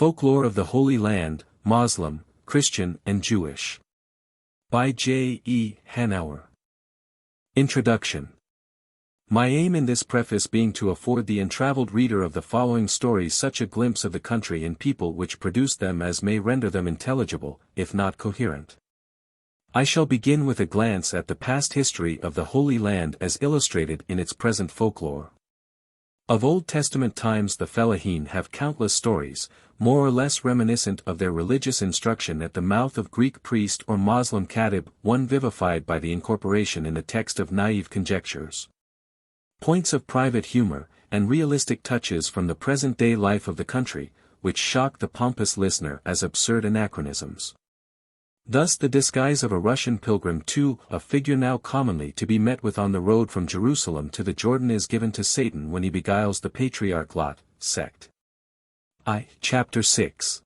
Folklore of the Holy Land, Moslem, Christian and Jewish. By J. E. Hanauer. Introduction. My aim in this preface being to afford the untraveled reader of the following stories such a glimpse of the country and people which produced them as may render them intelligible, if not coherent. I shall begin with a glance at the past history of the Holy Land as illustrated in its present folklore. Of Old Testament times the Fellahin have countless stories, more or less reminiscent of their religious instruction at the mouth of Greek priest or Moslem katib, one vivified by the incorporation in the text of naive conjectures. Points of private humor, and realistic touches from the present-day life of the country, which shock the pompous listener as absurd anachronisms. Thus the disguise of a Russian pilgrim to a figure now commonly to be met with on the road from Jerusalem to the Jordan is given to Satan when he beguiles the patriarch Lot, sect. Chapter 6.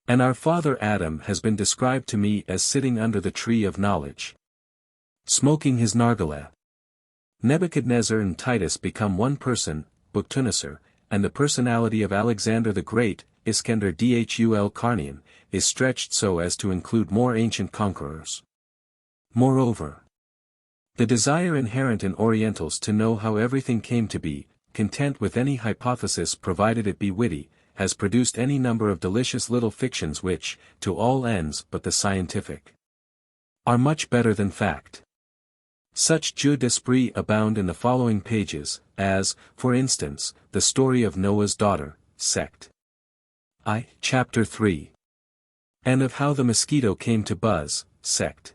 And our father Adam has been described to me as sitting under the tree of knowledge, smoking his nargileh. Nebuchadnezzar and Titus become one person, Bukhtanasar, and the personality of Alexander the Great, Iskender Dhul Karnian, is stretched so as to include more ancient conquerors. Moreover, the desire inherent in Orientals to know how everything came to be, content with any hypothesis provided it be witty, has produced any number of delicious little fictions which, to all ends but the scientific, are much better than fact. Such jeux d'esprit abound in the following pages, as, for instance, the story of Noah's daughter, sect. Chapter 3. And of how the mosquito came to buzz, sect.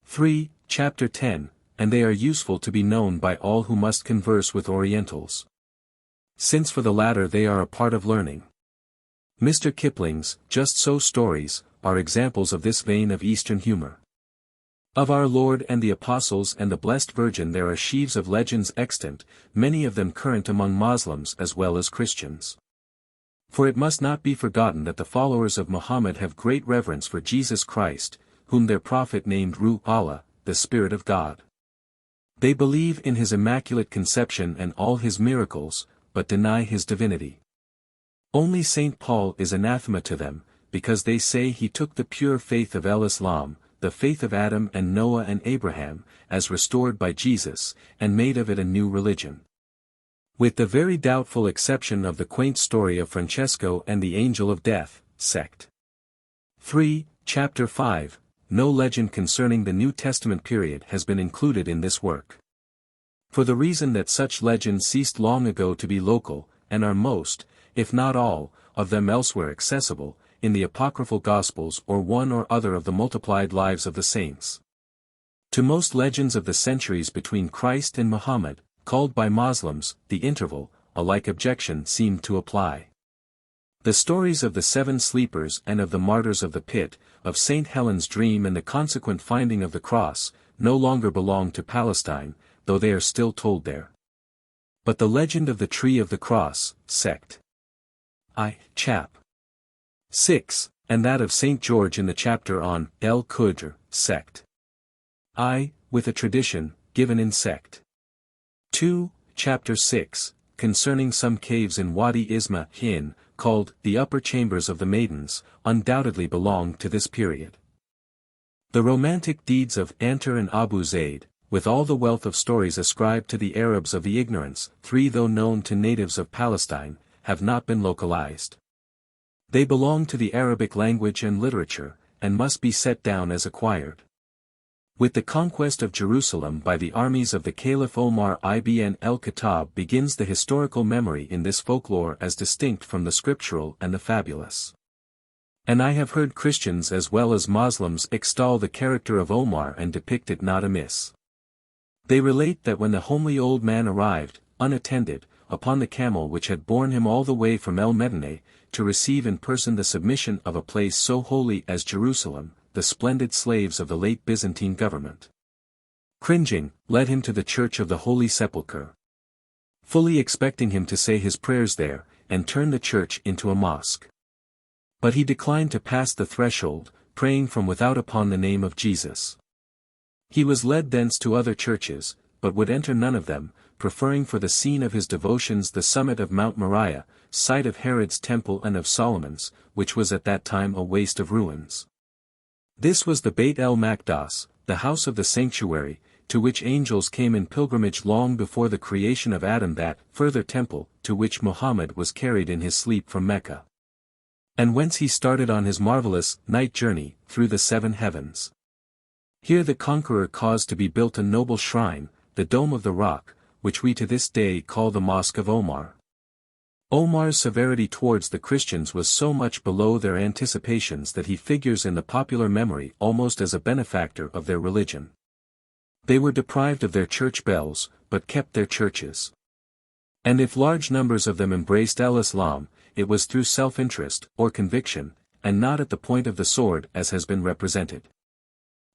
3, Chapter 10, and they are useful to be known by all who must converse with Orientals, since for the latter they are a part of learning. Mr. Kipling's Just So stories are examples of this vein of Eastern humor. Of our Lord and the Apostles and the Blessed Virgin there are sheaves of legends extant, many of them current among Moslems as well as Christians. For it must not be forgotten that the followers of Muhammad have great reverence for Jesus Christ, whom their prophet named Ruh Allah, the Spirit of God. They believe in his immaculate conception and all his miracles, but deny his divinity. Only St. Paul is anathema to them, because they say he took the pure faith of Islam, the faith of Adam and Noah and Abraham, as restored by Jesus, and made of it a new religion. With the very doubtful exception of the quaint story of Francesco and the Angel of Death, sect. 3, Chapter 5, no legend concerning the New Testament period has been included in this work. For the reason that such legends ceased long ago to be local, and are most, if not all, of them elsewhere accessible, in the apocryphal Gospels or one or other of the multiplied lives of the saints. To most legends of the centuries between Christ and Muhammad, called by Moslems, the interval, a like objection seemed to apply. The stories of the 7 sleepers and of the martyrs of the pit, of St. Helen's dream and the consequent finding of the cross, no longer belong to Palestine, though they are still told there. But the legend of the tree of the cross, sect. Chap. 6, and that of St. George in the chapter on El Khudr, sect. With a tradition, given in sect. 2, Chapter 6, concerning some caves in Wadi Isma Hin, called the Upper Chambers of the Maidens, undoubtedly belong to this period. The romantic deeds of Antar and Abu Zaid, with all the wealth of stories ascribed to the Arabs of the ignorance, 3 though known to natives of Palestine, have not been localized. They belong to the Arabic language and literature, and must be set down as acquired. With the conquest of Jerusalem by the armies of the Caliph Omar ibn el-Khattab begins the historical memory in this folklore as distinct from the scriptural and the fabulous. And I have heard Christians as well as Moslems extol the character of Omar and depict it not amiss. They relate that when the homely old man arrived, unattended, upon the camel which had borne him all the way from El-Medineh, to receive in person the submission of a place so holy as Jerusalem, the splendid slaves of the late Byzantine government, cringing, led him to the church of the Holy Sepulchre, fully expecting him to say his prayers there, and turn the church into a mosque. But he declined to pass the threshold, praying from without upon the name of Jesus. He was led thence to other churches, but would enter none of them, preferring for the scene of his devotions the summit of Mount Moriah, site of Herod's temple and of Solomon's, which was at that time a waste of ruins. This was the Beit el Maqdas, the house of the sanctuary, to which angels came in pilgrimage long before the creation of Adam, that further temple, to which Muhammad was carried in his sleep from Mecca. And whence he started on his marvelous night journey through the 7 heavens. Here the conqueror caused to be built a noble shrine, the Dome of the Rock, which we to this day call the Mosque of Omar. Omar's severity towards the Christians was so much below their anticipations that he figures in the popular memory almost as a benefactor of their religion. They were deprived of their church bells, but kept their churches. And if large numbers of them embraced al-Islam, it was through self-interest, or conviction, and not at the point of the sword as has been represented.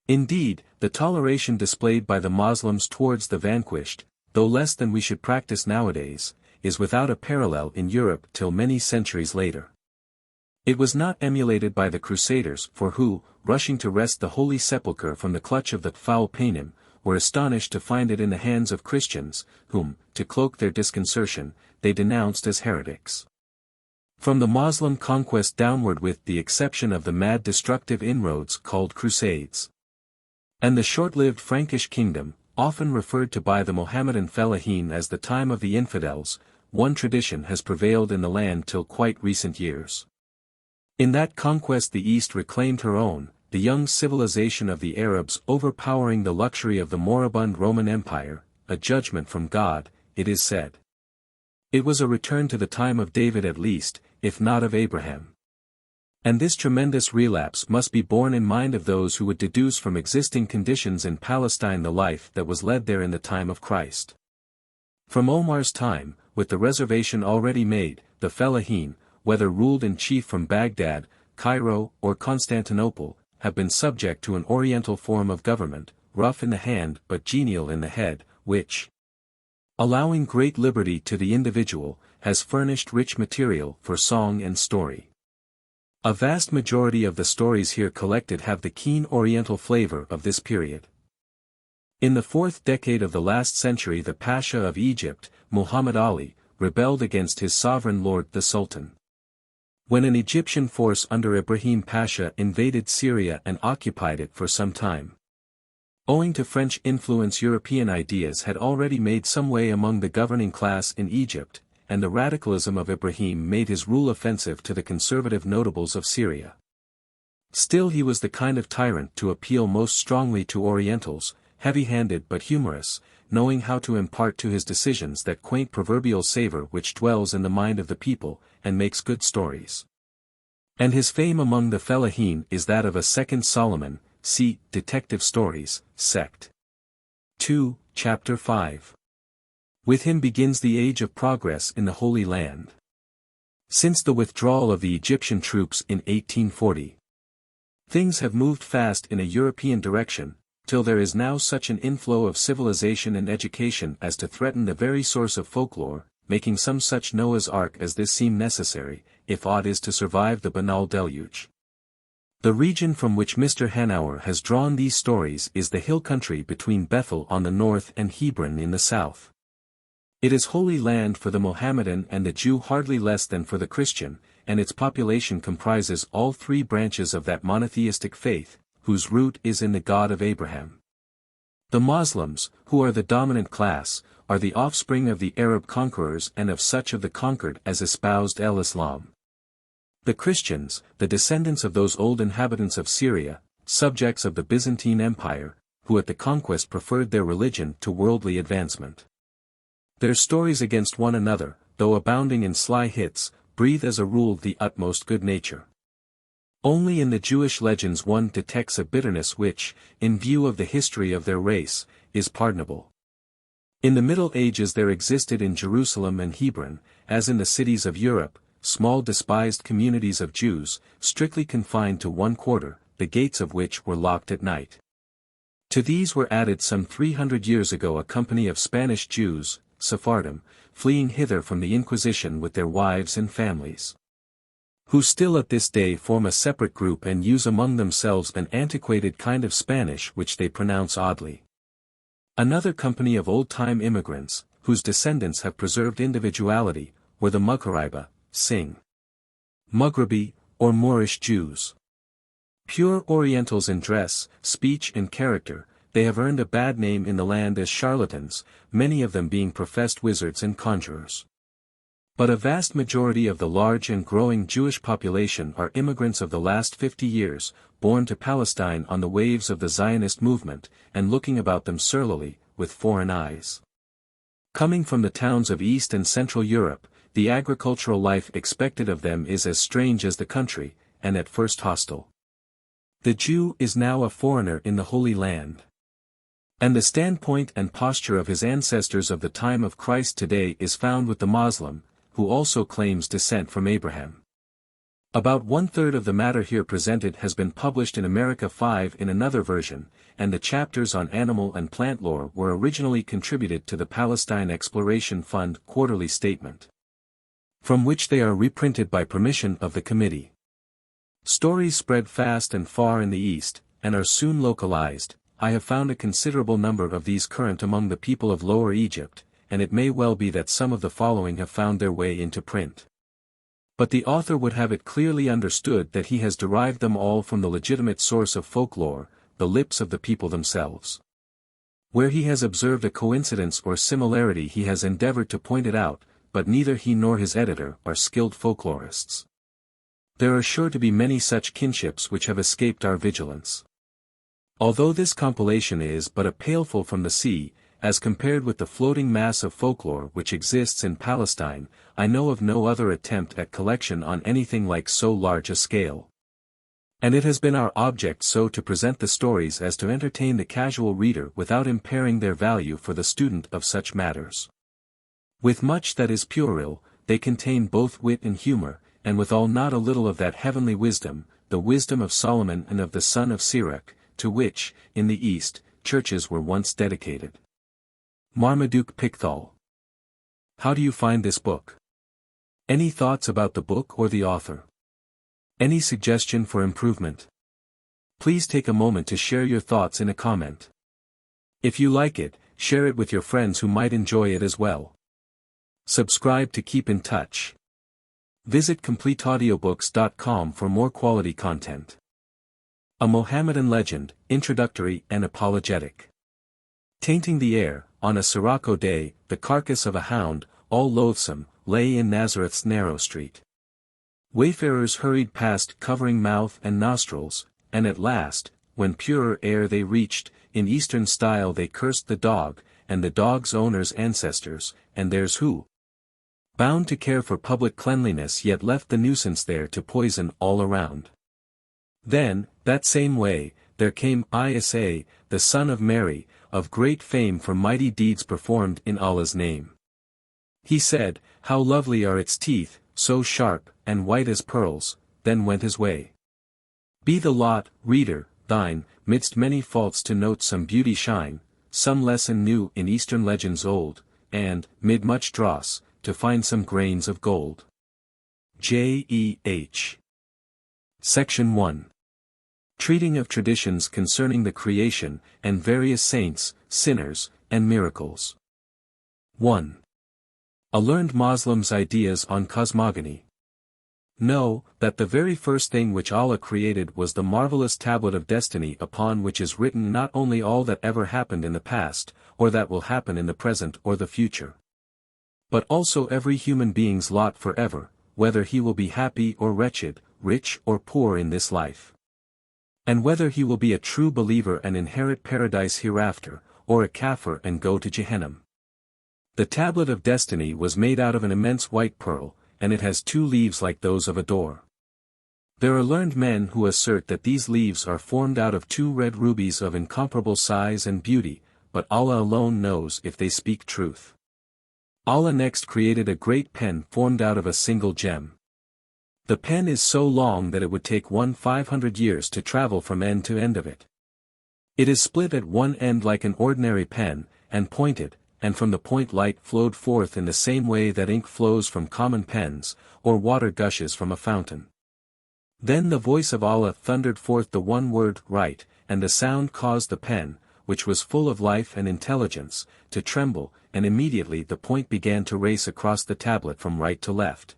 Indeed, the toleration displayed by the Moslems towards the vanquished, though less than we should practice nowadays, is without a parallel in Europe till many centuries later. It was not emulated by the Crusaders, for who, rushing to wrest the Holy Sepulchre from the clutch of the foul Paynim, were astonished to find it in the hands of Christians, whom, to cloak their disconcertion, they denounced as heretics. From the Moslem conquest downward, with the exception of the mad destructive inroads called Crusades, and the short-lived Frankish kingdom, often referred to by the Mohammedan Fellahin as the time of the infidels, one tradition has prevailed in the land till quite recent years. In that conquest the East reclaimed her own, the young civilization of the Arabs overpowering the luxury of the moribund Roman Empire, a judgment from God, it is said. It was a return to the time of David at least, if not of Abraham. And this tremendous relapse must be borne in mind of those who would deduce from existing conditions in Palestine the life that was led there in the time of Christ. From Omar's time, with the reservation already made, the Fellahin, whether ruled in chief from Baghdad, Cairo, or Constantinople, have been subject to an Oriental form of government, rough in the hand but genial in the head, which, allowing great liberty to the individual, has furnished rich material for song and story. A vast majority of the stories here collected have the keen Oriental flavor of this period. In the 4th decade of the last century, the Pasha of Egypt, Muhammad Ali, rebelled against his sovereign lord the Sultan. When an Egyptian force under Ibrahim Pasha invaded Syria and occupied it for some time. Owing to French influence, European ideas had already made some way among the governing class in Egypt, and the radicalism of Ibrahim made his rule offensive to the conservative notables of Syria. Still, he was the kind of tyrant to appeal most strongly to Orientals, heavy-handed but humorous, knowing how to impart to his decisions that quaint proverbial savor which dwells in the mind of the people, and makes good stories. And his fame among the Fellahin is that of a second Solomon, see Detective Stories, Sect. 2, Chapter 5. With him begins the age of progress in the Holy Land. Since the withdrawal of the Egyptian troops in 1840, things have moved fast in a European direction, till there is now such an inflow of civilization and education as to threaten the very source of folklore, making some such Noah's Ark as this seem necessary, if aught is to survive the banal deluge. The region from which Mr. Hanauer has drawn these stories is the hill country between Bethel on the north and Hebron in the south. It is holy land for the Mohammedan and the Jew hardly less than for the Christian, and its population comprises all 3 branches of that monotheistic faith, whose root is in the God of Abraham. The Moslems, who are the dominant class, are the offspring of the Arab conquerors and of such of the conquered as espoused al-Islam. The Christians, the descendants of those old inhabitants of Syria, subjects of the Byzantine Empire, who at the conquest preferred their religion to worldly advancement. Their stories against one another, though abounding in sly hits, breathe as a rule the utmost good nature. Only in the Jewish legends one detects a bitterness which, in view of the history of their race, is pardonable. In the Middle Ages there existed in Jerusalem and Hebron, as in the cities of Europe, small despised communities of Jews, strictly confined to one quarter, the gates of which were locked at night. To these were added some 300 years ago a company of Spanish Jews, Sephardim, fleeing hither from the Inquisition with their wives and families, who still at this day form a separate group and use among themselves an antiquated kind of Spanish which they pronounce oddly. Another company of old-time immigrants, whose descendants have preserved individuality, were the Mughariba, sing. Maghrebi, or Moorish Jews. Pure Orientals in dress, speech and character, they have earned a bad name in the land as charlatans, many of them being professed wizards and conjurers. But a vast majority of the large and growing Jewish population are immigrants of the last 50 years, born to Palestine on the waves of the Zionist movement, and looking about them surlily, with foreign eyes. Coming from the towns of East and Central Europe, the agricultural life expected of them is as strange as the country, and at first hostile. The Jew is now a foreigner in the Holy Land. And the standpoint and posture of his ancestors of the time of Christ today is found with the Moslem, who also claims descent from Abraham. About 1/3 of the matter here presented has been published in America 5 in another version, and the chapters on animal and plant lore were originally contributed to the Palestine Exploration Fund quarterly statement, from which they are reprinted by permission of the committee. Stories spread fast and far in the East, and are soon localized. I have found a considerable number of these current among the people of Lower Egypt, and it may well be that some of the following have found their way into print. But the author would have it clearly understood that he has derived them all from the legitimate source of folklore, the lips of the people themselves. Where he has observed a coincidence or similarity he has endeavored to point it out, but neither he nor his editor are skilled folklorists. There are sure to be many such kinships which have escaped our vigilance. Although this compilation is but a pailful from the sea, as compared with the floating mass of folklore which exists in Palestine, I know of no other attempt at collection on anything like so large a scale. And it has been our object so to present the stories as to entertain the casual reader without impairing their value for the student of such matters. With much that is puerile, they contain both wit and humor, and withal not a little of that heavenly wisdom, the wisdom of Solomon and of the son of Sirach, to which, in the East, churches were once dedicated. Marmaduke Pickthall. How do you find this book? Any thoughts about the book or the author? Any suggestion for improvement? Please take a moment to share your thoughts in a comment. If you like it, share it with your friends who might enjoy it as well. Subscribe to keep in touch. Visit CompleteAudiobooks.com for more quality content. A Mohammedan Legend, Introductory and Apologetic. Tainting the air, on a Sirocco day, the carcass of a hound, all loathsome, lay in Nazareth's narrow street. Wayfarers hurried past covering mouth and nostrils, and at last, when purer air they reached, in Eastern style they cursed the dog, and the dog's owner's ancestors, and theirs who, bound to care for public cleanliness yet left the nuisance there to poison all around. Then, that same way, there came Isa, the son of Mary, of great fame for mighty deeds performed in Allah's name. He said, "How lovely are its teeth, so sharp, and white as pearls," then went his way. Be the lot, reader, thine, midst many faults to note some beauty shine, some lesson new in Eastern legends old, and, mid much dross, to find some grains of gold. J.E.H. Section 1. Treating of traditions concerning the creation, and various saints, sinners, and miracles. 1. A learned Moslem's ideas on cosmogony. Know, that the very first thing which Allah created was the marvelous tablet of destiny upon which is written not only all that ever happened in the past, or that will happen in the present or the future, but also every human being's lot forever, whether he will be happy or wretched, rich or poor in this life, and whether he will be a true believer and inherit paradise hereafter, or a kafir and go to Jahannam. The tablet of destiny was made out of an immense white pearl, and it has 2 leaves like those of a door. There are learned men who assert that these leaves are formed out of 2 red rubies of incomparable size and beauty, but Allah alone knows if they speak truth. Allah next created a great pen formed out of a single gem. The pen is so long that it would take one 500 years to travel from end to end of it. It is split at one end like an ordinary pen, and pointed, and from the point light flowed forth in the same way that ink flows from common pens, or water gushes from a fountain. Then the voice of Allah thundered forth the one word, "Write," and the sound caused the pen, which was full of life and intelligence, to tremble, and immediately the point began to race across the tablet from right to left.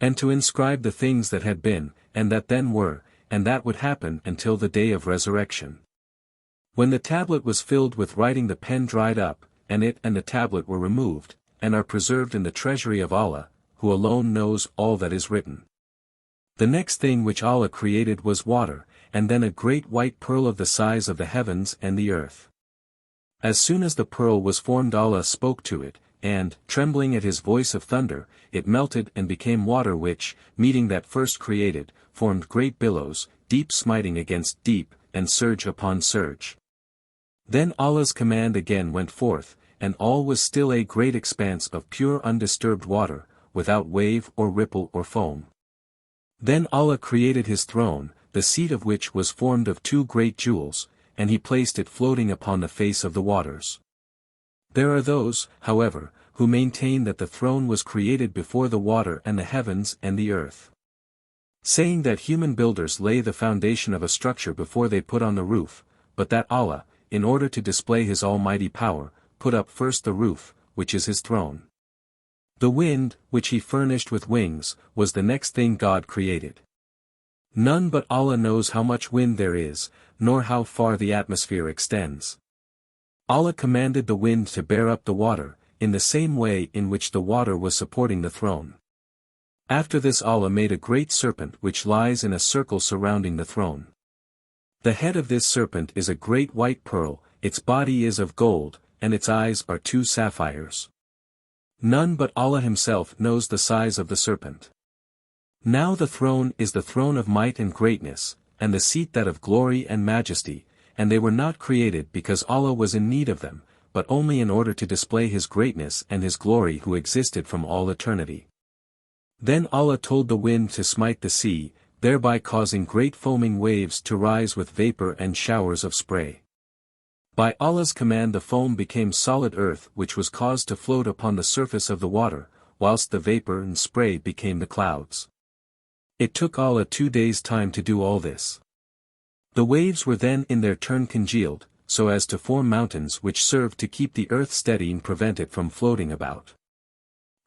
and to inscribe the things that had been, and that then were, and that would happen until the day of resurrection. When the tablet was filled with writing, the pen dried up, and it and the tablet were removed, and are preserved in the treasury of Allah, who alone knows all that is written. The next thing which Allah created was water, and then a great white pearl of the size of the heavens and the earth. As soon as the pearl was formed, Allah spoke to it, and, trembling at his voice of thunder, it melted and became water which, meeting that first created, formed great billows, deep smiting against deep, and surge upon surge. Then Allah's command again went forth, and all was still a great expanse of pure undisturbed water, without wave or ripple or foam. Then Allah created his throne, the seat of which was formed of two great jewels, and he placed it floating upon the face of the waters. There are those, however, who maintain that the throne was created before the water and the heavens and the earth, saying that human builders lay the foundation of a structure before they put on the roof, but that Allah, in order to display his almighty power, put up first the roof, which is his throne. The wind, which he furnished with wings, was the next thing God created. None but Allah knows how much wind there is, nor how far the atmosphere extends. Allah commanded the wind to bear up the water, in the same way in which the water was supporting the throne. After this Allah made a great serpent which lies in a circle surrounding the throne. The head of this serpent is a great white pearl, its body is of gold, and its eyes are two sapphires. None but Allah himself knows the size of the serpent. Now the throne is the throne of might and greatness, and the seat that of glory and majesty, and they were not created because Allah was in need of them, but only in order to display his greatness and his glory who existed from all eternity. Then Allah told the wind to smite the sea, thereby causing great foaming waves to rise with vapor and showers of spray. By Allah's command the foam became solid earth which was caused to float upon the surface of the water, whilst the vapor and spray became the clouds. It took Allah 2 days' time to do all this. The waves were then in their turn congealed, so as to form mountains which served to keep the earth steady and prevent it from floating about.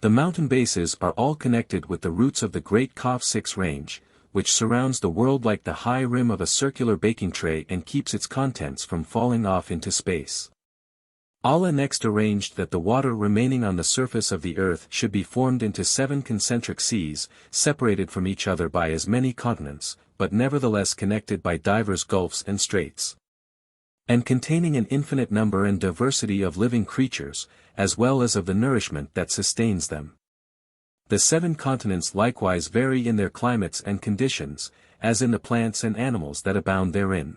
The mountain bases are all connected with the roots of the great Khudr range, which surrounds the world like the high rim of a circular baking tray and keeps its contents from falling off into space. Allah next arranged that the water remaining on the surface of the earth should be formed into 7 concentric seas, separated from each other by as many continents, but nevertheless connected by divers gulfs and straits, and containing an infinite number and diversity of living creatures, as well as of the nourishment that sustains them. The 7 continents likewise vary in their climates and conditions, as in the plants and animals that abound therein.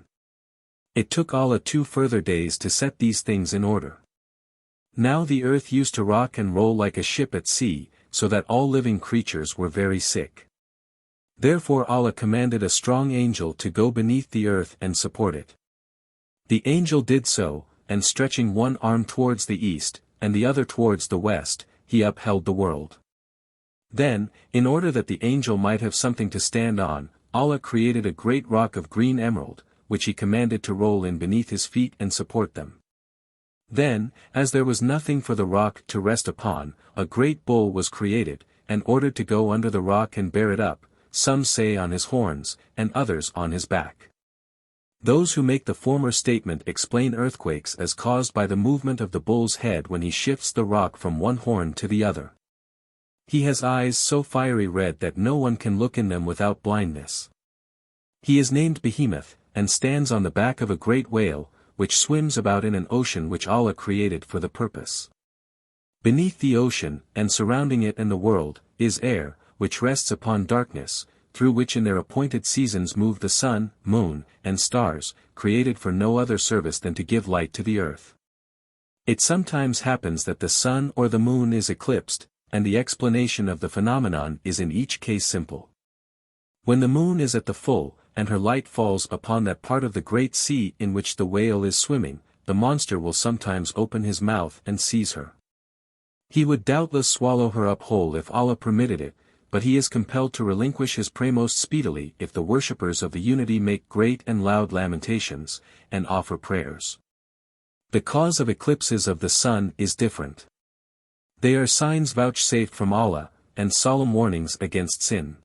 It took Allah 2 further days to set these things in order. Now the earth used to rock and roll like a ship at sea, so that all living creatures were very sick. Therefore Allah commanded a strong angel to go beneath the earth and support it. The angel did so, and stretching one arm towards the east, and the other towards the west, he upheld the world. Then, in order that the angel might have something to stand on, Allah created a great rock of green emerald, which he commanded to roll in beneath his feet and support them. Then, as there was nothing for the rock to rest upon, a great bull was created, and ordered to go under the rock and bear it up, some say on his horns, and others on his back. Those who make the former statement explain earthquakes as caused by the movement of the bull's head when he shifts the rock from one horn to the other. He has eyes so fiery red that no one can look in them without blindness. He is named Behemoth, and stands on the back of a great whale, which swims about in an ocean which Allah created for the purpose. Beneath the ocean, and surrounding it and the world, is air, which rests upon darkness, through which in their appointed seasons move the sun, moon, and stars, created for no other service than to give light to the earth. It sometimes happens that the sun or the moon is eclipsed, and the explanation of the phenomenon is in each case simple. When the moon is at the full, and her light falls upon that part of the great sea in which the whale is swimming, the monster will sometimes open his mouth and seize her. He would doubtless swallow her up whole if Allah permitted it, but he is compelled to relinquish his prey most speedily if the worshippers of the unity make great and loud lamentations, and offer prayers. The cause of eclipses of the sun is different. They are signs vouchsafed from Allah, and solemn warnings against sin.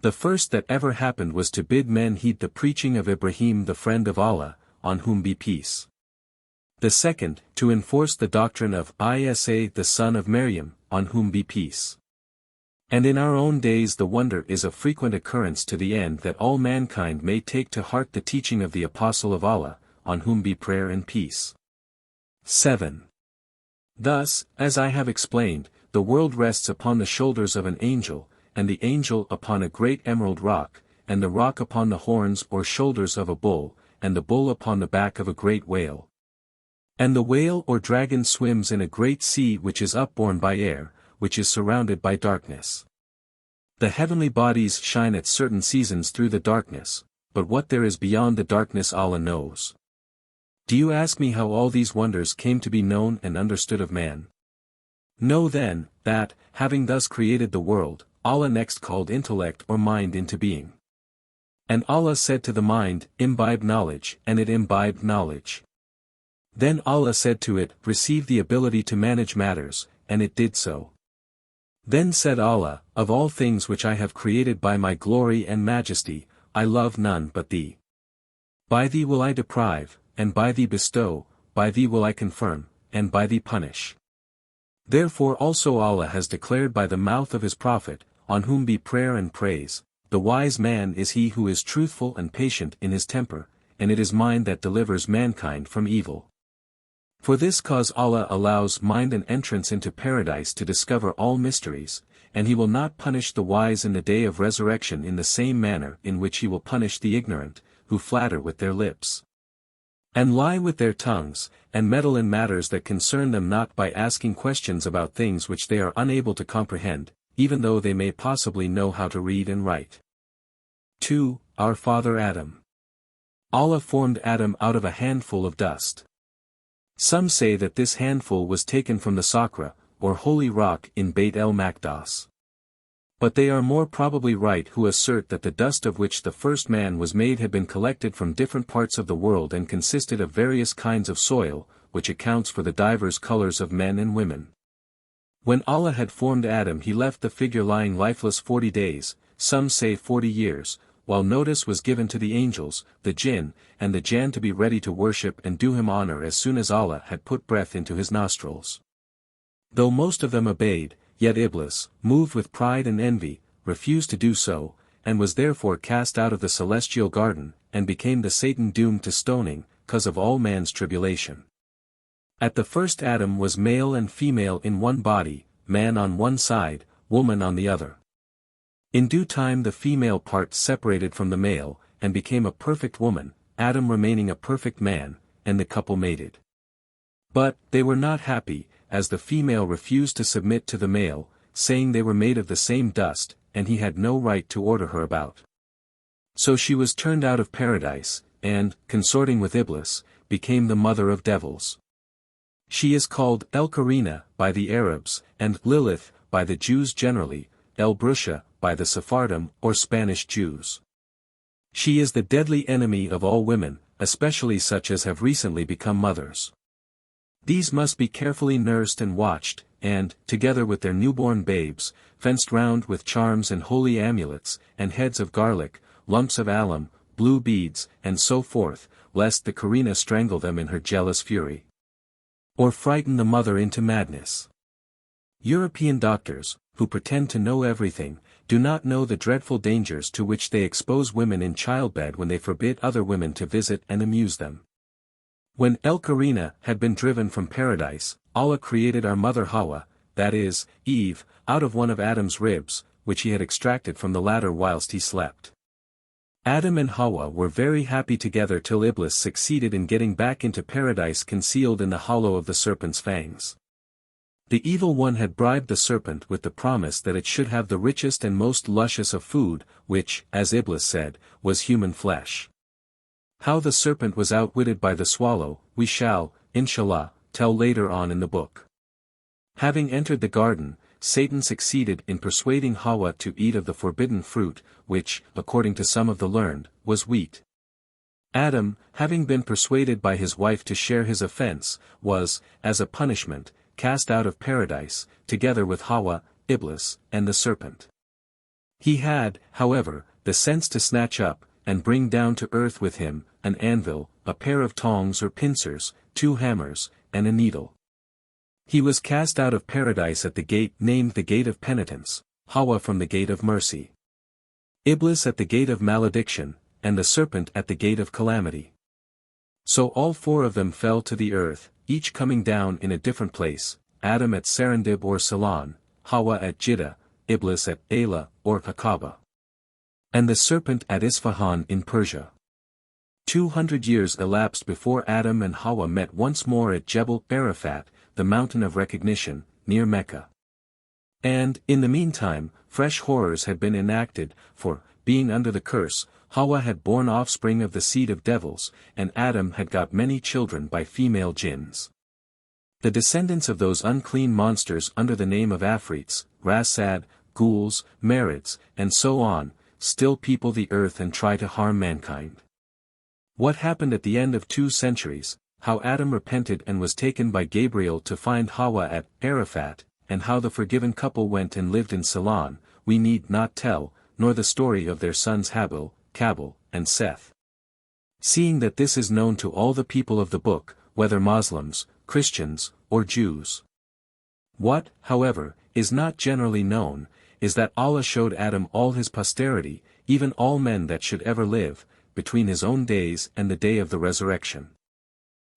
The first that ever happened was to bid men heed the preaching of Ibrahim the friend of Allah, on whom be peace. The second, to enforce the doctrine of Isa the son of Maryam, on whom be peace. And in our own days the wonder is of frequent occurrence to the end that all mankind may take to heart the teaching of the Apostle of Allah, on whom be prayer and peace. 7. Thus, as I have explained, the world rests upon the shoulders of an angel, and the angel upon a great emerald rock, and the rock upon the horns or shoulders of a bull, and the bull upon the back of a great whale. And the whale or dragon swims in a great sea which is upborne by air, which is surrounded by darkness. The heavenly bodies shine at certain seasons through the darkness, but what there is beyond the darkness Allah knows. Do you ask me how all these wonders came to be known and understood of man? Know then, that, having thus created the world, Allah next called intellect or mind into being. And Allah said to the mind, imbibe knowledge, and it imbibed knowledge. Then Allah said to it, receive the ability to manage matters, and it did so. Then said Allah, of all things which I have created by my glory and majesty, I love none but thee. By thee will I deprive, and by thee bestow, by thee will I confirm, and by thee punish. Therefore also Allah has declared by the mouth of his Prophet, on whom be prayer and praise, the wise man is he who is truthful and patient in his temper, and it is mind that delivers mankind from evil. For this cause Allah allows mind an entrance into paradise to discover all mysteries, and he will not punish the wise in the day of resurrection in the same manner in which he will punish the ignorant, who flatter with their lips, and lie with their tongues, and meddle in matters that concern them not by asking questions about things which they are unable to comprehend, even though they may possibly know how to read and write. 2. Our father Adam. Allah formed Adam out of a handful of dust. Some say that this handful was taken from the Sakra, or holy rock in Beit el-Maqdis. But they are more probably right who assert that the dust of which the first man was made had been collected from different parts of the world and consisted of various kinds of soil, which accounts for the divers colors of men and women. When Allah had formed Adam he left the figure lying lifeless 40 days, some say 40 years, while notice was given to the angels, the jinn, and the Jann to be ready to worship and do him honor as soon as Allah had put breath into his nostrils. Though most of them obeyed, yet Iblis, moved with pride and envy, refused to do so, and was therefore cast out of the celestial garden, and became the Satan doomed to stoning, cause of all man's tribulation. At the first Adam was male and female in one body, man on one side, woman on the other. In due time the female part separated from the male, and became a perfect woman, Adam remaining a perfect man, and the couple mated. But, they were not happy, as the female refused to submit to the male, saying they were made of the same dust, and he had no right to order her about. So she was turned out of paradise, and, consorting with Iblis, became the mother of devils. She is called El-Karina by the Arabs, and Lilith by the Jews generally, El-Brusha by the Sephardim or Spanish Jews. She is the deadly enemy of all women, especially such as have recently become mothers. These must be carefully nursed and watched, and, together with their newborn babes, fenced round with charms and holy amulets, and heads of garlic, lumps of alum, blue beads, and so forth, lest the Karina strangle them in her jealous fury, or frighten the mother into madness. European doctors, who pretend to know everything, do not know the dreadful dangers to which they expose women in childbed when they forbid other women to visit and amuse them. When El-Karina had been driven from paradise, Allah created our mother Hawa, that is, Eve, out of one of Adam's ribs, which he had extracted from the latter whilst he slept. Adam and Hawa were very happy together till Iblis succeeded in getting back into paradise concealed in the hollow of the serpent's fangs. The evil one had bribed the serpent with the promise that it should have the richest and most luscious of food, which, as Iblis said, was human flesh. How the serpent was outwitted by the swallow, we shall, inshallah, tell later on in the book. Having entered the garden, Satan succeeded in persuading Hawa to eat of the forbidden fruit, which, according to some of the learned, was wheat. Adam, having been persuaded by his wife to share his offense, was, as a punishment, cast out of paradise, together with Hawa, Iblis, and the serpent. He had, however, the sense to snatch up, and bring down to earth with him, an anvil, a pair of tongs or pincers, 2 hammers, and a needle. He was cast out of paradise at the gate named the Gate of Penitence, Hawa from the Gate of Mercy, Iblis at the Gate of Malediction, and the serpent at the Gate of Calamity. So all 4 of them fell to the earth, each coming down in a different place, Adam at Serendib or Ceylon, Hawa at Jiddah, Iblis at Ayla or Aqaba, and the serpent at Isfahan in Persia. 200 years elapsed before Adam and Hawa met once more at Jebel Arafat, the mountain of recognition, near Mecca. And, in the meantime, fresh horrors had been enacted, for, being under the curse, Hawa had borne offspring of the seed of devils, and Adam had got many children by female jinns. The descendants of those unclean monsters under the name of Afrits, Rasad, ghouls, Marids, and so on, still people the earth and try to harm mankind. What happened at the end of 2 centuries, how Adam repented and was taken by Gabriel to find Hawa at Arafat, and how the forgiven couple went and lived in Ceylon, we need not tell, nor the story of their sons Habil, Kabil, and Seth. Seeing that this is known to all the people of the book, whether Moslems, Christians, or Jews. What, however, is not generally known, is that Allah showed Adam all his posterity, even all men that should ever live, between his own days and the day of the resurrection.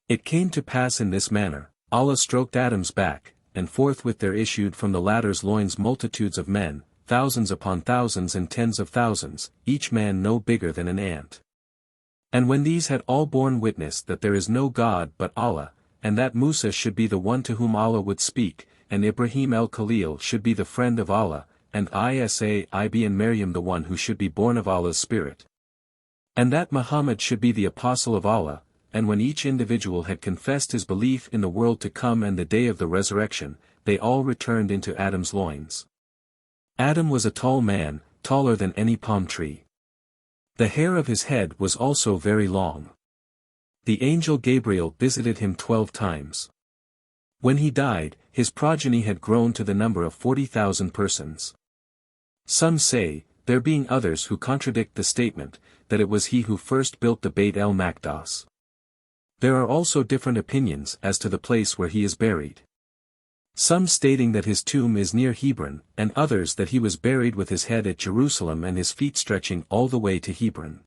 It came to pass in this manner, Allah stroked Adam's back, and forthwith there issued from the latter's loins multitudes of men, thousands upon thousands and tens of thousands, each man no bigger than an ant. And when these had all borne witness that there is no God but Allah, and that Musa should be the one to whom Allah would speak, and Ibrahim el-Khalil should be the friend of Allah, and Isa ibn Maryam the one who should be born of Allah's Spirit, and that Muhammad should be the apostle of Allah, and when each individual had confessed his belief in the world to come and the day of the resurrection, they all returned into Adam's loins. Adam was a tall man, taller than any palm tree. The hair of his head was also very long. The angel Gabriel visited him 12 times. When he died, his progeny had grown to the number of 40,000 persons. Some say, there being others who contradict the statement, that it was he who first built the Beit el-Maqdis. There are also different opinions as to the place where he is buried. Some stating that his tomb is near Hebron, and others that he was buried with his head at Jerusalem and his feet stretching all the way to Hebron.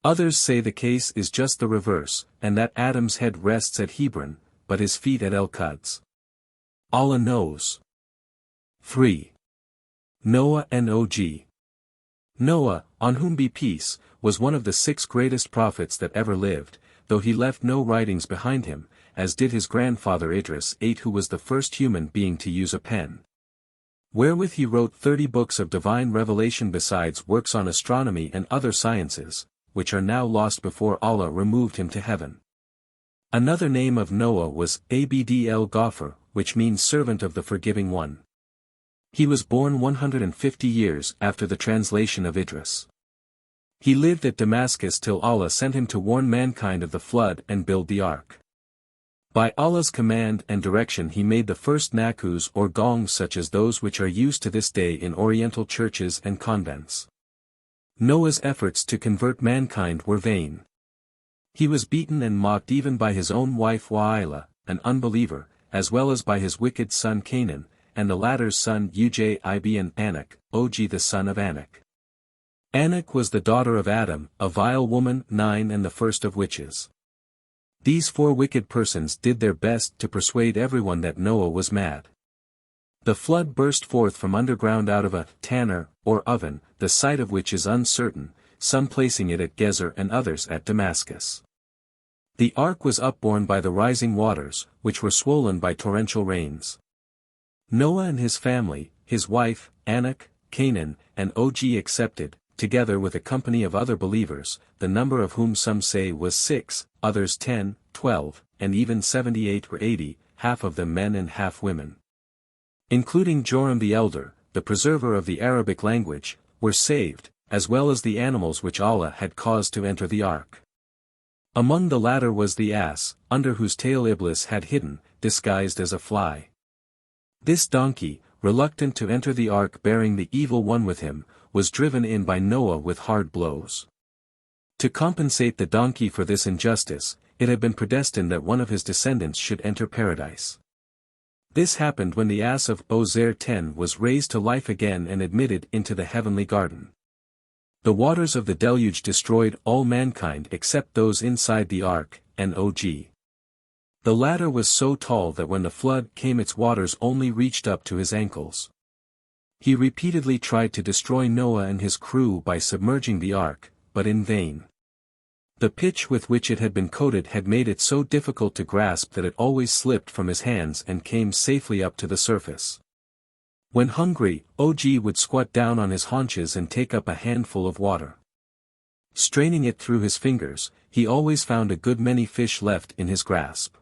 Others say the case is just the reverse, and that Adam's head rests at Hebron, but his feet at El-Quds. Allah knows. 3. Noah and Og. Noah, on whom be peace, was one of the 6 greatest prophets that ever lived, though he left no writings behind him, as did his grandfather Idris 8, who was the first human being to use a pen. Wherewith he wrote 30 books of divine revelation besides works on astronomy and other sciences, which are now lost before Allah removed him to heaven. Another name of Noah was Abd el-Ghafar, which means servant of the forgiving one. He was born 150 years after the translation of Idris. He lived at Damascus till Allah sent him to warn mankind of the flood and build the ark. By Allah's command and direction he made the first nakus or gongs such as those which are used to this day in Oriental churches and convents. Noah's efforts to convert mankind were vain. He was beaten and mocked even by his own wife Wa'ila, an unbeliever, as well as by his wicked son Canaan, and the latter's son Uj ibn Anak, Og the son of Anak. Anak was the daughter of Adam, a vile woman, 9 and the first of witches. These 4 wicked persons did their best to persuade everyone that Noah was mad. The flood burst forth from underground out of a tanner, or oven, the site of which is uncertain, some placing it at Gezer and others at Damascus. The ark was upborne by the rising waters, which were swollen by torrential rains. Noah and his family, his wife, Anak, Canaan, and Og excepted, together with a company of other believers, the number of whom some say was 6, others 10, 12, and even 78 or 80, half of them men and half women, including Joram the elder, the preserver of the Arabic language, were saved, as well as the animals which Allah had caused to enter the ark. Among the latter was the ass, under whose tail Iblis had hidden, disguised as a fly. This donkey, reluctant to enter the ark bearing the evil one with him, was driven in by Noah with hard blows. To compensate the donkey for this injustice, it had been predestined that one of his descendants should enter paradise. This happened when the ass of Ozer 10 was raised to life again and admitted into the heavenly garden. The waters of the deluge destroyed all mankind except those inside the ark, and Og. The latter was so tall that when the flood came its waters only reached up to his ankles. He repeatedly tried to destroy Noah and his crew by submerging the ark, but in vain. The pitch with which it had been coated had made it so difficult to grasp that it always slipped from his hands and came safely up to the surface. When hungry, Og would squat down on his haunches and take up a handful of water. Straining it through his fingers, he always found a good many fish left in his grasp.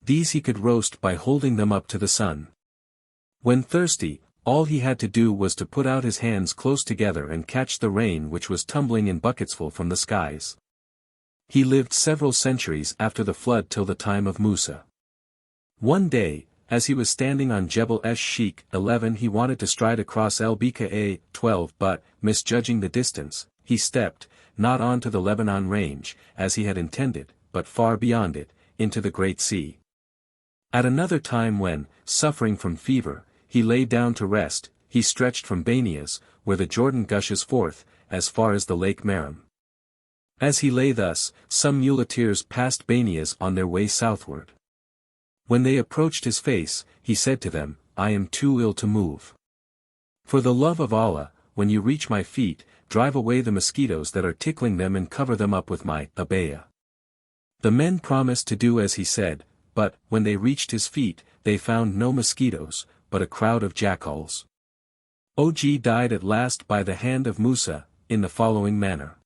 These he could roast by holding them up to the sun. When thirsty, all he had to do was to put out his hands close together and catch the rain which was tumbling in bucketsful from the skies. He lived several centuries after the flood till the time of Musa. One day, as he was standing on Jebel Sheikh 11, he wanted to stride across El Bka 12, but, misjudging the distance, he stepped, not onto the Lebanon range, as he had intended, but far beyond it, into the Great Sea. At another time when, suffering from fever, he lay down to rest, he stretched from Banias, where the Jordan gushes forth, as far as the lake Merom. As he lay thus, some muleteers passed Banias on their way southward. When they approached his face, he said to them, "I am too ill to move. For the love of Allah, when you reach my feet, drive away the mosquitoes that are tickling them and cover them up with my abaya." The men promised to do as he said, but, when they reached his feet, they found no mosquitoes, but a crowd of jackals. Og died at last by the hand of Musa, in the following manner.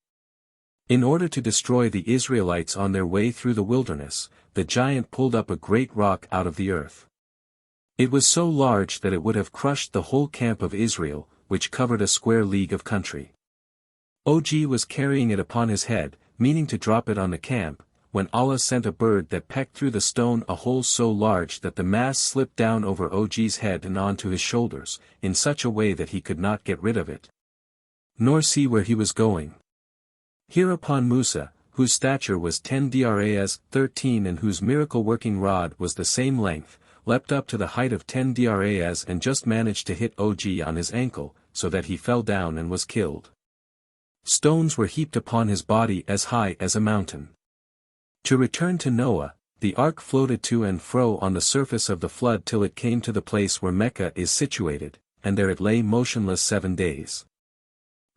In order to destroy the Israelites on their way through the wilderness, the giant pulled up a great rock out of the earth. It was so large that it would have crushed the whole camp of Israel, which covered a square league of country. Og was carrying it upon his head, meaning to drop it on the camp, when Allah sent a bird that pecked through the stone a hole so large that the mass slipped down over Og's head and onto his shoulders, in such a way that he could not get rid of it, nor see where he was going. Hereupon Musa, whose stature was 10 dras 13 and whose miracle-working rod was the same length, leapt up to the height of 10 dras and just managed to hit Og on his ankle, so that he fell down and was killed. Stones were heaped upon his body as high as a mountain. To return to Noah, the ark floated to and fro on the surface of the flood till it came to the place where Mecca is situated, and there it lay motionless 7 days.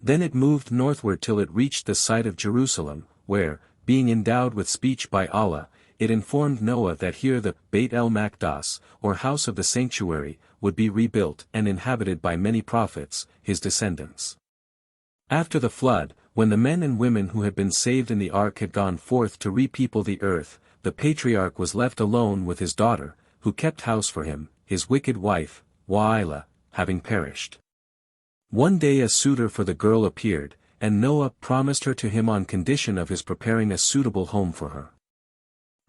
Then it moved northward till it reached the site of Jerusalem, where, being endowed with speech by Allah, it informed Noah that here the Beit el-Maqdas, or house of the sanctuary, would be rebuilt and inhabited by many prophets, his descendants. After the flood, when the men and women who had been saved in the ark had gone forth to repeople the earth, the patriarch was left alone with his daughter, who kept house for him, his wicked wife, Wa'ila, having perished. One day a suitor for the girl appeared, and Noah promised her to him on condition of his preparing a suitable home for her.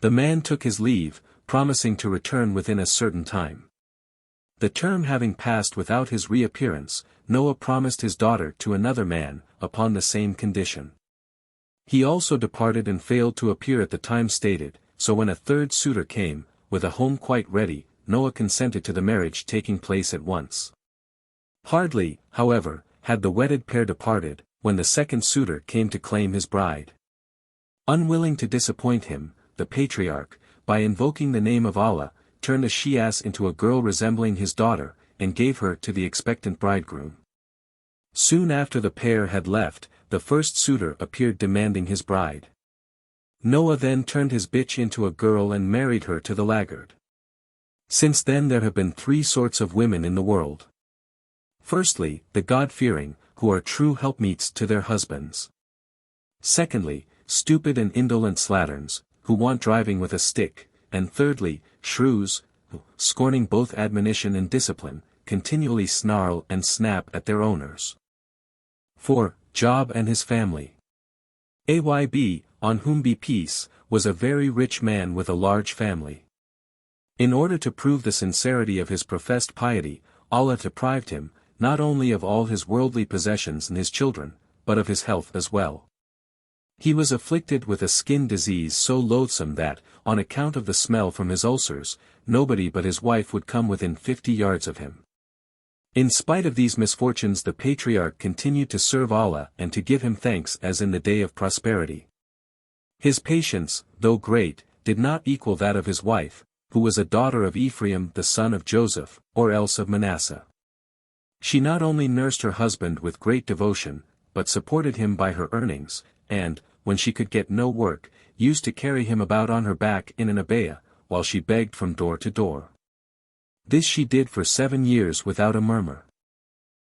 The man took his leave, promising to return within a certain time. The term having passed without his reappearance, Noah promised his daughter to another man, upon the same condition. He also departed and failed to appear at the time stated, so when a third suitor came, with a home quite ready, Noah consented to the marriage taking place at once. Hardly, however, had the wedded pair departed, when the second suitor came to claim his bride. Unwilling to disappoint him, the patriarch, by invoking the name of Allah, turned the she-ass into a girl resembling his daughter, and gave her to the expectant bridegroom. Soon after the pair had left, the first suitor appeared demanding his bride. Noah then turned his bitch into a girl and married her to the laggard. Since then there have been 3 sorts of women in the world. Firstly, the God-fearing, who are true helpmeets to their husbands. Secondly, stupid and indolent slatterns, who want driving with a stick, and thirdly, shrews, who, scorning both admonition and discipline, continually snarl and snap at their owners. 4. Job and his family. Ayb, on whom be peace, was a very rich man with a large family. In order to prove the sincerity of his professed piety, Allah deprived him, not only of all his worldly possessions and his children, but of his health as well. He was afflicted with a skin disease so loathsome that, on account of the smell from his ulcers, nobody but his wife would come within 50 yards of him. In spite of these misfortunes, the patriarch continued to serve Allah and to give him thanks as in the day of prosperity. His patience, though great, did not equal that of his wife, who was a daughter of Ephraim the son of Joseph, or else of Manasseh. She not only nursed her husband with great devotion, but supported him by her earnings, and, when she could get no work, used to carry him about on her back in an abaya, while she begged from door to door. This she did for 7 years without a murmur.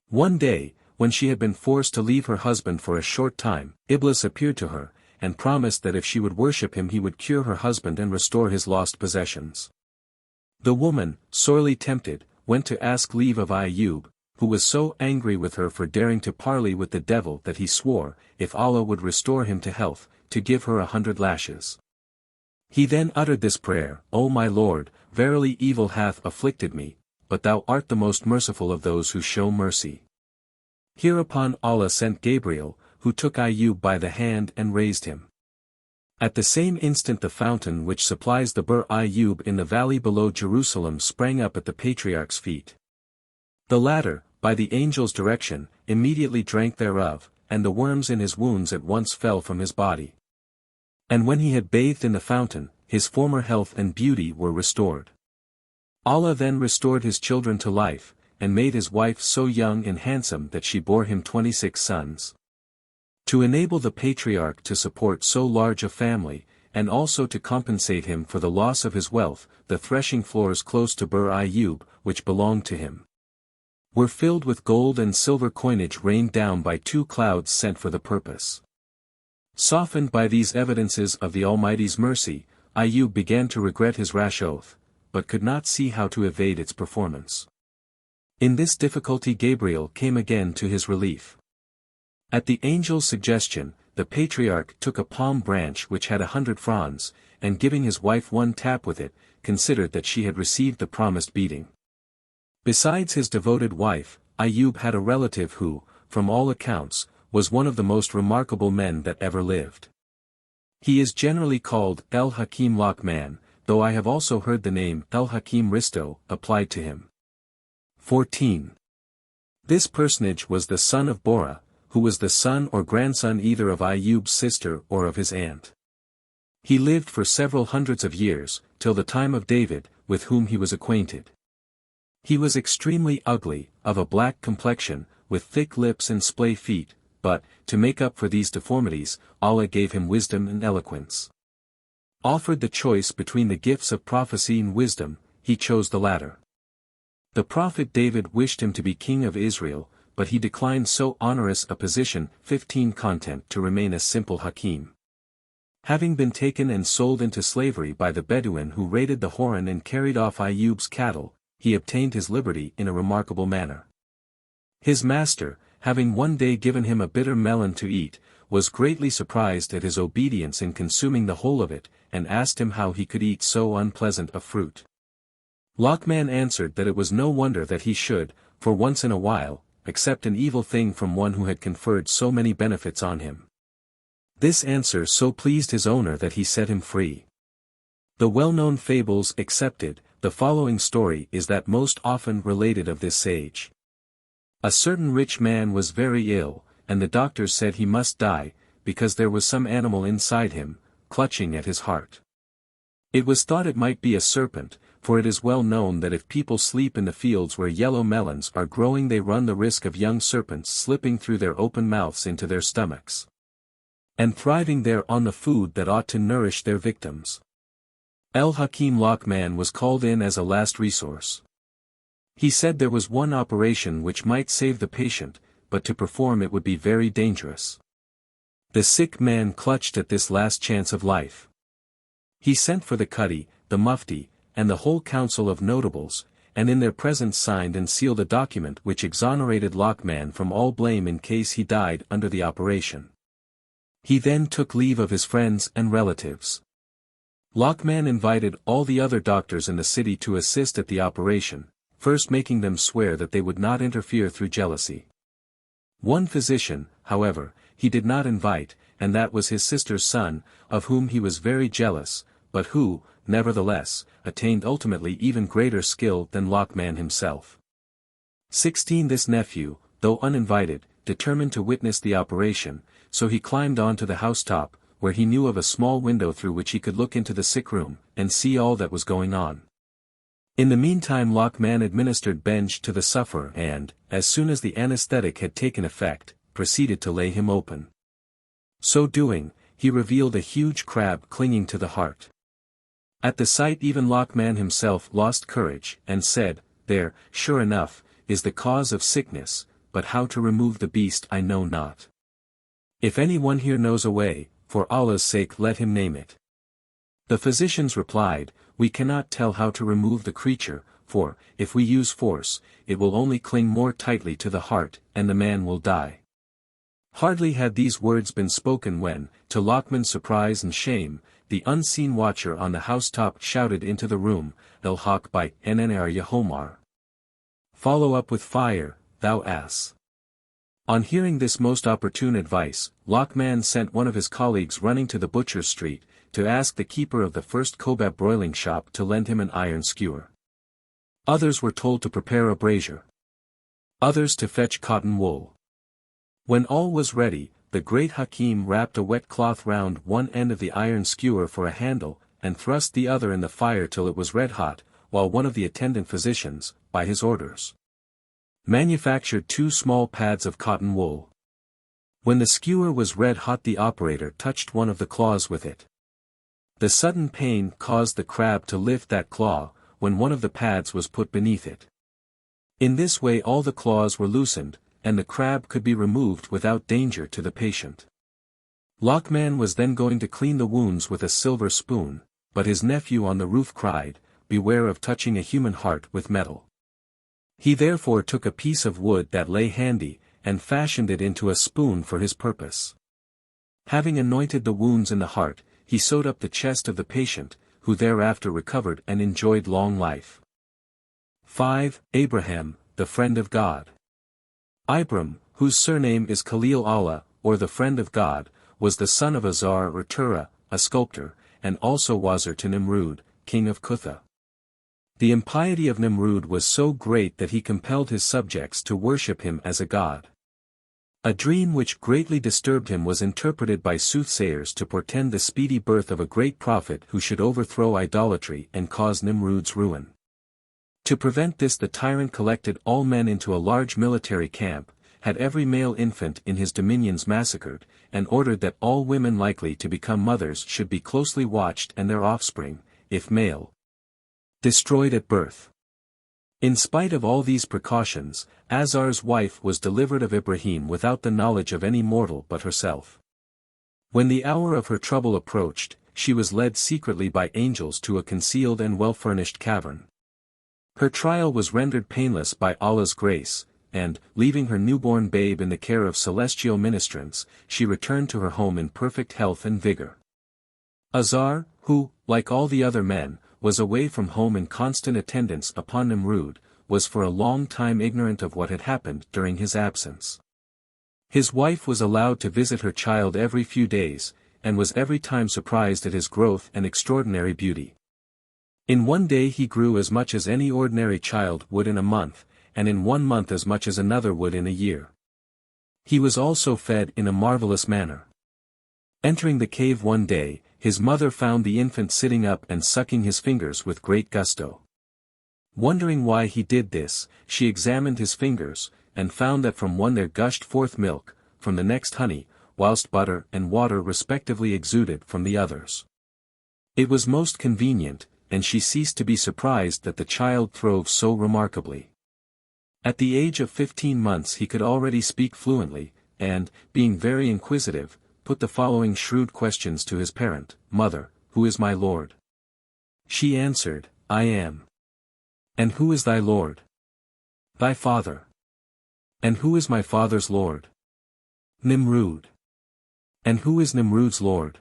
One day, when she had been forced to leave her husband for a short time, Iblis appeared to her, and promised that if she would worship him he would cure her husband and restore his lost possessions. The woman, sorely tempted, went to ask leave of Ayyub, who was so angry with her for daring to parley with the devil that he swore, if Allah would restore him to health, to give her 100 lashes. He then uttered this prayer, O my Lord, verily evil hath afflicted me, but thou art the most merciful of those who show mercy. Hereupon Allah sent Gabriel, who took Ayyub by the hand and raised him. At the same instant the fountain which supplies the Bir Ayyub in the valley below Jerusalem sprang up at the patriarch's feet. The latter, by the angel's direction, immediately drank thereof, and the worms in his wounds at once fell from his body. And when he had bathed in the fountain, his former health and beauty were restored. Allah then restored his children to life, and made his wife so young and handsome that she bore him 26 sons. To enable the patriarch to support so large a family, and also to compensate him for the loss of his wealth, the threshing floors close to Bir Ayyub, which belonged to him, were filled with gold and silver coinage rained down by 2 clouds sent for the purpose. Softened by these evidences of the Almighty's mercy, Ayyub began to regret his rash oath, but could not see how to evade its performance. In this difficulty Gabriel came again to his relief. At the angel's suggestion, the patriarch took a palm branch which had 100 fronds, and giving his wife 1 tap with it, considered that she had received the promised beating. Besides his devoted wife, Ayyub had a relative who, from all accounts, was one of the most remarkable men that ever lived. He is generally called El-Hakim Lockman, though I have also heard the name El-Hakim Risto applied to him. 14. This personage was the son of Bora, who was the son or grandson either of Ayyub's sister or of his aunt. He lived for several hundreds of years, till the time of David, with whom he was acquainted. He was extremely ugly, of a black complexion, with thick lips and splay feet, but, to make up for these deformities, Allah gave him wisdom and eloquence. Offered the choice between the gifts of prophecy and wisdom, he chose the latter. The prophet David wished him to be king of Israel, but he declined so onerous a position. 15 Content to remain a simple hakim. Having been taken and sold into slavery by the Bedouin who raided the Horan and carried off Ayyub's cattle, he obtained his liberty in a remarkable manner. His master, having one day given him a bitter melon to eat, was greatly surprised at his obedience in consuming the whole of it, and asked him how he could eat so unpleasant a fruit. Lockman answered that it was no wonder that he should, for once in a while, accept an evil thing from one who had conferred so many benefits on him. This answer so pleased his owner that he set him free. The well-known fables excepted, the following story is that most often related of this sage. A certain rich man was very ill, and the doctors said he must die, because there was some animal inside him, clutching at his heart. It was thought it might be a serpent, for it is well known that if people sleep in the fields where yellow melons are growing they run the risk of young serpents slipping through their open mouths into their stomachs, and thriving there on the food that ought to nourish their victims. El-Hakim Lockman was called in as a last resource. He said there was one operation which might save the patient, but to perform it would be very dangerous. The sick man clutched at this last chance of life. He sent for the Qadi, the Mufti, and the whole council of notables, and in their presence signed and sealed a document which exonerated Lockman from all blame in case he died under the operation. He then took leave of his friends and relatives. Lockman invited all the other doctors in the city to assist at the operation, first making them swear that they would not interfere through jealousy. One physician, however, he did not invite, and that was his sister's son, of whom he was very jealous, but who, nevertheless, attained ultimately even greater skill than Lockman himself. 16 This nephew, though uninvited, determined to witness the operation, so he climbed on to the housetop, where he knew of a small window through which he could look into the sick room, and see all that was going on. In the meantime Lockman administered Benj to the sufferer and, as soon as the anesthetic had taken effect, proceeded to lay him open. So doing, he revealed a huge crab clinging to the heart. At the sight even Lockman himself lost courage, and said, "There, sure enough, is the cause of sickness, but how to remove the beast I know not. If any one here knows a way, for Allah's sake let him name it." The physicians replied, "We cannot tell how to remove the creature, for, if we use force, it will only cling more tightly to the heart, and the man will die." Hardly had these words been spoken when, to Lockman's surprise and shame, the unseen watcher on the housetop shouted into the room, "El-Haq by Nnr Yahomar. Follow up with fire, thou ass." On hearing this most opportune advice, Lockman sent one of his colleagues running to the butcher's street, to ask the keeper of the first kebab broiling shop to lend him an iron skewer. Others were told to prepare a brazier. Others to fetch cotton wool. When all was ready, the great Hakim wrapped a wet cloth round one end of the iron skewer for a handle, and thrust the other in the fire till it was red hot, while one of the attendant physicians, by his orders, manufactured 2 small pads of cotton wool. When the skewer was red hot the operator touched one of the claws with it. The sudden pain caused the crab to lift that claw, when one of the pads was put beneath it. In this way all the claws were loosened, and the crab could be removed without danger to the patient. Lockman was then going to clean the wounds with a silver spoon, but his nephew on the roof cried, "Beware of touching a human heart with metal." He therefore took a piece of wood that lay handy, and fashioned it into a spoon for his purpose. Having anointed the wounds in the heart, he sewed up the chest of the patient, who thereafter recovered and enjoyed long life. 5. Abraham, the friend of God. Ibram, whose surname is Khalìl Allah, or the friend of God, was the son of Azar or Tura, a sculptor, and also Wazir to Nimrud, king of Cutha. The impiety of Nimrud was so great that he compelled his subjects to worship him as a god. A dream which greatly disturbed him was interpreted by soothsayers to portend the speedy birth of a great prophet who should overthrow idolatry and cause Nimrud's ruin. To prevent this the tyrant collected all men into a large military camp, had every male infant in his dominions massacred, and ordered that all women likely to become mothers should be closely watched and their offspring, if male, destroyed at birth. In spite of all these precautions, Azar's wife was delivered of Ibrahim without the knowledge of any mortal but herself. When the hour of her trouble approached, she was led secretly by angels to a concealed and well-furnished cavern. Her trial was rendered painless by Allah's grace, and, leaving her newborn babe in the care of celestial ministrants, she returned to her home in perfect health and vigor. Azar, who, like all the other men, was away from home in constant attendance upon Nimrud, was for a long time ignorant of what had happened during his absence. His wife was allowed to visit her child every few days, and was every time surprised at his growth and extraordinary beauty. In one day he grew as much as any ordinary child would in a month, and in 1 month as much as another would in a year. He was also fed in a marvelous manner. Entering the cave one day, his mother found the infant sitting up and sucking his fingers with great gusto. Wondering why he did this, she examined his fingers, and found that from one there gushed forth milk, from the next honey, whilst butter and water respectively exuded from the others. It was most convenient, and she ceased to be surprised that the child throve so remarkably. At the age of 15 months he could already speak fluently, and, being very inquisitive, put the following shrewd questions to his parent, "Mother, who is my Lord?" She answered, "I am." "And who is thy Lord?" "Thy father." "And who is my father's Lord?" "Nimrud." "And who is Nimrud's Lord?"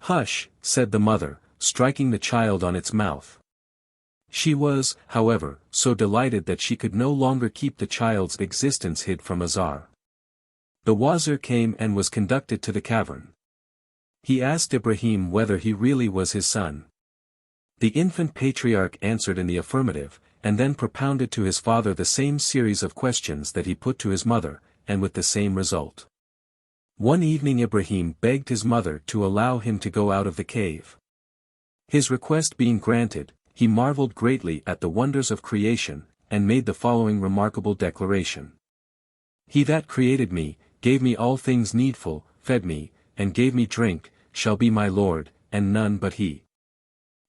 "Hush," said the mother, striking the child on its mouth. She was, however, so delighted that she could no longer keep the child's existence hid from Azar. The wazir came and was conducted to the cavern. He asked Ibrahim whether he really was his son. The infant patriarch answered in the affirmative, and then propounded to his father the same series of questions that he put to his mother, and with the same result. One evening Ibrahim begged his mother to allow him to go out of the cave. His request being granted, he marveled greatly at the wonders of creation, and made the following remarkable declaration. He that created me, gave me all things needful, fed me, and gave me drink, shall be my Lord, and none but he.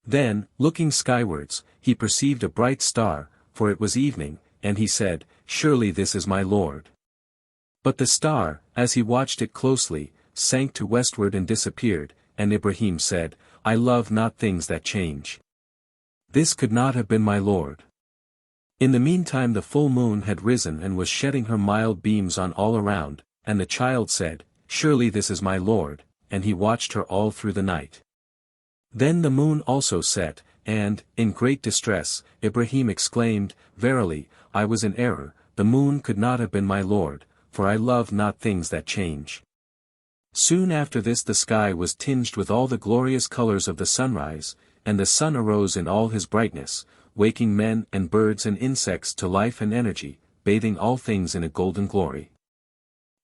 Then, looking skywards, he perceived a bright star, for it was evening, and he said, Surely this is my Lord. But the star, as he watched it closely, sank to westward and disappeared, and Ibrahim said, I love not things that change. This could not have been my Lord. In the meantime the full moon had risen and was shedding her mild beams on all around, and the child said, Surely this is my Lord, and he watched her all through the night. Then the moon also set, and, in great distress, Ibrahim exclaimed, Verily, I was in error, the moon could not have been my Lord, for I love not things that change. Soon after this the sky was tinged with all the glorious colors of the sunrise, and the sun arose in all his brightness, waking men and birds and insects to life and energy, bathing all things in a golden glory.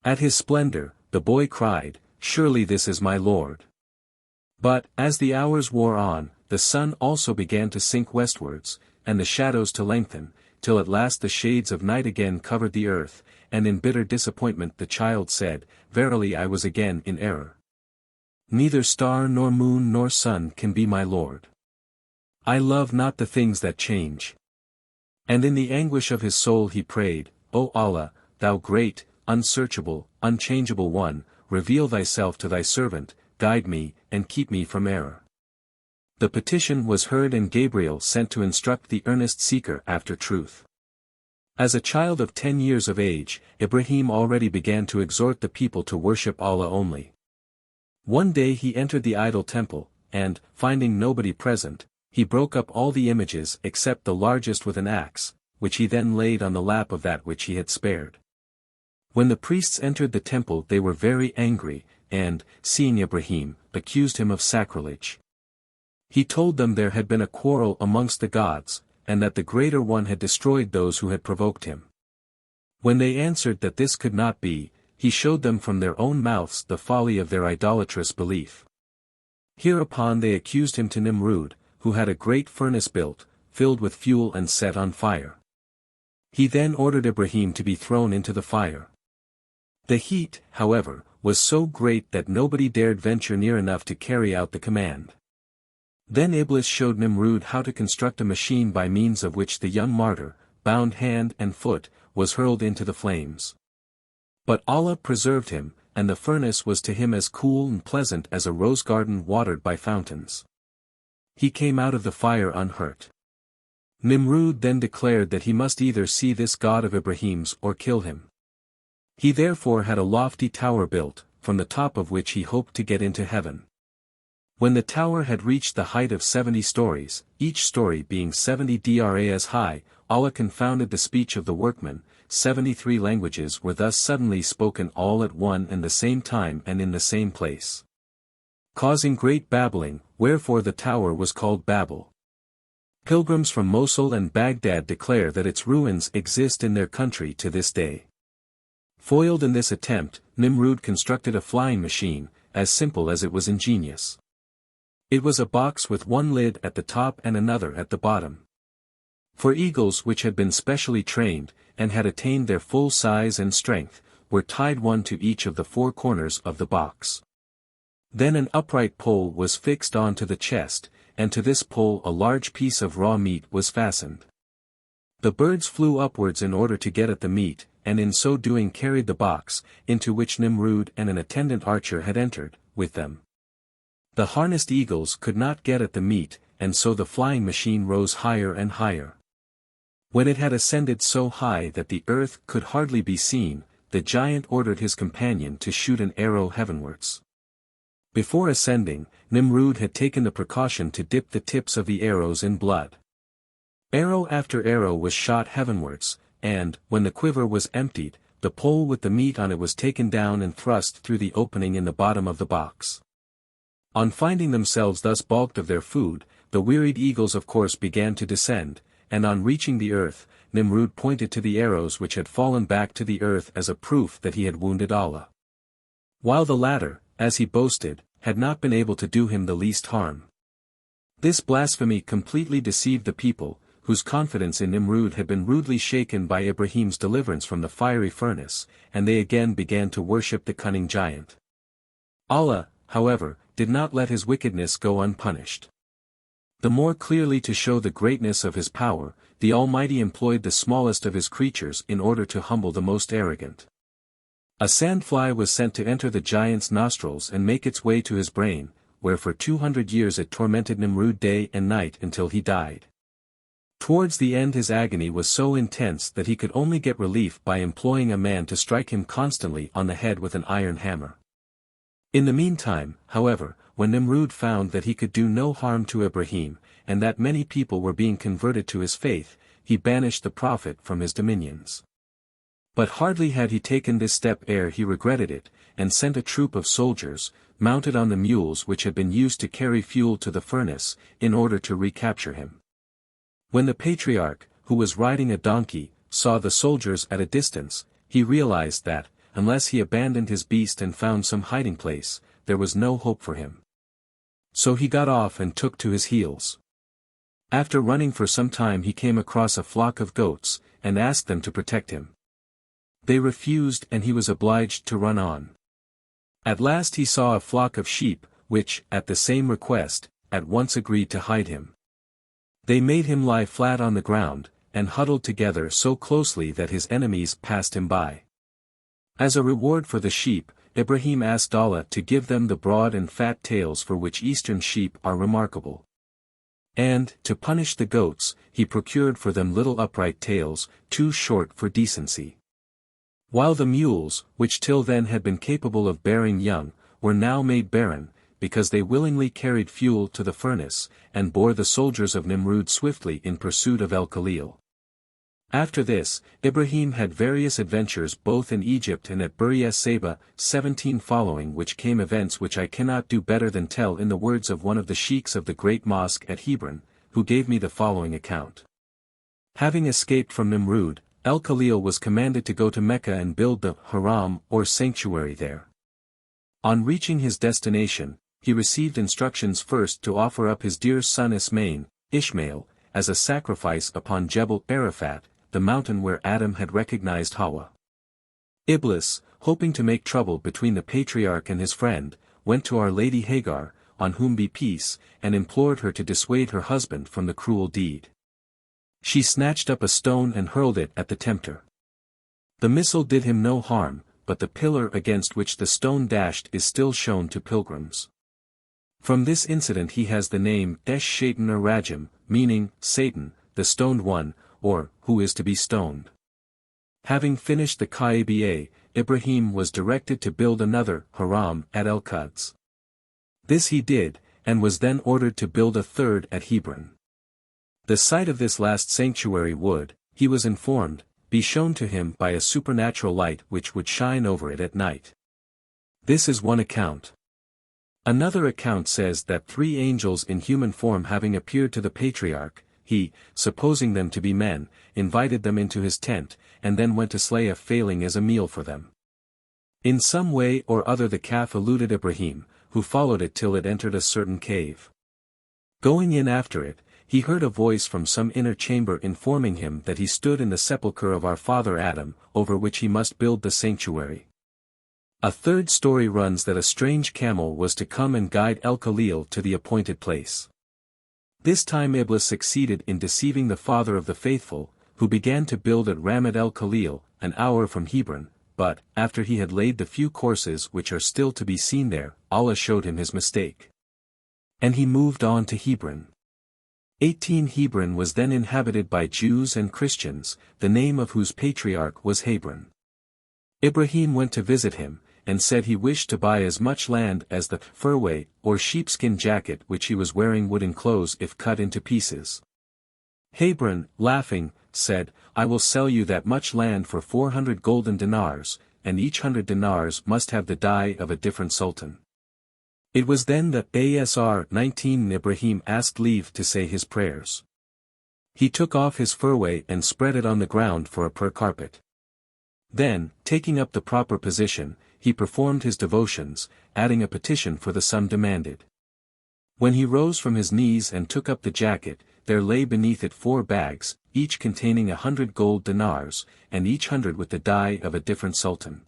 At his splendor, the boy cried, Surely this is my Lord. But, as the hours wore on, the sun also began to sink westwards, and the shadows to lengthen, till at last the shades of night again covered the earth, and in bitter disappointment the child said, Verily I was again in error. Neither star nor moon nor sun can be my Lord. I love not the things that change. And in the anguish of his soul he prayed, O Allah, thou great, unsearchable, unchangeable one, reveal thyself to thy servant, guide me, and keep me from error. The petition was heard and Gabriel sent to instruct the earnest seeker after truth. As a child of 10 years of age, Ibrahim already began to exhort the people to worship Allah only. One day he entered the idol temple, and, finding nobody present, he broke up all the images except the largest with an axe, which he then laid on the lap of that which he had spared. When the priests entered the temple they were very angry, and, seeing Ibrahim, accused him of sacrilege. He told them there had been a quarrel amongst the gods, and that the greater one had destroyed those who had provoked him. When they answered that this could not be, he showed them from their own mouths the folly of their idolatrous belief. Hereupon they accused him to Nimrud, who had a great furnace built, filled with fuel and set on fire. He then ordered Ibrahim to be thrown into the fire. The heat, however, was so great that nobody dared venture near enough to carry out the command. Then Iblis showed Nimrud how to construct a machine by means of which the young martyr, bound hand and foot, was hurled into the flames. But Allah preserved him, and the furnace was to him as cool and pleasant as a rose garden watered by fountains. He came out of the fire unhurt. Nimrud then declared that he must either see this god of Ibrahim's or kill him. He therefore had a lofty tower built, from the top of which he hoped to get into heaven. When the tower had reached the height of 70 stories, each story being 70 dras high, Allah confounded the speech of the workmen. 73 languages were thus suddenly spoken all at one and the same time and in the same place, causing great babbling, wherefore the tower was called Babel. Pilgrims from Mosul and Baghdad declare that its ruins exist in their country to this day. Foiled in this attempt, Nimrud constructed a flying machine, as simple as it was ingenious. It was a box with one lid at the top and another at the bottom. For eagles which had been specially trained, and had attained their full size and strength, were tied one to each of the 4 corners of the box. Then an upright pole was fixed on to the chest, and to this pole a large piece of raw meat was fastened. The birds flew upwards in order to get at the meat, and in so doing carried the box, into which Nimrud and an attendant archer had entered, with them. The harnessed eagles could not get at the meat, and so the flying machine rose higher and higher. When it had ascended so high that the earth could hardly be seen, the giant ordered his companion to shoot an arrow heavenwards. Before ascending, Nimrud had taken the precaution to dip the tips of the arrows in blood. Arrow after arrow was shot heavenwards, and, when the quiver was emptied, the pole with the meat on it was taken down and thrust through the opening in the bottom of the box. On finding themselves thus balked of their food, the wearied eagles of course began to descend, and on reaching the earth, Nimrud pointed to the arrows which had fallen back to the earth as a proof that he had wounded Allah. While the latter, as he boasted, had not been able to do him the least harm. This blasphemy completely deceived the people, whose confidence in Nimrud had been rudely shaken by Ibrahim's deliverance from the fiery furnace, and they again began to worship the cunning giant. Allah, however, did not let his wickedness go unpunished. The more clearly to show the greatness of his power, the Almighty employed the smallest of his creatures in order to humble the most arrogant. A sandfly was sent to enter the giant's nostrils and make its way to his brain, where for 200 years it tormented Nimrud day and night until he died. Towards the end his agony was so intense that he could only get relief by employing a man to strike him constantly on the head with an iron hammer. In the meantime, however, when Nimrud found that he could do no harm to Ibrahim, and that many people were being converted to his faith, he banished the prophet from his dominions. But hardly had he taken this step ere he regretted it, and sent a troop of soldiers, mounted on the mules which had been used to carry fuel to the furnace, in order to recapture him. When the patriarch, who was riding a donkey, saw the soldiers at a distance, he realized that, unless he abandoned his beast and found some hiding place, there was no hope for him. So he got off and took to his heels. After running for some time he came across a flock of goats, and asked them to protect him. They refused and he was obliged to run on. At last he saw a flock of sheep, which, at the same request, at once agreed to hide him. They made him lie flat on the ground, and huddled together so closely that his enemies passed him by. As a reward for the sheep, Ibrahim asked Allah to give them the broad and fat tails for which eastern sheep are remarkable. And, to punish the goats, he procured for them little upright tails, too short for decency. While the mules, which till then had been capable of bearing young, were now made barren, because they willingly carried fuel to the furnace, and bore the soldiers of Nimrud swiftly in pursuit of Khalìl. After this, Ibrahim had various adventures both in Egypt and at Bir Seba, 17 following which came events which I cannot do better than tell in the words of one of the sheikhs of the great mosque at Hebron, who gave me the following account. Having escaped from Nimrud, Khalìl was commanded to go to Mecca and build the haram or sanctuary there. On reaching his destination, he received instructions first to offer up his dear son Ishmael, as a sacrifice upon Jebel Arafat, the mountain where Adam had recognized Hawa. Iblis, hoping to make trouble between the patriarch and his friend, went to Our Lady Hagar, on whom be peace, and implored her to dissuade her husband from the cruel deed. She snatched up a stone and hurled it at the tempter. The missile did him no harm, but the pillar against which the stone dashed is still shown to pilgrims. From this incident he has the name Shaitan or Rajim, meaning, Satan, the stoned one, or, who is to be stoned. Having finished the Kaaba, Ibrahim was directed to build another haram at El-Quds. This he did, and was then ordered to build a third at Hebron. The site of this last sanctuary would, he was informed, be shown to him by a supernatural light which would shine over it at night. This is one account. Another account says that 3 angels in human form having appeared to the patriarch, he, supposing them to be men, invited them into his tent, and then went to slay a failing as a meal for them. In some way or other the calf eluded Ibrahim, who followed it till it entered a certain cave. Going in after it, he heard a voice from some inner chamber informing him that he stood in the sepulchre of our father Adam, over which he must build the sanctuary. A third story runs that a strange camel was to come and guide Khalìl to the appointed place. This time Iblis succeeded in deceiving the father of the faithful, who began to build at Ramat Khalìl, an hour from Hebron, but, after he had laid the few courses which are still to be seen there, Allah showed him his mistake. And he moved on to Hebron. 18 Hebron was then inhabited by Jews and Christians, the name of whose patriarch was Hebron. Ibrahim went to visit him, and said he wished to buy as much land as the furway or sheepskin jacket which he was wearing would enclose if cut into pieces. Hebron, laughing, said, I will sell you that much land for 400 golden dinars, and each 100 dinars must have the dye of a different sultan. It was then that Asr 19 Ibrahim asked leave to say his prayers. He took off his furway and spread it on the ground for a prayer carpet. Then, taking up the proper position, he performed his devotions, adding a petition for the sum demanded. When he rose from his knees and took up the jacket, there lay beneath it 4 bags, each containing 100 gold dinars, and each 100 with the dye of a different sultan.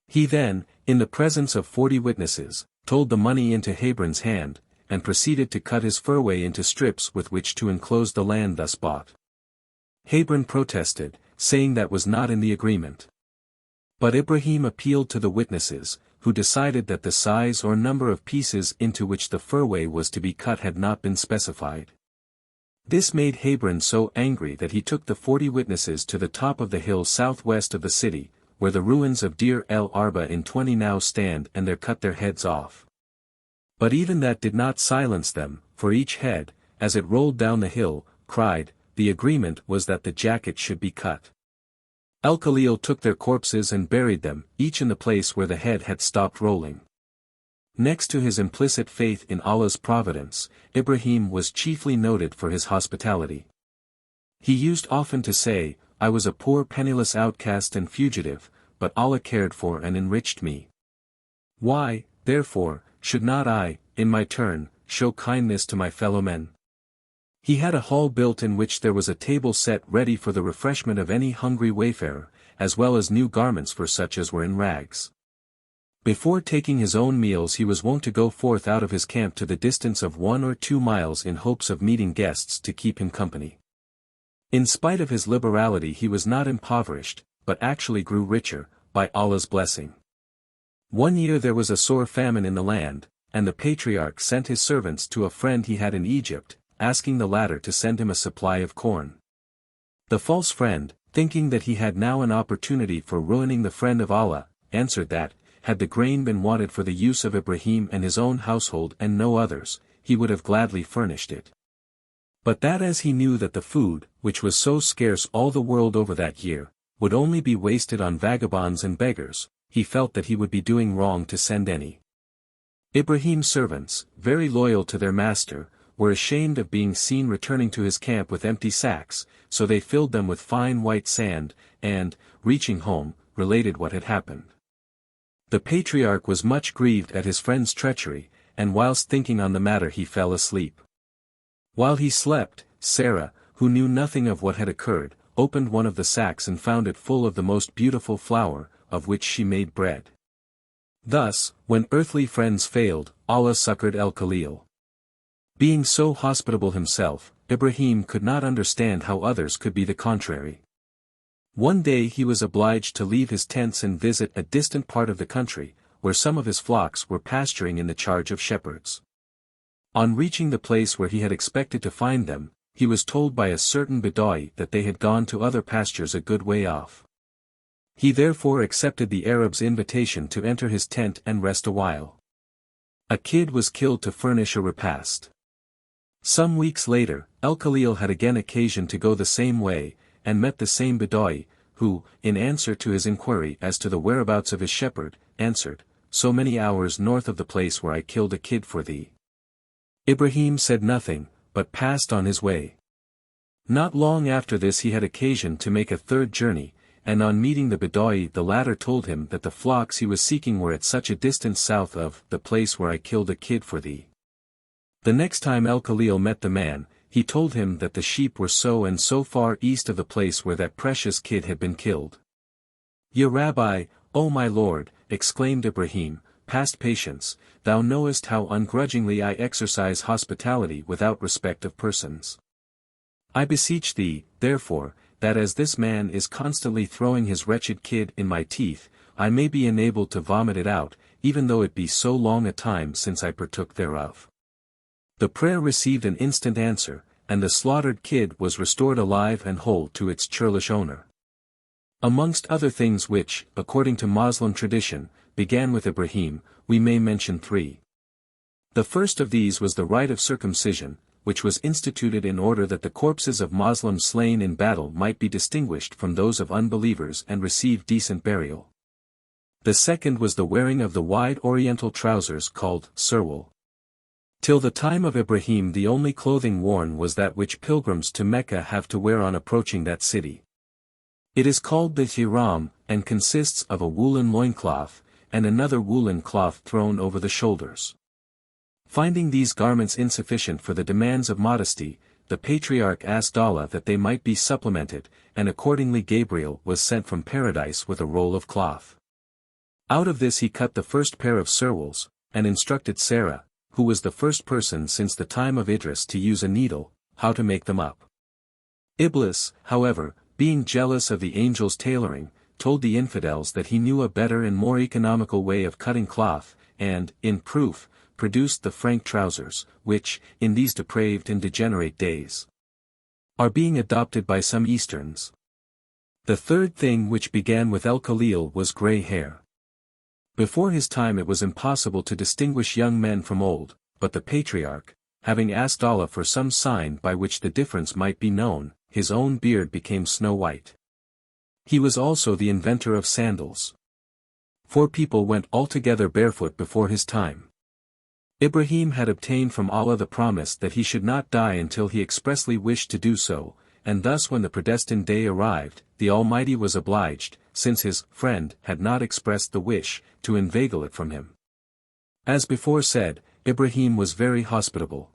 He then, in the presence of 40 witnesses, told the money into Hebron's hand, and proceeded to cut his furway into strips with which to enclose the land thus bought. Hebron protested, saying that was not in the agreement. But Ibrahim appealed to the witnesses, who decided that the size or number of pieces into which the furway was to be cut had not been specified. This made Hebron so angry that he took the 40 witnesses to the top of the hill southwest of the city, where the ruins of Deir el-Arba in 20 now stand, and there cut their heads off. But even that did not silence them, for each head, as it rolled down the hill, cried, the agreement was that the jacket should be cut. Khalìl took their corpses and buried them, each in the place where the head had stopped rolling. Next to his implicit faith in Allah's providence, Ibrahim was chiefly noted for his hospitality. He used often to say, I was a poor penniless outcast and fugitive, but Allah cared for and enriched me. Why, therefore, should not I, in my turn, show kindness to my fellow men? He had a hall built in which there was a table set ready for the refreshment of any hungry wayfarer, as well as new garments for such as were in rags. Before taking his own meals he was wont to go forth out of his camp to the distance of 1 or 2 miles in hopes of meeting guests to keep him company. In spite of his liberality he was not impoverished, but actually grew richer, by Allah's blessing. One year there was a sore famine in the land, and the patriarch sent his servants to a friend he had in Egypt, asking the latter to send him a supply of corn. The false friend, thinking that he had now an opportunity for ruining the friend of Allah, answered that, had the grain been wanted for the use of Ibrahim and his own household and no others, he would have gladly furnished it. But that as he knew that the food, which was so scarce all the world over that year, would only be wasted on vagabonds and beggars, he felt that he would be doing wrong to send any. Ibrahim's servants, very loyal to their master, were ashamed of being seen returning to his camp with empty sacks, so they filled them with fine white sand, and, reaching home, related what had happened. The patriarch was much grieved at his friend's treachery, and whilst thinking on the matter he fell asleep. While he slept, Sarah, who knew nothing of what had occurred, opened one of the sacks and found it full of the most beautiful flour, of which she made bread. Thus, when earthly friends failed, Allah succored Khalìl. Being so hospitable himself, Ibrahim could not understand how others could be the contrary. One day he was obliged to leave his tents and visit a distant part of the country, where some of his flocks were pasturing in the charge of shepherds. On reaching the place where he had expected to find them, he was told by a certain Bedawi that they had gone to other pastures a good way off. He therefore accepted the Arab's invitation to enter his tent and rest a while. A kid was killed to furnish a repast. Some weeks later, Khalìl had again occasion to go the same way, and met the same Bedawi, who, in answer to his inquiry as to the whereabouts of his shepherd, answered, so many hours north of the place where I killed a kid for thee. Ibrahim said nothing, but passed on his way. Not long after this he had occasion to make a third journey, and on meeting the Bedawi the latter told him that the flocks he was seeking were at such a distance south of the place where I killed a kid for thee. The next time Khalìl met the man, he told him that the sheep were so and so far east of the place where that precious kid had been killed. Ya Rabbi, O my Lord, exclaimed Ibrahim, past patience, thou knowest how ungrudgingly I exercise hospitality without respect of persons. I beseech thee, therefore, that as this man is constantly throwing his wretched kid in my teeth, I may be enabled to vomit it out, even though it be so long a time since I partook thereof. The prayer received an instant answer, and the slaughtered kid was restored alive and whole to its churlish owner. Amongst other things which, according to Moslem tradition, began with Ibrahim, we may mention 3. The first of these was the rite of circumcision, which was instituted in order that the corpses of Moslems slain in battle might be distinguished from those of unbelievers and receive decent burial. The second was the wearing of the wide Oriental trousers called surwal. Till the time of Ibrahim the only clothing worn was that which pilgrims to Mecca have to wear on approaching that city. It is called the hiram, and consists of a woolen loincloth, and another woolen cloth thrown over the shoulders. Finding these garments insufficient for the demands of modesty, the patriarch asked Allah that they might be supplemented, and accordingly Gabriel was sent from paradise with a roll of cloth. Out of this he cut the first pair of surwals, and instructed Sarah, who was the first person since the time of Idris to use a needle, how to make them up. Iblis, however, being jealous of the angels' tailoring, told the infidels that he knew a better and more economical way of cutting cloth, and, in proof, produced the frank trousers, which, in these depraved and degenerate days, are being adopted by some Easterns. The third thing which began with Khalìl was grey hair. Before his time it was impossible to distinguish young men from old, but the patriarch, having asked Allah for some sign by which the difference might be known, his own beard became snow white. He was also the inventor of sandals. 4 people went altogether barefoot before his time. Ibrahim had obtained from Allah the promise that he should not die until he expressly wished to do so, and thus when the predestined day arrived, the Almighty was obliged, since his friend had not expressed the wish, to inveigle it from him. As before said, Ibrahim was very hospitable.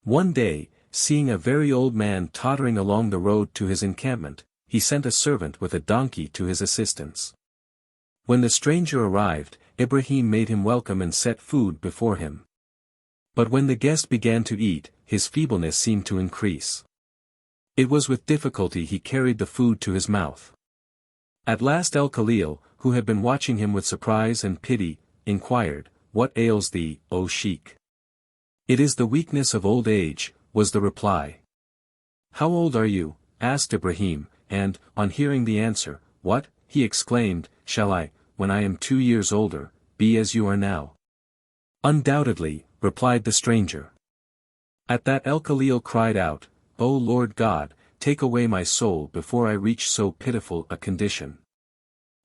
One day, seeing a very old man tottering along the road to his encampment, he sent a servant with a donkey to his assistance. When the stranger arrived, Ibrahim made him welcome and set food before him. But when the guest began to eat, his feebleness seemed to increase. It was with difficulty he carried the food to his mouth. At last Khalìl, who had been watching him with surprise and pity, inquired, "What ails thee, O sheikh?" "It is the weakness of old age," was the reply. "How old are you?" asked Ibrahim, and, on hearing the answer, "What," he exclaimed, "shall I, when I am 2 years older, be as you are now?" "Undoubtedly," replied the stranger. At that Khalìl cried out, "O Lord God, take away my soul before I reach so pitiful a condition."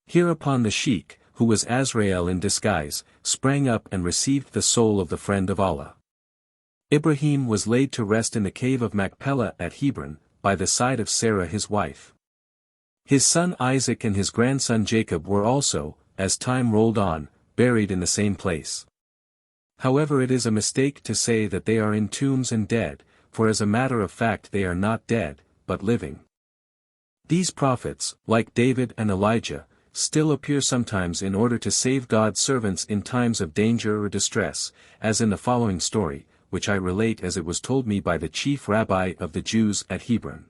Hereupon the sheikh, who was Azrael in disguise, sprang up and received the soul of the friend of Allah. Ibrahim was laid to rest in the cave of Machpelah at Hebron, by the side of Sarah his wife. His son Isaac and his grandson Jacob were also, as time rolled on, buried in the same place. However, it is a mistake to say that they are in tombs and dead, for as a matter of fact they are not dead, but living. These prophets, like David and Elijah, still appear sometimes in order to save God's servants in times of danger or distress, as in the following story, which I relate as it was told me by the chief rabbi of the Jews at Hebron.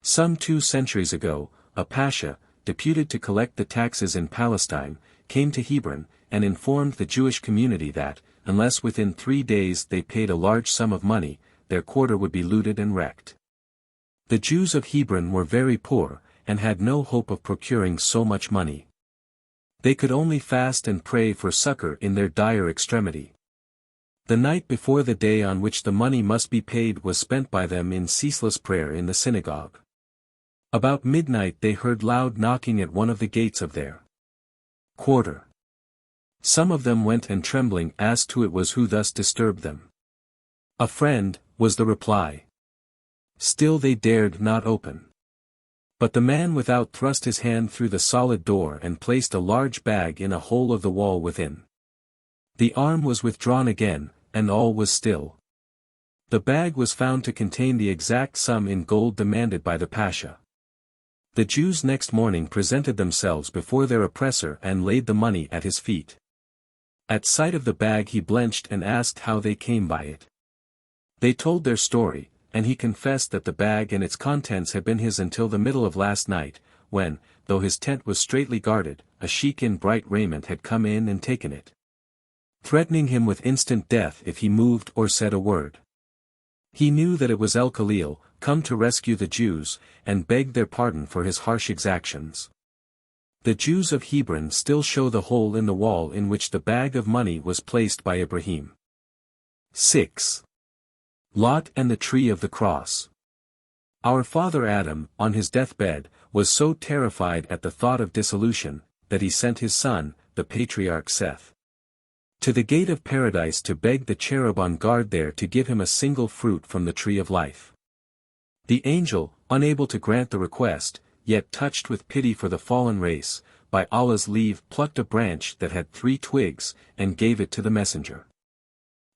Some 2 centuries ago, a pasha, deputed to collect the taxes in Palestine, came to Hebron, and informed the Jewish community that, unless within 3 days they paid a large sum of money, their quarter would be looted and wrecked. The Jews of Hebron were very poor, and had no hope of procuring so much money. They could only fast and pray for succor in their dire extremity. The night before the day on which the money must be paid was spent by them in ceaseless prayer in the synagogue. About midnight they heard loud knocking at one of the gates of their quarter. Some of them went and trembling asked who it was who thus disturbed them. "A friend," was the reply. Still they dared not open. But the man without thrust his hand through the solid door and placed a large bag in a hole of the wall within. The arm was withdrawn again, and all was still. The bag was found to contain the exact sum in gold demanded by the pasha. The Jews next morning presented themselves before their oppressor and laid the money at his feet. At sight of the bag he blenched and asked how they came by it. They told their story, and he confessed that the bag and its contents had been his until the middle of last night, when, though his tent was straitly guarded, a sheikh in bright raiment had come in and taken it, threatening him with instant death if he moved or said a word. He knew that it was Khalìl, come to rescue the Jews, and begged their pardon for his harsh exactions. The Jews of Hebron still show the hole in the wall in which the bag of money was placed by Ibrahim. 6. Lot and the Tree of the Cross. Our father Adam, on his deathbed, was so terrified at the thought of dissolution, that he sent his son, the patriarch Seth, to the gate of paradise to beg the cherub on guard there to give him a single fruit from the tree of life. The angel, unable to grant the request, yet touched with pity for the fallen race, by Allah's leave plucked a branch that had 3 twigs, and gave it to the messenger.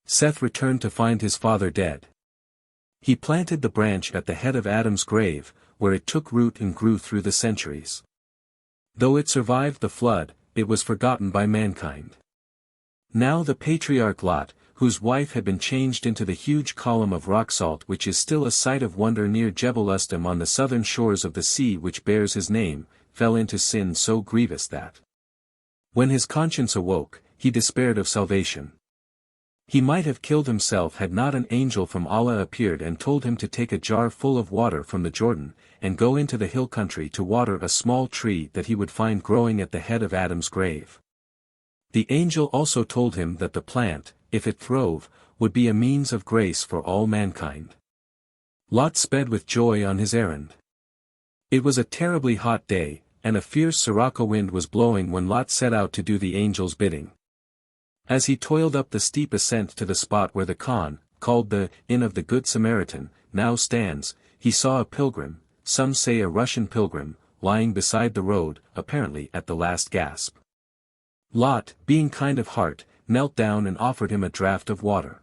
Seth returned to find his father dead. He planted the branch at the head of Adam's grave, where it took root and grew through the centuries. Though it survived the flood, it was forgotten by mankind. Now the patriarch Lot, whose wife had been changed into the huge column of rock salt which is still a sight of wonder near Jebel Ustam on the southern shores of the sea which bears his name, fell into sin so grievous that, when his conscience awoke, he despaired of salvation. He might have killed himself had not an angel from Allah appeared and told him to take a jar full of water from the Jordan, and go into the hill country to water a small tree that he would find growing at the head of Adam's grave. The angel also told him that the plant, if it throve, would be a means of grace for all mankind. Lot sped with joy on his errand. It was a terribly hot day, and a fierce sirocco wind was blowing when Lot set out to do the angel's bidding. As he toiled up the steep ascent to the spot where the Khan, called the Inn of the Good Samaritan, now stands, he saw a pilgrim, some say a Russian pilgrim, lying beside the road, apparently at the last gasp. Lot, being kind of heart, knelt down and offered him a draught of water.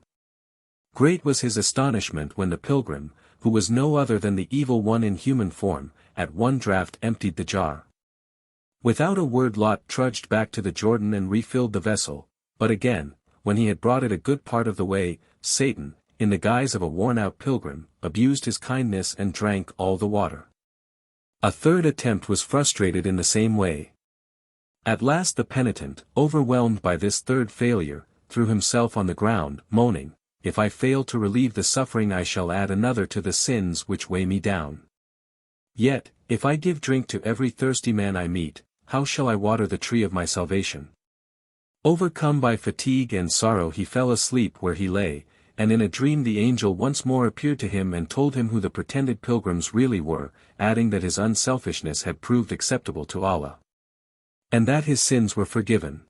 Great was his astonishment when the pilgrim, who was no other than the evil one in human form, at one draught emptied the jar. Without a word Lot trudged back to the Jordan and refilled the vessel, but again, when he had brought it a good part of the way, Satan, in the guise of a worn-out pilgrim, abused his kindness and drank all the water. A third attempt was frustrated in the same way. At last the penitent, overwhelmed by this third failure, threw himself on the ground, moaning, "If I fail to relieve the suffering I shall add another to the sins which weigh me down. Yet, if I give drink to every thirsty man I meet, how shall I water the tree of my salvation?" Overcome by fatigue and sorrow he fell asleep where he lay, and in a dream the angel once more appeared to him and told him who the pretended pilgrims really were, adding that his unselfishness had proved acceptable to Allah, and that his sins were forgiven.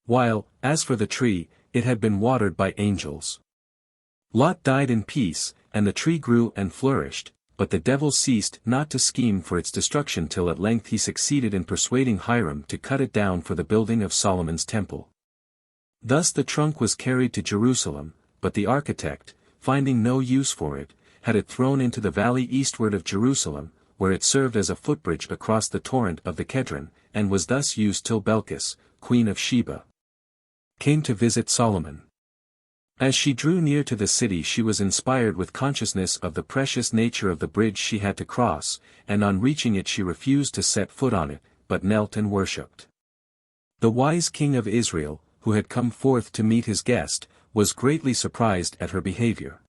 While, as for the tree, it had been watered by angels. Lot died in peace, and the tree grew and flourished, but the devil ceased not to scheme for its destruction till at length he succeeded in persuading Hiram to cut it down for the building of Solomon's temple. Thus the trunk was carried to Jerusalem, but the architect, finding no use for it, had it thrown into the valley eastward of Jerusalem, where it served as a footbridge across the torrent of the Kedron, and was thus used till Belkis, queen of Sheba, came to visit Solomon. As she drew near to the city she was inspired with consciousness of the precious nature of the bridge she had to cross, and on reaching it she refused to set foot on it, but knelt and worshipped. The wise king of Israel, who had come forth to meet his guest, was greatly surprised at her behavior.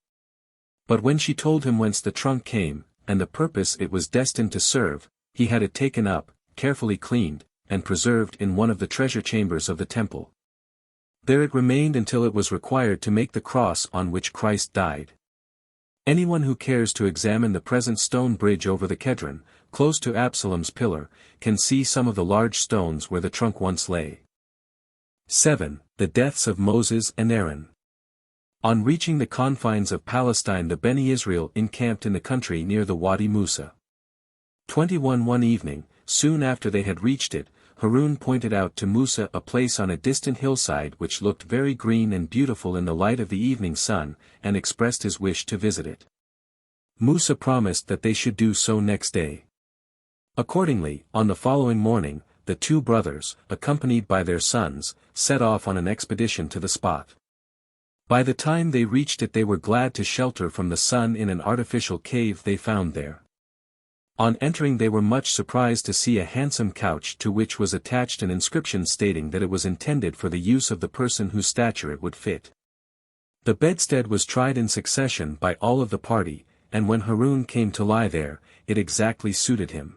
But when she told him whence the trunk came, and the purpose it was destined to serve, he had it taken up, carefully cleaned, and preserved in one of the treasure chambers of the temple. There it remained until it was required to make the cross on which Christ died. Anyone who cares to examine the present stone bridge over the Kedron, close to Absalom's pillar, can see some of the large stones where the trunk once lay. 7. The deaths of Moses and Aaron. On reaching the confines of Palestine the Beni Israel encamped in the country near the Wadi Musa. 21 One evening, soon after they had reached it, Harun pointed out to Musa a place on a distant hillside which looked very green and beautiful in the light of the evening sun, and expressed his wish to visit it. Musa promised that they should do so next day. Accordingly, on the following morning, the two brothers, accompanied by their sons, set off on an expedition to the spot. By the time they reached it they were glad to shelter from the sun in an artificial cave they found there. On entering they were much surprised to see a handsome couch to which was attached an inscription stating that it was intended for the use of the person whose stature it would fit. The bedstead was tried in succession by all of the party, and when Harun came to lie there, it exactly suited him.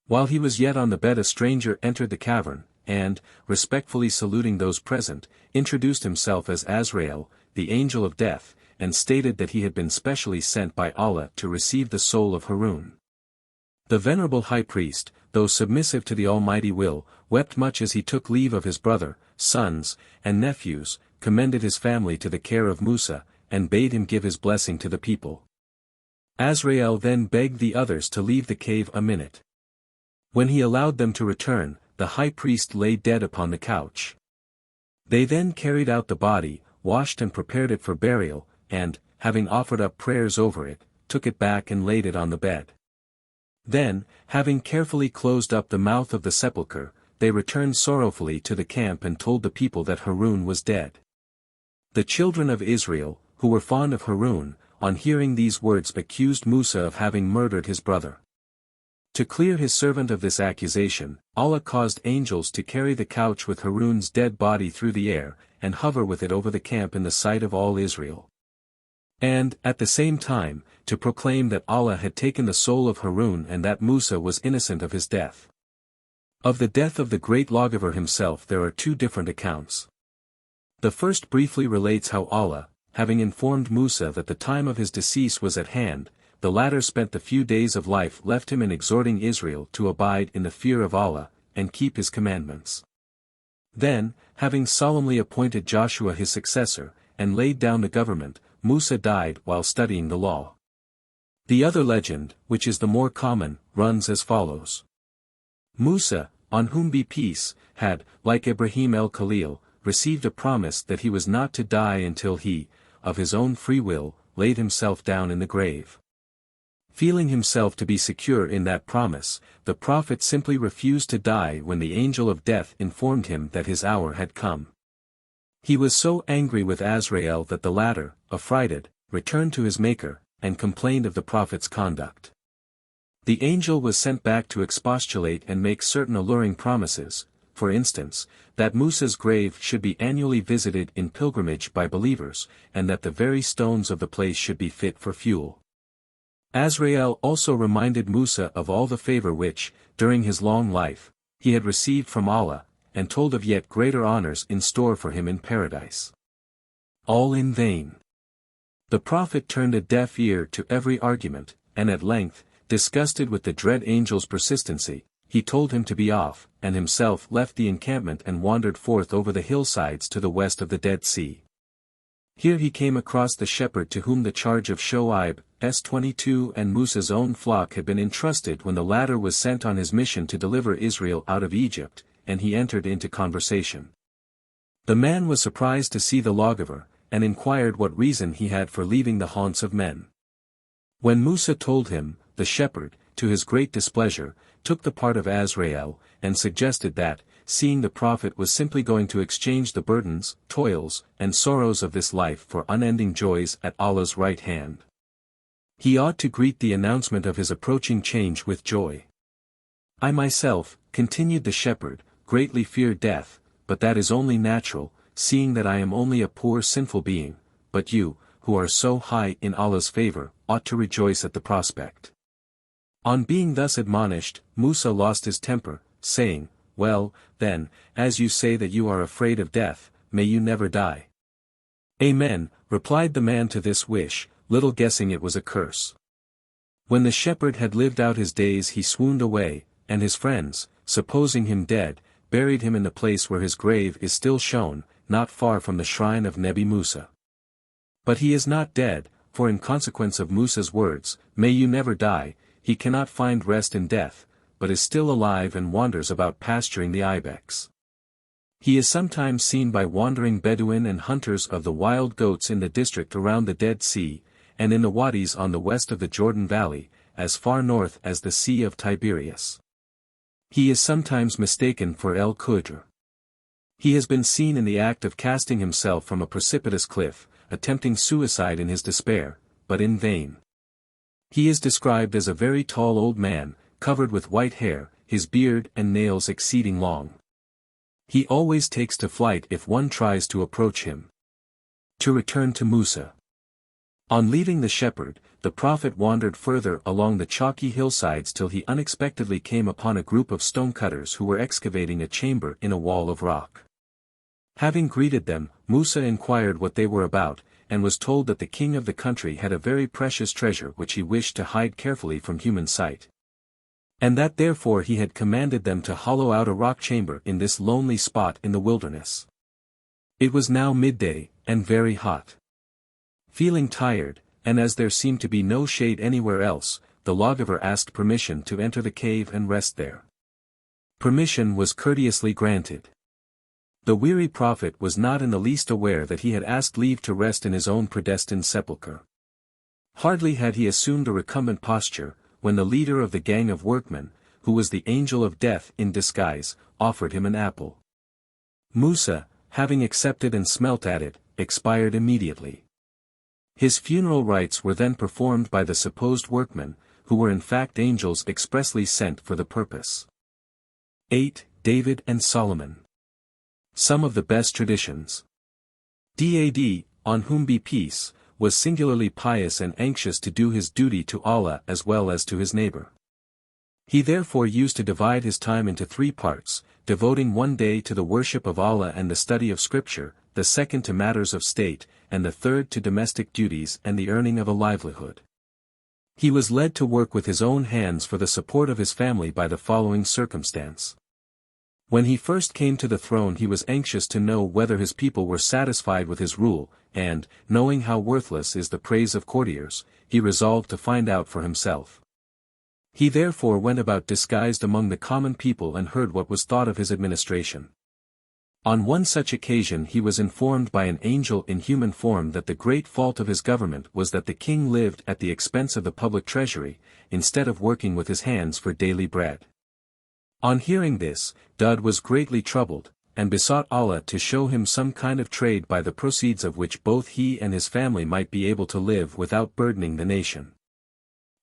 While he was yet on the bed a stranger entered the cavern, and, respectfully saluting those present, introduced himself as Azrael, the angel of death, and stated that he had been specially sent by Allah to receive the soul of Harun. The venerable high priest, though submissive to the Almighty will, wept much as he took leave of his brother, sons, and nephews, commended his family to the care of Musa, and bade him give his blessing to the people. Azrael then begged the others to leave the cave a minute. When he allowed them to return, the high priest lay dead upon the couch. They then carried out the body, washed and prepared it for burial, and, having offered up prayers over it, took it back and laid it on the bed. Then, having carefully closed up the mouth of the sepulchre, they returned sorrowfully to the camp and told the people that Harun was dead. The children of Israel, who were fond of Harun, on hearing these words accused Musa of having murdered his brother. To clear his servant of this accusation, Allah caused angels to carry the couch with Harun's dead body through the air, and hover with it over the camp in the sight of all Israel. And, at the same time, to proclaim that Allah had taken the soul of Harun and that Musa was innocent of his death. Of the death of the great lawgiver himself there are two different accounts. The first briefly relates how Allah, having informed Musa that the time of his decease was at hand, the latter spent the few days of life left him in exhorting Israel to abide in the fear of Allah, and keep his commandments. Then, having solemnly appointed Joshua his successor, and laid down the government, Musa died while studying the law. The other legend, which is the more common, runs as follows. Musa, on whom be peace, had, like Ibrahim el-Khalil, received a promise that he was not to die until he, of his own free will, laid himself down in the grave. Feeling himself to be secure in that promise, the prophet simply refused to die when the angel of death informed him that his hour had come. He was so angry with Azrael that the latter, affrighted, returned to his maker, and complained of the prophet's conduct. The angel was sent back to expostulate and make certain alluring promises, for instance, that Musa's grave should be annually visited in pilgrimage by believers, and that the very stones of the place should be fit for fuel. Azrael also reminded Musa of all the favor which, during his long life, he had received from Allah, and told of yet greater honors in store for him in paradise. All in vain. The prophet turned a deaf ear to every argument, and at length, disgusted with the dread angel's persistency, he told him to be off, and himself left the encampment and wandered forth over the hillsides to the west of the Dead Sea. Here he came across the shepherd to whom the charge of Shoaib, s-22 and Musa's own flock had been entrusted when the latter was sent on his mission to deliver Israel out of Egypt, and he entered into conversation. The man was surprised to see the lawgiver, and inquired what reason he had for leaving the haunts of men. When Musa told him, the shepherd, to his great displeasure, took the part of Azrael, and suggested that, seeing the prophet was simply going to exchange the burdens, toils, and sorrows of this life for unending joys at Allah's right hand, he ought to greet the announcement of his approaching change with joy. I myself, continued the shepherd, greatly fear death, but that is only natural, seeing that I am only a poor sinful being, but you, who are so high in Allah's favor, ought to rejoice at the prospect. On being thus admonished, Musa lost his temper, saying, Well, then, as you say that you are afraid of death, may you never die. Amen, replied the man to this wish, little guessing it was a curse. When the shepherd had lived out his days he swooned away, and his friends, supposing him dead, buried him in the place where his grave is still shown, not far from the shrine of Nebi Musa. But he is not dead, for in consequence of Musa's words, may you never die, he cannot find rest in death, but is still alive and wanders about pasturing the ibex. He is sometimes seen by wandering Bedouin and hunters of the wild goats in the district around the Dead Sea, and in the wadis on the west of the Jordan Valley, as far north as the Sea of Tiberias. He is sometimes mistaken for Khudr. He has been seen in the act of casting himself from a precipitous cliff, attempting suicide in his despair, but in vain. He is described as a very tall old man, covered with white hair, his beard and nails exceeding long. He always takes to flight if one tries to approach him. To return to Musa. On leaving the shepherd, the prophet wandered further along the chalky hillsides till he unexpectedly came upon a group of stonecutters who were excavating a chamber in a wall of rock. Having greeted them, Musa inquired what they were about, and was told that the king of the country had a very precious treasure which he wished to hide carefully from human sight. And that therefore he had commanded them to hollow out a rock chamber in this lonely spot in the wilderness. It was now midday, and very hot. Feeling tired, and as there seemed to be no shade anywhere else, the lawgiver asked permission to enter the cave and rest there. Permission was courteously granted. The weary prophet was not in the least aware that he had asked leave to rest in his own predestined sepulchre. Hardly had he assumed a recumbent posture, when the leader of the gang of workmen, who was the angel of death in disguise, offered him an apple. Musa, having accepted and smelt at it, expired immediately. His funeral rites were then performed by the supposed workmen, who were in fact angels expressly sent for the purpose. 8. David and Solomon. Some of the best traditions. Dad, on whom be peace, was singularly pious and anxious to do his duty to Allah as well as to his neighbor. He therefore used to divide his time into 3 parts, devoting one day to the worship of Allah and the study of Scripture, the second to matters of state, and the third to domestic duties and the earning of a livelihood. He was led to work with his own hands for the support of his family by the following circumstance. When he first came to the throne he was anxious to know whether his people were satisfied with his rule, and, knowing how worthless is the praise of courtiers, he resolved to find out for himself. He therefore went about disguised among the common people and heard what was thought of his administration. On one such occasion he was informed by an angel in human form that the great fault of his government was that the king lived at the expense of the public treasury, instead of working with his hands for daily bread. On hearing this, Daûd was greatly troubled, and besought Allah to show him some kind of trade by the proceeds of which both he and his family might be able to live without burdening the nation.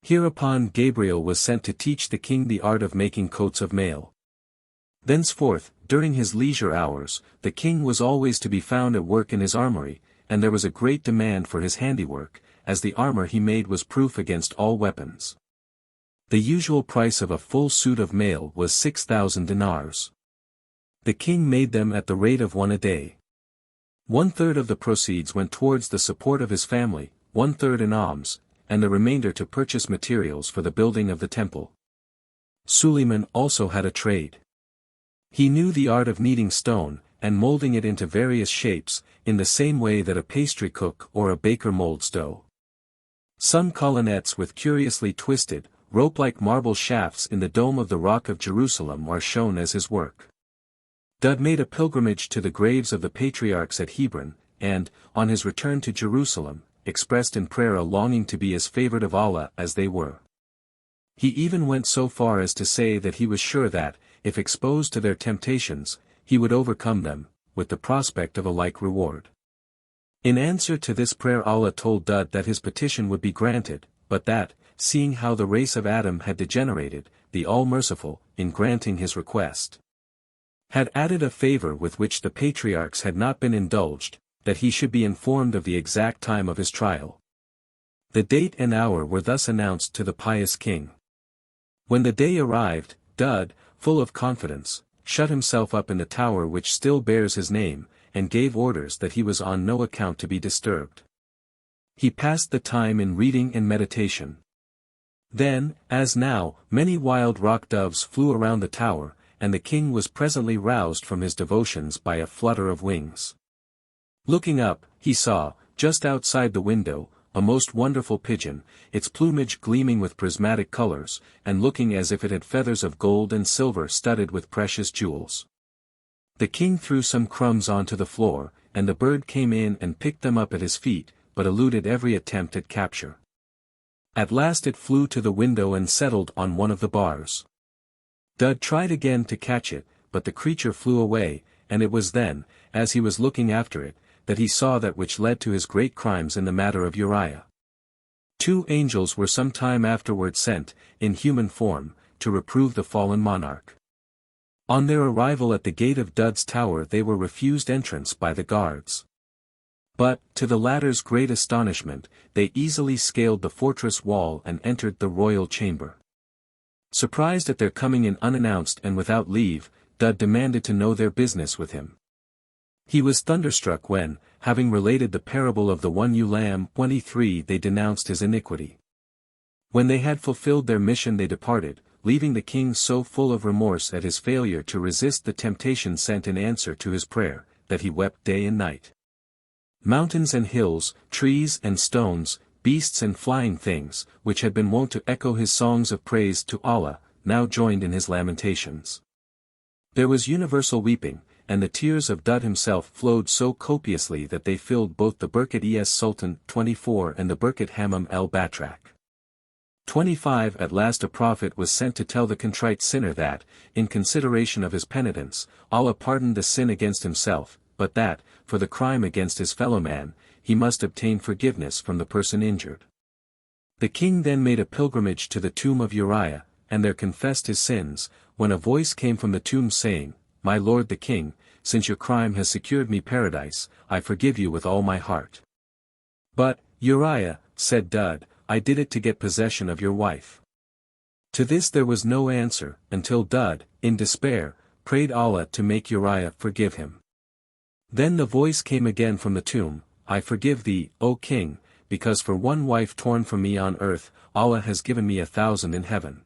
Hereupon Gabriel was sent to teach the king the art of making coats of mail. Thenceforth, during his leisure hours, the king was always to be found at work in his armory, and there was a great demand for his handiwork, as the armor he made was proof against all weapons. The usual price of a full suit of mail was 6,000 dinars. The king made them at the rate of 1 a day. 1/3 of the proceeds went towards the support of his family, 1/3 in alms, and the remainder to purchase materials for the building of the temple. Suleiman also had a trade. He knew the art of kneading stone, and molding it into various shapes, in the same way that a pastry cook or a baker molds dough. Some colonnettes with curiously twisted, rope-like marble shafts in the dome of the Rock of Jerusalem are shown as his work. Daûd made a pilgrimage to the graves of the patriarchs at Hebron, and, on his return to Jerusalem, expressed in prayer a longing to be as favored of Allah as they were. He even went so far as to say that he was sure that, if exposed to their temptations, he would overcome them, with the prospect of a like reward. In answer to this prayer Allah told Daûd that his petition would be granted, but that, seeing how the race of Adam had degenerated, the All-Merciful, in granting his request, had added a favor with which the patriarchs had not been indulged, that he should be informed of the exact time of his trial. The date and hour were thus announced to the pious king. When the day arrived, Daûd, full of confidence, shut himself up in the tower which still bears his name, and gave orders that he was on no account to be disturbed. He passed the time in reading and meditation. Then, as now, many wild rock doves flew around the tower, and the king was presently roused from his devotions by a flutter of wings. Looking up, he saw, just outside the window, a most wonderful pigeon, its plumage gleaming with prismatic colors, and looking as if it had feathers of gold and silver studded with precious jewels. The king threw some crumbs onto the floor, and the bird came in and picked them up at his feet, but eluded every attempt at capture. At last it flew to the window and settled on one of the bars. Daûd tried again to catch it, but the creature flew away, and it was then, as he was looking after it, that he saw that which led to his great crimes in the matter of Uriah. 2 angels were some time afterward sent, in human form, to reprove the fallen monarch. On their arrival at the gate of Daûd's tower they were refused entrance by the guards. But, to the latter's great astonishment, they easily scaled the fortress wall and entered the royal chamber. Surprised at their coming in unannounced and without leave, Daûd demanded to know their business with him. He was thunderstruck when, having related the parable of the one ewe lamb 23, they denounced his iniquity. When they had fulfilled their mission they departed, leaving the king so full of remorse at his failure to resist the temptation sent in answer to his prayer, that he wept day and night. Mountains and hills, trees and stones, beasts and flying things, which had been wont to echo his songs of praise to Allah, now joined in his lamentations. There was universal weeping, and the tears of Daûd himself flowed so copiously that they filled both the Birket es Sultan 24 and the Birket Hammam el Batrak. 25 At last a prophet was sent to tell the contrite sinner that, in consideration of his penitence, Allah pardoned the sin against himself, but that, for the crime against his fellow man, he must obtain forgiveness from the person injured. The king then made a pilgrimage to the tomb of Uriah, and there confessed his sins, when a voice came from the tomb saying, "My lord the king, since your crime has secured me paradise, I forgive you with all my heart." "But, Uriah," said Daûd, "I did it to get possession of your wife." To this there was no answer, until Daûd, in despair, prayed Allah to make Uriah forgive him. Then the voice came again from the tomb, "I forgive thee, O king, because for one wife torn from me on earth, Allah has given me 1,000 in heaven."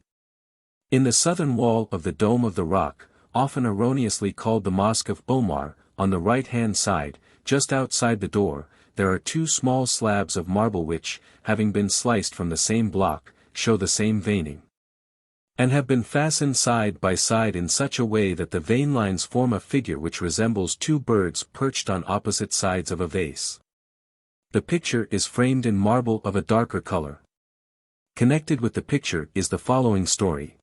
In the southern wall of the Dome of the Rock, often erroneously called the Mosque of Omar, on the right-hand side, just outside the door, there are two small slabs of marble which, having been sliced from the same block, show the same veining, and have been fastened side by side in such a way that the vein lines form a figure which resembles two birds perched on opposite sides of a vase. The picture is framed in marble of a darker color. Connected with the picture is the following story.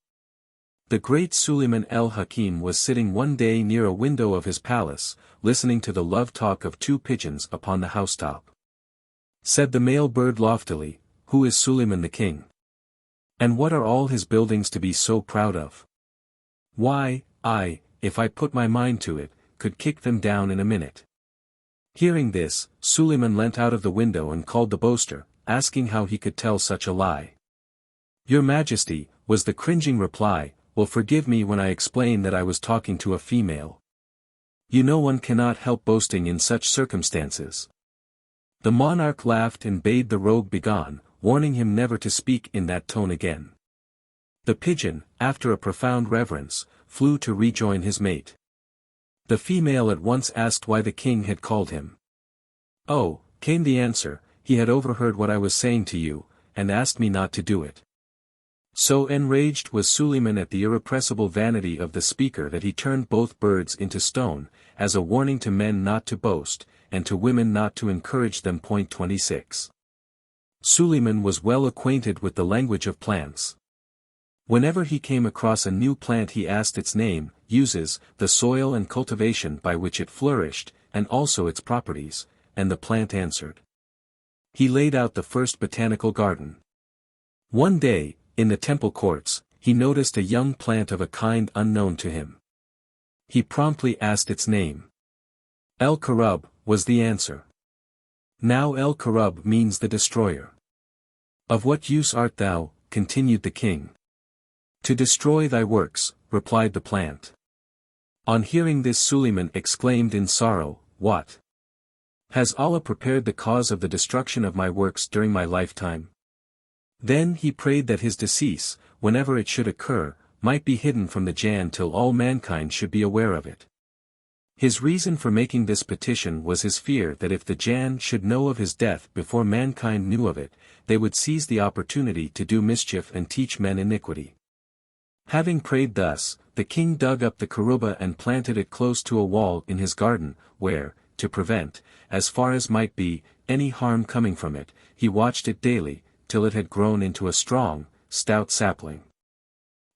The great Suleiman el-Hakim was sitting one day near a window of his palace, listening to the love talk of two pigeons upon the housetop. Said the male bird loftily, "Who is Suleiman the king? And what are all his buildings to be so proud of? Why, I, if I put my mind to it, could kick them down in a minute." Hearing this, Suleiman leant out of the window and called the boaster, asking how he could tell such a lie. "Your Majesty," was the cringing reply, "will forgive me when I explain that I was talking to a female. You know one cannot help boasting in such circumstances." The monarch laughed and bade the rogue begone, warning him never to speak in that tone again. The pigeon, after a profound reverence, flew to rejoin his mate. The female at once asked why the king had called him. "Oh," came the answer, "he had overheard what I was saying to you, and asked me not to do it." So enraged was Suleiman at the irrepressible vanity of the speaker that he turned both birds into stone, as a warning to men not to boast, and to women not to encourage them. 26. Suleiman was well acquainted with the language of plants. Whenever he came across a new plant he asked its name, uses, the soil and cultivation by which it flourished, and also its properties, and the plant answered. He laid out the first botanical garden. One day, in the temple courts, he noticed a young plant of a kind unknown to him. He promptly asked its name. El-Karub, was the answer. Now El-Karub means the destroyer. "Of what use art thou?" continued the king. "To destroy thy works," replied the plant. On hearing this Suleiman exclaimed in sorrow, "What? Has Allah prepared the cause of the destruction of my works during my lifetime?" Then he prayed that his decease, whenever it should occur, might be hidden from the Jann till all mankind should be aware of it. His reason for making this petition was his fear that if the Jann should know of his death before mankind knew of it, they would seize the opportunity to do mischief and teach men iniquity. Having prayed thus, the king dug up the Karuba and planted it close to a wall in his garden, where, to prevent, as far as might be, any harm coming from it, he watched it daily, till it had grown into a strong, stout sapling.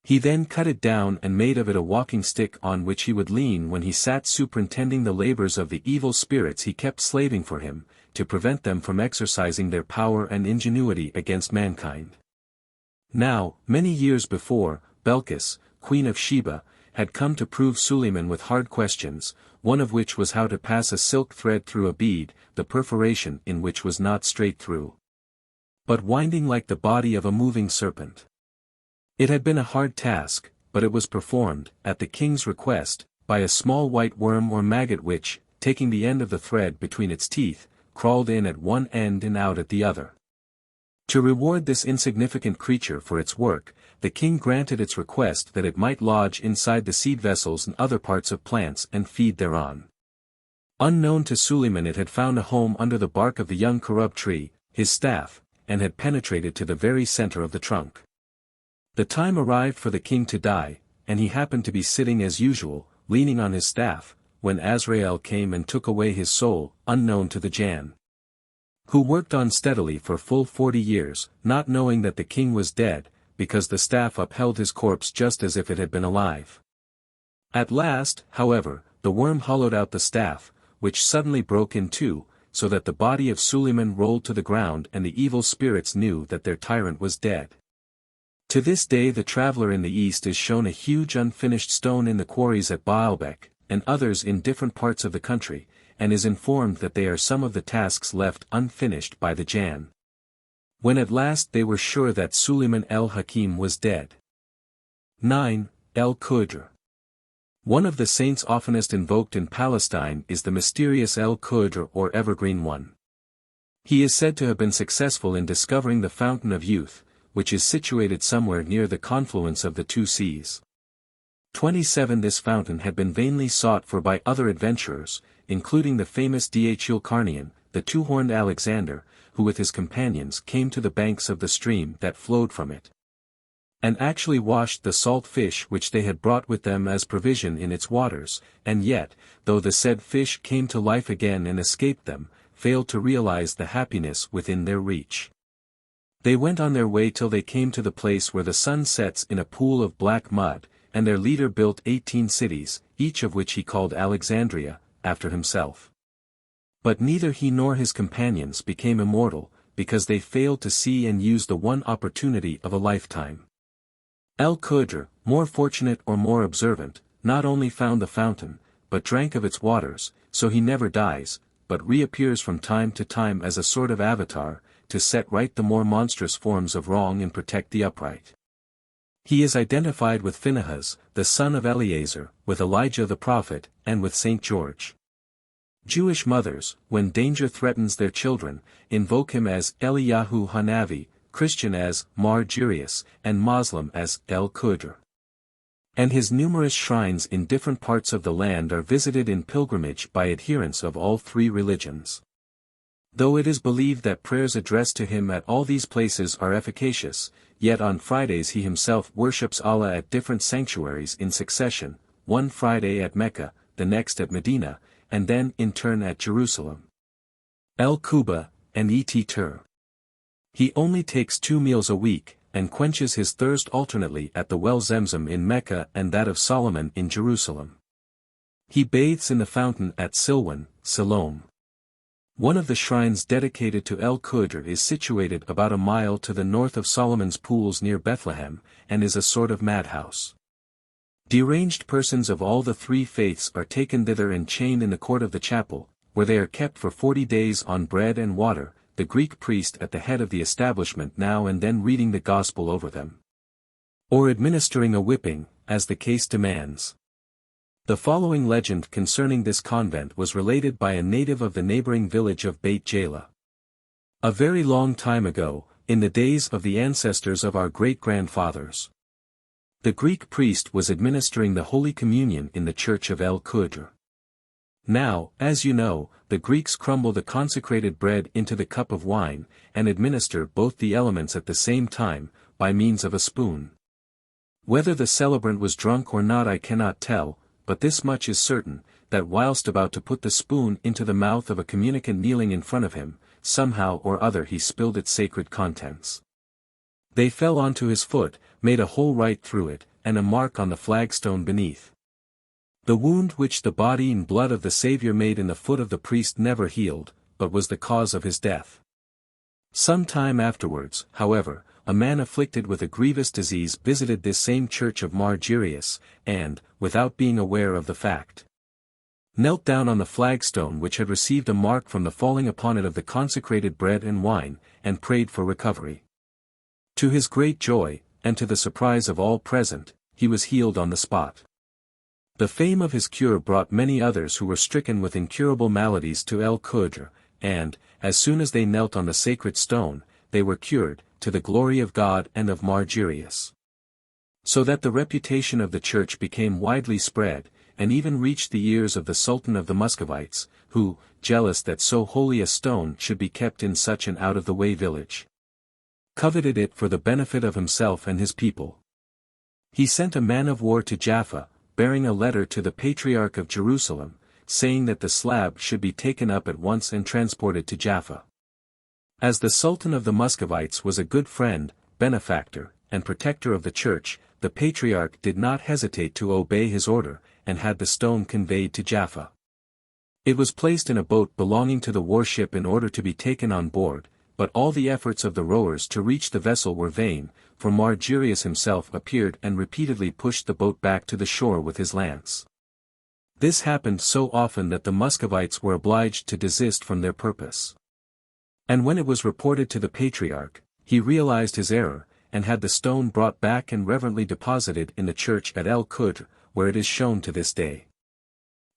He then cut it down and made of it a walking stick on which he would lean when he sat superintending the labors of the evil spirits he kept slaving for him, to prevent them from exercising their power and ingenuity against mankind. Now, many years before, Belkis, queen of Sheba, had come to prove Suleiman with hard questions, one of which was how to pass a silk thread through a bead, the perforation in which was not straight through, but winding like the body of a moving serpent. It had been a hard task, but it was performed, at the king's request, by a small white worm or maggot which, taking the end of the thread between its teeth, crawled in at one end and out at the other. To reward this insignificant creature for its work, the king granted its request that it might lodge inside the seed vessels and other parts of plants and feed thereon. Unknown to Suleiman, it had found a home under the bark of the young carob tree, his staff, and had penetrated to the very center of the trunk. The time arrived for the king to die, and he happened to be sitting as usual, leaning on his staff, when Azrael came and took away his soul, unknown to the Jann, who worked on steadily for full 40 years, not knowing that the king was dead, because the staff upheld his corpse just as if it had been alive. At last, however, the worm hollowed out the staff, which suddenly broke in two, so that the body of Suleiman rolled to the ground, and the evil spirits knew that their tyrant was dead. To this day the traveler in the east is shown a huge unfinished stone in the quarries at Baalbek, and others in different parts of the country, and is informed that they are some of the tasks left unfinished by the Jann. When at last they were sure that Suleiman el-Hakim was dead. 9. El-Khudr. One of the saints oftenest invoked in Palestine is the mysterious El-Khudr or Evergreen One. He is said to have been successful in discovering the Fountain of Youth, which is situated somewhere near the confluence of the two seas. 27 This fountain had been vainly sought for by other adventurers, including the famous Dhlqarnayn, the two-horned Alexander, who with his companions came to the banks of the stream that flowed from it, and actually washed the salt fish which they had brought with them as provision in its waters, and yet, though the said fish came to life again and escaped them, failed to realize the happiness within their reach. They went on their way till they came to the place where the sun sets in a pool of black mud, and their leader built 18 cities, each of which he called Alexandria, after himself. But neither he nor his companions became immortal, because they failed to see and use the one opportunity of a lifetime. El-Khudr, more fortunate or more observant, not only found the fountain, but drank of its waters, so he never dies, but reappears from time to time as a sort of avatar, to set right the more monstrous forms of wrong and protect the upright. He is identified with Phinehas, the son of Eleazar, with Elijah the prophet, and with Saint George. Jewish mothers, when danger threatens their children, invoke him as Eliyahu Hanavi, Christian as Mar Jirius, and Moslem as El-Khudr. And his numerous shrines in different parts of the land are visited in pilgrimage by adherents of all three religions. Though it is believed that prayers addressed to him at all these places are efficacious, yet on Fridays he himself worships Allah at different sanctuaries in succession, one Friday at Mecca, the next at Medina, and then in turn at Jerusalem, El-Kuba, and Et. He only takes 2 meals a week, and quenches his thirst alternately at the well Zemzem in Mecca and that of Solomon in Jerusalem. He bathes in the fountain at Silwan, Siloam. One of the shrines dedicated to El-Khudr is situated about a mile to the north of Solomon's pools near Bethlehem, and is a sort of madhouse. Deranged persons of all the three faiths are taken thither and chained in the court of the chapel, where they are kept for 40 days on bread and water, the Greek priest at the head of the establishment now and then reading the gospel over them, or administering a whipping, as the case demands. The following legend concerning this convent was related by a native of the neighboring village of Beit Jala. A very long time ago, in the days of the ancestors of our great-grandfathers, the Greek priest was administering the Holy Communion in the church of El-Khudr. Now, as you know, the Greeks crumble the consecrated bread into the cup of wine, and administer both the elements at the same time, by means of a spoon. Whether the celebrant was drunk or not I cannot tell, but this much is certain, that whilst about to put the spoon into the mouth of a communicant kneeling in front of him, somehow or other he spilled its sacred contents. They fell onto his foot, made a hole right through it, and a mark on the flagstone beneath. The wound which the body and blood of the Saviour made in the foot of the priest never healed, but was the cause of his death. Some time afterwards, however, a man afflicted with a grievous disease visited this same church of Mar Jirius, and, without being aware of the fact, knelt down on the flagstone which had received a mark from the falling upon it of the consecrated bread and wine, and prayed for recovery. To his great joy, and to the surprise of all present, he was healed on the spot. The fame of his cure brought many others who were stricken with incurable maladies to El Khudr, and, as soon as they knelt on the sacred stone, they were cured, to the glory of God and of Margyrius. So that the reputation of the church became widely spread, and even reached the ears of the Sultan of the Muscovites, who, jealous that so holy a stone should be kept in such an out-of-the-way village, coveted it for the benefit of himself and his people. He sent a man of war to Jaffa, bearing a letter to the Patriarch of Jerusalem, saying that the slab should be taken up at once and transported to Jaffa. As the Sultan of the Muscovites was a good friend, benefactor, and protector of the church, the Patriarch did not hesitate to obey his order, and had the stone conveyed to Jaffa. It was placed in a boat belonging to the warship in order to be taken on board, but all the efforts of the rowers to reach the vessel were vain, for Margyrius himself appeared and repeatedly pushed the boat back to the shore with his lance. This happened so often that the Muscovites were obliged to desist from their purpose. And when it was reported to the Patriarch, he realized his error, and had the stone brought back and reverently deposited in the church at El Khudr, where it is shown to this day.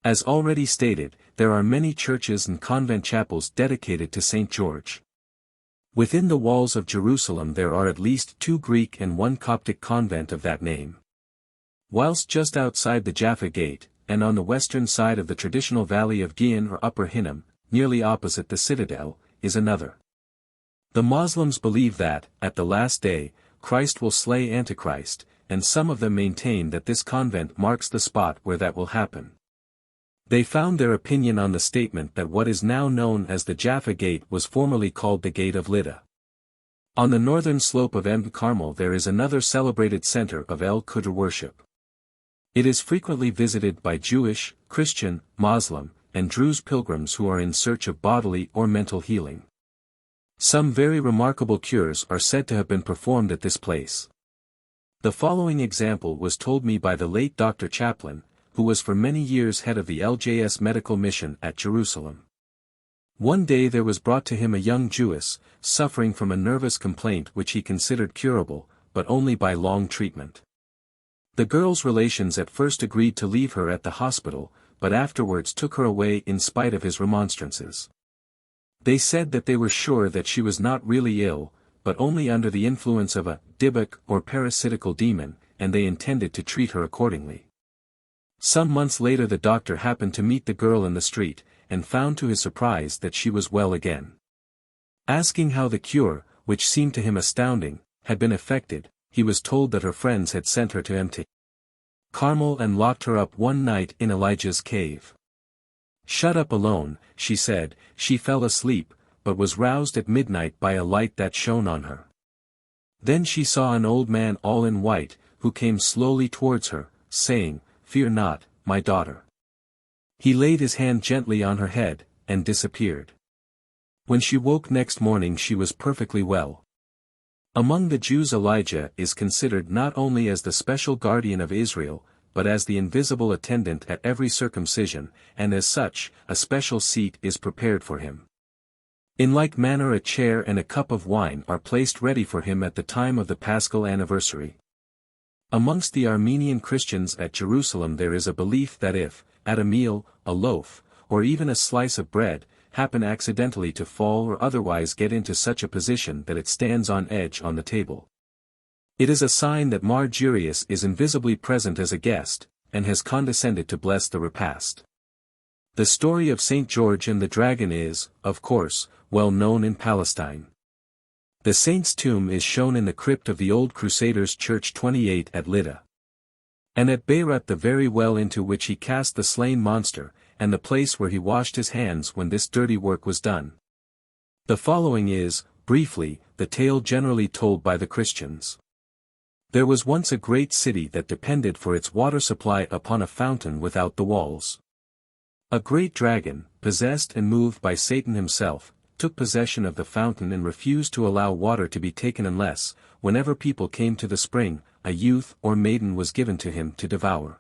As already stated, there are many churches and convent chapels dedicated to St. George. Within the walls of Jerusalem there are at least 2 Greek and 1 Coptic convent of that name. Whilst just outside the Jaffa Gate, and on the western side of the traditional valley of Gihon or Upper Hinnom, nearly opposite the citadel, is another. The Moslems believe that, at the last day, Christ will slay Antichrist, and some of them maintain that this convent marks the spot where that will happen. They found their opinion on the statement that what is now known as the Jaffa Gate was formerly called the Gate of Lydda. On the northern slope of Carmel there is another celebrated center of El Khudr worship. It is frequently visited by Jewish, Christian, Moslem, and Druze pilgrims who are in search of bodily or mental healing. Some very remarkable cures are said to have been performed at this place. The following example was told me by the late Dr. Chaplin, who was for many years head of the LJS medical mission at Jerusalem. One day there was brought to him a young Jewess, suffering from a nervous complaint which he considered curable, but only by long treatment. The girl's relations at first agreed to leave her at the hospital, but afterwards took her away in spite of his remonstrances. They said that they were sure that she was not really ill, but only under the influence of a dybbuk or parasitical demon, and they intended to treat her accordingly. Some months later the doctor happened to meet the girl in the street, and found to his surprise that she was well again. Asking how the cure, which seemed to him astounding, had been effected, he was told that her friends had sent her to Mt. Carmel and locked her up one night in Elijah's cave. Shut up alone, she said, she fell asleep, but was roused at midnight by a light that shone on her. Then she saw an old man all in white, who came slowly towards her, saying, "Fear not, my daughter." He laid his hand gently on her head, and disappeared. When she woke next morning she was perfectly well. Among the Jews Elijah is considered not only as the special guardian of Israel, but as the invisible attendant at every circumcision, and as such, a special seat is prepared for him. In like manner a chair and a cup of wine are placed ready for him at the time of the Paschal anniversary. Amongst the Armenian Christians at Jerusalem there is a belief that if, at a meal, a loaf, or even a slice of bread, happen accidentally to fall or otherwise get into such a position that it stands on edge on the table, it is a sign that Margyrius is invisibly present as a guest, and has condescended to bless the repast. The story of St. George and the dragon is, of course, well known in Palestine. The saint's tomb is shown in the crypt of the Old Crusaders' Church 28 at Lydda. And at Beirut the very well into which he cast the slain monster, and the place where he washed his hands when this dirty work was done. The following is, briefly, the tale generally told by the Christians. There was once a great city that depended for its water supply upon a fountain without the walls. A great dragon, possessed and moved by Satan himself, took possession of the fountain and refused to allow water to be taken unless, whenever people came to the spring, a youth or maiden was given to him to devour.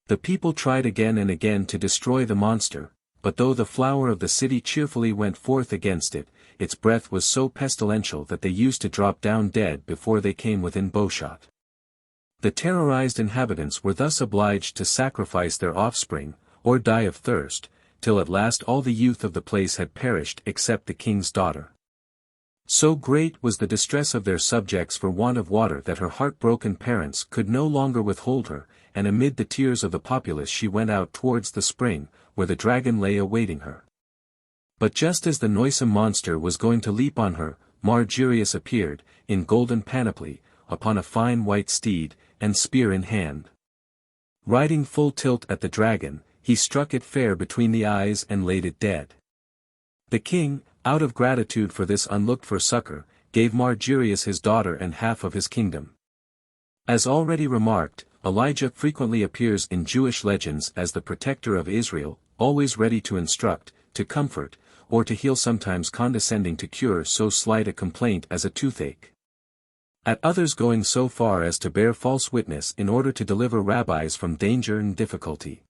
The people tried again and again to destroy the monster, but though the flower of the city cheerfully went forth against it, its breath was so pestilential that they used to drop down dead before they came within bowshot. The terrorized inhabitants were thus obliged to sacrifice their offspring, or die of thirst, till at last all the youth of the place had perished except the king's daughter. So great was the distress of their subjects for want of water that her heartbroken parents could no longer withhold her, and amid the tears of the populace she went out towards the spring, where the dragon lay awaiting her. But just as the noisome monster was going to leap on her, Margirius appeared, in golden panoply, upon a fine white steed, and spear in hand. Riding full tilt at the dragon, he struck it fair between the eyes and laid it dead. The king, out of gratitude for this unlooked-for succor, gave Margirius his daughter and half of his kingdom. As already remarked, Elijah frequently appears in Jewish legends as the protector of Israel, always ready to instruct, to comfort, or to heal, sometimes condescending to cure so slight a complaint as a toothache. At others going so far as to bear false witness in order to deliver rabbis from danger and difficulty.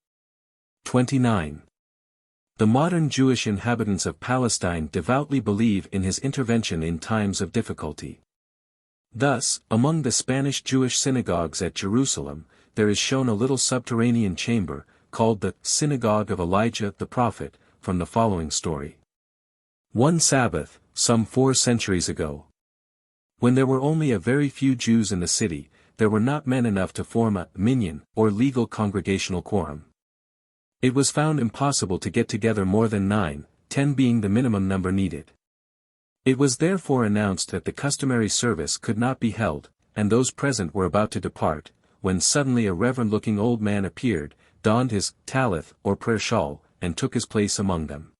29. The modern Jewish inhabitants of Palestine devoutly believe in his intervention in times of difficulty. Thus, among the Spanish Jewish synagogues at Jerusalem, there is shown a little subterranean chamber, called the Synagogue of Elijah the Prophet, from the following story. One Sabbath, some 4 centuries ago, when there were only a very few Jews in the city, there were not men enough to form a minyan, or legal congregational quorum. It was found impossible to get together more than 9, 10 being the minimum number needed. It was therefore announced that the customary service could not be held, and those present were about to depart, when suddenly a reverend-looking old man appeared, donned his talith or prayer shawl, and took his place among them.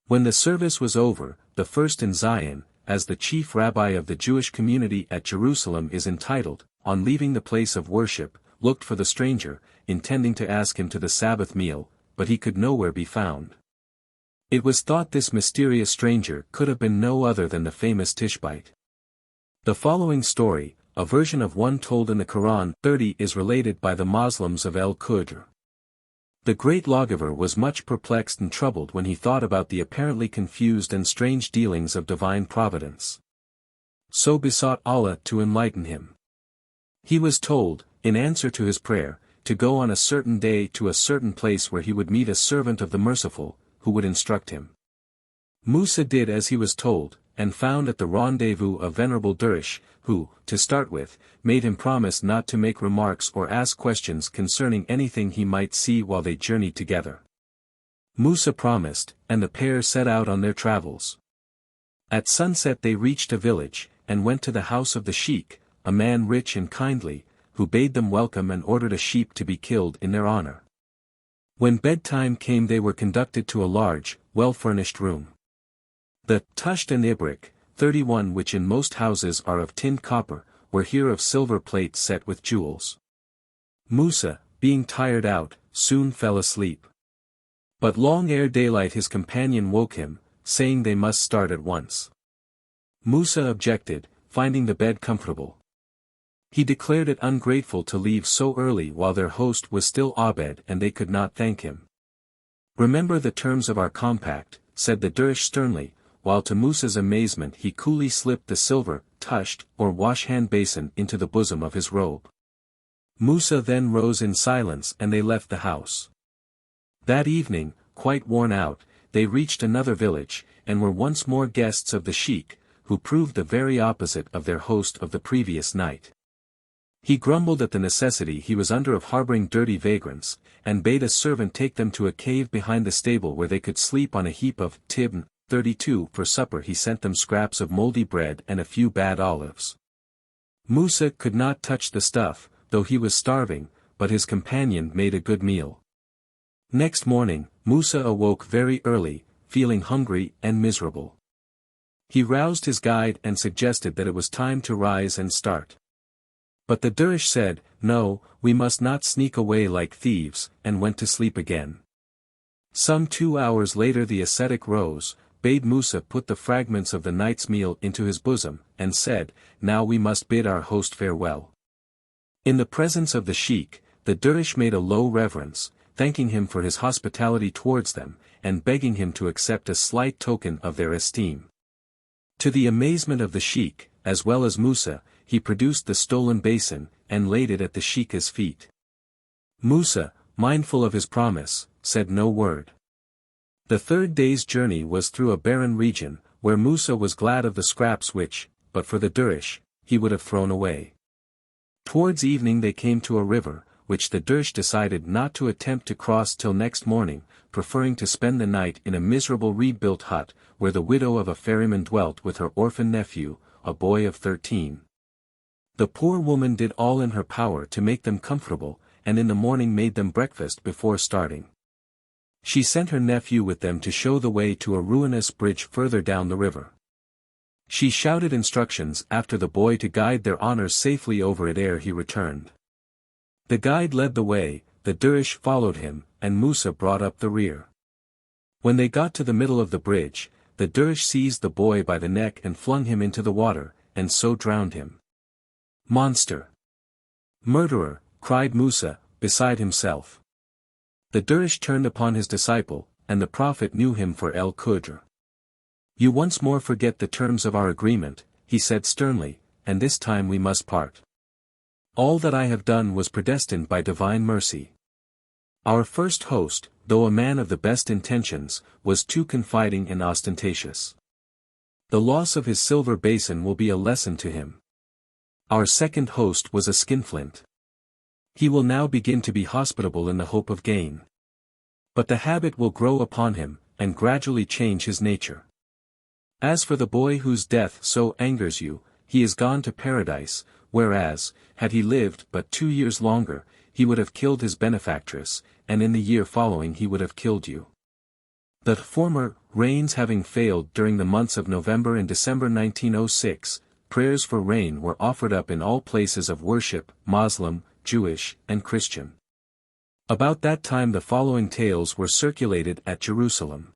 When the service was over, the first in Zion, as the chief rabbi of the Jewish community at Jerusalem is entitled, on leaving the place of worship, looked for the stranger, intending to ask him to the Sabbath meal, but he could nowhere be found. It was thought this mysterious stranger could have been no other than the famous Tishbite. The following story, a version of one told in the Quran 30, is related by the Moslems of Khudr. The great lawgiver was much perplexed and troubled when he thought about the apparently confused and strange dealings of divine providence. So besought Allah to enlighten him. He was told, in answer to his prayer, to go on a certain day to a certain place where he would meet a servant of the Merciful, who would instruct him. Musa did as he was told, and found at the rendezvous a venerable dervish, who, to start with, made him promise not to make remarks or ask questions concerning anything he might see while they journeyed together. Musa promised, and the pair set out on their travels. At sunset they reached a village, and went to the house of the sheikh, a man rich and kindly, who bade them welcome and ordered a sheep to be killed in their honor. When bedtime came they were conducted to a large, well-furnished room. The tusht and ibrik, 31 which in most houses are of tinned copper, were here of silver plates set with jewels. Musa, being tired out, soon fell asleep. But long ere daylight his companion woke him, saying they must start at once. Musa objected, finding the bed comfortable. He declared it ungrateful to leave so early while their host was still abed and they could not thank him. "Remember the terms of our compact," said the dervish sternly, while to Musa's amazement he coolly slipped the silver, tusht, or wash-hand basin into the bosom of his robe. Musa then rose in silence and they left the house. That evening, quite worn out, they reached another village, and were once more guests of the sheikh, who proved the very opposite of their host of the previous night. He grumbled at the necessity he was under of harboring dirty vagrants, and bade a servant take them to a cave behind the stable where they could sleep on a heap of tibn. 32 For supper he sent them scraps of moldy bread and a few bad olives. Musa could not touch the stuff, though he was starving, but his companion made a good meal. Next morning, Musa awoke very early, feeling hungry and miserable. He roused his guide and suggested that it was time to rise and start. But the dervish said, "No, we must not sneak away like thieves," and went to sleep again. Some 2 hours later the ascetic rose, bade Musa put the fragments of the night's meal into his bosom, and said, "Now we must bid our host farewell." In the presence of the sheikh, the dervish made a low reverence, thanking him for his hospitality towards them, and begging him to accept a slight token of their esteem. To the amazement of the sheikh, as well as Musa, he produced the stolen basin, and laid it at the Sheikah's feet. Musa, mindful of his promise, said no word. The third day's journey was through a barren region, where Musa was glad of the scraps which, but for the dervish, he would have thrown away. Towards evening they came to a river, which the dervish decided not to attempt to cross till next morning, preferring to spend the night in a miserable rebuilt hut, where the widow of a ferryman dwelt with her orphan nephew, a boy of 13. The poor woman did all in her power to make them comfortable, and in the morning made them breakfast before starting. She sent her nephew with them to show the way to a ruinous bridge further down the river. She shouted instructions after the boy to guide their honors safely over it ere he returned. The guide led the way, the dervish followed him, and Musa brought up the rear. When they got to the middle of the bridge, the dervish seized the boy by the neck and flung him into the water, and so drowned him. "Monster! Murderer!" cried Musa, beside himself. The dervish turned upon his disciple, and the prophet knew him for Khudr. "You once more forget the terms of our agreement," he said sternly, "and this time we must part. All that I have done was predestined by divine mercy." Our first host, though a man of the best intentions, was too confiding and ostentatious. The loss of his silver basin will be a lesson to him. Our second host was a skinflint. He will now begin to be hospitable in the hope of gain. But the habit will grow upon him, and gradually change his nature. As for the boy whose death so angers you, he is gone to paradise, whereas, had he lived but 2 years longer, he would have killed his benefactress, and in the year following he would have killed you. The former, rains having failed during the months of November and December 1906, prayers for rain were offered up in all places of worship, Moslem, Jewish, and Christian. About that time the following tales were circulated at Jerusalem.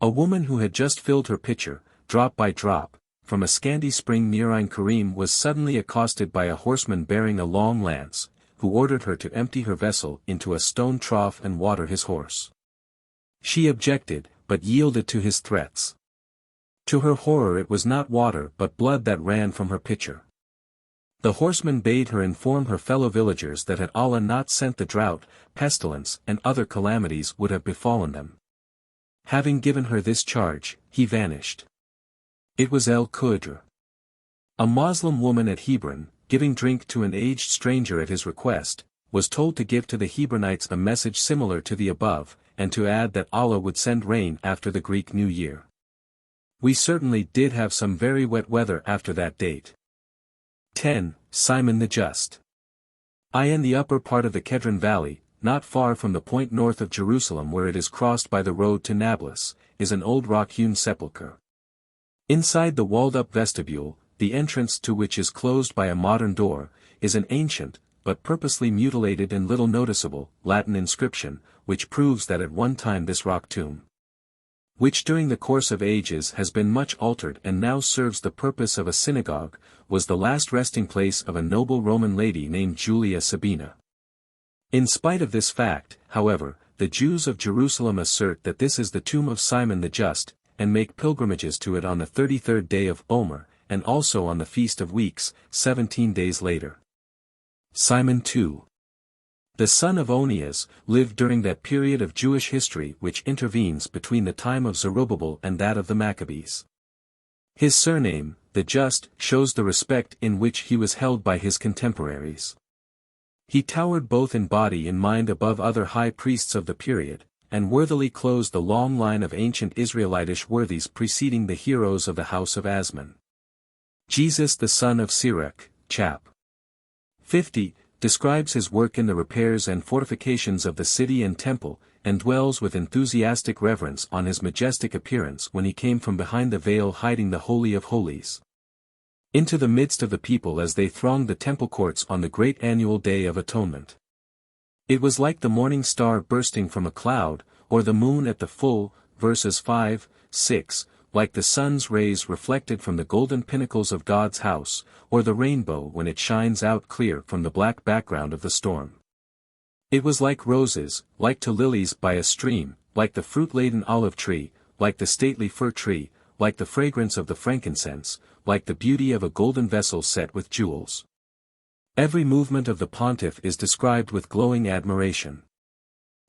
A woman who had just filled her pitcher, drop by drop, from a scanty spring near Ein Karim was suddenly accosted by a horseman bearing a long lance, who ordered her to empty her vessel into a stone trough and water his horse. She objected, but yielded to his threats. To her horror it was not water but blood that ran from her pitcher. The horseman bade her inform her fellow villagers that had Allah not sent the drought, pestilence and other calamities would have befallen them. Having given her this charge, he vanished. It was Khudr. A Moslem woman at Hebron, giving drink to an aged stranger at his request, was told to give to the Hebronites a message similar to the above, and to add that Allah would send rain after the Greek New Year. We certainly did have some very wet weather after that date. 10. Simon the Just. In the upper part of the Kedron Valley, not far from the point north of Jerusalem where it is crossed by the road to Nablus, is an old rock-hewn sepulchre. Inside the walled-up vestibule, the entrance to which is closed by a modern door, is an ancient, but purposely mutilated and little noticeable, Latin inscription, which proves that at one time this rock tomb, which during the course of ages has been much altered and now serves the purpose of a synagogue, was the last resting place of a noble Roman lady named Julia Sabina. In spite of this fact, however, the Jews of Jerusalem assert that this is the tomb of Simon the Just, and make pilgrimages to it on the 33rd day of Omer, and also on the Feast of Weeks, 17 days later. Simon II, the son of Onias, lived during that period of Jewish history which intervenes between the time of Zerubbabel and that of the Maccabees. His surname, the Just, shows the respect in which he was held by his contemporaries. He towered both in body and mind above other high priests of the period, and worthily closed the long line of ancient Israelitish worthies preceding the heroes of the house of Asman. Jesus the son of Sirach, chap. 50, describes his work in the repairs and fortifications of the city and temple, and dwells with enthusiastic reverence on his majestic appearance when he came from behind the veil hiding the Holy of Holies into the midst of the people as they thronged the temple courts on the great annual Day of Atonement. It was like the morning star bursting from a cloud, or the moon at the full, verses 5, 6, like the sun's rays reflected from the golden pinnacles of God's house, or the rainbow when it shines out clear from the black background of the storm. It was like roses, like to lilies by a stream, like the fruit-laden olive tree, like the stately fir tree, like the fragrance of the frankincense, like the beauty of a golden vessel set with jewels. Every movement of the pontiff is described with glowing admiration.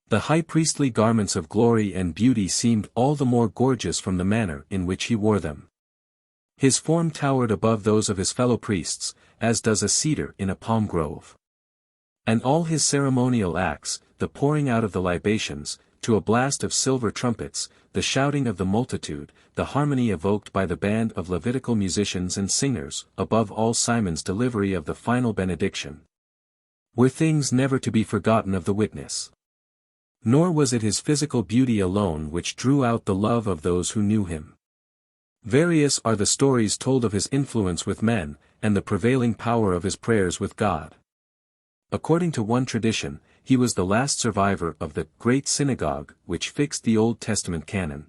The high priestly garments of glory and beauty seemed all the more gorgeous from the manner in which he wore them. His form towered above those of his fellow priests, as does a cedar in a palm grove. And all his ceremonial acts, the pouring out of the libations, to a blast of silver trumpets, the shouting of the multitude, the harmony evoked by the band of Levitical musicians and singers, above all Simon's delivery of the final benediction, were things never to be forgotten of the witness. Nor was it his physical beauty alone which drew out the love of those who knew him. Various are the stories told of his influence with men, and the prevailing power of his prayers with God. According to one tradition, he was the last survivor of the Great Synagogue which fixed the Old Testament canon.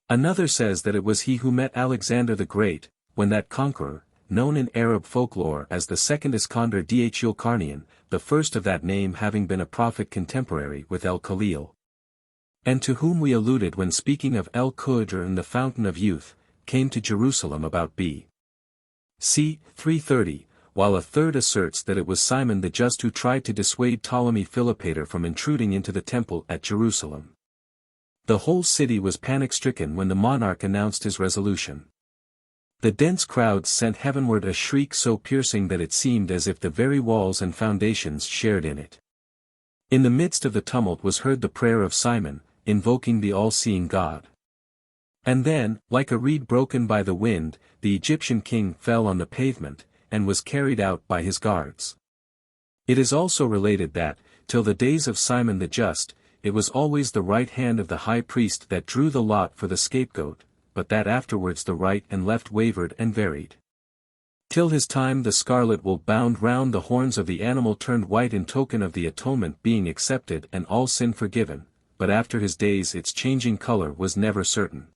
Another says that it was he who met Alexander the Great, when that conqueror, known in Arab folklore as the second Iskandar Dhul-Qarnayn, the first of that name having been a prophet contemporary with Khalìl, and to whom we alluded when speaking of Khudr and the Fountain of Youth, came to Jerusalem about b.c. 330, while a third asserts that it was Simon the Just who tried to dissuade Ptolemy Philopator from intruding into the temple at Jerusalem. The whole city was panic-stricken when the monarch announced his resolution. The dense crowds sent heavenward a shriek so piercing that it seemed as if the very walls and foundations shared in it. In the midst of the tumult was heard the prayer of Simon, invoking the all-seeing God. And then, like a reed broken by the wind, the Egyptian king fell on the pavement, and was carried out by his guards. It is also related that, till the days of Simon the Just, it was always the right hand of the high priest that drew the lot for the scapegoat, but that afterwards the right and left wavered and varied. Till his time the scarlet wool bound round the horns of the animal turned white in token of the atonement being accepted and all sin forgiven, but after his days its changing color was never certain.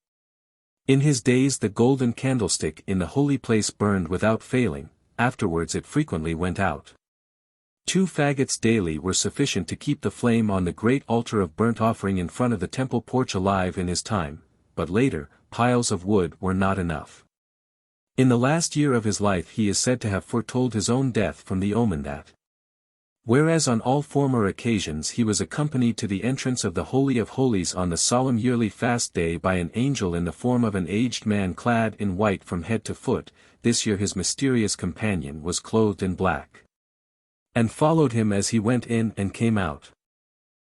In his days the golden candlestick in the holy place burned without failing, afterwards it frequently went out. 2 faggots daily were sufficient to keep the flame on the great altar of burnt offering in front of the temple porch alive in his time, but later, piles of wood were not enough. In the last year of his life he is said to have foretold his own death from the omen that, whereas on all former occasions he was accompanied to the entrance of the Holy of Holies on the solemn yearly fast day by an angel in the form of an aged man clad in white from head to foot, this year his mysterious companion was clothed in black, and followed him as he went in and came out.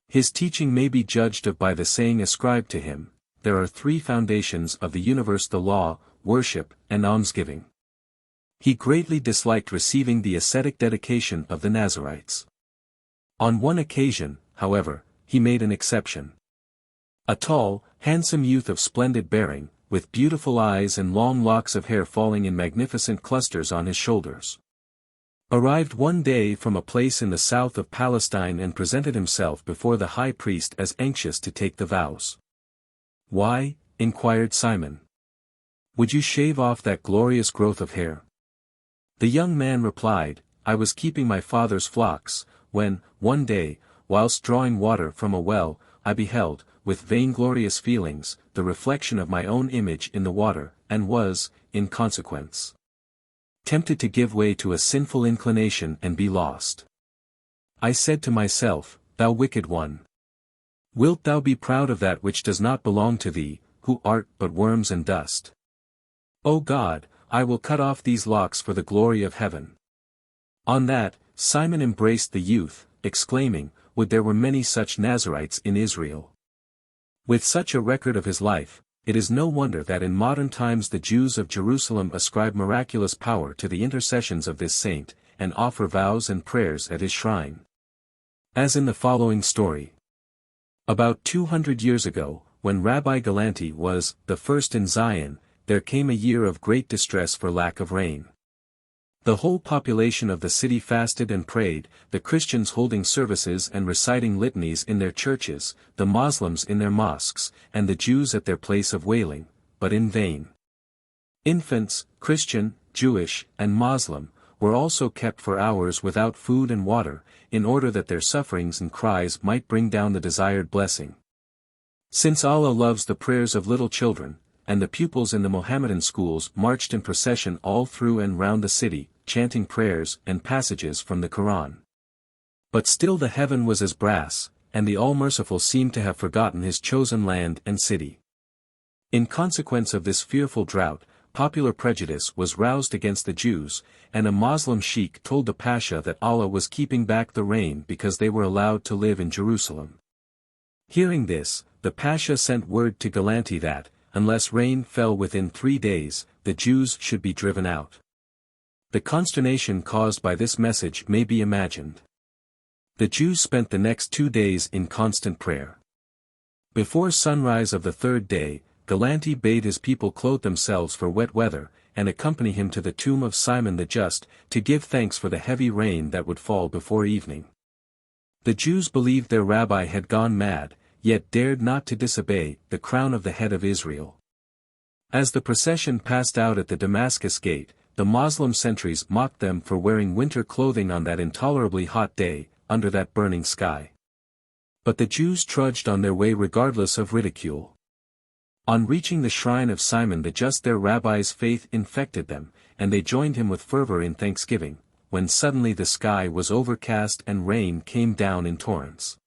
His teaching may be judged of by the saying ascribed to him, there are 3 foundations of the universe: the law, worship, and almsgiving. He greatly disliked receiving the ascetic dedication of the Nazarites. On one occasion, however, he made an exception. A tall, handsome youth of splendid bearing, with beautiful eyes and long locks of hair falling in magnificent clusters on his shoulders, arrived one day from a place in the south of Palestine and presented himself before the high priest as anxious to take the vows. "Why," inquired Simon, "would you shave off that glorious growth of hair?" The young man replied, "I was keeping my father's flocks, when, one day, whilst drawing water from a well, I beheld, with vainglorious feelings, the reflection of my own image in the water, and was, in consequence, tempted to give way to a sinful inclination and be lost. I said to myself, Thou wicked one! Wilt thou be proud of that which does not belong to thee, who art but worms and dust? O God, I will cut off these locks for the glory of heaven." On that, Simon embraced the youth, exclaiming, "Would there were many such Nazarites in Israel!" With such a record of his life, it is no wonder that in modern times the Jews of Jerusalem ascribe miraculous power to the intercessions of this saint, and offer vows and prayers at his shrine. As in the following story. About 200 years ago, when Rabbi Galanti was the first in Zion, there came a year of great distress for lack of rain. The whole population of the city fasted and prayed, the Christians holding services and reciting litanies in their churches, the Moslems in their mosques, and the Jews at their place of wailing, but in vain. Infants, Christian, Jewish, and Moslem, were also kept for hours without food and water, in order that their sufferings and cries might bring down the desired blessing. Since Allah loves the prayers of little children, and the pupils in the Mohammedan schools marched in procession all through and round the city, chanting prayers and passages from the Quran. But still the heaven was as brass, and the All-Merciful seemed to have forgotten his chosen land and city. In consequence of this fearful drought, popular prejudice was roused against the Jews, and a Moslem sheikh told the Pasha that Allah was keeping back the rain because they were allowed to live in Jerusalem. Hearing this, the Pasha sent word to Galanti that, unless rain fell within 3 days, the Jews should be driven out. The consternation caused by this message may be imagined. The Jews spent the next 2 days in constant prayer. Before sunrise of the 3rd day, Galanti bade his people clothe themselves for wet weather, and accompany him to the tomb of Simon the Just, to give thanks for the heavy rain that would fall before evening. The Jews believed their rabbi had gone mad, yet dared not to disobey the crown of the head of Israel. As the procession passed out at the Damascus gate, the Moslem sentries mocked them for wearing winter clothing on that intolerably hot day, under that burning sky. But the Jews trudged on their way regardless of ridicule. On reaching the shrine of Simon the Just, their rabbi's faith infected them, and they joined him with fervor in thanksgiving, when suddenly the sky was overcast and rain came down in torrents.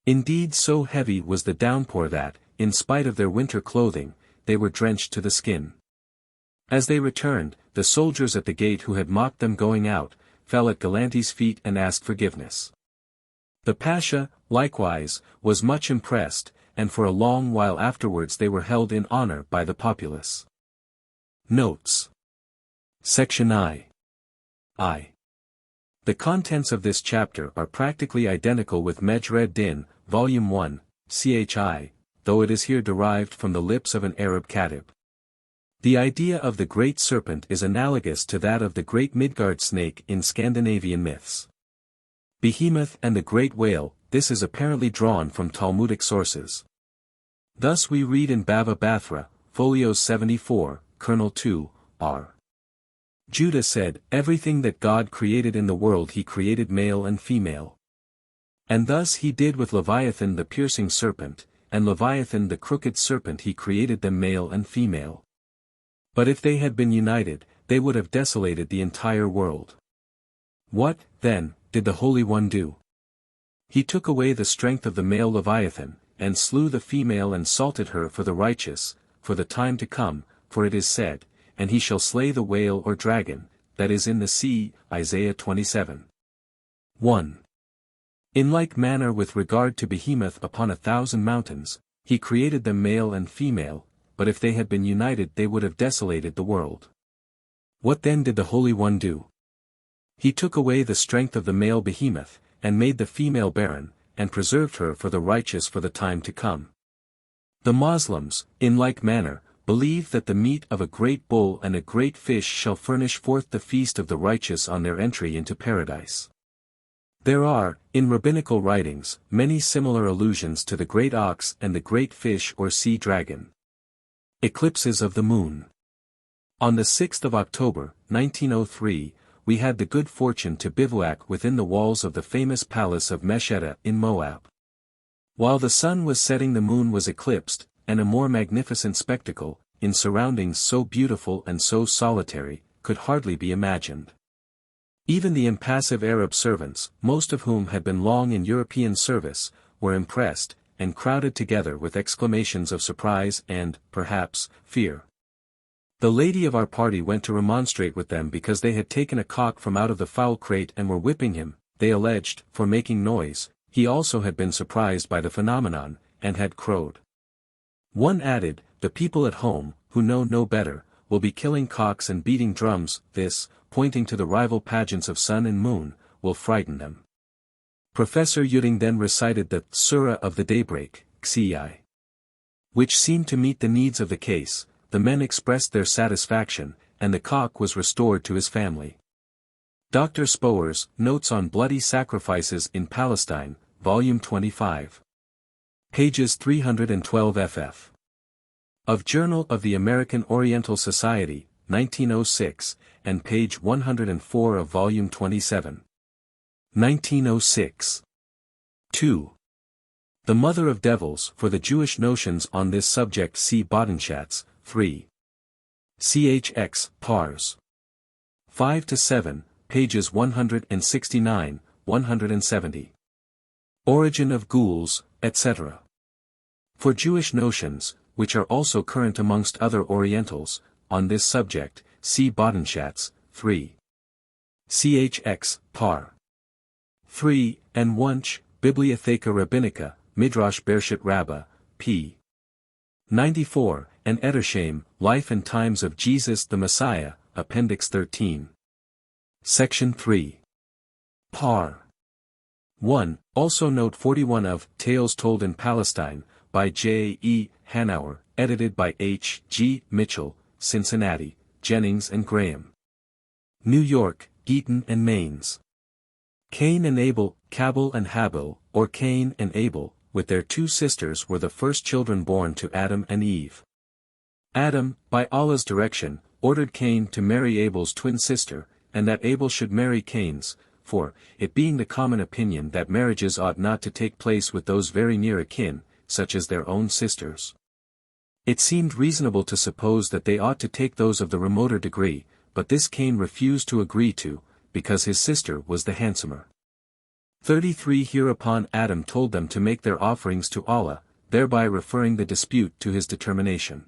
Indeed, so heavy was the downpour that, in spite of their winter clothing, they were drenched to the skin. As they returned, the soldiers at the gate who had mocked them going out, fell at Galanti's feet and asked forgiveness. The Pasha, likewise, was much impressed, and for a long while afterwards they were held in honor by the populace. Notes. Section I. The contents of this chapter are practically identical with Mejred Din, Volume 1, CHI, though it is here derived from the lips of an Arab Katib. The idea of the great serpent is analogous to that of the great Midgard snake in Scandinavian myths. Behemoth and the great whale, this is apparently drawn from Talmudic sources. Thus we read in Bava Bathra, Folios 74, Kernel 2, R. Judah said, "Everything that God created in the world he created male and female. And thus he did with Leviathan the piercing serpent, and Leviathan the crooked serpent he created them male and female. But if they had been united, they would have desolated the entire world. What, then, did the Holy One do? He took away the strength of the male Leviathan, and slew the female and salted her for the righteous, for the time to come, for it is said, and he shall slay the whale or dragon, that is in the sea, Isaiah 27. 1. In like manner with regard to Behemoth upon 1,000 mountains, he created them male and female, but if they had been united they would have desolated the world. What then did the Holy One do? He took away the strength of the male Behemoth, and made the female barren, and preserved her for the righteous for the time to come. The Moslems, in like manner, believe that the meat of a great bull and a great fish shall furnish forth the feast of the righteous on their entry into paradise. There are, in rabbinical writings, many similar allusions to the great ox and the great fish or sea dragon. Eclipses of the moon. On the 6th of October, 1903, we had the good fortune to bivouac within the walls of the famous palace of Meshetta in Moab. While the sun was setting, the moon was eclipsed, and a more magnificent spectacle, in surroundings so beautiful and so solitary, could hardly be imagined. Even the impassive Arab servants, most of whom had been long in European service, were impressed, and crowded together with exclamations of surprise and, perhaps, fear. The lady of our party went to remonstrate with them because they had taken a cock from out of the fowl crate and were whipping him, they alleged, for making noise. He also had been surprised by the phenomenon, and had crowed. One added, "The people at home, who know no better, will be killing cocks and beating drums, this, pointing to the rival pageants of sun and moon, will frighten them." Professor Yuding then recited the Surah of the Daybreak, Xi, which seemed to meet the needs of the case. The men expressed their satisfaction, and the cock was restored to his family. Dr. Spoer's Notes on Bloody Sacrifices in Palestine, Volume 25. Pages 312 ff. Of Journal of the American Oriental Society, 1906, and page 104 of Volume 27. 1906. 2. The Mother of Devils. For the Jewish notions on this subject see Bodenschatz, 3. Chx, Pars. 5-7, pages 169, 170. Origin of ghouls, etc. For Jewish notions, which are also current amongst other Orientals, on this subject, see Bodenschatz, 3. Chx, par. 3, and Wunsch, Bibliotheca Rabbinica, Midrash Bereshit Rabbah, p. 94, and Edersheim, Life and Times of Jesus the Messiah, Appendix 13. Section 3. Par. 1. Also note 41 of Tales Told in Palestine, by J. E. Hanauer, edited by H. G. Mitchell, Cincinnati, Jennings and Graham. New York, Eaton and Maines. Cain and Abel, Cabal and Habil, or Cain and Abel, with their two sisters were the first children born to Adam and Eve. Adam, by Allah's direction, ordered Cain to marry Abel's twin sister, and that Abel should marry Cain's, for, it being the common opinion that marriages ought not to take place with those very near akin, such as their own sisters. It seemed reasonable to suppose that they ought to take those of the remoter degree, but this Cain refused to agree to, because his sister was the handsomer. 33 Hereupon Adam told them to make their offerings to Allah, thereby referring the dispute to his determination.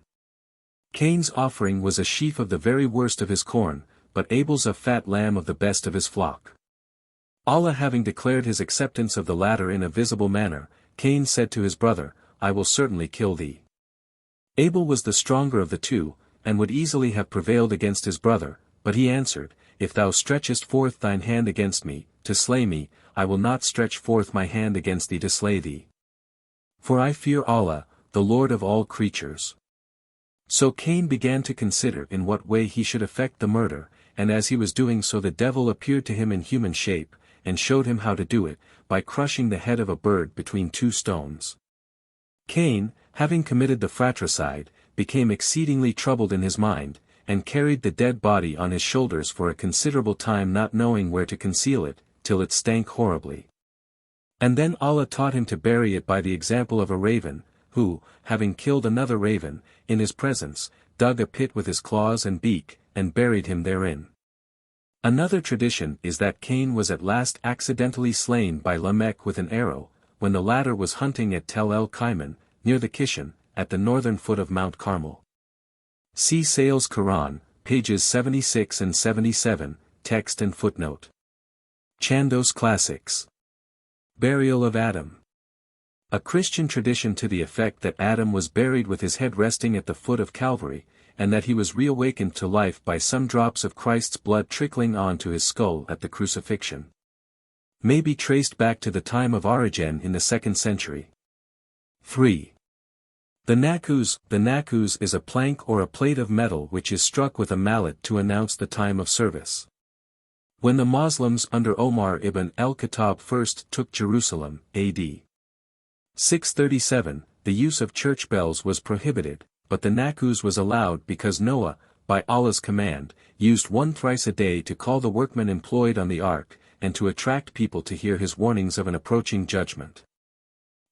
Cain's offering was a sheaf of the very worst of his corn, but Abel's a fat lamb of the best of his flock. Allah having declared his acceptance of the latter in a visible manner, Cain said to his brother, I will certainly kill thee. Abel was the stronger of the two, and would easily have prevailed against his brother, but he answered, If thou stretchest forth thine hand against me, to slay me, I will not stretch forth my hand against thee to slay thee. For I fear Allah, the Lord of all creatures. So Cain began to consider in what way he should effect the murder, and as he was doing so the devil appeared to him in human shape, and showed him how to do it, by crushing the head of a bird between two stones. Cain, having committed the fratricide, became exceedingly troubled in his mind, and carried the dead body on his shoulders for a considerable time, not knowing where to conceal it, till it stank horribly. And then Allah taught him to bury it by the example of a raven, who, having killed another raven, in his presence, dug a pit with his claws and beak, and buried him therein. Another tradition is that Cain was at last accidentally slain by Lamech with an arrow, when the latter was hunting at Tel El Kaiman, near the Kishon, at the northern foot of Mount Carmel. See Sale's Quran, pages 76 and 77, text and footnote. Chandos Classics. Burial of Adam. A Christian tradition to the effect that Adam was buried with his head resting at the foot of Calvary, and that he was reawakened to life by some drops of Christ's blood trickling on to his skull at the crucifixion, may be traced back to the time of Origen in the 2nd century. 3. The nakus is a plank or a plate of metal which is struck with a mallet to announce the time of service. When the Moslems under Omar ibn al-Khattab first took Jerusalem, A.D. 637, the use of church bells was prohibited, but the nakus was allowed because Noah, by Allah's command, used one thrice a day to call the workmen employed on the ark, and to attract people to hear his warnings of an approaching judgment.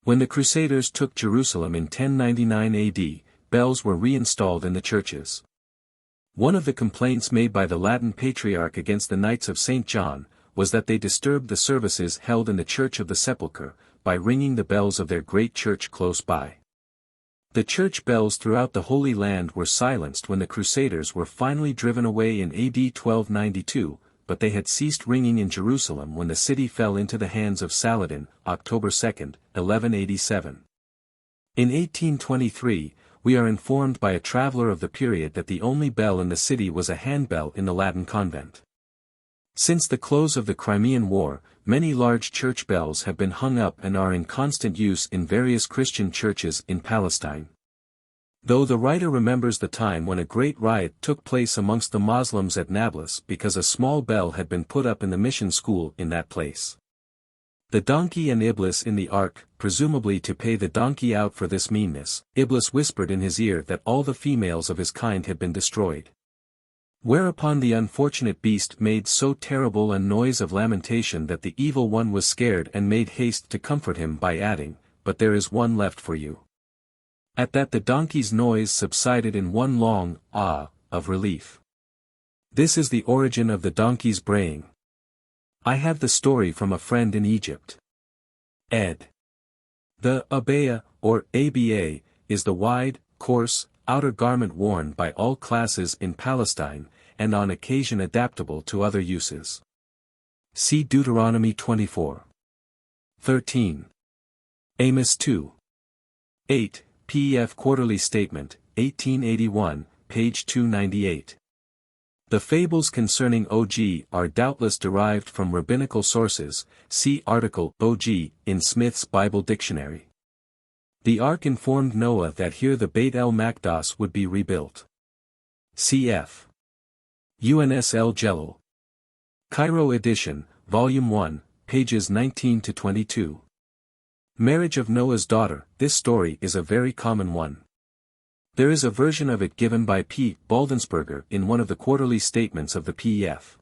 When the Crusaders took Jerusalem in 1099 AD, bells were reinstalled in the churches. One of the complaints made by the Latin Patriarch against the Knights of St. John, was that they disturbed the services held in the Church of the Sepulchre, by ringing the bells of their great church close by. The church bells throughout the Holy Land were silenced when the Crusaders were finally driven away in AD 1292, but they had ceased ringing in Jerusalem when the city fell into the hands of Saladin, October 2, 1187. In 1823, we are informed by a traveler of the period that the only bell in the city was a handbell in the Latin convent. Since the close of the Crimean War, many large church bells have been hung up and are in constant use in various Christian churches in Palestine. Though the writer remembers the time when a great riot took place amongst the Moslems at Nablus because a small bell had been put up in the mission school in that place. The donkey and Iblis in the ark, presumably to pay the donkey out for this meanness, Iblis whispered in his ear that all the females of his kind had been destroyed. Whereupon the unfortunate beast made so terrible a noise of lamentation that the evil one was scared and made haste to comfort him by adding, "But there is one left for you." At that the donkey's noise subsided in one long ah of relief. This is the origin of the donkey's braying. I have the story from a friend in Egypt. Ed. The abaya, or aba, is the wide, coarse, outer garment worn by all classes in Palestine, and on occasion adaptable to other uses. See Deuteronomy 24:13. Amos 2:8, PEF Quarterly Statement, 1881, page 298. The fables concerning Og are doubtless derived from rabbinical sources, see article Og in Smith's Bible Dictionary. The ark informed Noah that here the Beit el Maqdas would be rebuilt. Cf. UNSL Jelal. Cairo edition, Volume 1, pages 19-22. Marriage of Noah's daughter. This story is a very common one. There is a version of it given by P. Baldensberger in one of the quarterly statements of the PEF.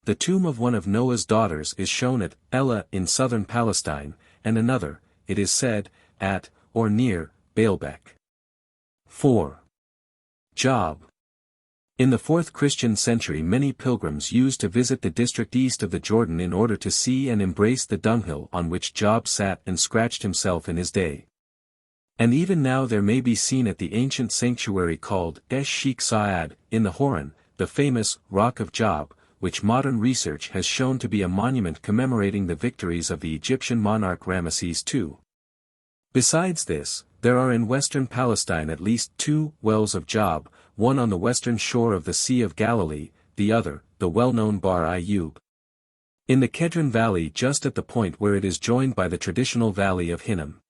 The tomb of one of Noah's daughters is shown at Ela in southern Palestine, and another, it is said, at, or near, Baalbek. 4. Job. In the 4th Christian century many pilgrims used to visit the district east of the Jordan in order to see and embrace the dunghill on which Job sat and scratched himself in his day. And even now there may be seen at the ancient sanctuary called Sheikh Saad, in the Horan, the famous Rock of Job, which modern research has shown to be a monument commemorating the victories of the Egyptian monarch Ramesses II. Besides this, there are in western Palestine at least 2 wells of Job, one on the western shore of the Sea of Galilee, the other, the well-known Bar Ayyub. In the Kedron Valley just at the point where it is joined by the traditional valley of Hinnom.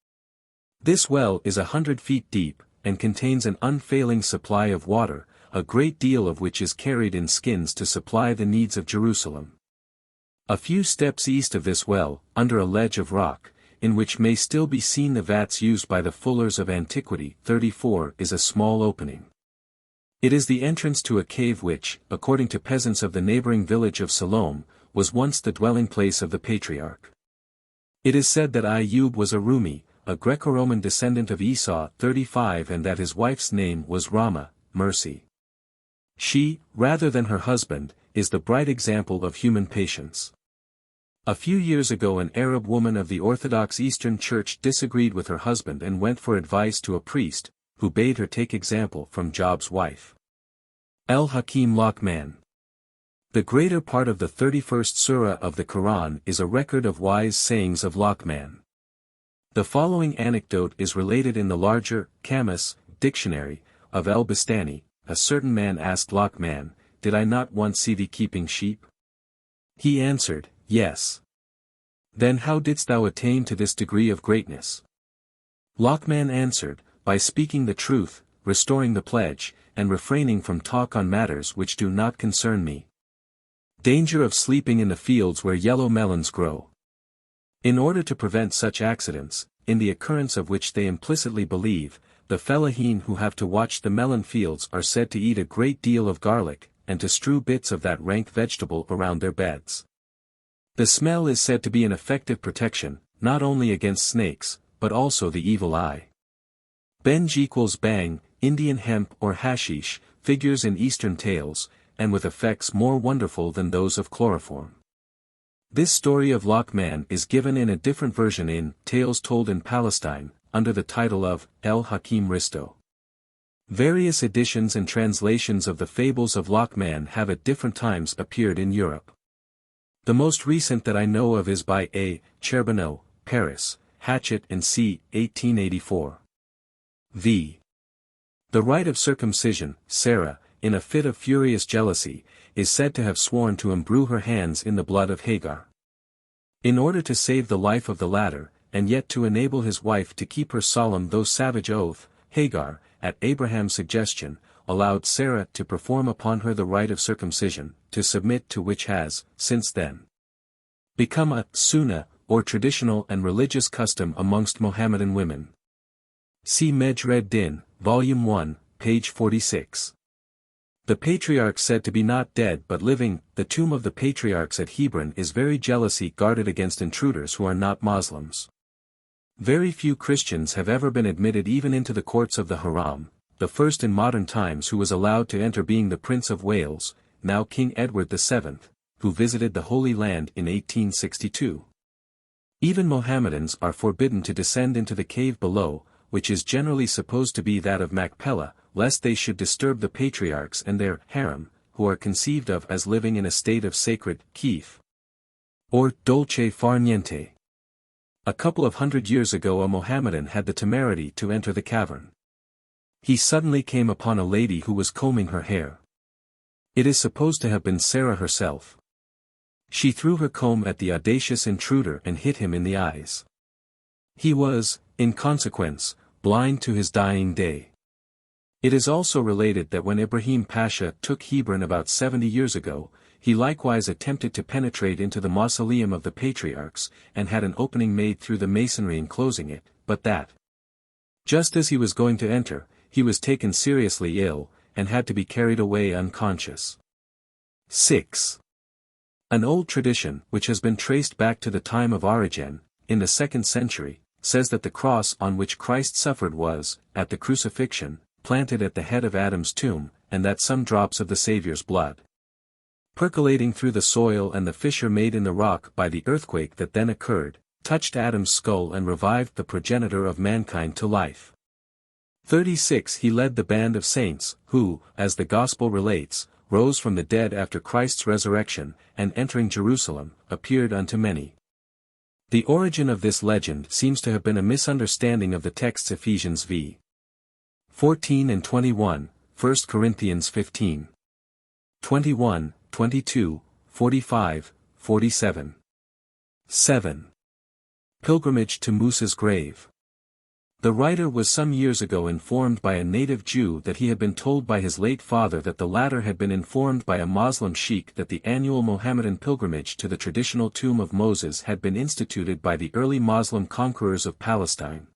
This well is 100 feet deep, and contains an unfailing supply of water, a great deal of which is carried in skins to supply the needs of Jerusalem. A few steps east of this well, under a ledge of rock, in which may still be seen the vats used by the fullers of antiquity, 34 is a small opening. It is the entrance to a cave which, according to peasants of the neighboring village of Salome, was once the dwelling place of the patriarch. It is said that Ayyub was a Rumi, a Greco-Roman descendant of Esau, 35, and that his wife's name was Rama, mercy. She, rather than her husband, is the bright example of human patience. A few years ago an Arab woman of the Orthodox Eastern Church disagreed with her husband and went for advice to a priest, who bade her take example from Job's wife. El-Hakim Lochman. The greater part of the 31st Surah of the Quran is a record of wise sayings of Lochman. The following anecdote is related in the larger, Kamus, dictionary, of El-Bastani. A certain man asked Lochman, "Did I not once see thee keeping sheep?" He answered, "Yes." "Then how didst thou attain to this degree of greatness?" Lochman answered, "By speaking the truth, restoring the pledge, and refraining from talk on matters which do not concern me." Danger of sleeping in the fields where yellow melons grow. In order to prevent such accidents, in the occurrence of which they implicitly believe, the fellahin who have to watch the melon fields are said to eat a great deal of garlic, and to strew bits of that rank vegetable around their beds. The smell is said to be an effective protection, not only against snakes, but also the evil eye. Benj equals bang, Indian hemp or hashish, figures in Eastern tales, and with effects more wonderful than those of chloroform. This story of Lochman is given in a different version in Tales Told in Palestine, under the title of El-Hakim Risto. Various editions and translations of the fables of Lochman have at different times appeared in Europe. The most recent that I know of is by A. Charbonneau, Paris, Hatchett and C. 1884. V. The rite of circumcision, Sarah, in a fit of furious jealousy, is said to have sworn to imbrue her hands in the blood of Hagar. In order to save the life of the latter, and yet to enable his wife to keep her solemn though savage oath, Hagar, at Abraham's suggestion, allowed Sarah to perform upon her the rite of circumcision, to submit to which has, since then, become a sunnah, or traditional and religious custom amongst Mohammedan women. See Mejred Din, Volume 1, page 46. The patriarch said to be not dead but living. The tomb of the patriarchs at Hebron is very jealously guarded against intruders who are not Moslems. Very few Christians have ever been admitted even into the courts of the Haram, the first in modern times who was allowed to enter being the Prince of Wales, now King Edward VII, who visited the Holy Land in 1862. Even Mohammedans are forbidden to descend into the cave below, which is generally supposed to be that of Machpelah, lest they should disturb the patriarchs and their harem, who are conceived of as living in a state of sacred keef, or dolce far niente. A couple of hundred years ago a Mohammedan had the temerity to enter the cavern. He suddenly came upon a lady who was combing her hair. It is supposed to have been Sarah herself. She threw her comb at the audacious intruder and hit him in the eyes. He was, in consequence, blind to his dying day. It is also related that when Ibrahim Pasha took Hebron about 70 years ago, he likewise attempted to penetrate into the mausoleum of the patriarchs, and had an opening made through the masonry enclosing it, but that, just as he was going to enter, he was taken seriously ill, and had to be carried away unconscious. 6. An old tradition, which has been traced back to the time of Origen, in the 2nd century, says that the cross on which Christ suffered was, at the crucifixion, planted at the head of Adam's tomb, and that some drops of the Saviour's blood, percolating through the soil and the fissure made in the rock by the earthquake that then occurred, touched Adam's skull and revived the progenitor of mankind to life. 36 He led the band of saints, who, as the Gospel relates, rose from the dead after Christ's resurrection, and entering Jerusalem, appeared unto many. The origin of this legend seems to have been a misunderstanding of the texts Ephesians v. 14 and 21, 1 Corinthians 15. 21, 22, 45, 47. 7. Pilgrimage to Musa's grave. The writer was some years ago informed by a native Jew that he had been told by his late father that the latter had been informed by a Moslem sheikh that the annual Mohammedan pilgrimage to the traditional tomb of Moses had been instituted by the early Moslem conquerors of Palestine,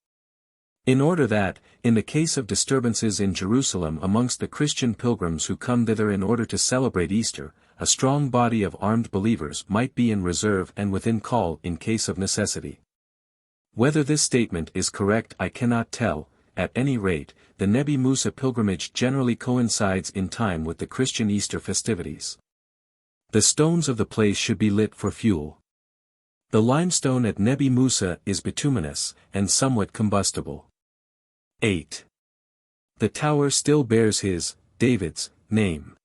in order that, in the case of disturbances in Jerusalem amongst the Christian pilgrims who come thither in order to celebrate Easter, a strong body of armed believers might be in reserve and within call in case of necessity. Whether this statement is correct I cannot tell. At any rate, the Nebi Musa pilgrimage generally coincides in time with the Christian Easter festivities. The stones of the place should be lit for fuel. The limestone at Nebi Musa is bituminous, and somewhat combustible. 8. The tower still bears his, David's, name.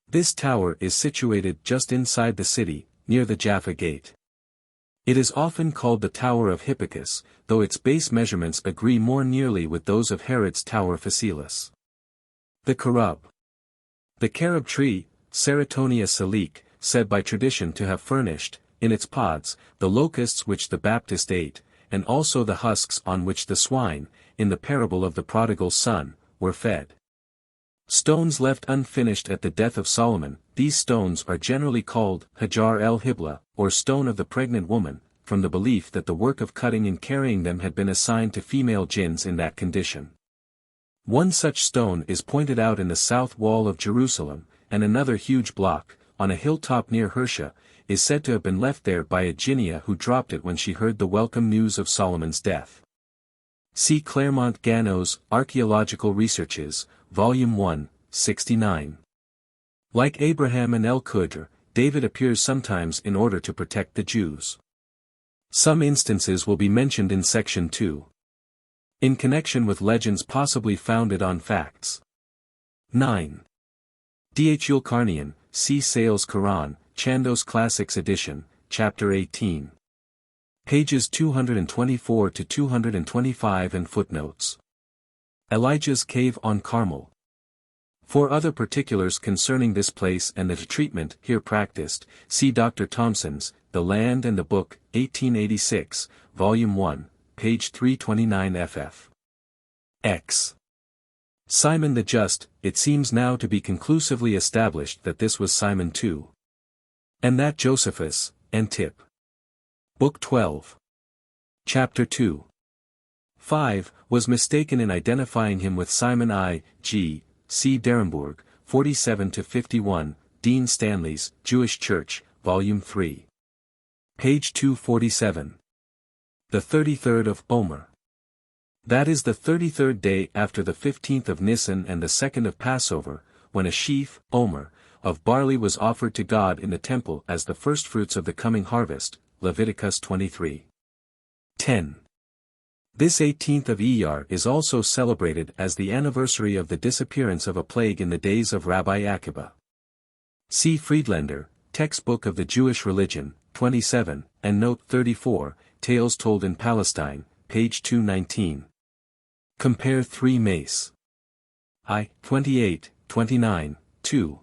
This tower is situated just inside the city, near the Jaffa gate. It is often called the Tower of Hippicus, though its base measurements agree more nearly with those of Herod's Tower Facilis. The carob. The carob tree, Ceratonia salique, said by tradition to have furnished, in its pods, the locusts which the Baptist ate, and also the husks on which the swine, in the parable of the prodigal son, were fed. Stones left unfinished at the death of Solomon, these stones are generally called Hajar el-Hibla, or stone of the pregnant woman, from the belief that the work of cutting and carrying them had been assigned to female jinns in that condition. One such stone is pointed out in the south wall of Jerusalem, and another huge block, on a hilltop near Hersha, is said to have been left there by a jinnia who dropped it when she heard the welcome news of Solomon's death. See Claremont Gano's Archaeological Researches, Volume 1, 69. Like Abraham and El-Khudr, David appears sometimes in order to protect the Jews. Some instances will be mentioned in Section 2. In connection with legends possibly founded on facts. 9. Dhul Karnian, see Sales Quran, Chandos Classics Edition, Chapter 18. Pages 224 to 225 and footnotes. Elijah's Cave on Carmel. For other particulars concerning this place and the treatment here practiced, see Dr. Thompson's, The Land and the Book, 1886, Volume 1, page 329 ff. X. Simon the Just, it seems now to be conclusively established that this was Simon too. And that Josephus, Antip. Book 12. Chapter 2. 5, was mistaken in identifying him with Simon I. G. C. Derenburg, 47-51, Dean Stanley's, Jewish Church, Volume 3. Page 247. The 33rd of Omer. That is the 33rd day after the 15th of Nisan and the 2nd of Passover, when a sheaf, Omer, of barley was offered to God in the temple as the firstfruits of the coming harvest, Leviticus 23. 10. This 18th of Iyar is also celebrated as the anniversary of the disappearance of a plague in the days of Rabbi Akiba. See Friedlander, Textbook of the Jewish Religion, 27, and Note 34, Tales Told in Palestine, page 219. Compare 3 Mace. I. 28, 29, 2.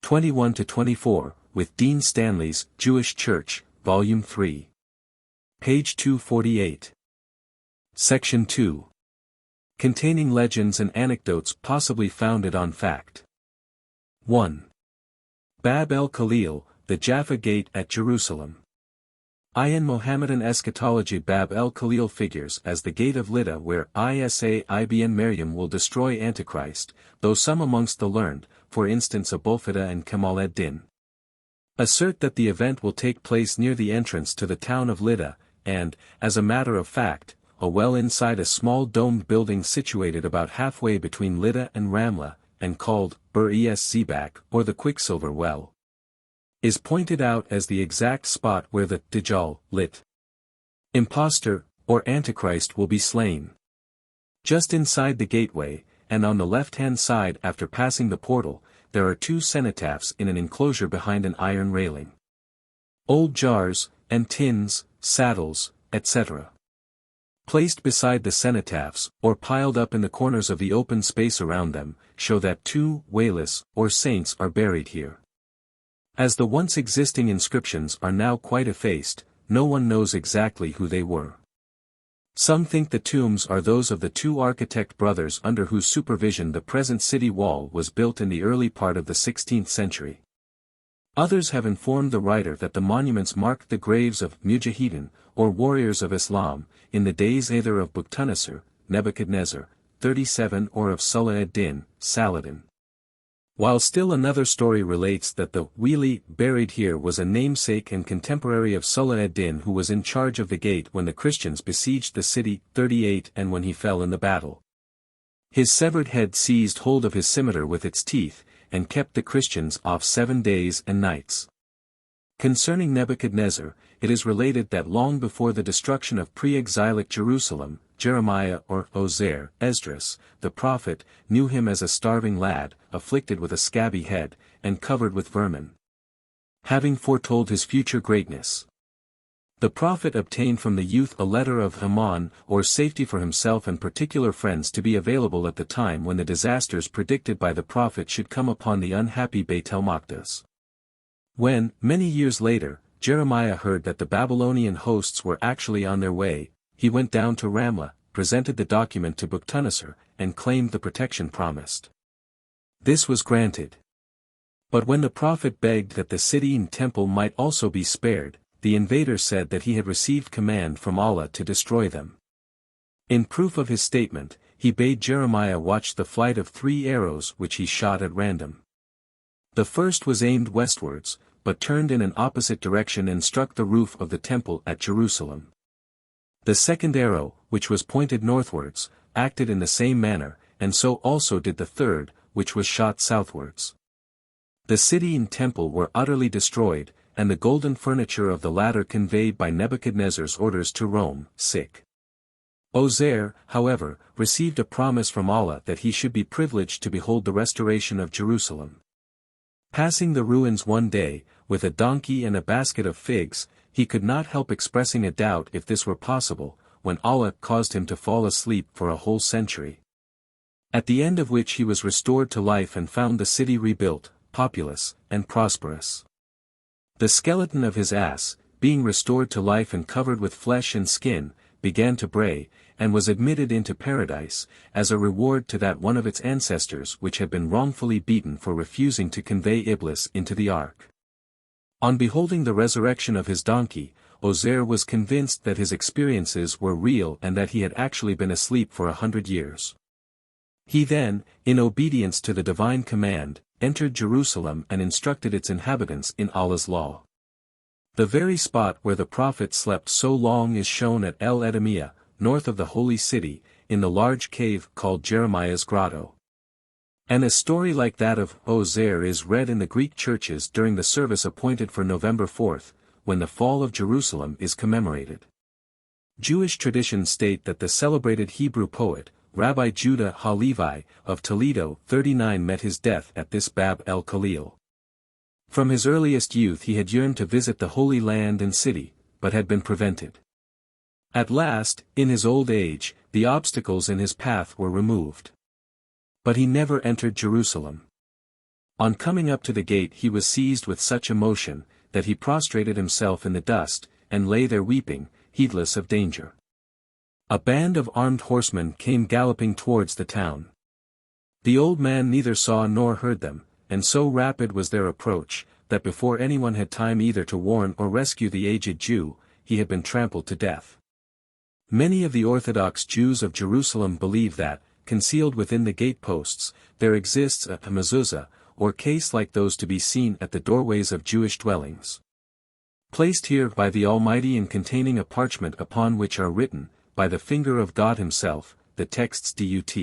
21-24, with Dean Stanley's Jewish Church, Volume 3. Page 248. Section 2. Containing legends and anecdotes possibly founded on fact. 1. Bâb el Khalìl, the Jaffa Gate at Jerusalem. In Mohammedan eschatology Bâb el Khalìl figures as the gate of Lydda where Isa ibn Maryam will destroy Antichrist, though some amongst the learned, for instance Abulfida and Kamal ad-Din, assert that the event will take place near the entrance to the town of Lydda, and, as a matter of fact, a well inside a small domed building situated about halfway between Lydda and Ramla, and called Bir-es Zebak or the Quicksilver Well, is pointed out as the exact spot where the Dajjal, lit. Impostor, or Antichrist will be slain. Just inside the gateway, and on the left-hand side after passing the portal, there are 2 cenotaphs in an enclosure behind an iron railing. Old jars, and tins, saddles, etc. placed beside the cenotaphs, or piled up in the corners of the open space around them, show that 2 wailis, or saints are buried here. As the once existing inscriptions are now quite effaced, no one knows exactly who they were. Some think the tombs are those of the 2 architect brothers under whose supervision the present city wall was built in the early part of the 16th century. Others have informed the writer that the monuments mark the graves of Mujahideen, or warriors of Islam, in the days either of Bukhtanasar, Nebuchadnezzar, 37 or of Salah ad-Din, Saladin. While still another story relates that the wali buried here was a namesake and contemporary of Salah ad-Din who was in charge of the gate when the Christians besieged the city, 38 and when he fell in the battle. His severed head seized hold of his scimitar with its teeth, and kept the Christians off 7 days and nights. Concerning Nebuchadnezzar, it is related that long before the destruction of pre-exilic Jerusalem, Jeremiah or Ozer, Esdras, the prophet, knew him as a starving lad, afflicted with a scabby head, and covered with vermin, having foretold his future greatness. The prophet obtained from the youth a letter of Haman, or safety for himself and particular friends to be available at the time when the disasters predicted by the prophet should come upon the unhappy Beit el-Maqdis. When, many years later, Jeremiah heard that the Babylonian hosts were actually on their way, he went down to Ramla, presented the document to Bukhtanasar, and claimed the protection promised. This was granted. But when the prophet begged that the city and temple might also be spared, the invader said that he had received command from Allah to destroy them. In proof of his statement, he bade Jeremiah watch the flight of 3 arrows which he shot at random. The first was aimed westwards, but turned in an opposite direction and struck the roof of the temple at Jerusalem. The second arrow, which was pointed northwards, acted in the same manner, and so also did the third, which was shot southwards. The city and temple were utterly destroyed, and the golden furniture of the latter conveyed by Nebuchadnezzar's orders to Rome. Ozer, however, received a promise from Allah that he should be privileged to behold the restoration of Jerusalem. Passing the ruins one day, with a donkey and a basket of figs, he could not help expressing a doubt if this were possible, when Allah caused him to fall asleep for a whole century. At the end of which he was restored to life and found the city rebuilt, populous, and prosperous. The skeleton of his ass, being restored to life and covered with flesh and skin, began to bray, and was admitted into paradise, as a reward to that one of its ancestors which had been wrongfully beaten for refusing to convey Iblis into the ark. On beholding the resurrection of his donkey, Ozer was convinced that his experiences were real and that he had actually been asleep for 100 years. He then, in obedience to the divine command, entered Jerusalem and instructed its inhabitants in Allah's law. The very spot where the prophet slept so long is shown at El Edemiyah, north of the holy city, in the large cave called Jeremiah's Grotto. And a story like that of Ozer is read in the Greek churches during the service appointed for November 4th, when the fall of Jerusalem is commemorated. Jewish traditions state that the celebrated Hebrew poet, Rabbi Judah Halevi, of Toledo 39 met his death at this Bâb el Khalìl. From his earliest youth he had yearned to visit the Holy Land and city, but had been prevented. At last, in his old age, the obstacles in his path were removed. But he never entered Jerusalem. On coming up to the gate he was seized with such emotion, that he prostrated himself in the dust, and lay there weeping, heedless of danger. A band of armed horsemen came galloping towards the town. The old man neither saw nor heard them, and so rapid was their approach, that before anyone had time either to warn or rescue the aged Jew, he had been trampled to death. Many of the Orthodox Jews of Jerusalem believe that, concealed within the gateposts, there exists a mezuzah, or case like those to be seen at the doorways of Jewish dwellings. Placed here by the Almighty and containing a parchment upon which are written, by the finger of God himself, the texts Dut.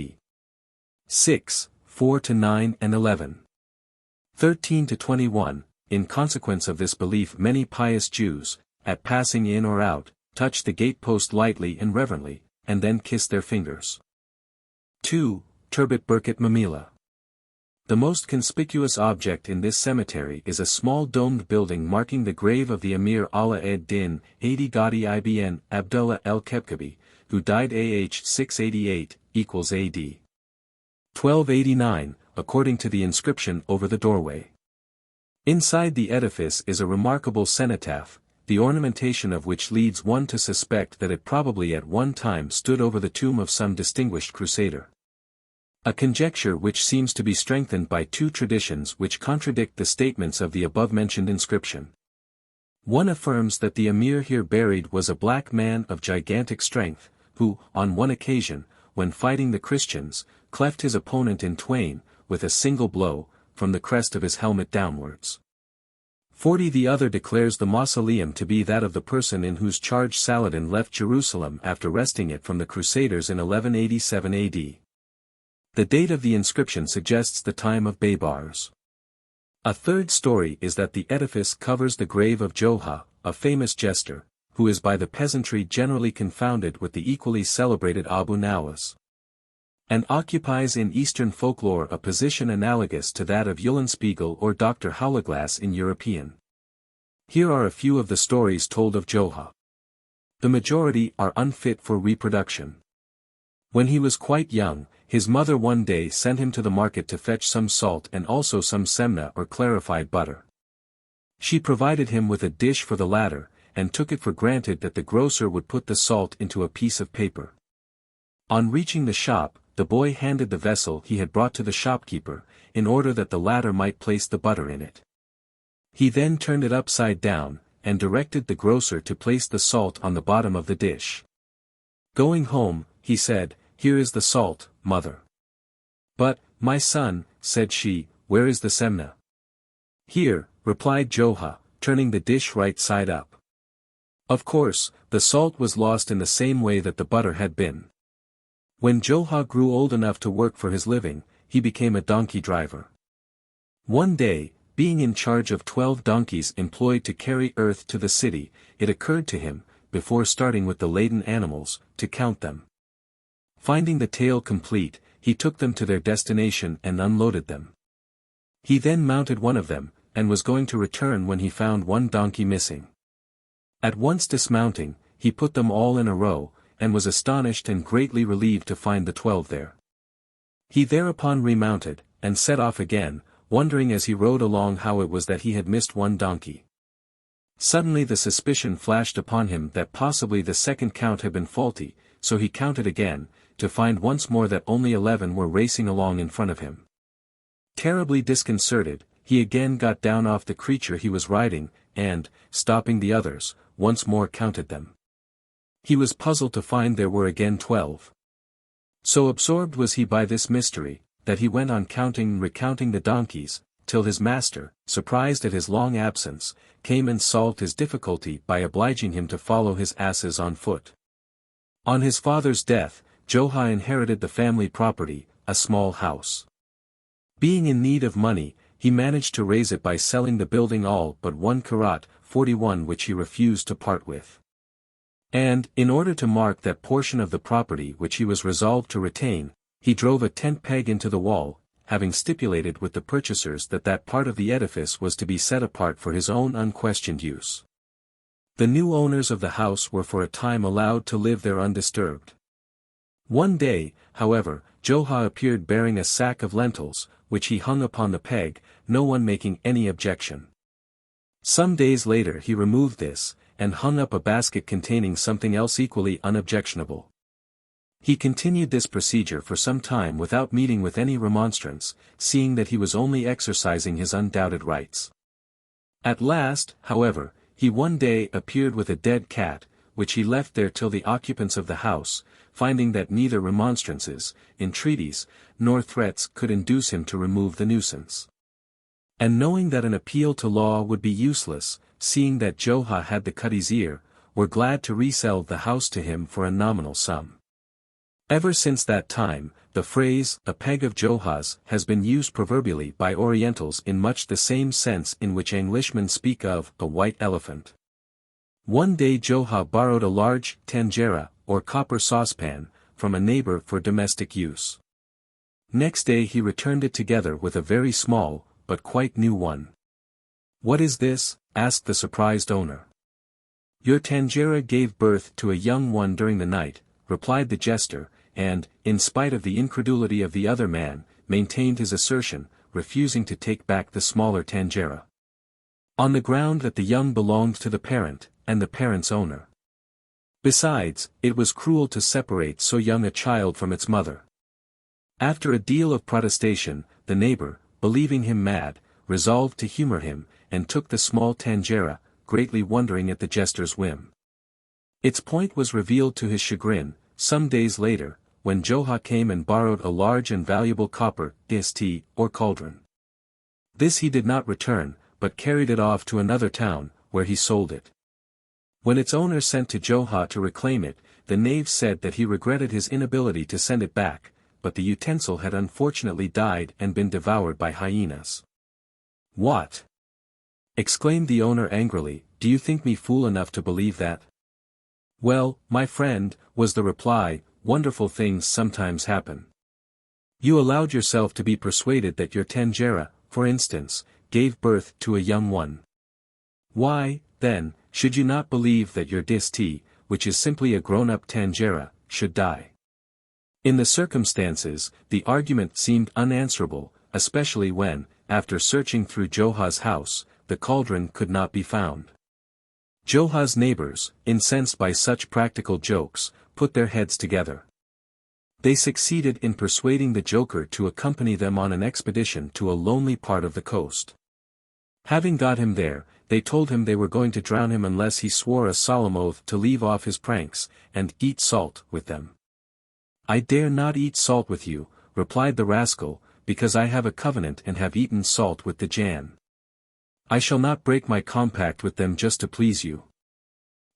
6, 4-9 and 11. 13-21, in consequence of this belief many pious Jews, at passing in or out, touch the gatepost lightly and reverently, and then kiss their fingers. 2. Turbet Birket Mamilla. The most conspicuous object in this cemetery is a small domed building marking the grave of the Emir Ala ed-Din, Adi Gadi ibn Abdullah el-Kebkabi, who died AH 688, equals AD 1289, according to the inscription over the doorway. Inside the edifice is a remarkable cenotaph, the ornamentation of which leads one to suspect that it probably at one time stood over the tomb of some distinguished crusader. A conjecture which seems to be strengthened by two traditions which contradict the statements of the above-mentioned inscription. One affirms that the emir here buried was a black man of gigantic strength, who, on one occasion, when fighting the Christians, cleft his opponent in twain, with a single blow, from the crest of his helmet downwards. 40. The other declares the mausoleum to be that of the person in whose charge Saladin left Jerusalem after wresting it from the Crusaders in 1187 AD. The date of the inscription suggests the time of Baybars. A third story is that the edifice covers the grave of Joha, a famous jester, who is by the peasantry generally confounded with the equally celebrated Abu Nawas, and occupies in Eastern folklore a position analogous to that of Eulenspiegel or Dr. Hourglass in European. Here are a few of the stories told of Joha. The majority are unfit for reproduction. When he was quite young, his mother one day sent him to the market to fetch some salt and also some semna or clarified butter. She provided him with a dish for the latter, and took it for granted that the grocer would put the salt into a piece of paper. On reaching the shop, the boy handed the vessel he had brought to the shopkeeper, in order that the latter might place the butter in it. He then turned it upside down, and directed the grocer to place the salt on the bottom of the dish. Going home, he said, "Here is the salt, mother." "But, my son," said she, "where is the semna?" "Here," replied Joha, turning the dish right side up. Of course, the salt was lost in the same way that the butter had been. When Joha grew old enough to work for his living, he became a donkey driver. One day, being in charge of 12 donkeys employed to carry earth to the city, it occurred to him, before starting with the laden animals, to count them. Finding the tale complete, he took them to their destination and unloaded them. He then mounted one of them, and was going to return when he found one donkey missing. At once dismounting, he put them all in a row, and was astonished and greatly relieved to find the 12 there. He thereupon remounted, and set off again, wondering as he rode along how it was that he had missed one donkey. Suddenly the suspicion flashed upon him that possibly the second count had been faulty, so he counted again, to find once more that only 11 were racing along in front of him. Terribly disconcerted, he again got down off the creature he was riding, and, stopping the others, once more counted them. He was puzzled to find there were again 12. So absorbed was he by this mystery, that he went on counting and recounting the donkeys, till his master, surprised at his long absence, came and solved his difficulty by obliging him to follow his asses on foot. On his father's death, Joha inherited the family property, a small house. Being in need of money, he managed to raise it by selling the building all but 1 karat, 41 which he refused to part with. And, in order to mark that portion of the property which he was resolved to retain, he drove a tent peg into the wall, having stipulated with the purchasers that that part of the edifice was to be set apart for his own unquestioned use. The new owners of the house were for a time allowed to live there undisturbed. One day, however, Johah appeared bearing a sack of lentils, which he hung upon the peg, no one making any objection. Some days later he removed this, and hung up a basket containing something else equally unobjectionable. He continued this procedure for some time without meeting with any remonstrance, seeing that he was only exercising his undoubted rights. At last, however, he one day appeared with a dead cat, which he left there till the occupants of the house, finding that neither remonstrances, entreaties, nor threats could induce him to remove the nuisance. And knowing that an appeal to law would be useless, seeing that Johah had the cuddy's ear, were glad to resell the house to him for a nominal sum. Ever since that time, the phrase, "a peg of Johah's," has been used proverbially by Orientals in much the same sense in which Englishmen speak of a white elephant. One day Johah borrowed a large tanjera, or copper saucepan, from a neighbor for domestic use. Next day he returned it together with a very small, but quite new one. "What is this?" asked the surprised owner. "Your tanjera gave birth to a young one during the night," replied the jester, and, in spite of the incredulity of the other man, maintained his assertion, refusing to take back the smaller tanjera. On the ground that the young belonged to the parent, and the parent's owner. Besides, it was cruel to separate so young a child from its mother. After a deal of protestation, the neighbor, believing him mad, resolved to humor him, and took the small tanjera, greatly wondering at the jester's whim. Its point was revealed to his chagrin, some days later, when Johah came and borrowed a large and valuable copper dist, or cauldron. This he did not return, but carried it off to another town, where he sold it. When its owner sent to Johah to reclaim it, the knave said that he regretted his inability to send it back, but the utensil had unfortunately died and been devoured by hyenas. "What?" exclaimed the owner angrily, "do you think me fool enough to believe that?" "Well, my friend," was the reply, "wonderful things sometimes happen. You allowed yourself to be persuaded that your tanjera, for instance, gave birth to a young one. Why, then, should you not believe that your dist, which is simply a grown-up tanjera, should die?" In the circumstances, the argument seemed unanswerable, especially when, after searching through Johah's house, the cauldron could not be found. Johah's neighbors, incensed by such practical jokes, put their heads together. They succeeded in persuading the joker to accompany them on an expedition to a lonely part of the coast. Having got him there, they told him they were going to drown him unless he swore a solemn oath to leave off his pranks, and eat salt with them. "I dare not eat salt with you," replied the rascal, "because I have a covenant and have eaten salt with the Jan. I shall not break my compact with them just to please you."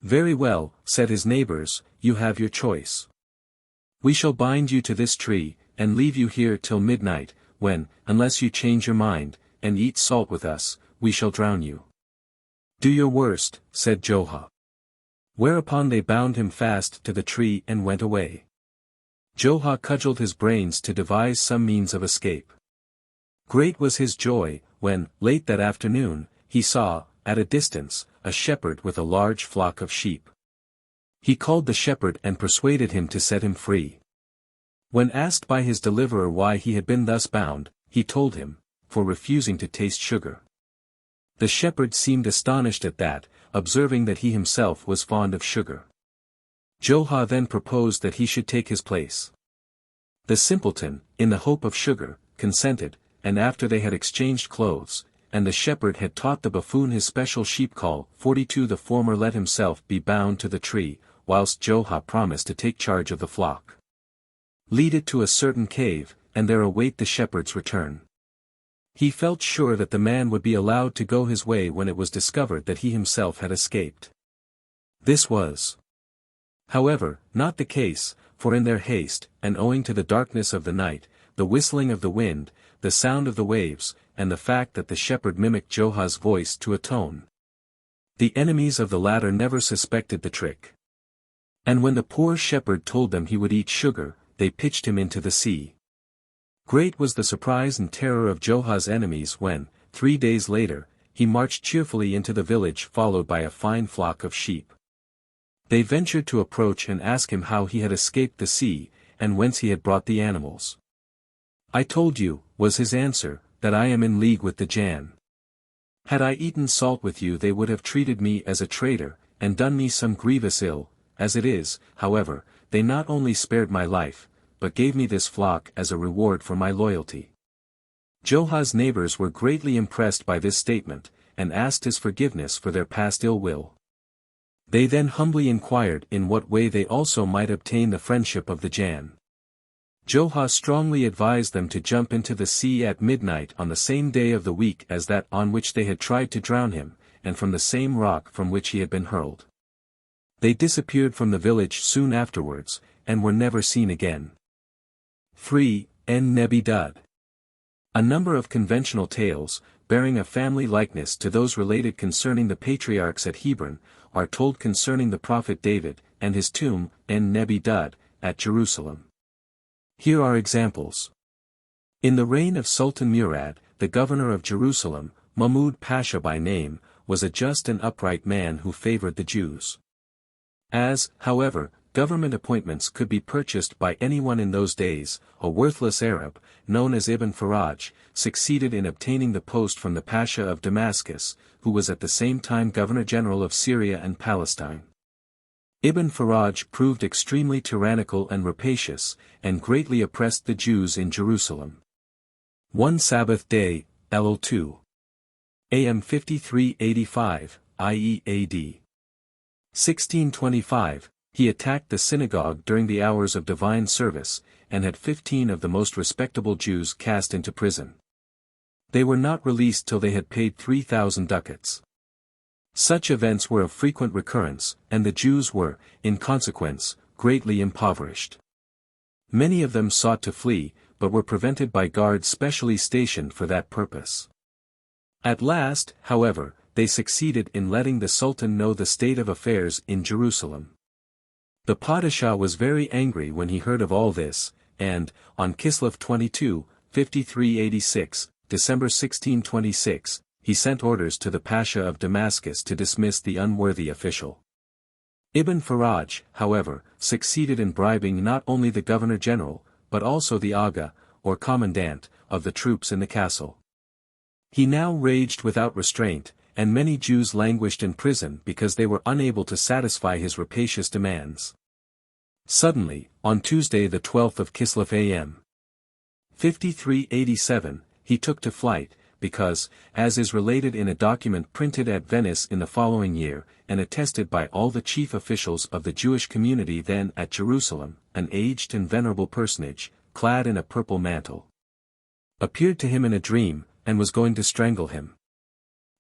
"Very well," said his neighbors, "you have your choice. We shall bind you to this tree, and leave you here till midnight, when, unless you change your mind, and eat salt with us, we shall drown you." "Do your worst," said Johah. Whereupon they bound him fast to the tree and went away. Johah cudgelled his brains to devise some means of escape. Great was his joy, when, late that afternoon, he saw, at a distance, a shepherd with a large flock of sheep. He called the shepherd and persuaded him to set him free. When asked by his deliverer why he had been thus bound, he told him, for refusing to taste sugar. The shepherd seemed astonished at that, observing that he himself was fond of sugar. Johah then proposed that he should take his place. The simpleton, in the hope of sugar, consented, and after they had exchanged clothes, and the shepherd had taught the buffoon his special sheep call, 42, the former let himself be bound to the tree, whilst Johah promised to take charge of the flock. Lead it to a certain cave, and there await the shepherd's return. He felt sure that the man would be allowed to go his way when it was discovered that he himself had escaped. This was, however, not the case, for in their haste, and owing to the darkness of the night, the whistling of the wind, the sound of the waves, and the fact that the shepherd mimicked Johah's voice to a tone. The enemies of the latter never suspected the trick. And when the poor shepherd told them he would eat sugar, they pitched him into the sea. Great was the surprise and terror of Johah's enemies when, 3 days later, he marched cheerfully into the village followed by a fine flock of sheep. They ventured to approach and ask him how he had escaped the sea, and whence he had brought the animals. "I told you," was his answer, "that I am in league with the Jann. Had I eaten salt with you they would have treated me as a traitor, and done me some grievous ill. As it is, however, they not only spared my life, but gave me this flock as a reward for my loyalty." Johah's neighbors were greatly impressed by this statement, and asked his forgiveness for their past ill will. They then humbly inquired in what way they also might obtain the friendship of the Jann. Johah strongly advised them to jump into the sea at midnight on the same day of the week as that on which they had tried to drown him, and from the same rock from which he had been hurled. They disappeared from the village soon afterwards, and were never seen again. 3. Nebi Daûd. A number of conventional tales, bearing a family likeness to those related concerning the patriarchs at Hebron, are told concerning the prophet David, and his tomb, Nebi Daûd, at Jerusalem. Here are examples. In the reign of Sultan Murad, the governor of Jerusalem, Mahmûd Pasha by name, was a just and upright man who favored the Jews. As, however, government appointments could be purchased by anyone in those days, a worthless Arab, known as Ibn Faraj, succeeded in obtaining the post from the Pasha of Damascus, who was at the same time Governor-General of Syria and Palestine. Ibn Faraj proved extremely tyrannical and rapacious, and greatly oppressed the Jews in Jerusalem. One Sabbath day, Elul 2. AM 5385, i.e. AD 1625, he attacked the synagogue during the hours of divine service, and had 15 of the most respectable Jews cast into prison. They were not released till they had paid 3,000 ducats. Such events were of frequent recurrence, and the Jews were, in consequence, greatly impoverished. Many of them sought to flee, but were prevented by guards specially stationed for that purpose. At last, however, they succeeded in letting the Sultan know the state of affairs in Jerusalem. The Padishah was very angry when he heard of all this, and, on Kislev 22, 5386, December 1626, he sent orders to the Pasha of Damascus to dismiss the unworthy official. Ibn Faraj, however, succeeded in bribing not only the Governor-General, but also the Aga, or Commandant, of the troops in the castle. He now raged without restraint, and many Jews languished in prison because they were unable to satisfy his rapacious demands. Suddenly, on Tuesday the 12th of Kislev a.m. 5387, he took to flight, because, as is related in a document printed at Venice in the following year, and attested by all the chief officials of the Jewish community then at Jerusalem, an aged and venerable personage, clad in a purple mantle, appeared to him in a dream, and was going to strangle him.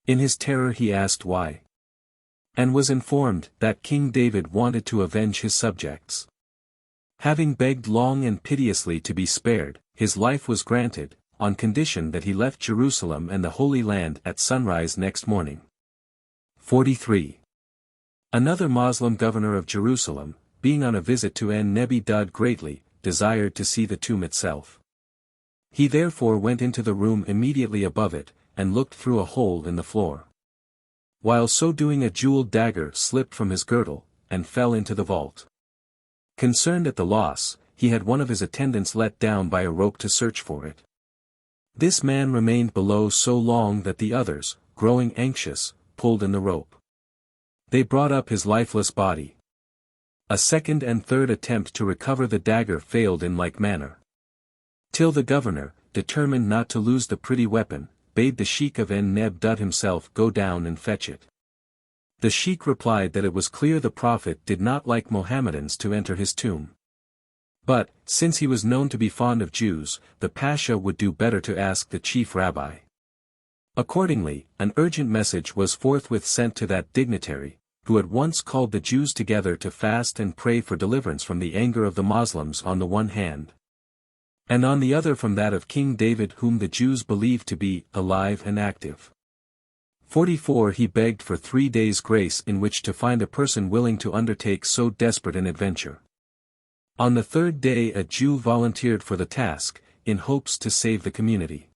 In his terror he asked why, and was informed that King David wanted to avenge his subjects. Having begged long and piteously to be spared, his life was granted, on condition that he left Jerusalem and the Holy Land at sunrise next morning. 43. Another Moslem governor of Jerusalem, being on a visit to Nebi Daûd greatly, desired to see the tomb itself. He therefore went into the room immediately above it, and looked through a hole in the floor. While so doing a jeweled dagger slipped from his girdle, and fell into the vault. Concerned at the loss, he had one of his attendants let down by a rope to search for it. This man remained below so long that the others, growing anxious, pulled in the rope. They brought up his lifeless body. A second and third attempt to recover the dagger failed in like manner. Till the governor, determined not to lose the pretty weapon, bade the sheikh of Nebi Daûd himself go down and fetch it. The sheikh replied that it was clear the prophet did not like Mohammedans to enter his tomb. But, since he was known to be fond of Jews, the Pasha would do better to ask the chief rabbi. Accordingly, an urgent message was forthwith sent to that dignitary, who at once called the Jews together to fast and pray for deliverance from the anger of the Moslems on the one hand, and on the other from that of King David whom the Jews believed to be alive and active. 44 He begged for 3 days' grace in which to find a person willing to undertake so desperate an adventure. On the 3rd day a Jew volunteered for the task, in hopes to save the community.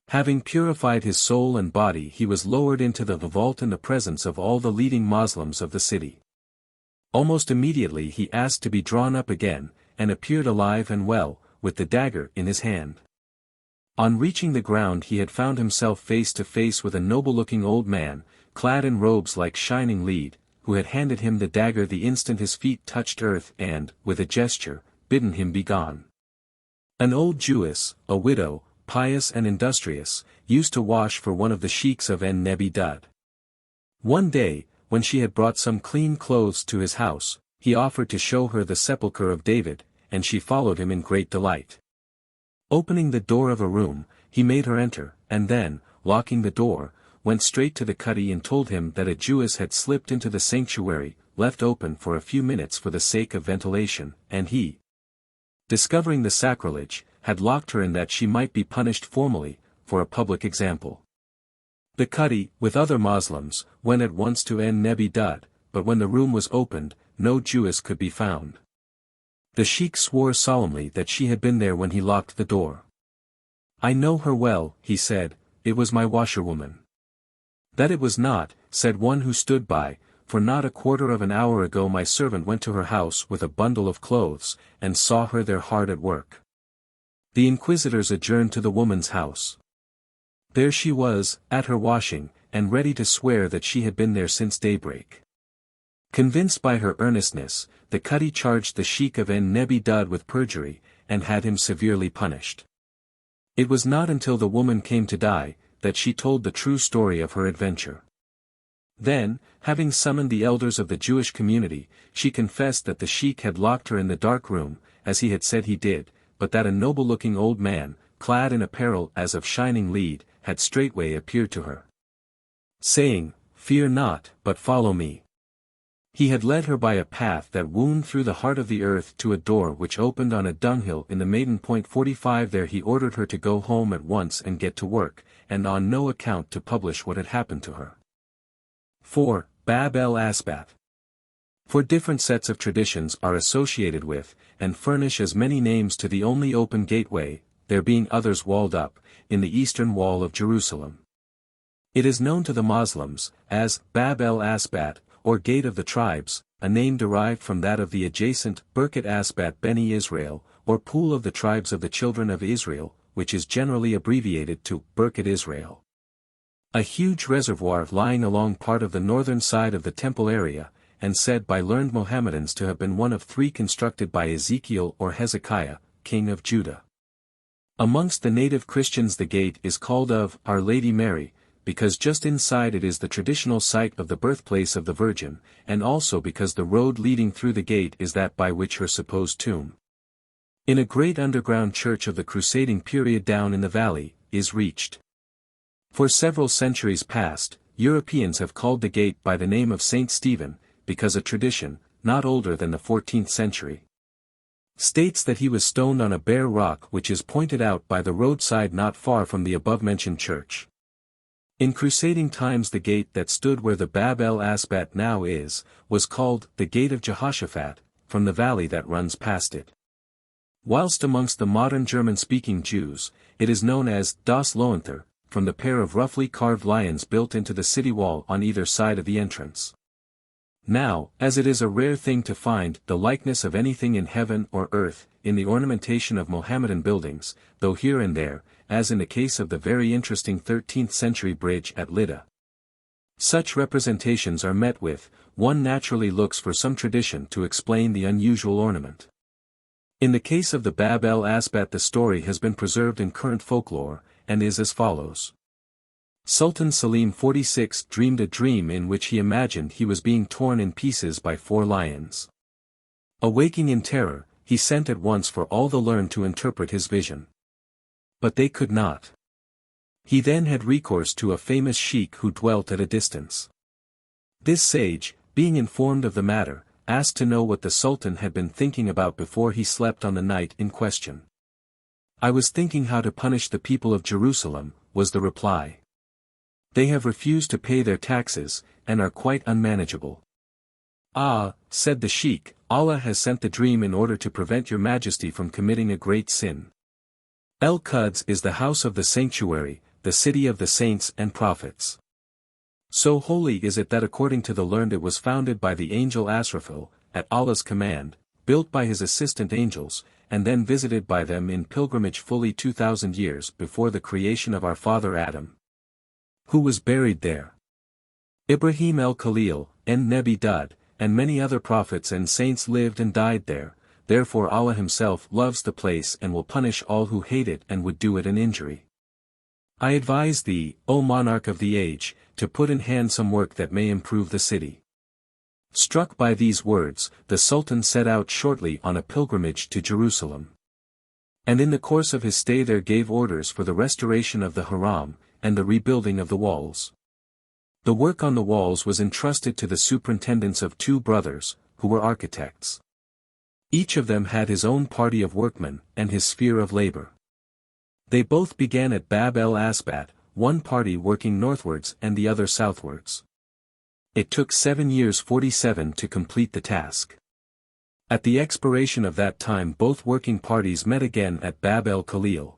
Having purified his soul and body he was lowered into the vault in the presence of all the leading Moslems of the city. Almost immediately he asked to be drawn up again, and appeared alive and well, with the dagger in his hand. On reaching the ground he had found himself face to face with a noble-looking old man, clad in robes like shining lead, who had handed him the dagger the instant his feet touched earth and, with a gesture, bidden him be gone. An old Jewess, a widow, pious and industrious, used to wash for one of the sheiks of Nebi Daûd. One day, when she had brought some clean clothes to his house, he offered to show her the sepulchre of David, and she followed him in great delight. Opening the door of a room, he made her enter, and then, locking the door, went straight to the Khudr and told him that a Jewess had slipped into the sanctuary, left open for a few minutes for the sake of ventilation, and he, discovering the sacrilege, had locked her in that she might be punished formally, for a public example. The Khudr, with other Moslems, went at once to Nebi Daûd, but when the room was opened, no Jewess could be found. The sheik swore solemnly that she had been there when he locked the door. "I know her well," he said, "it was my washerwoman." "That it was not," said one who stood by, "for not a quarter of an hour ago my servant went to her house with a bundle of clothes, and saw her there hard at work." The inquisitors adjourned to the woman's house. There she was, at her washing, and ready to swear that she had been there since daybreak. Convinced by her earnestness, the Khudr charged the sheik of Nebi Daûd with perjury, and had him severely punished. It was not until the woman came to die, that she told the true story of her adventure. Then, having summoned the elders of the Jewish community, she confessed that the sheik had locked her in the dark room, as he had said he did, but that a noble-looking old man, clad in apparel as of shining lead, had straightway appeared to her, saying, "Fear not, but follow me." He had led her by a path that wound through the heart of the earth to a door which opened on a dunghill in the maiden. 45 There he ordered her to go home at once and get to work, and on no account to publish what had happened to her. 4. Bâb El Asbât. For different sets of traditions are associated with, and furnish as many names to the only open gateway, there being others walled up, in the eastern wall of Jerusalem. It is known to the Moslems, as Bâb El Asbât, or Gate of the Tribes, a name derived from that of the adjacent Birket Asbât Beni Israel, or Pool of the Tribes of the Children of Israel, which is generally abbreviated to Birket Israel. A huge reservoir lying along part of the northern side of the temple area, and said by learned Mohammedans to have been one of 3 constructed by Ezekiel or Hezekiah, king of Judah. Amongst the native Christians the gate is called of Our Lady Mary, because just inside it is the traditional site of the birthplace of the Virgin, and also because the road leading through the gate is that by which her supposed tomb, in a great underground church of the crusading period down in the valley, is reached. For several centuries past, Europeans have called the gate by the name of Saint Stephen, because a tradition, not older than the 14th century, states that he was stoned on a bare rock which is pointed out by the roadside not far from the above-mentioned church. In crusading times the gate that stood where the Bâb El Asbât now is, was called the Gate of Jehoshaphat, from the valley that runs past it. Whilst amongst the modern German-speaking Jews, it is known as Das Loenther, from the pair of roughly carved lions built into the city wall on either side of the entrance. Now, as it is a rare thing to find the likeness of anything in heaven or earth, in the ornamentation of Mohammedan buildings, though here and there, as in the case of the very interesting 13th-century bridge at Lydda, such representations are met with, one naturally looks for some tradition to explain the unusual ornament. In the case of the Bâb El Asbât the story has been preserved in current folklore, and is as follows. Sultan Selim 46 dreamed a dream in which he imagined he was being torn in pieces by 4 lions. Awaking in terror, he sent at once for all the learned to interpret his vision. But they could not. He then had recourse to a famous sheik who dwelt at a distance. This sage, being informed of the matter, asked to know what the Sultan had been thinking about before he slept on the night in question. "I was thinking how to punish the people of Jerusalem," was the reply. "They have refused to pay their taxes, and are quite unmanageable." "Ah," said the sheikh, "Allah has sent the dream in order to prevent your majesty from committing a great sin. El-Quds is the house of the sanctuary, the city of the saints and prophets. So holy is it that according to the learned it was founded by the angel Asrafil, at Allah's command, built by his assistant angels, and then visited by them in pilgrimage fully 2,000 years before the creation of our father Adam, who was buried there. Ibrahim el-Khalìl, and Nebi Daûd, and many other prophets and saints lived and died there, therefore Allah himself loves the place and will punish all who hate it and would do it an injury. I advise thee, O monarch of the age, to put in hand some work that may improve the city." Struck by these words, the Sultan set out shortly on a pilgrimage to Jerusalem. And in the course of his stay there gave orders for the restoration of the Haram, and the rebuilding of the walls. The work on the walls was entrusted to the superintendence of two brothers, who were architects. Each of them had his own party of workmen, and his sphere of labor. They both began at Bâb El Asbât, one party working northwards and the other southwards. It took 7 years 47 to complete the task. At the expiration of that time both working parties met again at Bâb el-Khalìl.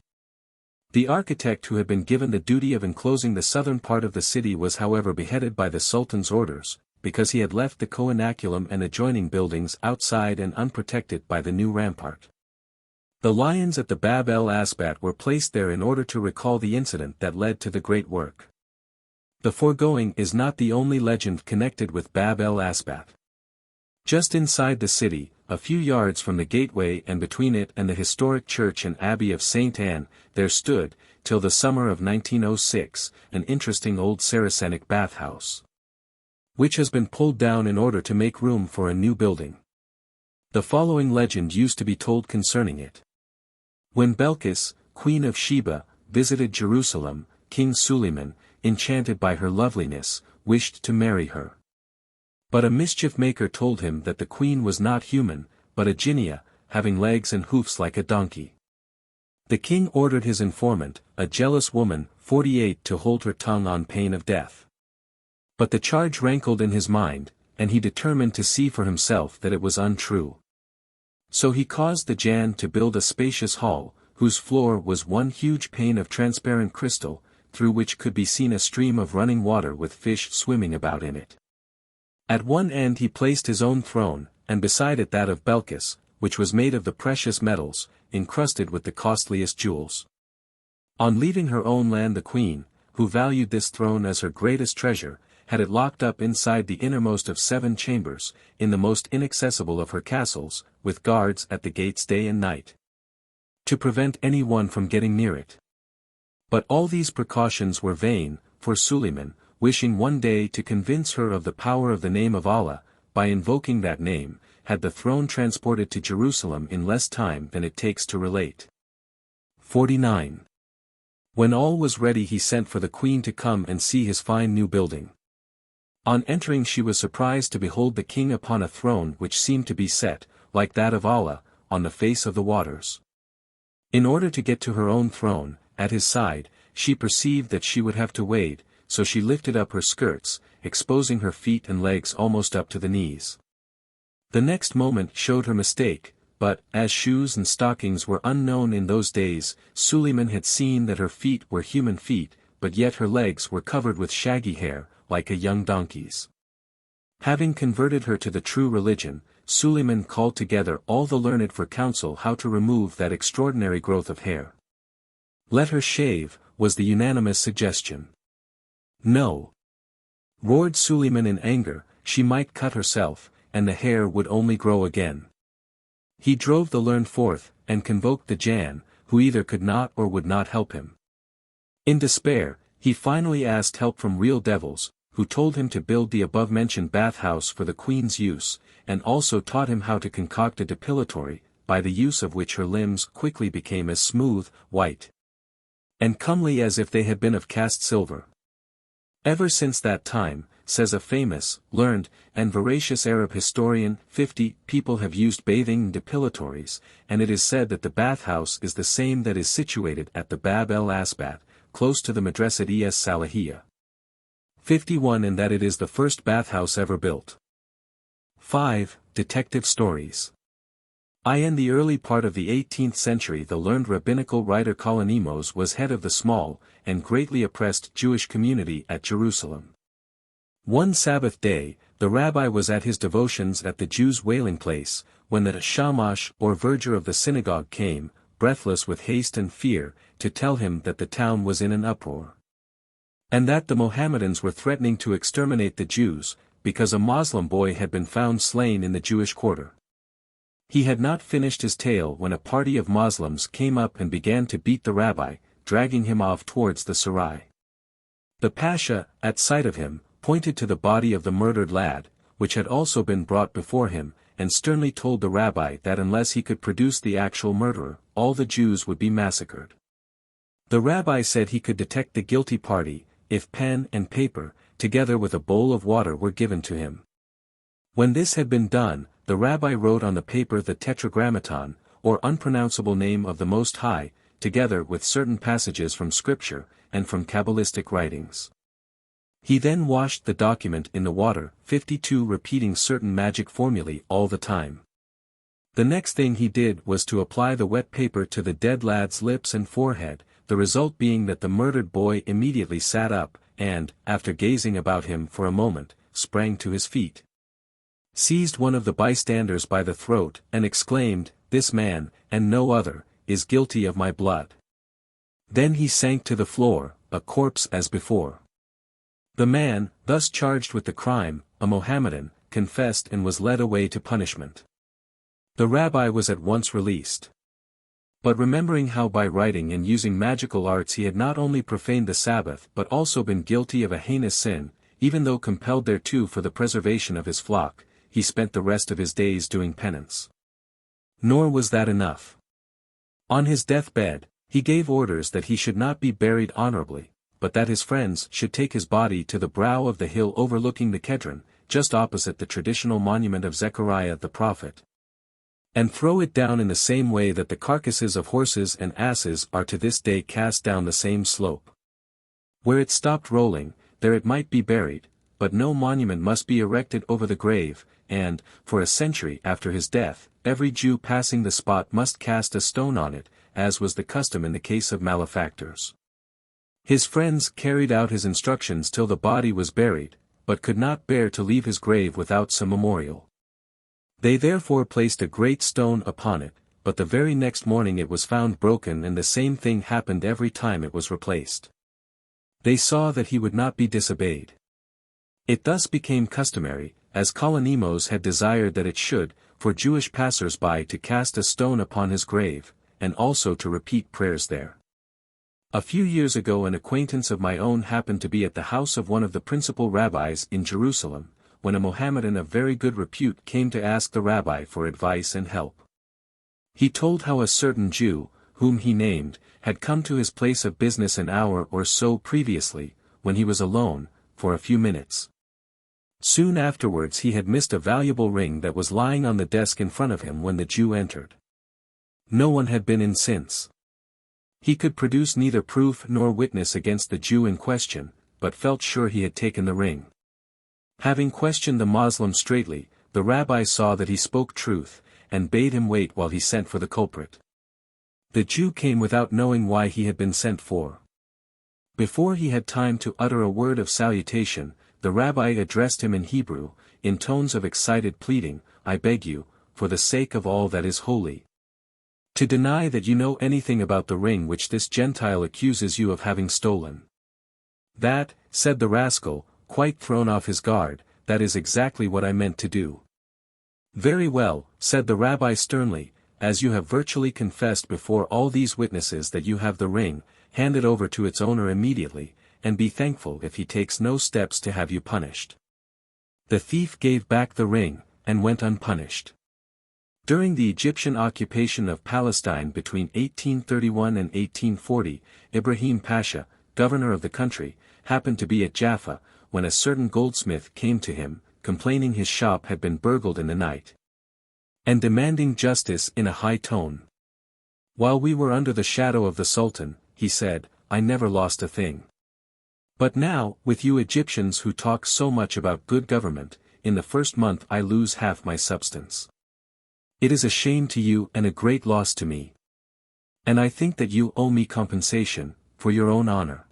The architect who had been given the duty of enclosing the southern part of the city was however beheaded by the Sultan's orders, because he had left the co-inoculum and adjoining buildings outside and unprotected by the new rampart. The lions at the Bâb El Asbât were placed there in order to recall the incident that led to the great work. The foregoing is not the only legend connected with Bâb El Asbât. Just inside the city, a few yards from the gateway and between it and the historic church and abbey of St. Anne, there stood, till the summer of 1906, an interesting old Saracenic bathhouse, which has been pulled down in order to make room for a new building. The following legend used to be told concerning it. When Belkis, queen of Sheba, visited Jerusalem, King Suleiman, enchanted by her loveliness, wished to marry her. But a mischief-maker told him that the queen was not human, but a jinnia, having legs and hoofs like a donkey. The king ordered his informant, a jealous woman, 48, to hold her tongue on pain of death. But the charge rankled in his mind, and he determined to see for himself that it was untrue. So he caused the Jann to build a spacious hall, whose floor was one huge pane of transparent crystal, through which could be seen a stream of running water with fish swimming about in it. At one end he placed his own throne, and beside it that of Belkis, which was made of the precious metals, encrusted with the costliest jewels. On leaving her own land the queen, who valued this throne as her greatest treasure, had it locked up inside the innermost of 7 chambers, in the most inaccessible of her castles, with guards at the gates day and night, to prevent any one from getting near it. But all these precautions were vain, for Suleiman, wishing one day to convince her of the power of the name of Allah, by invoking that name, had the throne transported to Jerusalem in less time than it takes to relate. 49. When all was ready he sent for the queen to come and see his fine new building. On entering she was surprised to behold the king upon a throne which seemed to be set, like that of Allah, on the face of the waters. In order to get to her own throne, at his side, she perceived that she would have to wade, so she lifted up her skirts, exposing her feet and legs almost up to the knees. The next moment showed her mistake, but, as shoes and stockings were unknown in those days, Suleiman had seen that her feet were human feet, but yet her legs were covered with shaggy hair, like a young donkey's. Having converted her to the true religion, Suleiman called together all the learned for counsel how to remove that extraordinary growth of hair. Let her shave, was the unanimous suggestion. No, roared Suleiman in anger, she might cut herself, and the hair would only grow again. He drove the learned forth, and convoked the Jann, who either could not or would not help him. In despair, he finally asked help from real devils, who told him to build the above-mentioned bathhouse for the queen's use, and also taught him how to concoct a depilatory, by the use of which her limbs quickly became as smooth, white, and comely as if they had been of cast silver. Ever since that time, says a famous, learned, and veracious Arab historian. 50 people have used bathing depilatories, and it is said that the bathhouse is the same that is situated at the Bâb El Asbât, close to the Madrasat Es Salahiyya. 51 and that it is the first bathhouse ever built. 5. Detective stories. In the early part of the 18th century the learned rabbinical writer Kalonimos was head of the small, and greatly oppressed Jewish community at Jerusalem. One Sabbath day, the rabbi was at his devotions at the Jews' wailing place, when the shamash or verger of the synagogue came, breathless with haste and fear, to tell him that the town was in an uproar. And that the Mohammedans were threatening to exterminate the Jews, because a Moslem boy had been found slain in the Jewish quarter. He had not finished his tale when a party of Moslems came up and began to beat the rabbi, dragging him off towards the serai. The pasha, at sight of him, pointed to the body of the murdered lad, which had also been brought before him, and sternly told the rabbi that unless he could produce the actual murderer, all the Jews would be massacred. The rabbi said he could detect the guilty party, if pen and paper, together with a bowl of water were given to him. When this had been done, the rabbi wrote on the paper the tetragrammaton, or unpronounceable name of the Most High, together with certain passages from Scripture, and from Kabbalistic writings. He then washed the document in the water, 52 repeating certain magic formulae all the time. The next thing he did was to apply the wet paper to the dead lad's lips and forehead, the result being that the murdered boy immediately sat up, and, after gazing about him for a moment, sprang to his feet, seized one of the bystanders by the throat, and exclaimed, "This man, and no other, is guilty of my blood." Then he sank to the floor, a corpse as before. The man, thus charged with the crime, a Mohammedan, confessed and was led away to punishment. The rabbi was at once released. But remembering how by writing and using magical arts he had not only profaned the Sabbath but also been guilty of a heinous sin, even though compelled thereto for the preservation of his flock, he spent the rest of his days doing penance. Nor was that enough. On his deathbed, he gave orders that he should not be buried honorably, but that his friends should take his body to the brow of the hill overlooking the Khudr, just opposite the traditional monument of Zechariah the prophet, and throw it down in the same way that the carcasses of horses and asses are to this day cast down the same slope. Where it stopped rolling, there it might be buried, but no monument must be erected over the grave, and, for a century after his death, every Jew passing the spot must cast a stone on it, as was the custom in the case of malefactors. His friends carried out his instructions till the body was buried, but could not bear to leave his grave without some memorial. They therefore placed a great stone upon it, but the very next morning it was found broken and the same thing happened every time it was replaced. They saw that he would not be disobeyed. It thus became customary, as Kalonimos had desired that it should, for Jewish passers-by to cast a stone upon his grave, and also to repeat prayers there. A few years ago an acquaintance of my own happened to be at the house of one of the principal rabbis in Jerusalem, when a Mohammedan of very good repute came to ask the rabbi for advice and help. He told how a certain Jew, whom he named, had come to his place of business an hour or so previously, when he was alone, for a few minutes. Soon afterwards he had missed a valuable ring that was lying on the desk in front of him when the Jew entered. No one had been in since. He could produce neither proof nor witness against the Jew in question, but felt sure he had taken the ring. Having questioned the Moslem straightly, the rabbi saw that he spoke truth, and bade him wait while he sent for the culprit. The Jew came without knowing why he had been sent for. Before he had time to utter a word of salutation, the rabbi addressed him in Hebrew, in tones of excited pleading, "I beg you, for the sake of all that is holy, to deny that you know anything about the ring which this Gentile accuses you of having stolen." "That," said the rascal, quite thrown off his guard, "that is exactly what I meant to do." "Very well," said the rabbi sternly, "as you have virtually confessed before all these witnesses that you have the ring, hand it over to its owner immediately, and be thankful if he takes no steps to have you punished." The thief gave back the ring, and went unpunished. During the Egyptian occupation of Palestine between 1831 and 1840, Ibrahim Pasha, governor of the country, happened to be at Jaffa, when a certain goldsmith came to him, complaining his shop had been burgled in the night, and demanding justice in a high tone. While we were under the shadow of the Sultan, he said, I never lost a thing. But now, with you Egyptians who talk so much about good government, in the first month I lose half my substance. It is a shame to you and a great loss to me. And I think that you owe me compensation, for your own honor.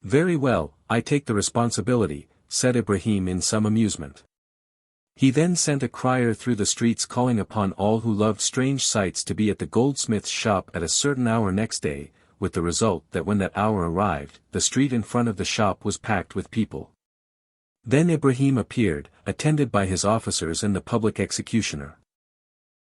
Very well, I take the responsibility, said Ibrahim in some amusement. He then sent a crier through the streets calling upon all who loved strange sights to be at the goldsmith's shop at a certain hour next day, with the result that when that hour arrived, the street in front of the shop was packed with people. Then Ibrahim appeared, attended by his officers and the public executioner.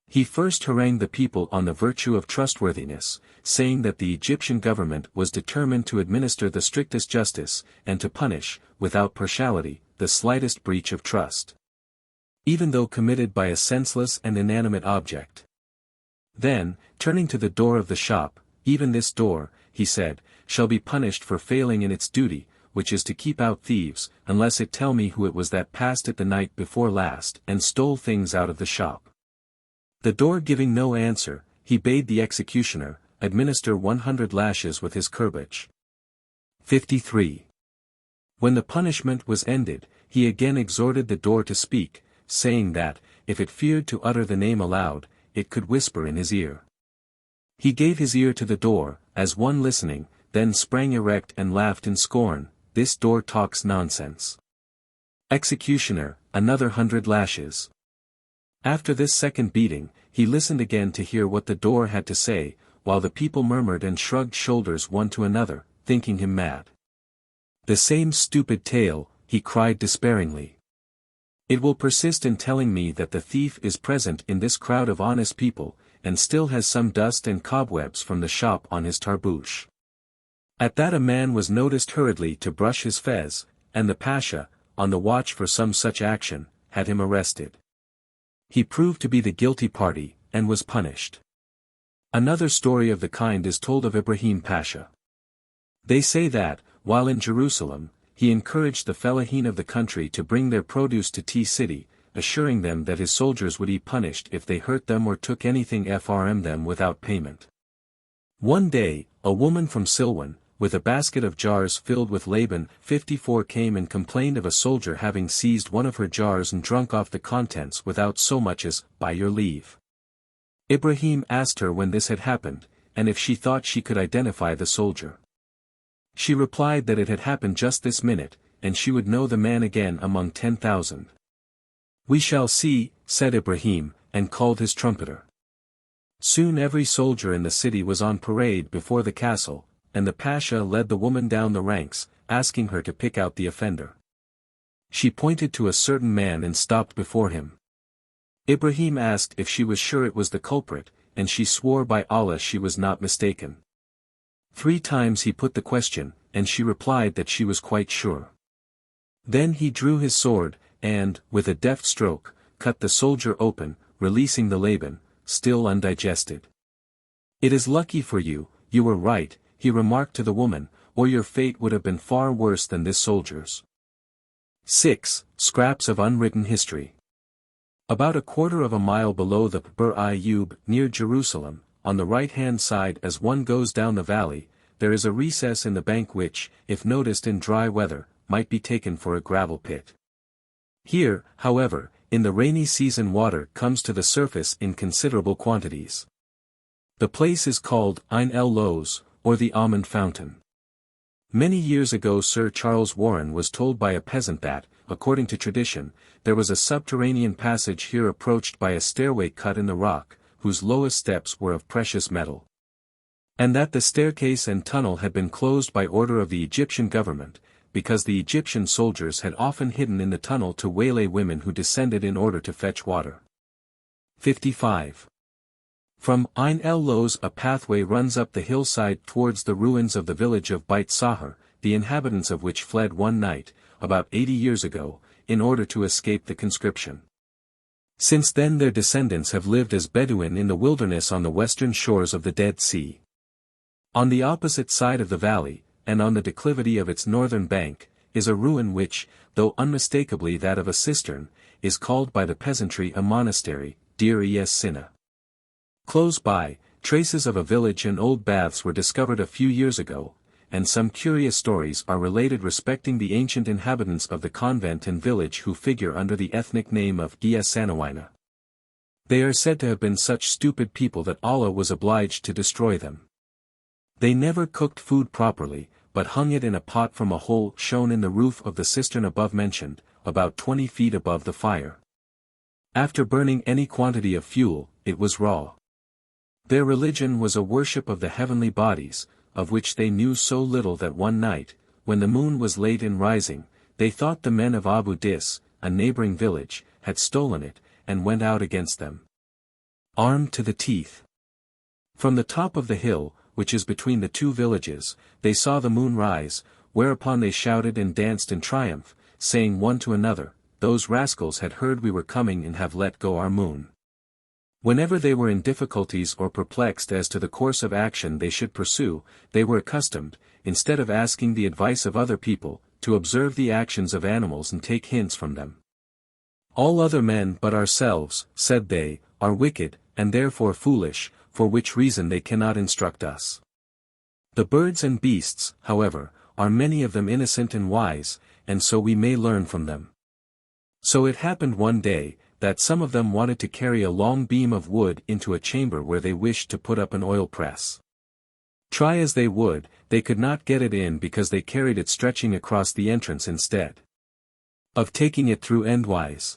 He first harangued the people on the virtue of trustworthiness, saying that the Egyptian government was determined to administer the strictest justice, and to punish, without partiality, the slightest breach of trust, even though committed by a senseless and inanimate object. Then, turning to the door of the shop, even this door, he said, shall be punished for failing in its duty, which is to keep out thieves, unless it tell me who it was that passed it the night before last and stole things out of the shop. The door giving no answer, he bade the executioner administer 100 lashes with his curbage. 53. When the punishment was ended, he again exhorted the door to speak, saying that, if it feared to utter the name aloud, it could whisper in his ear. He gave his ear to the door, as one listening, then sprang erect and laughed in scorn, this door talks nonsense. Executioner, another 100 lashes. After this second beating, he listened again to hear what the door had to say, while the people murmured and shrugged shoulders one to another, thinking him mad. The same stupid tale, he cried despairingly. It will persist in telling me that the thief is present in this crowd of honest people, and still has some dust and cobwebs from the shop on his tarbouch. At that a man was noticed hurriedly to brush his fez, and the Pasha, on the watch for some such action, had him arrested. He proved to be the guilty party, and was punished. Another story of the kind is told of Ibrahim Pasha. They say that, while in Jerusalem, he encouraged the fellaheen of the country to bring their produce to T-City, assuring them that his soldiers would be punished if they hurt them or took anything from them without payment. One day, a woman from Silwan, with a basket of jars filled with Laban 54 came and complained of a soldier having seized one of her jars and drunk off the contents without so much as, by your leave. Ibrahim asked her when this had happened, and if she thought she could identify the soldier. She replied that it had happened just this minute, and she would know the man again among 10,000. We shall see, said Ibrahim, and called his trumpeter. Soon every soldier in the city was on parade before the castle, and the Pasha led the woman down the ranks, asking her to pick out the offender. She pointed to a certain man and stopped before him. Ibrahim asked if she was sure it was the culprit, and she swore by Allah she was not mistaken. 3 times he put the question, and she replied that she was quite sure. Then he drew his sword, and, with a deft stroke, cut the soldier open, releasing the Laban, still undigested. It is lucky for you, you were right, he remarked to the woman, or your fate would have been far worse than this soldier's. 6. Scraps of Unwritten History. About a quarter of a mile below the Bir Ayyub, near Jerusalem, on the right-hand side as one goes down the valley, there is a recess in the bank which, if noticed in dry weather, might be taken for a gravel pit. Here, however, in the rainy season water comes to the surface in considerable quantities. The place is called Ain el Loz, or the Almond Fountain. Many years ago Sir Charles Warren was told by a peasant that, according to tradition, there was a subterranean passage here approached by a stairway cut in the rock, whose lowest steps were of precious metal. And that the staircase and tunnel had been closed by order of the Egyptian government, because the Egyptian soldiers had often hidden in the tunnel to waylay women who descended in order to fetch water. 55. From Ain el Loz a pathway runs up the hillside towards the ruins of the village of Beit Sahar, the inhabitants of which fled one night, about 80 years ago, in order to escape the conscription. Since then their descendants have lived as Bedouin in the wilderness on the western shores of the Dead Sea. On the opposite side of the valley, and on the declivity of its northern bank, is a ruin which, though unmistakably that of a cistern, is called by the peasantry a monastery, Deir es Sina. Close by, traces of a village and old baths were discovered a few years ago, and some curious stories are related respecting the ancient inhabitants of the convent and village who figure under the ethnic name of Sanawina. They are said to have been such stupid people that Allah was obliged to destroy them. They never cooked food properly, but hung it in a pot from a hole shown in the roof of the cistern above mentioned, about 20 feet above the fire. After burning any quantity of fuel, it was raw. Their religion was a worship of the heavenly bodies, of which they knew so little that one night, when the moon was late in rising, they thought the men of Abu Dis, a neighboring village, had stolen it, and went out against them, armed to the teeth. From the top of the hill, which is between the two villages, they saw the moon rise, whereupon they shouted and danced in triumph, saying one to another, "Those rascals had heard we were coming and have let go our moon." Whenever they were in difficulties or perplexed as to the course of action they should pursue, they were accustomed, instead of asking the advice of other people, to observe the actions of animals and take hints from them. "All other men but ourselves," said they, "are wicked, and therefore foolish, for which reason they cannot instruct us. The birds and beasts, however, are many of them innocent and wise, and so we may learn from them." So it happened one day, that some of them wanted to carry a long beam of wood into a chamber where they wished to put up an oil press. Try as they would, they could not get it in because they carried it stretching across the entrance instead of taking it through endwise.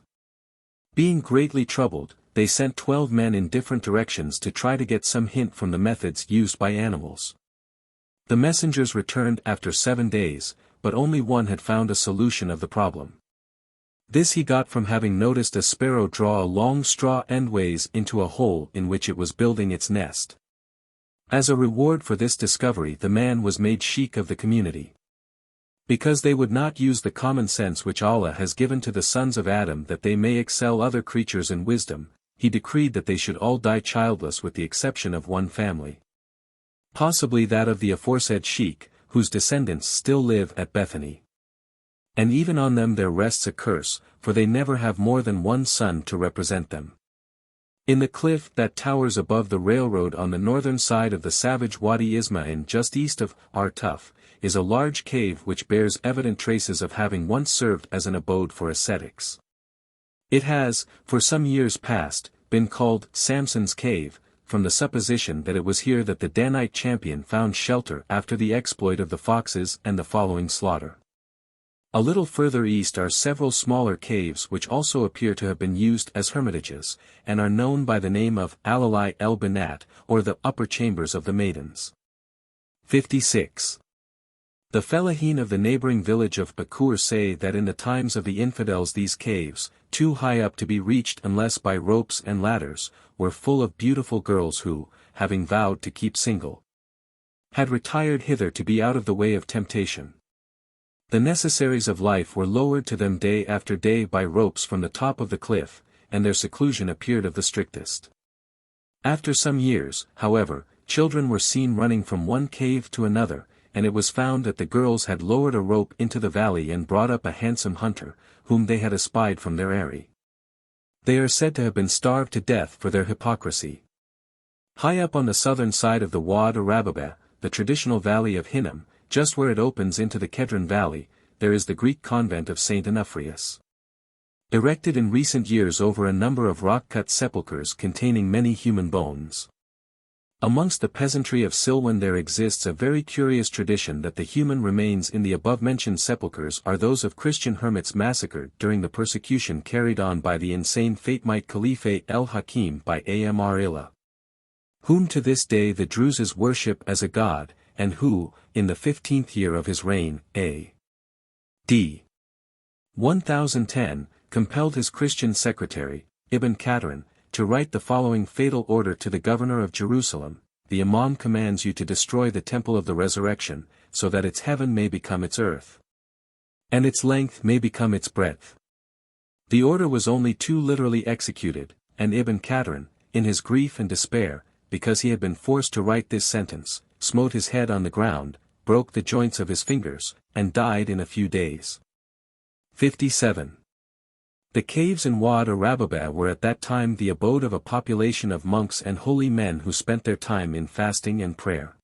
Being greatly troubled, they sent 12 men in different directions to try to get some hint from the methods used by animals. The messengers returned after 7 days, but only one had found a solution of the problem. This he got from having noticed a sparrow draw a long straw endways into a hole in which it was building its nest. As a reward for this discovery the man was made sheikh of the community. Because they would not use the common sense which Allah has given to the sons of Adam that they may excel other creatures in wisdom, he decreed that they should all die childless with the exception of one family. Possibly that of the aforesaid sheikh, whose descendants still live at Bethany. And even on them there rests a curse, for they never have more than one son to represent them. In the cliff that towers above the railroad on the northern side of the savage Wadi Ismail just east of Artuf, is a large cave which bears evident traces of having once served as an abode for ascetics. It has, for some years past, been called Samson's Cave, from the supposition that it was here that the Danite champion found shelter after the exploit of the foxes and the following slaughter. A little further east are several smaller caves which also appear to have been used as hermitages, and are known by the name of Alalai el Banat, or the upper chambers of the maidens. 56. The Fellahin of the neighboring village of Bakur say that in the times of the infidels these caves, too high up to be reached unless by ropes and ladders, were full of beautiful girls who, having vowed to keep single, had retired hither to be out of the way of temptation. The necessaries of life were lowered to them day after day by ropes from the top of the cliff, and their seclusion appeared of the strictest. After some years, however, children were seen running from one cave to another, and it was found that the girls had lowered a rope into the valley and brought up a handsome hunter, whom they had espied from their eyrie. They are said to have been starved to death for their hypocrisy. High up on the southern side of the Wad Arababa, the traditional valley of Hinnom, just where it opens into the Kedron Valley, there is the Greek convent of St. Onufrius. Erected in recent years over a number of rock-cut sepulchres containing many human bones. Amongst the peasantry of Silwan there exists a very curious tradition that the human remains in the above-mentioned sepulchres are those of Christian hermits massacred during the persecution carried on by the insane Fatimite Khalifa el-Hakim by Amr Illah, whom to this day the Druzes worship as a god, and who, in the 15th year of his reign, a.d. 1010, compelled his Christian secretary, Ibn Khudr, to write the following fatal order to the governor of Jerusalem: "The Imam commands you to destroy the temple of the resurrection, so that its heaven may become its earth, and its length may become its breadth." The order was only too literally executed, and Ibn Khudr, in his grief and despair, because he had been forced to write this sentence, smote his head on the ground, broke the joints of his fingers, and died in a few days. 57. The caves in Wad Arababa were at that time the abode of a population of monks and holy men who spent their time in fasting and prayer.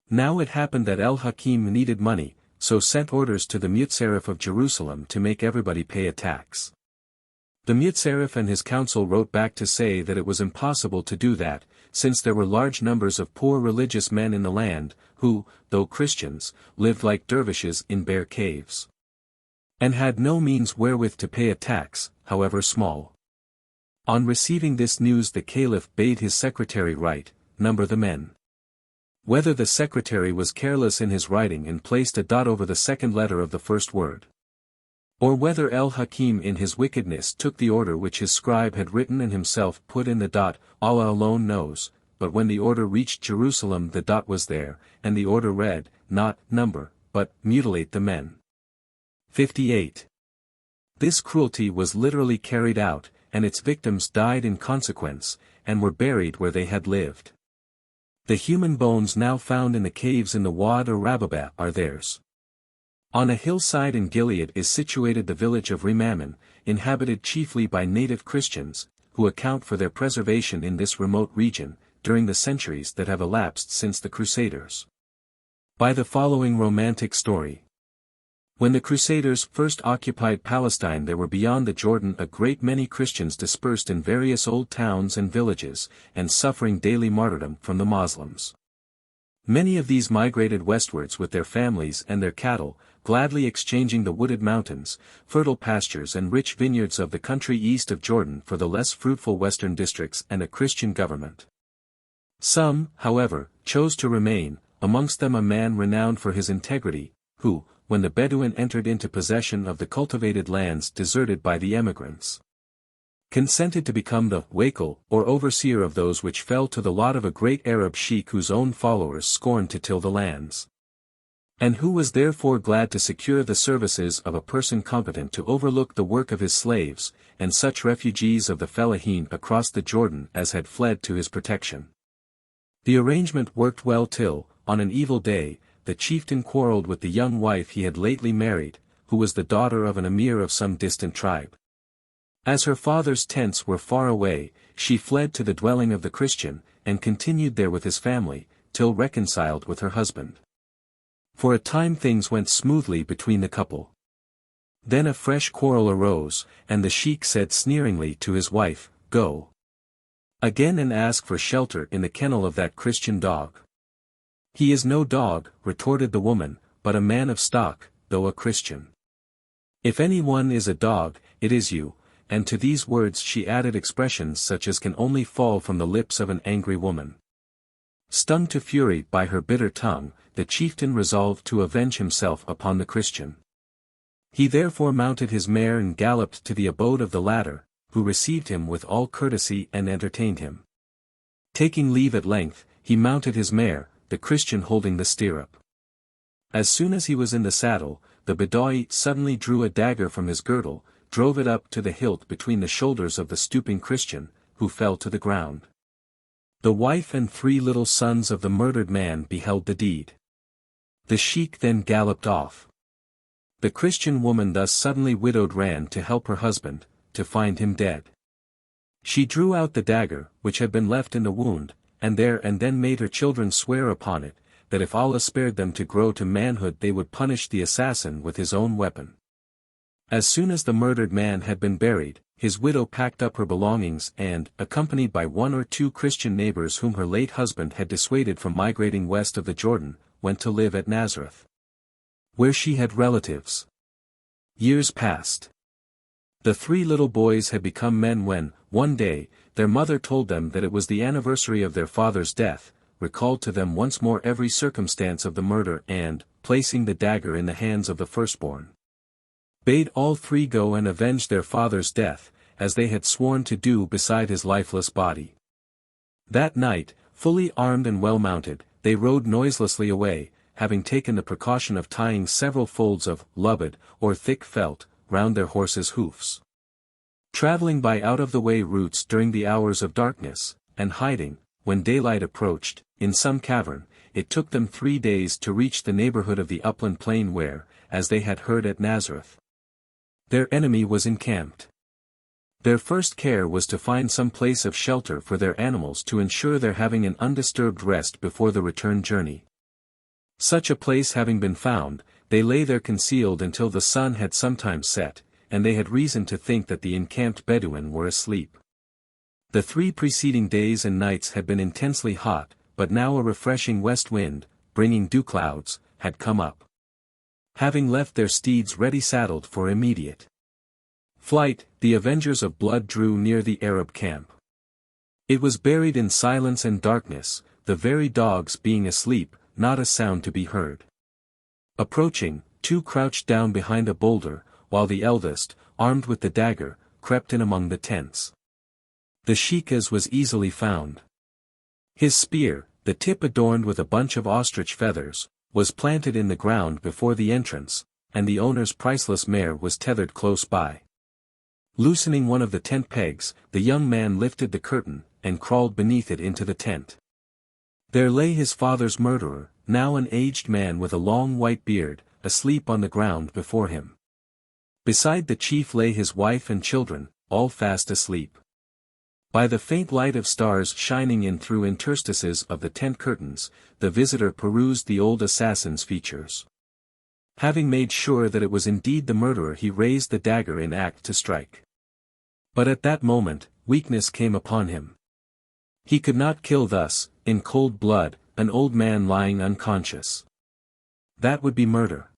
Now it happened that El-Hakim needed money, so sent orders to the Mutsarif of Jerusalem to make everybody pay a tax. The Mutsarif and his council wrote back to say that it was impossible to do that, since there were large numbers of poor religious men in the land, who, though Christians, lived like dervishes in bare caves, and had no means wherewith to pay a tax, however small. On receiving this news the Caliph bade his secretary write, "Number the men." Whether the secretary was careless in his writing and placed a dot over the second letter of the first word, or whether El-Hakim in his wickedness took the order which his scribe had written and himself put in the dot, Allah alone knows, but when the order reached Jerusalem the dot was there, and the order read, not number, but mutilate the men. 58. This cruelty was literally carried out, and its victims died in consequence, and were buried where they had lived. The human bones now found in the caves in the Wad Arababa are theirs. On a hillside in Gilead is situated the village of Rimaman, inhabited chiefly by native Christians, who account for their preservation in this remote region, during the centuries that have elapsed since the Crusaders. By the following romantic story. When the Crusaders first occupied Palestine there were beyond the Jordan a great many Christians dispersed in various old towns and villages, and suffering daily martyrdom from the Moslems. Many of these migrated westwards with their families and their cattle, gladly exchanging the wooded mountains, fertile pastures and rich vineyards of the country east of Jordan for the less fruitful western districts and a Christian government. Some, however, chose to remain, amongst them a man renowned for his integrity, who, when the Bedouin entered into possession of the cultivated lands deserted by the emigrants, consented to become the wakil or overseer of those which fell to the lot of a great Arab sheikh whose own followers scorned to till the lands, and who was therefore glad to secure the services of a person competent to overlook the work of his slaves, and such refugees of the Fellahin across the Jordan as had fled to his protection. The arrangement worked well till, on an evil day, the chieftain quarrelled with the young wife he had lately married, who was the daughter of an emir of some distant tribe. As her father's tents were far away, she fled to the dwelling of the Christian, and continued there with his family, till reconciled with her husband. For a time things went smoothly between the couple. Then a fresh quarrel arose, and the sheikh said sneeringly to his wife, "Go again and ask for shelter in the kennel of that Christian dog." "He is no dog," retorted the woman, "but a man of stock, though a Christian. If any one is a dog, it is you," and to these words she added expressions such as can only fall from the lips of an angry woman. Stung to fury by her bitter tongue, the chieftain resolved to avenge himself upon the Christian. He therefore mounted his mare and galloped to the abode of the latter, who received him with all courtesy and entertained him. Taking leave at length, he mounted his mare, the Christian holding the stirrup. As soon as he was in the saddle, the Bedawi suddenly drew a dagger from his girdle, drove it up to the hilt between the shoulders of the stooping Christian, who fell to the ground. The wife and 3 little sons of the murdered man beheld the deed. The sheikh then galloped off. The Christian woman thus suddenly widowed ran to help her husband, to find him dead. She drew out the dagger, which had been left in the wound, and there and then made her children swear upon it, that if Allah spared them to grow to manhood they would punish the assassin with his own weapon. As soon as the murdered man had been buried, his widow packed up her belongings and, accompanied by 1 or 2 Christian neighbors whom her late husband had dissuaded from migrating west of the Jordan, went to live at Nazareth, where she had relatives. Years passed. The 3 little boys had become men when, one day, their mother told them that it was the anniversary of their father's death, recalled to them once more every circumstance of the murder and, placing the dagger in the hands of the firstborn, bade all 3 go and avenge their father's death, as they had sworn to do beside his lifeless body. That night, fully armed and well mounted, they rode noiselessly away, having taken the precaution of tying several folds of lubid, or thick felt, round their horses' hoofs. Traveling by out-of-the-way routes during the hours of darkness, and hiding, when daylight approached, in some cavern, it took them 3 days to reach the neighborhood of the upland plain where, as they had heard at Nazareth, their enemy was encamped. Their first care was to find some place of shelter for their animals to ensure their having an undisturbed rest before the return journey. Such a place having been found, they lay there concealed until the sun had sometimes set, and they had reason to think that the encamped Bedouin were asleep. The 3 preceding days and nights had been intensely hot, but now a refreshing west wind, bringing dew clouds, had come up. Having left their steeds ready saddled for immediate flight, the avengers of blood drew near the Arab camp. It was buried in silence and darkness, the very dogs being asleep, not a sound to be heard. Approaching, 2 crouched down behind a boulder, while the eldest, armed with the dagger, crept in among the tents. The sheikah's was easily found. His spear, the tip adorned with a bunch of ostrich feathers, was planted in the ground before the entrance, and the owner's priceless mare was tethered close by. Loosening one of the tent pegs, the young man lifted the curtain, and crawled beneath it into the tent. There lay his father's murderer, now an aged man with a long white beard, asleep on the ground before him. Beside the chief lay his wife and children, all fast asleep. By the faint light of stars shining in through interstices of the tent curtains, the visitor perused the old assassin's features. Having made sure that it was indeed the murderer, he raised the dagger in act to strike. But at that moment, weakness came upon him. He could not kill thus, in cold blood, an old man lying unconscious. That would be murder.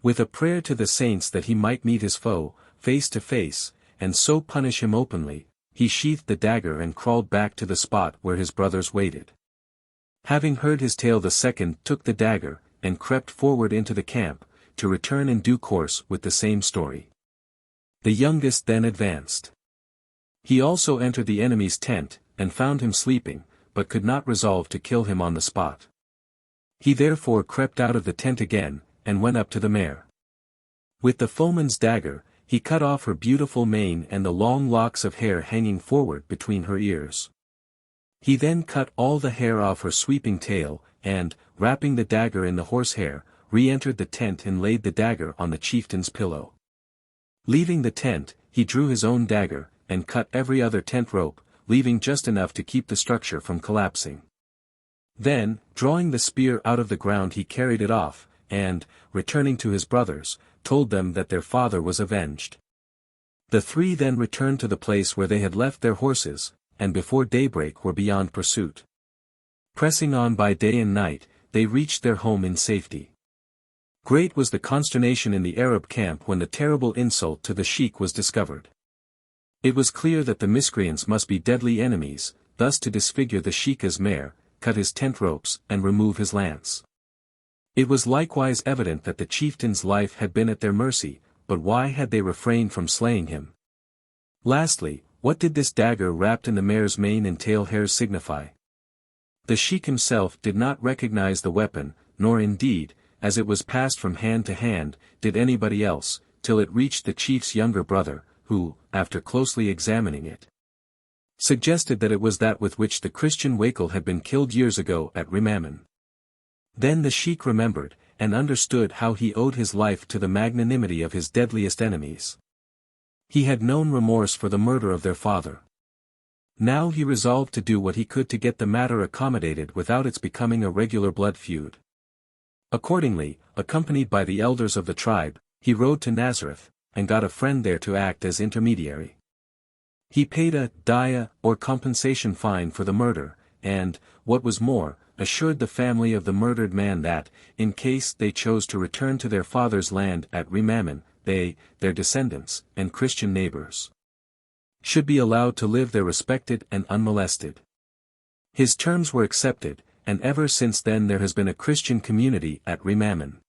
With a prayer to the saints that he might meet his foe, face to face, and so punish him openly, he sheathed the dagger and crawled back to the spot where his brothers waited. Having heard his tale, the second took the dagger, and crept forward into the camp, to return in due course with the same story. The youngest then advanced. He also entered the enemy's tent, and found him sleeping, but could not resolve to kill him on the spot. He therefore crept out of the tent again, and went up to the mare. With the foeman's dagger, he cut off her beautiful mane and the long locks of hair hanging forward between her ears. He then cut all the hair off her sweeping tail, and, wrapping the dagger in the horsehair, re-entered the tent and laid the dagger on the chieftain's pillow. Leaving the tent, he drew his own dagger, and cut every other tent rope, leaving just enough to keep the structure from collapsing. Then, drawing the spear out of the ground, he carried it off, and, returning to his brothers, told them that their father was avenged. The 3 then returned to the place where they had left their horses, and before daybreak were beyond pursuit. Pressing on by day and night, they reached their home in safety. Great was the consternation in the Arab camp when the terrible insult to the sheik was discovered. It was clear that the miscreants must be deadly enemies, thus to disfigure the sheikah's mare, cut his tent ropes, and remove his lance. It was likewise evident that the chieftain's life had been at their mercy, but why had they refrained from slaying him? Lastly, what did this dagger wrapped in the mare's mane and tail hairs signify? The sheik himself did not recognize the weapon, nor indeed, as it was passed from hand to hand, did anybody else, till it reached the chief's younger brother, who, after closely examining it, suggested that it was that with which the Christian Wakil had been killed years ago at Rimaman. Then the sheik remembered, and understood how he owed his life to the magnanimity of his deadliest enemies. He had known remorse for the murder of their father. Now he resolved to do what he could to get the matter accommodated without its becoming a regular blood feud. Accordingly, accompanied by the elders of the tribe, he rode to Nazareth, and got a friend there to act as intermediary. He paid a diya, or compensation fine for the murder, and, what was more, assured the family of the murdered man that, in case they chose to return to their father's land at Rimaman, they, their descendants, and Christian neighbors, should be allowed to live there respected and unmolested. His terms were accepted, and ever since then there has been a Christian community at Rimaman.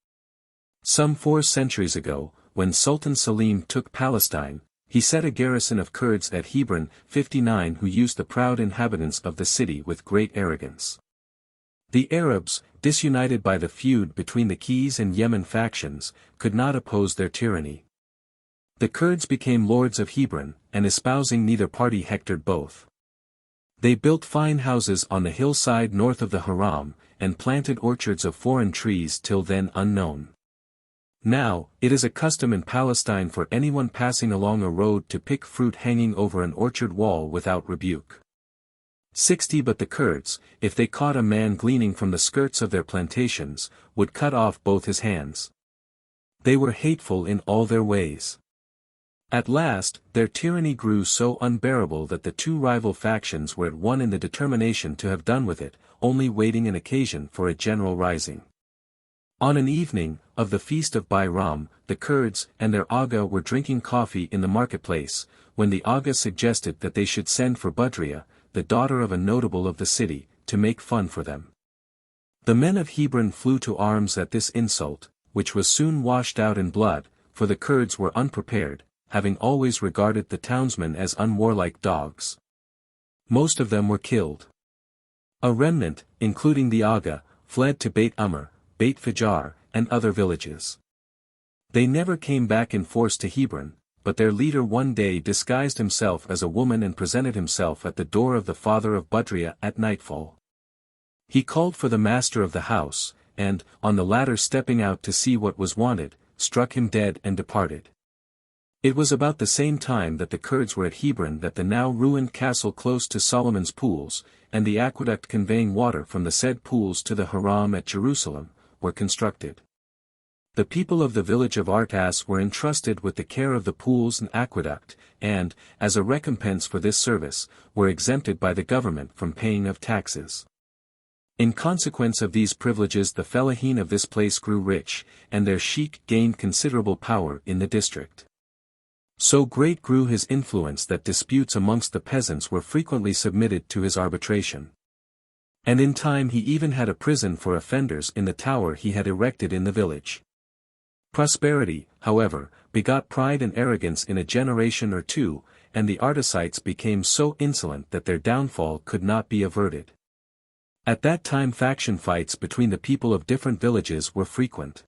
Some 4 centuries ago, when Sultan Selim took Palestine, he set a garrison of Kurds at Hebron 59 who used the proud inhabitants of the city with great arrogance. The Arabs, disunited by the feud between the Keys and Yemen factions, could not oppose their tyranny. The Kurds became lords of Hebron, and espousing neither party hectored both. They built fine houses on the hillside north of the Haram, and planted orchards of foreign trees till then unknown. Now, it is a custom in Palestine for anyone passing along a road to pick fruit hanging over an orchard wall without rebuke. 60 But the Kurds, if they caught a man gleaning from the skirts of their plantations, would cut off both his hands. They were hateful in all their ways. At last, their tyranny grew so unbearable that the two rival factions were at one in the determination to have done with it, only waiting an occasion for a general rising. On an evening, of the feast of Bairam, the Kurds and their Aga were drinking coffee in the marketplace, when the Aga suggested that they should send for Budriya, the daughter of a notable of the city, to make fun for them. The men of Hebron flew to arms at this insult, which was soon washed out in blood, for the Kurds were unprepared, having always regarded the townsmen as unwarlike dogs. Most of them were killed. A remnant, including the Aga, fled to Beit Amr, Beit Fajar, and other villages. They never came back in force to Hebron, but their leader one day disguised himself as a woman and presented himself at the door of the father of Budriya at nightfall. He called for the master of the house, and, on the latter stepping out to see what was wanted, struck him dead and departed. It was about the same time that the Kurds were at Hebron that the now ruined castle close to Solomon's pools, and the aqueduct conveying water from the said pools to the Haram at Jerusalem, were constructed. The people of the village of Artas were entrusted with the care of the pools and aqueduct, and, as a recompense for this service, were exempted by the government from paying of taxes. In consequence of these privileges the fellahin of this place grew rich, and their sheikh gained considerable power in the district. So great grew his influence that disputes amongst the peasants were frequently submitted to his arbitration. And in time he even had a prison for offenders in the tower he had erected in the village. Prosperity, however, begot pride and arrogance in a generation or two, and the Artasites became so insolent that their downfall could not be averted. At that time faction fights between the people of different villages were frequent.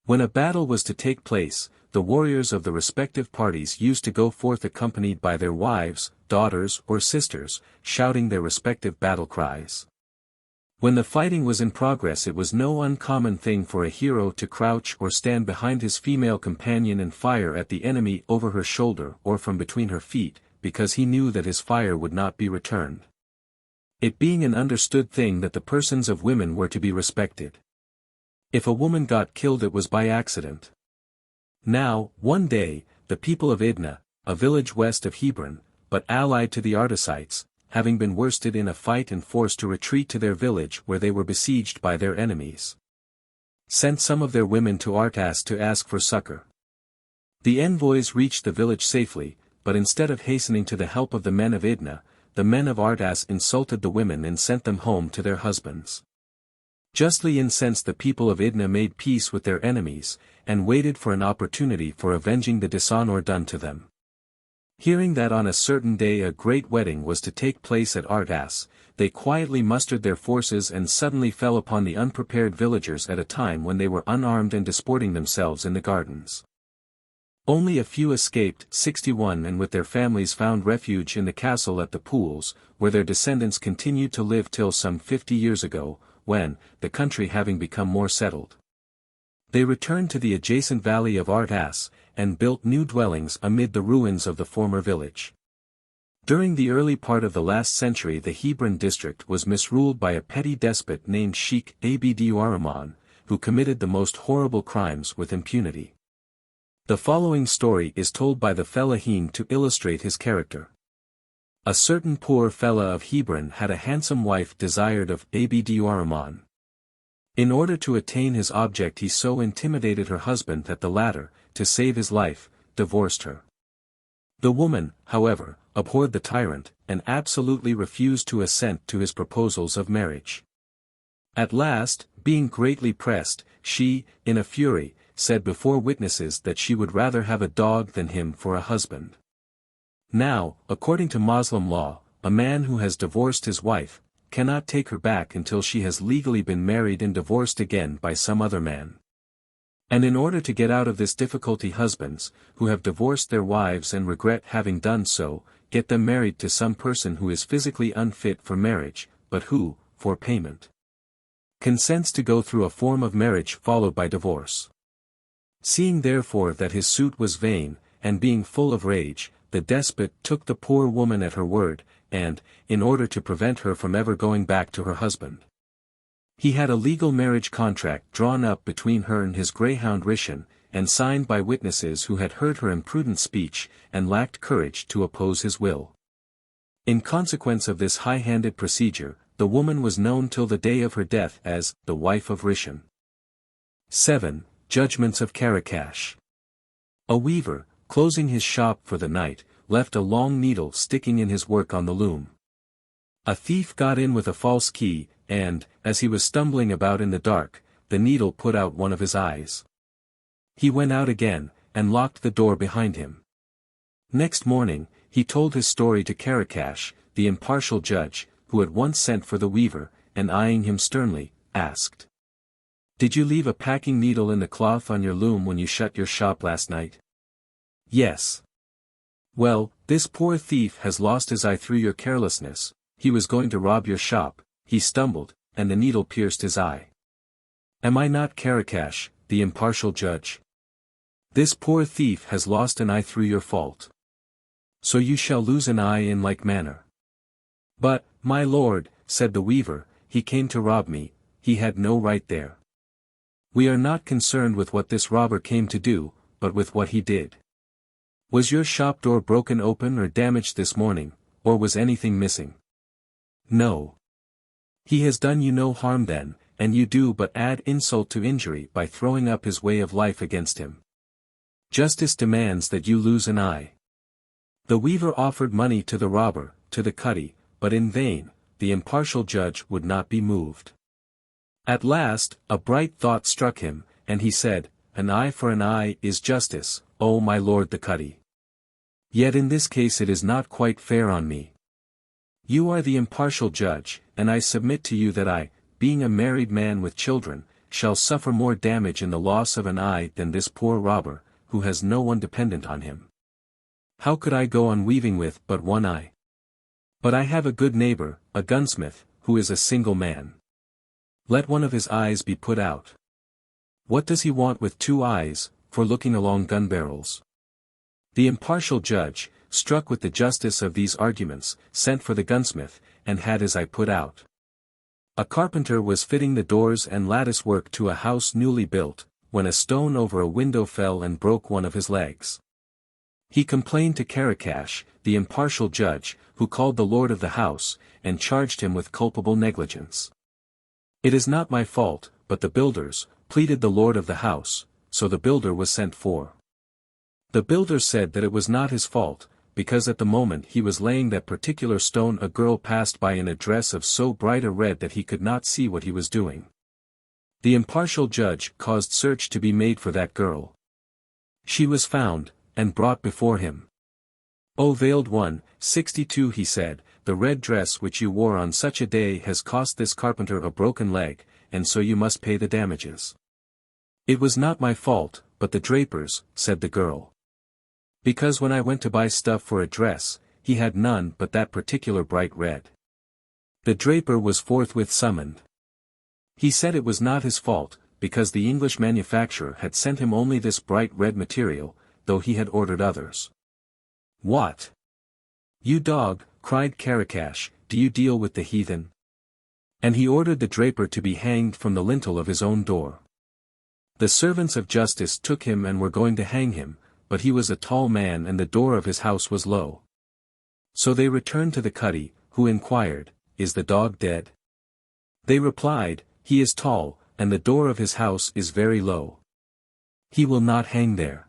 When a battle was to take place, the warriors of the respective parties used to go forth accompanied by their wives, daughters or sisters, shouting their respective battle cries. When the fighting was in progress it was no uncommon thing for a hero to crouch or stand behind his female companion and fire at the enemy over her shoulder or from between her feet, because he knew that his fire would not be returned. It being an understood thing that the persons of women were to be respected. If a woman got killed it was by accident. Now, one day, the people of Idna, a village west of Hebron, but allied to the Artasites, having been worsted in a fight and forced to retreat to their village where they were besieged by their enemies, sent some of their women to Artas to ask for succor. The envoys reached the village safely, but instead of hastening to the help of the men of Idna, the men of Artas insulted the women and sent them home to their husbands. Justly incensed the people of Idna made peace with their enemies, and waited for an opportunity for avenging the dishonor done to them. Hearing that on a certain day a great wedding was to take place at Artas, they quietly mustered their forces and suddenly fell upon the unprepared villagers at a time when they were unarmed and disporting themselves in the gardens. Only a few escaped, 61, and with their families found refuge in the castle at the pools, where their descendants continued to live till some 50 years ago, when, the country having become more settled, they returned to the adjacent valley of Artas, and built new dwellings amid the ruins of the former village. During the early part of the last century the Hebron district was misruled by a petty despot named Sheikh Abd Ar-Rahman, who committed the most horrible crimes with impunity. The following story is told by the fellahin to illustrate his character. A certain poor fellah of Hebron had a handsome wife desired of Abd Ar-Rahman. In order to attain his object he so intimidated her husband that the latter, to save his life, divorced her. The woman, however, abhorred the tyrant, and absolutely refused to assent to his proposals of marriage. At last, being greatly pressed, she, in a fury, said before witnesses that she would rather have a dog than him for a husband. Now, according to Moslem law, a man who has divorced his wife, cannot take her back until she has legally been married and divorced again by some other man. And in order to get out of this difficulty husbands, who have divorced their wives and regret having done so, get them married to some person who is physically unfit for marriage, but who, for payment consents to go through a form of marriage followed by divorce. Seeing therefore that his suit was vain, and being full of rage, the despot took the poor woman at her word, and, in order to prevent her from ever going back to her husband, he had a legal marriage contract drawn up between her and his greyhound Rishon, and signed by witnesses who had heard her imprudent speech, and lacked courage to oppose his will. In consequence of this high-handed procedure, the woman was known till the day of her death as the wife of Rishon. 7. Judgements of Karakash. A weaver, closing his shop for the night, left a long needle sticking in his work on the loom. A thief got in with a false key, and, as he was stumbling about in the dark, the needle put out one of his eyes. He went out again, and locked the door behind him. Next morning, he told his story to Karakash, the impartial judge, who at once sent for the weaver, and eyeing him sternly, asked, "Did you leave a packing needle in the cloth on your loom when you shut your shop last night?" "Yes." "Well, this poor thief has lost his eye through your carelessness. He was going to rob your shop, he stumbled, and the needle pierced his eye. Am I not Karakash, the impartial judge? This poor thief has lost an eye through your fault. So you shall lose an eye in like manner." "But, my lord," said the weaver, "he came to rob me, he had no right there." "We are not concerned with what this robber came to do, but with what he did. Was your shop door broken open or damaged this morning, or was anything missing?" "No." "He has done you no harm then, and you do but add insult to injury by throwing up his way of life against him. Justice demands that you lose an eye." The weaver offered money to the robber, to the cuddy, but in vain, the impartial judge would not be moved. At last, a bright thought struck him, and he said, "An eye for an eye is justice, O my lord the cuddy. Yet in this case it is not quite fair on me. You are the impartial judge, and I submit to you that I, being a married man with children, shall suffer more damage in the loss of an eye than this poor robber, who has no one dependent on him. How could I go on weaving with but one eye? But I have a good neighbor, a gunsmith, who is a single man. Let one of his eyes be put out. What does he want with two eyes, for looking along gun barrels?" The impartial judge, struck with the justice of these arguments, sent for the gunsmith, and had his eye put out. A carpenter was fitting the doors and lattice work to a house newly built, when a stone over a window fell and broke one of his legs. He complained to Karakash, the impartial judge, who called the lord of the house, and charged him with culpable negligence. "It is not my fault, but the builder's," pleaded the lord of the house, so the builder was sent for. The builder said that it was not his fault, because at the moment he was laying that particular stone a girl passed by in a dress of so bright a red that he could not see what he was doing. The impartial judge caused search to be made for that girl. She was found, and brought before him. "O veiled one, 62 he said, the red dress which you wore on such a day has cost this carpenter a broken leg, and so you must pay the damages." "It was not my fault, but the draper's," said the girl. "Because when I went to buy stuff for a dress, he had none but that particular bright red." The draper was forthwith summoned. He said it was not his fault, because the English manufacturer had sent him only this bright red material, though he had ordered others. "What? You dog," cried Karakash, "do you deal with the heathen?" And he ordered the draper to be hanged from the lintel of his own door. The servants of justice took him and were going to hang him, but he was a tall man and the door of his house was low. So they returned to the cuddy, who inquired, "Is the dog dead?" They replied, "He is tall, and the door of his house is very low. He will not hang there."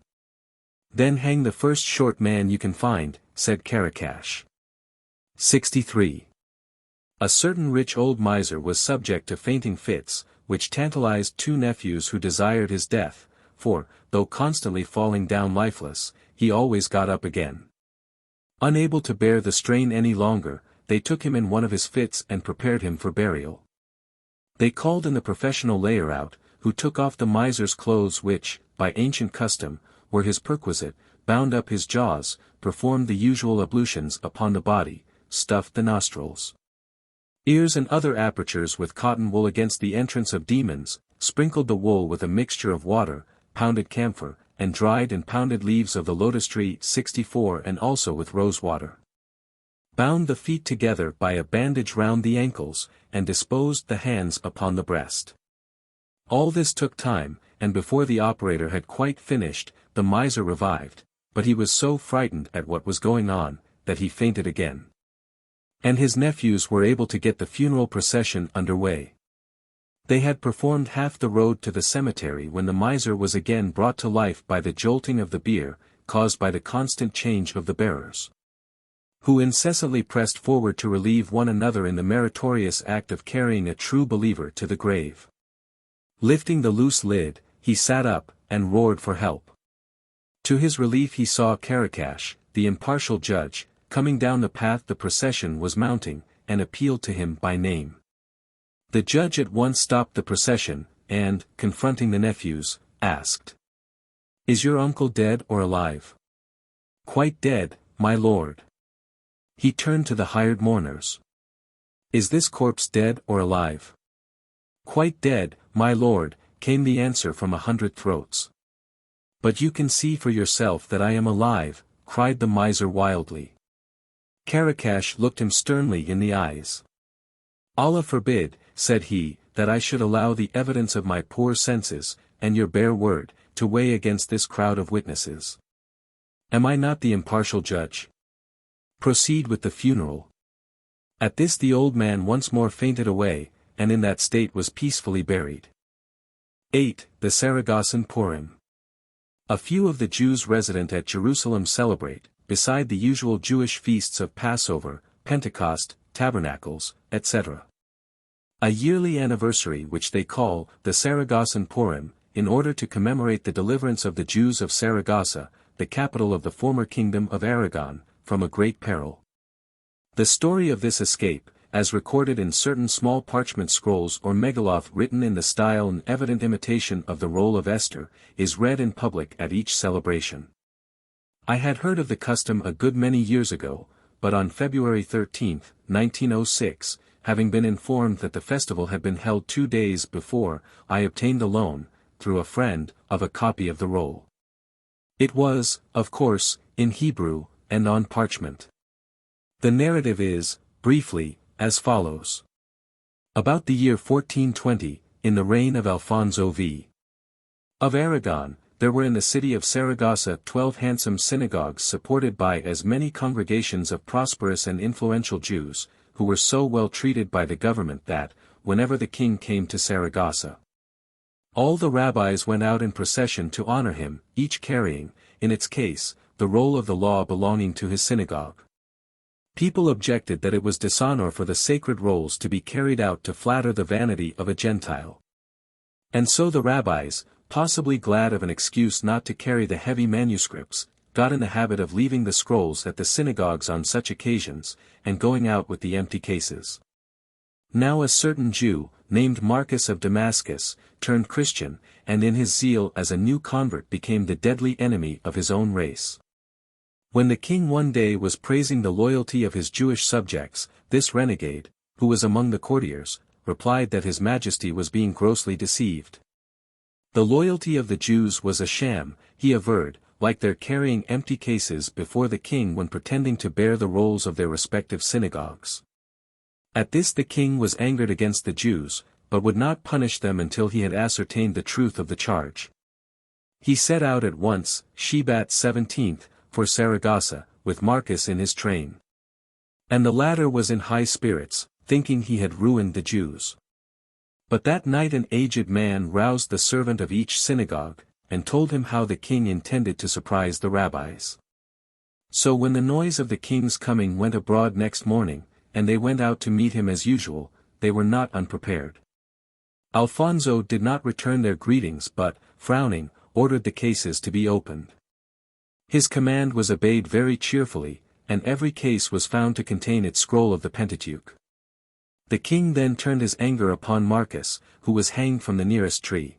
"Then hang the first short man you can find," said Karakash. 63. A certain rich old miser was subject to fainting fits, which tantalized two nephews who desired his death, for, though constantly falling down lifeless, he always got up again. Unable to bear the strain any longer, they took him in one of his fits and prepared him for burial. They called in the professional layer out, who took off the miser's clothes which, by ancient custom, were his perquisite, bound up his jaws, performed the usual ablutions upon the body, stuffed the nostrils. ears and other apertures with cotton wool against the entrance of demons, sprinkled the wool with a mixture of water, pounded camphor, and dried and pounded leaves of the lotus tree 64 and also with rose water. Bound the feet together by a bandage round the ankles, and disposed the hands upon the breast. All this took time, and before the operator had quite finished, the miser revived, but he was so frightened at what was going on, that he fainted again. And his nephews were able to get the funeral procession under way. They had performed half the road to the cemetery when the miser was again brought to life by the jolting of the bier, caused by the constant change of the bearers, who incessantly pressed forward to relieve one another in the meritorious act of carrying a true believer to the grave. Lifting the loose lid, he sat up, and roared for help. To his relief he saw Karakash, the impartial judge, coming down the path the procession was mounting, and appealed to him by name. The judge at once stopped the procession, and, confronting the nephews, asked, "Is your uncle dead or alive?" "Quite dead, my lord." He turned to the hired mourners. "Is this corpse dead or alive?" "Quite dead, my lord," came the answer from 100 throats. "But you can see for yourself that I am alive," cried the miser wildly. Karakash looked him sternly in the eyes. "Allah forbid," said he, "that I should allow the evidence of my poor senses, and your bare word, to weigh against this crowd of witnesses. Am I not the impartial judge? Proceed with the funeral." At this the old man once more fainted away, and in that state was peacefully buried. 8. The Saragossan Purim. A few of the Jews resident at Jerusalem celebrate, beside the usual Jewish feasts of Passover, Pentecost, Tabernacles, etc., a yearly anniversary which they call the Saragossan Purim, in order to commemorate the deliverance of the Jews of Saragossa, the capital of the former kingdom of Aragon, from a great peril. The story of this escape, as recorded in certain small parchment scrolls or megaloth written in the style and evident imitation of the roll of Esther, is read in public at each celebration. I had heard of the custom a good many years ago, but on February 13, 1906, having been informed that the festival had been held 2 days before, I obtained a loan, through a friend, of a copy of the roll. It was, of course, in Hebrew, and on parchment. The narrative is, briefly, as follows. About the year 1420, in the reign of Alfonso V. of Aragon, there were in the city of Saragossa 12 handsome synagogues supported by as many congregations of prosperous and influential Jews, who were so well treated by the government that, whenever the king came to Saragossa, all the rabbis went out in procession to honor him, each carrying, in its case, the roll of the law belonging to his synagogue. People objected that it was dishonor for the sacred rolls to be carried out to flatter the vanity of a Gentile. And so the rabbis, possibly glad of an excuse not to carry the heavy manuscripts, got in the habit of leaving the scrolls at the synagogues on such occasions, and going out with the empty cases. Now a certain Jew, named Marcus of Damascus, turned Christian, and in his zeal as a new convert became the deadly enemy of his own race. When the king one day was praising the loyalty of his Jewish subjects, this renegade, who was among the courtiers, replied that his majesty was being grossly deceived. The loyalty of the Jews was a sham, he averred, like their carrying empty cases before the king when pretending to bear the rolls of their respective synagogues. At this the king was angered against the Jews, but would not punish them until he had ascertained the truth of the charge. He set out at once, Shebat 17th, for Saragossa, with Marcus in his train. And the latter was in high spirits, thinking he had ruined the Jews. But that night an aged man roused the servant of each synagogue, and told him how the king intended to surprise the rabbis. So when the noise of the king's coming went abroad next morning, and they went out to meet him as usual, they were not unprepared. Alfonso did not return their greetings but, frowning, ordered the cases to be opened. His command was obeyed very cheerfully, and every case was found to contain its scroll of the Pentateuch. The king then turned his anger upon Marcus, who was hanged from the nearest tree.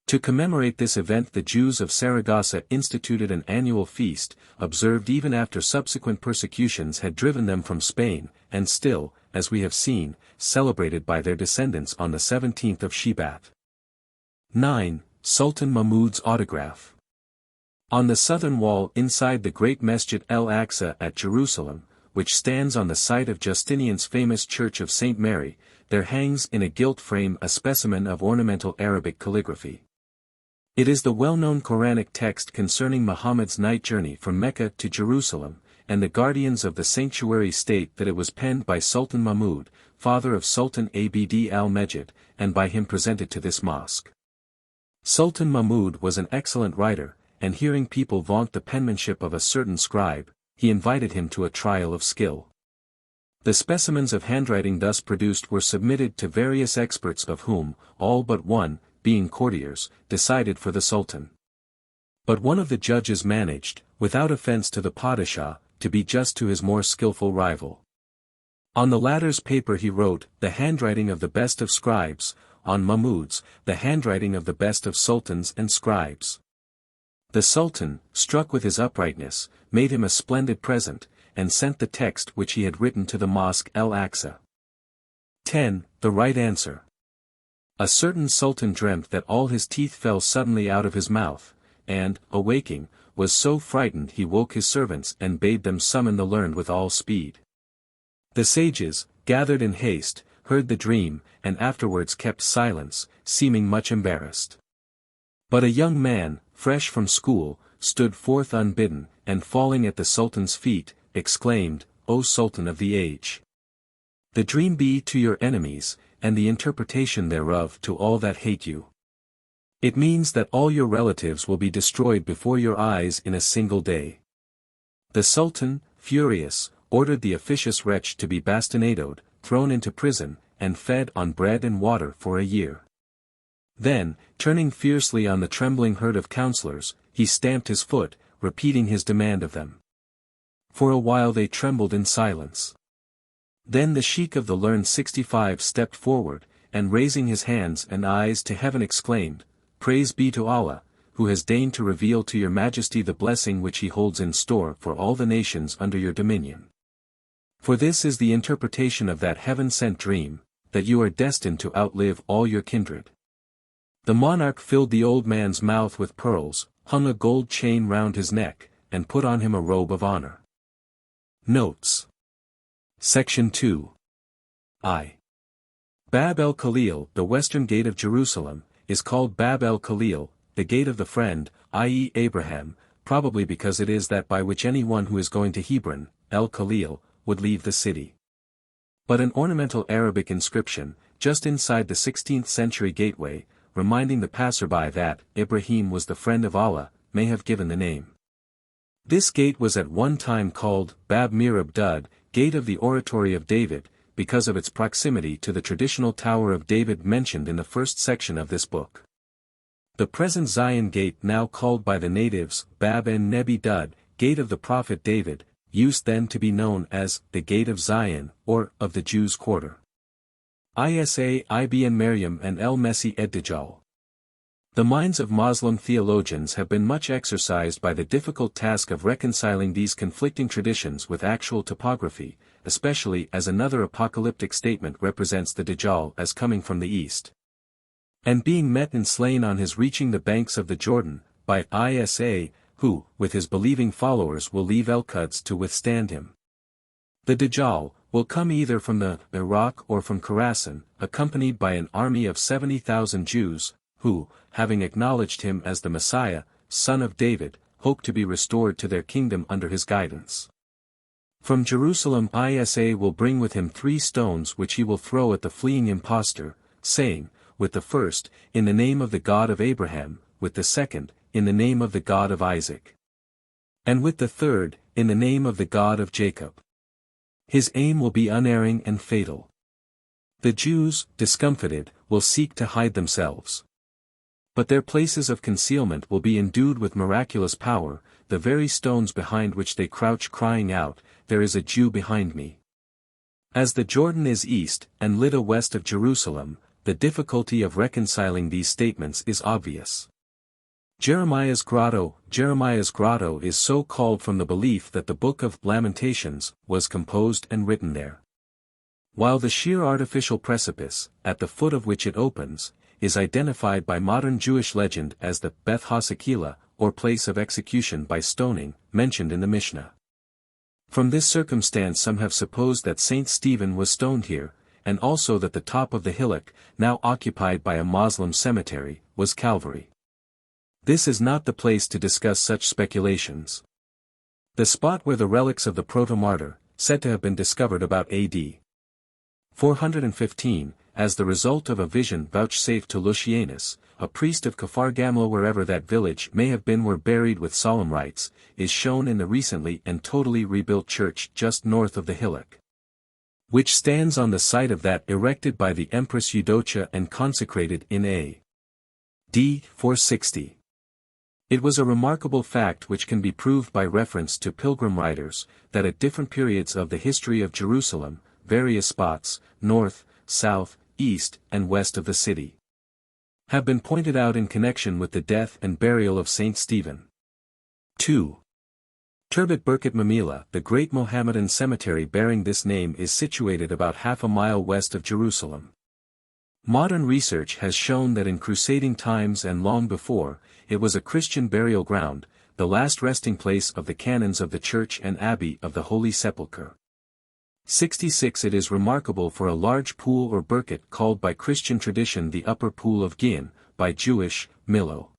To commemorate this event the Jews of Saragossa instituted an annual feast, observed even after subsequent persecutions had driven them from Spain, and still, as we have seen, celebrated by their descendants on the 17th of Shebat. 9. Sultan Mahmûd's autograph. On the southern wall inside the great Masjid al-Aqsa at Jerusalem, which stands on the site of Justinian's famous Church of St. Mary, there hangs in a gilt frame a specimen of ornamental Arabic calligraphy. It is the well-known Quranic text concerning Muhammad's night journey from Mecca to Jerusalem, and the guardians of the sanctuary state that it was penned by Sultan Mahmûd, father of Sultan Abd al-Mejid, and by him presented to this mosque. Sultan Mahmûd was an excellent writer, and hearing people vaunt the penmanship of a certain scribe, he invited him to a trial of skill. The specimens of handwriting thus produced were submitted to various experts of whom, all but one, being courtiers, decided for the Sultan. But one of the judges managed, without offense to the Padishah, to be just to his more skillful rival. On the latter's paper he wrote, "The handwriting of the best of scribes," on Mahmûd's, "The handwriting of the best of sultans and scribes." The Sultan, struck with his uprightness, made him a splendid present, and sent the text which he had written to the Mosque al-Aqsa. 10. The right answer. A certain Sultan dreamt that all his teeth fell suddenly out of his mouth, and, awaking, was so frightened he woke his servants and bade them summon the learned with all speed. The sages, gathered in haste, heard the dream, and afterwards kept silence, seeming much embarrassed. But a young man, fresh from school, stood forth unbidden, and falling at the Sultan's feet, exclaimed, "O Sultan of the age! The dream be to your enemies, and the interpretation thereof to all that hate you. It means that all your relatives will be destroyed before your eyes in a single day." The Sultan, furious, ordered the officious wretch to be bastinadoed, thrown into prison, and fed on bread and water for a year. Then, turning fiercely on the trembling herd of counselors, he stamped his foot, repeating his demand of them. For a while they trembled in silence. Then the Sheikh of the learned 65 stepped forward, and raising his hands and eyes to heaven exclaimed, "Praise be to Allah, who has deigned to reveal to your majesty the blessing which he holds in store for all the nations under your dominion. For this is the interpretation of that heaven-sent dream, that you are destined to outlive all your kindred." The monarch filled the old man's mouth with pearls, hung a gold chain round his neck, and put on him a robe of honor. Notes. Section 2. I. Bâb el-Khalìl, the western gate of Jerusalem, is called Bâb el-Khalìl, the gate of the friend, i.e. Abraham, probably because it is that by which anyone who is going to Hebron, el-Khalìl, would leave the city. But an ornamental Arabic inscription, just inside the 16th century gateway, reminding the passerby that Ibrahim was the friend of Allah, may have given the name. This gate was at one time called Bâb El Asbât, Gate of the Oratory of David, because of its proximity to the traditional Tower of David mentioned in the first section of this book. The present Zion Gate, now called by the natives Bâb en Nebi Daûd, Gate of the Prophet David, used then to be known as the Gate of Zion, or of the Jews' Quarter. Isa ibn Maryam and el-Mesih ed-Dajjal. The minds of Moslem theologians have been much exercised by the difficult task of reconciling these conflicting traditions with actual topography, especially as another apocalyptic statement represents the Dajjal as coming from the east, and being met and slain on his reaching the banks of the Jordan, by Isa, who, with his believing followers will leave El-Quds to withstand him. The Dajjal will come either from the Iraq or from Khorasan, accompanied by an army of 70,000 Jews, who, having acknowledged him as the Messiah, son of David, hope to be restored to their kingdom under his guidance. From Jerusalem Isa will bring with him 3 stones which he will throw at the fleeing impostor, saying, with the first, "In the name of the God of Abraham," with the second, "In the name of the God of Isaac," and with the third, "In the name of the God of Jacob." His aim will be unerring and fatal. The Jews, discomfited, will seek to hide themselves. But their places of concealment will be endued with miraculous power, the very stones behind which they crouch crying out, "There is a Jew behind me." As the Jordan is east and Lydda west of Jerusalem, the difficulty of reconciling these statements is obvious. Jeremiah's Grotto is so called from the belief that the Book of Lamentations was composed and written there. While the sheer artificial precipice, at the foot of which it opens, is identified by modern Jewish legend as the Beth HaSekila, or place of execution by stoning, mentioned in the Mishnah. From this circumstance some have supposed that Saint Stephen was stoned here, and also that the top of the hillock, now occupied by a Moslem cemetery, was Calvary. This is not the place to discuss such speculations. The spot where the relics of the proto-martyr, said to have been discovered about AD 415, as the result of a vision vouchsafed to Lucianus, a priest of Kfar Gamla, wherever that village may have been, were buried with solemn rites, is shown in the recently and totally rebuilt church just north of the hillock, which stands on the site of that erected by the Empress Eudocia and consecrated in A.D. 460. It was a remarkable fact which can be proved by reference to pilgrim writers, that at different periods of the history of Jerusalem, various spots, north, south, east, and west of the city, have been pointed out in connection with the death and burial of Saint Stephen. 2. Turbet Birket Mamilla, the great Mohammedan cemetery bearing this name, is situated about half a mile west of Jerusalem. Modern research has shown that in crusading times and long before, it was a Christian burial ground, the last resting place of the canons of the church and abbey of the Holy Sepulchre. 66. It is remarkable for a large pool or birket called by Christian tradition the Upper Pool of Gin, by Jewish, Milo.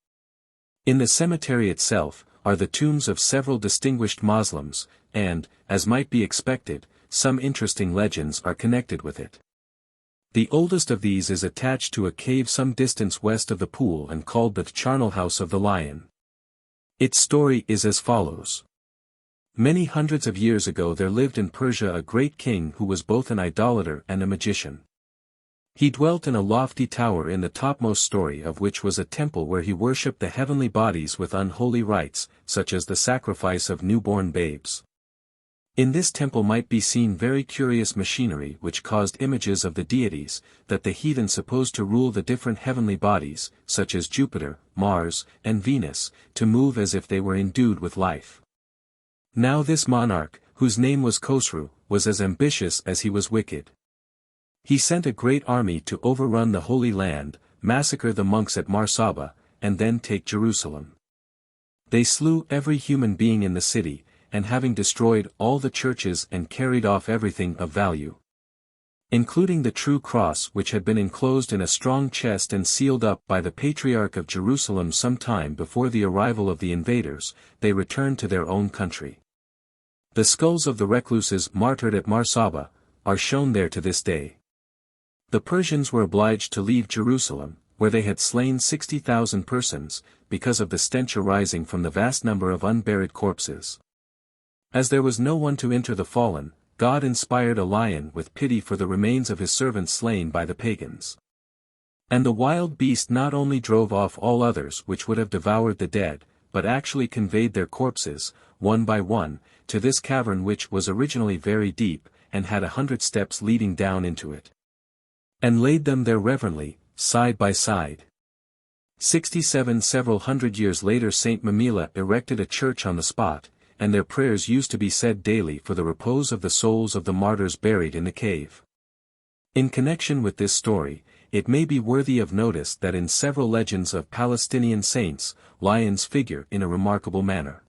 In the cemetery itself, are the tombs of several distinguished Moslems, and, as might be expected, some interesting legends are connected with it. The oldest of these is attached to a cave some distance west of the pool and called the charnel house of the lion. Its story is as follows. Many hundreds of years ago there lived in Persia a great king who was both an idolater and a magician. He dwelt in a lofty tower in the topmost story of which was a temple where he worshipped the heavenly bodies with unholy rites, such as the sacrifice of newborn babes. In this temple might be seen very curious machinery which caused images of the deities, that the heathen supposed to rule the different heavenly bodies, such as Jupiter, Mars, and Venus, to move as if they were endued with life. Now this monarch, whose name was Khosru, was as ambitious as he was wicked. He sent a great army to overrun the Holy Land, massacre the monks at Marsaba, and then take Jerusalem. They slew every human being in the city, and having destroyed all the churches and carried off everything of value, including the true cross which had been enclosed in a strong chest and sealed up by the Patriarch of Jerusalem some time before the arrival of the invaders, they returned to their own country. The skulls of the recluses martyred at Marsaba are shown there to this day. The Persians were obliged to leave Jerusalem, where they had slain 60,000 persons, because of the stench arising from the vast number of unburied corpses. As there was no one to enter the fallen, God inspired a lion with pity for the remains of his servants slain by the pagans. And the wild beast not only drove off all others which would have devoured the dead, but actually conveyed their corpses, one by one, to this cavern which was originally very deep, and had 100 steps leading down into it, and laid them there reverently, side by side. 67. Several hundred years later Saint Mamilla erected a church on the spot, and their prayers used to be said daily for the repose of the souls of the martyrs buried in the cave. In connection with this story, it may be worthy of notice that in several legends of Palestinian saints, lions figure in a remarkable manner.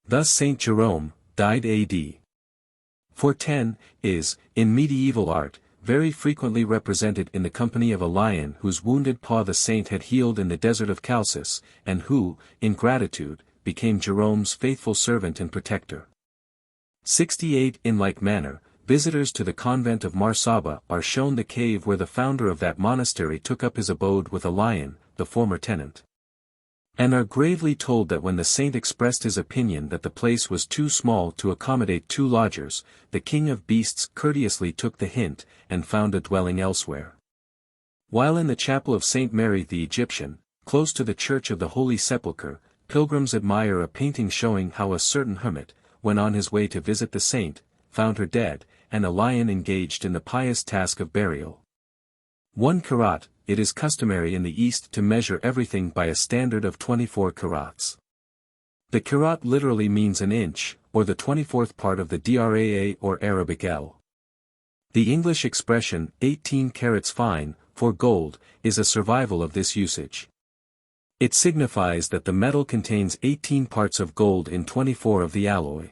Thus Saint Jerome, died AD 410, is, in medieval art, very frequently represented in the company of a lion whose wounded paw the saint had healed in the desert of Chalcis, and who, in gratitude, became Jerome's faithful servant and protector. 68. In like manner, visitors to the convent of Marsaba are shown the cave where the founder of that monastery took up his abode with a lion, the former tenant, and are gravely told that when the saint expressed his opinion that the place was too small to accommodate 2 lodgers, the king of beasts courteously took the hint, and found a dwelling elsewhere. While in the chapel of Saint Mary the Egyptian, close to the church of the Holy Sepulchre, pilgrims admire a painting showing how a certain hermit, when on his way to visit the saint, found her dead, and a lion engaged in the pious task of burial. 1 karat. It is customary in the East to measure everything by a standard of 24 karats. The karat literally means an inch, or the 24th part of the draa or Arabic L. The English expression, 18 carats fine, for gold, is a survival of this usage. It signifies that the metal contains 18 parts of gold in 24 of the alloy.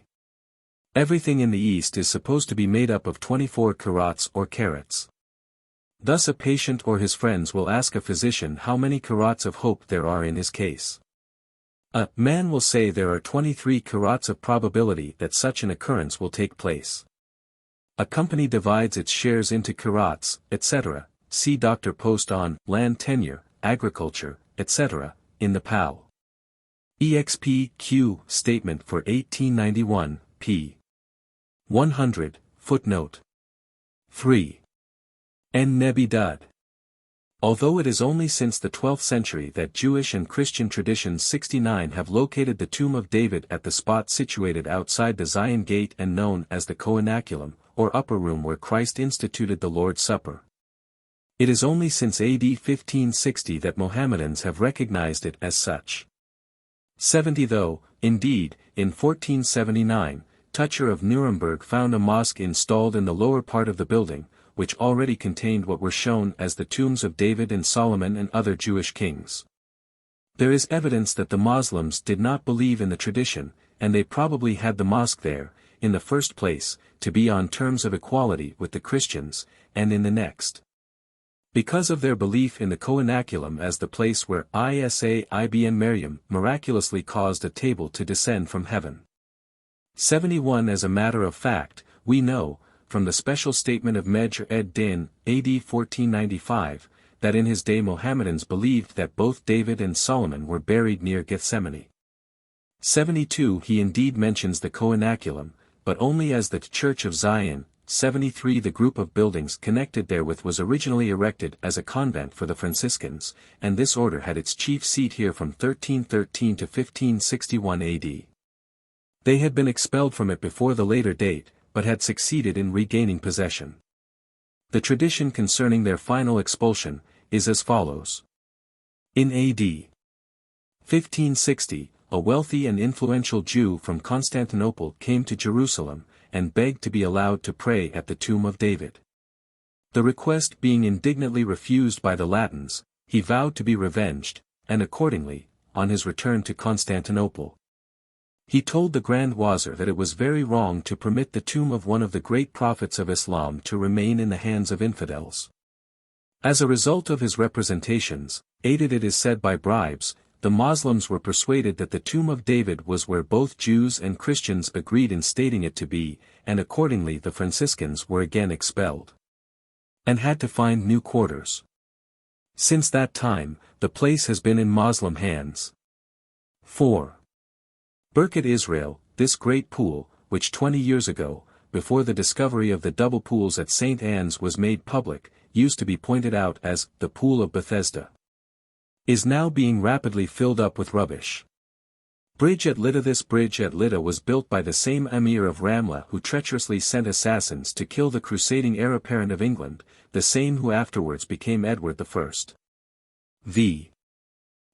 Everything in the East is supposed to be made up of 24 carats or carats. Thus a patient or his friends will ask a physician how many carats of hope there are in his case. A man will say there are 23 carats of probability that such an occurrence will take place. A company divides its shares into carats, etc. See Dr. Post on land tenure, agriculture, etc. in the PAL. EXP-Q Statement for 1891, p. 100, footnote 3. Nebi Daûd. Although it is only since the 12th century that Jewish and Christian traditions 69 have located the tomb of David at the spot situated outside the Zion Gate and known as the Coenaculum, or upper room where Christ instituted the Lord's Supper. It is only since AD 1560 that Mohammedans have recognized it as such. 70 Though, indeed, in 1479, Tucher of Nuremberg found a mosque installed in the lower part of the building, which already contained what were shown as the tombs of David and Solomon and other Jewish kings. There is evidence that the Moslems did not believe in the tradition, and they probably had the mosque there, in the first place, to be on terms of equality with the Christians, and in the next, because of their belief in the Coenaculum as the place where Isa ibn Maryam miraculously caused a table to descend from heaven. 71 As a matter of fact, we know, from the special statement of Medr ed-Din, AD 1495, that in his day Mohammedans believed that both David and Solomon were buried near Gethsemane. 72 He indeed mentions the Coenaculum, but only as the Church of Zion. 73 The group of buildings connected therewith was originally erected as a convent for the Franciscans, and this order had its chief seat here from 1313 to 1561 AD. They had been expelled from it before the later date, but had succeeded in regaining possession. The tradition concerning their final expulsion is as follows. In AD 1560, a wealthy and influential Jew from Constantinople came to Jerusalem, and begged to be allowed to pray at the tomb of David. The request being indignantly refused by the Latins, he vowed to be revenged, and accordingly, on his return to Constantinople, he told the Grand Wazir that it was very wrong to permit the tomb of one of the great prophets of Islam to remain in the hands of infidels. As a result of his representations, aided it is said by bribes, the Moslems were persuaded that the tomb of David was where both Jews and Christians agreed in stating it to be, and accordingly the Franciscans were again expelled, and had to find new quarters. Since that time, the place has been in Moslem hands. 4. Birket Israel, this great pool, which 20 years ago, before the discovery of the double pools at St. Anne's was made public, used to be pointed out as the Pool of Bethesda, is now being rapidly filled up with rubbish. Bridge at Lydda. This bridge at Lydda was built by the same Emir of Ramla who treacherously sent assassins to kill the crusading heir apparent of England, the same who afterwards became Edward I. V.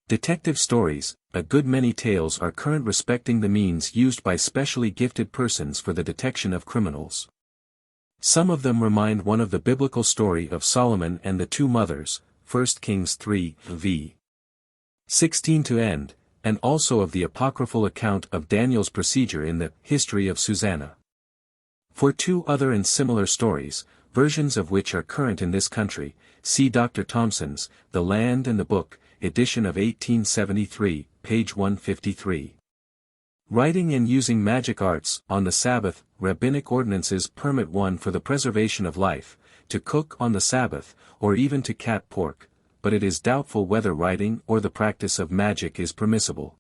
Detective stories. A good many tales are current respecting the means used by specially gifted persons for the detection of criminals. Some of them remind one of the biblical story of Solomon and the two mothers, 1 Kings 3, v. 16 to end, and also of the apocryphal account of Daniel's procedure in the History of Susanna. For two other and similar stories, versions of which are current in this country, see Dr. Thompson's The Land and the Book, edition of 1873, page 153. Writing and using magic arts on the Sabbath. Rabbinic ordinances permit one for the preservation of life, to cook on the Sabbath, or even to cat pork, but it is doubtful whether writing or the practice of magic is permissible.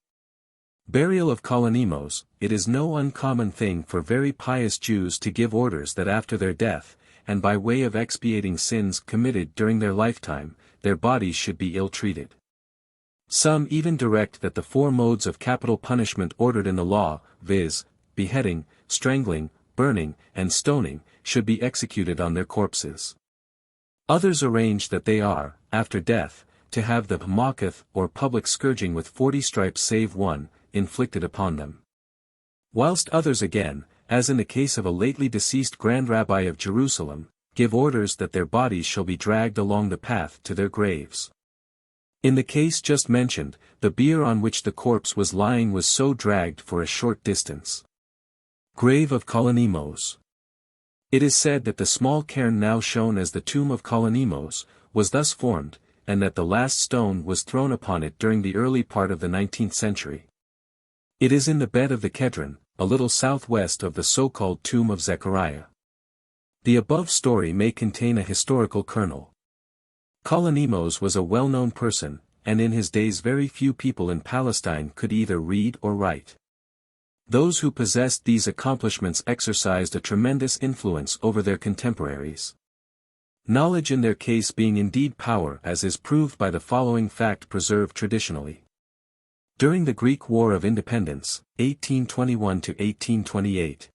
Burial of Kalonimos. It is no uncommon thing for very pious Jews to give orders that after their death, and by way of expiating sins committed during their lifetime, their bodies should be ill-treated. Some even direct that the 4 modes of capital punishment ordered in the law, viz., beheading, strangling, burning, and stoning, should be executed on their corpses. Others arrange that they are, after death, to have the Mawqif or public scourging with 40 stripes save one, inflicted upon them. Whilst others again, as in the case of a lately deceased Grand Rabbi of Jerusalem, give orders that their bodies shall be dragged along the path to their graves. In the case just mentioned, the bier on which the corpse was lying was so dragged for a short distance. Grave of Kalonimos. It is said that the small cairn now shown as the tomb of Kalonimos was thus formed, and that the last stone was thrown upon it during the early part of the 19th century. It is in the bed of the Kedron, a little southwest of the so-called tomb of Zechariah. The above story may contain a historical kernel. Kalonimos was a well-known person, and in his days very few people in Palestine could either read or write. Those who possessed these accomplishments exercised a tremendous influence over their contemporaries. Knowledge in their case being indeed power, as is proved by the following fact preserved traditionally. During the Greek War of Independence, 1821 to 1828,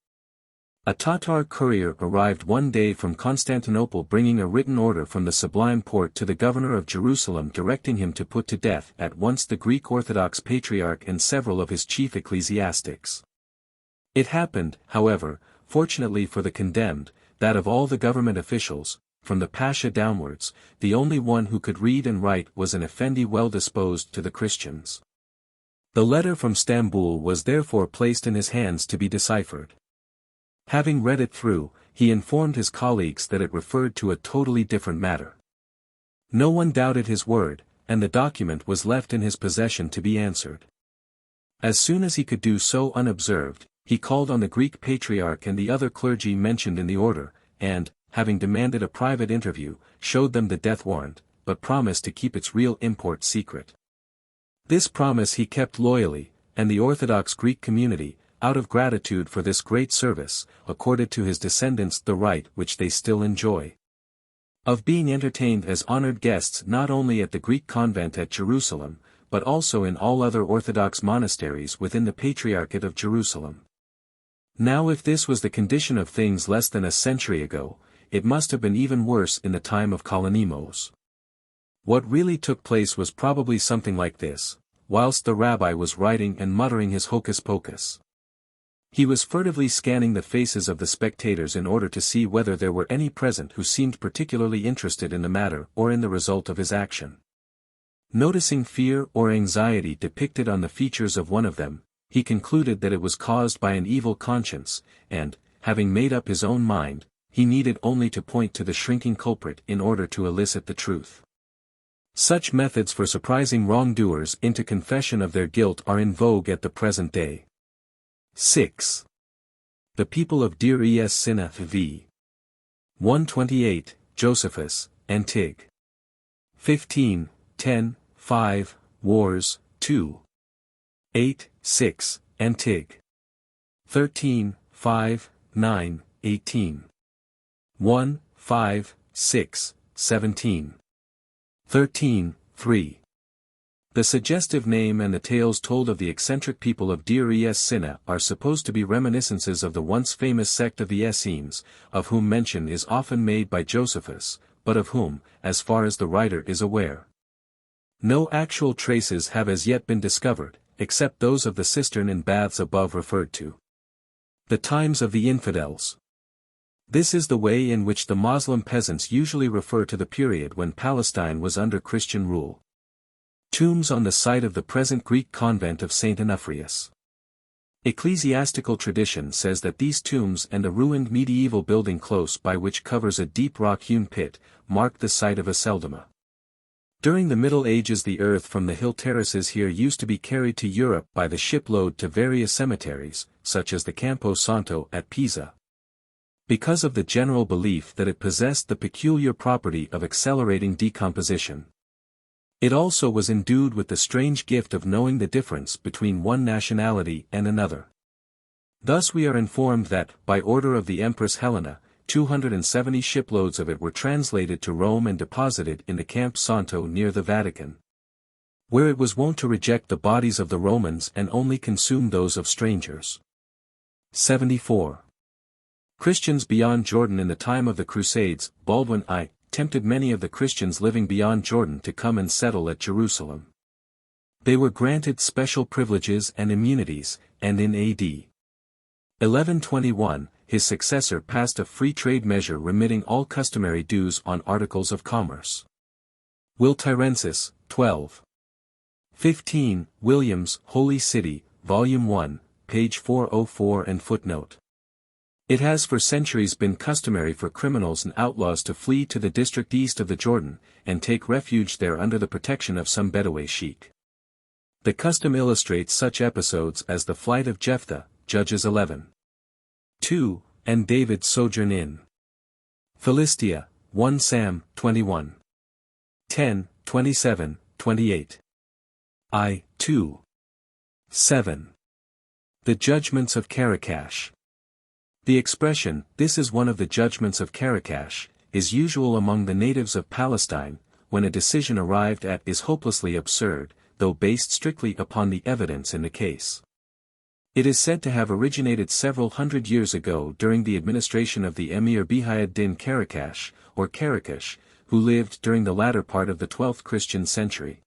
a Tatar courier arrived one day from Constantinople bringing a written order from the Sublime Porte to the governor of Jerusalem directing him to put to death at once the Greek Orthodox Patriarch and several of his chief ecclesiastics. It happened, however, fortunately for the condemned, that of all the government officials, from the Pasha downwards, the only one who could read and write was an effendi well disposed to the Christians. The letter from Stambul was therefore placed in his hands to be deciphered. Having read it through, he informed his colleagues that it referred to a totally different matter. No one doubted his word, and the document was left in his possession to be answered. As soon as he could do so unobserved, he called on the Greek Patriarch and the other clergy mentioned in the order, and, having demanded a private interview, showed them the death warrant, but promised to keep its real import secret. This promise he kept loyally, and the Orthodox Greek community, out of gratitude for this great service, accorded to his descendants the right which they still enjoy, of being entertained as honored guests not only at the Greek convent at Jerusalem, but also in all other Orthodox monasteries within the Patriarchate of Jerusalem. Now if this was the condition of things less than a century ago, it must have been even worse in the time of Kalonimos. What really took place was probably something like this: whilst the rabbi was writing and muttering his hocus pocus, he was furtively scanning the faces of the spectators in order to see whether there were any present who seemed particularly interested in the matter or in the result of his action. Noticing fear or anxiety depicted on the features of one of them, he concluded that it was caused by an evil conscience, and, having made up his own mind, he needed only to point to the shrinking culprit in order to elicit the truth. Such methods for surprising wrongdoers into confession of their guilt are in vogue at the present day. 6. The people of Deir es Sinna v. 128, Josephus, Antig. 15, 10, 5, Wars, 2. 8, 6, Antig. 13, 5, 9, 18. 1, 5, 6, 17. 13, 3. The suggestive name and the tales told of the eccentric people of Deir es Sinna are supposed to be reminiscences of the once famous sect of the Essenes, of whom mention is often made by Josephus, but of whom, as far as the writer is aware, no actual traces have as yet been discovered, except those of the cistern and baths above referred to. The times of the infidels. This is the way in which the Moslem peasants usually refer to the period when Palestine was under Christian rule. Tombs on the site of the present Greek convent of St. Onufrius. Ecclesiastical tradition says that these tombs and a ruined medieval building close by which covers a deep rock-hewn pit, mark the site of Aceldama. During the Middle Ages the earth from the hill terraces here used to be carried to Europe by the shipload to various cemeteries, such as the Campo Santo at Pisa, because of the general belief that it possessed the peculiar property of accelerating decomposition. It also was endued with the strange gift of knowing the difference between one nationality and another. Thus we are informed that, by order of the Empress Helena, 270 shiploads of it were translated to Rome and deposited in the Camp Santo near the Vatican, where it was wont to reject the bodies of the Romans and only consume those of strangers. 74. Christians beyond Jordan. In the time of the Crusades, Baldwin I tempted many of the Christians living beyond Jordan to come and settle at Jerusalem. They were granted special privileges and immunities, and in AD 1121, his successor passed a free trade measure remitting all customary dues on articles of commerce. Will Tyrensis, 12. 15, Williams, Holy City, Volume 1, page 404 and footnote. It has for centuries been customary for criminals and outlaws to flee to the district east of the Jordan, and take refuge there under the protection of some Bedouin sheikh. The custom illustrates such episodes as the flight of Jephthah, Judges 11. 2, and David's sojourn in Philistia, 1 Sam, 21. 10, 27, 28. 2. 7. The Judgements of Karakash. The expression, "this is one of the judgments of Karakash," is usual among the natives of Palestine, when a decision arrived at is hopelessly absurd, though based strictly upon the evidence in the case. It is said to have originated several hundred years ago during the administration of the Emir Bihayuddin Karakash, or Karakash, who lived during the latter part of the 12th Christian century,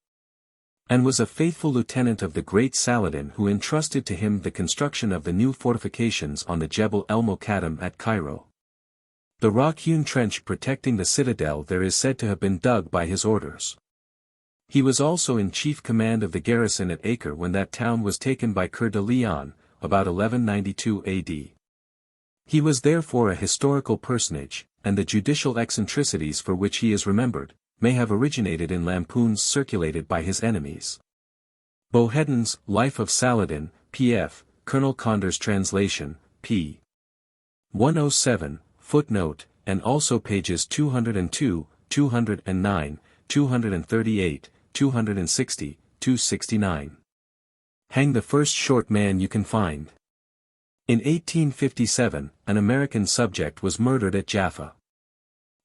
and was a faithful lieutenant of the great Saladin who entrusted to him the construction of the new fortifications on the Jebel el-Mokadam at Cairo. The rock-hewn trench protecting the citadel there is said to have been dug by his orders. He was also in chief command of the garrison at Acre when that town was taken by Khudr de Leon, about 1192 AD. He was therefore a historical personage, and the judicial eccentricities for which he is remembered may have originated in lampoons circulated by his enemies. Bohedon's Life of Saladin, p.f., Colonel Condor's translation, p. 107, footnote, and also pages 202, 209, 238, 260, 269. Hang the first short man you can find. In 1857, an American subject was murdered at Jaffa.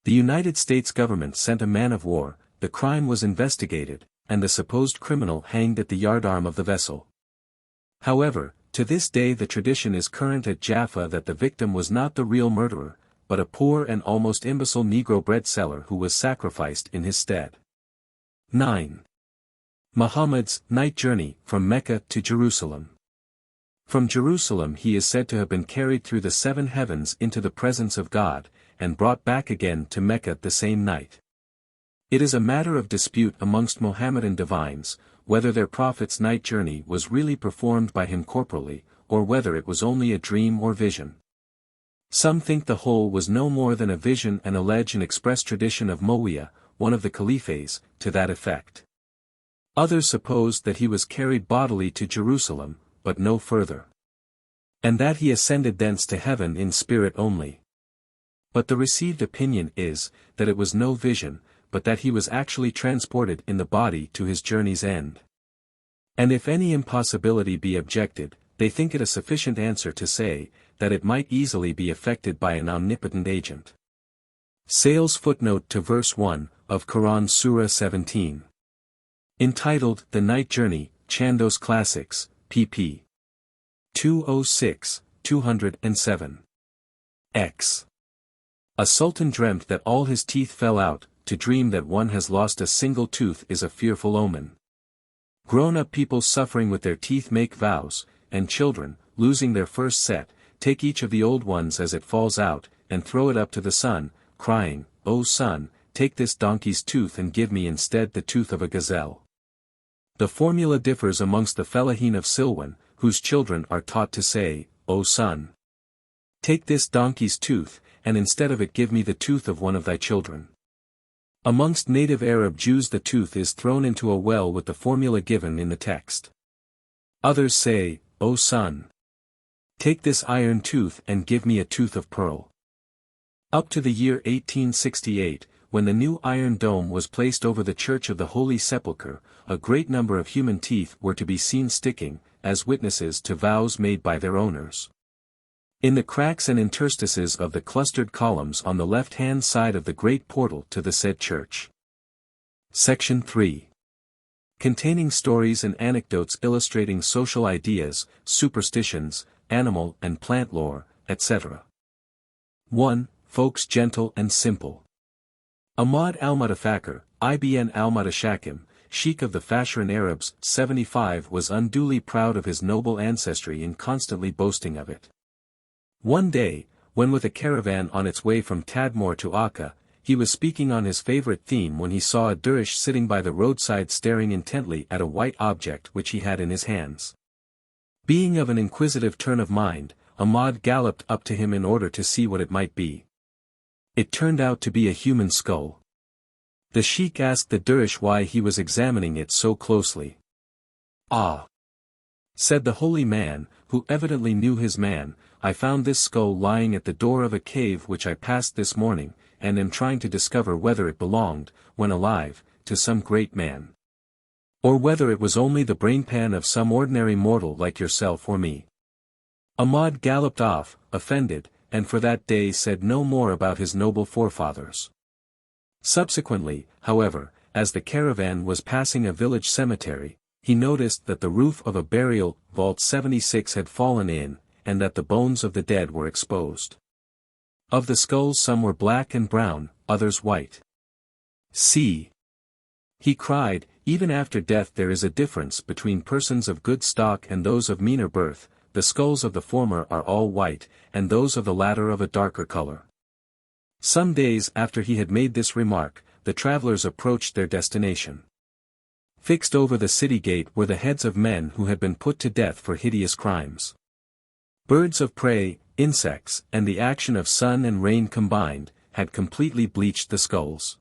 The United States government sent a man-of-war, the crime was investigated, and the supposed criminal hanged at the yardarm of the vessel. However, to this day the tradition is current at Jaffa that the victim was not the real murderer, but a poor and almost imbecile Negro bread seller who was sacrificed in his stead. 9. Muhammad's night journey from Mecca to Jerusalem. From Jerusalem he is said to have been carried through the 7 heavens into the presence of God, and brought back again to Mecca the same night. It is a matter of dispute amongst Mohammedan divines, whether their prophet's night journey was really performed by him corporally, or whether it was only a dream or vision. Some think the whole was no more than a vision and allege an express tradition of Muawiyah, one of the caliphes, to that effect. Others suppose that he was carried bodily to Jerusalem, but no further, and that he ascended thence to heaven in spirit only. But the received opinion is, that it was no vision, but that he was actually transported in the body to his journey's end. And if any impossibility be objected, they think it a sufficient answer to say, that it might easily be effected by an omnipotent agent. Sale's footnote to verse 1, of Quran Surah 17. Entitled, The Night Journey, Chandos Classics, pp. 206, 207. X. A sultan dreamt that all his teeth fell out. To dream that one has lost a single tooth is a fearful omen. Grown-up people suffering with their teeth make vows, and children, losing their first set, take each of the old ones as it falls out, and throw it up to the sun, crying, "O son, take this donkey's tooth and give me instead the tooth of a gazelle." The formula differs amongst the Fellahin of Silwan, whose children are taught to say, "O son, take this donkey's tooth, and instead of it give me the tooth of one of thy children." Amongst native Arab Jews the tooth is thrown into a well with the formula given in the text. Others say, "O son, take this iron tooth and give me a tooth of pearl." Up to the year 1868, when the new iron dome was placed over the Church of the Holy Sepulchre, a great number of human teeth were to be seen sticking, as witnesses to vows made by their owners. In the cracks and interstices of the clustered columns on the left-hand side of the great portal to the said church. Section 3. Containing stories and anecdotes illustrating social ideas, superstitions, animal and plant lore, etc. 1. Folks gentle and simple. Ahmad al-Mutafakir, Ibn al-Mutashakim, Sheikh of the Fashiran Arabs, 75 was unduly proud of his noble ancestry and constantly boasting of it. One day, when with a caravan on its way from Tadmor to Akka, he was speaking on his favorite theme when he saw a dervish sitting by the roadside staring intently at a white object which he had in his hands. Being of an inquisitive turn of mind, Ahmad galloped up to him in order to see what it might be. It turned out to be a human skull. The sheikh asked the dervish why he was examining it so closely. "Ah," said the holy man, who evidently knew his man, "I found this skull lying at the door of a cave which I passed this morning, and am trying to discover whether it belonged, when alive, to some great man. Or whether it was only the brainpan of some ordinary mortal like yourself or me." Ahmad galloped off, offended, and for that day said no more about his noble forefathers. Subsequently, however, as the caravan was passing a village cemetery, he noticed that the roof of a burial vault 76 had fallen in, and that the bones of the dead were exposed. Of the skulls some were black and brown, others white. "See!" he cried, "even after death there is a difference between persons of good stock and those of meaner birth, the skulls of the former are all white, and those of the latter of a darker color." Some days after he had made this remark, the travelers approached their destination. Fixed over the city gate were the heads of men who had been put to death for hideous crimes. Birds of prey, insects, and the action of sun and rain combined, had completely bleached the skulls.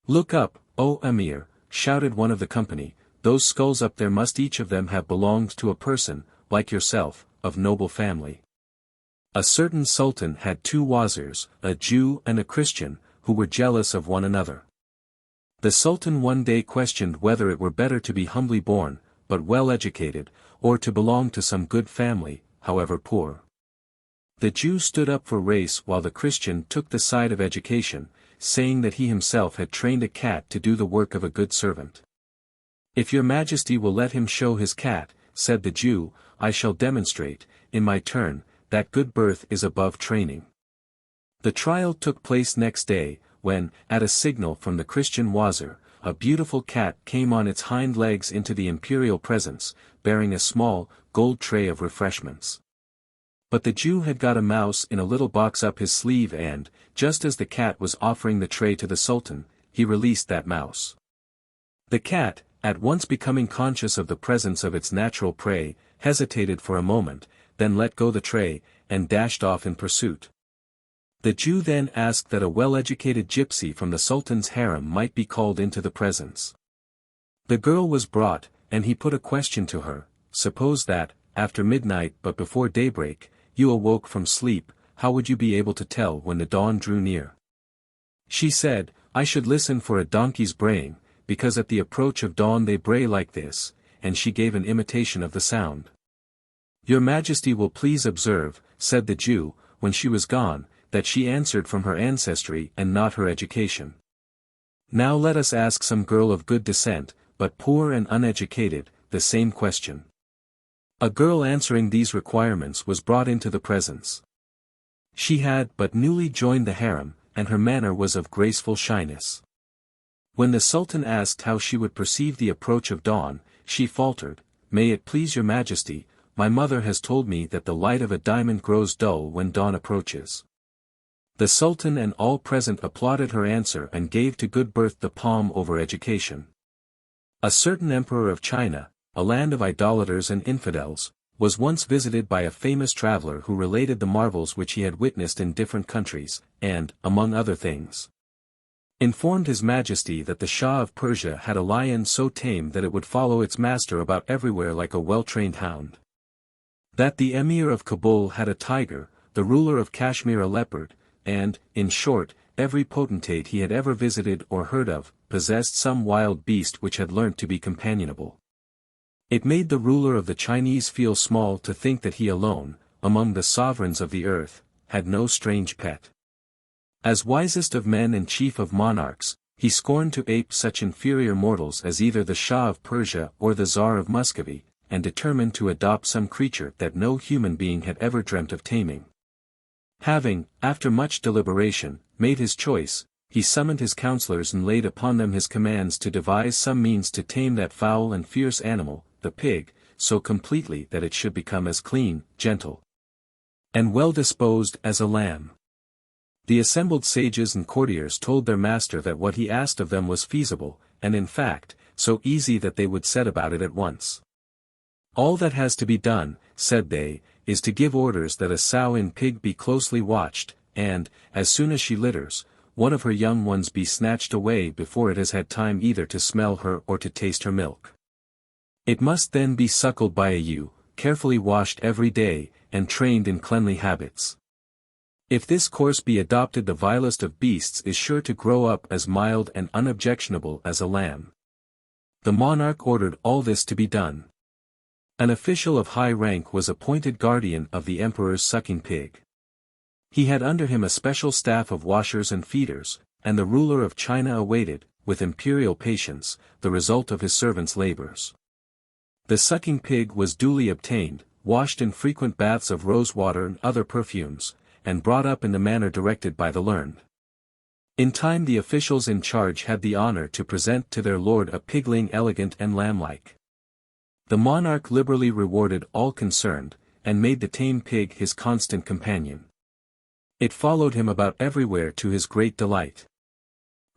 "Look up, O Emir," shouted one of the company, "those skulls up there must each of them have belonged to a person, like yourself, of noble family." A certain sultan had two wazirs, a Jew and a Christian, who were jealous of one another. The sultan one day questioned whether it were better to be humbly born, but well educated, or to belong to some good family, however poor. The Jew stood up for race while the Christian took the side of education, saying that he himself had trained a cat to do the work of a good servant. "If your majesty will let him show his cat," said the Jew, "I shall demonstrate, in my turn, that good birth is above training." The trial took place next day, when, at a signal from the Christian wazir, a beautiful cat came on its hind legs into the imperial presence, bearing a small, gold tray of refreshments. But the Jew had got a mouse in a little box up his sleeve and, just as the cat was offering the tray to the Sultan, he released that mouse. The cat, at once becoming conscious of the presence of its natural prey, hesitated for a moment, then let go the tray, and dashed off in pursuit. The Jew then asked that a well-educated gypsy from the Sultan's harem might be called into the presence. The girl was brought, and he put a question to her: "Suppose that, after midnight but before daybreak, you awoke from sleep, how would you be able to tell when the dawn drew near?" She said, "I should listen for a donkey's braying, because at the approach of dawn they bray like this," and she gave an imitation of the sound. "Your Majesty will please observe," said the Jew, when she was gone, "that she answered from her ancestry and not her education. Now let us ask some girl of good descent, but poor and uneducated, the same question." A girl answering these requirements was brought into the presence. She had but newly joined the harem, and her manner was of graceful shyness. When the Sultan asked how she would perceive the approach of dawn, she faltered, "May it please your Majesty, my mother has told me that the light of a diamond grows dull when dawn approaches." The Sultan and all present applauded her answer and gave to good birth the palm over education. A certain emperor of China, a land of idolaters and infidels, was once visited by a famous traveler who related the marvels which he had witnessed in different countries, and, among other things, informed His Majesty that the Shah of Persia had a lion so tame that it would follow its master about everywhere like a well-trained hound. That the Emir of Kabul had a tiger, the ruler of Kashmir a leopard, and, in short, every potentate he had ever visited or heard of, possessed some wild beast which had learnt to be companionable. It made the ruler of the Chinese feel small to think that he alone, among the sovereigns of the earth, had no strange pet. As wisest of men and chief of monarchs, he scorned to ape such inferior mortals as either the Shah of Persia or the Tsar of Muscovy, and determined to adopt some creature that no human being had ever dreamt of taming. Having, after much deliberation, made his choice, he summoned his counselors and laid upon them his commands to devise some means to tame that foul and fierce animal, the pig, so completely that it should become as clean, gentle, and well-disposed as a lamb. The assembled sages and courtiers told their master that what he asked of them was feasible, and in fact, so easy that they would set about it at once. All that has to be done, said they, is to give orders that a sow-in pig be closely watched, and, as soon as she litters, one of her young ones be snatched away before it has had time either to smell her or to taste her milk. It must then be suckled by a ewe, carefully washed every day, and trained in cleanly habits. If this course be adopted, the vilest of beasts is sure to grow up as mild and unobjectionable as a lamb. The monarch ordered all this to be done. An official of high rank was appointed guardian of the emperor's sucking pig. He had under him a special staff of washers and feeders, and the ruler of China awaited, with imperial patience, the result of his servant's labors. The sucking pig was duly obtained, washed in frequent baths of rose water and other perfumes, and brought up in the manner directed by the learned. In time the officials in charge had the honor to present to their lord a pigling elegant and lamb-like. The monarch liberally rewarded all concerned, and made the tame pig his constant companion. It followed him about everywhere to his great delight.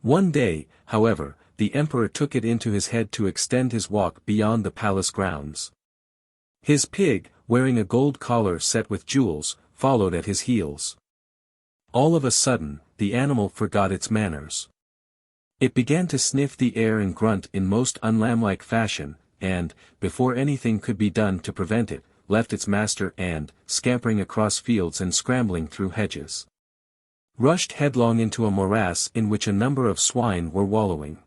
One day, however, the emperor took it into his head to extend his walk beyond the palace grounds. His pig, wearing a gold collar set with jewels, followed at his heels. All of a sudden, the animal forgot its manners. It began to sniff the air and grunt in most unlamb-like fashion, and, before anything could be done to prevent it, left its master and, scampering across fields and scrambling through hedges, rushed headlong into a morass in which a number of swine were wallowing.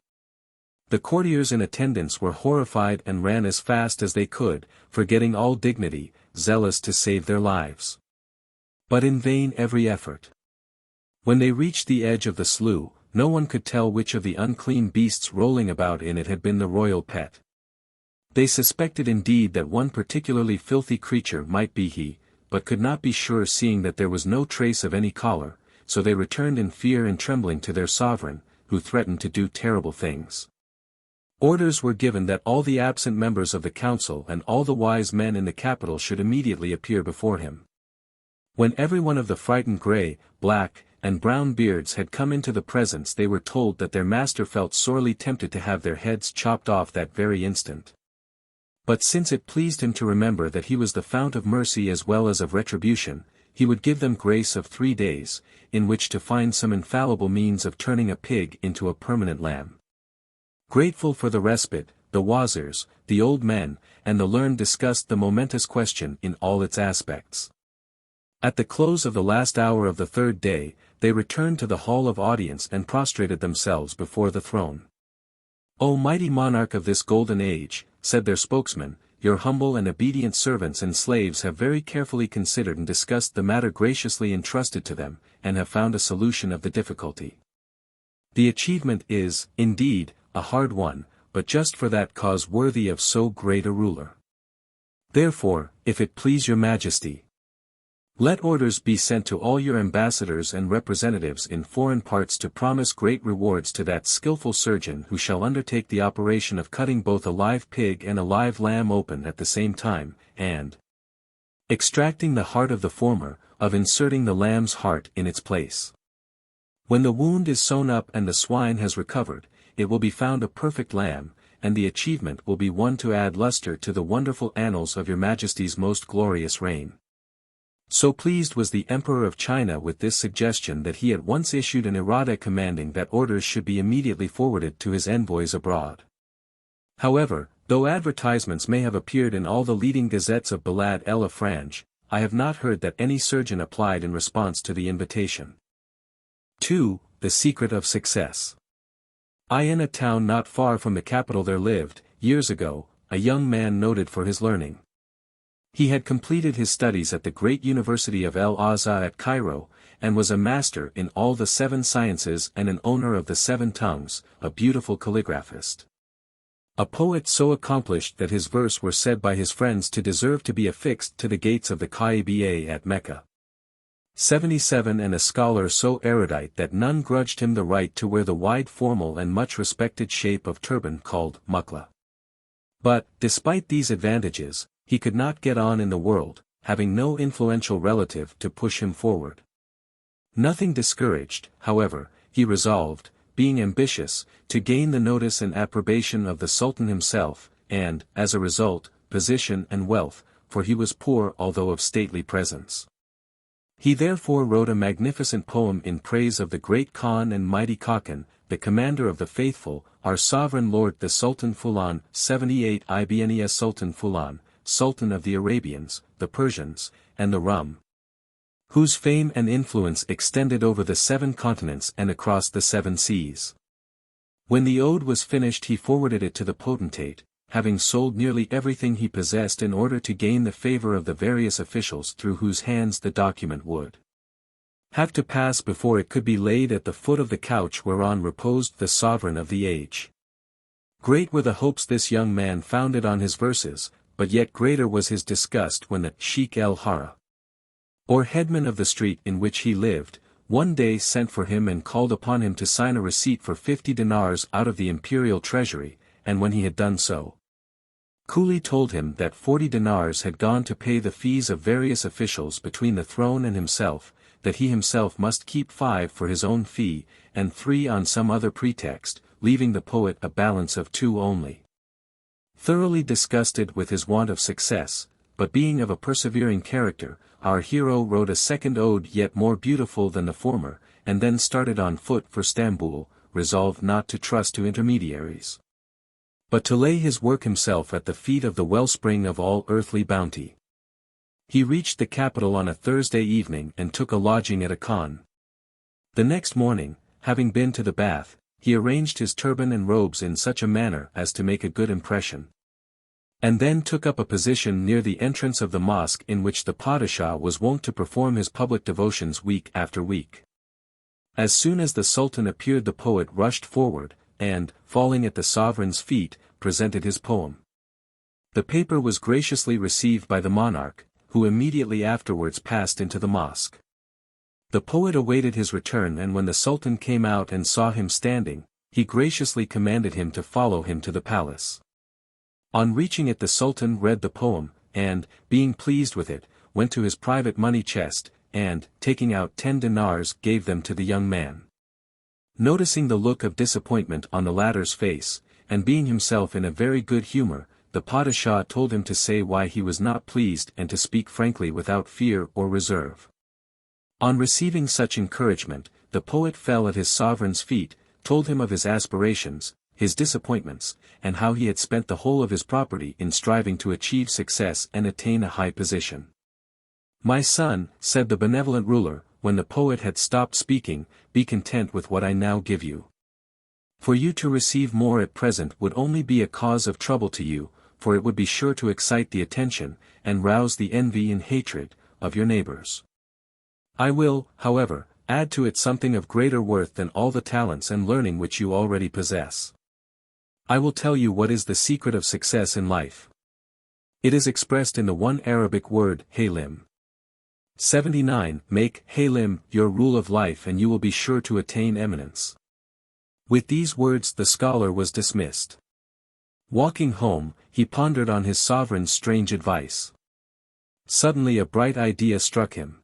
The courtiers in attendance were horrified and ran as fast as they could, forgetting all dignity, zealous to save their lives. But in vain every effort. When they reached the edge of the slough, no one could tell which of the unclean beasts rolling about in it had been the royal pet. They suspected indeed that one particularly filthy creature might be he, but could not be sure seeing that there was no trace of any collar, so they returned in fear and trembling to their sovereign, who threatened to do terrible things. Orders were given that all the absent members of the council and all the wise men in the capital should immediately appear before him. When every one of the frightened grey, black, and brown beards had come into the presence, they were told that their master felt sorely tempted to have their heads chopped off that very instant. But since it pleased him to remember that he was the fount of mercy as well as of retribution, he would give them grace of 3 days, in which to find some infallible means of turning a pig into a permanent lamb. Grateful for the respite, the wazirs, the old men, and the learned discussed the momentous question in all its aspects. At the close of the last hour of the 3rd day, they returned to the hall of audience and prostrated themselves before the throne. "O mighty monarch of this golden age," said their spokesman, "your humble and obedient servants and slaves have very carefully considered and discussed the matter graciously entrusted to them, and have found a solution of the difficulty. The achievement is, indeed, a hard one, but just for that cause worthy of so great a ruler. Therefore, if it please your majesty, let orders be sent to all your ambassadors and representatives in foreign parts to promise great rewards to that skillful surgeon who shall undertake the operation of cutting both a live pig and a live lamb open at the same time, and extracting the heart of the former, of inserting the lamb's heart in its place. When the wound is sewn up and the swine has recovered, it will be found a perfect lamb, and the achievement will be one to add luster to the wonderful annals of your majesty's most glorious reign." So pleased was the Emperor of China with this suggestion that he at once issued an errata commanding that orders should be immediately forwarded to his envoys abroad. However, though advertisements may have appeared in all the leading gazettes of Bâb El Asbât, I have not heard that any surgeon applied in response to the invitation. 2. The secret of success. In a town not far from the capital there lived, years ago, a young man noted for his learning. He had completed his studies at the great University of El Azhar at Cairo, and was a master in all the 7 sciences and an owner of the 7 tongues, a beautiful calligraphist. A poet so accomplished that his verse were said by his friends to deserve to be affixed to the gates of the Kaaba at Mecca. 77 and a scholar so erudite that none grudged him the right to wear the wide formal and much respected shape of turban called mukla. But, despite these advantages, he could not get on in the world, having no influential relative to push him forward. Nothing discouraged, however, he resolved, being ambitious, to gain the notice and approbation of the Sultan himself, and, as a result, position and wealth, for he was poor although of stately presence. He therefore wrote a magnificent poem in praise of the great Khan and mighty Khakan, the commander of the faithful, our sovereign lord the Sultan Fulan, 78 Ibns Sultan Fulan, Sultan of the Arabians, the Persians, and the Rum, whose fame and influence extended over the 7 continents and across the 7 seas. When the ode was finished he forwarded it to the potentate, having sold nearly everything he possessed in order to gain the favor of the various officials through whose hands the document would have to pass before it could be laid at the foot of the couch whereon reposed the sovereign of the age. Great were the hopes this young man founded on his verses, but yet greater was his disgust when the Sheikh el-Hara, or headman of the street in which he lived, one day sent for him and called upon him to sign a receipt for 50 dinars out of the imperial treasury, and when he had done so, coolly told him that 40 dinars had gone to pay the fees of various officials between the throne and himself, that he himself must keep 5 for his own fee, and 3 on some other pretext, leaving the poet a balance of 2 only. Thoroughly disgusted with his want of success, but being of a persevering character, our hero wrote a second ode yet more beautiful than the former, and then started on foot for Stamboul, resolved not to trust to intermediaries, but to lay his work himself at the feet of the wellspring of all earthly bounty. He reached the capital on a Thursday evening and took a lodging at a khan. The next morning, having been to the bath, he arranged his turban and robes in such a manner as to make a good impression, and then took up a position near the entrance of the mosque in which the Padishah was wont to perform his public devotions week after week. As soon as the Sultan appeared the poet rushed forward, and, falling at the sovereign's feet, presented his poem. The paper was graciously received by the monarch, who immediately afterwards passed into the mosque. The poet awaited his return, and when the Sultan came out and saw him standing, he graciously commanded him to follow him to the palace. On reaching it the Sultan read the poem, and, being pleased with it, went to his private money chest, and, taking out 10 dinars gave them to the young man. Noticing the look of disappointment on the latter's face, and being himself in a very good humor, the Padishah told him to say why he was not pleased and to speak frankly without fear or reserve. On receiving such encouragement, the poet fell at his sovereign's feet, told him of his aspirations, his disappointments, and how he had spent the whole of his property in striving to achieve success and attain a high position. "My son," said the benevolent ruler, when the poet had stopped speaking, "be content with what I now give you. For you to receive more at present would only be a cause of trouble to you, for it would be sure to excite the attention, and rouse the envy and hatred, of your neighbors. I will, however, add to it something of greater worth than all the talents and learning which you already possess. I will tell you what is the secret of success in life. It is expressed in the one Arabic word, halim. 79 Make halim your rule of life and you will be sure to attain eminence." With these words the scholar was dismissed. Walking home, he pondered on his sovereign's strange advice. Suddenly a bright idea struck him.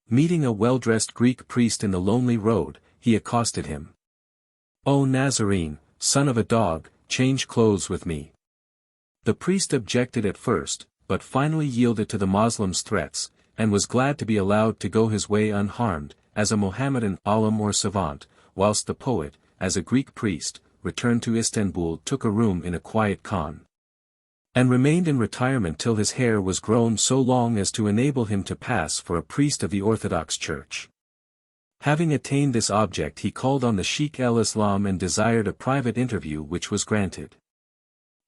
Meeting a well-dressed Greek priest in the lonely road, he accosted him. "O Nazarene, son of a dog, change clothes with me." The priest objected at first, but finally yielded to the Moslem's threats, and was glad to be allowed to go his way unharmed, as a Mohammedan alim or savant, whilst the poet, as a Greek priest, returned to Istanbul, took a room in a quiet khan, and remained in retirement till his hair was grown so long as to enable him to pass for a priest of the Orthodox Church. Having attained this object he called on the Sheikh el-Islam and desired a private interview, which was granted.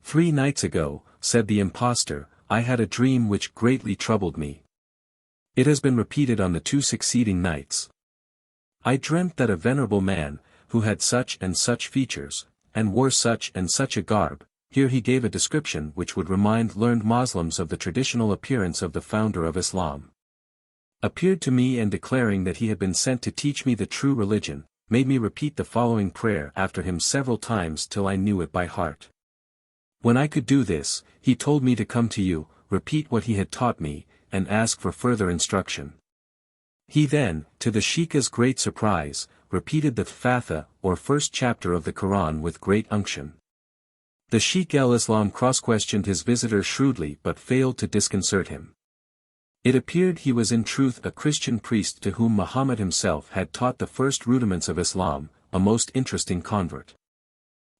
3 nights ago, said the impostor, I had a dream which greatly troubled me. It has been repeated on the 2 succeeding nights. I dreamt that a venerable man, who had such and such features, and wore such and such a garb, here he gave a description which would remind learned Moslems of the traditional appearance of the founder of Islam, appeared to me and declaring that he had been sent to teach me the true religion, made me repeat the following prayer after him several times till I knew it by heart. When I could do this, he told me to come to you, repeat what he had taught me, and ask for further instruction. He then, to the Sheikah's great surprise, repeated the Fatha, or first chapter of the Quran with great unction. The Sheikh el-Islam cross-questioned his visitor shrewdly but failed to disconcert him. It appeared he was in truth a Christian priest to whom Muhammad himself had taught the first rudiments of Islam, a most interesting convert.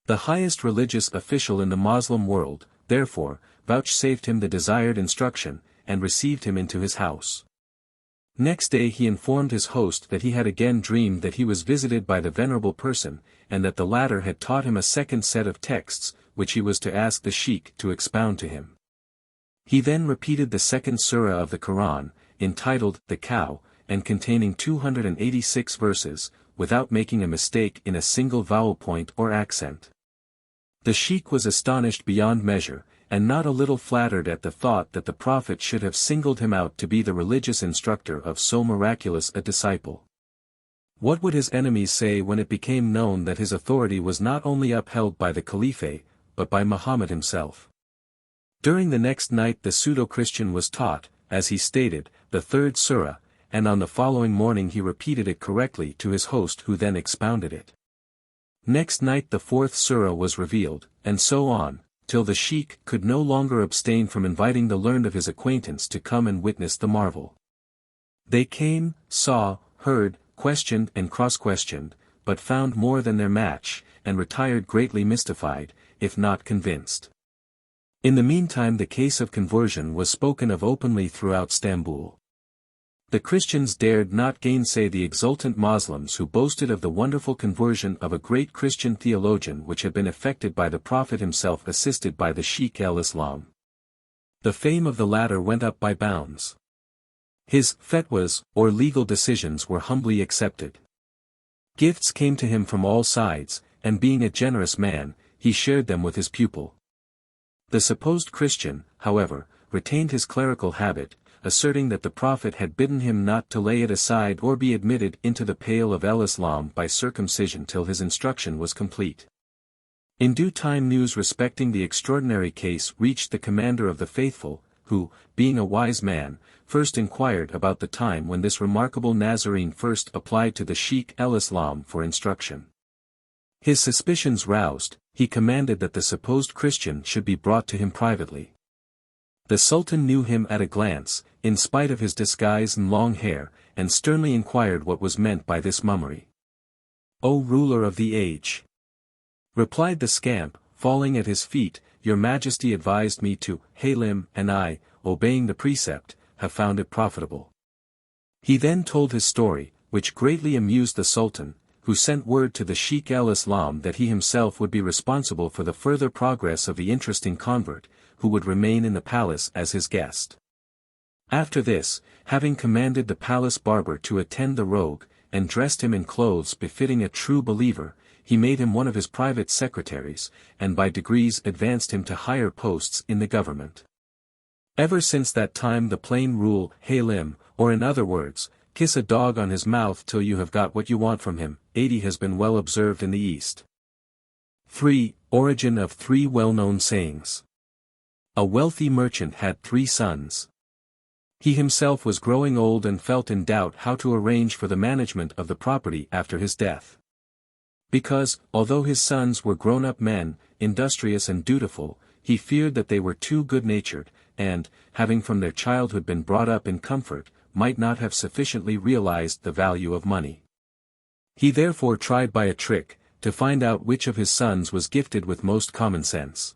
The highest religious official in the Moslem world, therefore, vouchsafed him the desired instruction, and received him into his house. Next day he informed his host that he had again dreamed that he was visited by the venerable person, and that the latter had taught him a second set of texts, which he was to ask the sheikh to expound to him. He then repeated the second surah of the Quran, entitled The Cow, and containing 286 verses, without making a mistake in a single vowel point or accent. The sheikh was astonished beyond measure, and not a little flattered at the thought that the Prophet should have singled him out to be the religious instructor of so miraculous a disciple. What would his enemies say when it became known that his authority was not only upheld by the Caliphate, but by Muhammad himself? During the next night the pseudo-Christian was taught, as he stated, the third surah, and on the following morning he repeated it correctly to his host, who then expounded it. Next night the fourth surah was revealed, and so on, till the sheikh could no longer abstain from inviting the learned of his acquaintance to come and witness the marvel. They came, saw, heard, questioned and cross-questioned, but found more than their match, and retired greatly mystified, if not convinced. In the meantime the case of conversion was spoken of openly throughout Stambul. The Christians dared not gainsay the exultant Moslems who boasted of the wonderful conversion of a great Christian theologian which had been effected by the Prophet himself assisted by the Sheikh el-Islam. The fame of the latter went up by bounds. His fatwas, or legal decisions, were humbly accepted. Gifts came to him from all sides, and being a generous man, he shared them with his pupil. The supposed Christian, however, retained his clerical habit, asserting that the Prophet had bidden him not to lay it aside or be admitted into the pale of el-Islam by circumcision till his instruction was complete. In due time news respecting the extraordinary case reached the commander of the faithful, who, being a wise man, first inquired about the time when this remarkable Nazarene first applied to the Sheikh el-Islam for instruction. His suspicions roused, he commanded that the supposed Christian should be brought to him privately. The Sultan knew him at a glance, in spite of his disguise and long hair, and sternly inquired what was meant by this mummery. "O ruler of the age," replied the scamp, falling at his feet, "Your Majesty advised me to hail, and I, obeying the precept, have found it profitable." He then told his story, which greatly amused the Sultan, who sent word to the Sheikh el-Islam that he himself would be responsible for the further progress of the interesting convert, who would remain in the palace as his guest. After this, having commanded the palace barber to attend the rogue, and dressed him in clothes befitting a true believer, he made him one of his private secretaries, and by degrees advanced him to higher posts in the government. Ever since that time the plain rule, hail, or in other words, kiss a dog on his mouth till you have got what you want from him, 80 has been well observed in the East. 3. Origin of 3 well-known sayings. A wealthy merchant had 3 sons. He himself was growing old and felt in doubt how to arrange for the management of the property after his death. Because, although his sons were grown-up men, industrious and dutiful, he feared that they were too good-natured, and, having from their childhood been brought up in comfort, might not have sufficiently realized the value of money. He therefore tried by a trick, to find out which of his sons was gifted with most common sense.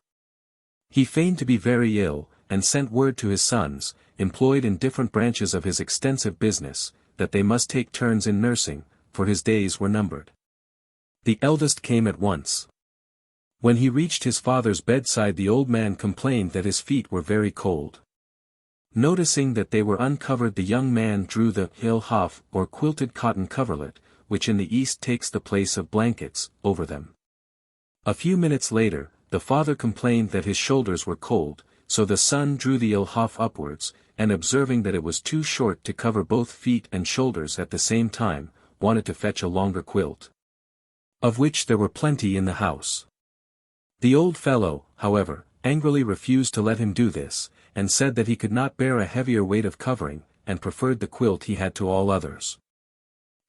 He feigned to be very ill, and sent word to his sons, employed in different branches of his extensive business, that they must take turns in nursing, for his days were numbered. The eldest came at once. When he reached his father's bedside the old man complained that his feet were very cold. Noticing that they were uncovered the young man drew the ilhaf or quilted cotton coverlet, which in the East takes the place of blankets, over them. A few minutes later, the father complained that his shoulders were cold, so the son drew the ilhaf upwards, and observing that it was too short to cover both feet and shoulders at the same time, wanted to fetch a longer quilt, of which there were plenty in the house. The old fellow, however, angrily refused to let him do this, and said that he could not bear a heavier weight of covering, and preferred the quilt he had to all others.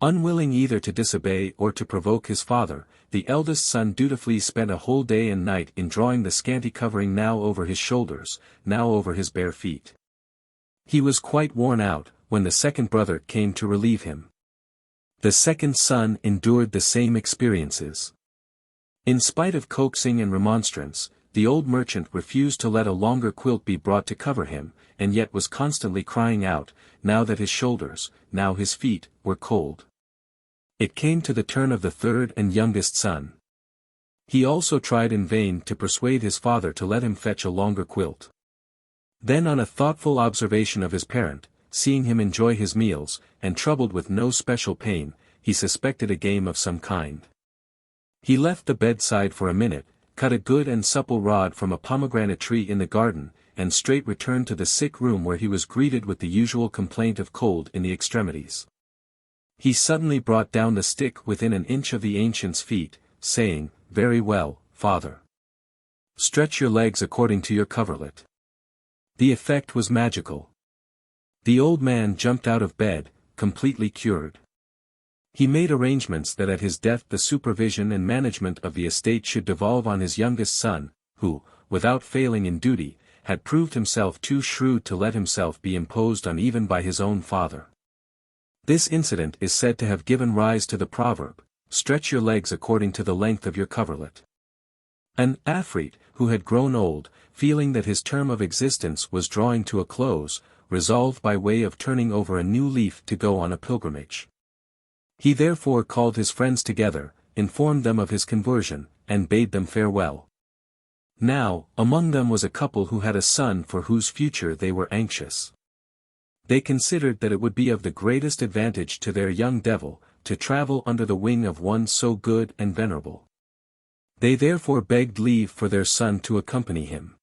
Unwilling either to disobey or to provoke his father, the eldest son dutifully spent a whole day and night in drawing the scanty covering now over his shoulders, now over his bare feet. He was quite worn out, when the second brother came to relieve him. The second son endured the same experiences. In spite of coaxing and remonstrance, the old merchant refused to let a longer quilt be brought to cover him, and yet was constantly crying out, now that his shoulders, now his feet, were cold. It came to the turn of the third and youngest son. He also tried in vain to persuade his father to let him fetch a longer quilt. Then on a thoughtful observation of his parent, seeing him enjoy his meals, and troubled with no special pain, he suspected a game of some kind. He left the bedside for a minute, cut a good and supple rod from a pomegranate tree in the garden, and straight returned to the sick room where he was greeted with the usual complaint of cold in the extremities. He suddenly brought down the stick within an inch of the ancient's feet, saying, "Very well, father. Stretch your legs according to your coverlet." The effect was magical. The old man jumped out of bed, completely cured. He made arrangements that at his death the supervision and management of the estate should devolve on his youngest son, who, without failing in duty, had proved himself too shrewd to let himself be imposed on even by his own father. This incident is said to have given rise to the proverb, "Stretch your legs according to the length of your coverlet." An Afrit, who had grown old, feeling that his term of existence was drawing to a close, resolved by way of turning over a new leaf to go on a pilgrimage. He therefore called his friends together, informed them of his conversion, and bade them farewell. Now, among them was a couple who had a son for whose future they were anxious. They considered that it would be of the greatest advantage to their young devil, to travel under the wing of one so good and venerable. They therefore begged leave for their son to accompany him.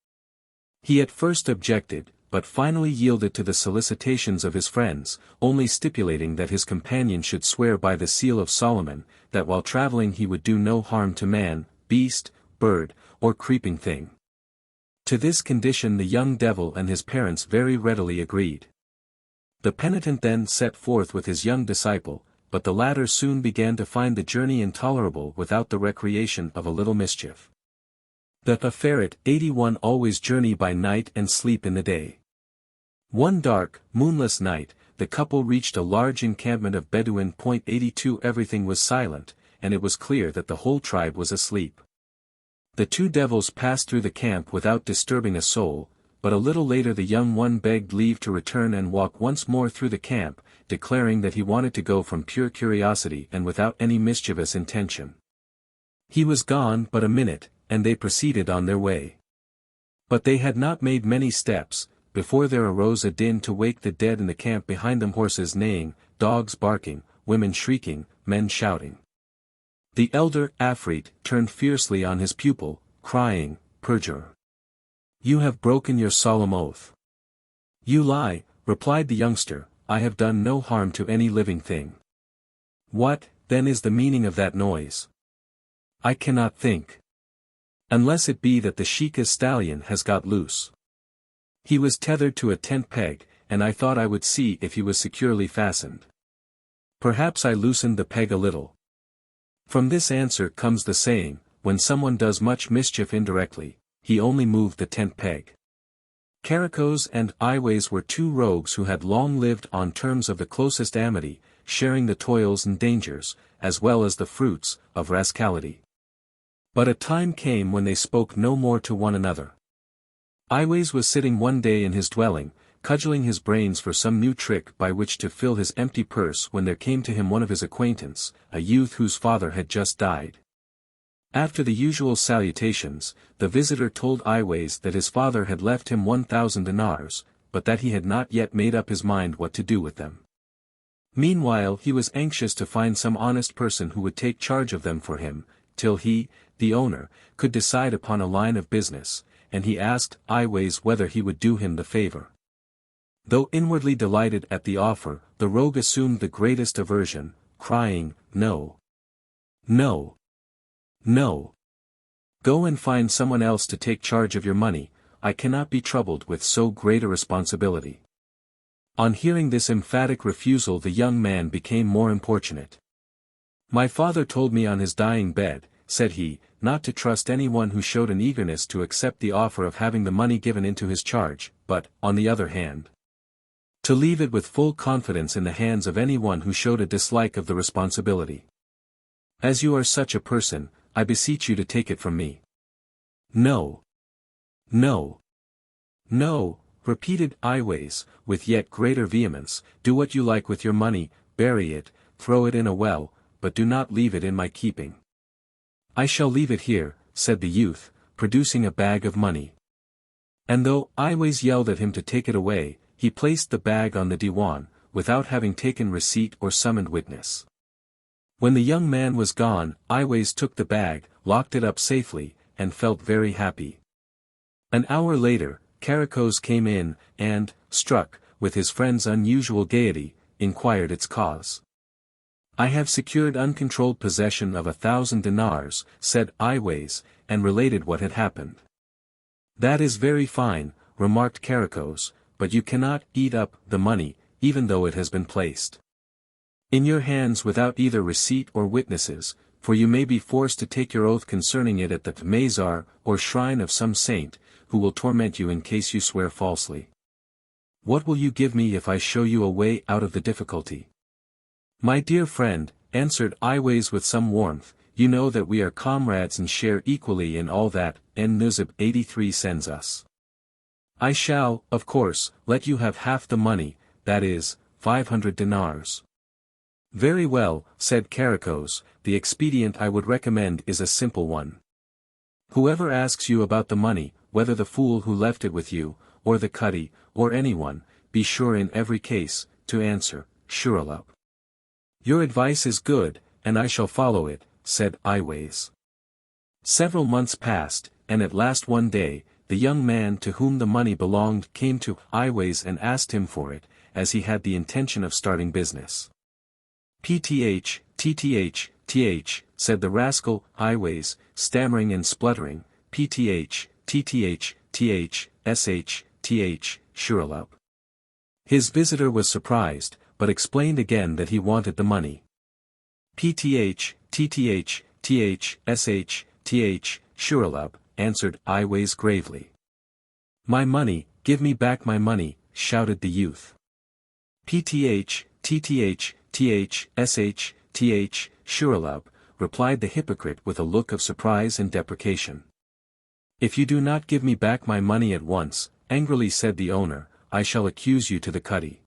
He at first objected, but finally yielded to the solicitations of his friends, only stipulating that his companion should swear by the seal of Solomon, that while traveling he would do no harm to man, beast, bird, or creeping thing. To this condition the young devil and his parents very readily agreed. The penitent then set forth with his young disciple, but the latter soon began to find the journey intolerable without the recreation of a little mischief. The Afarit 81 always journey by night and sleep in the day. One dark, moonless night, the couple reached a large encampment of Bedouin. 82 Everything was silent, and it was clear that the whole tribe was asleep. The two devils passed through the camp without disturbing a soul, but a little later the young one begged leave to return and walk once more through the camp, declaring that he wanted to go from pure curiosity and without any mischievous intention. He was gone but a minute, and they proceeded on their way. But they had not made many steps, before there arose a din to wake the dead in the camp behind them, horses neighing, dogs barking, women shrieking, men shouting. The elder Afrit turned fiercely on his pupil, crying, "Perjurer! You have broken your solemn oath." "You lie," replied the youngster, "I have done no harm to any living thing." "What, then, is the meaning of that noise?" "I cannot think. Unless it be that the Sheikah's stallion has got loose. He was tethered to a tent peg, and I thought I would see if he was securely fastened. Perhaps I loosened the peg a little." From this answer comes the saying, when someone does much mischief indirectly, he only moved the tent peg. Karakos and Iways were two rogues who had long lived on terms of the closest amity, sharing the toils and dangers, as well as the fruits, of rascality. But a time came when they spoke no more to one another. Iways was sitting one day in his dwelling, cudgeling his brains for some new trick by which to fill his empty purse, when there came to him one of his acquaintance, a youth whose father had just died. After the usual salutations, the visitor told Iways that his father had left him 1,000 dinars, but that he had not yet made up his mind what to do with them. Meanwhile he was anxious to find some honest person who would take charge of them for him, till he, the owner, could decide upon a line of business, and he asked Iways whether he would do him the favor. Though inwardly delighted at the offer, the rogue assumed the greatest aversion, crying, "No! No! No! Go and find someone else to take charge of your money. I cannot be troubled with so great a responsibility. On hearing this emphatic refusal, the young man became more importunate. My father told me on his dying bed, said he, not to trust anyone who showed an eagerness to accept the offer of having the money given into his charge, but, on the other hand, to leave it with full confidence in the hands of anyone who showed a dislike of the responsibility. As you are such a person, I beseech you to take it from me. No. No. No, repeated Iways, with yet greater vehemence, do what you like with your money, bury it, throw it in a well, but do not leave it in my keeping. I shall leave it here, said the youth, producing a bag of money. And though Iways yelled at him to take it away, he placed the bag on the diwan, without having taken receipt or summoned witness. When the young man was gone, Iways took the bag, locked it up safely, and felt very happy. An hour later, Karakos came in, and, struck with his friend's unusual gaiety, inquired its cause. I have secured uncontrolled possession of 1,000 dinars, said Iways, and related what had happened. That is very fine, remarked Karakos, but you cannot eat up the money, even though it has been placed in your hands without either receipt or witnesses, for you may be forced to take your oath concerning it at the mazar, or shrine of some saint, who will torment you in case you swear falsely. What will you give me if I show you a way out of the difficulty? My dear friend, answered Iways with some warmth, you know that we are comrades and share equally in all that Nuzib 83 sends us. I shall, of course, let you have half the money, that is, 500 dinars. Very well, said Karakos, the expedient I would recommend is a simple one. Whoever asks you about the money, whether the fool who left it with you, or the Khudr, or anyone, be sure in every case, to answer, Shuralub. Your advice is good, and I shall follow it, said Iways. Several months passed, and at last one day, the young man to whom the money belonged came to Iways and asked him for it, as he had the intention of starting business. Pth, said the rascal, Iways, stammering and spluttering, Pth, Shuralub. His visitor was surprised, but explained again that he wanted the money. Pth, Shuralub, answered Iways gravely. My money, give me back my money, shouted the youth. Pth, Shuralub, replied the hypocrite with a look of surprise and deprecation. If you do not give me back my money at once, angrily said the owner, I shall accuse you to the Khudr.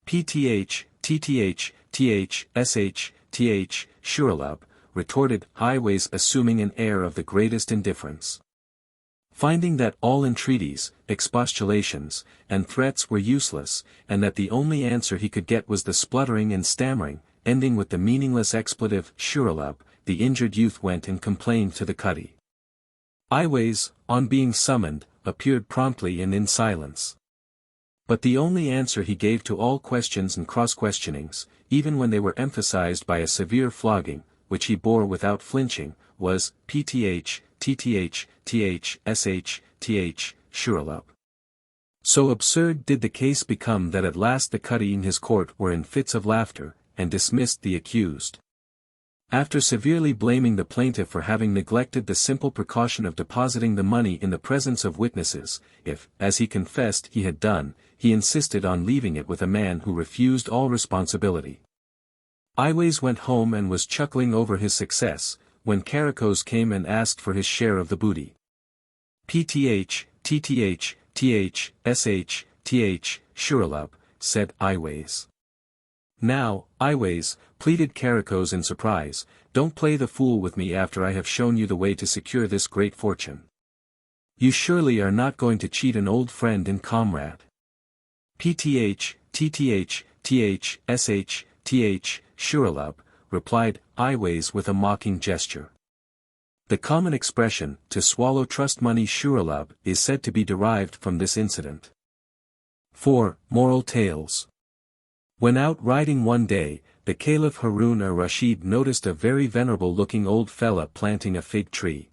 Pth, Shuralub, retorted Iways, assuming an air of the greatest indifference. Finding that all entreaties, expostulations, and threats were useless, and that the only answer he could get was the spluttering and stammering, ending with the meaningless expletive Shuralub, the injured youth went and complained to the Khudr. Iways, on being summoned, appeared promptly and in silence. But the only answer he gave to all questions and cross-questionings, even when they were emphasized by a severe flogging, which he bore without flinching, was, Pth, Shuralub. So absurd did the case become that at last the Khudr in his court were in fits of laughter, and dismissed the accused. After severely blaming the plaintiff for having neglected the simple precaution of depositing the money in the presence of witnesses, if, as he confessed he had done, he insisted on leaving it with a man who refused all responsibility. Iways went home and was chuckling over his success, when Karakos came and asked for his share of the booty. Pth, Shuralub, said Iways. Now, Iways, pleaded Karakos in surprise, don't play the fool with me after I have shown you the way to secure this great fortune. You surely are not going to cheat an old friend and comrade. Pth, Shuralub, replied Iways with a mocking gesture. The common expression, to swallow trust money Shuralub, is said to be derived from this incident. 4. Moral Tales. When out riding one day, the Caliph Harun ar-Rashid noticed a very venerable-looking old fella planting a fig tree.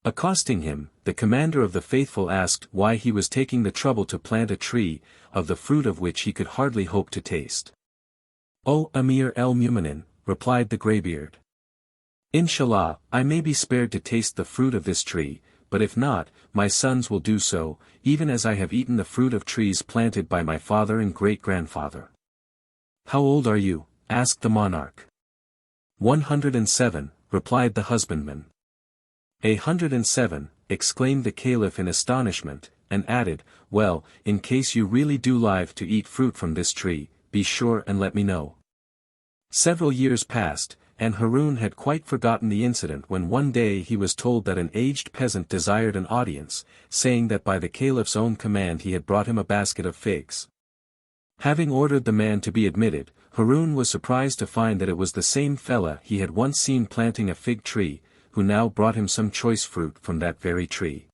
Accosting him, the commander of the faithful asked why he was taking the trouble to plant a tree, of the fruit of which he could hardly hope to taste. "O Amir el-Mu'minin," replied the greybeard. "Inshallah, I may be spared to taste the fruit of this tree, but if not, my sons will do so, even as I have eaten the fruit of trees planted by my father and great-grandfather." "How old are you?" asked the monarch. 107, replied the husbandman. 107, exclaimed the caliph in astonishment, and added, "Well, in case you really do live to eat fruit from this tree, be sure and let me know." Several years passed, and Harun had quite forgotten the incident when one day he was told that an aged peasant desired an audience, saying that by the caliph's own command he had brought him a basket of figs. Having ordered the man to be admitted, Harun was surprised to find that it was the same fella he had once seen planting a fig tree, who now brought him some choice fruit from that very tree.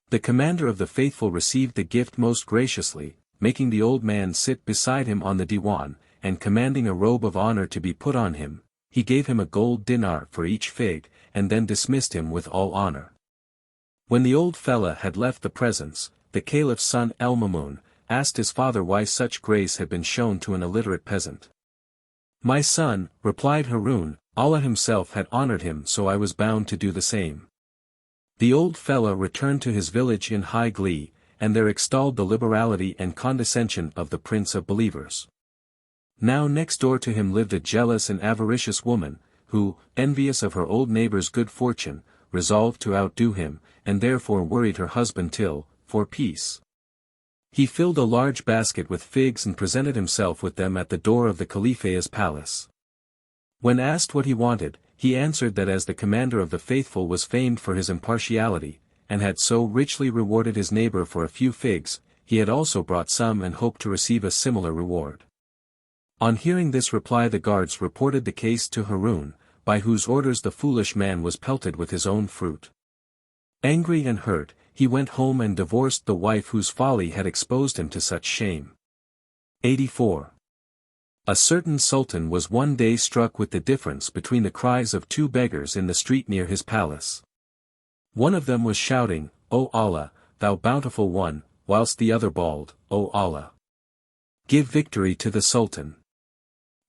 The commander of the faithful received the gift most graciously, making the old man sit beside him on the diwan, and commanding a robe of honor to be put on him. He gave him a gold dinar for each fig, and then dismissed him with all honor. When the old fella had left the presence, the caliph's son al-Mamun asked his father why such grace had been shown to an illiterate peasant. "My son," replied Harun, "Allah himself had honored him, so I was bound to do the same." The old fella returned to his village in high glee, and there extolled the liberality and condescension of the prince of believers. Now next door to him lived a jealous and avaricious woman, who, envious of her old neighbor's good fortune, resolved to outdo him, and therefore worried her husband till, for peace, he filled a large basket with figs and presented himself with them at the door of the Caliph's palace. When asked what he wanted, he answered that as the commander of the faithful was famed for his impartiality, and had so richly rewarded his neighbor for a few figs, he had also brought some and hoped to receive a similar reward. On hearing this reply, the guards reported the case to Harun, by whose orders the foolish man was pelted with his own fruit. Angry and hurt, he went home and divorced the wife whose folly had exposed him to such shame. 84. A certain sultan was one day struck with the difference between the cries of two beggars in the street near his palace. One of them was shouting, "O Allah, thou bountiful one," whilst the other bawled, "O Allah, give victory to the sultan."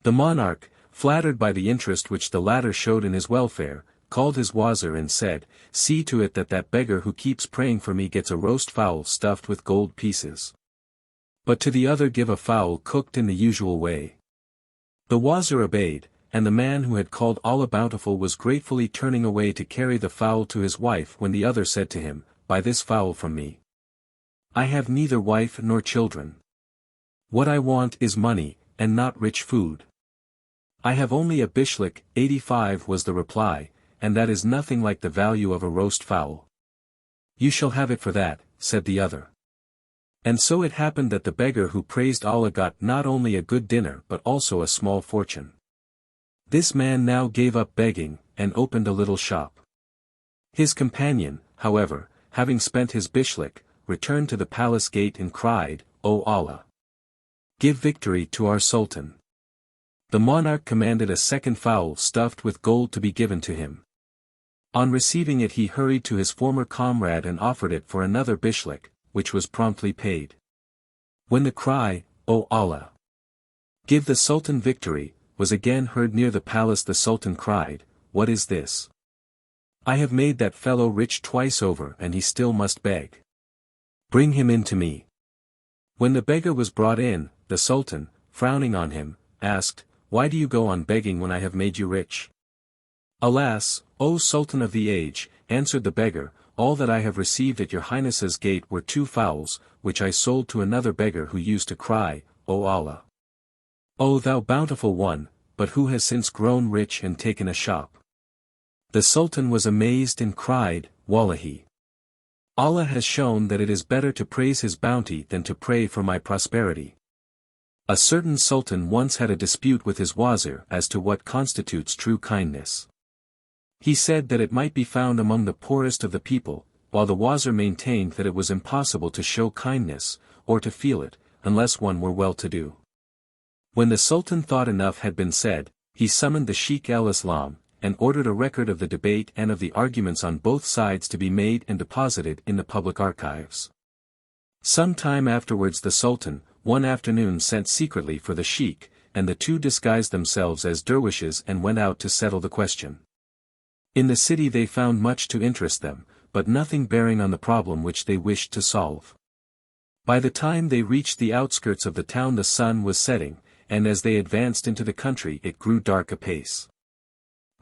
The monarch, flattered by the interest which the latter showed in his welfare, called his wazir and said, "See to it that that beggar who keeps praying for me gets a roast fowl stuffed with gold pieces. But to the other give a fowl cooked in the usual way." The wazir obeyed, and the man who had called Allah bountiful was gratefully turning away to carry the fowl to his wife when the other said to him, "Buy this fowl from me. I have neither wife nor children. What I want is money, and not rich food. I have only a bishlik." 85 was the reply, "and that is nothing like the value of a roast fowl." "You shall have it for that," said the other. And so it happened that the beggar who praised Allah got not only a good dinner but also a small fortune. This man now gave up begging, and opened a little shop. His companion, however, having spent his bishlik, returned to the palace gate and cried, "O Allah, give victory to our sultan." The monarch commanded a second fowl stuffed with gold to be given to him. On receiving it he hurried to his former comrade and offered it for another bishlik, which was promptly paid. When the cry, "O Allah, give the sultan victory," was again heard near the palace, the sultan cried, "What is this? I have made that fellow rich twice over and he still must beg. Bring him in to me." When the beggar was brought in, the sultan, frowning on him, asked, "Why do you go on begging when I have made you rich?" "Alas, O Sultan of the age," answered the beggar, "all that I have received at your highness's gate were 2 fowls, which I sold to another beggar who used to cry, 'O Allah, O thou bountiful one,' but who has since grown rich and taken a shop." The Sultan was amazed and cried, "Wallahi, Allah has shown that it is better to praise his bounty than to pray for my prosperity." A certain sultan once had a dispute with his wazir as to what constitutes true kindness. He said that it might be found among the poorest of the people, while the wazir maintained that it was impossible to show kindness, or to feel it, unless one were well-to-do. When the sultan thought enough had been said, he summoned the Sheikh el-Islam, and ordered a record of the debate and of the arguments on both sides to be made and deposited in the public archives. Some time afterwards the Sultan, one afternoon sent secretly for the sheikh, and the two disguised themselves as dervishes and went out to settle the question. In the city they found much to interest them, but nothing bearing on the problem which they wished to solve. By the time they reached the outskirts of the town the sun was setting, and as they advanced into the country it grew dark apace.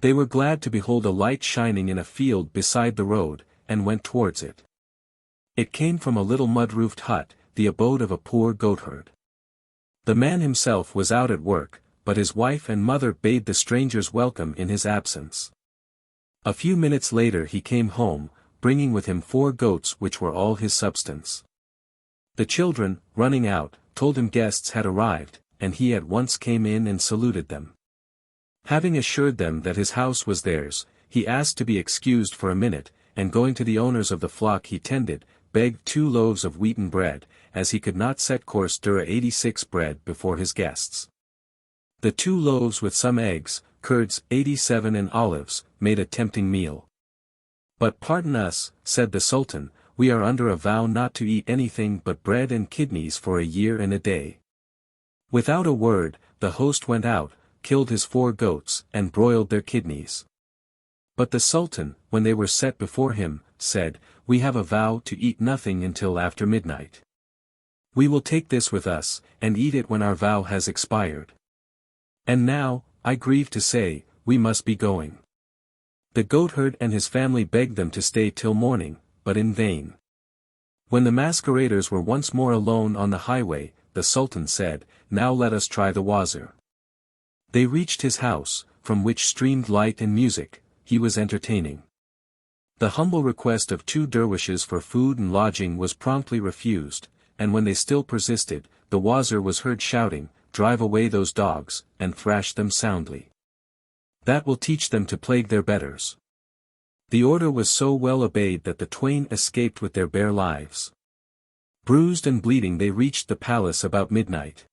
They were glad to behold a light shining in a field beside the road, and went towards it. It came from a little mud-roofed hut, the abode of a poor goatherd. The man himself was out at work, but his wife and mother bade the strangers welcome in his absence. A few minutes later he came home, bringing with him 4 goats which were all his substance. The children, running out, told him guests had arrived, and he at once came in and saluted them. Having assured them that his house was theirs, he asked to be excused for a minute, and going to the owners of the flock he tended, begged 2 loaves of wheaten bread, as he could not set course dura 86 bread before his guests. The 2 loaves with some eggs, curds, 87 and olives, made a tempting meal. But pardon us, said the Sultan, we are under a vow not to eat anything but bread and kidneys for a year and a day. Without a word, the host went out, killed his 4 goats, and broiled their kidneys. But the Sultan, when they were set before him, said, we have a vow to eat nothing until after midnight. We will take this with us, and eat it when our vow has expired. And now, I grieve to say, we must be going. The goatherd and his family begged them to stay till morning, but in vain. When the masqueraders were once more alone on the highway, the Sultan said, now let us try the wazir. They reached his house, from which streamed light and music. He was entertaining. The humble request of 2 dervishes for food and lodging was promptly refused, and when they still persisted, the wazir was heard shouting, drive away those dogs, and thrash them soundly. That will teach them to plague their betters. The order was so well obeyed that the twain escaped with their bare lives. Bruised and bleeding they reached the palace about midnight.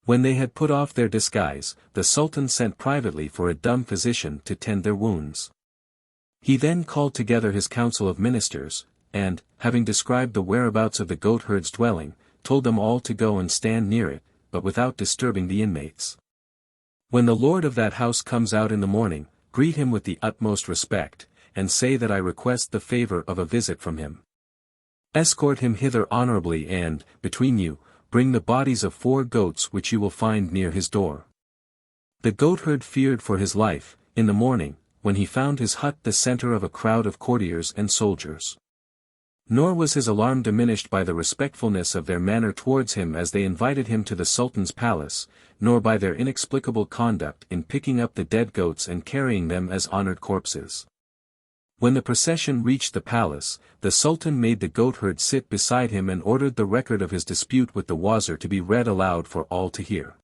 When they had put off their disguise, the Sultan sent privately for a dumb physician to tend their wounds. He then called together his council of ministers, and, having described the whereabouts of the goatherd's dwelling, told them all to go and stand near it, but without disturbing the inmates. When the lord of that house comes out in the morning, greet him with the utmost respect, and say that I request the favor of a visit from him. Escort him hither honorably and, between you, bring the bodies of 4 goats which you will find near his door. The goatherd feared for his life, in the morning, when he found his hut the center of a crowd of courtiers and soldiers. Nor was his alarm diminished by the respectfulness of their manner towards him as they invited him to the Sultan's palace, nor by their inexplicable conduct in picking up the dead goats and carrying them as honored corpses. When the procession reached the palace, the Sultan made the goatherd sit beside him and ordered the record of his dispute with the wazir to be read aloud for all to hear.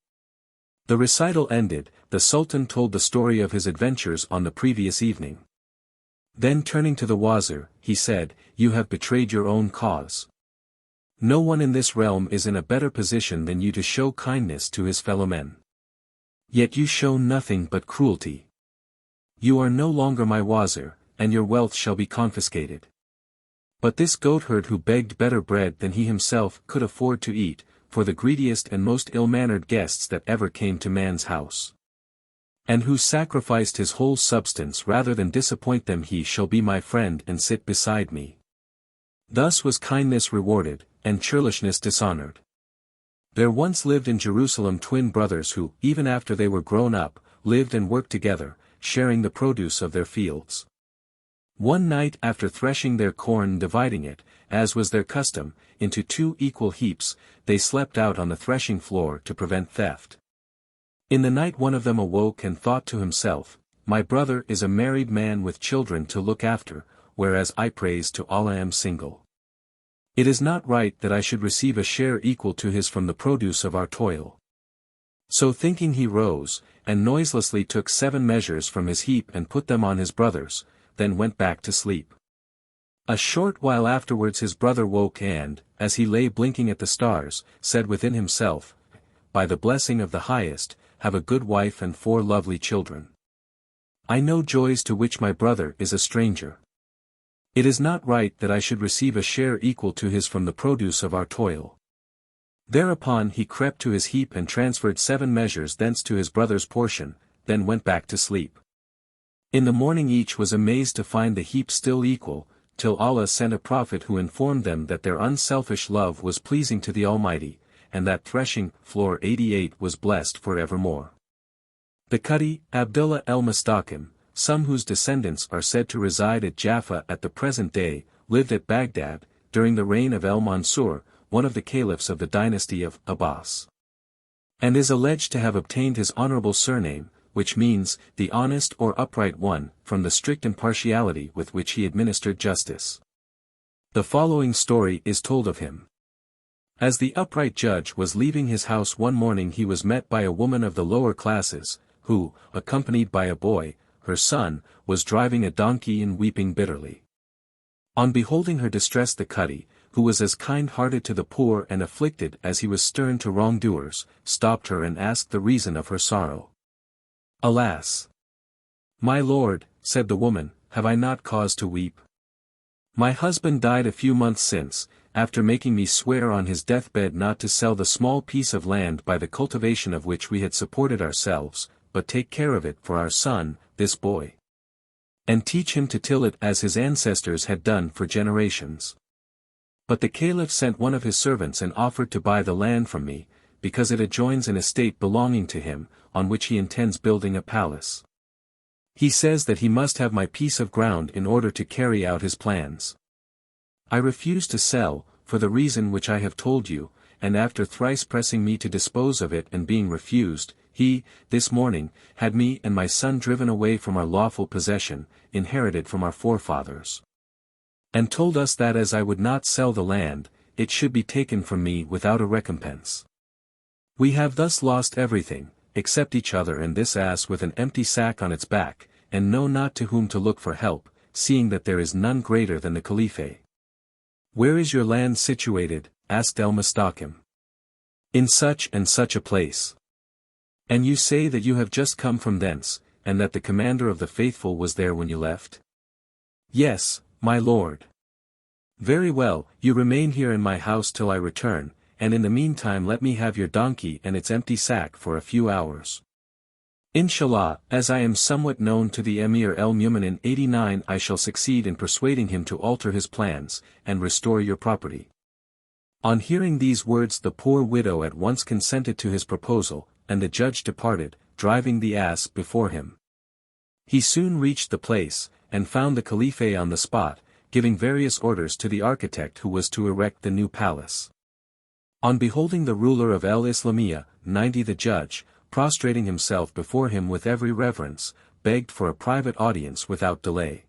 The recital ended, the Sultan told the story of his adventures on the previous evening. Then turning to the wazir, he said, you have betrayed your own cause. No one in this realm is in a better position than you to show kindness to his fellow men. Yet you show nothing but cruelty. You are no longer my wazir, and your wealth shall be confiscated. But this goatherd who begged better bread than he himself could afford to eat, for the greediest and most ill-mannered guests that ever came to man's house. And who sacrificed his whole substance rather than disappoint them, he shall be my friend and sit beside me. Thus was kindness rewarded, and churlishness dishonored. There once lived in Jerusalem 2 brothers who, even after they were grown up, lived and worked together, sharing the produce of their fields. One night after threshing their corn and dividing it, as was their custom, into 2 equal heaps, they slept out on the threshing floor to prevent theft. In the night one of them awoke and thought to himself, my brother is a married man with children to look after, whereas I praise to Allah am single. It is not right that I should receive a share equal to his from the produce of our toil. So thinking he rose, and noiselessly took 7 measures from his heap and put them on his brother's, then went back to sleep. A short while afterwards his brother woke and, as he lay blinking at the stars, said within himself, by the blessing of the Highest, have a good wife and 4 lovely children. I know joys to which my brother is a stranger. It is not right that I should receive a share equal to his from the produce of our toil." Thereupon he crept to his heap and transferred 7 measures thence to his brother's portion, then went back to sleep. In the morning each was amazed to find the heap still equal, till Allah sent a prophet who informed them that their unselfish love was pleasing to the Almighty, and that threshing floor 88 was blessed for evermore. The Qadi, Abdullah el-Mustaqim, some whose descendants are said to reside at Jaffa at the present day, lived at Baghdad, during the reign of El-Mansur, one of the caliphs of the dynasty of Abbas. And is alleged to have obtained his honorable surname, which means, the honest or upright one, from the strict impartiality with which he administered justice. The following story is told of him. As the upright judge was leaving his house one morning, he was met by a woman of the lower classes, who, accompanied by a boy, her son, was driving a donkey and weeping bitterly. On beholding her distress, the Qadi, who was as kind-hearted to the poor and afflicted as he was stern to wrongdoers, stopped her and asked the reason of her sorrow. "Alas! My lord," said the woman, "have I not cause to weep? My husband died a few months since, after making me swear on his deathbed not to sell the small piece of land by the cultivation of which we had supported ourselves, but take care of it for our son, this boy, and teach him to till it as his ancestors had done for generations. But the caliph sent one of his servants and offered to buy the land from me, because it adjoins an estate belonging to him, on which he intends building a palace. He says that he must have my piece of ground in order to carry out his plans. I refused to sell, for the reason which I have told you, and after thrice pressing me to dispose of it and being refused, he, this morning, had me and my son driven away from our lawful possession, inherited from our forefathers. And told us that as I would not sell the land, it should be taken from me without a recompense. We have thus lost everything, except each other and this ass with an empty sack on its back, and know not to whom to look for help, seeing that there is none greater than the Caliphate." "Where is your land situated?" asked El-Mustaqim. "In such and such a place." "And you say that you have just come from thence, and that the commander of the faithful was there when you left?" "Yes, my lord." "Very well, you remain here in my house till I return, and in the meantime let me have your donkey and its empty sack for a few hours. Inshallah, as I am somewhat known to the Emir el-Mu'minin 89, I shall succeed in persuading him to alter his plans, and restore your property." On hearing these words, the poor widow at once consented to his proposal, and the judge departed, driving the ass before him. He soon reached the place, and found the Caliphate on the spot, giving various orders to the architect who was to erect the new palace. On beholding the ruler of El-Islamiyya, 90 the judge, prostrating himself before him with every reverence, begged for a private audience without delay.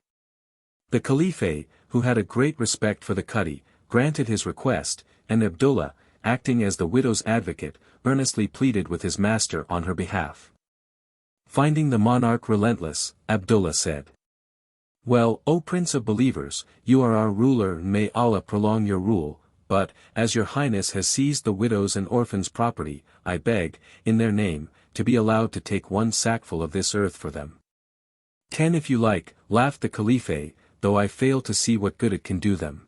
The Caliphate, who had a great respect for the Qadi, granted his request, and Abdullah, acting as the widow's advocate, earnestly pleaded with his master on her behalf. Finding the monarch relentless, Abdullah said, "Well, O Prince of Believers, you are our ruler and may Allah prolong your rule, but, as your highness has seized the widows' and orphans' property, I beg, in their name, to be allowed to take 1 sackful of this earth for them." "10 if you like," laughed the Caliphate, "though I fail to see what good it can do them."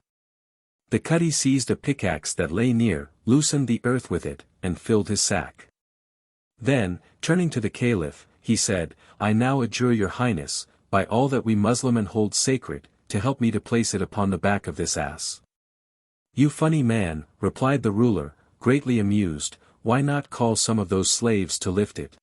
The Qadi seized a pickaxe that lay near, loosened the earth with it, and filled his sack. Then, turning to the Caliph, he said, "I now adjure your highness, by all that we Muslims hold sacred, to help me to place it upon the back of this ass." "You funny man," replied the ruler, greatly amused, "why not call some of those slaves to lift it?"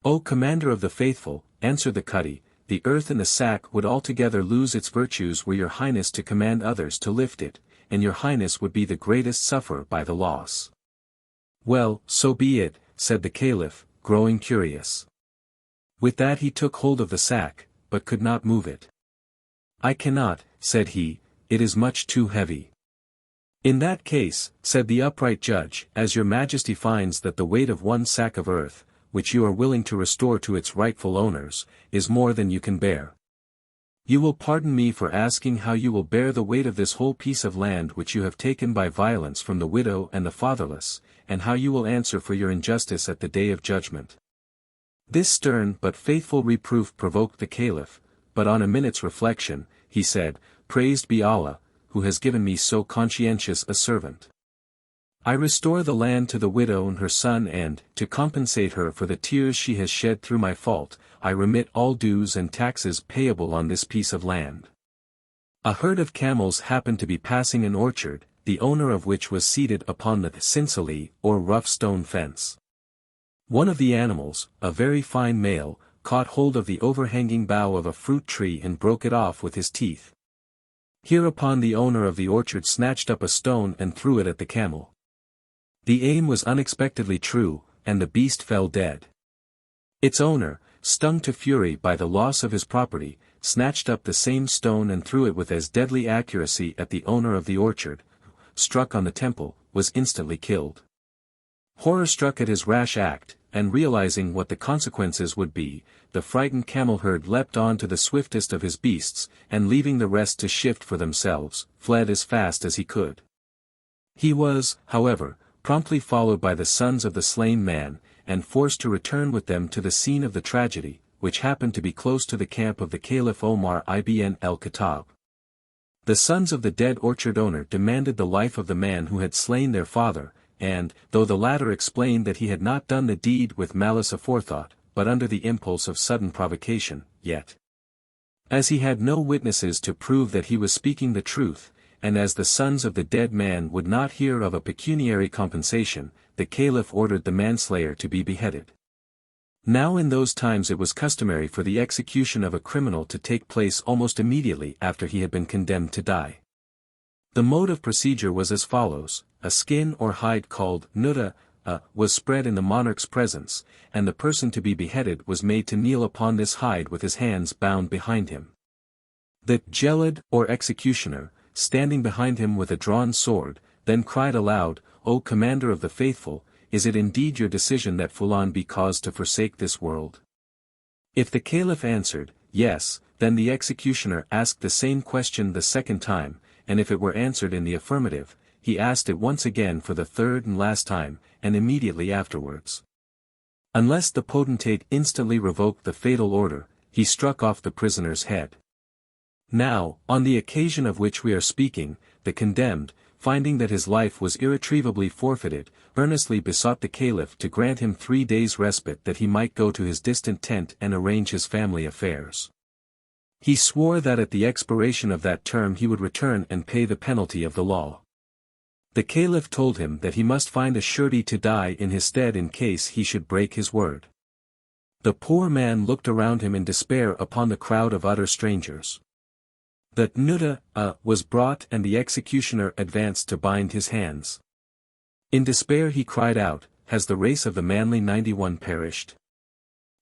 "O Commander of the Faithful," answered the Qadi, "the earth in the sack would altogether lose its virtues were your highness to command others to lift it, and your highness would be the greatest sufferer by the loss." "Well, so be it," said the Caliph, growing curious. With that he took hold of the sack, but could not move it. "I cannot," said he, "it is much too heavy." "In that case," said the upright judge, "as your majesty finds that the weight of 1 sack of earth, which you are willing to restore to its rightful owners, is more than you can bear, you will pardon me for asking how you will bear the weight of this whole piece of land which you have taken by violence from the widow and the fatherless, and how you will answer for your injustice at the day of judgment." This stern but faithful reproof provoked the Caliph, but on a minute's reflection, he said, "Praised be Allah, who has given me so conscientious a servant. I restore the land to the widow and her son and, to compensate her for the tears she has shed through my fault, I remit all dues and taxes payable on this piece of land." A herd of camels happened to be passing an orchard, the owner of which was seated upon the sinsali, or rough stone fence. One of the animals, a very fine male, caught hold of the overhanging bough of a fruit tree and broke it off with his teeth. Hereupon the owner of the orchard snatched up a stone and threw it at the camel. The aim was unexpectedly true, and the beast fell dead. Its owner, stung to fury by the loss of his property, snatched up the same stone and threw it with as deadly accuracy at the owner of the orchard, who, struck on the temple, was instantly killed. Horror-struck at his rash act, and realizing what the consequences would be, the frightened camel herd leapt on to the swiftest of his beasts, and leaving the rest to shift for themselves, fled as fast as he could. He was, however, promptly followed by the sons of the slain man, and forced to return with them to the scene of the tragedy, which happened to be close to the camp of the Caliph Omar ibn el-Khattab. The sons of the dead orchard owner demanded the life of the man who had slain their father, and, though the latter explained that he had not done the deed with malice aforethought, but under the impulse of sudden provocation, yet, as he had no witnesses to prove that he was speaking the truth, and as the sons of the dead man would not hear of a pecuniary compensation, the Caliph ordered the manslayer to be beheaded. Now in those times it was customary for the execution of a criminal to take place almost immediately after he had been condemned to die. The mode of procedure was as follows: a skin or hide called nuda was spread in the monarch's presence, and the person to be beheaded was made to kneel upon this hide with his hands bound behind him. The jalad, or executioner, standing behind him with a drawn sword, then cried aloud, "O Commander of the Faithful, is it indeed your decision that Fulan be caused to forsake this world?" If the Caliph answered, "Yes," then the executioner asked the same question the second time, and if it were answered in the affirmative, he asked it once again for the third and last time, and immediately afterwards. Unless the potentate instantly revoked the fatal order, he struck off the prisoner's head. Now, on the occasion of which we are speaking, the condemned, finding that his life was irretrievably forfeited, earnestly besought the Caliph to grant him 3 days' respite that he might go to his distant tent and arrange his family affairs. He swore that at the expiration of that term he would return and pay the penalty of the law. The Caliph told him that he must find a surety to die in his stead in case he should break his word. The poor man looked around him in despair upon the crowd of utter strangers. The nuda was brought and the executioner advanced to bind his hands. In despair he cried out, "Has the race of the manly 91 perished?"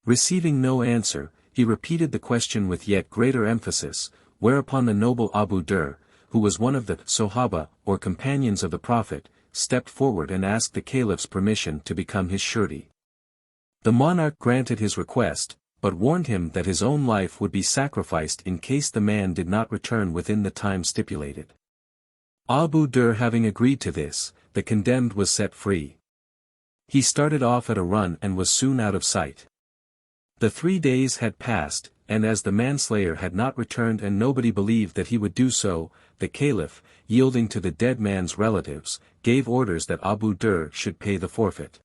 Receiving no answer, he repeated the question with yet greater emphasis, whereupon the noble Abu Dur, who was one of the Sohaba, or companions of the Prophet, stepped forward and asked the Caliph's permission to become his surety. The monarch granted his request, but warned him that his own life would be sacrificed in case the man did not return within the time stipulated. Abu Dur having agreed to this, the condemned was set free. He started off at a run and was soon out of sight. The 3 days had passed, and as the manslayer had not returned and nobody believed that he would do so, the Caliph, yielding to the dead man's relatives, gave orders that Abu Dur should pay the forfeit.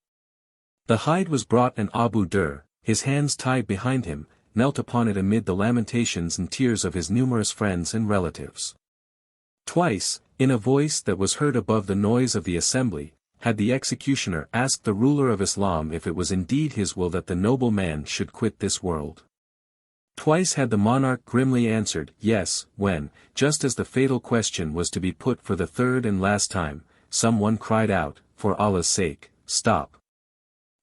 The hide was brought and Abu Dur, his hands tied behind him, knelt upon it amid the lamentations and tears of his numerous friends and relatives. Twice, in a voice that was heard above the noise of the assembly, had the executioner asked the ruler of Islam if it was indeed his will that the noble man should quit this world. Twice had the monarch grimly answered, "Yes," when, just as the fatal question was to be put for the third and last time, someone cried out, "For Allah's sake, stop!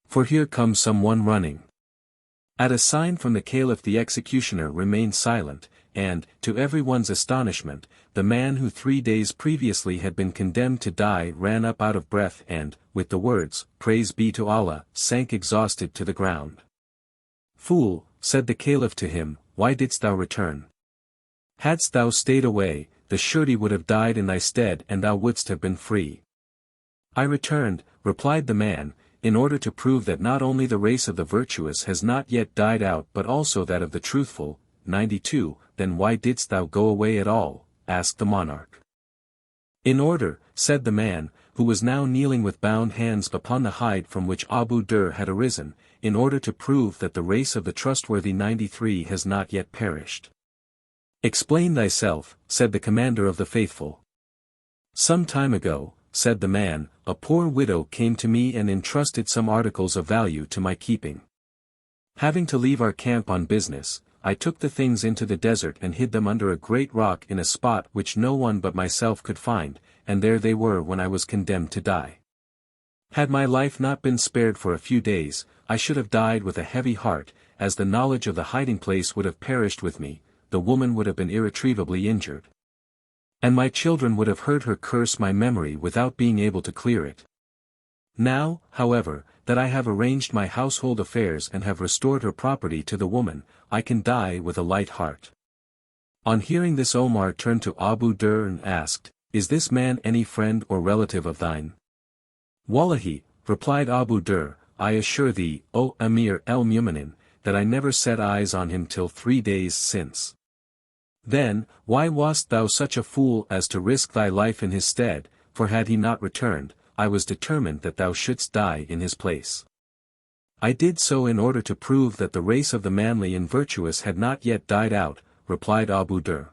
For here comes someone running." At a sign from the Caliph the executioner remained silent, and, to everyone's astonishment, the man who 3 days previously had been condemned to die ran up out of breath and, with the words, "Praise be to Allah," sank exhausted to the ground. "Fool," said the Caliph to him, "why didst thou return? Hadst thou stayed away, the surety would have died in thy stead and thou wouldst have been free." "I returned," replied the man, in order to prove that not only the race of the virtuous has not yet died out but also that of the truthful. 92. Then why didst thou go away at all? Asked the monarch. In order, said the man, who was now kneeling with bound hands upon the hide from which Abu Dur had arisen, in order to prove that the race of the trustworthy 93 has not yet perished. Explain thyself, said the commander of the faithful. Some time ago, said the man, a poor widow came to me and entrusted some articles of value to my keeping. Having to leave our camp on business, I took the things into the desert and hid them under a great rock in a spot which no one but myself could find, and there they were when I was condemned to die. Had my life not been spared for a few days, I should have died with a heavy heart, as the knowledge of the hiding place would have perished with me, the woman would have been irretrievably injured. And my children would have heard her curse my memory without being able to clear it. Now, however, that I have arranged my household affairs and have restored her property to the woman, I can die with a light heart. On hearing this Omar turned to Abu Dur and asked, Is this man any friend or relative of thine? Wallahi, replied Abu Dur, I assure thee, O Amir el-Mu'minin, that I never set eyes on him till 3 days since. Then, why wast thou such a fool as to risk thy life in his stead, for had he not returned, I was determined that thou shouldst die in his place. I did so in order to prove that the race of the manly and virtuous had not yet died out, replied Abu Dur.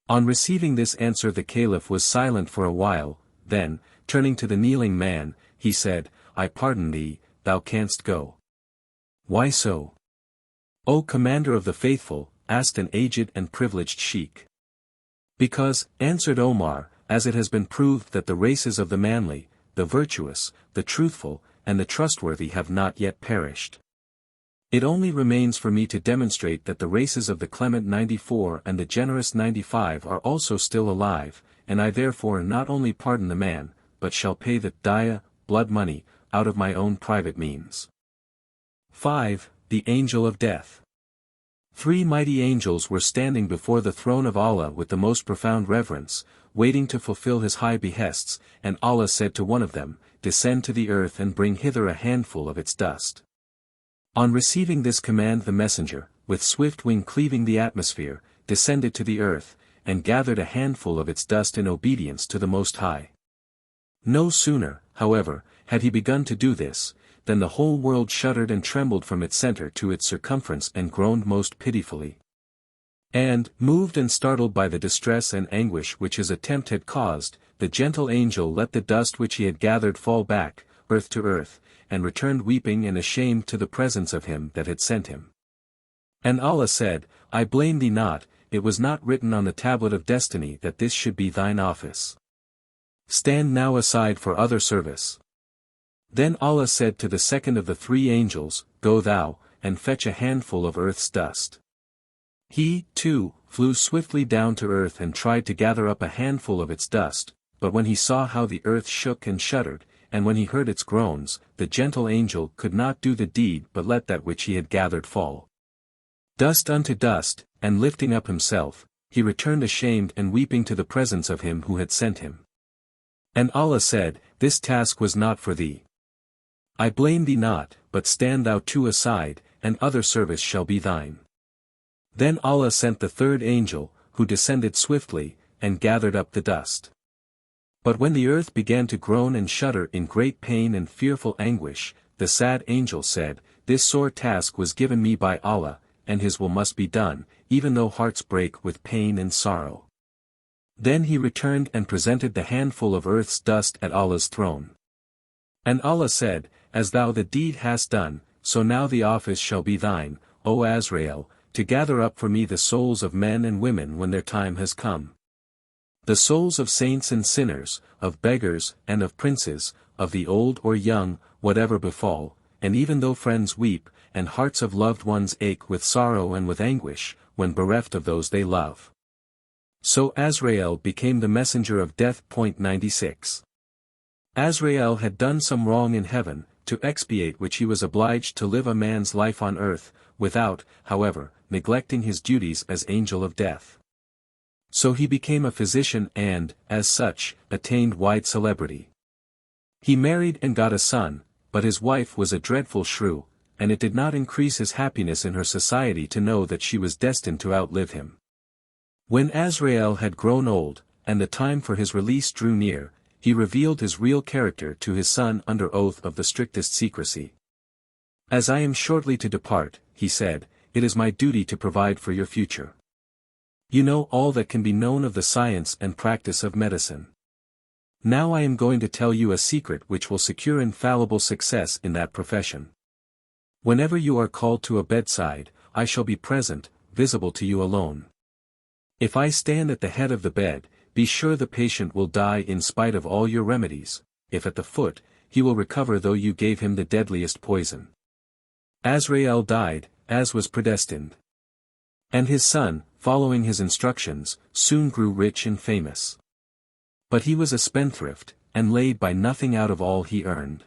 On receiving this answer the caliph was silent for a while, then, turning to the kneeling man, he said, I pardon thee, thou canst go. Why so? O commander of the faithful, asked an aged and privileged sheikh. Because, answered Omar, as it has been proved that the races of the manly, the virtuous, the truthful, and the trustworthy have not yet perished. It only remains for me to demonstrate that the races of the clement 94 and the generous 95 are also still alive, and I therefore not only pardon the man, but shall pay the diya, blood money, out of my own private means. 5. The Angel of Death. 3 mighty angels were standing before the throne of Allah with the most profound reverence, waiting to fulfill his high behests, and Allah said to one of them, Descend to the earth and bring hither a handful of its dust. On receiving this command the messenger, with swift wing cleaving the atmosphere, descended to the earth, and gathered a handful of its dust in obedience to the Most High. No sooner, however, had he begun to do this, than the whole world shuddered and trembled from its center to its circumference and groaned most pitifully. And, moved and startled by the distress and anguish which his attempt had caused, the gentle angel let the dust which he had gathered fall back, earth to earth, and returned weeping and ashamed to the presence of him that had sent him. And Allah said, I blame thee not, it was not written on the tablet of destiny that this should be thine office. Stand now aside for other service. Then Allah said to the second of the 3 angels, Go thou, and fetch a handful of earth's dust. He, too, flew swiftly down to earth and tried to gather up a handful of its dust, but when he saw how the earth shook and shuddered, and when he heard its groans, the gentle angel could not do the deed but let that which he had gathered fall. Dust unto dust, and lifting up himself, he returned ashamed and weeping to the presence of him who had sent him. And Allah said, This task was not for thee. I blame thee not, but stand thou too aside, and other service shall be thine. Then Allah sent the 3rd angel, who descended swiftly, and gathered up the dust. But when the earth began to groan and shudder in great pain and fearful anguish, the sad angel said, This sore task was given me by Allah, and his will must be done, even though hearts break with pain and sorrow. Then he returned and presented the handful of earth's dust at Allah's throne. And Allah said, As thou the deed hast done, so now the office shall be thine, O Azrael, to gather up for me the souls of men and women when their time has come. The souls of saints and sinners, of beggars and of princes, of the old or young, whatever befall, and even though friends weep, and hearts of loved ones ache with sorrow and with anguish, when bereft of those they love. So Azrael became the messenger of death. 96. Azrael had done some wrong in heaven, to expiate which he was obliged to live a man's life on earth, without, however, neglecting his duties as angel of death. So he became a physician and, as such, attained wide celebrity. He married and got a son, but his wife was a dreadful shrew, and it did not increase his happiness in her society to know that she was destined to outlive him. When Azrael had grown old, and the time for his release drew near, he revealed his real character to his son under oath of the strictest secrecy. "As I am shortly to depart," he said, "it is my duty to provide for your future. You know all that can be known of the science and practice of medicine. Now I am going to tell you a secret which will secure infallible success in that profession. Whenever you are called to a bedside, I shall be present, visible to you alone. If I stand at the head of the bed, be sure the patient will die in spite of all your remedies. If at the foot, he will recover though you gave him the deadliest poison." Azrael died, as was predestined. And his son, following his instructions, soon grew rich and famous. But he was a spendthrift, and laid by nothing out of all he earned.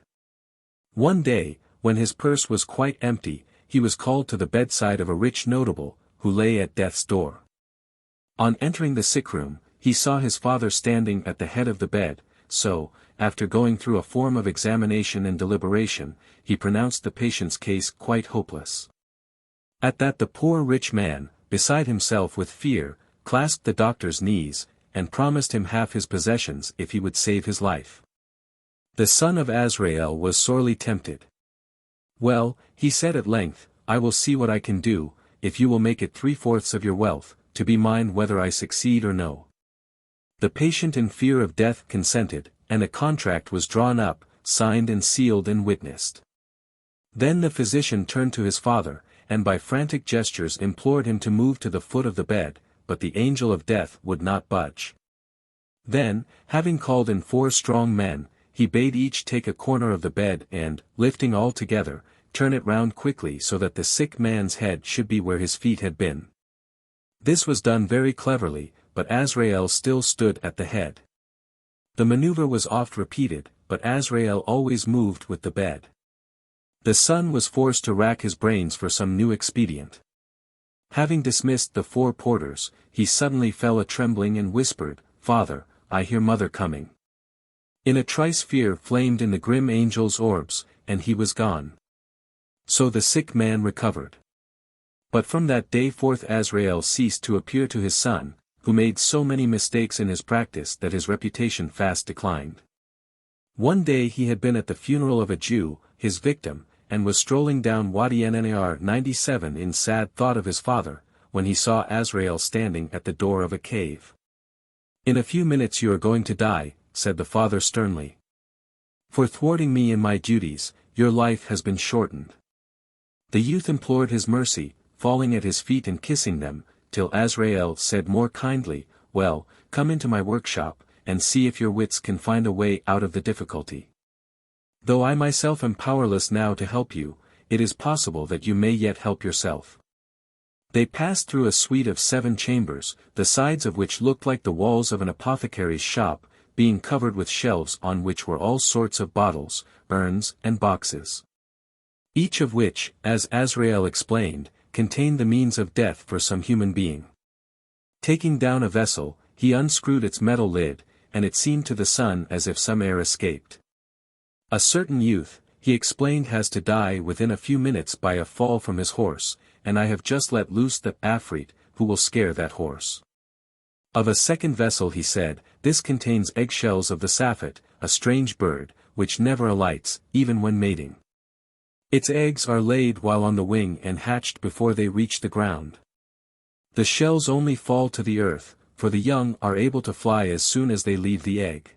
One day, when his purse was quite empty, he was called to the bedside of a rich notable, who lay at death's door. On entering the sick room, he saw his father standing at the head of the bed, so, after going through a form of examination and deliberation, he pronounced the patient's case quite hopeless. At that the poor rich man, beside himself with fear, clasped the doctor's knees, and promised him half his possessions if he would save his life. The son of Azrael was sorely tempted. "Well," he said at length, "I will see what I can do, if you will make it 3/4 of your wealth, to be mine whether I succeed or no." The patient in fear of death consented, and a contract was drawn up, signed and sealed and witnessed. Then the physician turned to his father, and by frantic gestures implored him to move to the foot of the bed, but the angel of death would not budge. Then, having called in 4 strong men, he bade each take a corner of the bed and, lifting all together, turn it round quickly so that the sick man's head should be where his feet had been. This was done very cleverly, but Azrael still stood at the head. The maneuver was oft repeated, but Azrael always moved with the bed. The son was forced to rack his brains for some new expedient. Having dismissed the 4 porters, he suddenly fell a-trembling and whispered, "Father, I hear mother coming." In a trice fear flamed in the grim angel's orbs, and he was gone. So the sick man recovered. But from that day forth Azrael ceased to appear to his son, who made so many mistakes in his practice that his reputation fast declined. One day he had been at the funeral of a Jew, his victim, and was strolling down Wadi Nar 97 in sad thought of his father, when he saw Azrael standing at the door of a cave. "In a few minutes you are going to die," said the father sternly. "For thwarting me in my duties, your life has been shortened." The youth implored his mercy, falling at his feet and kissing them, till Azrael said more kindly, "Well, come into my workshop, and see if your wits can find a way out of the difficulty. Though I myself am powerless now to help you, it is possible that you may yet help yourself." They passed through a suite of 7 chambers, the sides of which looked like the walls of an apothecary's shop, being covered with shelves on which were all sorts of bottles, urns, and boxes. Each of which, as Azrael explained, contained the means of death for some human being. Taking down a vessel, he unscrewed its metal lid, and it seemed to the son as if some air escaped. "A certain youth," he explained, "has to die within a few minutes by a fall from his horse, and I have just let loose the Afrit, who will scare that horse." Of a second vessel he said, "This contains eggshells of the saffet, a strange bird, which never alights, even when mating. Its eggs are laid while on the wing and hatched before they reach the ground. The shells only fall to the earth, for the young are able to fly as soon as they leave the egg.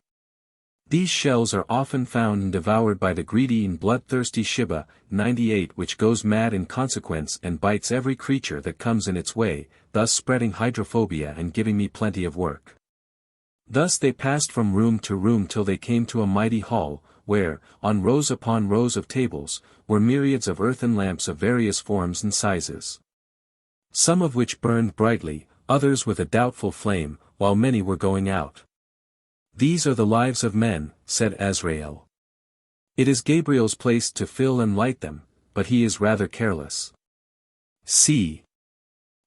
These shells are often found and devoured by the greedy and bloodthirsty Shiba, 98, which goes mad in consequence and bites every creature that comes in its way, thus spreading hydrophobia and giving me plenty of work." Thus they passed from room to room till they came to a mighty hall, where, on rows upon rows of tables, were myriads of earthen lamps of various forms and sizes. Some of which burned brightly, others with a doubtful flame, while many were going out. "These are the lives of men," said Azrael. "It is Gabriel's place to fill and light them, but he is rather careless. See!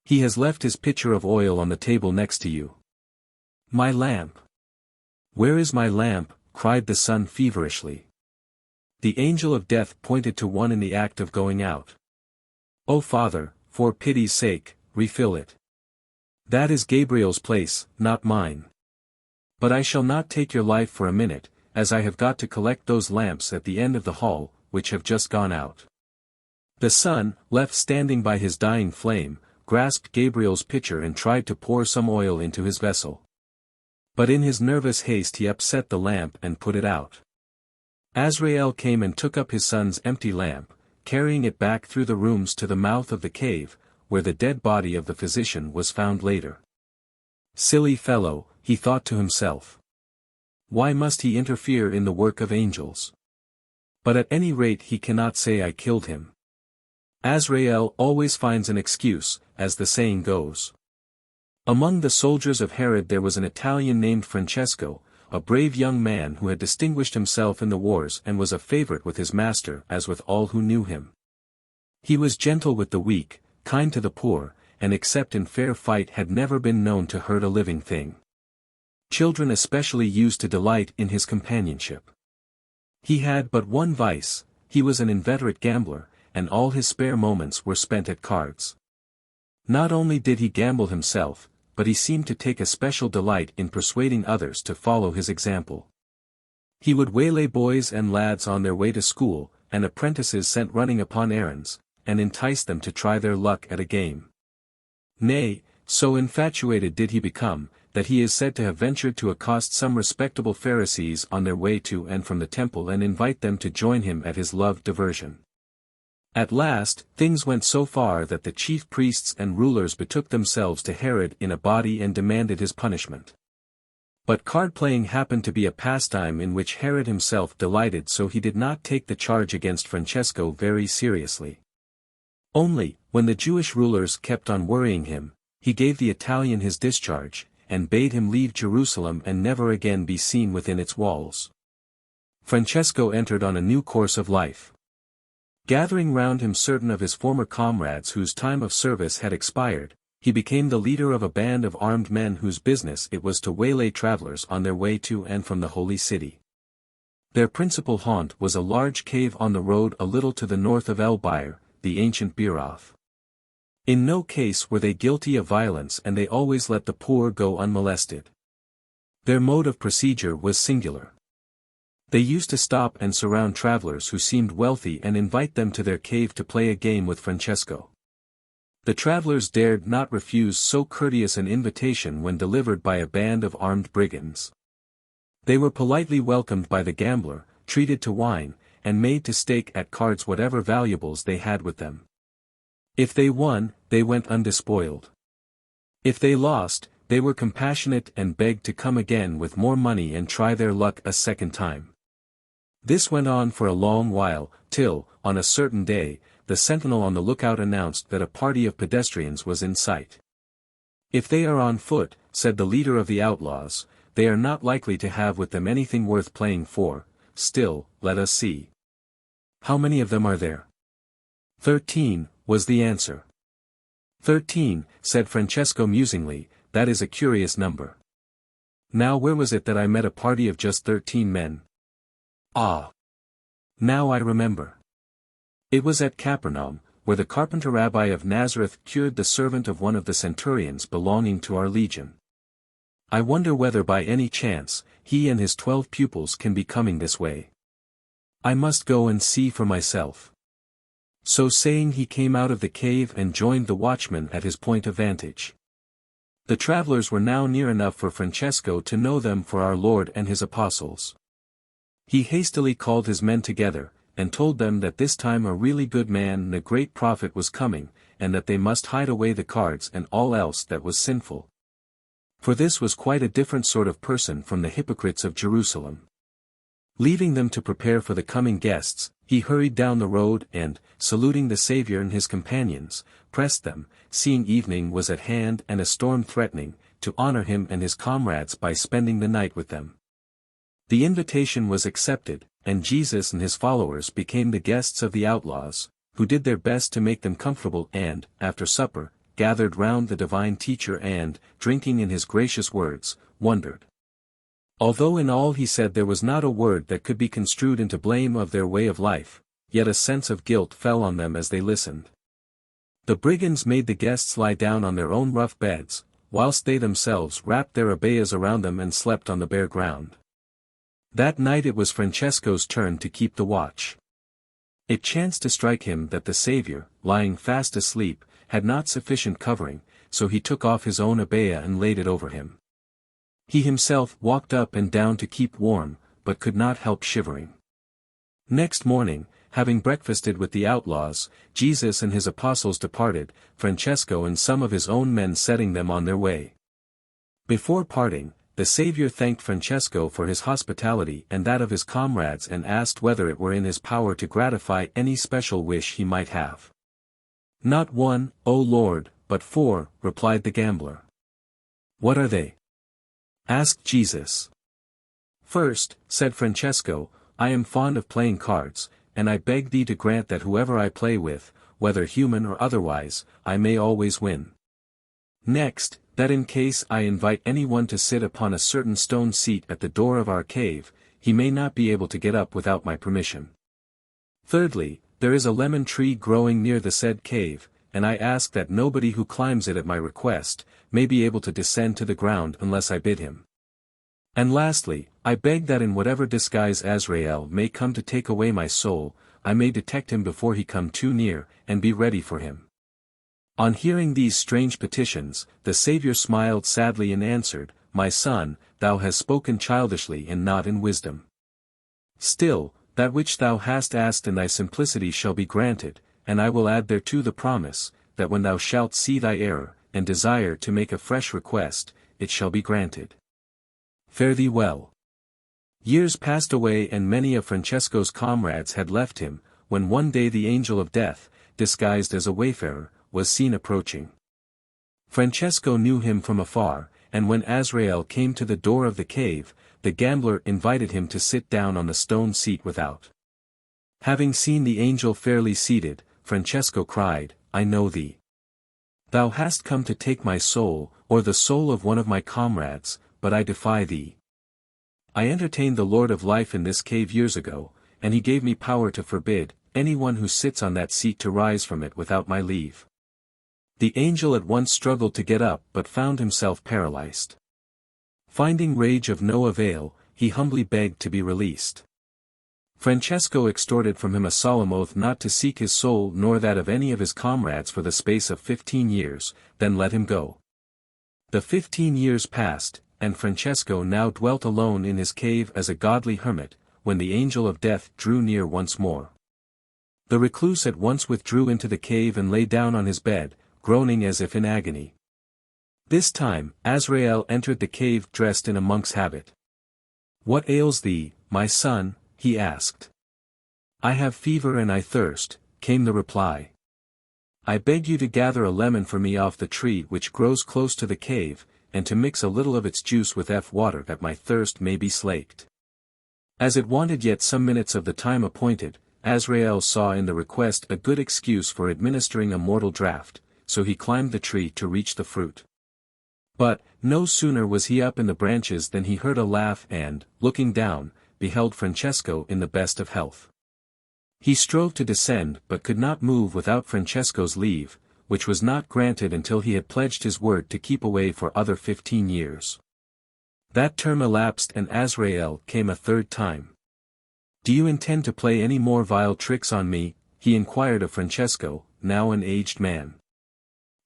He has left his pitcher of oil on the table next to you." "My lamp! Where is my lamp?" cried the son feverishly. The angel of death pointed to one in the act of going out. "O Father, for pity's sake, refill it. That is Gabriel's place, not mine. But I shall not take your life for a minute, as I have got to collect those lamps at the end of the hall, which have just gone out." The son, left standing by his dying flame, grasped Gabriel's pitcher and tried to pour some oil into his vessel. But in his nervous haste he upset the lamp and put it out. Azrael came and took up his son's empty lamp, carrying it back through the rooms to the mouth of the cave, where the dead body of the physician was found later. Silly fellow, he thought to himself. Why must he interfere in the work of angels? But at any rate he cannot say I killed him. Azrael always finds an excuse, as the saying goes. Among the soldiers of Herod there was an Italian named Francesco, a brave young man who had distinguished himself in the wars and was a favorite with his master as with all who knew him. He was gentle with the weak, kind to the poor, and except in fair fight had never been known to hurt a living thing. Children especially used to delight in his companionship. He had but one vice: he was an inveterate gambler, and all his spare moments were spent at cards. Not only did he gamble himself, but he seemed to take a special delight in persuading others to follow his example. He would waylay boys and lads on their way to school, and apprentices sent running upon errands, and entice them to try their luck at a game. Nay, so infatuated did he become, that he is said to have ventured to accost some respectable Pharisees on their way to and from the temple and invite them to join him at his loved diversion. At last, things went so far that the chief priests and rulers betook themselves to Herod in a body and demanded his punishment. But card-playing happened to be a pastime in which Herod himself delighted, so he did not take the charge against Francesco very seriously. Only, when the Jewish rulers kept on worrying him, he gave the Italian his discharge, and bade him leave Jerusalem and never again be seen within its walls. Francesco entered on a new course of life. Gathering round him certain of his former comrades whose time of service had expired, he became the leader of a band of armed men whose business it was to waylay travelers on their way to and from the holy city. Their principal haunt was a large cave on the road a little to the north of El Bir, the ancient Birath. In no case were they guilty of violence, and they always let the poor go unmolested. Their mode of procedure was singular. They used to stop and surround travelers who seemed wealthy and invite them to their cave to play a game with Francesco. The travelers dared not refuse so courteous an invitation when delivered by a band of armed brigands. They were politely welcomed by the gambler, treated to wine, and made to stake at cards whatever valuables they had with them. If they won, they went undespoiled. If they lost, they were compassionate and begged to come again with more money and try their luck a second time. This went on for a long while, till, on a certain day, the sentinel on the lookout announced that a party of pedestrians was in sight. "If they are on foot," said the leader of the outlaws, "they are not likely to have with them anything worth playing for. Still, let us see. How many of them are there?" 13, was the answer. 13, said Francesco musingly, that is a curious number. Now where was it that I met a party of just 13 men? Ah! Now I remember. It was at Capernaum, where the carpenter rabbi of Nazareth cured the servant of one of the centurions belonging to our legion. I wonder whether by any chance, he and his 12 pupils can be coming this way. I must go and see for myself. So saying he came out of the cave and joined the watchman at his point of vantage. The travelers were now near enough for Francesco to know them for our Lord and his apostles. He hastily called his men together, and told them that this time a really good man and a great prophet was coming, and that they must hide away the cards and all else that was sinful. For this was quite a different sort of person from the hypocrites of Jerusalem. Leaving them to prepare for the coming guests, he hurried down the road and, saluting the Saviour and his companions, pressed them, seeing evening was at hand and a storm threatening, to honor him and his comrades by spending the night with them. The invitation was accepted, and Jesus and his followers became the guests of the outlaws, who did their best to make them comfortable and, after supper, gathered round the divine teacher and, drinking in his gracious words, wondered. Although in all he said there was not a word that could be construed into blame of their way of life, yet a sense of guilt fell on them as they listened. The brigands made the guests lie down on their own rough beds, whilst they themselves wrapped their abayas around them and slept on the bare ground. That night it was Francesco's turn to keep the watch. It chanced to strike him that the Saviour, lying fast asleep, had not sufficient covering, so he took off his own abaya and laid it over him. He himself walked up and down to keep warm, but could not help shivering. Next morning, having breakfasted with the outlaws, Jesus and his apostles departed, Francesco and some of his own men setting them on their way. Before parting, the Saviour thanked Francesco for his hospitality and that of his comrades and asked whether it were in his power to gratify any special wish he might have. "Not one, O Lord, but 4, replied the gambler. "What are they?" asked Jesus. "First," said Francesco, "I am fond of playing cards, and I beg thee to grant that whoever I play with, whether human or otherwise, I may always win. Next, that in case I invite anyone to sit upon a certain stone seat at the door of our cave, he may not be able to get up without my permission. Thirdly, there is a lemon tree growing near the said cave, and I ask that nobody who climbs it at my request, may be able to descend to the ground unless I bid him. And lastly, I beg that in whatever disguise Azrael may come to take away my soul, I may detect him before he come too near, and be ready for him." On hearing these strange petitions, the Saviour smiled sadly and answered, "My son, thou hast spoken childishly and not in wisdom. Still, that which thou hast asked in thy simplicity shall be granted, and I will add thereto the promise, that when thou shalt see thy error, and desire to make a fresh request, it shall be granted. Fare thee well." Years passed away and many of Francesco's comrades had left him, when one day the angel of death, disguised as a wayfarer, was seen approaching. Francesco knew him from afar, and when Azrael came to the door of the cave, the gambler invited him to sit down on the stone seat without. Having seen the angel fairly seated, Francesco cried, "I know thee. Thou hast come to take my soul, or the soul of one of my comrades, but I defy thee. I entertained the Lord of Life in this cave years ago, and he gave me power to forbid anyone who sits on that seat to rise from it without my leave." The angel at once struggled to get up but found himself paralyzed. Finding rage of no avail, he humbly begged to be released. Francesco extorted from him a solemn oath not to seek his soul nor that of any of his comrades for the space of 15 years, then let him go. The 15 years passed, and Francesco now dwelt alone in his cave as a godly hermit, when the angel of death drew near once more. The recluse at once withdrew into the cave and lay down on his bed, groaning as if in agony. This time, Azrael entered the cave dressed in a monk's habit. "What ails thee, my son?" he asked. "I have fever and I thirst," came the reply. "I beg you to gather a lemon for me off the tree which grows close to the cave, and to mix a little of its juice with water that my thirst may be slaked." As it wanted yet some minutes of the time appointed, Azrael saw in the request a good excuse for administering a mortal draught, so he climbed the tree to reach the fruit. But, no sooner was he up in the branches than he heard a laugh and, looking down, beheld Francesco in the best of health. He strove to descend but could not move without Francesco's leave, which was not granted until he had pledged his word to keep away for other 15 years. That term elapsed and Azrael came a third time. "Do you intend to play any more vile tricks on me?" he inquired of Francesco, now an aged man.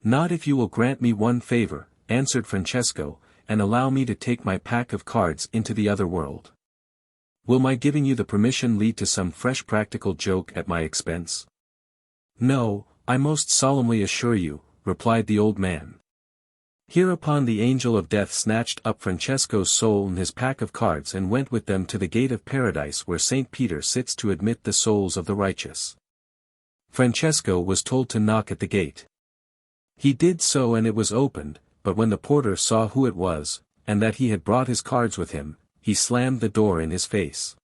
"Not if you will grant me one favor," answered Francesco, "and allow me to take my pack of cards into the other world. Will my giving you the permission lead to some fresh practical joke at my expense?" "No, I most solemnly assure you," replied the old man. Hereupon the angel of death snatched up Francesco's soul and his pack of cards and went with them to the gate of paradise where St. Peter sits to admit the souls of the righteous. Francesco was told to knock at the gate. He did so and it was opened, but when the porter saw who it was, and that he had brought his cards with him, he slammed the door in his face.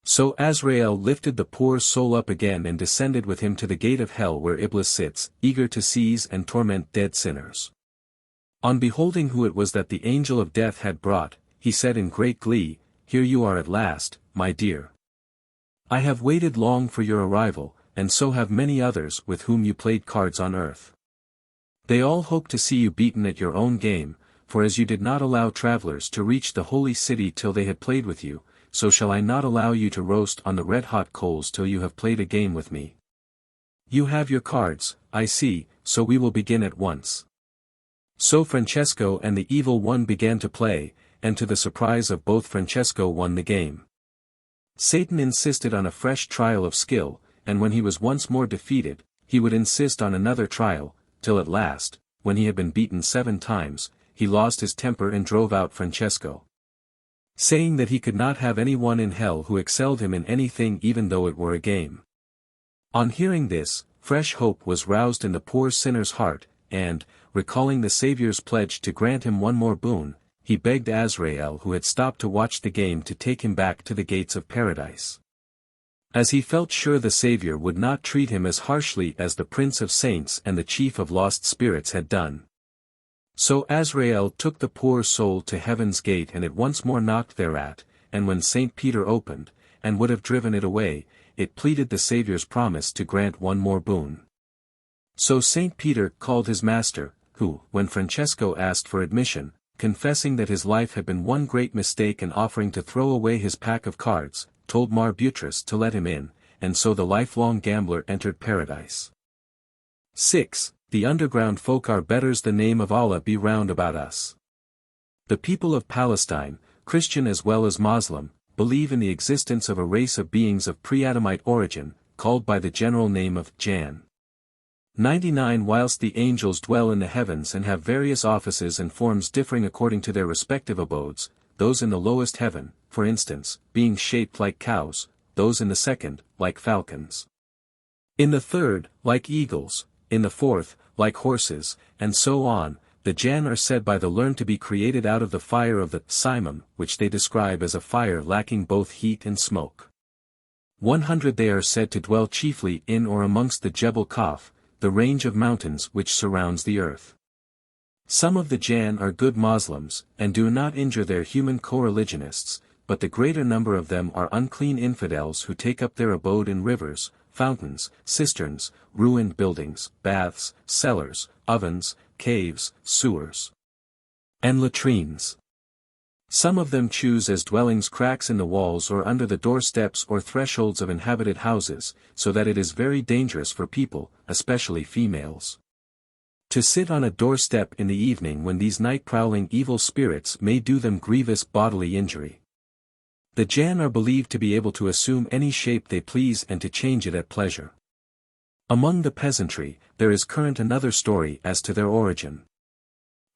So Azrael lifted the poor soul up again and descended with him to the gate of hell where Iblis sits, eager to seize and torment dead sinners. On beholding who it was that the angel of death had brought, he said in great glee, "Here you are at last, my dear. I have waited long for your arrival, and so have many others with whom you played cards on earth. They all hope to see you beaten at your own game, for as you did not allow travelers to reach the holy city till they had played with you, so shall I not allow you to roast on the red-hot coals till you have played a game with me. You have your cards, I see, so we will begin at once." So Francesco and the evil one began to play, and to the surprise of both Francesco won the game. Satan insisted on a fresh trial of skill, and when he was once more defeated, he would insist on another trial, till at last, when he had been beaten 7 times, he lost his temper and drove out Francesco, saying that he could not have any one in hell who excelled him in anything even though it were a game. On hearing this, fresh hope was roused in the poor sinner's heart, and, recalling the Saviour's pledge to grant him one more boon, he begged Azrael who had stopped to watch the game to take him back to the gates of paradise, as he felt sure the Saviour would not treat him as harshly as the Prince of Saints and the Chief of Lost Spirits had done. So Azrael took the poor soul to heaven's gate and it once more knocked thereat, and when St. Peter opened, and would have driven it away, it pleaded the Saviour's promise to grant one more boon. So St. Peter called his master, who, when Francesco asked for admission, confessing that his life had been one great mistake and offering to throw away his pack of cards, told Mar Buttress to let him in, and so the lifelong gambler entered paradise. 6. The underground folk are betters. The name of Allah be round about us. The people of Palestine, Christian as well as Moslem, believe in the existence of a race of beings of pre-Adamite origin, called by the general name of Jan. 99. Whilst the angels dwell in the heavens and have various offices and forms differing according to their respective abodes, those in the lowest heaven, for instance, being shaped like cows, those in the second, like falcons. In the third, like eagles, in the fourth, like horses, and so on, the Jan are said by the learned to be created out of the fire of the Simum, which they describe as a fire lacking both heat and smoke. 100. They are said to dwell chiefly in or amongst the Jebel Kaf, the range of mountains which surrounds the earth. Some of the Jan are good Moslems, and do not injure their human co-religionists, but the greater number of them are unclean infidels who take up their abode in rivers, fountains, cisterns, ruined buildings, baths, cellars, ovens, caves, sewers, and latrines. Some of them choose as dwellings cracks in the walls or under the doorsteps or thresholds of inhabited houses, so that it is very dangerous for people, especially females, to sit on a doorstep in the evening when these night-prowling evil spirits may do them grievous bodily injury. The Jan are believed to be able to assume any shape they please and to change it at pleasure. Among the peasantry, there is current another story as to their origin.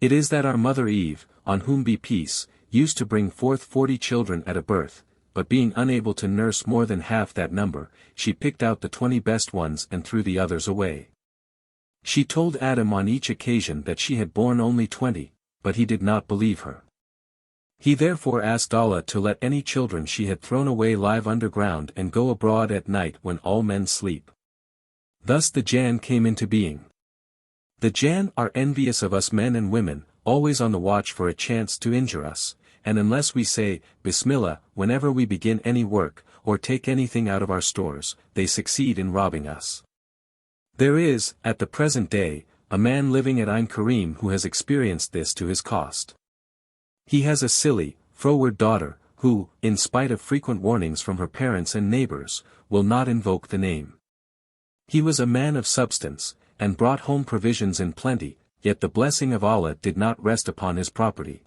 It is that our mother Eve, on whom be peace, used to bring forth 40 children at a birth, but being unable to nurse more than half that number, she picked out the 20 best ones and threw the others away. She told Adam on each occasion that she had borne only 20, but he did not believe her. He therefore asked Allah to let any children she had thrown away live underground and go abroad at night when all men sleep. Thus the Jan came into being. The Jan are envious of us men and women, always on the watch for a chance to injure us, and unless we say, Bismillah, whenever we begin any work, or take anything out of our stores, they succeed in robbing us. There is, at the present day, a man living at Ein Karim who has experienced this to his cost. He has a silly, froward daughter, who, in spite of frequent warnings from her parents and neighbors, will not invoke the name. He was a man of substance, and brought home provisions in plenty, yet the blessing of Allah did not rest upon his property.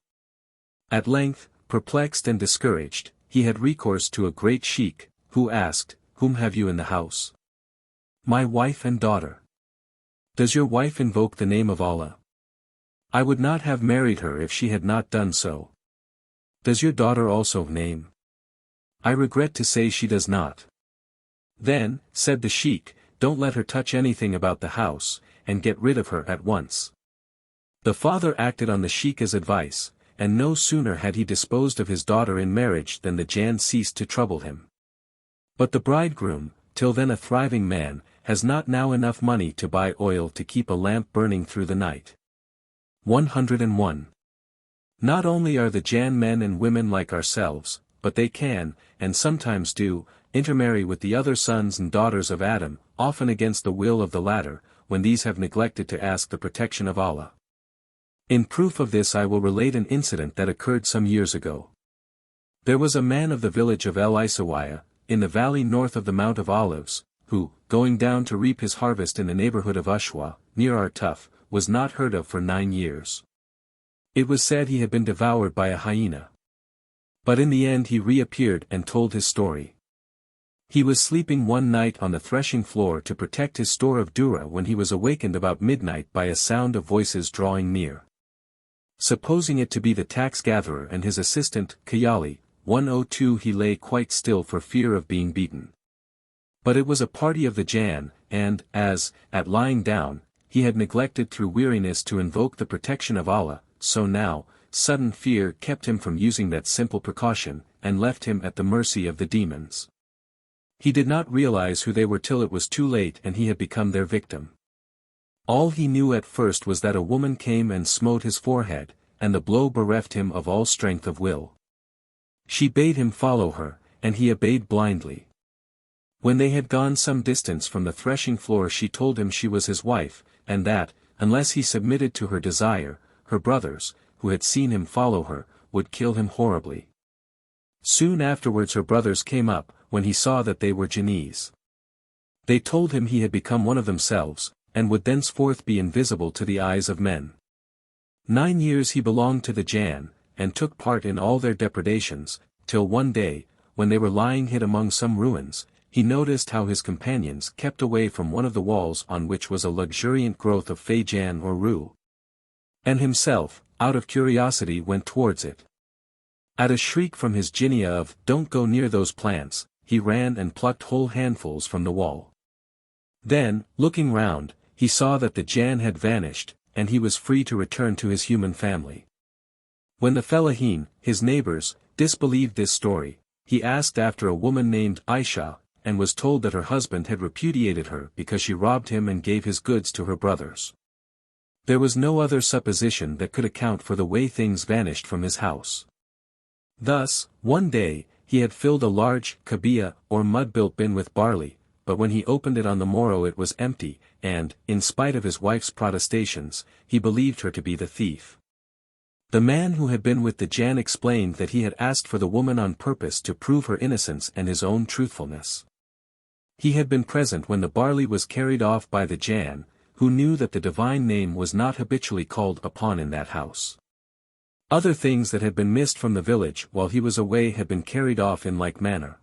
At length, perplexed and discouraged, he had recourse to a great sheikh, who asked, "Whom have you in the house?" "My wife and daughter." "Does your wife invoke the name of Allah?" "I would not have married her if she had not done so." "Does your daughter also name?" "I regret to say she does not." "Then," said the sheikh, "don't let her touch anything about the house, and get rid of her at once." The father acted on the sheikh's advice, and no sooner had he disposed of his daughter in marriage than the Jan ceased to trouble him. But the bridegroom, till then a thriving man, has not now enough money to buy oil to keep a lamp burning through the night. 101. Not only are the Jann men and women like ourselves, but they can, and sometimes do, intermarry with the other sons and daughters of Adam, often against the will of the latter, when these have neglected to ask the protection of Allah. In proof of this I will relate an incident that occurred some years ago. There was a man of the village of El Isawiyah, in the valley north of the Mount of Olives, who, going down to reap his harvest in the neighborhood of Ushwa, near Artuf, was not heard of for 9 years. It was said he had been devoured by a hyena. But in the end he reappeared and told his story. He was sleeping one night on the threshing floor to protect his store of dura when he was awakened about midnight by a sound of voices drawing near. Supposing it to be the tax-gatherer and his assistant, Khalìl, 102, he lay quite still for fear of being beaten. But it was a party of the Jann, and, as, at lying down, he had neglected through weariness to invoke the protection of Allah, so now, sudden fear kept him from using that simple precaution, and left him at the mercy of the demons. He did not realize who they were till it was too late and he had become their victim. All he knew at first was that a woman came and smote his forehead, and the blow bereft him of all strength of will. She bade him follow her, and he obeyed blindly. When they had gone some distance from the threshing floor she told him she was his wife, and that, unless he submitted to her desire, her brothers, who had seen him follow her, would kill him horribly. Soon afterwards her brothers came up, when he saw that they were jinnis. They told him he had become one of themselves, and would thenceforth be invisible to the eyes of men. 9 years he belonged to the Jann, and took part in all their depredations, till one day, when they were lying hid among some ruins, he noticed how his companions kept away from one of the walls on which was a luxuriant growth of fayjan or rue. And himself, out of curiosity went towards it. At a shriek from his jinnia of, "Don't go near those plants," he ran and plucked whole handfuls from the wall. Then, looking round, he saw that the Jann had vanished, and he was free to return to his human family. When the fellahin, his neighbors, disbelieved this story, he asked after a woman named Aisha, and was told that her husband had repudiated her because she robbed him and gave his goods to her brothers. There was no other supposition that could account for the way things vanished from his house. Thus, one day, he had filled a large kabiya or mud-built bin with barley, but when he opened it on the morrow it was empty, and, in spite of his wife's protestations, he believed her to be the thief. The man who had been with the Jann explained that he had asked for the woman on purpose to prove her innocence and his own truthfulness. He had been present when the barley was carried off by the Jann, who knew that the divine name was not habitually called upon in that house. Other things that had been missed from the village while he was away had been carried off in like manner.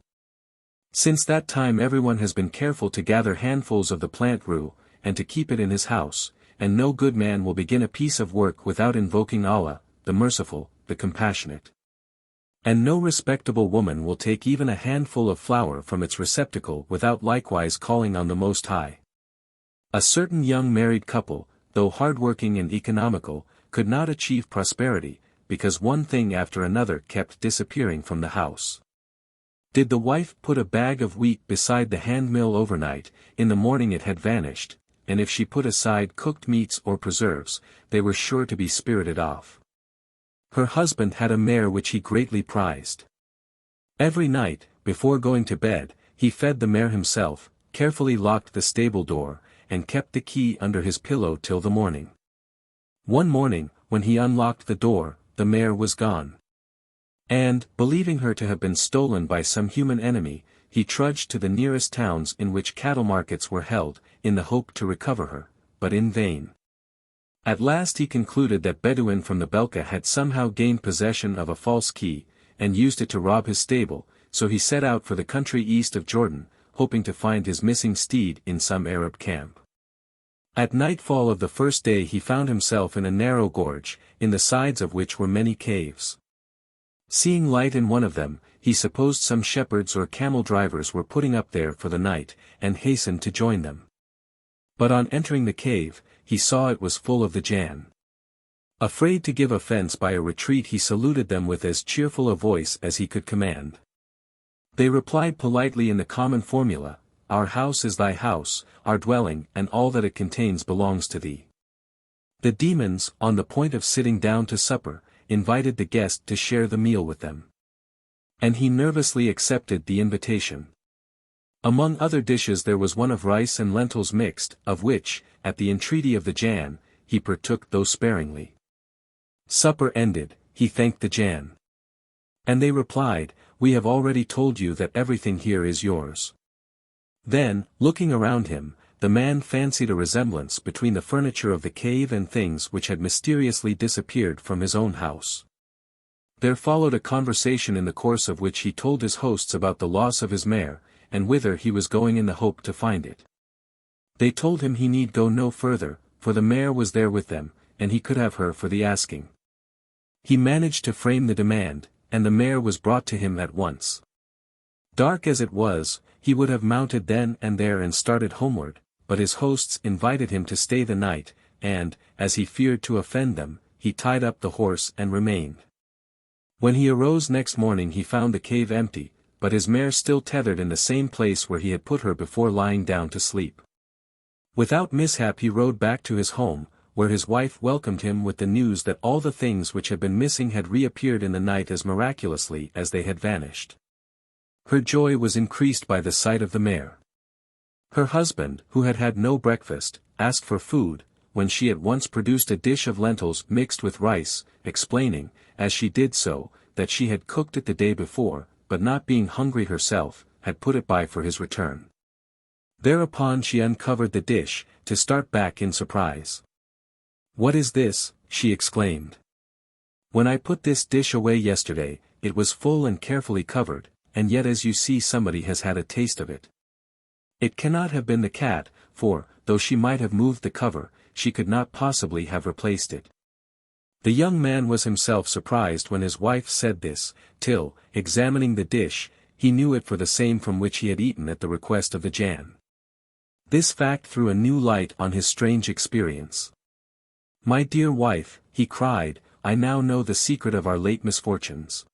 Since that time everyone has been careful to gather handfuls of the plant rue, and to keep it in his house, and no good man will begin a piece of work without invoking Allah, the merciful, the compassionate. And no respectable woman will take even a handful of flour from its receptacle without likewise calling on the Most High. A certain young married couple, though hard-working and economical, could not achieve prosperity, because one thing after another kept disappearing from the house. Did the wife put a bag of wheat beside the hand-mill overnight, in the morning it had vanished, and if she put aside cooked meats or preserves, they were sure to be spirited off. Her husband had a mare which he greatly prized. Every night, before going to bed, he fed the mare himself, carefully locked the stable door, and kept the key under his pillow till the morning. One morning, when he unlocked the door, the mare was gone. And, believing her to have been stolen by some human enemy, he trudged to the nearest towns in which cattle markets were held, in the hope to recover her, but in vain. At last he concluded that Bedouin from the Belka had somehow gained possession of a false key, and used it to rob his stable, so he set out for the country east of Jordan, hoping to find his missing steed in some Arab camp. At nightfall of the first day he found himself in a narrow gorge, in the sides of which were many caves. Seeing light in one of them, he supposed some shepherds or camel drivers were putting up there for the night, and hastened to join them. But on entering the cave, he saw it was full of the Jann. Afraid to give offense by a retreat he saluted them with as cheerful a voice as he could command. They replied politely in the common formula, "Our house is thy house, our dwelling and all that it contains belongs to thee." The demons, on the point of sitting down to supper, invited the guest to share the meal with them. And he nervously accepted the invitation. Among other dishes there was one of rice and lentils mixed, of which, at the entreaty of the Jan, he partook though sparingly. Supper ended, he thanked the Jan. And they replied, "We have already told you that everything here is yours." Then, looking around him, the man fancied a resemblance between the furniture of the cave and things which had mysteriously disappeared from his own house. There followed a conversation in the course of which he told his hosts about the loss of his mare, and whither he was going in the hope to find it. They told him he need go no further, for the mare was there with them, and he could have her for the asking. He managed to frame the demand, and the mare was brought to him at once. Dark as it was, he would have mounted then and there and started homeward, but his hosts invited him to stay the night, and, as he feared to offend them, he tied up the horse and remained. When he arose next morning he found the cave empty, but his mare still tethered in the same place where he had put her before lying down to sleep. Without mishap he rode back to his home, where his wife welcomed him with the news that all the things which had been missing had reappeared in the night as miraculously as they had vanished. Her joy was increased by the sight of the mare. Her husband, who had had no breakfast, asked for food, when she at once produced a dish of lentils mixed with rice, explaining, as she did so, that she had cooked it the day before, but not being hungry herself, had put it by for his return. Thereupon she uncovered the dish, to start back in surprise. "What is this?" she exclaimed. "When I put this dish away yesterday, it was full and carefully covered, and yet as you see somebody has had a taste of it. It cannot have been the cat, for, though she might have moved the cover, she could not possibly have replaced it." The young man was himself surprised when his wife said this, till, examining the dish, he knew it for the same from which he had eaten at the request of the Jan. This fact threw a new light on his strange experience. "My dear wife," he cried, "I now know the secret of our late misfortunes.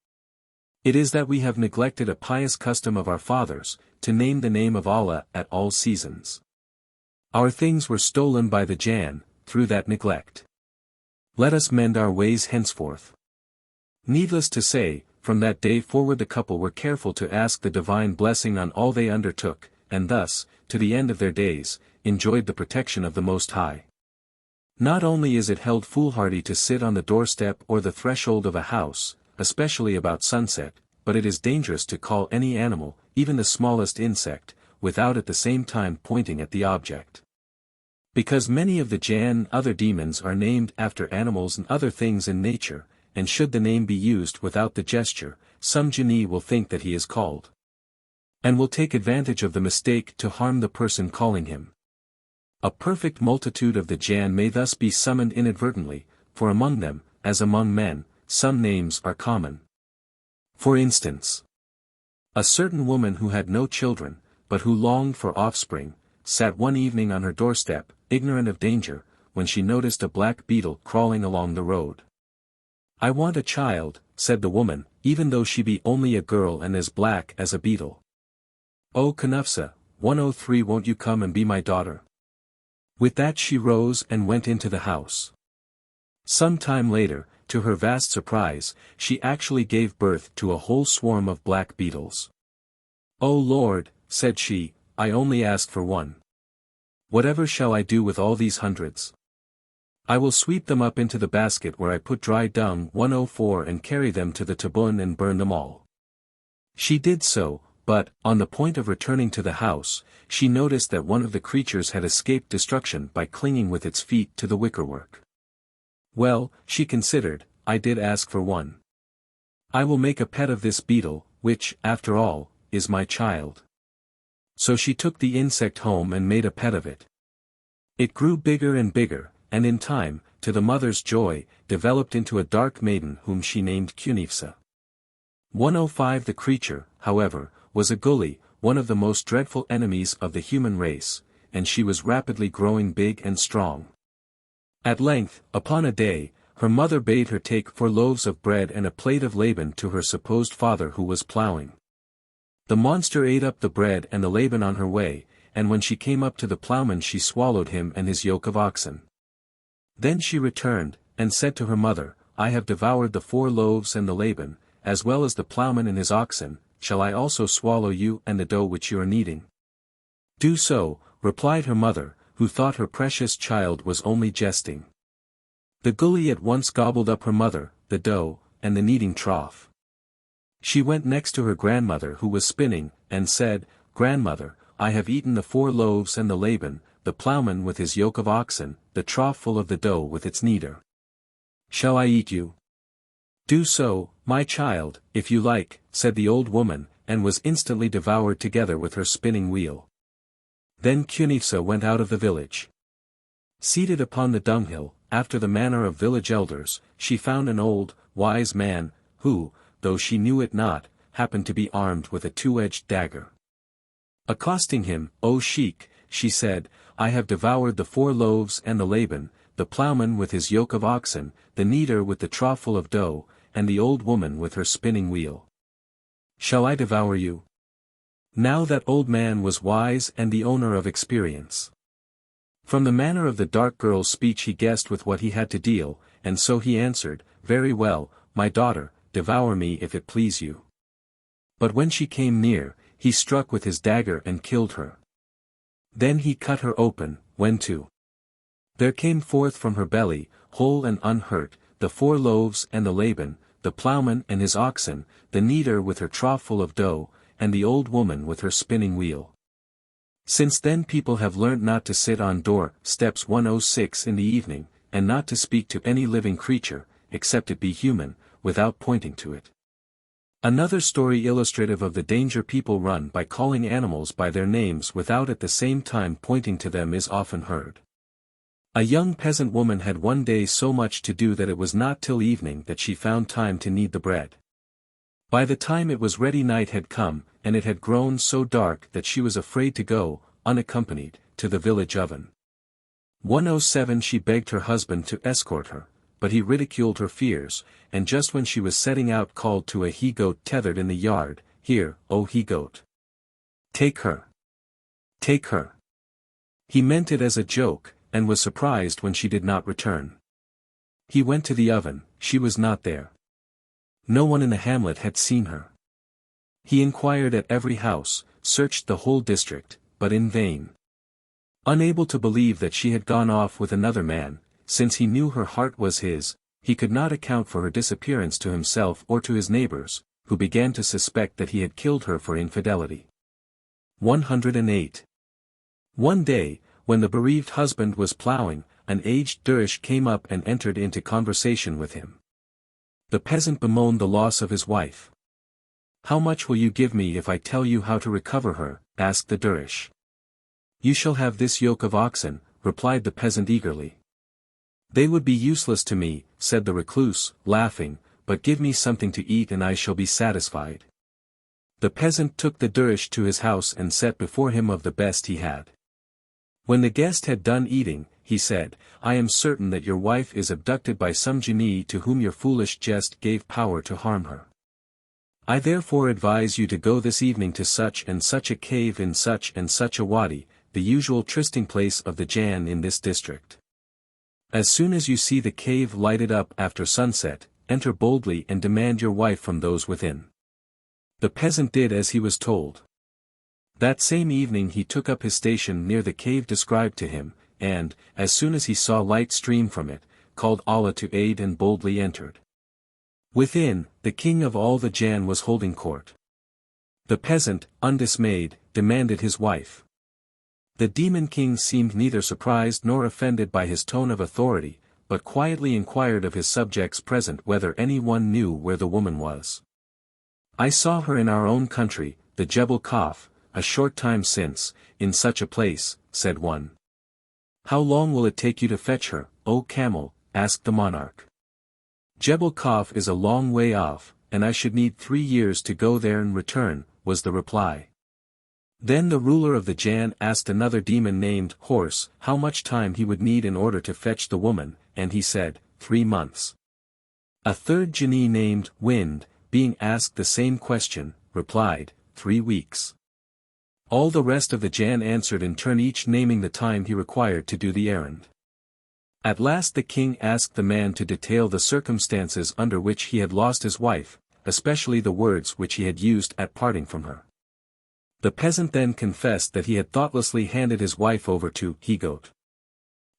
It is that we have neglected a pious custom of our fathers, to name the name of Allah at all seasons. Our things were stolen by the Jan, through that neglect. Let us mend our ways henceforth." Needless to say, from that day forward the couple were careful to ask the divine blessing on all they undertook, and thus, to the end of their days, enjoyed the protection of the Most High. Not only is it held foolhardy to sit on the doorstep or the threshold of a house, especially about sunset, but it is dangerous to call any animal, even the smallest insect, without at the same time pointing at the object. Because many of the Jan and other demons are named after animals and other things in nature, and should the name be used without the gesture, some Jinni will think that he is called, and will take advantage of the mistake to harm the person calling him. A perfect multitude of the Jan may thus be summoned inadvertently, for among them, as among men, some names are common. For instance, a certain woman who had no children, but who longed for offspring, sat one evening on her doorstep, ignorant of danger, when she noticed a black beetle crawling along the road. "I want a child," said the woman, even though she be only a girl and as black as a beetle. "Oh Kanufsa, 103, won't you come and be my daughter?" With that she rose and went into the house. Some time later, to her vast surprise, she actually gave birth to a whole swarm of black beetles. "O Lord," said she, "I only ask for one. Whatever shall I do with all these hundreds? I will sweep them up into the basket where I put dry dung 104 and carry them to the tabun and burn them all." She did so, but, on the point of returning to the house, she noticed that one of the creatures had escaped destruction by clinging with its feet to the wickerwork. "Well," she considered, "I did ask for one. I will make a pet of this beetle, which, after all, is my child." So she took the insect home and made a pet of it. It grew bigger and bigger, and in time, to the mother's joy, developed into a dark maiden whom she named Kunifsa. 105 The creature, however, was a gully, one of the most dreadful enemies of the human race, and she was rapidly growing big and strong. At length, upon a day, her mother bade her take 4 loaves of bread and a plate of Laban to her supposed father who was plowing. The monster ate up the bread and the Laban on her way, and when she came up to the plowman she swallowed him and his yoke of oxen. Then she returned, and said to her mother, I have devoured the 4 loaves and the Laban, as well as the plowman and his oxen, shall I also swallow you and the dough which you are kneading? Do so, replied her mother, who thought her precious child was only jesting. The gully at once gobbled up her mother, the dough, and the kneading trough. She went next to her grandmother who was spinning, and said, Grandmother, I have eaten the 4 loaves and the Laban, the plowman with his yoke of oxen, the trough full of the dough with its kneader. Shall I eat you? Do so, my child, if you like, said the old woman, and was instantly devoured together with her spinning wheel. Then Cunifsa went out of the village. Seated upon the dunghill, after the manner of village elders, she found an old, wise man, who, though she knew it not, happened to be armed with a 2-edged dagger. Accosting him, O Sheik, she said, I have devoured the 4 loaves and the Laban, the plowman with his yoke of oxen, the kneader with the trough full of dough, and the old woman with her spinning wheel. Shall I devour you? Now that old man was wise and the owner of experience. From the manner of the dark girl's speech he guessed with what he had to deal, and so he answered, Very well, my daughter, devour me if it please you. But when she came near, he struck with his dagger and killed her. Then he cut her open, when too. There came forth from her belly, whole and unhurt, the 4 loaves and the Laban, the plowman and his oxen, the kneader with her trough full of dough, and the old woman with her spinning wheel. Since then people have learnt not to sit on door steps 106 in the evening, and not to speak to any living creature, except it be human, without pointing to it. Another story illustrative of the danger people run by calling animals by their names without at the same time pointing to them is often heard. A young peasant woman had one day so much to do that it was not till evening that she found time to knead the bread. By the time it was ready night had come, and it had grown so dark that she was afraid to go, unaccompanied, to the village oven. 107 She begged her husband to escort her, but he ridiculed her fears, and just when she was setting out called to a he-goat tethered in the yard, Here, O he-goat! Take her! Take her! He meant it as a joke, and was surprised when she did not return. He went to the oven, she was not there. No one in the hamlet had seen her. He inquired at every house, searched the whole district, but in vain. Unable to believe that she had gone off with another man, since he knew her heart was his, he could not account for her disappearance to himself or to his neighbors, who began to suspect that he had killed her for infidelity. 108. One day, when the bereaved husband was plowing, an aged dervish came up and entered into conversation with him. The peasant bemoaned the loss of his wife. How much will you give me if I tell you how to recover her? Asked the dervish. You shall have this yoke of oxen, replied the peasant eagerly. They would be useless to me, said the recluse, laughing, but give me something to eat and I shall be satisfied. The peasant took the dervish to his house and set before him of the best he had. When the guest had done eating, he said, I am certain that your wife is abducted by some genie to whom your foolish jest gave power to harm her. I therefore advise you to go this evening to such and such a cave in such and such a wadi, the usual trysting place of the Jann in this district. As soon as you see the cave lighted up after sunset, enter boldly and demand your wife from those within. The peasant did as he was told. That same evening he took up his station near the cave described to him, and, as soon as he saw light stream from it, called Allah to aid and boldly entered. Within, the king of all the Jann was holding court. The peasant, undismayed, demanded his wife. The demon king seemed neither surprised nor offended by his tone of authority, but quietly inquired of his subjects present whether any one knew where the woman was. I saw her in our own country, the Jebel Kaf, a short time since, in such a place, said one. How long will it take you to fetch her, O camel? Asked the monarch. Jebel Kaf is a long way off, and I should need 3 years to go there and return, was the reply. Then the ruler of the Jann asked another demon named Horse how much time he would need in order to fetch the woman, and he said, 3 months. A third genie named Wind, being asked the same question, replied, 3 weeks. All the rest of the Jann answered in turn, each naming the time he required to do the errand. At last the king asked the man to detail the circumstances under which he had lost his wife, especially the words which he had used at parting from her. The peasant then confessed that he had thoughtlessly handed his wife over to He-Goat.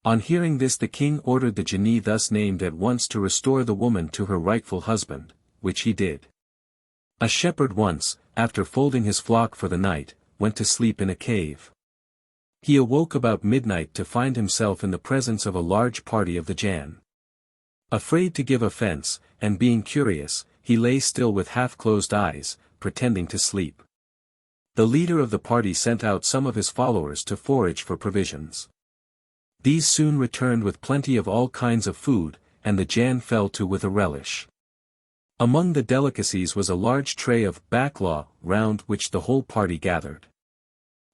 On hearing this, the king ordered the Jinni thus named at once to restore the woman to her rightful husband, which he did. A shepherd once, after folding his flock for the night, went to sleep in a cave. He awoke about midnight to find himself in the presence of a large party of the Jann. Afraid to give offense, and being curious, he lay still with half-closed eyes, pretending to sleep. The leader of the party sent out some of his followers to forage for provisions. These soon returned with plenty of all kinds of food, and the Jann fell to with a relish. Among the delicacies was a large tray of baklaw, round which the whole party gathered.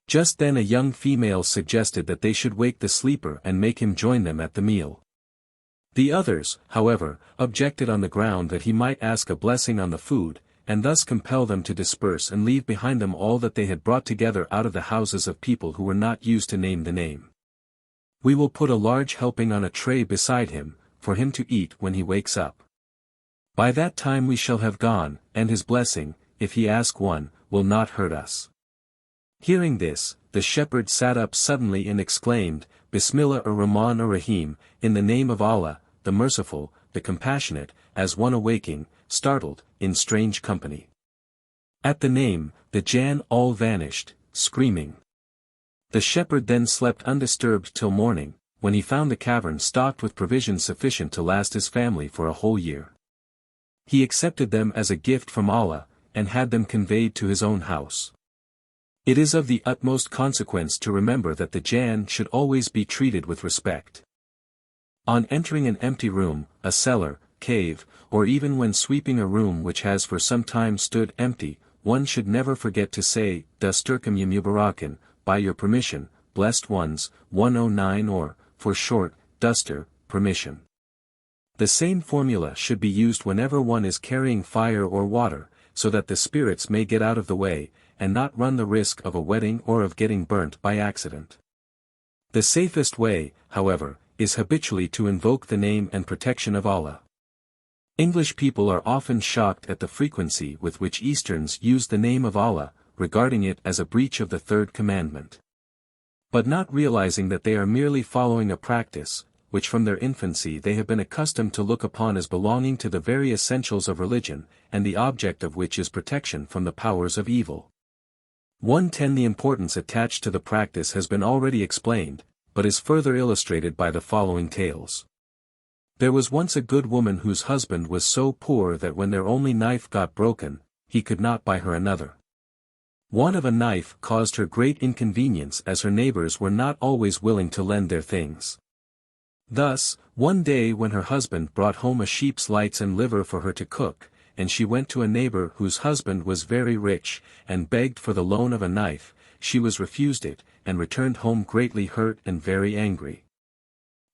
Just then a young female suggested that they should wake the sleeper and make him join them at the meal. The others, however, objected on the ground that he might ask a blessing on the food, and thus compel them to disperse and leave behind them all that they had brought together out of the houses of people who were not used to name the name. We will put a large helping on a tray beside him, for him to eat when he wakes up. By that time we shall have gone, and his blessing, if he ask one, will not hurt us. Hearing this, the shepherd sat up suddenly and exclaimed, Bismillah ar-Rahman ar-Rahim, in the name of Allah, the Merciful, the Compassionate, as one awaking, startled, in strange company. At the name, the Jann all vanished, screaming. The shepherd then slept undisturbed till morning, when he found the cavern stocked with provisions sufficient to last his family for a whole year. He accepted them as a gift from Allah, and had them conveyed to his own house. It is of the utmost consequence to remember that the Jann should always be treated with respect. On entering an empty room, a cellar, cave, or even when sweeping a room which has for some time stood empty, one should never forget to say, Dasturkum Mubarakan, by your permission, blessed ones, 109 or, for short, Duster, permission. The same formula should be used whenever one is carrying fire or water, so that the spirits may get out of the way, and not run the risk of a wetting or of getting burnt by accident. The safest way, however, is habitually to invoke the name and protection of Allah. English people are often shocked at the frequency with which Easterns use the name of Allah, regarding it as a breach of the third commandment. But not realizing that they are merely following a practice, which from their infancy they have been accustomed to look upon as belonging to the very essentials of religion, and the object of which is protection from the powers of evil. 110 The importance attached to the practice has been already explained, but is further illustrated by the following tales. There was once a good woman whose husband was so poor that when their only knife got broken, he could not buy her another. Want of a knife caused her great inconvenience, as her neighbors were not always willing to lend their things. Thus, one day when her husband brought home a sheep's lights and liver for her to cook, and she went to a neighbor whose husband was very rich, and begged for the loan of a knife, she was refused it, and returned home greatly hurt and very angry.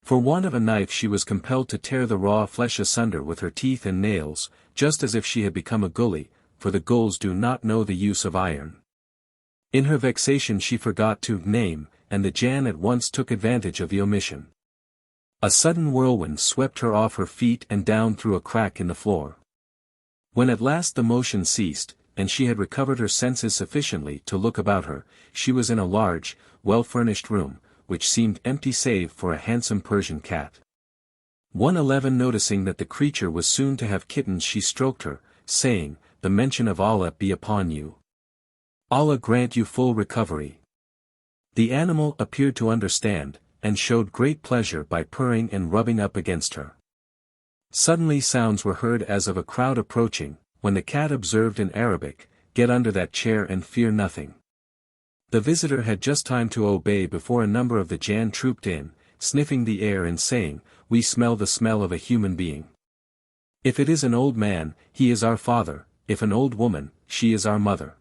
For want of a knife she was compelled to tear the raw flesh asunder with her teeth and nails, just as if she had become a gully, for the gulls do not know the use of iron. In her vexation she forgot to name, and the Jann at once took advantage of the omission. A sudden whirlwind swept her off her feet and down through a crack in the floor. When at last the motion ceased, and she had recovered her senses sufficiently to look about her, she was in a large, well-furnished room, which seemed empty save for a handsome Persian cat. 111 Noticing that the creature was soon to have kittens, she stroked her, saying, "The mention of Allah be upon you. Allah grant you full recovery." The animal appeared to understand, and showed great pleasure by purring and rubbing up against her. Suddenly sounds were heard as of a crowd approaching, when the cat observed in Arabic, "Get under that chair and fear nothing." The visitor had just time to obey before a number of the Jann trooped in, sniffing the air and saying, "We smell the smell of a human being. If it is an old man, he is our father, if an old woman, she is our mother.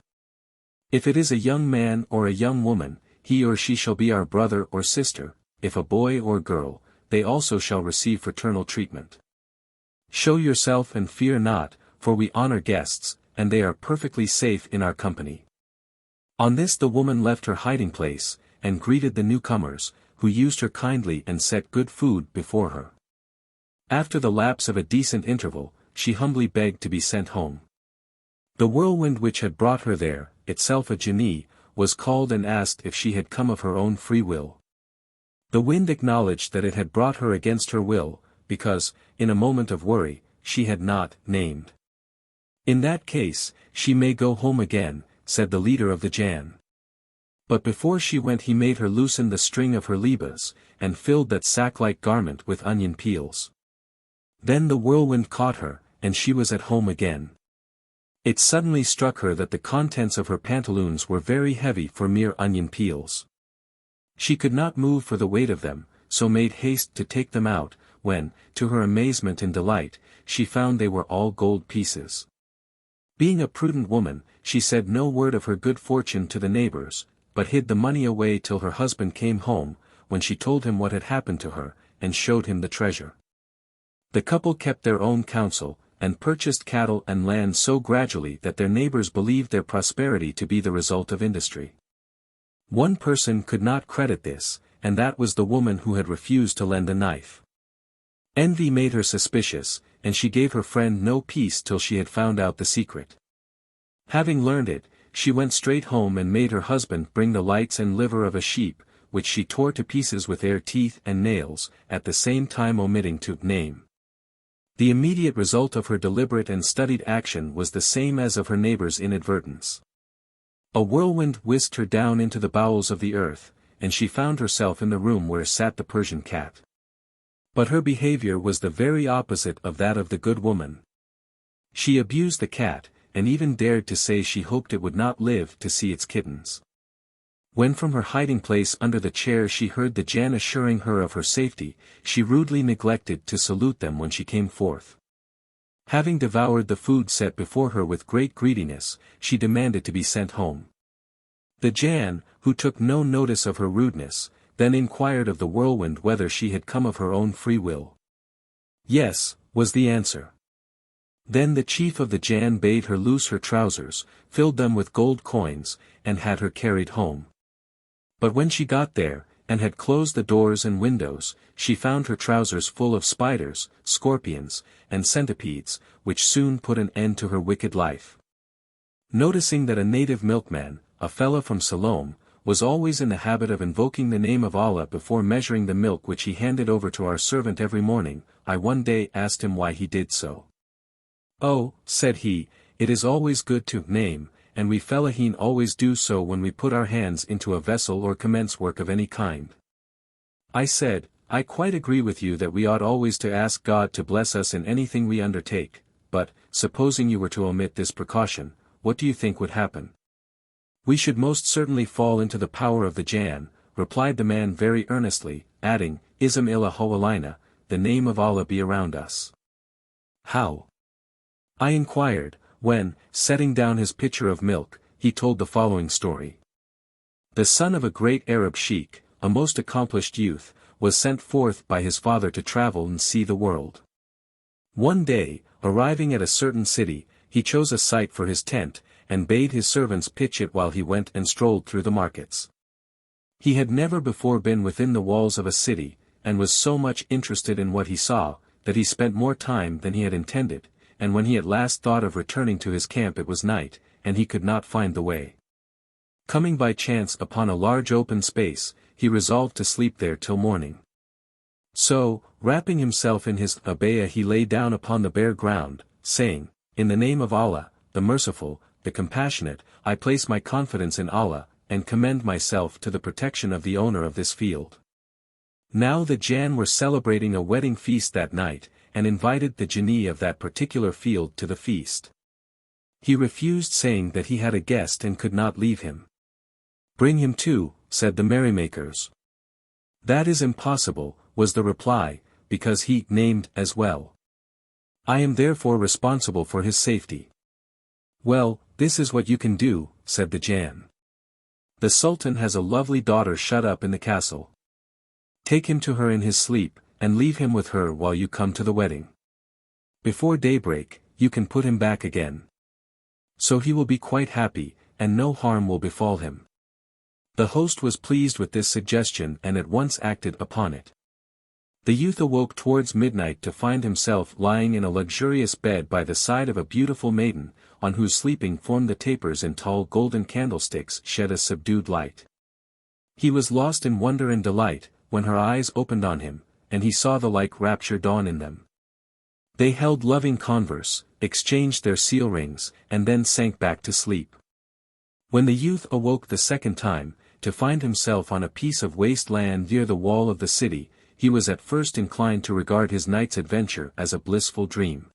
If it is a young man or a young woman, he or she shall be our brother or sister, if a boy or girl, they also shall receive fraternal treatment. Show yourself and fear not, for we honor guests, and they are perfectly safe in our company." On this the woman left her hiding place, and greeted the newcomers, who used her kindly and set good food before her. After the lapse of a decent interval, she humbly begged to be sent home. The whirlwind which had brought her there, itself a genie, was called and asked if she had come of her own free will. The wind acknowledged that it had brought her against her will, because, in a moment of worry, she had not named. In that case, she may go home again, said the leader of the Jann. But before she went he made her loosen the string of her libas, and filled that sack-like garment with onion peels. Then the whirlwind caught her, and she was at home again. It suddenly struck her that the contents of her pantaloons were very heavy for mere onion peels. She could not move for the weight of them, so made haste to take them out, when, to her amazement and delight, she found they were all gold pieces. Being a prudent woman, she said no word of her good fortune to the neighbors, but hid the money away till her husband came home, when she told him what had happened to her, and showed him the treasure. The couple kept their own counsel, and purchased cattle and land so gradually that their neighbors believed their prosperity to be the result of industry. One person could not credit this, and that was the woman who had refused to lend a knife. Envy made her suspicious, and she gave her friend no peace till she had found out the secret. Having learned it, she went straight home and made her husband bring the lights and liver of a sheep, which she tore to pieces with their teeth and nails, at the same time omitting to name. The immediate result of her deliberate and studied action was the same as of her neighbor's inadvertence. A whirlwind whisked her down into the bowels of the earth, and she found herself in the room where sat the Persian cat. But her behavior was the very opposite of that of the good woman. She abused the cat, and even dared to say she hoped it would not live to see its kittens. When from her hiding place under the chair she heard the Jann assuring her of her safety, she rudely neglected to salute them when she came forth. Having devoured the food set before her with great greediness, she demanded to be sent home. The Jann, who took no notice of her rudeness, then inquired of the whirlwind whether she had come of her own free will. Yes, was the answer. Then the chief of the Jann bade her loose her trousers, filled them with gold coins, and had her carried home. But when she got there, and had closed the doors and windows, she found her trousers full of spiders, scorpions, and centipedes, which soon put an end to her wicked life. Noticing that a native milkman, a fellow from Salome, was always in the habit of invoking the name of Allah before measuring the milk which he handed over to our servant every morning, I one day asked him why he did so. "Oh," said he, "it is always good to name, and we fellaheen always do so when we put our hands into a vessel or commence work of any kind." I said, "I quite agree with you that we ought always to ask God to bless us in anything we undertake, but, supposing you were to omit this precaution, what do you think would happen?" "We should most certainly fall into the power of the Jann," replied the man very earnestly, adding, "Ism illa hawalina, the name of Allah be around us." "How?" I inquired, when, setting down his pitcher of milk, he told the following story. The son of a great Arab sheikh, a most accomplished youth, was sent forth by his father to travel and see the world. One day, arriving at a certain city, he chose a site for his tent, and bade his servants pitch it while he went and strolled through the markets. He had never before been within the walls of a city, and was so much interested in what he saw, that he spent more time than he had intended, and when he at last thought of returning to his camp it was night, and he could not find the way. Coming by chance upon a large open space, he resolved to sleep there till morning. So, wrapping himself in his abaya he lay down upon the bare ground, saying, "In the name of Allah, the Merciful, the Compassionate, I place my confidence in Allah, and commend myself to the protection of the owner of this field." Now the Jann were celebrating a wedding feast that night, and invited the genie of that particular field to the feast. He refused, saying that he had a guest and could not leave him. "Bring him too," said the merrymakers. "That is impossible," was the reply, "because he named as well. I am therefore responsible for his safety." "Well, this is what you can do," said the Jann. "The Sultan has a lovely daughter shut up in the castle. Take him to her in his sleep, and leave him with her while you come to the wedding. Before daybreak, you can put him back again. So he will be quite happy, and no harm will befall him." The host was pleased with this suggestion and at once acted upon it. The youth awoke towards midnight to find himself lying in a luxurious bed by the side of a beautiful maiden, on whose sleeping form the tapers in tall golden candlesticks shed a subdued light. He was lost in wonder and delight, when her eyes opened on him, and he saw the like rapture dawn in them. They held loving converse, exchanged their seal rings, and then sank back to sleep. When the youth awoke the second time, to find himself on a piece of waste land near the wall of the city, he was at first inclined to regard his night's adventure as a blissful dream.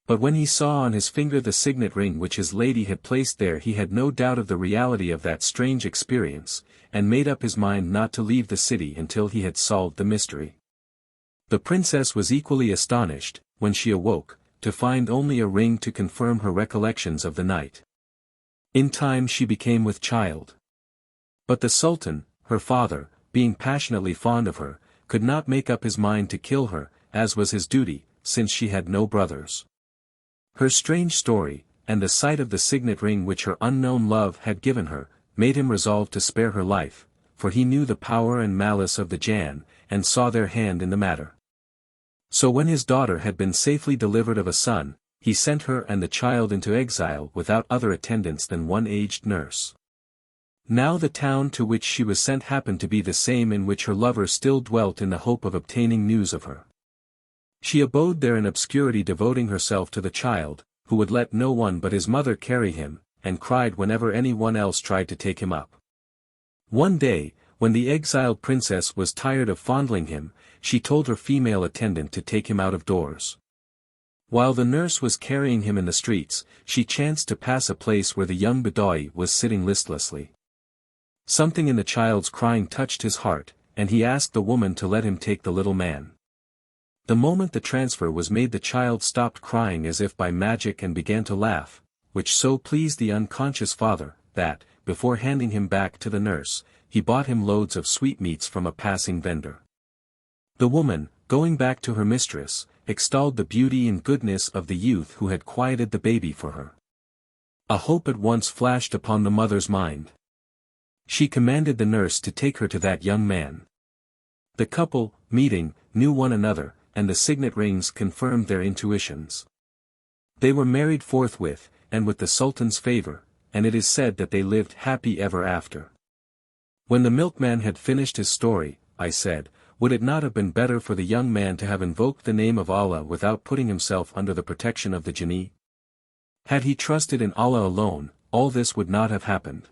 But when he saw on his finger the signet ring which his lady had placed there, he had no doubt of the reality of that strange experience, and made up his mind not to leave the city until he had solved the mystery. The princess was equally astonished, when she awoke, to find only a ring to confirm her recollections of the night. In time she became with child. But the Sultan, her father, being passionately fond of her, could not make up his mind to kill her, as was his duty, since she had no brothers. Her strange story, and the sight of the signet ring which her unknown love had given her, made him resolve to spare her life, for he knew the power and malice of the Jann, and saw their hand in the matter. So when his daughter had been safely delivered of a son, he sent her and the child into exile without other attendants than one aged nurse. Now the town to which she was sent happened to be the same in which her lover still dwelt in the hope of obtaining news of her. She abode there in obscurity, devoting herself to the child, who would let no one but his mother carry him, and cried whenever any one else tried to take him up. One day, when the exiled princess was tired of fondling him, she told her female attendant to take him out of doors. While the nurse was carrying him in the streets, she chanced to pass a place where the young Badawi was sitting listlessly. Something in the child's crying touched his heart, and he asked the woman to let him take the little man. The moment the transfer was made, the child stopped crying as if by magic and began to laugh, which so pleased the unconscious father, that, before handing him back to the nurse, he bought him loads of sweetmeats from a passing vendor. The woman, going back to her mistress, extolled the beauty and goodness of the youth who had quieted the baby for her. A hope at once flashed upon the mother's mind. She commanded the nurse to take her to that young man. The couple, meeting, knew one another, and the signet rings confirmed their intuitions. They were married forthwith, and with the Sultan's favor, and it is said that they lived happy ever after. When the milkman had finished his story, I said, would it not have been better for the young man to have invoked the name of Allah without putting himself under the protection of the Jinni? Had he trusted in Allah alone, all this would not have happened.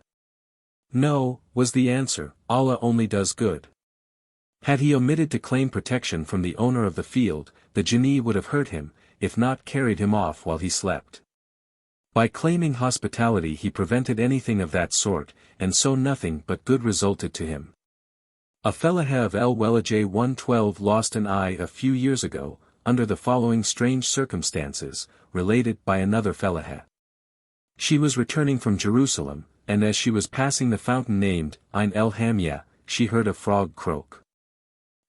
No, was the answer, Allah only does good. Had he omitted to claim protection from the owner of the field, the Jinni would have hurt him, if not carried him off while he slept. By claiming hospitality he prevented anything of that sort, and so nothing but good resulted to him. A Fellaha of El Welajay 112 lost an eye a few years ago, under the following strange circumstances, related by another Fellaha. She was returning from Jerusalem, and as she was passing the fountain named Ain el Hamya, she heard a frog croak.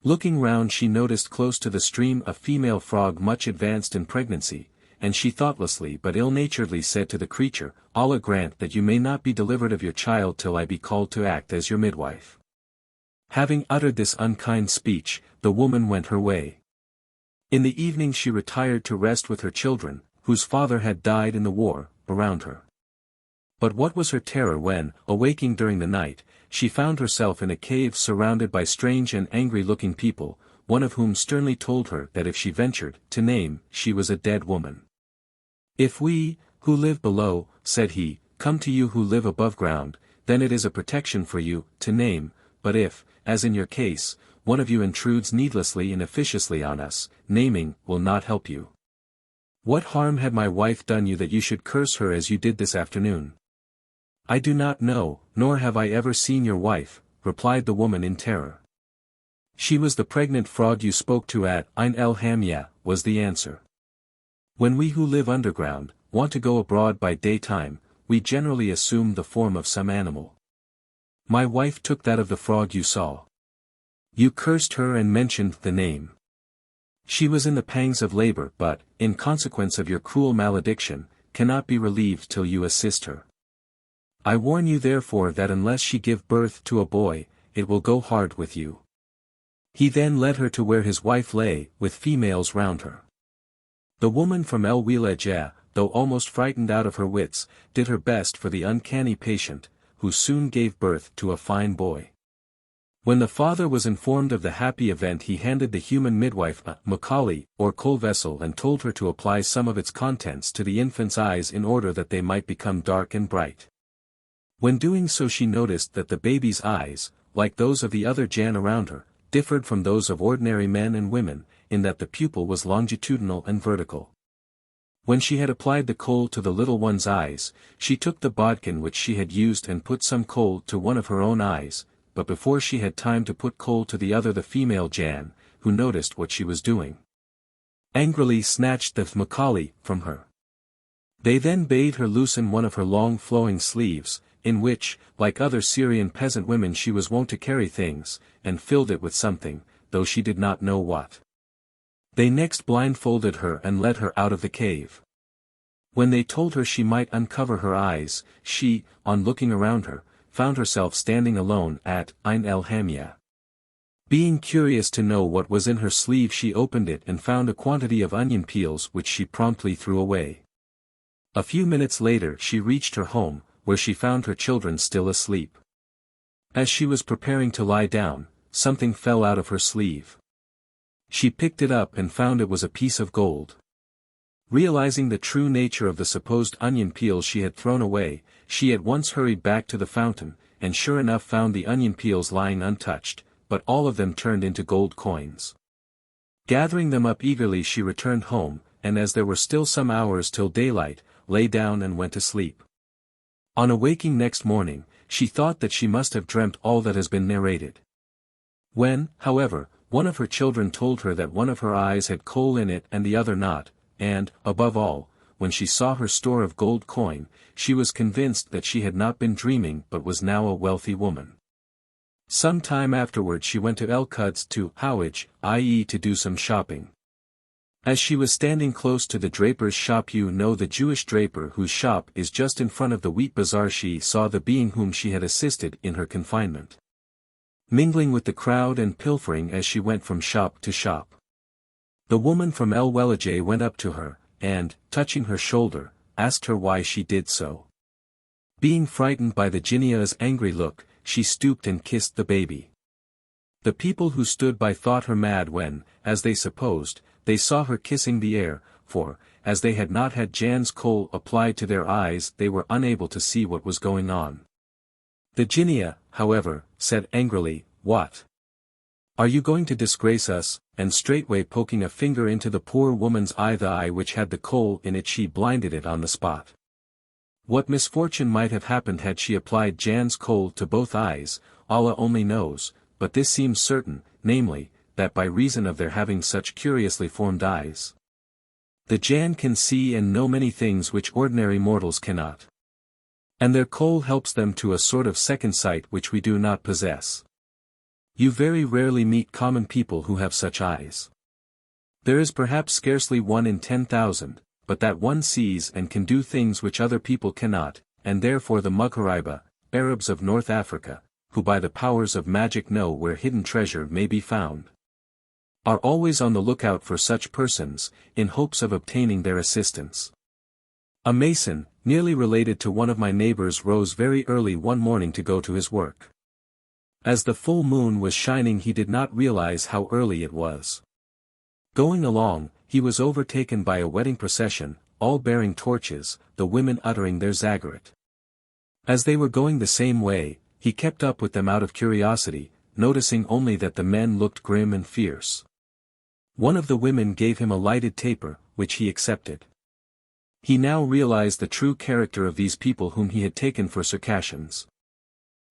Looking round, she noticed close to the stream a female frog much advanced in pregnancy, and she thoughtlessly but ill-naturedly said to the creature, Allah grant that you may not be delivered of your child till I be called to act as your midwife. Having uttered this unkind speech, the woman went her way. In the evening she retired to rest with her children, whose father had died in the war, around her. But what was her terror when, awaking during the night, she found herself in a cave surrounded by strange and angry-looking people, one of whom sternly told her that if she ventured to name, she was a dead woman. If we, who live below, said he, come to you who live above ground, then it is a protection for you, to name, but if, as in your case, one of you intrudes needlessly and officiously on us, naming will not help you. What harm had my wife done you that you should curse her as you did this afternoon? I do not know, nor have I ever seen your wife, replied the woman in terror. She was the pregnant frog you spoke to at Ain el Hamya, was the answer. When we who live underground, want to go abroad by daytime, we generally assume the form of some animal. My wife took that of the frog you saw. You cursed her and mentioned the name. She was in the pangs of labor but, in consequence of your cruel malediction, cannot be relieved till you assist her. I warn you therefore that unless she give birth to a boy, it will go hard with you. He then led her to where his wife lay, with females round her. The woman from El Wilaja, though almost frightened out of her wits, did her best for the uncanny patient, who soon gave birth to a fine boy. When the father was informed of the happy event, he handed the human midwife a makali, or coal vessel, and told her to apply some of its contents to the infant's eyes in order that they might become dark and bright. When doing so, she noticed that the baby's eyes, like those of the other Jan around her, differed from those of ordinary men and women, in that the pupil was longitudinal and vertical. When she had applied the coal to the little one's eyes, she took the bodkin which she had used and put some coal to one of her own eyes, but before she had time to put coal to the other, the female Jan, who noticed what she was doing, angrily snatched the makali from her. They then bade her loosen one of her long flowing sleeves, in which, like other Syrian peasant women, she was wont to carry things, and filled it with something, though she did not know what. They next blindfolded her and led her out of the cave. When they told her she might uncover her eyes, she, on looking around her, found herself standing alone at Ain el-Hamia. Being curious to know what was in her sleeve, she opened it and found a quantity of onion peels which she promptly threw away. A few minutes later she reached her home, where she found her children still asleep. As she was preparing to lie down, something fell out of her sleeve. She picked it up and found it was a piece of gold. Realizing the true nature of the supposed onion peels she had thrown away, she at once hurried back to the fountain, and sure enough found the onion peels lying untouched, but all of them turned into gold coins. Gathering them up eagerly, she returned home, and as there were still some hours till daylight, lay down and went to sleep. On awaking next morning, she thought that she must have dreamt all that has been narrated. When, however, one of her children told her that one of her eyes had coal in it and the other not, and, above all, when she saw her store of gold coin, she was convinced that she had not been dreaming but was now a wealthy woman. Some time afterward she went to El-Quds to Houaj, i.e. to do some shopping. As she was standing close to the draper's shop, the Jewish draper whose shop is just in front of the wheat bazaar, she saw the being whom she had assisted in her confinement, mingling with the crowd and pilfering as she went from shop to shop. The woman from El Welajay went up to her, and, touching her shoulder, asked her why she did so. Being frightened by the Jinnia's angry look, she stooped and kissed the baby. The people who stood by thought her mad when, as they supposed, they saw her kissing the air, for, as they had not had Jan's coal applied to their eyes, they were unable to see what was going on. The Jinnia, however, said angrily, "What? Are you going to disgrace us?" And straightway poking a finger into the poor woman's eye, the eye which had the coal in it, she blinded it on the spot. What misfortune might have happened had she applied Jan's coal to both eyes, Allah only knows, but this seems certain, namely, that by reason of their having such curiously formed eyes, the Jan can see and know many things which ordinary mortals cannot. And their coal helps them to a sort of second sight which we do not possess. You very rarely meet common people who have such eyes. There is perhaps scarcely 1 in 10,000, but that one sees and can do things which other people cannot, and therefore the Mughariba, Arabs of North Africa, who by the powers of magic know where hidden treasure may be found, are always on the lookout for such persons, in hopes of obtaining their assistance. A mason, nearly related to one of my neighbors, rose very early one morning to go to his work. As the full moon was shining, he did not realize how early it was. Going along, he was overtaken by a wedding procession, all bearing torches, the women uttering their zagharat. As they were going the same way, he kept up with them out of curiosity, noticing only that the men looked grim and fierce. One of the women gave him a lighted taper, which he accepted. He now realized the true character of these people whom he had taken for Circassians.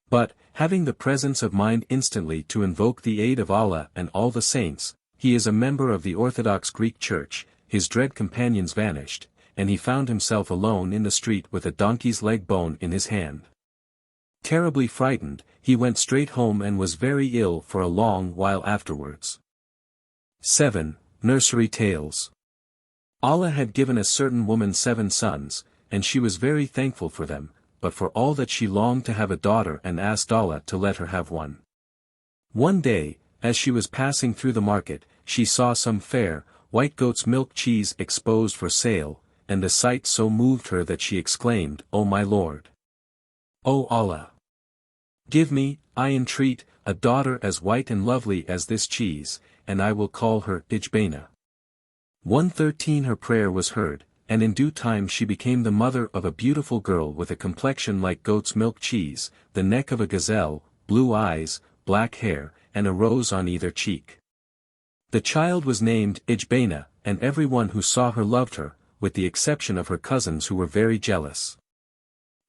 But, having the presence of mind instantly to invoke the aid of Allah and all the saints, he is a member of the Orthodox Greek Church, his dread companions vanished, and he found himself alone in the street with a donkey's leg bone in his hand. Terribly frightened, he went straight home and was very ill for a long while afterwards. 7. Nursery Tales. Allah had given a certain woman 7 sons, and she was very thankful for them, but for all that she longed to have a daughter and asked Allah to let her have one. One day, as she was passing through the market, she saw some fair, white goat's milk cheese exposed for sale, and the sight so moved her that she exclaimed, "O my Lord! O Allah! Give me, I entreat, a daughter as white and lovely as this cheese, and I will call her Ijbana." 113 Her prayer was heard, and in due time she became the mother of a beautiful girl with a complexion like goat's milk cheese, the neck of a gazelle, blue eyes, black hair, and a rose on either cheek. The child was named Ijbana, and everyone who saw her loved her, with the exception of her cousins who were very jealous.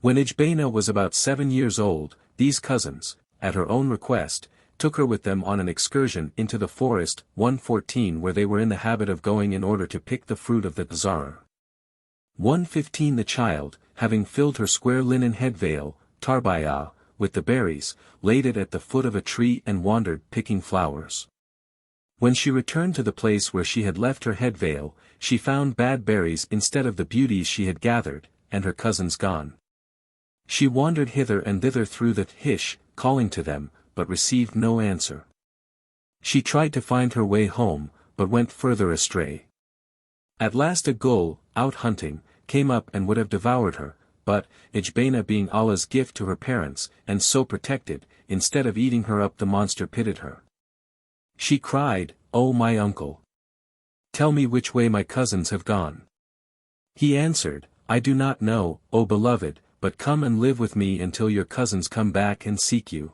When Ijbana was about 7 years old, these cousins, at her own request, took her with them on an excursion into the forest, 114 where they were in the habit of going in order to pick the fruit of the Zarr. 115 The child, having filled her square linen head veil, Tarbiyah, with the berries, laid it at the foot of a tree and wandered picking flowers. When she returned to the place where she had left her head veil, she found bad berries instead of the beauties she had gathered, and her cousins gone. She wandered hither and thither through the Hish, calling to them, but received no answer. She tried to find her way home, but went further astray. At last a gull, out hunting, came up and would have devoured her, but, Ijbana being Allah's gift to her parents, and so protected, instead of eating her up the monster pitied her. She cried, "O my uncle! Tell me which way my cousins have gone." He answered, "I do not know, O beloved, but come and live with me until your cousins come back and seek you."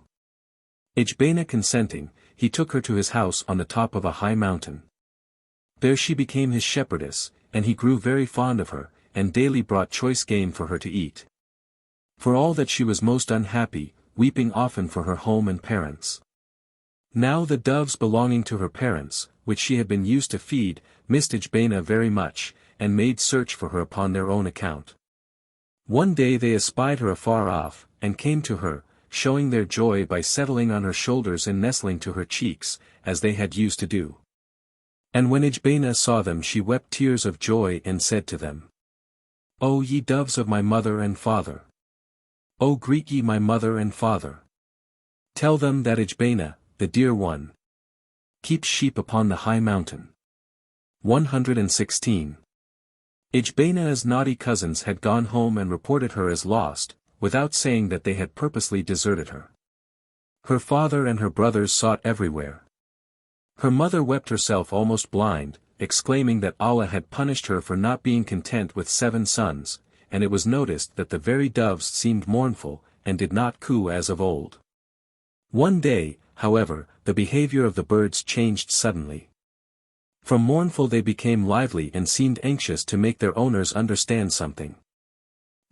Ijbana consenting, he took her to his house on the top of a high mountain. There she became his shepherdess, and he grew very fond of her, and daily brought choice game for her to eat. For all that she was most unhappy, weeping often for her home and parents. Now the doves belonging to her parents, which she had been used to feed, missed Ijbana very much, and made search for her upon their own account. One day they espied her afar off, and came to her, showing their joy by settling on her shoulders and nestling to her cheeks, as they had used to do. And when Ijbana saw them she wept tears of joy and said to them, "O ye doves of my mother and father! O greet ye my mother and father! Tell them that Ijbana, the dear one, keeps sheep upon the high mountain." 116. Ijbana's naughty cousins had gone home and reported her as lost, without saying that they had purposely deserted her. Her father and her brothers sought everywhere. Her mother wept herself almost blind, exclaiming that Allah had punished her for not being content with 7 sons, and it was noticed that the very doves seemed mournful, and did not coo as of old. One day, however, the behavior of the birds changed suddenly. From mournful they became lively and seemed anxious to make their owners understand something.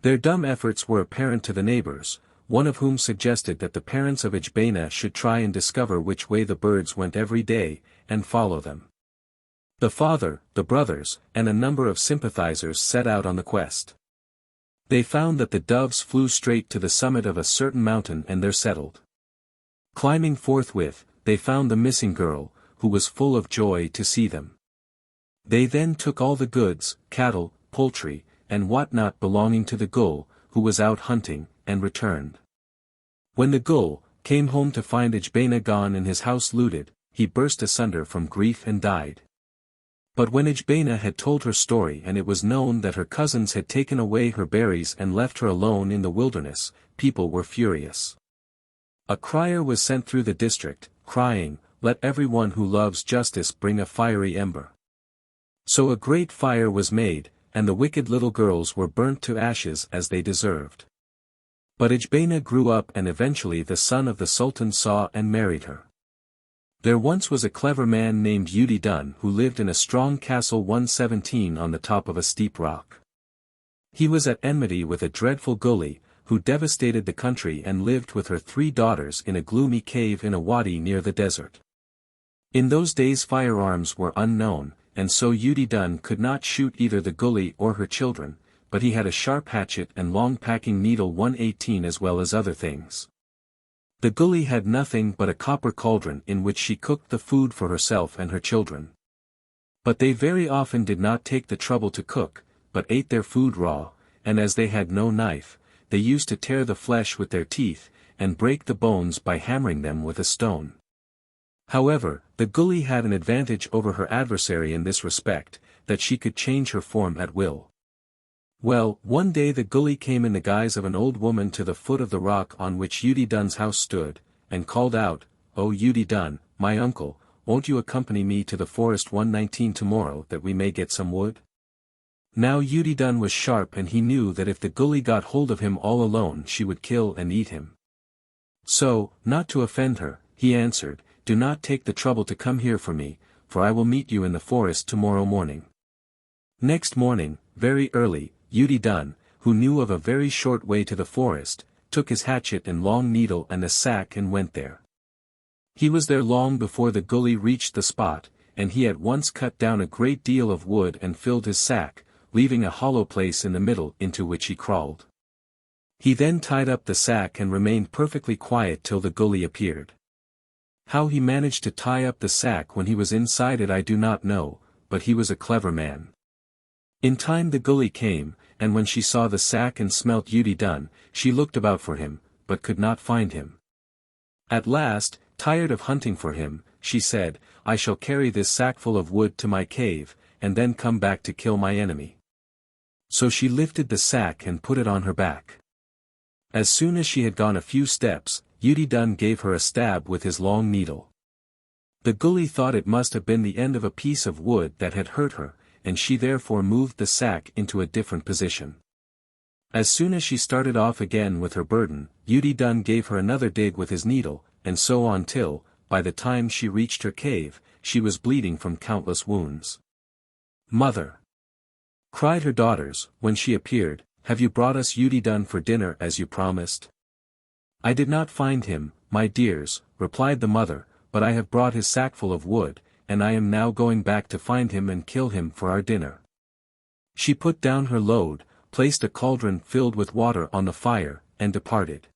Their dumb efforts were apparent to the neighbors, one of whom suggested that the parents of Ijbana should try and discover which way the birds went every day, and follow them. The father, the brothers, and a number of sympathizers set out on the quest. They found that the doves flew straight to the summit of a certain mountain and there settled. Climbing forthwith, they found the missing girl, who was full of joy to see them. They then took all the goods, cattle, poultry, and what-not belonging to the gull, who was out hunting, and returned. When the gull came home to find Ijbana gone and his house looted, he burst asunder from grief and died. But when Ijbana had told her story and it was known that her cousins had taken away her berries and left her alone in the wilderness, people were furious. A crier was sent through the district, crying, "Let everyone who loves justice bring a fiery ember." So a great fire was made, and the wicked little girls were burnt to ashes as they deserved. But Ijbana grew up and eventually the son of the Sultan saw and married her. There once was a clever man named Nebi Daûd who lived in a strong castle 117 on the top of a steep rock. He was at enmity with a dreadful gully, who devastated the country and lived with her 3 daughters in a gloomy cave in a wadi near the desert. In those days firearms were unknown, and so Nebi Daûd could not shoot either the gully or her children, but he had a sharp hatchet and long packing needle 118 as well as other things. The gully had nothing but a copper cauldron in which she cooked the food for herself and her children. But they very often did not take the trouble to cook, but ate their food raw, and as they had no knife, they used to tear the flesh with their teeth, and break the bones by hammering them with a stone. However, the gully had an advantage over her adversary in this respect, that she could change her form at will. Well, one day the gully came in the guise of an old woman to the foot of the rock on which Judai's house stood, and called out, "O Judai, my uncle, won't you accompany me to the forest 119 tomorrow that we may get some wood?" Now Judai was sharp and he knew that if the gully got hold of him all alone she would kill and eat him. So, not to offend her, he answered, "Do not take the trouble to come here for me, for I will meet you in the forest tomorrow morning." Next morning, very early, Judai, who knew of a very short way to the forest, took his hatchet and long needle and a sack and went there. He was there long before the gully reached the spot, and he at once cut down a great deal of wood and filled his sack, leaving a hollow place in the middle into which he crawled. He then tied up the sack and remained perfectly quiet till the gully appeared. How he managed to tie up the sack when he was inside it I do not know, but he was a clever man. In time the gully came, and when she saw the sack and smelt Judai, she looked about for him, but could not find him. At last, tired of hunting for him, she said, "I shall carry this sackful of wood to my cave, and then come back to kill my enemy." So she lifted the sack and put it on her back. As soon as she had gone a few steps, Judai gave her a stab with his long needle. The gully thought it must have been the end of a piece of wood that had hurt her, and she therefore moved the sack into a different position. As soon as she started off again with her burden, Judai gave her another dig with his needle, and so on till, by the time she reached her cave, she was bleeding from countless wounds. "Mother!" cried her daughters, when she appeared, "have you brought us Judai for dinner as you promised?" "I did not find him, my dears," replied the mother, "but I have brought his sackful of wood, and I am now going back to find him and kill him for our dinner." She put down her load, placed a cauldron filled with water on the fire, and departed.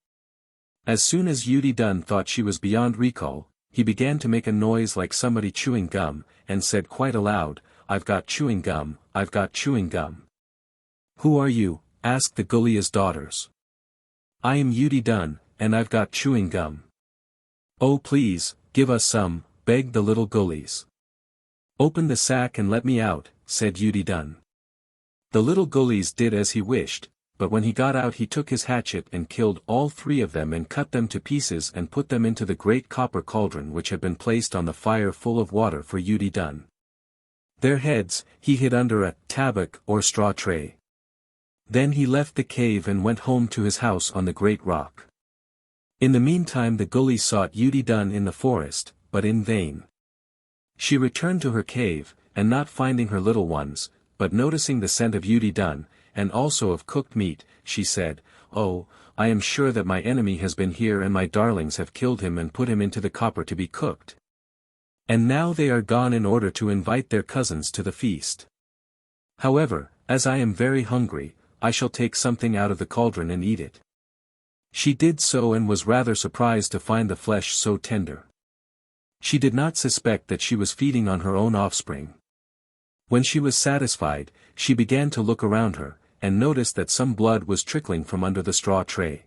As soon as Judai thought she was beyond recall, he began to make a noise like somebody chewing gum, and said quite aloud, "I've got chewing gum, I've got chewing gum." "Who are you?" asked the gully's daughters. "I am Judai, and I've got chewing gum." "Oh please, give us some," begged the little gullies. "Open the sack and let me out," said Judai. The little gullies did as he wished, but when he got out he took his hatchet and killed all three of them and cut them to pieces and put them into the great copper cauldron which had been placed on the fire full of water for Judai. Their heads he hid under a tabak or straw tray. Then he left the cave and went home to his house on the great rock. In the meantime the gully sought Judai in the forest, but in vain. She returned to her cave, and not finding her little ones, but noticing the scent of Judai, and also of cooked meat, she said, "Oh, I am sure that my enemy has been here and my darlings have killed him and put him into the copper to be cooked. And now they are gone in order to invite their cousins to the feast. However, as I am very hungry, I shall take something out of the cauldron and eat it." She did so and was rather surprised to find the flesh so tender. She did not suspect that she was feeding on her own offspring. When she was satisfied, she began to look around her, and noticed that some blood was trickling from under the straw tray.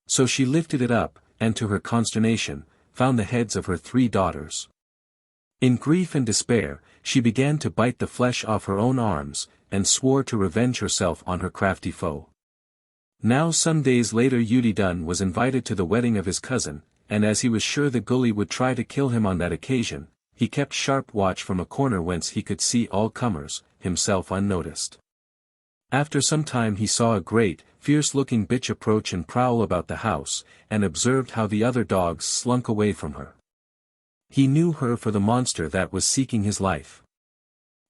So she lifted it up, and to her consternation, found the heads of her three daughters. In grief and despair, she began to bite the flesh off her own arms, and swore to revenge herself on her crafty foe. Now some days later Judai was invited to the wedding of his cousin, and as he was sure the gully would try to kill him on that occasion, he kept sharp watch from a corner whence he could see all comers, himself unnoticed. After some time he saw a great, fierce-looking bitch approach and prowl about the house, and observed how the other dogs slunk away from her. He knew her for the monster that was seeking his life.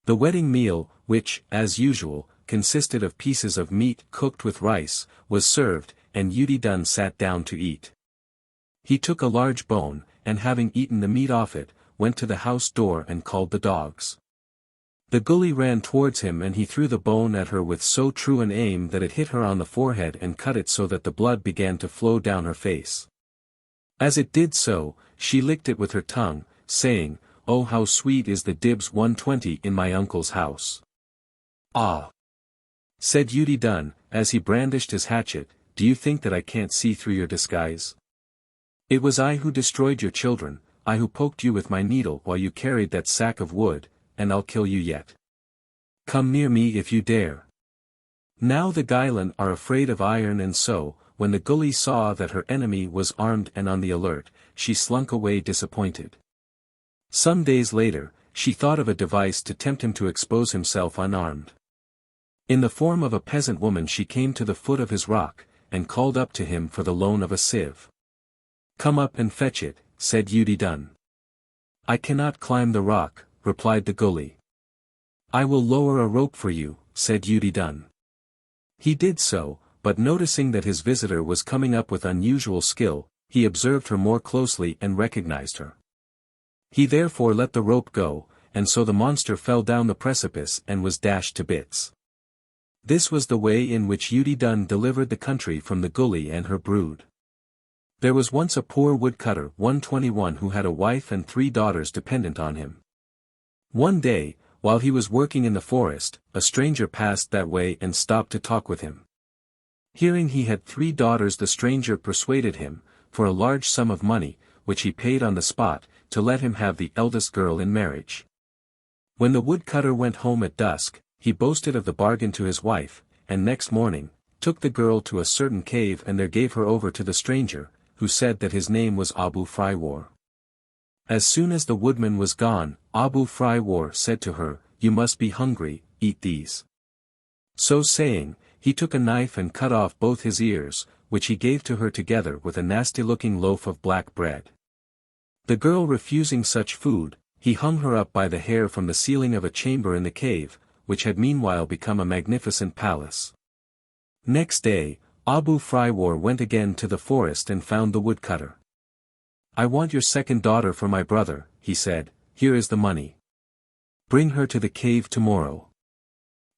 The wedding meal, which, as usual, consisted of pieces of meat cooked with rice, was served, and Judai sat down to eat. He took a large bone, and having eaten the meat off it, went to the house door and called the dogs. The gully ran towards him and he threw the bone at her with so true an aim that it hit her on the forehead and cut it so that the blood began to flow down her face. As it did so, she licked it with her tongue, saying, "Oh how sweet is the dibs 120 in my uncle's house." "Ah!" said Judai, as he brandished his hatchet, do you think that I can't see through your disguise? It was I who destroyed your children, I who poked you with my needle while you carried that sack of wood, and I'll kill you yet. Come near me if you dare. Now the Gailan are afraid of iron, and so, when the Gully saw that her enemy was armed and on the alert, she slunk away disappointed. Some days later, she thought of a device to tempt him to expose himself unarmed. In the form of a peasant woman she came to the foot of his rock, and called up to him for the loan of a sieve. Come up and fetch it, said Judgements. I cannot climb the rock, replied the Gully. I will lower a rope for you, said Judgements. He did so, but noticing that his visitor was coming up with unusual skill, he observed her more closely and recognized her. He therefore let the rope go, and so the monster fell down the precipice and was dashed to bits. This was the way in which Judgements delivered the country from the Gully and her brood. There was once a poor woodcutter 121 who had a wife and 3 daughters dependent on him. One day, while he was working in the forest, a stranger passed that way and stopped to talk with him. Hearing he had 3 daughters, the stranger persuaded him, for a large sum of money, which he paid on the spot, to let him have the eldest girl in marriage. When the woodcutter went home at dusk, he boasted of the bargain to his wife, and next morning, took the girl to a certain cave and there gave her over to the stranger, who said that his name was Abu Frywar. As soon as the woodman was gone, Abu Frywar said to her, You must be hungry, eat these. So saying, he took a knife and cut off both his ears, which he gave to her together with a nasty-looking loaf of black bread. The girl refusing such food, he hung her up by the hair from the ceiling of a chamber in the cave, which had meanwhile become a magnificent palace. Next day, Abu Frywar went again to the forest and found the woodcutter. I want your second daughter for my brother, he said, here is the money. Bring her to the cave tomorrow.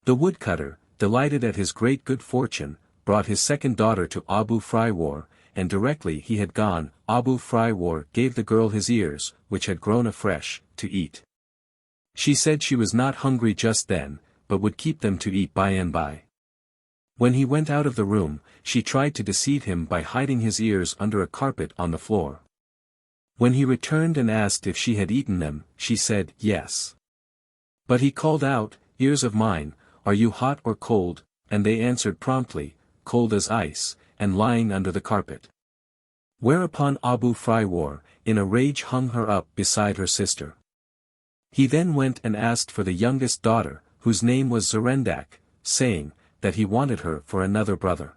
The woodcutter, delighted at his great good fortune, brought his second daughter to Abu Frywar, and directly he had gone, Abu Frywar gave the girl his ears, which had grown afresh, to eat. She said she was not hungry just then, but would keep them to eat by and by. When he went out of the room, she tried to deceive him by hiding his ears under a carpet on the floor. When he returned and asked if she had eaten them, she said, yes. But he called out, Ears of mine, are you hot or cold? And they answered promptly, cold as ice, and lying under the carpet. Whereupon Abu Frywar, in a rage, hung her up beside her sister. He then went and asked for the youngest daughter, whose name was Zerendak, saying, that he wanted her for another brother.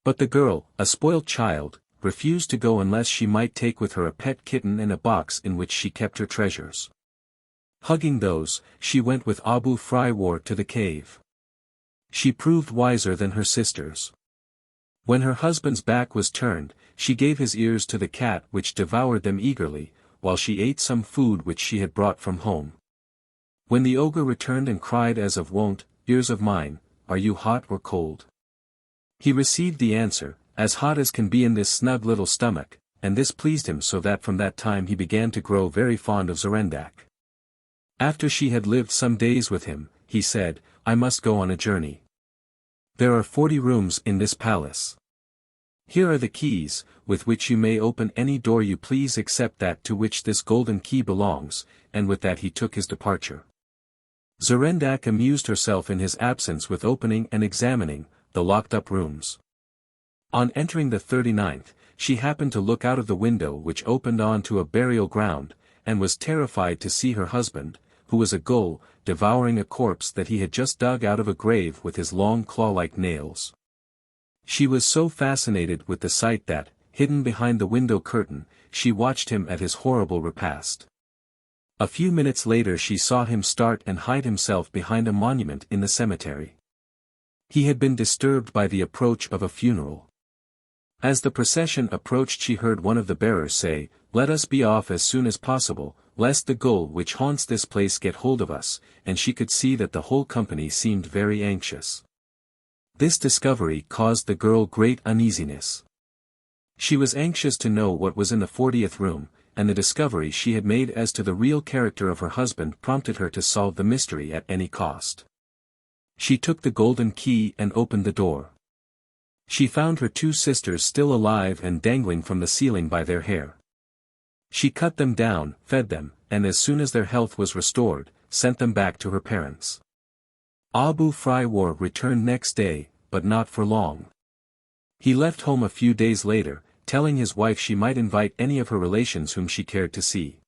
But the girl, a spoilt child, refused to go unless she might take with her a pet kitten and a box in which she kept her treasures. Hugging those, she went with Abu Frywar to the cave. She proved wiser than her sisters. When her husband's back was turned, she gave his ears to the cat, which devoured them eagerly, while she ate some food which she had brought from home. When the ogre returned and cried as of wont, Ears of mine, are you hot or cold? He received the answer, as hot as can be in this snug little stomach, and this pleased him so that from that time he began to grow very fond of Zerendak. After she had lived some days with him, he said, I must go on a journey. There are 40 rooms in this palace. Here are the keys, with which you may open any door you please except that to which this golden key belongs, and with that he took his departure. Zerendak amused herself in his absence with opening and examining the locked-up rooms. On entering the 39th, she happened to look out of the window which opened on to a burial ground, and was terrified to see her husband, who was a gull, devouring a corpse that he had just dug out of a grave with his long claw-like nails. She was so fascinated with the sight that, hidden behind the window curtain, she watched him at his horrible repast. A few minutes later she saw him start and hide himself behind a monument in the cemetery. He had been disturbed by the approach of a funeral. As the procession approached she heard one of the bearers say, Let us be off as soon as possible, lest the gull which haunts this place get hold of us, and she could see that the whole company seemed very anxious. This discovery caused the girl great uneasiness. She was anxious to know what was in the 40th room, and the discovery she had made as to the real character of her husband prompted her to solve the mystery at any cost. She took the golden key and opened the door. She found her two sisters still alive and dangling from the ceiling by their hair. She cut them down, fed them, and as soon as their health was restored, sent them back to her parents. Abu Friwar returned next day, but not for long. He left home a few days later, telling his wife she might invite any of her relations whom she cared to see.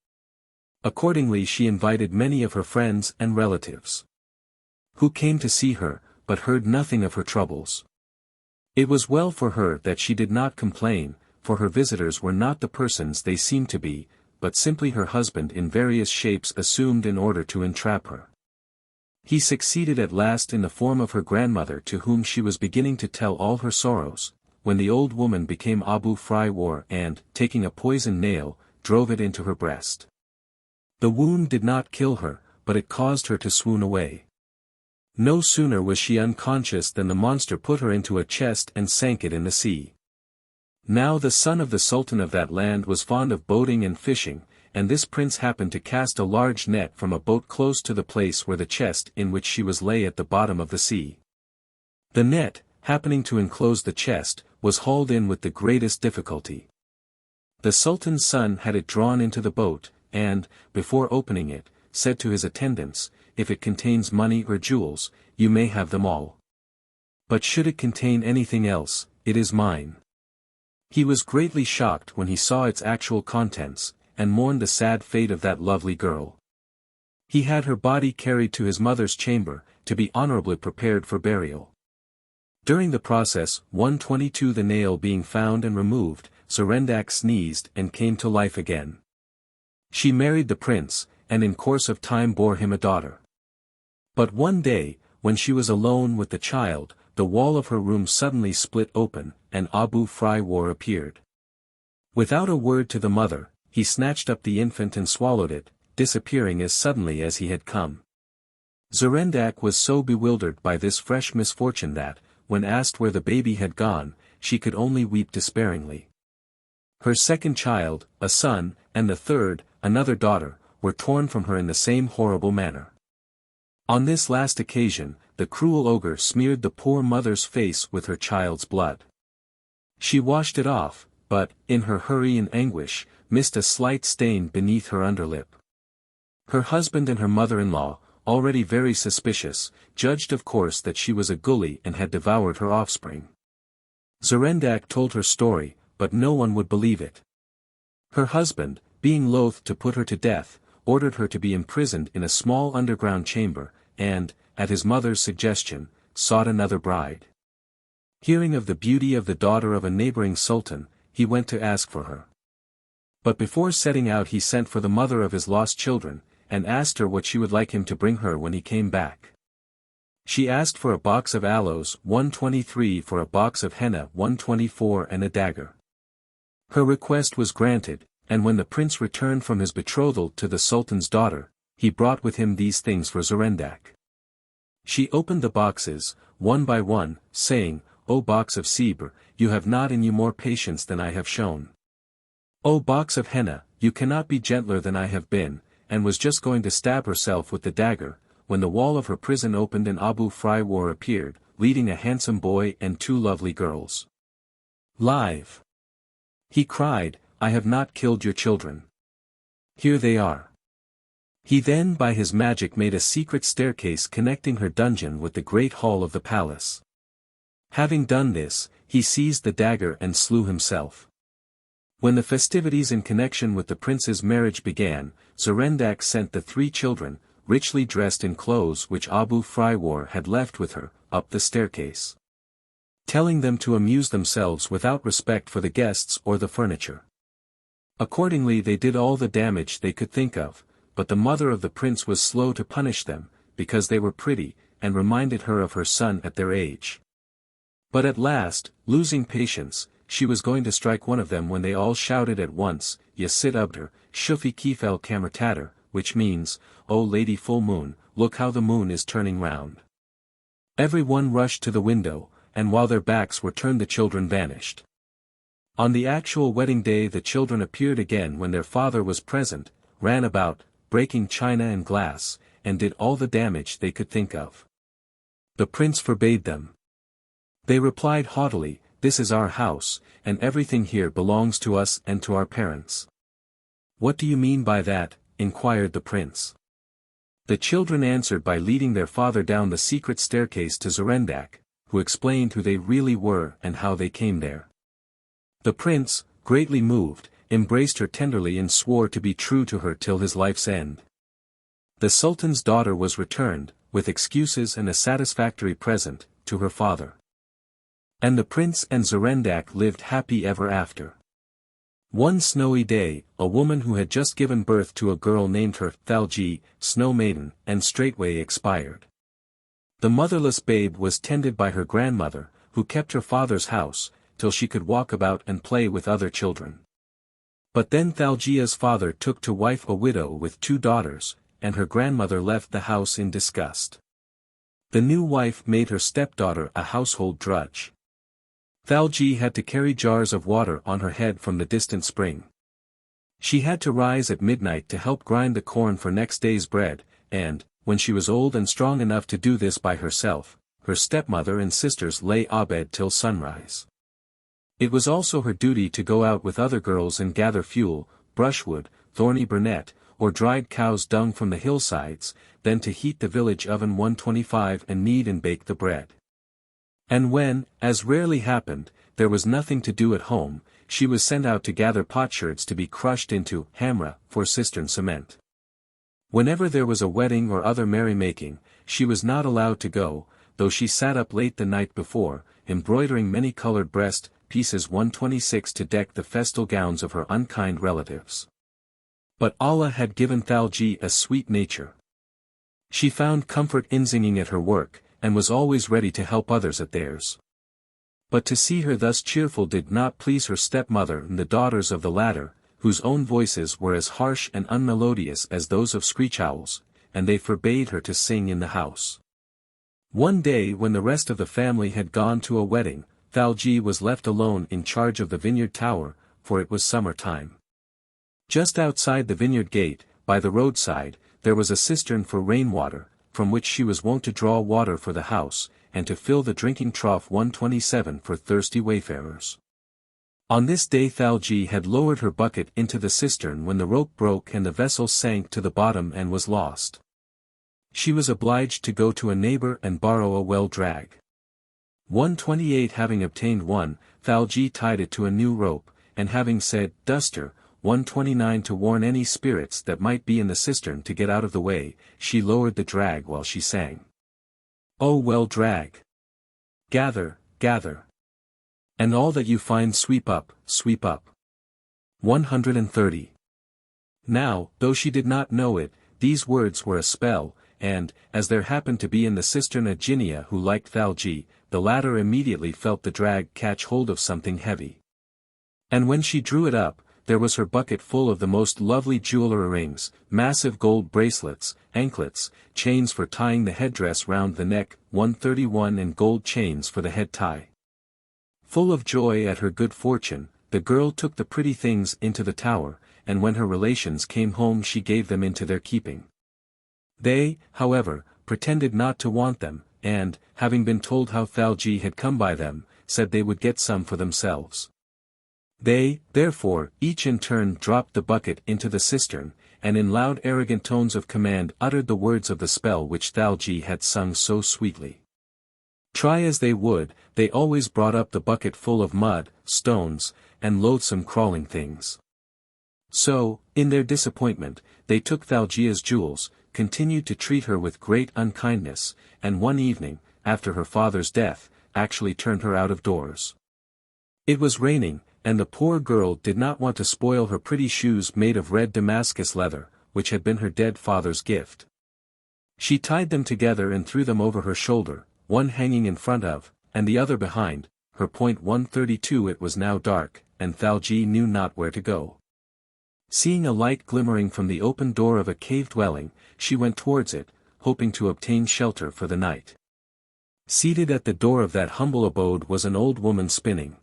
Accordingly she invited many of her friends and relatives, who came to see her, but heard nothing of her troubles. It was well for her that she did not complain, for her visitors were not the persons they seemed to be, but simply her husband in various shapes assumed in order to entrap her. He succeeded at last in the form of her grandmother to whom she was beginning to tell all her sorrows, when the old woman became Abu Friwar and, taking a poisoned nail, drove it into her breast. The wound did not kill her, but it caused her to swoon away. No sooner was she unconscious than the monster put her into a chest and sank it in the sea. Now the son of the Sultan of that land was fond of boating and fishing, and this prince happened to cast a large net from a boat close to the place where the chest in which she was lay at the bottom of the sea. The net, happening to enclose the chest, was hauled in with the greatest difficulty. The Sultan's son had it drawn into the boat, and, before opening it, said to his attendants, "If it contains money or jewels, you may have them all. But should it contain anything else, it is mine." He was greatly shocked when he saw its actual contents, and mourned the sad fate of that lovely girl. He had her body carried to his mother's chamber, to be honorably prepared for burial. During the process, 122 the nail being found and removed, Serendak sneezed and came to life again. She married the prince, and in course of time bore him a daughter. But one day, when she was alone with the child, the wall of her room suddenly split open, and Abu Friwar appeared. Without a word to the mother, he snatched up the infant and swallowed it, disappearing as suddenly as he had come. Serendak was so bewildered by this fresh misfortune that, when asked where the baby had gone, she could only weep despairingly. Her second child, a son, and the third, another daughter, were torn from her in the same horrible manner. On this last occasion, the cruel ogre smeared the poor mother's face with her child's blood. She washed it off, but, in her hurry and anguish, missed a slight stain beneath her underlip. Her husband and her mother-in-law, already very suspicious, judged of course that she was a gully and had devoured her offspring. Serendak told her story, but no one would believe it. Her husband, being loath to put her to death, ordered her to be imprisoned in a small underground chamber, and, at his mother's suggestion, sought another bride. Hearing of the beauty of the daughter of a neighboring sultan, he went to ask for her. But before setting out he sent for the mother of his lost children, and asked her what she would like him to bring her when he came back. She asked for a box of aloes 123 for a box of henna 124 and a dagger. Her request was granted, and when the prince returned from his betrothal to the sultan's daughter, he brought with him these things for Serendak. She opened the boxes, one by one, saying, "O box of Sebr, you have not in you more patience than I have shown. O box of henna, you cannot be gentler than I have been," and was just going to stab herself with the dagger, when the wall of her prison opened and Abu Friwar appeared, leading a handsome boy and two lovely girls. "Live!" he cried, "I have not killed your children. Here they are." He then by his magic made a secret staircase connecting her dungeon with the great hall of the palace. Having done this, he seized the dagger and slew himself. When the festivities in connection with the prince's marriage began, Serendak sent the three children, richly dressed in clothes which Abu Friwar had left with her, up the staircase, telling them to amuse themselves without respect for the guests or the furniture. Accordingly they did all the damage they could think of, but the mother of the prince was slow to punish them, because they were pretty, and reminded her of her son at their age. But at last, losing patience, she was going to strike one of them when they all shouted at once, "Yasid Ubder, Shufi Kifel Kamertater," which means, "O Lady Full Moon, look how the moon is turning round." Every one rushed to the window, and while their backs were turned the children vanished. On the actual wedding day the children appeared again when their father was present, ran about, breaking china and glass, and did all the damage they could think of. The prince forbade them. They replied haughtily, this is our house, and everything here belongs to us and to our parents." "What do you mean by that?" inquired the prince. The children answered by leading their father down the secret staircase to Zerendak, who explained who they really were and how they came there. The prince, greatly moved, embraced her tenderly and swore to be true to her till his life's end. The Sultan's daughter was returned, with excuses and a satisfactory present, to her father. And the prince and Zerendak lived happy ever after. One snowy day, a woman who had just given birth to a girl named her Thalji, Snow Maiden, and straightway expired. The motherless babe was tended by her grandmother, who kept her father's house, till she could walk about and play with other children. But then Thaljia's father took to wife a widow with 2 daughters, and her grandmother left the house in disgust. The new wife made her stepdaughter a household drudge. Thalji had to carry jars of water on her head from the distant spring. She had to rise at midnight to help grind the corn for next day's bread, and, when she was old and strong enough to do this by herself, her stepmother and sisters lay abed till sunrise. It was also her duty to go out with other girls and gather fuel, brushwood, thorny burnet, or dried cow's dung from the hillsides, then to heat the village oven 125 and knead and bake the bread. And when, as rarely happened, there was nothing to do at home, she was sent out to gather potsherds to be crushed into hamra for cistern cement. Whenever there was a wedding or other merrymaking, she was not allowed to go, though she sat up late the night before, embroidering many-colored breast pieces 126 to deck the festal gowns of her unkind relatives. But Allah had given Thalji a sweet nature. She found comfort in singing at her work, and was always ready to help others at theirs. But to see her thus cheerful did not please her stepmother and the daughters of the latter, whose own voices were as harsh and unmelodious as those of screech owls, and they forbade her to sing in the house. One day when the rest of the family had gone to a wedding, Thalji was left alone in charge of the vineyard tower, for it was summer time. Just outside the vineyard gate, by the roadside, there was a cistern for rainwater, from which she was wont to draw water for the house, and to fill the drinking trough 127 for thirsty wayfarers. On this day Thalji had lowered her bucket into the cistern when the rope broke and the vessel sank to the bottom and was lost. She was obliged to go to a neighbor and borrow a well drag. 128 having obtained one, Thalji tied it to a new rope, and having said, "Duster," 129 to warn any spirits that might be in the cistern to get out of the way, she lowered the drag while she sang. "O well drag! Gather, gather! And all that you find sweep up, sweep up." 130. Now, though she did not know it, these words were a spell, and, as there happened to be in the cistern a Jinniah who liked Thalji, the latter immediately felt the drag catch hold of something heavy. And when she drew it up, there was her bucket full of the most lovely jeweler earrings, massive gold bracelets, anklets, chains for tying the headdress round the neck, 131 and gold chains for the head tie. Full of joy at her good fortune, the girl took the pretty things into the tower, and when her relations came home she gave them into their keeping. They, however, pretended not to want them, and, having been told how Thalji had come by them, said they would get some for themselves. They, therefore, each in turn dropped the bucket into the cistern, and in loud arrogant tones of command uttered the words of the spell which Thalji had sung so sweetly. Try as they would, they always brought up the bucket full of mud, stones, and loathsome crawling things. So, in their disappointment, they took Thaljia's jewels, continued to treat her with great unkindness, and one evening, after her father's death, actually turned her out of doors. It was raining, and the poor girl did not want to spoil her pretty shoes made of red Damascus leather, which had been her dead father's gift. She tied them together and threw them over her shoulder, one hanging in front of, and the other behind, her point 132. It was now dark, and Thalji knew not where to go. Seeing a light glimmering from the open door of a cave dwelling, she went towards it, hoping to obtain shelter for the night. Seated at the door of that humble abode was an old woman spinning.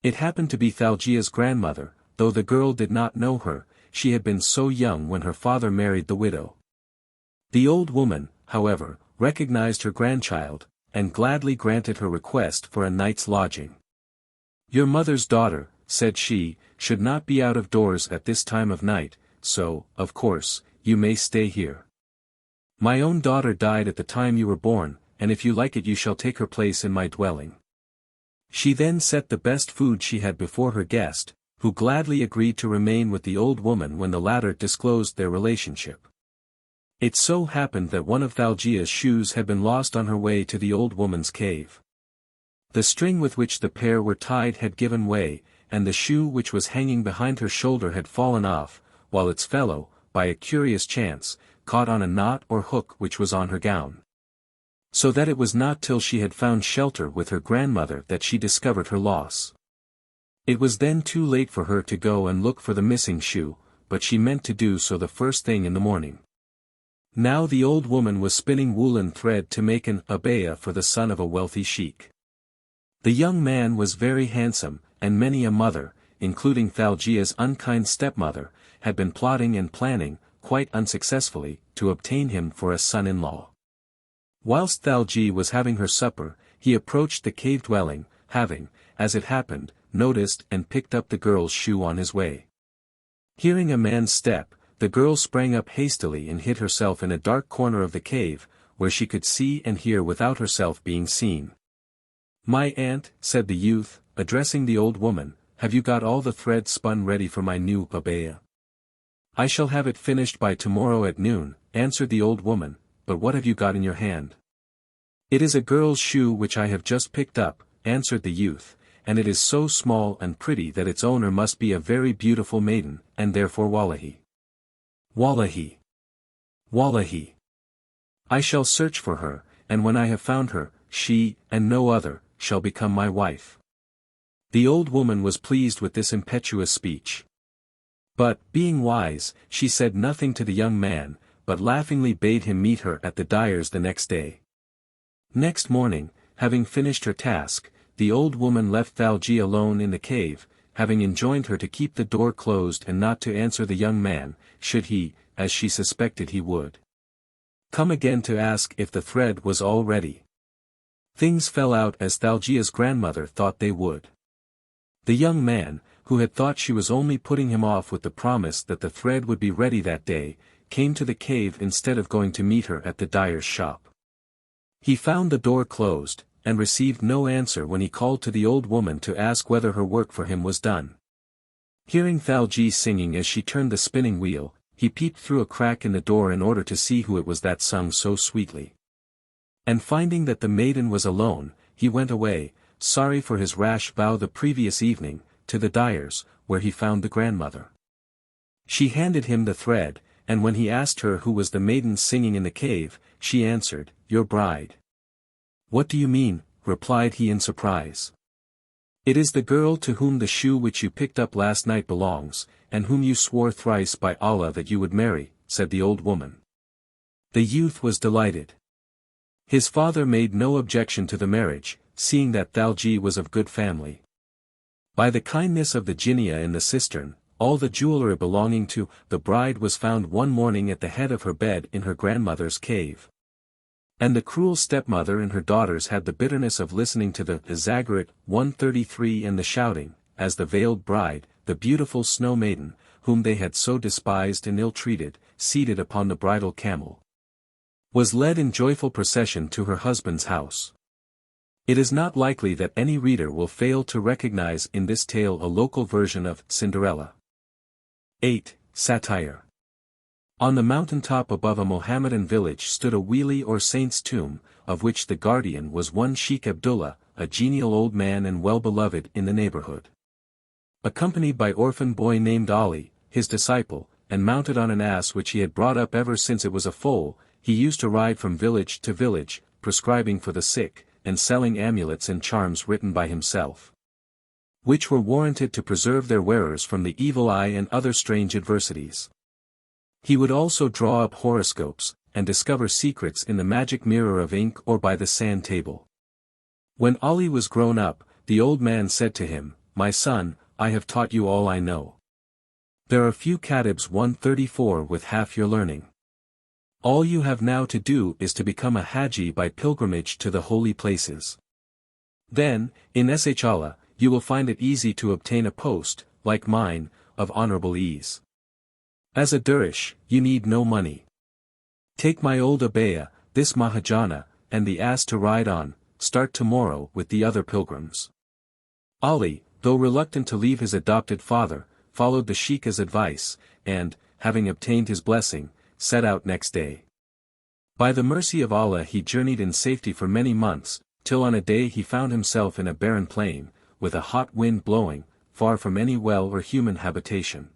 It happened to be Thaljia's grandmother, though the girl did not know her, she had been so young when her father married the widow. The old woman, however, recognized her grandchild, and gladly granted her request for a night's lodging. Your mother's daughter, said she, should not be out of doors at this time of night, so, of course, you may stay here. My own daughter died at the time you were born, and if you like it you shall take her place in my dwelling. She then set the best food she had before her guest, who gladly agreed to remain with the old woman when the latter disclosed their relationship. It so happened that one of Thalgia's shoes had been lost on her way to the old woman's cave. The string with which the pair were tied had given way, and the shoe which was hanging behind her shoulder had fallen off, while its fellow, by a curious chance, caught on a knot or hook which was on her gown. So that it was not till she had found shelter with her grandmother that she discovered her loss. It was then too late for her to go and look for the missing shoe, but she meant to do so the first thing in the morning. Now the old woman was spinning woolen thread to make an abaya for the son of a wealthy sheik. The young man was very handsome, and many a mother, including Thalgia's unkind stepmother, had been plotting and planning, quite unsuccessfully, to obtain him for a son-in-law. Whilst Thalgi was having her supper, he approached the cave dwelling, having, as it happened, noticed and picked up the girl's shoe on his way. Hearing a man's step, the girl sprang up hastily and hid herself in a dark corner of the cave, where she could see and hear without herself being seen. My aunt, said the youth, addressing the old woman, have you got all the thread spun ready for my new abaya? I shall have it finished by tomorrow at noon, answered the old woman, but what have you got in your hand? It is a girl's shoe which I have just picked up, answered the youth, and it is so small and pretty that its owner must be a very beautiful maiden, and therefore wallahi. Wallahi. Wallahi. I shall search for her, and when I have found her, she, and no other, shall become my wife. The old woman was pleased with this impetuous speech. But, being wise, she said nothing to the young man, but laughingly bade him meet her at the dyer's the next day. Next morning, having finished her task, the old woman left Thalgi alone in the cave, having enjoined her to keep the door closed and not to answer the young man, should he, as she suspected he would, come again to ask if the thread was all ready. Things fell out as Thalgia's grandmother thought they would. The young man, who had thought she was only putting him off with the promise that the thread would be ready that day, came to the cave instead of going to meet her at the dyer's shop. He found the door closed, and received no answer when he called to the old woman to ask whether her work for him was done. Hearing Thalgi singing as she turned the spinning wheel, he peeped through a crack in the door in order to see who it was that sung so sweetly. And finding that the maiden was alone, he went away, sorry for his rash vow the previous evening, to the dyer's, where he found the grandmother. She handed him the thread, and when he asked her who was the maiden singing in the cave, she answered, "Your bride." "What do you mean?" replied he in surprise. "It is the girl to whom the shoe which you picked up last night belongs, and whom you swore thrice by Allah that you would marry," said the old woman. The youth was delighted. His father made no objection to the marriage, seeing that Thalgi was of good family. By the kindness of the Jinniyah in the cistern, all the jewelry belonging to the bride was found one morning at the head of her bed in her grandmother's cave. And the cruel stepmother and her daughters had the bitterness of listening to the Zagharat 133 and the shouting, as the veiled bride, the beautiful snow maiden, whom they had so despised and ill-treated, seated upon the bridal camel, was led in joyful procession to her husband's house. It is not likely that any reader will fail to recognize in this tale a local version of Cinderella. 8. Satire. On the mountaintop above a Mohammedan village stood a wali or saint's tomb, of which the guardian was one Sheikh Abdullah, a genial old man and well-beloved in the neighborhood. Accompanied by orphan boy named Ali, his disciple, and mounted on an ass which he had brought up ever since it was a foal, he used to ride from village to village, prescribing for the sick, and selling amulets and charms written by himself, which were warranted to preserve their wearers from the evil eye and other strange adversities. He would also draw up horoscopes, and discover secrets in the magic mirror of ink or by the sand table. When Ali was grown up, the old man said to him, "My son, I have taught you all I know. There are few Katibs 134 with half your learning. All you have now to do is to become a Haji by pilgrimage to the holy places. Then, in Inshallah, you will find it easy to obtain a post, like mine, of honorable ease. As a dervish, you need no money. Take my old abaya, this mahajana, and the ass to ride on, start tomorrow with the other pilgrims. Ali, though reluctant to leave his adopted father, followed the sheikah's advice, and, having obtained his blessing, set out next day. By the mercy of Allah he journeyed in safety for many months, till on a day he found himself in a barren plain, with a hot wind blowing, far from any well or human habitation.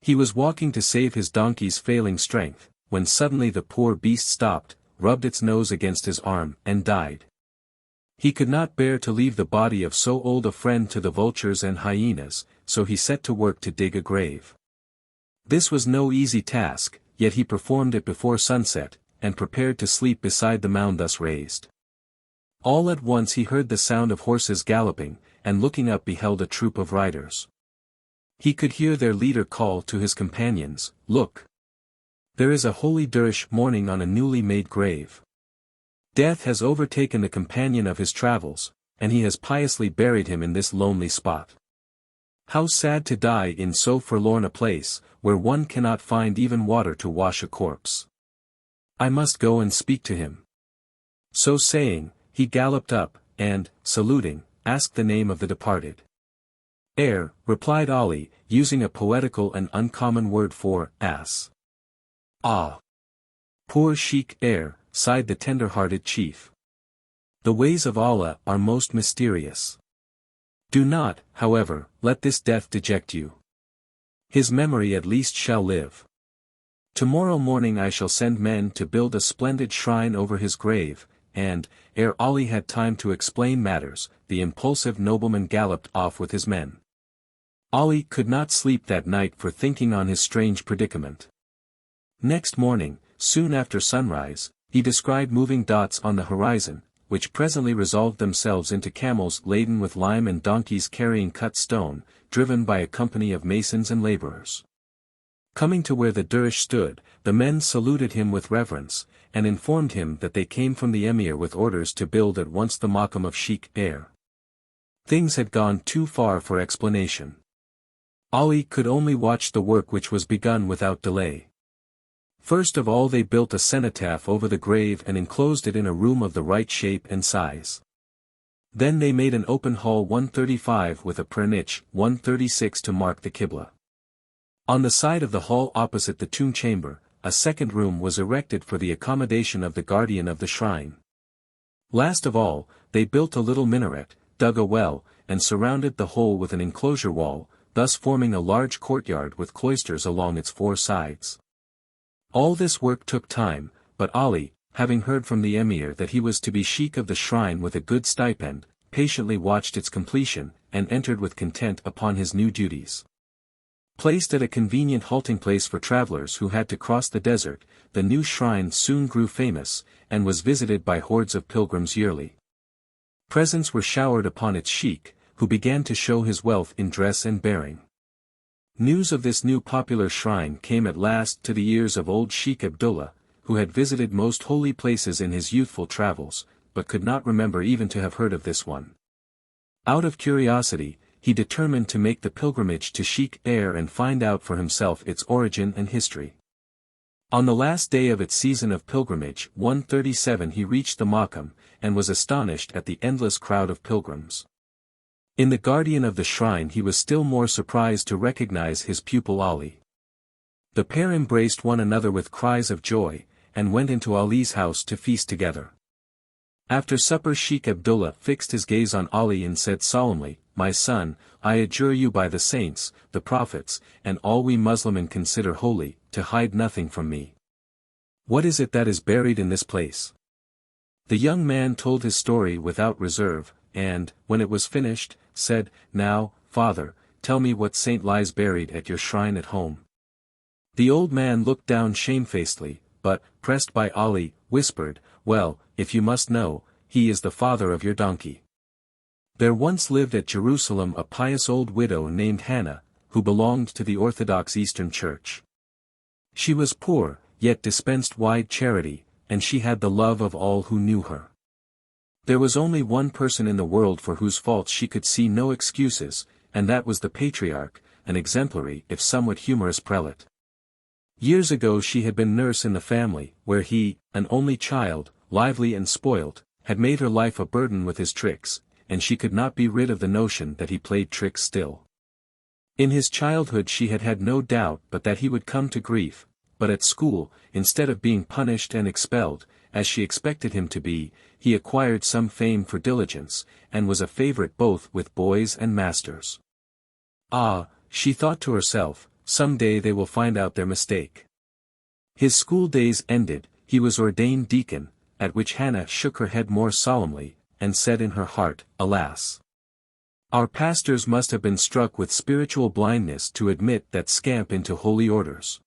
He was walking to save his donkey's failing strength, when suddenly the poor beast stopped, rubbed its nose against his arm, and died. He could not bear to leave the body of so old a friend to the vultures and hyenas, so he set to work to dig a grave. This was no easy task, yet he performed it before sunset, and prepared to sleep beside the mound thus raised. All at once he heard the sound of horses galloping, and looking up beheld a troop of riders. He could hear their leader call to his companions, "Look! There is a holy dervish mourning on a newly made grave. Death has overtaken the companion of his travels, and he has piously buried him in this lonely spot. How sad to die in so forlorn a place, where one cannot find even water to wash a corpse. I must go and speak to him." So saying, he galloped up, and, saluting, asked the name of the departed. Replied Ali, using a poetical and uncommon word for ass. "Ah! Poor Sheikh sighed the tender-hearted chief. "The ways of Allah are most mysterious. Do not, however, let this death deject you. His memory at least shall live. Tomorrow morning I shall send men to build a splendid shrine over his grave," and, ere Ali had time to explain matters, the impulsive nobleman galloped off with his men. Ali could not sleep that night for thinking on his strange predicament. Next morning, soon after sunrise, he descried moving dots on the horizon, which presently resolved themselves into camels laden with lime and donkeys carrying cut stone, driven by a company of masons and laborers. Coming to where the dervish stood, the men saluted him with reverence, and informed him that they came from the emir with orders to build at once the maqam of Sheikh. Things had gone too far for explanation. Ali could only watch the work which was begun without delay. First of all they built a cenotaph over the grave and enclosed it in a room of the right shape and size. Then they made an open hall 135 with a prayer niche 136 to mark the Qibla. On the side of the hall opposite the tomb chamber, a second room was erected for the accommodation of the guardian of the shrine. Last of all, they built a little minaret, dug a well, and surrounded the whole with an enclosure wall, thus forming a large courtyard with cloisters along its four sides. All this work took time, but Ali, having heard from the emir that he was to be sheikh of the shrine with a good stipend, patiently watched its completion, and entered with content upon his new duties. Placed at a convenient halting place for travelers who had to cross the desert, the new shrine soon grew famous, and was visited by hordes of pilgrims yearly. Presents were showered upon its sheikh, who began to show his wealth in dress and bearing. News of this new popular shrine came at last to the ears of old Sheikh Abdullah, who had visited most holy places in his youthful travels, but could not remember even to have heard of this one. Out of curiosity, he determined to make the pilgrimage to Sheikh and find out for himself its origin and history. On the last day of its season of pilgrimage 137 he reached the maqam, and was astonished at the endless crowd of pilgrims. In the guardian of the shrine he was still more surprised to recognize his pupil Ali. The pair embraced one another with cries of joy, and went into Ali's house to feast together. After supper Sheikh Abdullah fixed his gaze on Ali and said solemnly, "My son, I adjure you by the saints, the prophets, and all we Muslims consider holy, to hide nothing from me. What is it that is buried in this place?" The young man told his story without reserve, and, when it was finished, said, "Now, father, tell me what saint lies buried at your shrine at home." The old man looked down shamefacedly, but, pressed by Ali, whispered, "Well, if you must know, he is the father of your donkey. There once lived at Jerusalem a pious old widow named Hannah, who belonged to the Orthodox Eastern Church. She was poor, yet dispensed wide charity, and she had the love of all who knew her. There was only one person in the world for whose faults she could see no excuses, and that was the patriarch, an exemplary if somewhat humorous prelate. Years ago she had been nurse in the family, where he, an only child, lively and spoilt, had made her life a burden with his tricks, and she could not be rid of the notion that he played tricks still. In his childhood she had had no doubt but that he would come to grief, but at school, instead of being punished and expelled, as she expected him to be, he acquired some fame for diligence, and was a favorite both with boys and masters. Ah, she thought to herself, some day they will find out their mistake. His school days ended, he was ordained deacon, at which Hannah shook her head more solemnly, and said in her heart, alas! Our pastors must have been struck with spiritual blindness to admit that scamp into holy orders.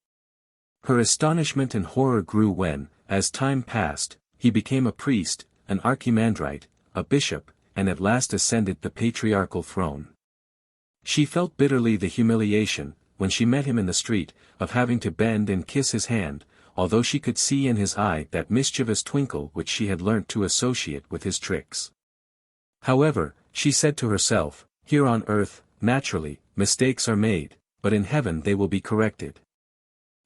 Her astonishment and horror grew when, as time passed, he became a priest, an archimandrite, a bishop, and at last ascended the patriarchal throne. She felt bitterly the humiliation, when she met him in the street, of having to bend and kiss his hand, although she could see in his eye that mischievous twinkle which she had learnt to associate with his tricks. However, she said to herself, here on earth, naturally, mistakes are made, but in heaven they will be corrected.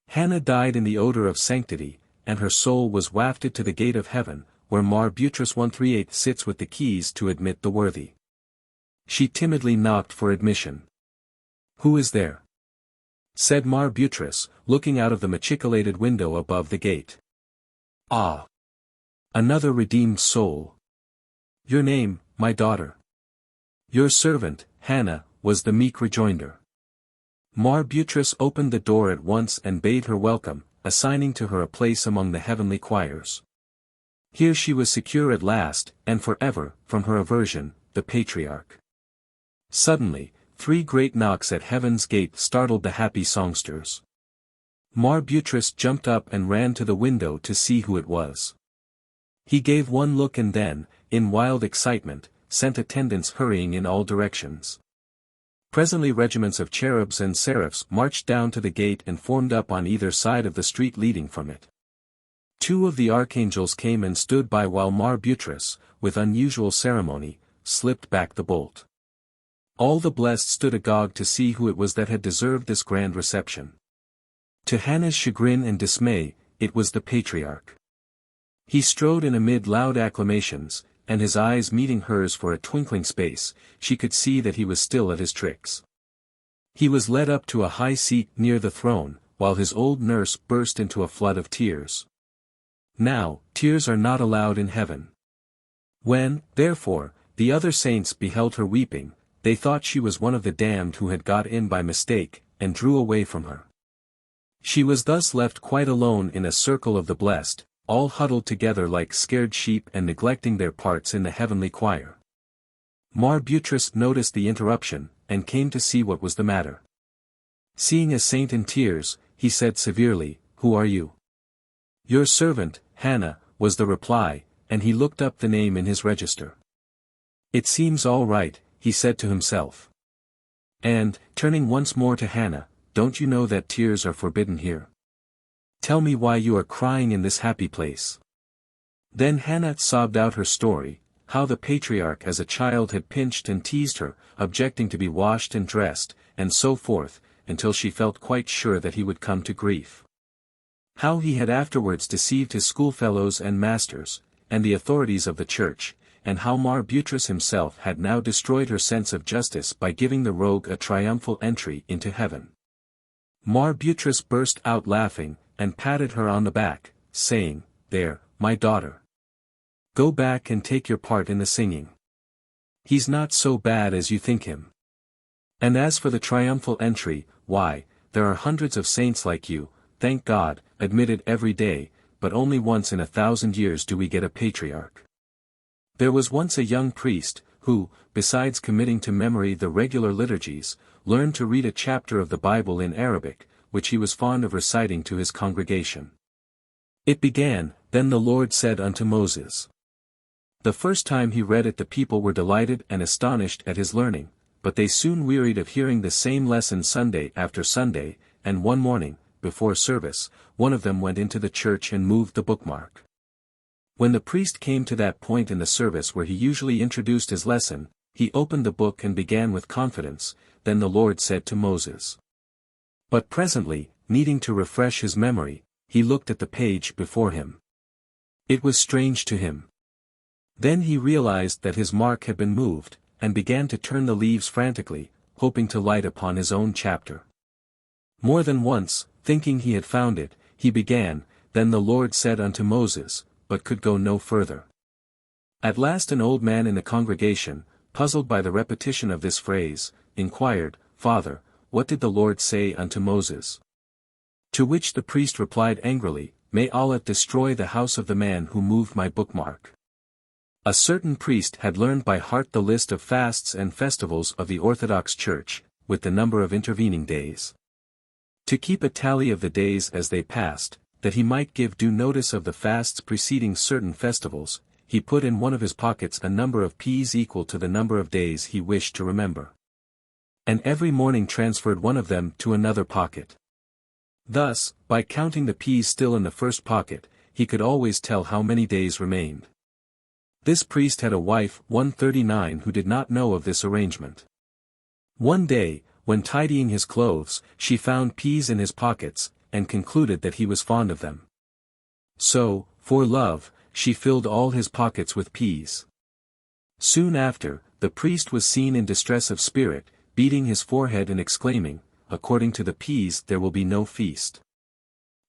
Hannah died in the odor of sanctity, and her soul was wafted to the gate of heaven, where Mar Buttress 138 sits with the keys to admit the worthy. She timidly knocked for admission. Who is there? Said Mar Buttress, looking out of the machicolated window above the gate. Ah! Another redeemed soul. Your name, my daughter? Your servant, Hannah, was the meek rejoinder. Mar Buttress opened the door at once and bade her welcome, assigning to her a place among the heavenly choirs. Here she was secure at last, and forever, from her aversion, the patriarch. Suddenly, 3 great knocks at heaven's gate startled the happy songsters. Mar Buttress jumped up and ran to the window to see who it was. He gave one look and then, in wild excitement, sent attendants hurrying in all directions. Presently regiments of cherubs and seraphs marched down to the gate and formed up on either side of the street leading from it. 2 of the archangels came and stood by while Mar Buttress, with unusual ceremony, slipped back the bolt. All the blessed stood agog to see who it was that had deserved this grand reception. To Hannah's chagrin and dismay, it was the patriarch. He strode in amid loud acclamations, and his eyes meeting hers for a twinkling space, she could see that he was still at his tricks. He was led up to a high seat near the throne, while his old nurse burst into a flood of tears. Now, tears are not allowed in heaven. When, therefore, the other saints beheld her weeping, they thought she was one of the damned who had got in by mistake, and drew away from her. She was thus left quite alone in a circle of the blessed, all huddled together like scared sheep and neglecting their parts in the heavenly choir. Mar Buttress noticed the interruption, and came to see what was the matter. Seeing a saint in tears, he said severely, "Who are you?" "Your servant, Hannah," was the reply, and he looked up the name in his register. "It seems all right," he said to himself. And, turning once more to Hannah, "Don't you know that tears are forbidden here? Tell me why you are crying in this happy place." Then Hannah sobbed out her story, how the patriarch as a child had pinched and teased her, objecting to be washed and dressed, and so forth, until she felt quite sure that he would come to grief. How he had afterwards deceived his schoolfellows and masters, and the authorities of the church, and how Mar Buttress himself had now destroyed her sense of justice by giving the rogue a triumphal entry into heaven. Mar Buttress burst out laughing, and patted her on the back, saying, "There, my daughter. Go back and take your part in the singing. He's not so bad as you think him. And as for the triumphal entry, why, there are hundreds of saints like you, thank God, admitted every day, but only once in 1,000 years do we get a patriarch. There was once a young priest, who, besides committing to memory the regular liturgies, learned to read a chapter of the Bible in Arabic, which he was fond of reciting to his congregation. It began, "Then the Lord said unto Moses." The first time he read it the people were delighted and astonished at his learning, but they soon wearied of hearing the same lesson Sunday after Sunday, and one morning, before service, one of them went into the church and moved the bookmark. When the priest came to that point in the service where he usually introduced his lesson, he opened the book and began with confidence. Then the Lord said to Moses. But presently, needing to refresh his memory, he looked at the page before him. It was strange to him. Then he realized that his mark had been moved, and began to turn the leaves frantically, hoping to light upon his own chapter. More than once, thinking he had found it, he began, then the Lord said unto Moses, but could go no further. At last an old man in the congregation, puzzled by the repetition of this phrase, inquired, Father, what did the Lord say unto Moses? To which the priest replied angrily, May Allah destroy the house of the man who moved my bookmark. A certain priest had learned by heart the list of fasts and festivals of the Orthodox Church, with the number of intervening days. To keep a tally of the days as they passed, that he might give due notice of the fasts preceding certain festivals, he put in one of his pockets a number of peas equal to the number of days he wished to remember. And every morning transferred one of them to another pocket. Thus, by counting the peas still in the first pocket, he could always tell how many days remained. This priest had a wife 139 who did not know of this arrangement. One day, when tidying his clothes, she found peas in his pockets, and concluded that he was fond of them. So, for love, she filled all his pockets with peas. Soon after, the priest was seen in distress of spirit, beating his forehead and exclaiming, According to the peas there will be no feast.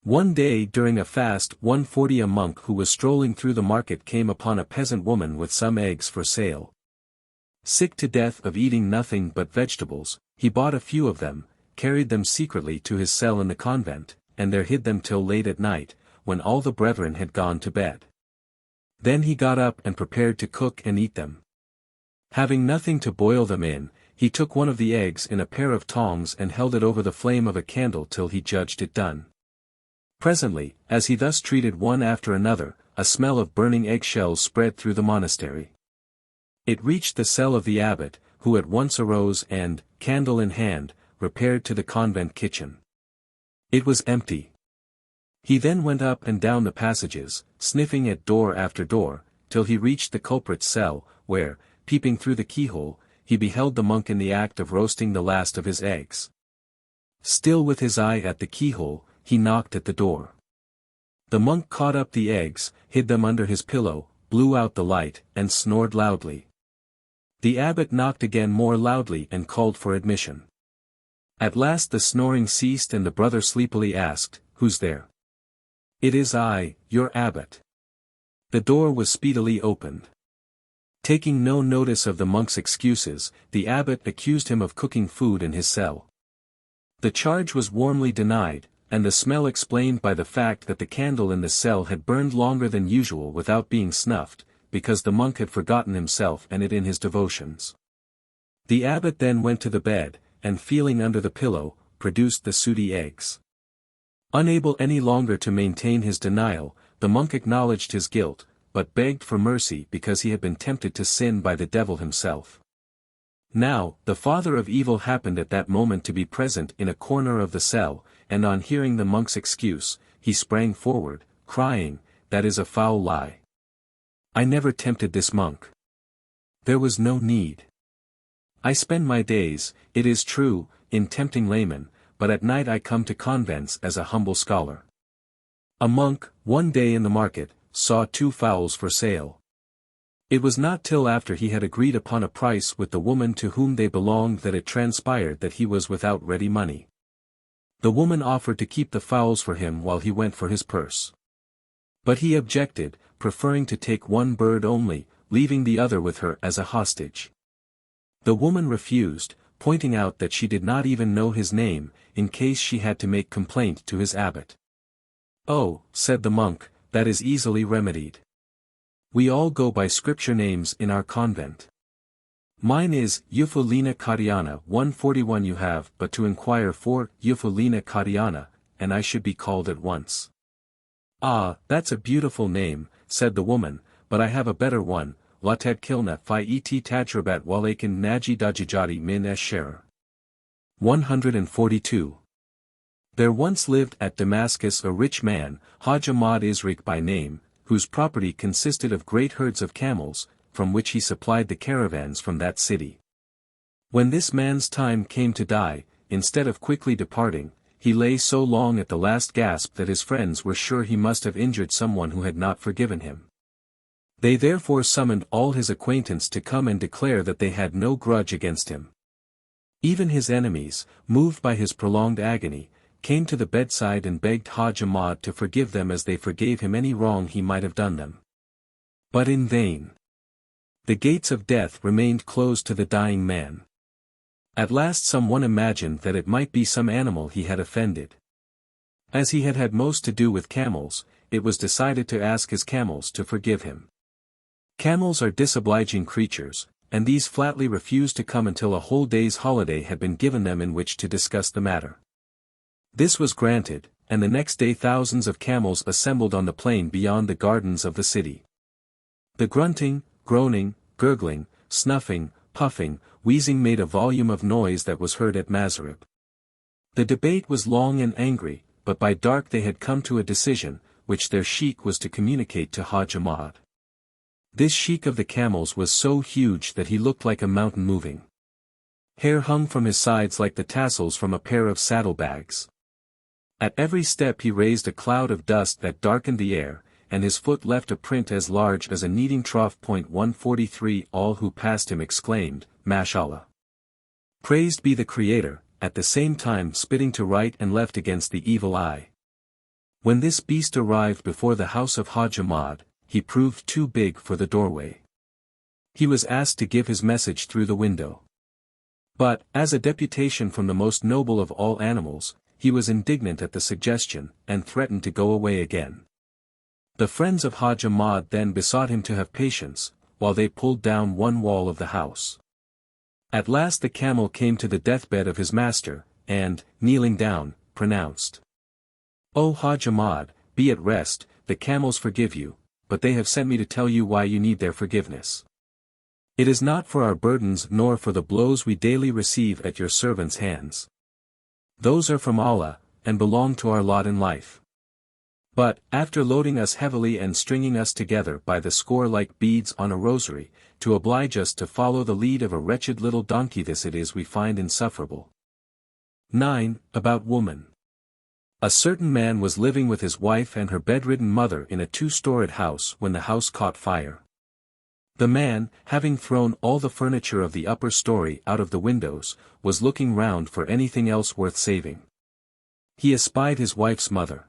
One day during a fast 140 a monk who was strolling through the market came upon a peasant woman with some eggs for sale. Sick to death of eating nothing but vegetables, he bought a few of them, carried them secretly to his cell in the convent, and there hid them till late at night, when all the brethren had gone to bed. Then he got up and prepared to cook and eat them. Having nothing to boil them in, he took one of the eggs in a pair of tongs and held it over the flame of a candle till he judged it done. Presently, as he thus treated one after another, a smell of burning eggshells spread through the monastery. It reached the cell of the abbot, who at once arose and, candle in hand, repaired to the convent kitchen. It was empty. He then went up and down the passages, sniffing at door after door, till he reached the culprit's cell, where, peeping through the keyhole, he beheld the monk in the act of roasting the last of his eggs. Still with his eye at the keyhole, he knocked at the door. The monk caught up the eggs, hid them under his pillow, blew out the light, and snored loudly. The abbot knocked again more loudly and called for admission. At last the snoring ceased and the brother sleepily asked, Who's there? It is I, your abbot. The door was speedily opened. Taking no notice of the monk's excuses, the abbot accused him of cooking food in his cell. The charge was warmly denied, and the smell explained by the fact that the candle in the cell had burned longer than usual without being snuffed, because the monk had forgotten himself and it in his devotions. The abbot then went to the bed, and feeling under the pillow, produced the sooty eggs. Unable any longer to maintain his denial, the monk acknowledged his guilt, but begged for mercy because he had been tempted to sin by the devil himself. Now, the father of evil happened at that moment to be present in a corner of the cell, and on hearing the monk's excuse, he sprang forward, crying, That is a foul lie. I never tempted this monk. There was no need. I spend my days, it is true, in tempting laymen, but at night I come to convents as a humble scholar. A monk, one day in the market, saw 2 fowls for sale. It was not till after he had agreed upon a price with the woman to whom they belonged that it transpired that he was without ready money. The woman offered to keep the fowls for him while he went for his purse. But he objected, preferring to take one bird only, leaving the other with her as a hostage. The woman refused, pointing out that she did not even know his name, in case she had to make complaint to his abbot. Oh, said the monk, that is easily remedied. We all go by scripture names in our convent. Mine is Euphelina Kadiana 141. You have but to inquire for Euphelina Kadiana, and I should be called at once. Ah, that's a beautiful name, said the woman, but I have a better one, Latad Kilna Fi Et Tajrabat Walakin Naji Dajijati Min Esher. 142. There once lived at Damascus a rich man, Hajj Ahmad Isrik by name, whose property consisted of great herds of camels, from which he supplied the caravans from that city. When this man's time came to die, instead of quickly departing, he lay so long at the last gasp that his friends were sure he must have injured someone who had not forgiven him. They therefore summoned all his acquaintance to come and declare that they had no grudge against him. Even his enemies, moved by his prolonged agony, came to the bedside and begged Hajj Ahmad to forgive them as they forgave him any wrong he might have done them. But in vain. The gates of death remained closed to the dying man. At last someone imagined that it might be some animal he had offended. As he had had most to do with camels, it was decided to ask his camels to forgive him. Camels are disobliging creatures, and these flatly refused to come until a whole day's holiday had been given them in which to discuss the matter. This was granted, and the next day thousands of camels assembled on the plain beyond the gardens of the city. The grunting, groaning, gurgling, snuffing, puffing, wheezing made a volume of noise that was heard at Mazarib. The debate was long and angry, but by dark they had come to a decision, which their sheikh was to communicate to Hajj Ahmad. This sheikh of the camels was so huge that he looked like a mountain moving. Hair hung from his sides like the tassels from a pair of saddlebags. At every step he raised a cloud of dust that darkened the air, and his foot left a print as large as a kneading trough. 143 All who passed him exclaimed, Mashallah. Praised be the Creator, at the same time spitting to right and left against the evil eye. When this beast arrived before the house of Hajj Ahmad, he proved too big for the doorway. He was asked to give his message through the window. But, as a deputation from the most noble of all animals, he was indignant at the suggestion, and threatened to go away again. The friends of Hajj Ahmad then besought him to have patience, while they pulled down one wall of the house. At last the camel came to the deathbed of his master, and, kneeling down, pronounced, O Hajj Ahmad, be at rest, the camels forgive you, but they have sent me to tell you why you need their forgiveness. It is not for our burdens nor for the blows we daily receive at your servants' hands. Those are from Allah, and belong to our lot in life. But, after loading us heavily and stringing us together by the score like beads on a rosary, to oblige us to follow the lead of a wretched little donkey, this it is we find insufferable. 9. About woman. A certain man was living with his wife and her bedridden mother in a two-storied house when the house caught fire. The man, having thrown all the furniture of the upper story out of the windows, was looking round for anything else worth saving. He espied his wife's mother.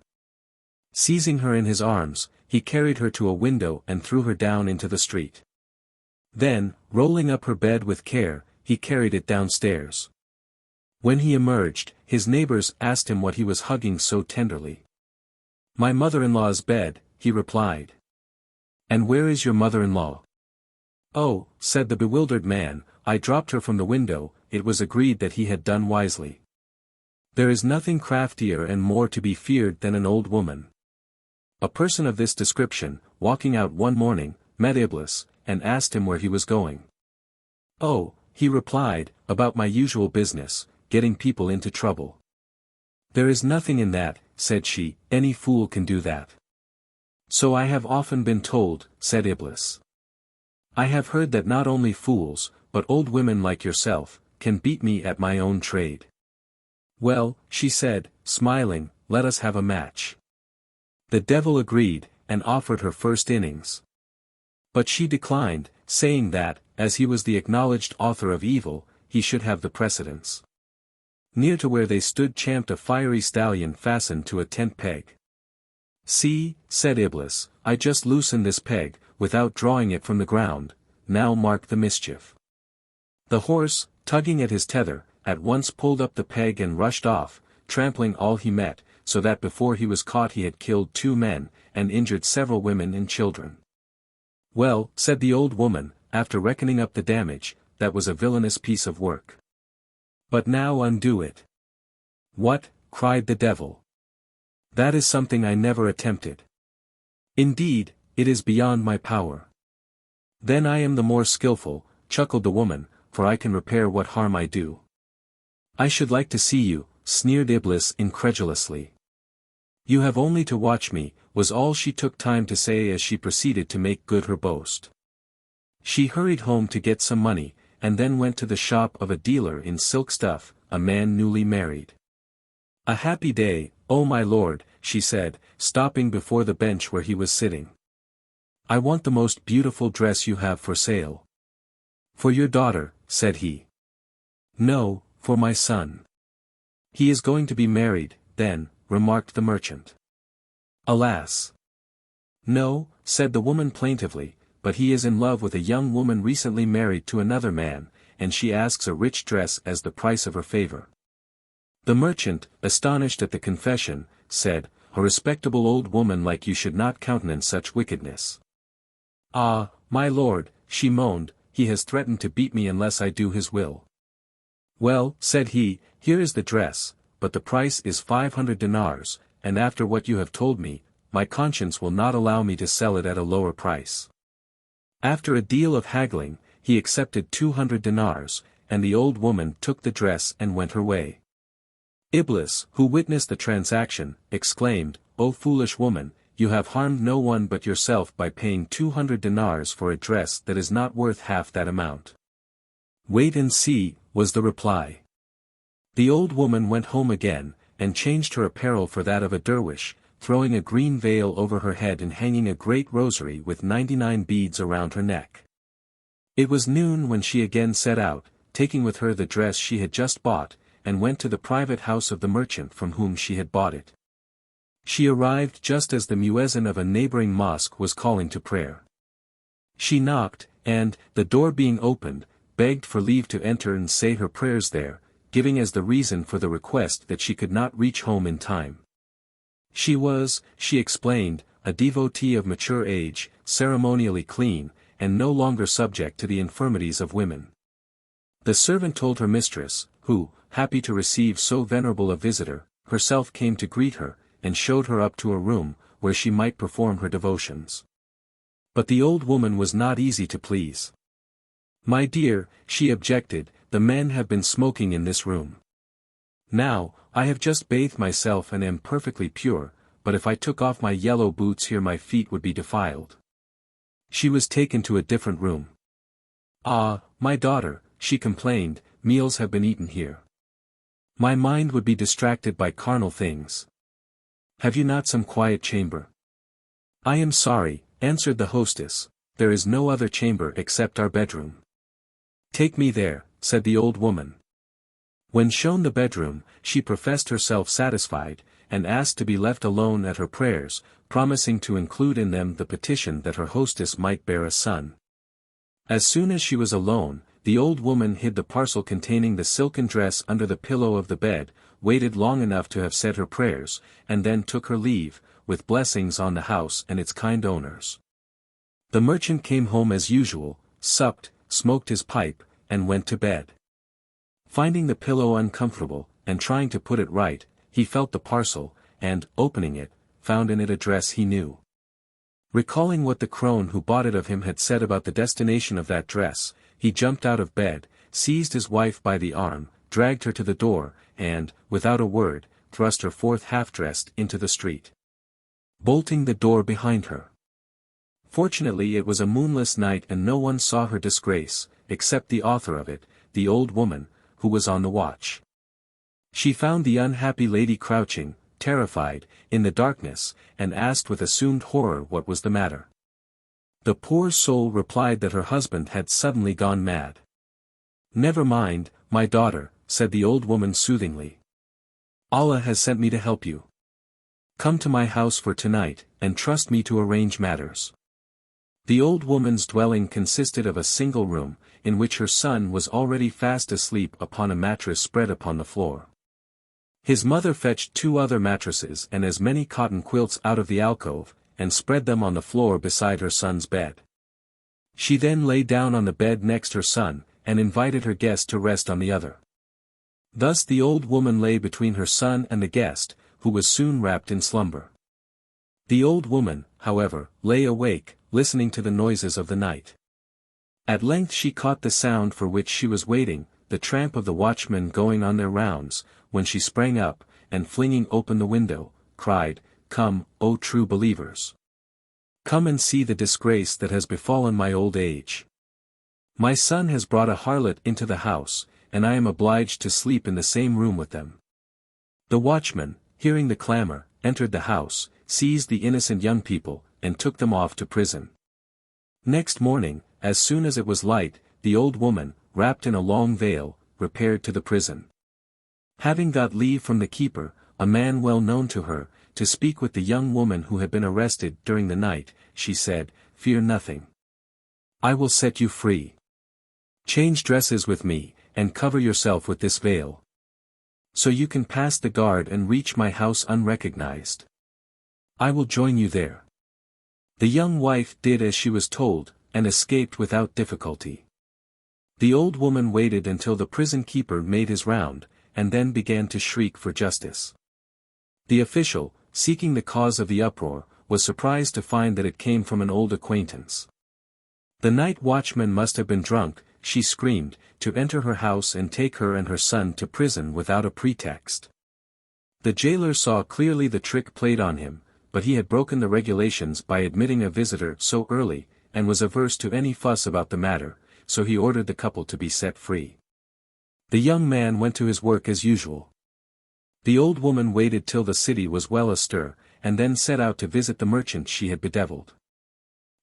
Seizing her in his arms, he carried her to a window and threw her down into the street. Then, rolling up her bed with care, he carried it downstairs. When he emerged, his neighbors asked him what he was hugging so tenderly. My mother-in-law's bed, he replied. And where is your mother-in-law? Oh, said the bewildered man, I dropped her from the window. It was agreed that he had done wisely. There is nothing craftier and more to be feared than an old woman. A person of this description, walking out one morning, met Iblis, and asked him where he was going. Oh, he replied, about my usual business, getting people into trouble. There is nothing in that, said she, any fool can do that. So I have often been told, said Iblis. I have heard that not only fools, but old women like yourself, can beat me at my own trade. Well, she said, smiling, let us have a match. The devil agreed, and offered her first innings. But she declined, saying that, as he was the acknowledged author of evil, he should have the precedence. Near to where they stood champed a fiery stallion fastened to a tent peg. See, said Iblis, I just loosened this peg, without drawing it from the ground, now mark the mischief. The horse, tugging at his tether, at once pulled up the peg and rushed off, trampling all he met, so that before he was caught he had killed 2 men, and injured several women and children. Well, said the old woman, after reckoning up the damage, that was a villainous piece of work. But now undo it. What, cried the devil. That is something I never attempted. Indeed, it is beyond my power. Then I am the more skillful, chuckled the woman, for I can repair what harm I do. I should like to see you, sneered Iblis incredulously. You have only to watch me, was all she took time to say as she proceeded to make good her boast. She hurried home to get some money, and then went to the shop of a dealer in silk stuff, a man newly married. "A happy day, O my lord," she said, stopping before the bench where he was sitting. "I want the most beautiful dress you have for sale." "For your daughter," said he. "No, for my son." "He is going to be married, then," remarked the merchant. "Alas." "No," said the woman plaintively, "but he is in love with a young woman recently married to another man, and she asks a rich dress as the price of her favor." The merchant, astonished at the confession, said, "A respectable old woman like you should not countenance such wickedness." "Ah, my lord," she moaned, "he has threatened to beat me unless I do his will." "Well," said he, "here is the dress, but the price is 500 dinars, and after what you have told me, my conscience will not allow me to sell it at a lower price." After a deal of haggling, he accepted 200 dinars, and the old woman took the dress and went her way. Iblis, who witnessed the transaction, exclaimed, "O foolish woman, you have harmed no one but yourself by paying 200 dinars for a dress that is not worth half that amount." "Wait and see," was the reply. The old woman went home again, and changed her apparel for that of a dervish, throwing a green veil over her head and hanging a great rosary with 99 beads around her neck. It was noon when she again set out, taking with her the dress she had just bought, and went to the private house of the merchant from whom she had bought it. She arrived just as the muezzin of a neighboring mosque was calling to prayer. She knocked, and, the door being opened, begged for leave to enter and say her prayers there, giving as the reason for the request that she could not reach home in time. She was, she explained, a devotee of mature age, ceremonially clean, and no longer subject to the infirmities of women. The servant told her mistress, who, happy to receive so venerable a visitor, herself came to greet her, and showed her up to a room, where she might perform her devotions. But the old woman was not easy to please. "My dear," she objected, "the men have been smoking in this room. Now, I have just bathed myself and am perfectly pure, but if I took off my yellow boots here my feet would be defiled." She was taken to a different room. "Ah, my daughter," she complained, "meals have been eaten here. My mind would be distracted by carnal things. Have you not some quiet chamber?" "I am sorry," answered the hostess, "there is no other chamber except our bedroom." "Take me there," said the old woman. When shown the bedroom, she professed herself satisfied, and asked to be left alone at her prayers, promising to include in them the petition that her hostess might bear a son. As soon as she was alone, the old woman hid the parcel containing the silken dress under the pillow of the bed, waited long enough to have said her prayers, and then took her leave, with blessings on the house and its kind owners. The merchant came home as usual, supped, smoked his pipe, and went to bed. Finding the pillow uncomfortable, and trying to put it right, he felt the parcel, and, opening it, found in it a dress he knew. Recalling what the crone who bought it of him had said about the destination of that dress, he jumped out of bed, seized his wife by the arm, dragged her to the door, and, without a word, thrust her forth half-dressed into the street, bolting the door behind her. Fortunately it was a moonless night and no one saw her disgrace, except the author of it, the old woman, who was on the watch. She found the unhappy lady crouching, terrified, in the darkness, and asked with assumed horror what was the matter. The poor soul replied that her husband had suddenly gone mad. "Never mind, my daughter," said the old woman soothingly. "Allah has sent me to help you. Come to my house for tonight, and trust me to arrange matters." The old woman's dwelling consisted of a single room, in which her son was already fast asleep upon a mattress spread upon the floor. His mother fetched 2 other mattresses and as many cotton quilts out of the alcove, and spread them on the floor beside her son's bed. She then lay down on the bed next her son, and invited her guest to rest on the other. Thus the old woman lay between her son and the guest, who was soon wrapped in slumber. The old woman, however, lay awake, listening to the noises of the night. At length she caught the sound for which she was waiting, the tramp of the watchmen going on their rounds, when she sprang up, and flinging open the window, cried, Come, O true believers. Come and see the disgrace that has befallen my old age. My son has brought a harlot into the house, and I am obliged to sleep in the same room with them. The watchman, hearing the clamor, entered the house, seized the innocent young people, and took them off to prison. Next morning, as soon as it was light, the old woman, wrapped in a long veil, repaired to the prison. Having got leave from the keeper, a man well known to her, to speak with the young woman who had been arrested during the night, she said, "Fear nothing. I will set you free. Change dresses with me, and cover yourself with this veil. So you can pass the guard and reach my house unrecognized. I will join you there." The young wife did as she was told, and escaped without difficulty. The old woman waited until the prison keeper made his round, and then began to shriek for justice. The official, seeking the cause of the uproar, was surprised to find that it came from an old acquaintance. The night watchman must have been drunk, she screamed, to enter her house and take her and her son to prison without a pretext. The jailer saw clearly the trick played on him, but he had broken the regulations by admitting a visitor so early, and was averse to any fuss about the matter, so he ordered the couple to be set free. The young man went to his work as usual. The old woman waited till the city was well astir, and then set out to visit the merchant she had bedeviled.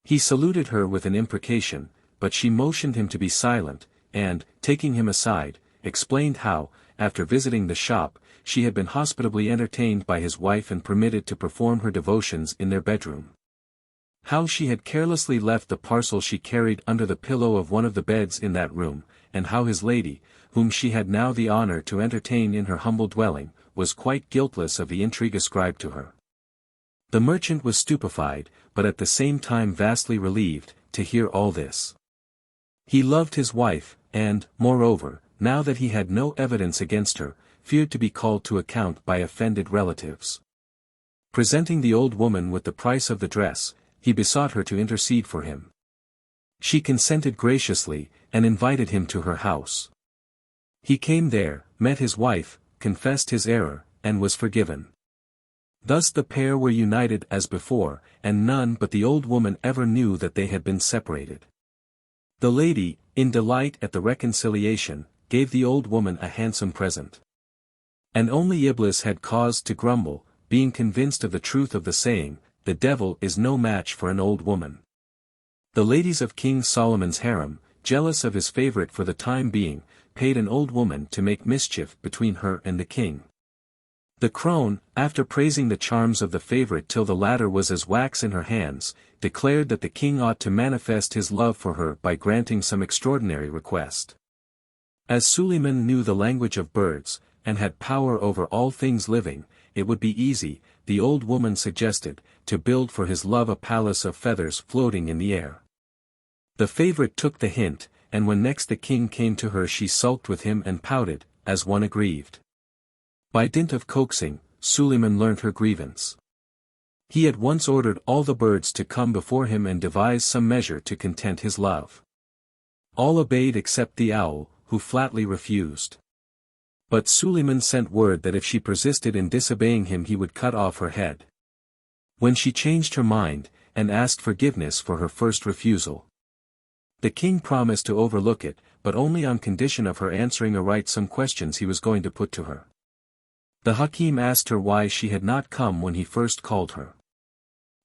He saluted her with an imprecation, but she motioned him to be silent, and, taking him aside, explained how, after visiting the shop, she had been hospitably entertained by his wife and permitted to perform her devotions in their bedroom. How she had carelessly left the parcel she carried under the pillow of one of the beds in that room, and how his lady, whom she had now the honor to entertain in her humble dwelling, was quite guiltless of the intrigue ascribed to her. The merchant was stupefied, but at the same time vastly relieved, to hear all this. He loved his wife, and, moreover, now that he had no evidence against her, feared to be called to account by offended relatives. Presenting the old woman with the price of the dress, he besought her to intercede for him. She consented graciously, and invited him to her house. He came there, met his wife, confessed his error, and was forgiven. Thus the pair were united as before, and none but the old woman ever knew that they had been separated. The lady, in delight at the reconciliation, gave the old woman a handsome present. And only Iblis had cause to grumble, being convinced of the truth of the saying, "The devil is no match for an old woman." The ladies of King Solomon's harem, jealous of his favorite for the time being, paid an old woman to make mischief between her and the king. The crone, after praising the charms of the favorite till the latter was as wax in her hands, declared that the king ought to manifest his love for her by granting some extraordinary request. As Suleiman knew the language of birds, and had power over all things living, it would be easy, the old woman suggested, to build for his love a palace of feathers floating in the air. The favorite took the hint, and when next the king came to her she sulked with him and pouted, as one aggrieved. By dint of coaxing, Suleiman learnt her grievance. He at once ordered all the birds to come before him and devise some measure to content his love. All obeyed except the owl, who flatly refused. But Suleiman sent word that if she persisted in disobeying him he would cut off her head. When she changed her mind, and asked forgiveness for her first refusal, the king promised to overlook it, but only on condition of her answering aright some questions he was going to put to her. The Hakim asked her why she had not come when he first called her.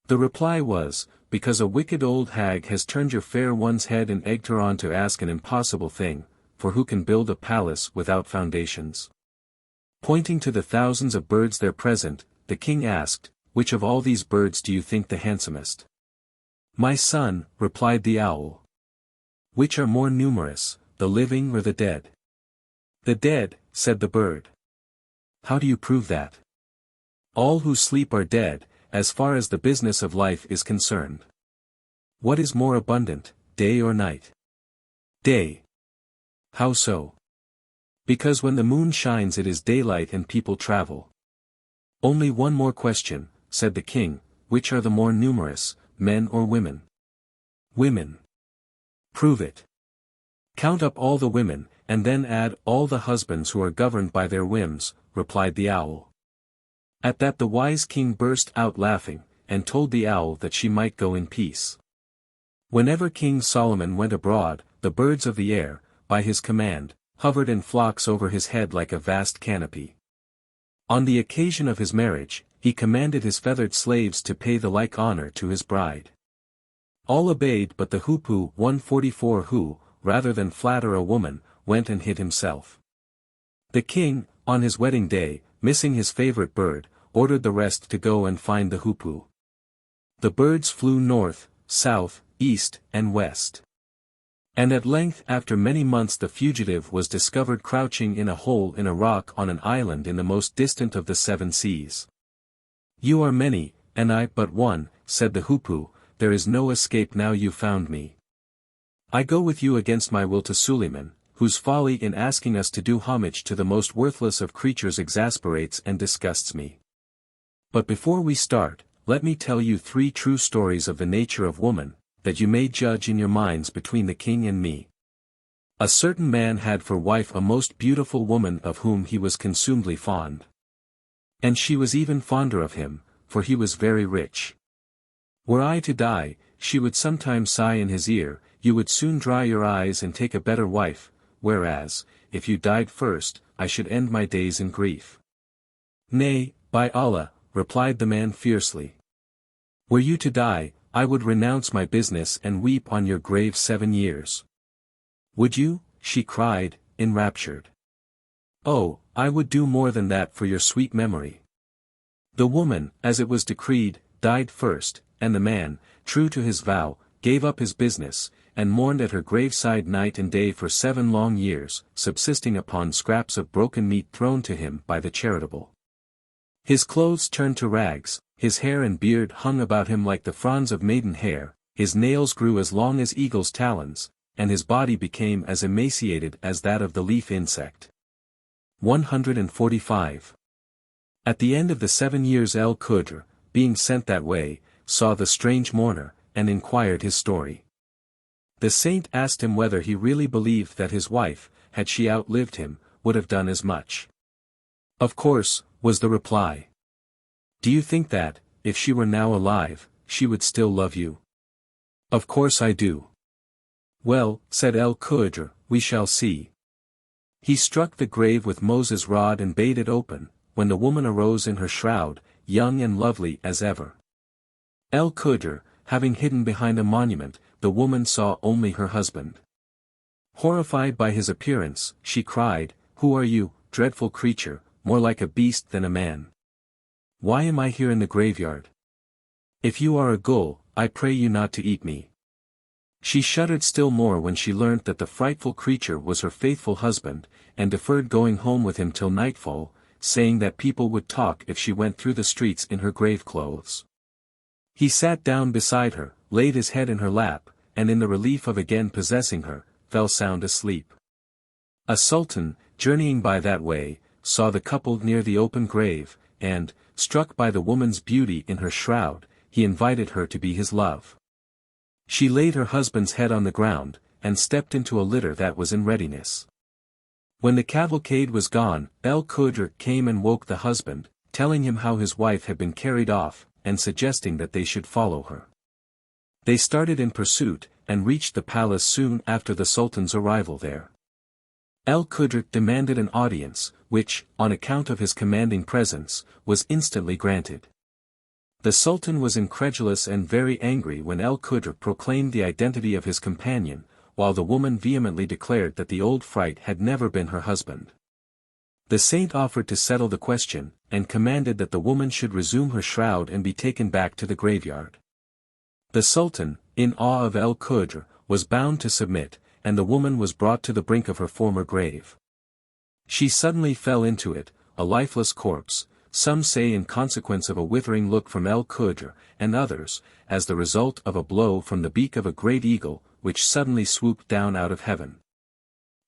The reply was, "Because a wicked old hag has turned your fair one's head and egged her on to ask an impossible thing, for who can build a palace without foundations?" Pointing to the thousands of birds there present, the king asked, "Which of all these birds do you think the handsomest?" "My son," replied the owl. "Which are more numerous, the living or the dead?" "The dead," said the bird. "How do you prove that?" "All who sleep are dead, as far as the business of life is concerned." "What is more abundant, day or night?" "Day." "How so?" "Because when the moon shines it is daylight and people travel." "Only one more question," said the king, "which are the more numerous, men or women?" "Women." "Prove it." "Count up all the women, and then add all the husbands who are governed by their whims," replied the owl. At that the wise king burst out laughing, and told the owl that she might go in peace. Whenever King Solomon went abroad, the birds of the air, by his command, hovered in flocks over his head like a vast canopy. On the occasion of his marriage, he commanded his feathered slaves to pay the like honor to his bride. All obeyed but the hoopoe 144 who, rather than flatter a woman, went and hid himself. The king, on his wedding day, missing his favorite bird, ordered the rest to go and find the hoopoe. The birds flew north, south, east, and west. And at length after many months the fugitive was discovered crouching in a hole in a rock on an island in the most distant of the 7 seas. "You are many, and I but one," said the hoopoe, "there is no escape now you found me. I go with you against my will to Suleiman, whose folly in asking us to do homage to the most worthless of creatures exasperates and disgusts me. But before we start, let me tell you 3 true stories of the nature of woman, that you may judge in your minds between the king and me. A certain man had for wife a most beautiful woman of whom he was consumedly fond. And she was even fonder of him, for he was very rich. Were I to die, she would sometimes sigh in his ear, you would soon dry your eyes and take a better wife, whereas, if you died first, I should end my days in grief. Nay, by Allah, replied the man fiercely. Were you to die, I would renounce my business and weep on your grave 7 years. Would you? She cried, enraptured. Oh, I would do more than that for your sweet memory. The woman, as it was decreed, died first, and the man, true to his vow, gave up his business, and mourned at her graveside night and day for 7 long years, subsisting upon scraps of broken meat thrown to him by the charitable. His clothes turned to rags, his hair and beard hung about him like the fronds of maiden hair, his nails grew as long as eagle's talons, and his body became as emaciated as that of the leaf insect. 145. At the end of the 7 years Khudr, being sent that way, saw the strange mourner, and inquired his story. The saint asked him whether he really believed that his wife, had she outlived him, would have done as much. Of course, was the reply. Do you think that, if she were now alive, she would still love you? Of course I do. Well, said Khudr, we shall see. He struck the grave with Moses' rod and bade it open, when the woman arose in her shroud, young and lovely as ever. Khudr, having hidden behind a monument, the woman saw only her husband. Horrified by his appearance, she cried, Who are you, dreadful creature, more like a beast than a man? Why am I here in the graveyard? If you are a ghoul, I pray you not to eat me. She shuddered still more when she learnt that the frightful creature was her faithful husband, and deferred going home with him till nightfall, saying that people would talk if she went through the streets in her grave clothes. He sat down beside her, laid his head in her lap, and in the relief of again possessing her, fell sound asleep. A sultan, journeying by that way, saw the couple near the open grave, and, struck by the woman's beauty in her shroud, he invited her to be his love. She laid her husband's head on the ground, and stepped into a litter that was in readiness. When the cavalcade was gone, Khudr came and woke the husband, telling him how his wife had been carried off, and suggesting that they should follow her. They started in pursuit, and reached the palace soon after the Sultan's arrival there. Khudr demanded an audience, which, on account of his commanding presence, was instantly granted. The Sultan was incredulous and very angry when Khudr proclaimed the identity of his companion, while the woman vehemently declared that the old fright had never been her husband. The saint offered to settle the question, and commanded that the woman should resume her shroud and be taken back to the graveyard. The Sultan, in awe of Khudr, was bound to submit, and the woman was brought to the brink of her former grave. She suddenly fell into it, a lifeless corpse, some say in consequence of a withering look from Khudr, and others, as the result of a blow from the beak of a great eagle, which suddenly swooped down out of heaven.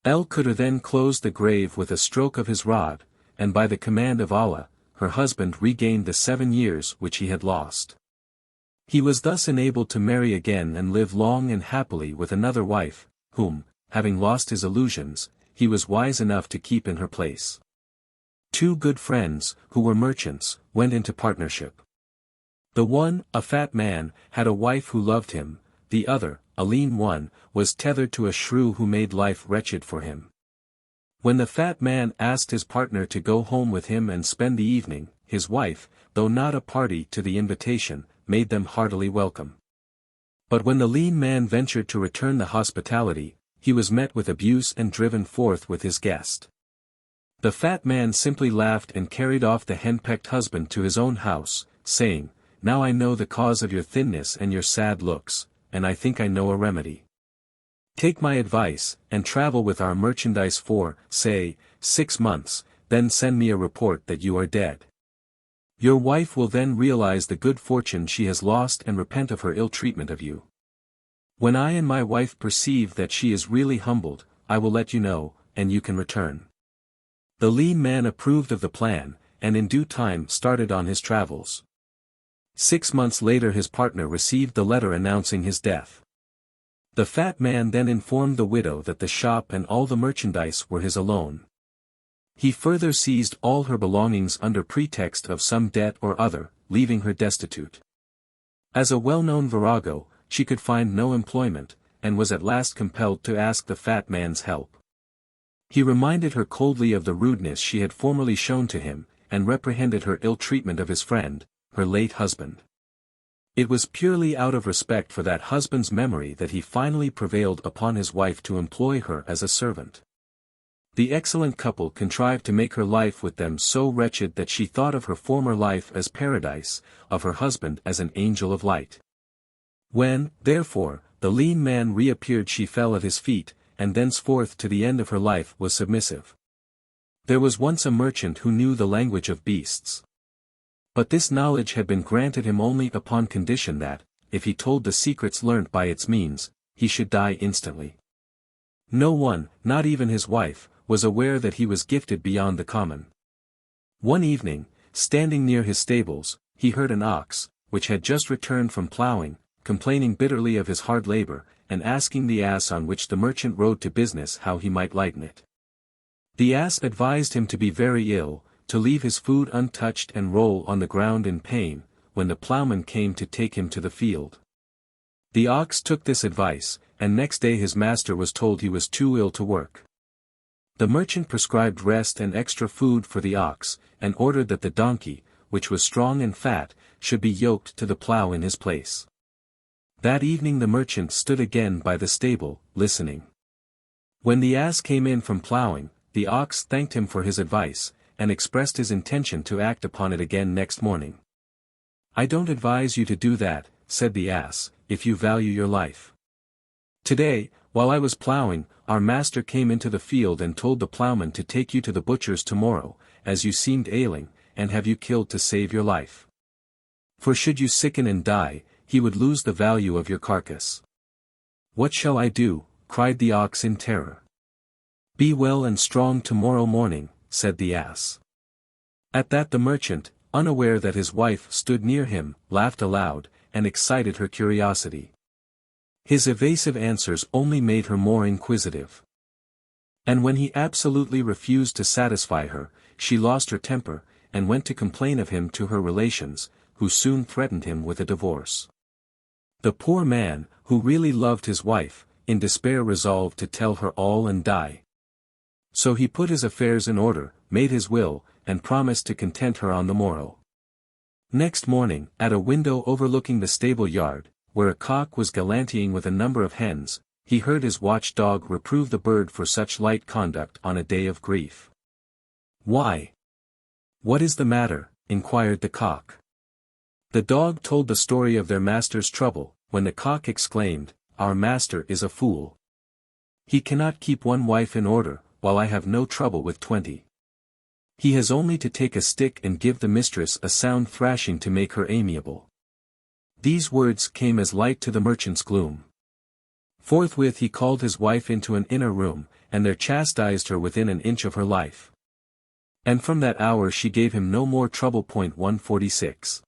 Khudr then closed the grave with a stroke of his rod, and by the command of Allah, her husband regained the 7 years which he had lost. He was thus enabled to marry again and live long and happily with another wife, whom, having lost his illusions, he was wise enough to keep in her place. Two good friends, who were merchants, went into partnership. The one, a fat man, had a wife who loved him, the other, a lean one, was tethered to a shrew who made life wretched for him. When the fat man asked his partner to go home with him and spend the evening, his wife, though not a party to the invitation, made them heartily welcome. But when the lean man ventured to return the hospitality, he was met with abuse and driven forth with his guest. The fat man simply laughed and carried off the henpecked husband to his own house, saying, "Now I know the cause of your thinness and your sad looks, and I think I know a remedy. Take my advice, and travel with our merchandise for, say, 6 months, then send me a report that you are dead. Your wife will then realize the good fortune she has lost and repent of her ill treatment of you. When I and my wife perceive that she is really humbled, I will let you know, and you can return." The lean man approved of the plan, and in due time started on his travels. 6 months later his partner received the letter announcing his death. The fat man then informed the widow that the shop and all the merchandise were his alone. He further seized all her belongings under pretext of some debt or other, leaving her destitute. As a well-known virago, she could find no employment, and was at last compelled to ask the fat man's help. He reminded her coldly of the rudeness she had formerly shown to him, and reprehended her ill treatment of his friend, her late husband. It was purely out of respect for that husband's memory that he finally prevailed upon his wife to employ her as a servant. The excellent couple contrived to make her life with them so wretched that she thought of her former life as paradise, of her husband as an angel of light. When, therefore, the lean man reappeared she fell at his feet, and thenceforth to the end of her life was submissive. There was once a merchant who knew the language of beasts. But this knowledge had been granted him only upon condition that, if he told the secrets learnt by its means, he should die instantly. No one, not even his wife, was aware that he was gifted beyond the common. One evening, standing near his stables, he heard an ox, which had just returned from ploughing, complaining bitterly of his hard labor, and asking the ass on which the merchant rode to business how he might lighten it. The ass advised him to be very ill, to leave his food untouched and roll on the ground in pain, when the ploughman came to take him to the field. The ox took this advice, and next day his master was told he was too ill to work. The merchant prescribed rest and extra food for the ox, and ordered that the donkey, which was strong and fat, should be yoked to the plough in his place. That evening the merchant stood again by the stable, listening. When the ass came in from ploughing, the ox thanked him for his advice, and expressed his intention to act upon it again next morning. "I don't advise you to do that," said the ass, "if you value your life. Today, while I was ploughing, our master came into the field and told the ploughman to take you to the butcher's tomorrow, as you seemed ailing, and have you killed to save your life. For should you sicken and die, he would lose the value of your carcass." "What shall I do?" cried the ox in terror. "Be well and strong tomorrow morning," said the ass. At that the merchant, unaware that his wife stood near him, laughed aloud, and excited her curiosity. His evasive answers only made her more inquisitive. And when he absolutely refused to satisfy her, she lost her temper, and went to complain of him to her relations, who soon threatened him with a divorce. The poor man, who really loved his wife, in despair resolved to tell her all and die. So he put his affairs in order, made his will, and promised to content her on the morrow. Next morning, at a window overlooking the stable yard, where a cock was gallanting with a number of hens, he heard his watch-dog reprove the bird for such light conduct on a day of grief. "Why? What is the matter?" inquired the cock. The dog told the story of their master's trouble, when the cock exclaimed, "Our master is a fool. He cannot keep one wife in order, while I have no trouble with 20. He has only to take a stick and give the mistress a sound thrashing to make her amiable." These words came as light to the merchant's gloom. Forthwith he called his wife into an inner room, and there chastised her within an inch of her life. And from that hour she gave him no more trouble. 146.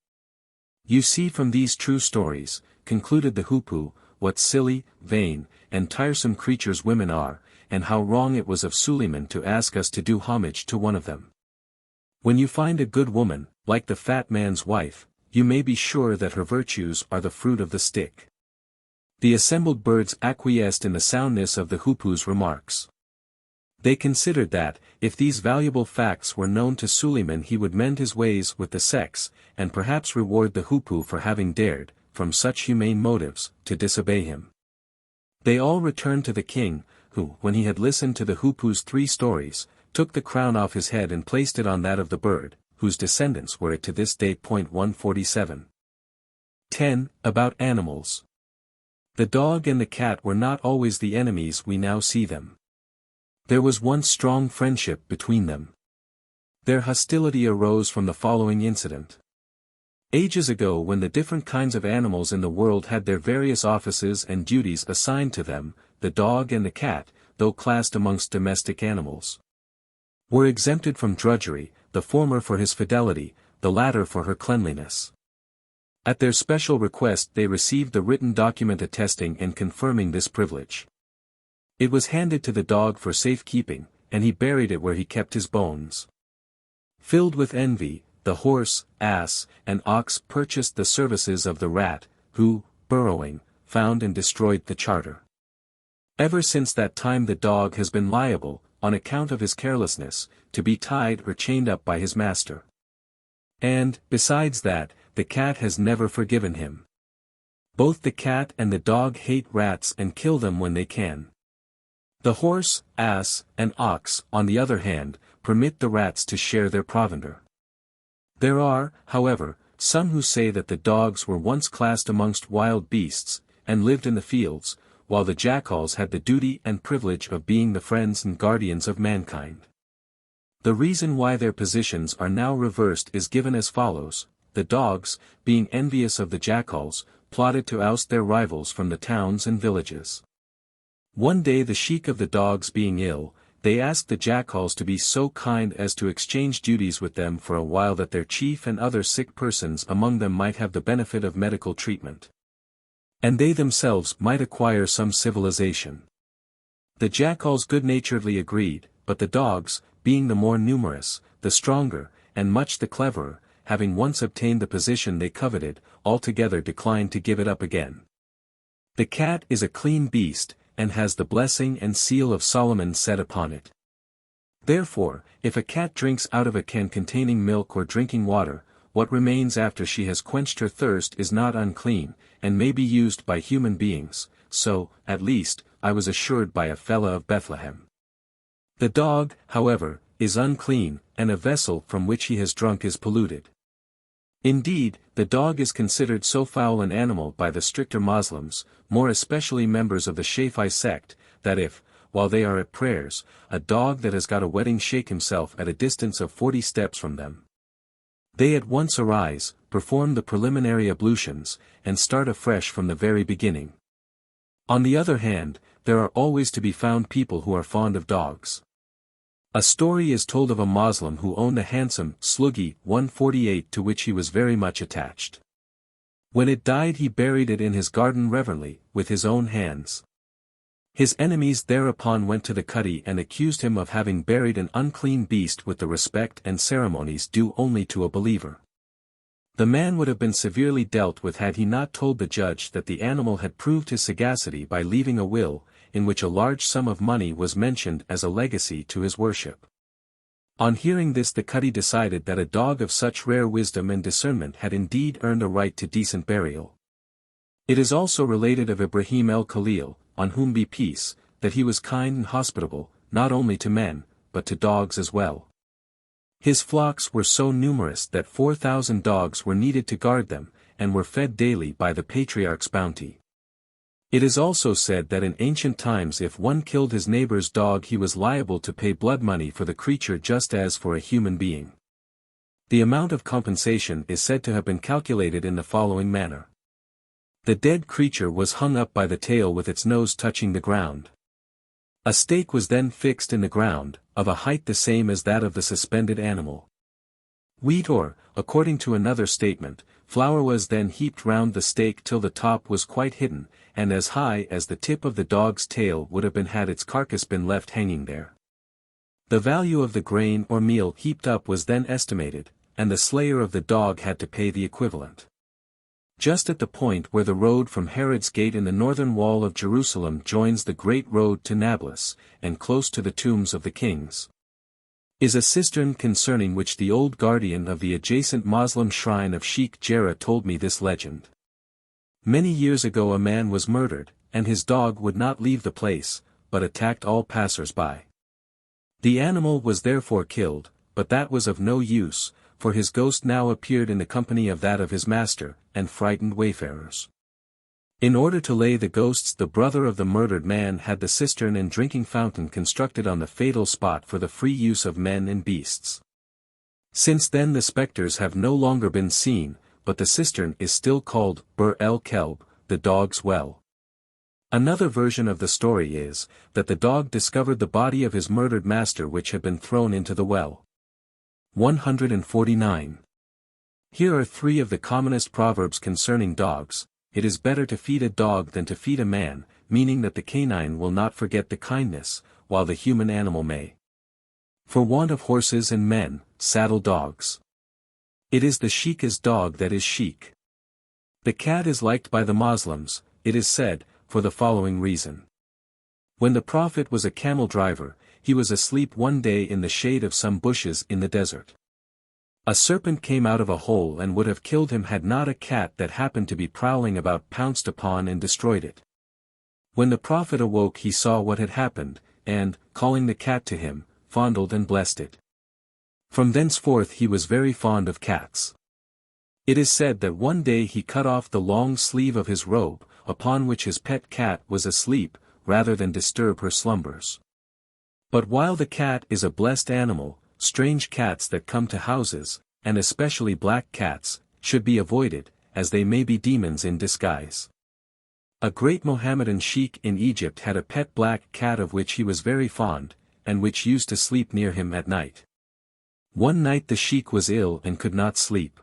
You see from these true stories, concluded the hoopoe, what silly, vain, and tiresome creatures women are, and how wrong it was of Suleiman to ask us to do homage to one of them. When you find a good woman, like the fat man's wife, you may be sure that her virtues are the fruit of the stick. The assembled birds acquiesced in the soundness of the hoopoe's remarks. They considered that, if these valuable facts were known to Suleiman, he would mend his ways with the sex, and perhaps reward the hoopoe for having dared, from such humane motives, to disobey him. They all returned to the king, who, when he had listened to the hoopoe's 3 stories, took the crown off his head and placed it on that of the bird, whose descendants were it to this day. 147. 10. About animals. The dog and the cat were not always the enemies we now see them. There was once strong friendship between them. Their hostility arose from the following incident. Ages ago, when the different kinds of animals in the world had their various offices and duties assigned to them, the dog and the cat, though classed amongst domestic animals, were exempted from drudgery, the former for his fidelity, the latter for her cleanliness. At their special request they received the written document attesting and confirming this privilege. It was handed to the dog for safekeeping, and he buried it where he kept his bones. Filled with envy, the horse, ass, and ox purchased the services of the rat, who, burrowing, found and destroyed the charter. Ever since that time the dog has been liable, on account of his carelessness, to be tied or chained up by his master. And, besides that, the cat has never forgiven him. Both the cat and the dog hate rats and kill them when they can. The horse, ass, and ox, on the other hand, permit the rats to share their provender. There are, however, some who say that the dogs were once classed amongst wild beasts, and lived in the fields, while the jackals had the duty and privilege of being the friends and guardians of mankind. The reason why their positions are now reversed is given as follows: the dogs, being envious of the jackals, plotted to oust their rivals from the towns and villages. One day the sheik of the dogs being ill, they asked the jackals to be so kind as to exchange duties with them for a while, that their chief and other sick persons among them might have the benefit of medical treatment, and they themselves might acquire some civilization. The jackals good-naturedly agreed, but the dogs, being the more numerous, the stronger, and much the cleverer, having once obtained the position they coveted, altogether declined to give it up again. The cat is a clean beast, and has the blessing and seal of Solomon set upon it. Therefore, if a cat drinks out of a can containing milk or drinking water, what remains after she has quenched her thirst is not unclean, and may be used by human beings, so, at least, I was assured by a fellah of Bethlehem. The dog, however, is unclean, and a vessel from which he has drunk is polluted. Indeed, the dog is considered so foul an animal by the stricter Moslems, more especially members of the Shafi'i sect, that if, while they are at prayers, a dog that has got a wetting shake himself at a distance of 40 steps from them, they at once arise, perform the preliminary ablutions, and start afresh from the very beginning. On the other hand, there are always to be found people who are fond of dogs. A story is told of a Moslem who owned a handsome sluggy 148 to which he was very much attached. When it died he buried it in his garden reverently, with his own hands. His enemies thereupon went to the Khudr and accused him of having buried an unclean beast with the respect and ceremonies due only to a believer. The man would have been severely dealt with had he not told the judge that the animal had proved his sagacity by leaving a will, in which a large sum of money was mentioned as a legacy to his worship. On hearing this the Khudr decided that a dog of such rare wisdom and discernment had indeed earned a right to decent burial. It is also related of Ibrahim el-Khalil, on whom be peace, that he was kind and hospitable, not only to men, but to dogs as well. His flocks were so numerous that 4,000 dogs were needed to guard them, and were fed daily by the patriarch's bounty. It is also said that in ancient times if one killed his neighbor's dog he was liable to pay blood money for the creature just as for a human being. The amount of compensation is said to have been calculated in the following manner. The dead creature was hung up by the tail with its nose touching the ground. A stake was then fixed in the ground, of a height the same as that of the suspended animal. Wheat or, according to another statement, flour was then heaped round the stake till the top was quite hidden, and as high as the tip of the dog's tail would have been had its carcass been left hanging there. The value of the grain or meal heaped up was then estimated, and the slayer of the dog had to pay the equivalent. Just at the point where the road from Herod's gate in the northern wall of Jerusalem joins the great road to Nablus, and close to the tombs of the kings, is a cistern concerning which the old guardian of the adjacent Moslem shrine of Sheikh Jarrah told me this legend. Many years ago a man was murdered, and his dog would not leave the place, but attacked all passers-by. The animal was therefore killed, but that was of no use, for his ghost now appeared in the company of that of his master, and frightened wayfarers. In order to lay the ghosts, the brother of the murdered man had the cistern and drinking fountain constructed on the fatal spot for the free use of men and beasts. Since then the specters have no longer been seen, but the cistern is still called Bir el Kelb, the dog's well. Another version of the story is, that the dog discovered the body of his murdered master which had been thrown into the well. 149. Here are 3 of the commonest proverbs concerning dogs. It is better to feed a dog than to feed a man, meaning that the canine will not forget the kindness, while the human animal may. For want of horses and men, saddle dogs. It is the sheikah's dog that is chic. The cat is liked by the Moslems, it is said, for the following reason. When the Prophet was a camel driver, he was asleep one day in the shade of some bushes in the desert. A serpent came out of a hole and would have killed him had not a cat that happened to be prowling about pounced upon and destroyed it. When the Prophet awoke he saw what had happened, and, calling the cat to him, fondled and blessed it. From thenceforth he was very fond of cats. It is said that one day he cut off the long sleeve of his robe, upon which his pet cat was asleep, rather than disturb her slumbers. But while the cat is a blessed animal, strange cats that come to houses, and especially black cats, should be avoided, as they may be demons in disguise. A great Mohammedan sheikh in Egypt had a pet black cat of which he was very fond, and which used to sleep near him at night. One night the sheikh was ill and could not sleep.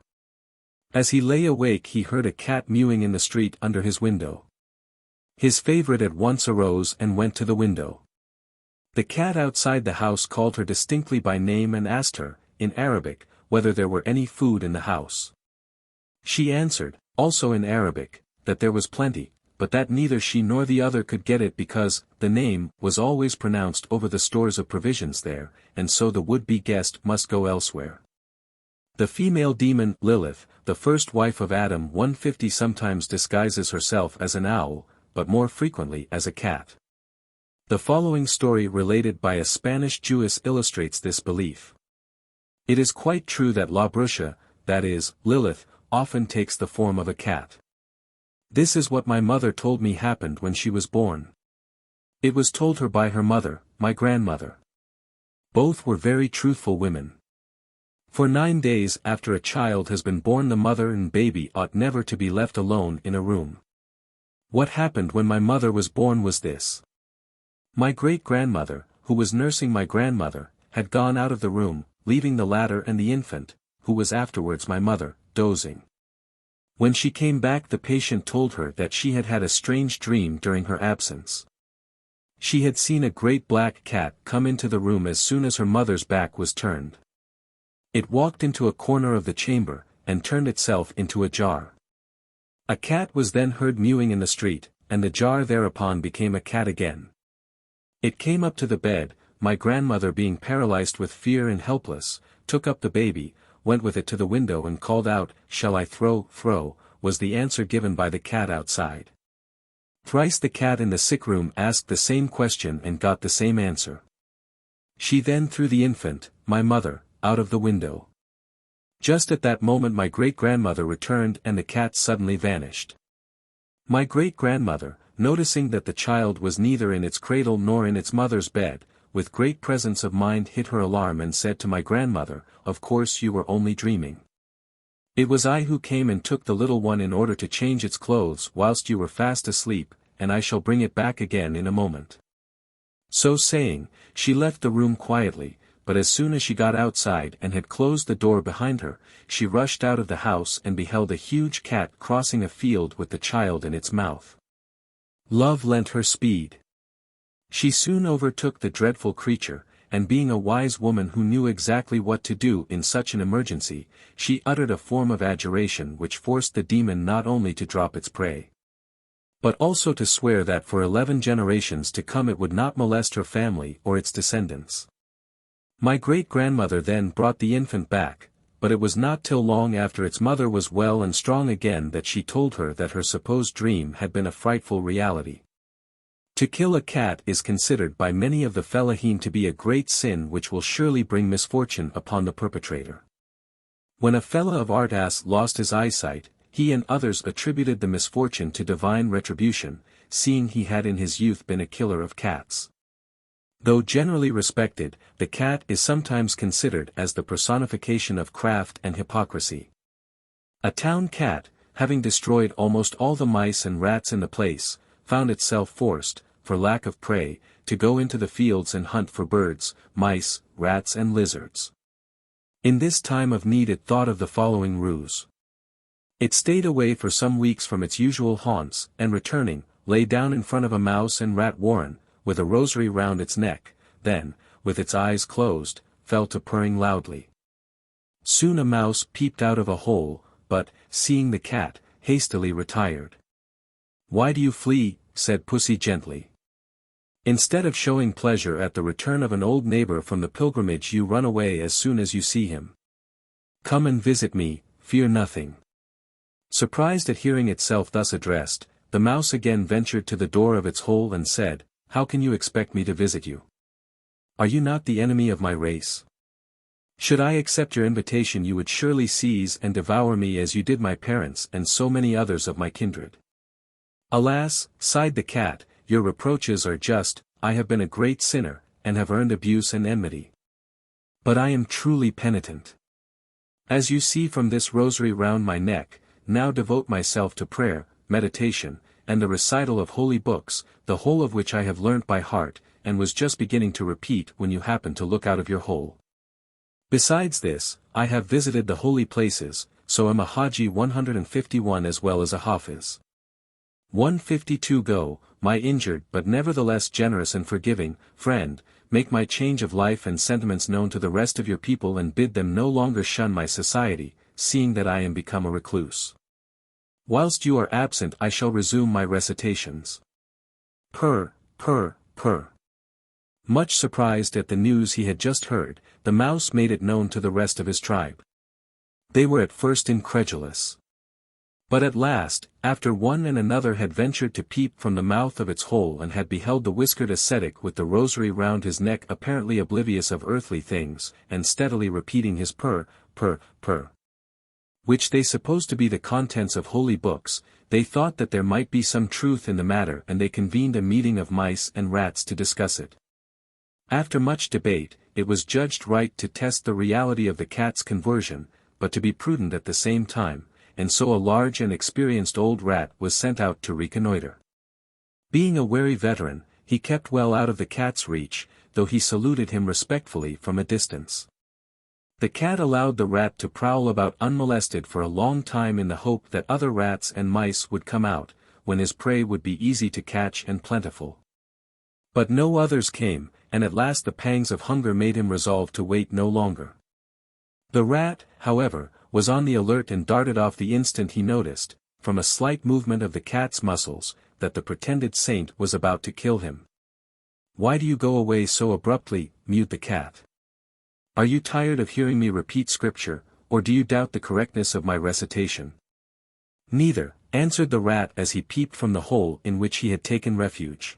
As he lay awake he heard a cat mewing in the street under his window. His favorite at once arose and went to the window. The cat outside the house called her distinctly by name and asked her, in Arabic, whether there were any food in the house. She answered, also in Arabic, that there was plenty, but that neither she nor the other could get it because the name was always pronounced over the stores of provisions there, and so the would-be guest must go elsewhere. The female demon Lilith, the first wife of Adam 150, sometimes disguises herself as an owl, but more frequently as a cat. The following story related by a Spanish Jewess illustrates this belief. It is quite true that La Bruja, that is, Lilith, often takes the form of a cat. This is what my mother told me happened when she was born. It was told her by her mother, my grandmother. Both were very truthful women. For 9 days after a child has been born the mother and baby ought never to be left alone in a room. What happened when my mother was born was this. My great-grandmother, who was nursing my grandmother, had gone out of the room, leaving the latter and the infant, who was afterwards my mother, dozing. When she came back the patient told her that she had had a strange dream during her absence. She had seen a great black cat come into the room as soon as her mother's back was turned. It walked into a corner of the chamber, and turned itself into a jar. A cat was then heard mewing in the street, and the jar thereupon became a cat again. It came up to the bed, my grandmother being paralyzed with fear and helpless, took up the baby, went with it to the window and called out, "Shall I throw?" was the answer given by the cat outside. Thrice the cat in the sick room asked the same question and got the same answer. She then threw the infant, my mother, out of the window. Just at that moment my great-grandmother returned and the cat suddenly vanished. My great-grandmother, noticing that the child was neither in its cradle nor in its mother's bed, with great presence of mind hid her alarm and said to my grandmother, "Of course you were only dreaming. It was I who came and took the little one in order to change its clothes whilst you were fast asleep, and I shall bring it back again in a moment." So saying, she left the room quietly, but as soon as she got outside and had closed the door behind her, she rushed out of the house and beheld a huge cat crossing a field with the child in its mouth. Love lent her speed. She soon overtook the dreadful creature, and being a wise woman who knew exactly what to do in such an emergency, she uttered a form of adjuration which forced the demon not only to drop its prey, but also to swear that for 11 generations to come it would not molest her family or its descendants. My great-grandmother then brought the infant back, but it was not till long after its mother was well and strong again that she told her that her supposed dream had been a frightful reality. To kill a cat is considered by many of the Fellahin to be a great sin which will surely bring misfortune upon the perpetrator. When a fellah of Artas lost his eyesight, he and others attributed the misfortune to divine retribution, seeing he had in his youth been a killer of cats. Though generally respected, the cat is sometimes considered as the personification of craft and hypocrisy. A town cat, having destroyed almost all the mice and rats in the place, found itself forced, for lack of prey, to go into the fields and hunt for birds, mice, rats and lizards. In this time of need it thought of the following ruse. It stayed away for some weeks from its usual haunts, and returning, lay down in front of a mouse and rat warren, with a rosary round its neck, then, with its eyes closed, fell to purring loudly. Soon a mouse peeped out of a hole, but, seeing the cat, hastily retired. "Why do you flee?" said Pussy gently. "Instead of showing pleasure at the return of an old neighbor from the pilgrimage you run away as soon as you see him. Come and visit me, fear nothing." Surprised at hearing itself thus addressed, the mouse again ventured to the door of its hole and said, "How can you expect me to visit you? Are you not the enemy of my race? Should I accept your invitation you would surely seize and devour me as you did my parents and so many others of my kindred." "Alas," sighed the cat, "your reproaches are just, I have been a great sinner, and have earned abuse and enmity. But I am truly penitent. As you see from this rosary round my neck, now devote myself to prayer, meditation, and the recital of holy books, the whole of which I have learnt by heart, and was just beginning to repeat when you happened to look out of your hole. Besides this, I have visited the holy places, so am a Haji 151 as well as a Hafiz. 152 Go, my injured but nevertheless generous and forgiving, friend, make my change of life and sentiments known to the rest of your people and bid them no longer shun my society, seeing that I am become a recluse. Whilst you are absent I shall resume my recitations. Purr, purr, purr." Much surprised at the news he had just heard, the mouse made it known to the rest of his tribe. They were at first incredulous. But at last, after one and another had ventured to peep from the mouth of its hole and had beheld the whiskered ascetic with the rosary round his neck apparently oblivious of earthly things, and steadily repeating his purr, purr, purr, which they supposed to be the contents of holy books, they thought that there might be some truth in the matter and they convened a meeting of mice and rats to discuss it. After much debate, it was judged right to test the reality of the cat's conversion, but to be prudent at the same time, and so a large and experienced old rat was sent out to reconnoiter. Being a wary veteran, he kept well out of the cat's reach, though he saluted him respectfully from a distance. The cat allowed the rat to prowl about unmolested for a long time in the hope that other rats and mice would come out, when his prey would be easy to catch and plentiful. But no others came, and at last the pangs of hunger made him resolve to wait no longer. The rat, however, was on the alert and darted off the instant he noticed, from a slight movement of the cat's muscles, that the pretended saint was about to kill him. "Why do you go away so abruptly?" mewed the cat. "Are you tired of hearing me repeat scripture, or do you doubt the correctness of my recitation?" "Neither," answered the rat as he peeped from the hole in which he had taken refuge.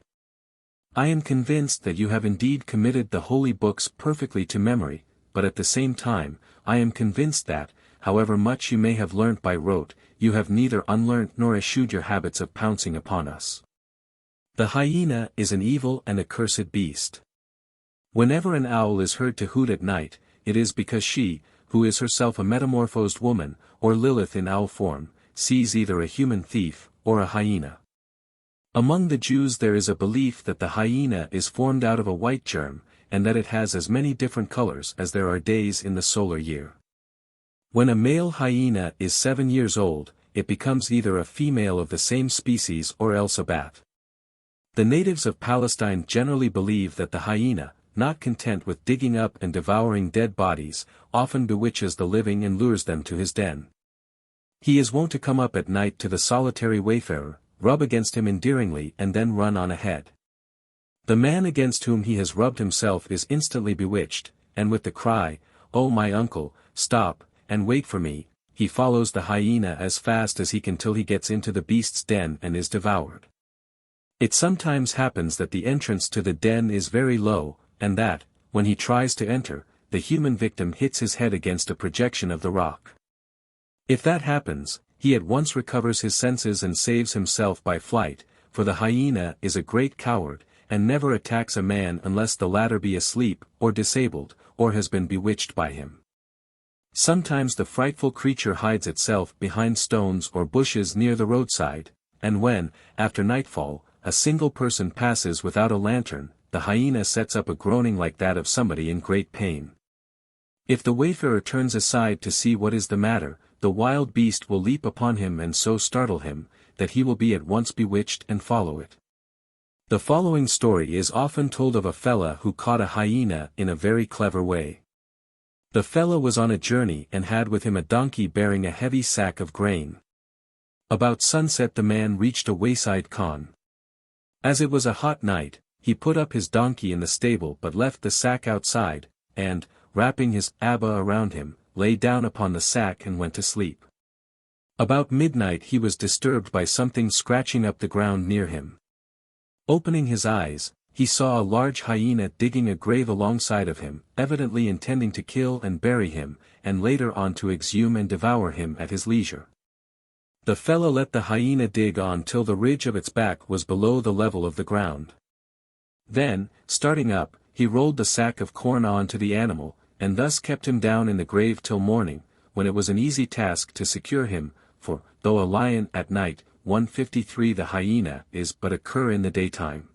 "I am convinced that you have indeed committed the holy books perfectly to memory, but at the same time, I am convinced that, however much you may have learnt by rote, you have neither unlearnt nor eschewed your habits of pouncing upon us. The hyena is an evil and accursed beast. Whenever an owl is heard to hoot at night, it is because she, who is herself a metamorphosed woman, or Lilith in owl form, sees either a human thief, or a hyena. Among the Jews there is a belief that the hyena is formed out of a white germ, and that it has as many different colors as there are days in the solar year. When a male hyena is 7 years old, it becomes either a female of the same species or else a bat. The natives of Palestine generally believe that the hyena, not content with digging up and devouring dead bodies, often bewitches the living and lures them to his den. He is wont to come up at night to the solitary wayfarer, rub against him endearingly and then run on ahead. The man against whom he has rubbed himself is instantly bewitched, and with the cry, "Oh my uncle, stop, and wait for me," he follows the hyena as fast as he can till he gets into the beast's den and is devoured. It sometimes happens that the entrance to the den is very low, and that, when he tries to enter, the human victim hits his head against a projection of the rock. If that happens, he at once recovers his senses and saves himself by flight, for the hyena is a great coward, and never attacks a man unless the latter be asleep, or disabled, or has been bewitched by him. Sometimes the frightful creature hides itself behind stones or bushes near the roadside, and when, after nightfall, a single person passes without a lantern, the hyena sets up a groaning like that of somebody in great pain. If the wayfarer turns aside to see what is the matter, the wild beast will leap upon him and so startle him, that he will be at once bewitched and follow it. The following story is often told of a fella who caught a hyena in a very clever way. The fella was on a journey and had with him a donkey bearing a heavy sack of grain. About sunset the man reached a wayside khan. As it was a hot night, he put up his donkey in the stable but left the sack outside, and, wrapping his abba around him, lay down upon the sack and went to sleep. About midnight he was disturbed by something scratching up the ground near him. Opening his eyes, he saw a large hyena digging a grave alongside of him, evidently intending to kill and bury him, and later on to exhume and devour him at his leisure. The fellow let the hyena dig on till the ridge of its back was below the level of the ground. Then, starting up, he rolled the sack of corn on to the animal, and thus kept him down in the grave till morning, when it was an easy task to secure him, for, though a lion at night, 153 the hyena is but a cur in the daytime.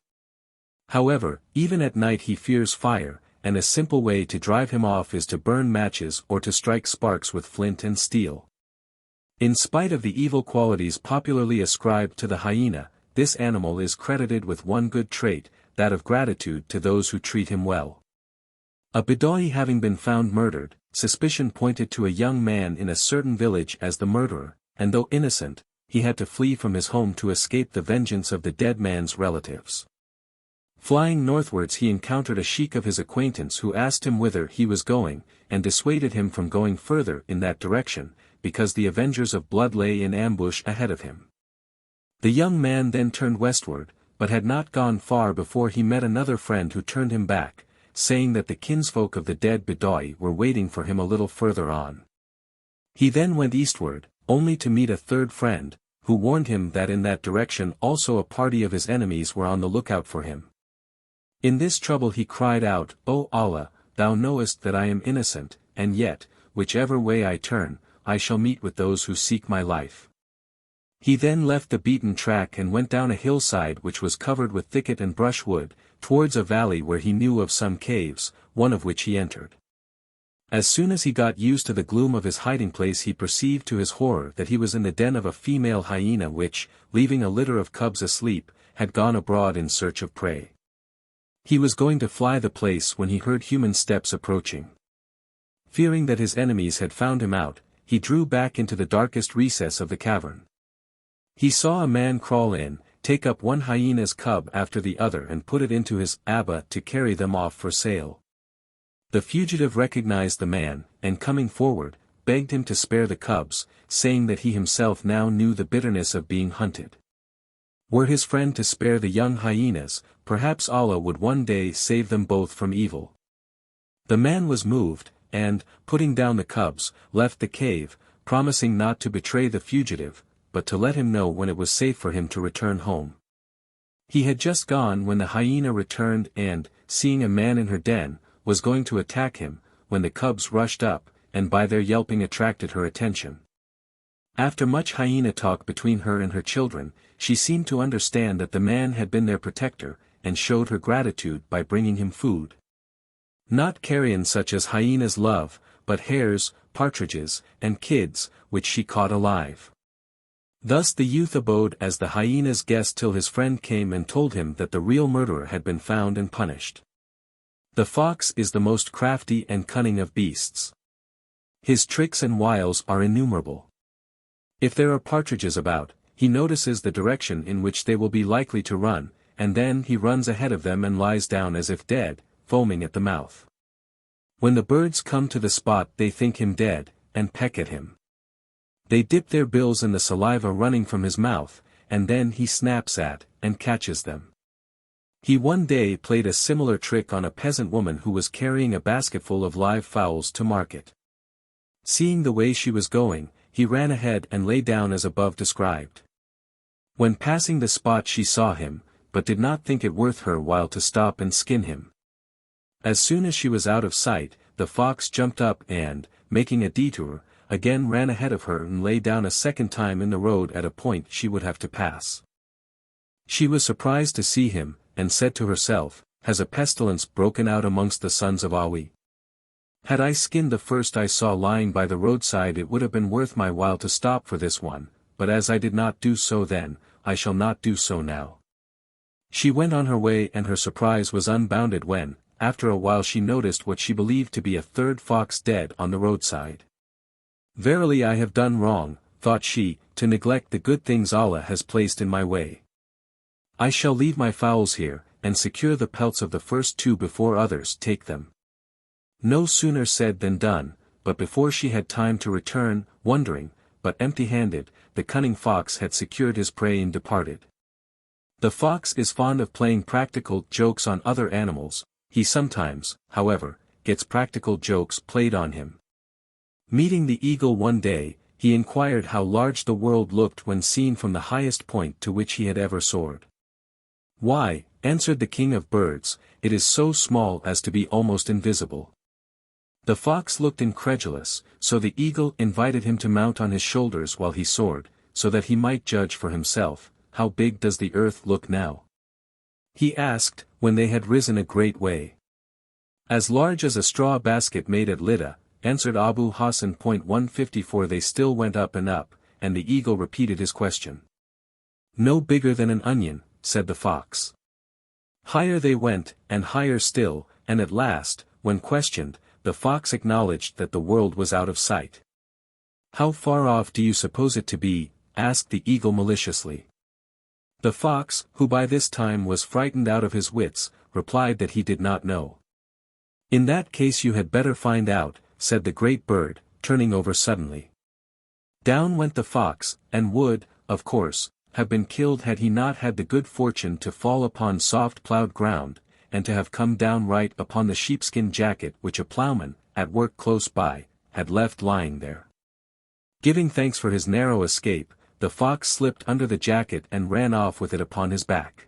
However, even at night he fears fire, and a simple way to drive him off is to burn matches or to strike sparks with flint and steel. In spite of the evil qualities popularly ascribed to the hyena, this animal is credited with one good trait, that of gratitude to those who treat him well. A Bedawi having been found murdered, suspicion pointed to a young man in a certain village as the murderer, and though innocent, he had to flee from his home to escape the vengeance of the dead man's relatives. Flying northwards he encountered a sheik of his acquaintance who asked him whither he was going, and dissuaded him from going further in that direction, because the avengers of blood lay in ambush ahead of him. The young man then turned westward, but had not gone far before he met another friend who turned him back, saying that the kinsfolk of the dead Bedawi were waiting for him a little further on. He then went eastward, only to meet a third friend, who warned him that in that direction also a party of his enemies were on the lookout for him. In this trouble he cried out, "O Allah, thou knowest that I am innocent, and yet, whichever way I turn, I shall meet with those who seek my life." He then left the beaten track and went down a hillside which was covered with thicket and brushwood, towards a valley where he knew of some caves, one of which he entered. As soon as he got used to the gloom of his hiding place he perceived to his horror that he was in the den of a female hyena which, leaving a litter of cubs asleep, had gone abroad in search of prey. He was going to fly the place when he heard human steps approaching. Fearing that his enemies had found him out, he drew back into the darkest recess of the cavern. He saw a man crawl in, take up one hyena's cub after the other and put it into his abba to carry them off for sale. The fugitive recognized the man, and coming forward, begged him to spare the cubs, saying that he himself now knew the bitterness of being hunted. Were his friend to spare the young hyenas, perhaps Allah would one day save them both from evil. The man was moved, and, putting down the cubs, left the cave, promising not to betray the fugitive, but to let him know when it was safe for him to return home. He had just gone when the hyena returned and, seeing a man in her den, was going to attack him, when the cubs rushed up, and by their yelping attracted her attention. After much hyena talk between her and her children, she seemed to understand that the man had been their protector, and showed her gratitude by bringing him food. Not carrion such as hyenas love, but hares, partridges, and kids, which she caught alive. Thus the youth abode as the hyena's guest till his friend came and told him that the real murderer had been found and punished. The fox is the most crafty and cunning of beasts. His tricks and wiles are innumerable. If there are partridges about, he notices the direction in which they will be likely to run, and then he runs ahead of them and lies down as if dead, foaming at the mouth. When the birds come to the spot they think him dead, and peck at him. They dip their bills in the saliva running from his mouth, and then he snaps at, and catches them. He one day played a similar trick on a peasant woman who was carrying a basketful of live fowls to market. Seeing the way she was going, he ran ahead and lay down as above described. When passing the spot she saw him, but did not think it worth her while to stop and skin him. As soon as she was out of sight, the fox jumped up and, making a detour, again ran ahead of her and lay down a second time in the road at a point she would have to pass. She was surprised to see him, and said to herself, "Has a pestilence broken out amongst the sons of Awi? Had I skinned the first I saw lying by the roadside it would have been worth my while to stop for this one, but as I did not do so then, I shall not do so now." She went on her way and her surprise was unbounded when, after a while she noticed what she believed to be a third fox dead on the roadside. "Verily I have done wrong," thought she, "to neglect the good things Allah has placed in my way. I shall leave my fowls here, and secure the pelts of the first two before others take them." No sooner said than done, but before she had time to return, wondering, but empty-handed, the cunning fox had secured his prey and departed. The fox is fond of playing practical jokes on other animals. He sometimes, however, gets practical jokes played on him. Meeting the eagle one day, he inquired how large the world looked when seen from the highest point to which he had ever soared. "Why," answered the king of birds, "it is so small as to be almost invisible." The fox looked incredulous, so the eagle invited him to mount on his shoulders while he soared, so that he might judge for himself, "How big does the earth look now?" He asked, when they had risen a great way. "As large as a straw basket made at Lydda," answered Abu Hassan. 154. They still went up and up, and the eagle repeated his question. "No bigger than an onion," said the fox. Higher they went, and higher still, and at last, when questioned, the fox acknowledged that the world was out of sight. "How far off do you suppose it to be?" asked the eagle maliciously. The fox, who by this time was frightened out of his wits, replied that he did not know. "In that case you had better find out," said the great bird, turning over suddenly. Down went the fox, and would, of course, have been killed had he not had the good fortune to fall upon soft ploughed ground, and to have come down right upon the sheepskin jacket which a ploughman, at work close by, had left lying there. Giving thanks for his narrow escape, the fox slipped under the jacket and ran off with it upon his back.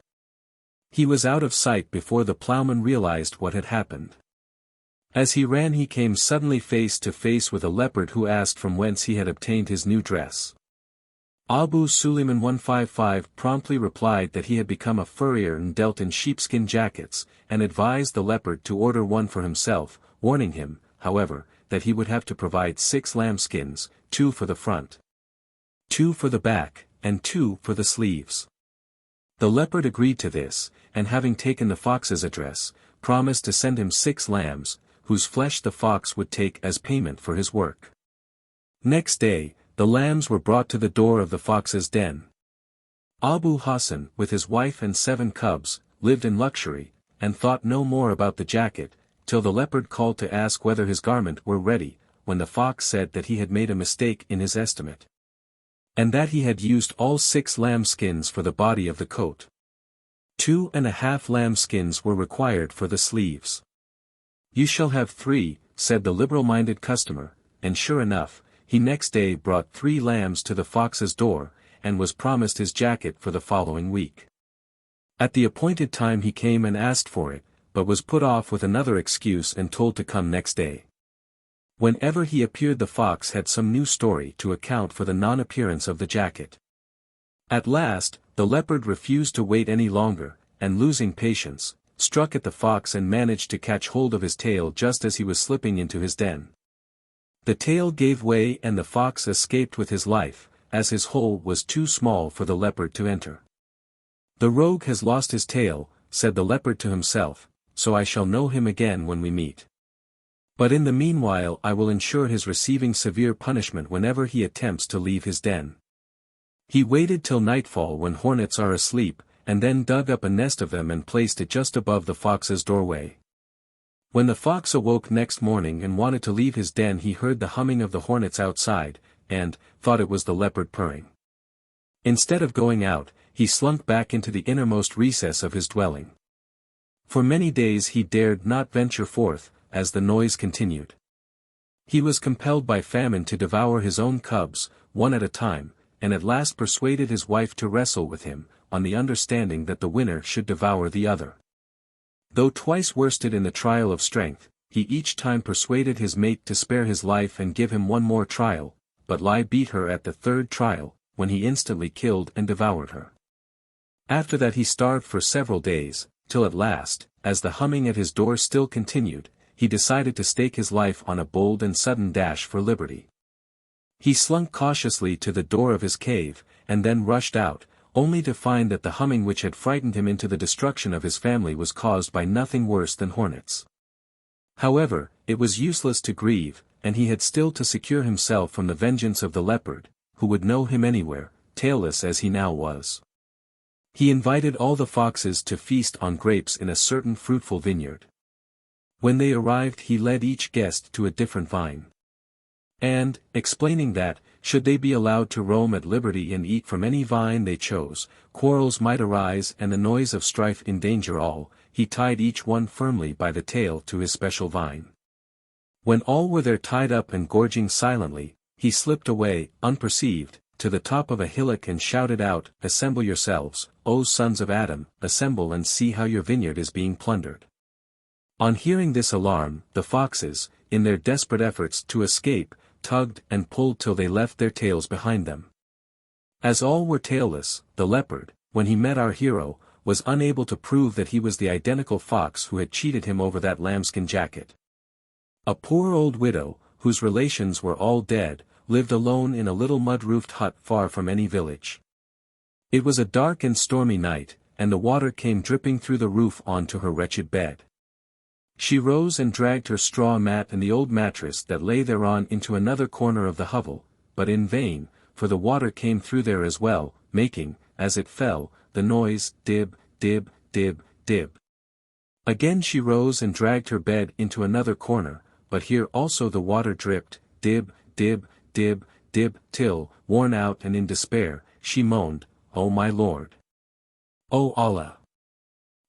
He was out of sight before the ploughman realized what had happened. As he ran he came suddenly face to face with a leopard who asked from whence he had obtained his new dress. Abu Suleiman 155 promptly replied that he had become a furrier and dealt in sheepskin jackets, and advised the leopard to order one for himself, warning him, however, that he would have to provide 6 lambskins, 2 for the front, 2 for the back, and 2 for the sleeves. The leopard agreed to this, and having taken the fox's address, promised to send him 6 lambs, whose flesh the fox would take as payment for his work. Next day, the lambs were brought to the door of the fox's den. Abu Hassan, with his wife and 7 cubs, lived in luxury, and thought no more about the jacket, till the leopard called to ask whether his garment were ready, when the fox said that he had made a mistake in his estimate, and that he had used all 6 lambskins for the body of the coat. 2.5 lambskins were required for the sleeves. "You shall have 3, said the liberal-minded customer, and sure enough, he next day brought 3 lambs to the fox's door, and was promised his jacket for the following week. At the appointed time he came and asked for it, but was put off with another excuse and told to come next day. Whenever he appeared the fox had some new story to account for the non-appearance of the jacket. At last, the leopard refused to wait any longer, and losing patience, struck at the fox and managed to catch hold of his tail just as he was slipping into his den. The tail gave way and the fox escaped with his life, as his hole was too small for the leopard to enter. "The rogue has lost his tail," said the leopard to himself, so I shall know him again when we meet. But in the meanwhile I will ensure his receiving severe punishment whenever he attempts to leave his den." He waited till nightfall when hornets are asleep, and then dug up a nest of them and placed it just above the fox's doorway. When the fox awoke next morning and wanted to leave his den, he heard the humming of the hornets outside, and thought it was the leopard purring. Instead of going out, he slunk back into the innermost recess of his dwelling. For many days he dared not venture forth, as the noise continued. He was compelled by famine to devour his own cubs, one at a time, and at last persuaded his wife to wrestle with him, on the understanding that the winner should devour the other. Though twice worsted in the trial of strength, he each time persuaded his mate to spare his life and give him one more trial, but Lie beat her at the third trial, when he instantly killed and devoured her. After that he starved for several days, till at last, as the humming at his door still continued, he decided to stake his life on a bold and sudden dash for liberty. He slunk cautiously to the door of his cave, and then rushed out, only to find that the humming which had frightened him into the destruction of his family was caused by nothing worse than hornets. However, it was useless to grieve, and he had still to secure himself from the vengeance of the leopard, who would know him anywhere, tailless as he now was. He invited all the foxes to feast on grapes in a certain fruitful vineyard. When they arrived he led each guest to a different vine. And, explaining that, should they be allowed to roam at liberty and eat from any vine they chose, quarrels might arise and the noise of strife endanger all, he tied each one firmly by the tail to his special vine. When all were there tied up and gorging silently, he slipped away, unperceived, to the top of a hillock and shouted out, "Assemble yourselves, O sons of Adam, assemble and see how your vineyard is being plundered." On hearing this alarm, the foxes, in their desperate efforts to escape, tugged and pulled till they left their tails behind them. As all were tailless, the leopard, when he met our hero, was unable to prove that he was the identical fox who had cheated him over that lambskin jacket. A poor old widow, whose relations were all dead, lived alone in a little mud-roofed hut far from any village. It was a dark and stormy night, and the water came dripping through the roof onto her wretched bed. She rose and dragged her straw mat and the old mattress that lay thereon into another corner of the hovel, but in vain, for the water came through there as well, making, as it fell, the noise, dib, dib, dib, dib. Again she rose and dragged her bed into another corner, but here also the water dripped, dib, dib, dib, dib, till, worn out and in despair, she moaned, "O my Lord! O Allah!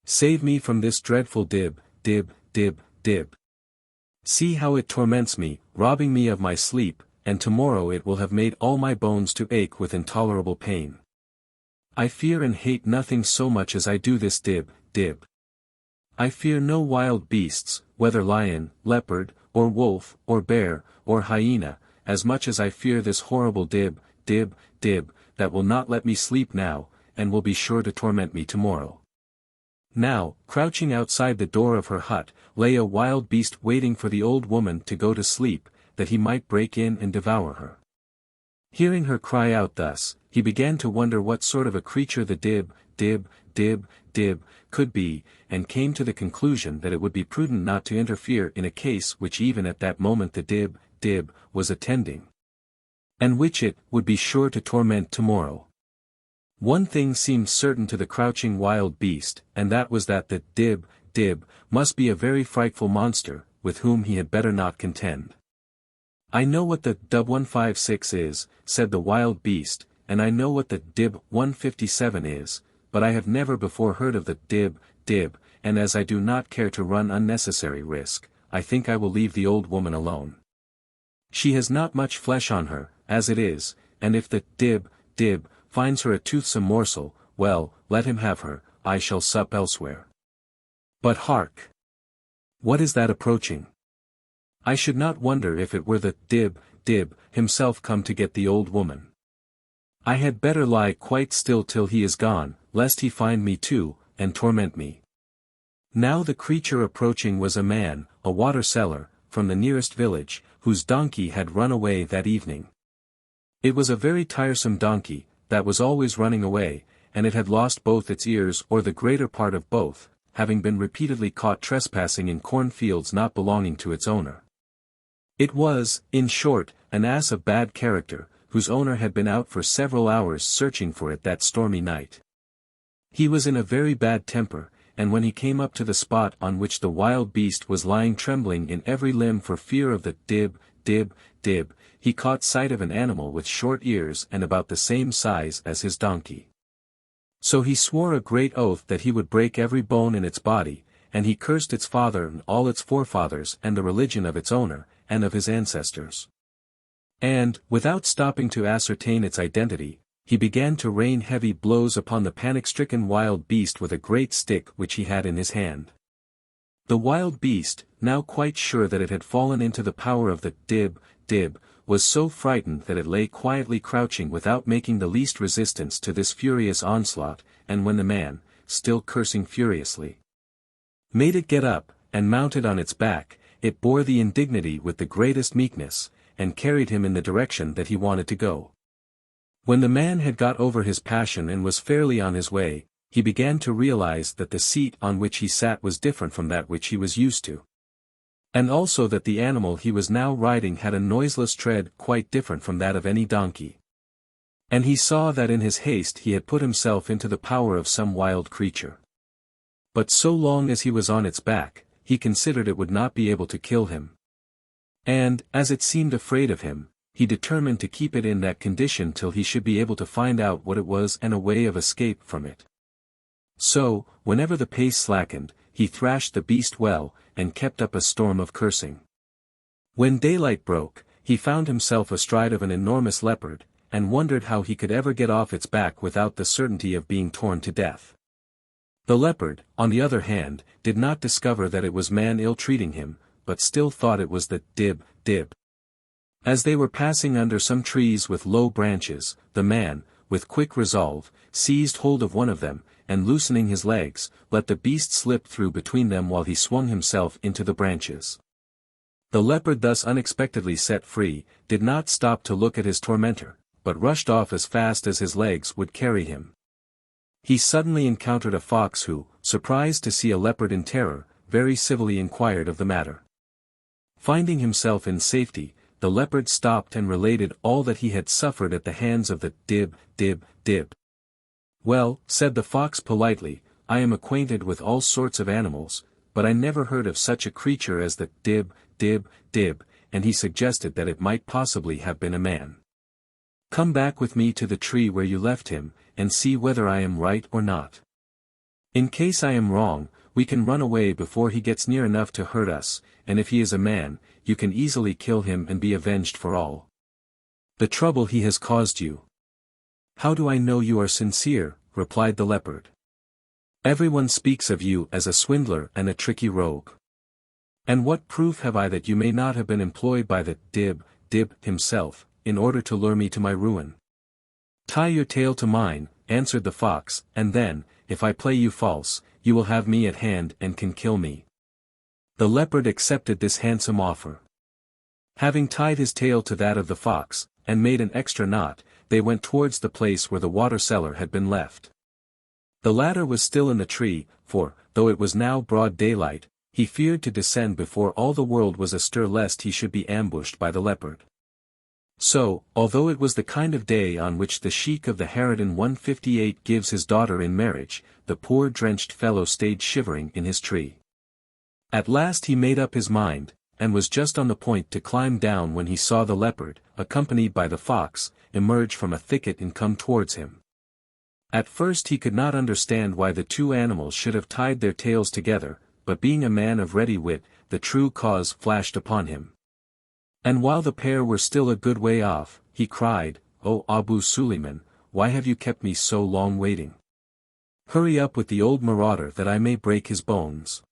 Save me from this dreadful dib, dib, dib, dib. See how it torments me, robbing me of my sleep, and tomorrow it will have made all my bones to ache with intolerable pain. I fear and hate nothing so much as I do this dib, dib. I fear no wild beasts, whether lion, leopard, or wolf, or bear, or hyena, as much as I fear this horrible dib, dib, dib, that will not let me sleep now, and will be sure to torment me tomorrow." Now, crouching outside the door of her hut, lay a wild beast waiting for the old woman to go to sleep, that he might break in and devour her. Hearing her cry out thus, he began to wonder what sort of a creature the dib, dib, dib, dib, could be, and came to the conclusion that it would be prudent not to interfere in a case which even at that moment the dib, dib, was attending, and which it would be sure to torment tomorrow. One thing seemed certain to the crouching wild beast, and that was that the dib, dib, must be a very frightful monster, with whom he had better not contend. "I know what the dub 156 is," said the wild beast, "and I know what the dib 157 is, but I have never before heard of the dib, dib, and as I do not care to run unnecessary risk, I think I will leave the old woman alone. She has not much flesh on her, as it is, and if the dib, dib, finds her a toothsome morsel, well, let him have her, I shall sup elsewhere. But hark! What is that approaching? I should not wonder if it were the dib, dib, himself come to get the old woman. I had better lie quite still till he is gone, lest he find me too, and torment me." Now the creature approaching was a man, a water seller, from the nearest village, whose donkey had run away that evening. It was a very tiresome donkey, that was always running away, and it had lost both its ears or the greater part of both, having been repeatedly caught trespassing in cornfields not belonging to its owner. It was, in short, an ass of bad character, whose owner had been out for several hours searching for it that stormy night. He was in a very bad temper, and when he came up to the spot on which the wild beast was lying trembling in every limb for fear of the dib, dib, dib, he caught sight of an animal with short ears and about the same size as his donkey. So he swore a great oath that he would break every bone in its body, and he cursed its father and all its forefathers and the religion of its owner, and of his ancestors. And, without stopping to ascertain its identity, he began to rain heavy blows upon the panic-stricken wild beast with a great stick which he had in his hand. The wild beast, now quite sure that it had fallen into the power of the dib, dib, was so frightened that it lay quietly crouching without making the least resistance to this furious onslaught, and when the man, still cursing furiously, made it get up, and mounted on its back, it bore the indignity with the greatest meekness, and carried him in the direction that he wanted to go. When the man had got over his passion and was fairly on his way, he began to realize that the seat on which he sat was different from that which he was used to. And also that the animal he was now riding had a noiseless tread quite different from that of any donkey. And he saw that in his haste he had put himself into the power of some wild creature. But so long as he was on its back, he considered it would not be able to kill him. And, as it seemed afraid of him, he determined to keep it in that condition till he should be able to find out what it was and a way of escape from it. So, whenever the pace slackened, he thrashed the beast well, and kept up a storm of cursing. When daylight broke, he found himself astride of an enormous leopard, and wondered how he could ever get off its back without the certainty of being torn to death. The leopard, on the other hand, did not discover that it was man ill-treating him, but still thought it was the dib, dib. As they were passing under some trees with low branches, the man, with quick resolve, seized hold of one of them, and loosening his legs, let the beast slip through between them while he swung himself into the branches. The leopard thus unexpectedly set free, did not stop to look at his tormentor, but rushed off as fast as his legs would carry him. He suddenly encountered a fox who, surprised to see a leopard in terror, very civilly inquired of the matter. Finding himself in safety, the leopard stopped and related all that he had suffered at the hands of the dib, dib, dib. "Well," said the fox politely, "I am acquainted with all sorts of animals, but I never heard of such a creature as the dib, dib, dib," and he suggested that it might possibly have been a man. "Come back with me to the tree where you left him, and see whether I am right or not. In case I am wrong, we can run away before he gets near enough to hurt us, and if he is a man, you can easily kill him and be avenged for all the trouble he has caused you." "How do I know you are sincere?" replied the leopard. "Everyone speaks of you as a swindler and a tricky rogue. And what proof have I that you may not have been employed by the dib, dib himself, in order to lure me to my ruin?" "Tie your tail to mine," answered the fox, "and then, if I play you false, you will have me at hand and can kill me." The leopard accepted this handsome offer. Having tied his tail to that of the fox, and made an extra knot, they went towards the place where the water cellar had been left. The latter was still in the tree, for, though it was now broad daylight, he feared to descend before all the world was astir lest he should be ambushed by the leopard. So, although it was the kind of day on which the Sheikh of the Harridan 158 gives his daughter in marriage, the poor drenched fellow stayed shivering in his tree. At last he made up his mind, and was just on the point to climb down when he saw the leopard, accompanied by the fox, emerge from a thicket and come towards him. At first he could not understand why the two animals should have tied their tails together, but being a man of ready wit, the true cause flashed upon him. And while the pair were still a good way off, he cried, "O Abu Suleiman, why have you kept me so long waiting? Hurry up with the old marauder that I may break his bones."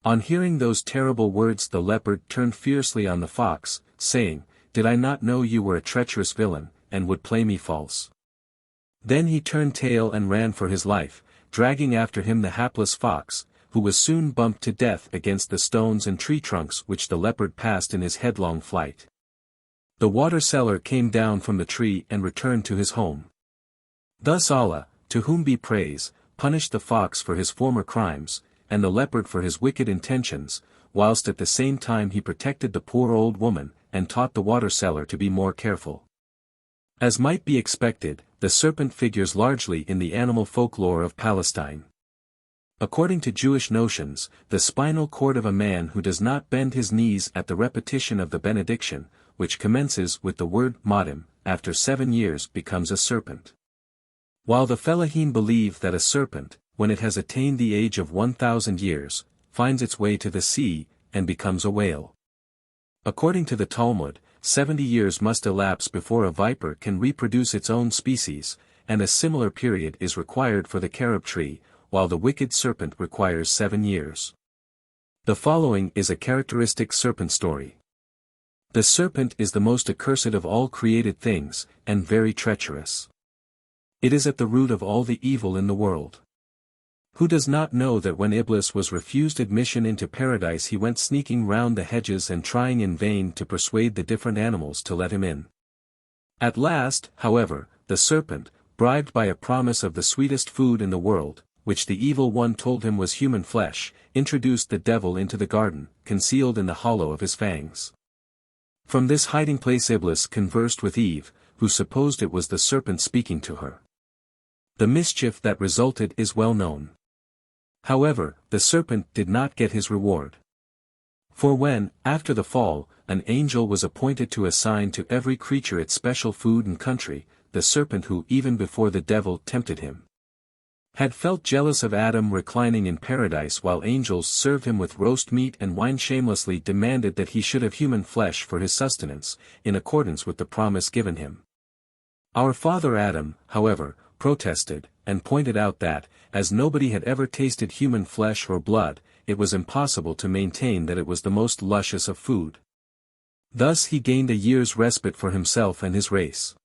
On hearing those terrible words the leopard turned fiercely on the fox, saying, "Did I not know you were a treacherous villain, and would play me false?" Then he turned tail and ran for his life, dragging after him the hapless fox, who was soon bumped to death against the stones and tree trunks which the leopard passed in his headlong flight. The water seller came down from the tree and returned to his home. Thus Allah, to whom be praise, punished the fox for his former crimes, and the leopard for his wicked intentions, whilst at the same time he protected the poor old woman, and taught the water seller to be more careful. As might be expected, the serpent figures largely in the animal folklore of Palestine. According to Jewish notions, the spinal cord of a man who does not bend his knees at the repetition of the benediction, which commences with the word modim, after 7 years becomes a serpent. While the Fellahin believe that a serpent, when it has attained the age of 1,000 years, finds its way to the sea, and becomes a whale. According to the Talmud, 70 years must elapse before a viper can reproduce its own species, and a similar period is required for the carob tree, while the wicked serpent requires 7 years. The following is a characteristic serpent story. The serpent is the most accursed of all created things, and very treacherous. It is at the root of all the evil in the world. Who does not know that when Iblis was refused admission into paradise he went sneaking round the hedges and trying in vain to persuade the different animals to let him in? At last, however, the serpent, bribed by a promise of the sweetest food in the world, which the evil one told him was human flesh, introduced the devil into the garden, concealed in the hollow of his fangs. From this hiding place Iblis conversed with Eve, who supposed it was the serpent speaking to her. The mischief that resulted is well known. However, the serpent did not get his reward. For when, after the fall, an angel was appointed to assign to every creature its special food and country, the serpent who even before the devil tempted him had felt jealous of Adam reclining in paradise while angels served him with roast meat and wine, shamelessly demanded that he should have human flesh for his sustenance, in accordance with the promise given him. Our father Adam, however, protested, and pointed out that, as nobody had ever tasted human flesh or blood, it was impossible to maintain that it was the most luscious of food. Thus he gained a year's respite for himself and his race.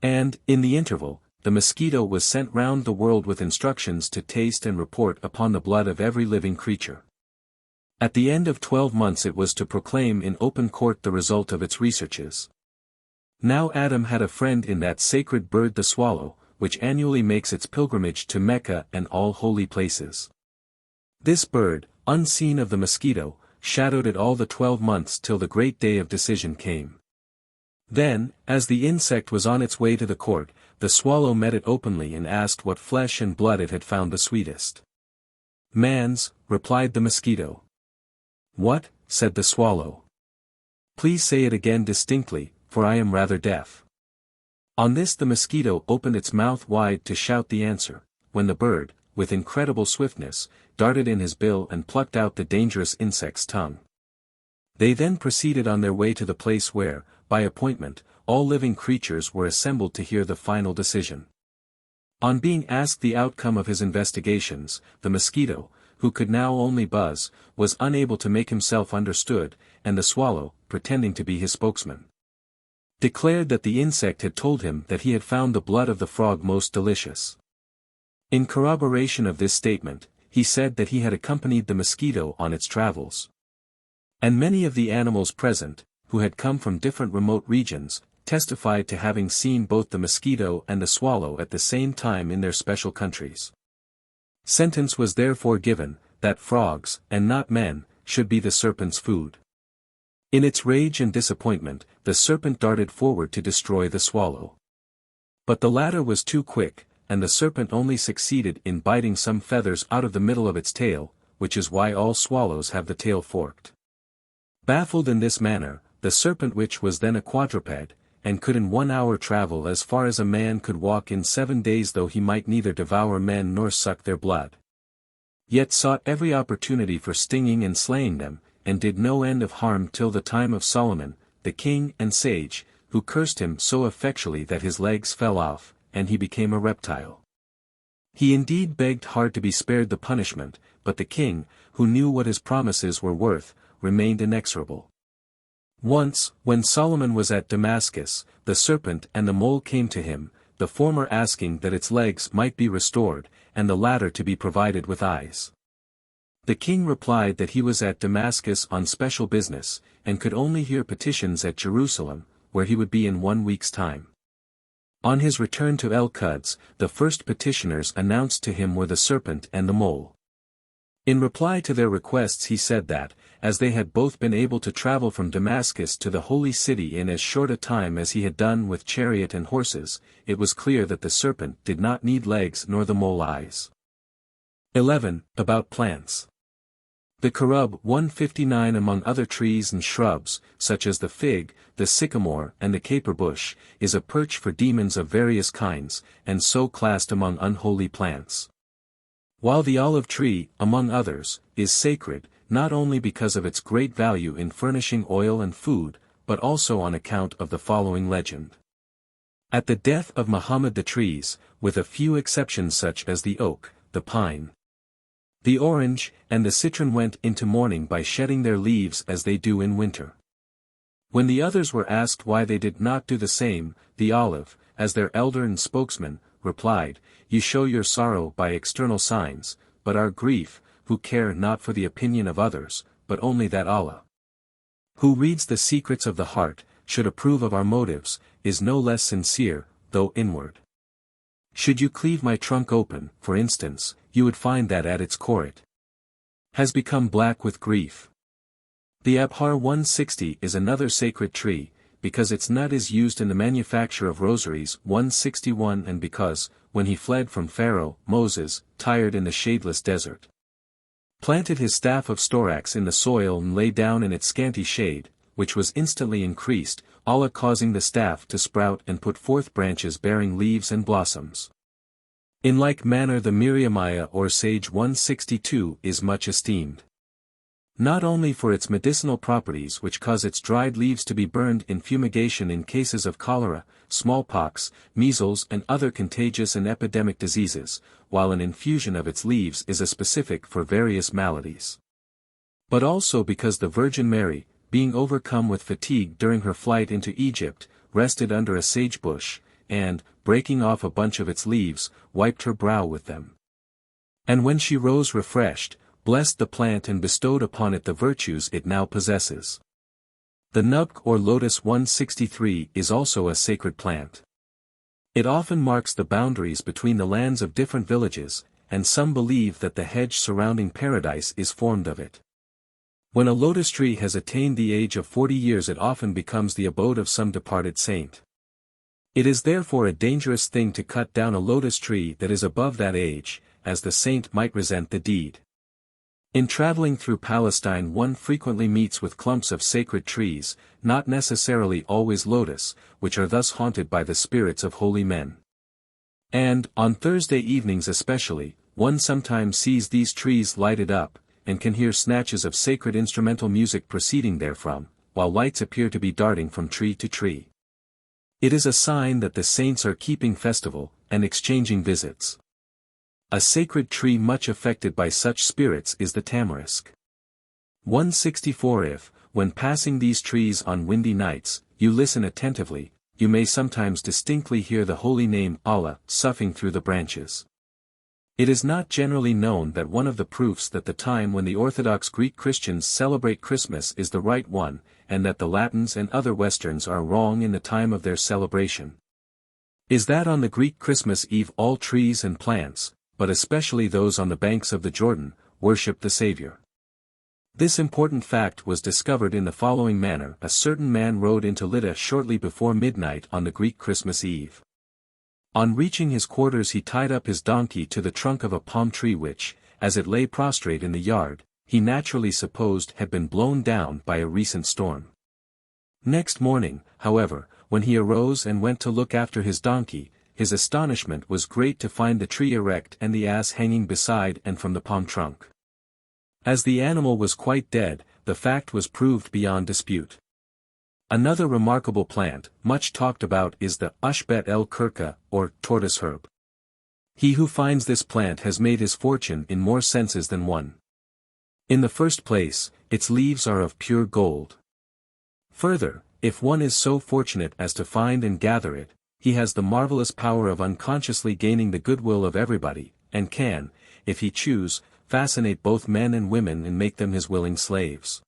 And, in the interval, the mosquito was sent round the world with instructions to taste and report upon the blood of every living creature. At the end of 12 months it was to proclaim in open court the result of its researches. Now Adam had a friend in that sacred bird the swallow, which annually makes its pilgrimage to Mecca and all holy places. This bird, unseen of the mosquito, shadowed it all the 12 months till the great day of decision came. Then, as the insect was on its way to the court, the swallow met it openly and asked what flesh and blood it had found the sweetest. Man's, replied the mosquito. What? Said the swallow. Please say it again distinctly, for I am rather deaf. On this the mosquito opened its mouth wide to shout the answer, when the bird, with incredible swiftness, darted in his bill and plucked out the dangerous insect's tongue. They then proceeded on their way to the place where, by appointment, all living creatures were assembled to hear the final decision. On being asked the outcome of his investigations, the mosquito, who could now only buzz, was unable to make himself understood, and the swallow, pretending to be his spokesman, declared that the insect had told him that he had found the blood of the frog most delicious. In corroboration of this statement, he said that he had accompanied the mosquito on its travels. And many of the animals present, who had come from different remote regions, testified to having seen both the mosquito and the swallow at the same time in their special countries. Sentence was therefore given, that frogs, and not men, should be the serpent's food. In its rage and disappointment, the serpent darted forward to destroy the swallow. But the latter was too quick, and the serpent only succeeded in biting some feathers out of the middle of its tail, which is why all swallows have the tail forked. Baffled in this manner, the serpent, which was then a quadruped, and could in 1 hour travel as far as a man could walk in 7 days, though he might neither devour men nor suck their blood, yet sought every opportunity for stinging and slaying them, and did no end of harm till the time of Solomon, the king and sage, who cursed him so effectually that his legs fell off, and he became a reptile. He indeed begged hard to be spared the punishment, but the king, who knew what his promises were worth, remained inexorable. Once, when Solomon was at Damascus, the serpent and the mole came to him, the former asking that its legs might be restored, and the latter to be provided with eyes. The king replied that he was at Damascus on special business, and could only hear petitions at Jerusalem, where he would be in 1 week's time. On his return to El-Quds, the first petitioners announced to him were the serpent and the mole. In reply to their requests he said that, as they had both been able to travel from Damascus to the holy city in as short a time as he had done with chariot and horses, it was clear that the serpent did not need legs nor the mole eyes. 11. About plants. The carob 159 among other trees and shrubs, such as the fig, the sycamore and the caper bush, is a perch for demons of various kinds, and so classed among unholy plants. While the olive tree, among others, is sacred, not only because of its great value in furnishing oil and food, but also on account of the following legend. At the death of Muhammad the trees, with a few exceptions such as the oak, the pine, the orange, and the citron went into mourning by shedding their leaves as they do in winter. When the others were asked why they did not do the same, the olive, as their elder and spokesman, replied, "You show your sorrow by external signs, but our grief, who care not for the opinion of others, but only that Allah, who reads the secrets of the heart, should approve of our motives, is no less sincere, though inward. Should you cleave my trunk open, for instance, you would find that at its core it has become black with grief." The Abhar 160 is another sacred tree, because its nut is used in the manufacture of rosaries 161 and because, when he fled from Pharaoh, Moses, tired in the shadeless desert, planted his staff of storax in the soil and lay down in its scanty shade, which was instantly increased, Allah causing the staff to sprout and put forth branches bearing leaves and blossoms. In like manner the Miriamaya or sage 162 is much esteemed. Not only for its medicinal properties which cause its dried leaves to be burned in fumigation in cases of cholera, smallpox, measles and other contagious and epidemic diseases, while an infusion of its leaves is a specific for various maladies. But also because the Virgin Mary, being overcome with fatigue during her flight into Egypt, rested under a sage bush, and, breaking off a bunch of its leaves, wiped her brow with them. And when she rose refreshed, blessed the plant and bestowed upon it the virtues it now possesses. The nubk or lotus 163 is also a sacred plant. It often marks the boundaries between the lands of different villages, and some believe that the hedge surrounding paradise is formed of it. When a lotus tree has attained the age of 40 years it often becomes the abode of some departed saint. It is therefore a dangerous thing to cut down a lotus tree that is above that age, as the saint might resent the deed. In traveling through Palestine one frequently meets with clumps of sacred trees, not necessarily always lotus, which are thus haunted by the spirits of holy men. And, on Thursday evenings especially, one sometimes sees these trees lighted up, and can hear snatches of sacred instrumental music proceeding therefrom, while lights appear to be darting from tree to tree. It is a sign that the saints are keeping festival, and exchanging visits. A sacred tree much affected by such spirits is the tamarisk. 164 If, when passing these trees on windy nights, you listen attentively, you may sometimes distinctly hear the holy name Allah soughing through the branches. It is not generally known that one of the proofs that the time when the Orthodox Greek Christians celebrate Christmas is the right one, and that the Latins and other Westerns are wrong in the time of their celebration, is that on the Greek Christmas Eve all trees and plants, but especially those on the banks of the Jordan, worship the Savior. This important fact was discovered in the following manner: a certain man rode into Lydda shortly before midnight on the Greek Christmas Eve. On reaching his quarters he tied up his donkey to the trunk of a palm tree which, as it lay prostrate in the yard, he naturally supposed had been blown down by a recent storm. Next morning, however, when he arose and went to look after his donkey, his astonishment was great to find the tree erect and the ass hanging beside and from the palm trunk. As the animal was quite dead, the fact was proved beyond dispute. Another remarkable plant, much talked about, is the Ushbet el Kirka, or tortoise herb. He who finds this plant has made his fortune in more senses than one. In the first place, its leaves are of pure gold. Further, if one is so fortunate as to find and gather it, he has the marvelous power of unconsciously gaining the goodwill of everybody, and can, if he choose, fascinate both men and women and make them his willing slaves.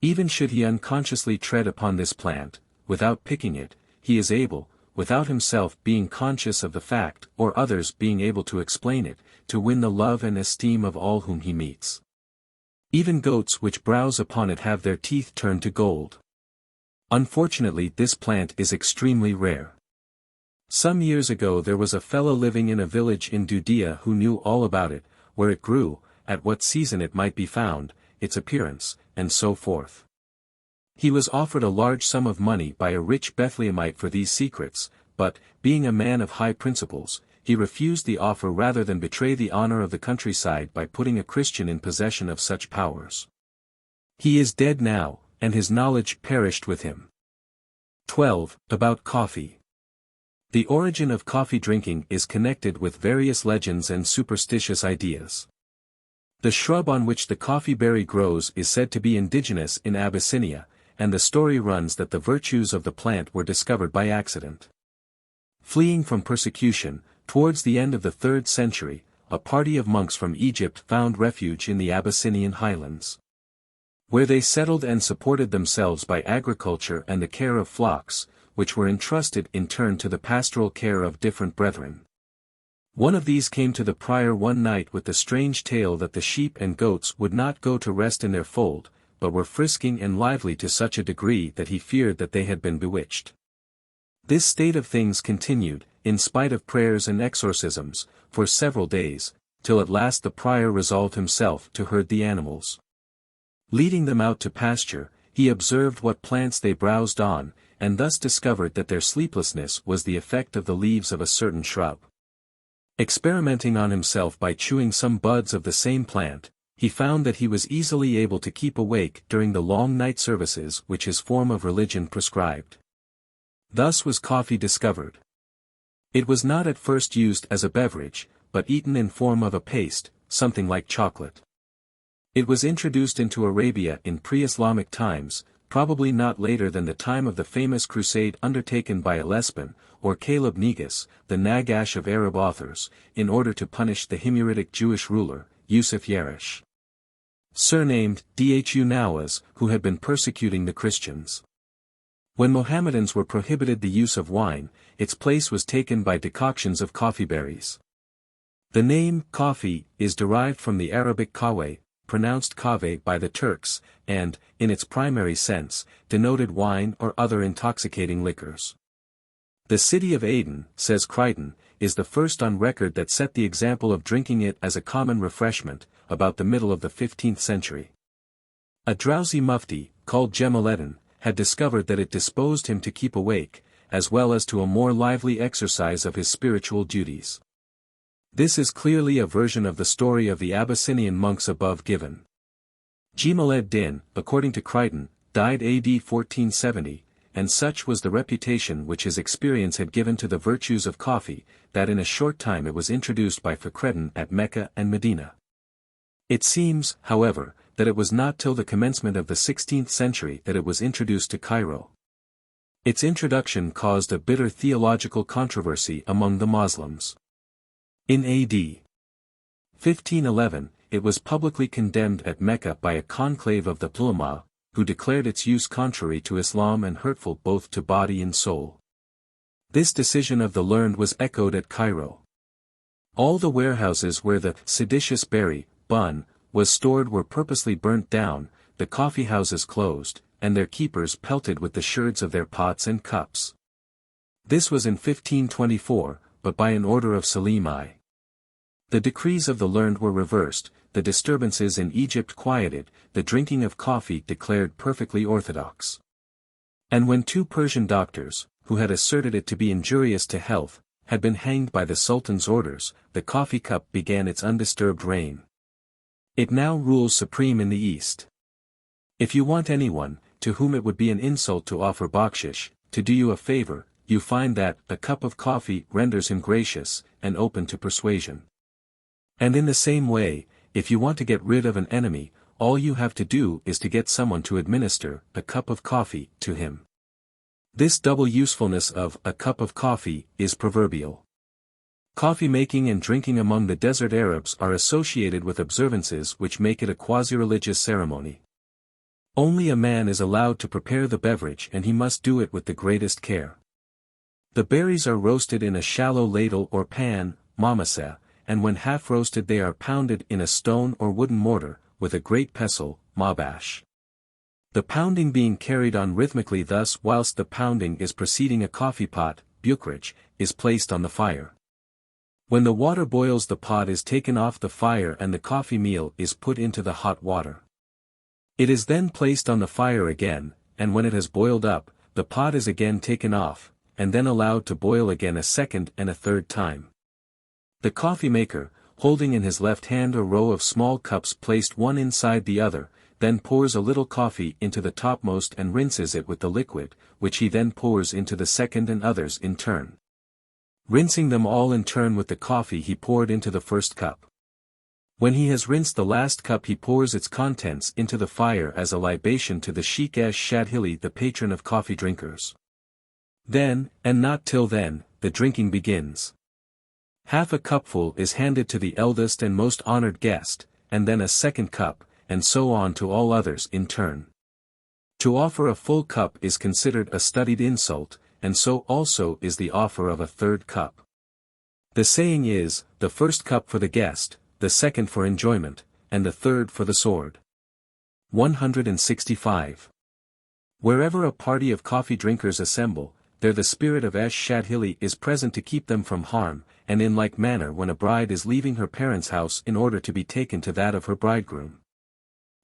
Even should he unconsciously tread upon this plant, without picking it, he is able, without himself being conscious of the fact or others being able to explain it, to win the love and esteem of all whom he meets. Even goats which browse upon it have their teeth turned to gold. Unfortunately, this plant is extremely rare. Some years ago there was a fellow living in a village in Judea who knew all about it, where it grew, at what season it might be found, its appearance, and so forth. He was offered a large sum of money by a rich Bethlehemite for these secrets, but, being a man of high principles, he refused the offer rather than betray the honor of the countryside by putting a Christian in possession of such powers. He is dead now, and his knowledge perished with him. 12. About coffee. The origin of coffee drinking is connected with various legends and superstitious ideas. The shrub on which the coffee berry grows is said to be indigenous in Abyssinia, and the story runs that the virtues of the plant were discovered by accident. Fleeing from persecution, towards the end of the 3rd century, a party of monks from Egypt found refuge in the Abyssinian highlands, where they settled and supported themselves by agriculture and the care of flocks, which were entrusted in turn to the pastoral care of different brethren. One of these came to the prior one night with the strange tale that the sheep and goats would not go to rest in their fold, but were frisking and lively to such a degree that he feared that they had been bewitched. This state of things continued, in spite of prayers and exorcisms, for several days, till at last the prior resolved himself to herd the animals. Leading them out to pasture, he observed what plants they browsed on, and thus discovered that their sleeplessness was the effect of the leaves of a certain shrub. Experimenting on himself by chewing some buds of the same plant, he found that he was easily able to keep awake during the long night services which his form of religion prescribed. Thus was coffee discovered. It was not at first used as a beverage, but eaten in form of a paste, something like chocolate. It was introduced into Arabia in pre-Islamic times, probably not later than the time of the famous crusade undertaken by Elesbaan, or Caleb Negus, the Nagash of Arab authors, in order to punish the Himyaritic Jewish ruler, Yusuf Yarish, surnamed Dhu Nawaz, who had been persecuting the Christians. When Mohammedans were prohibited the use of wine, its place was taken by decoctions of coffee berries. The name coffee is derived from the Arabic kahwe, pronounced kave by the Turks, and, in its primary sense, denoted wine or other intoxicating liquors. The city of Aden, says Crichton, is the first on record that set the example of drinking it as a common refreshment, about the middle of the 15th century. A drowsy mufti, called Jamaluddin, had discovered that it disposed him to keep awake, as well as to a more lively exercise of his spiritual duties. This is clearly a version of the story of the Abyssinian monks above given. Jamaluddin, according to Crichton, died AD 1470, and such was the reputation which his experience had given to the virtues of coffee, that in a short time it was introduced by Fakhreddin at Mecca and Medina. It seems, however, that it was not till the commencement of the 16th century that it was introduced to Cairo. Its introduction caused a bitter theological controversy among the Moslems. In AD 1511, it was publicly condemned at Mecca by a conclave of the ulama, who declared its use contrary to Islam and hurtful both to body and soul. This decision of the learned was echoed at Cairo. All the warehouses where the seditious berry, bun, was stored were purposely burnt down, the coffee houses closed, and their keepers pelted with the sherds of their pots and cups. This was in 1524, but by an order of Salim I. The decrees of the learned were reversed, the disturbances in Egypt quieted, the drinking of coffee declared perfectly orthodox. And when 2 Persian doctors, who had asserted it to be injurious to health, had been hanged by the Sultan's orders, the coffee cup began its undisturbed reign. It now rules supreme in the East. If you want anyone, to whom it would be an insult to offer bakshish, to do you a favor, you find that a cup of coffee renders him gracious, and open to persuasion. And in the same way, if you want to get rid of an enemy, all you have to do is to get someone to administer a cup of coffee to him. This double usefulness of a cup of coffee is proverbial. Coffee making and drinking among the desert Arabs are associated with observances which make it a quasi-religious ceremony. Only a man is allowed to prepare the beverage and he must do it with the greatest care. The berries are roasted in a shallow ladle or pan, mamassa, and when half roasted they are pounded in a stone or wooden mortar, with a great pestle, mabash. The pounding being carried on rhythmically thus whilst the pounding is proceeding a coffee pot, bukrich, is placed on the fire. When the water boils the pot is taken off the fire and the coffee meal is put into the hot water. It is then placed on the fire again, and when it has boiled up, the pot is again taken off, and then allowed to boil again a second and a third time. The coffee maker, holding in his left hand a row of small cups placed one inside the other, then pours a little coffee into the topmost and rinses it with the liquid, which he then pours into the second and others in turn. Rinsing them all in turn with the coffee he poured into the first cup. When he has rinsed the last cup he pours its contents into the fire as a libation to the Sheikh Shadhili, the patron of coffee drinkers. Then, and not till then, the drinking begins. Half a cupful is handed to the eldest and most honored guest, and then a second cup, and so on to all others in turn. To offer a full cup is considered a studied insult, and so also is the offer of a third cup. The saying is, the first cup for the guest, the second for enjoyment, and the third for the sword. 165. Wherever a party of coffee drinkers assemble, there the spirit of Shadhili is present to keep them from harm, and in like manner when a bride is leaving her parents' house in order to be taken to that of her bridegroom.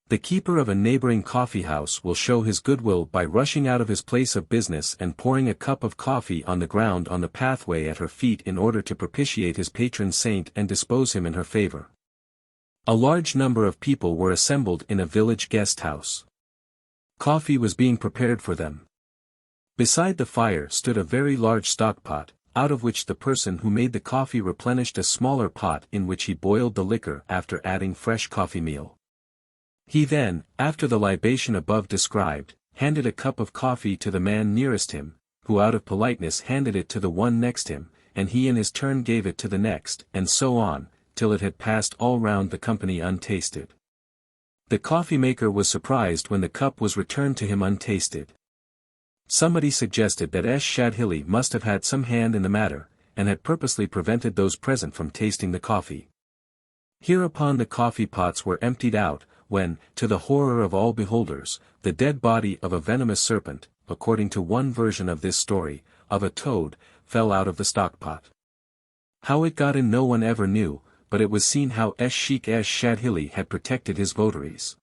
The keeper of a neighboring coffee house will show his goodwill by rushing out of his place of business and pouring a cup of coffee on the ground on the pathway at her feet in order to propitiate his patron saint and dispose him in her favor. A large number of people were assembled in a village guest house. Coffee was being prepared for them. Beside the fire stood a very large stockpot, out of which the person who made the coffee replenished a smaller pot in which he boiled the liquor after adding fresh coffee meal. He then, after the libation above described, handed a cup of coffee to the man nearest him, who out of politeness handed it to the one next him, and he in his turn gave it to the next, and so on, till it had passed all round the company untasted. The coffee maker was surprised when the cup was returned to him untasted. Somebody suggested that Shadhili must have had some hand in the matter, and had purposely prevented those present from tasting the coffee. Hereupon the coffee pots were emptied out, when, to the horror of all beholders, the dead body of a venomous serpent, according to one version of this story, of a toad, fell out of the stockpot. How it got in no one ever knew, but it was seen how Sheikh Shadhili had protected his votaries.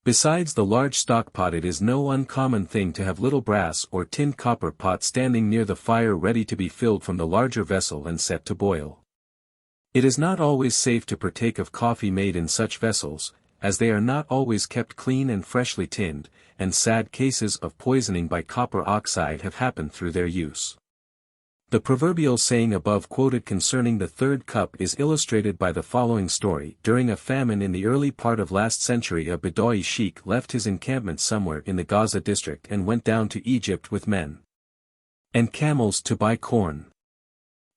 Besides the large stockpot, it is no uncommon thing to have little brass or tin copper pots standing near the fire ready to be filled from the larger vessel and set to boil. It is not always safe to partake of coffee made in such vessels, as they are not always kept clean and freshly tinned, and sad cases of poisoning by copper oxide have happened through their use. The proverbial saying above quoted concerning the third cup is illustrated by the following story. During a famine in the early part of last century, a Bedawi sheikh left his encampment somewhere in the Gaza district and went down to Egypt with men and camels to buy corn.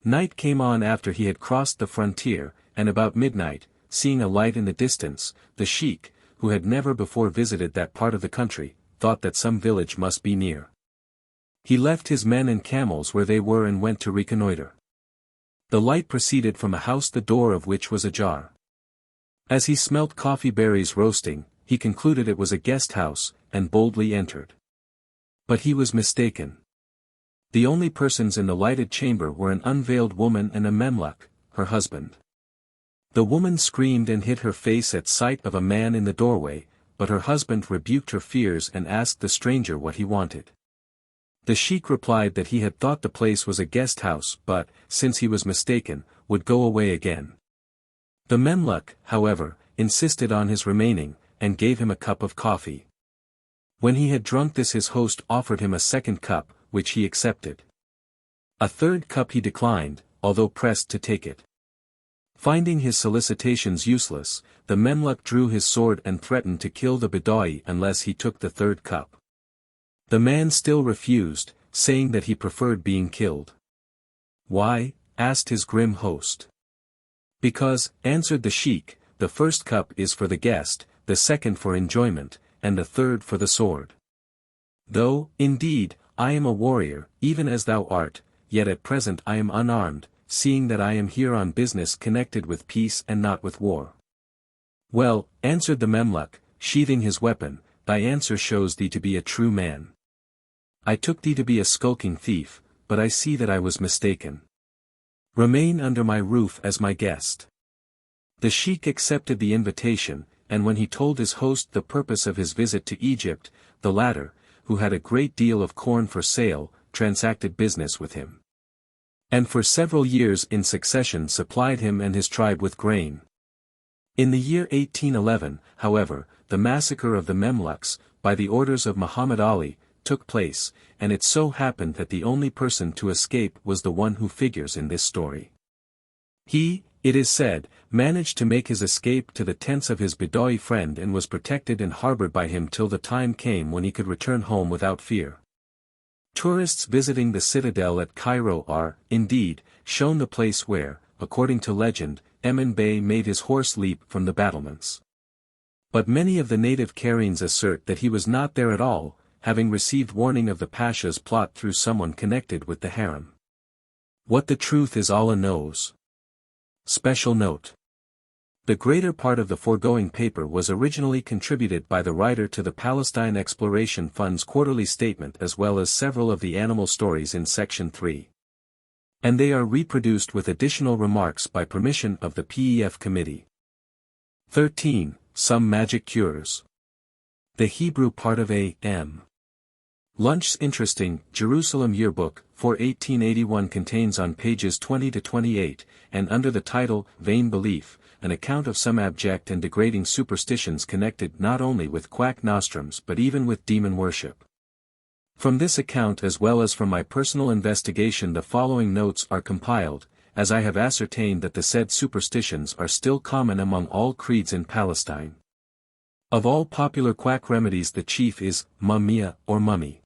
Night came on after he had crossed the frontier, and about midnight, seeing a light in the distance, the sheikh, who had never before visited that part of the country, thought that some village must be near. He left his men and camels where they were and went to reconnoiter. The light proceeded from a house the door of which was ajar. As he smelt coffee berries roasting, he concluded it was a guest house, and boldly entered. But he was mistaken. The only persons in the lighted chamber were an unveiled woman and a memluk, her husband. The woman screamed and hid her face at sight of a man in the doorway, but her husband rebuked her fears and asked the stranger what he wanted. The sheikh replied that he had thought the place was a guest house but, since he was mistaken, would go away again. The memluk, however, insisted on his remaining, and gave him a cup of coffee. When he had drunk this his host offered him a second cup, which he accepted. A third cup he declined, although pressed to take it. Finding his solicitations useless, the memluk drew his sword and threatened to kill the Bedawi unless he took the third cup. The man still refused, saying that he preferred being killed. Why? Asked his grim host. Because, answered the sheikh, the first cup is for the guest, the second for enjoyment, and the third for the sword. Though, indeed, I am a warrior, even as thou art, yet at present I am unarmed, seeing that I am here on business connected with peace and not with war. Well, answered the Memluk, sheathing his weapon, thy answer shows thee to be a true man. I took thee to be a skulking thief, but I see that I was mistaken. Remain under my roof as my guest. The sheikh accepted the invitation, and when he told his host the purpose of his visit to Egypt, the latter, who had a great deal of corn for sale, transacted business with him. And for several years in succession supplied him and his tribe with grain. In the year 1811, however, the massacre of the Memluks, by the orders of Muhammad Ali, took place, and it so happened that the only person to escape was the one who figures in this story. He, it is said, managed to make his escape to the tents of his Bedawi friend and was protected and harbored by him till the time came when he could return home without fear. Tourists visiting the citadel at Cairo are, indeed, shown the place where, according to legend, Emin Bey made his horse leap from the battlements. But many of the native Karens assert that he was not there at all, having received warning of the Pasha's plot through someone connected with the harem. What the truth is Allah knows. Special note. The greater part of the foregoing paper was originally contributed by the writer to the Palestine Exploration Fund's quarterly statement as well as several of the animal stories in Section 3. And they are reproduced with additional remarks by permission of the PEF Committee. 13. Some Magic Cures. The Hebrew part of A.M. Lunch's interesting Jerusalem Yearbook for 1881 contains on pages 20 to 28, and under the title Vain Belief, an account of some abject and degrading superstitions connected not only with quack nostrums but even with demon worship. From this account as well as from my personal investigation the following notes are compiled, as I have ascertained that the said superstitions are still common among all creeds in Palestine. Of all popular quack remedies the chief is Mamilla or mummy.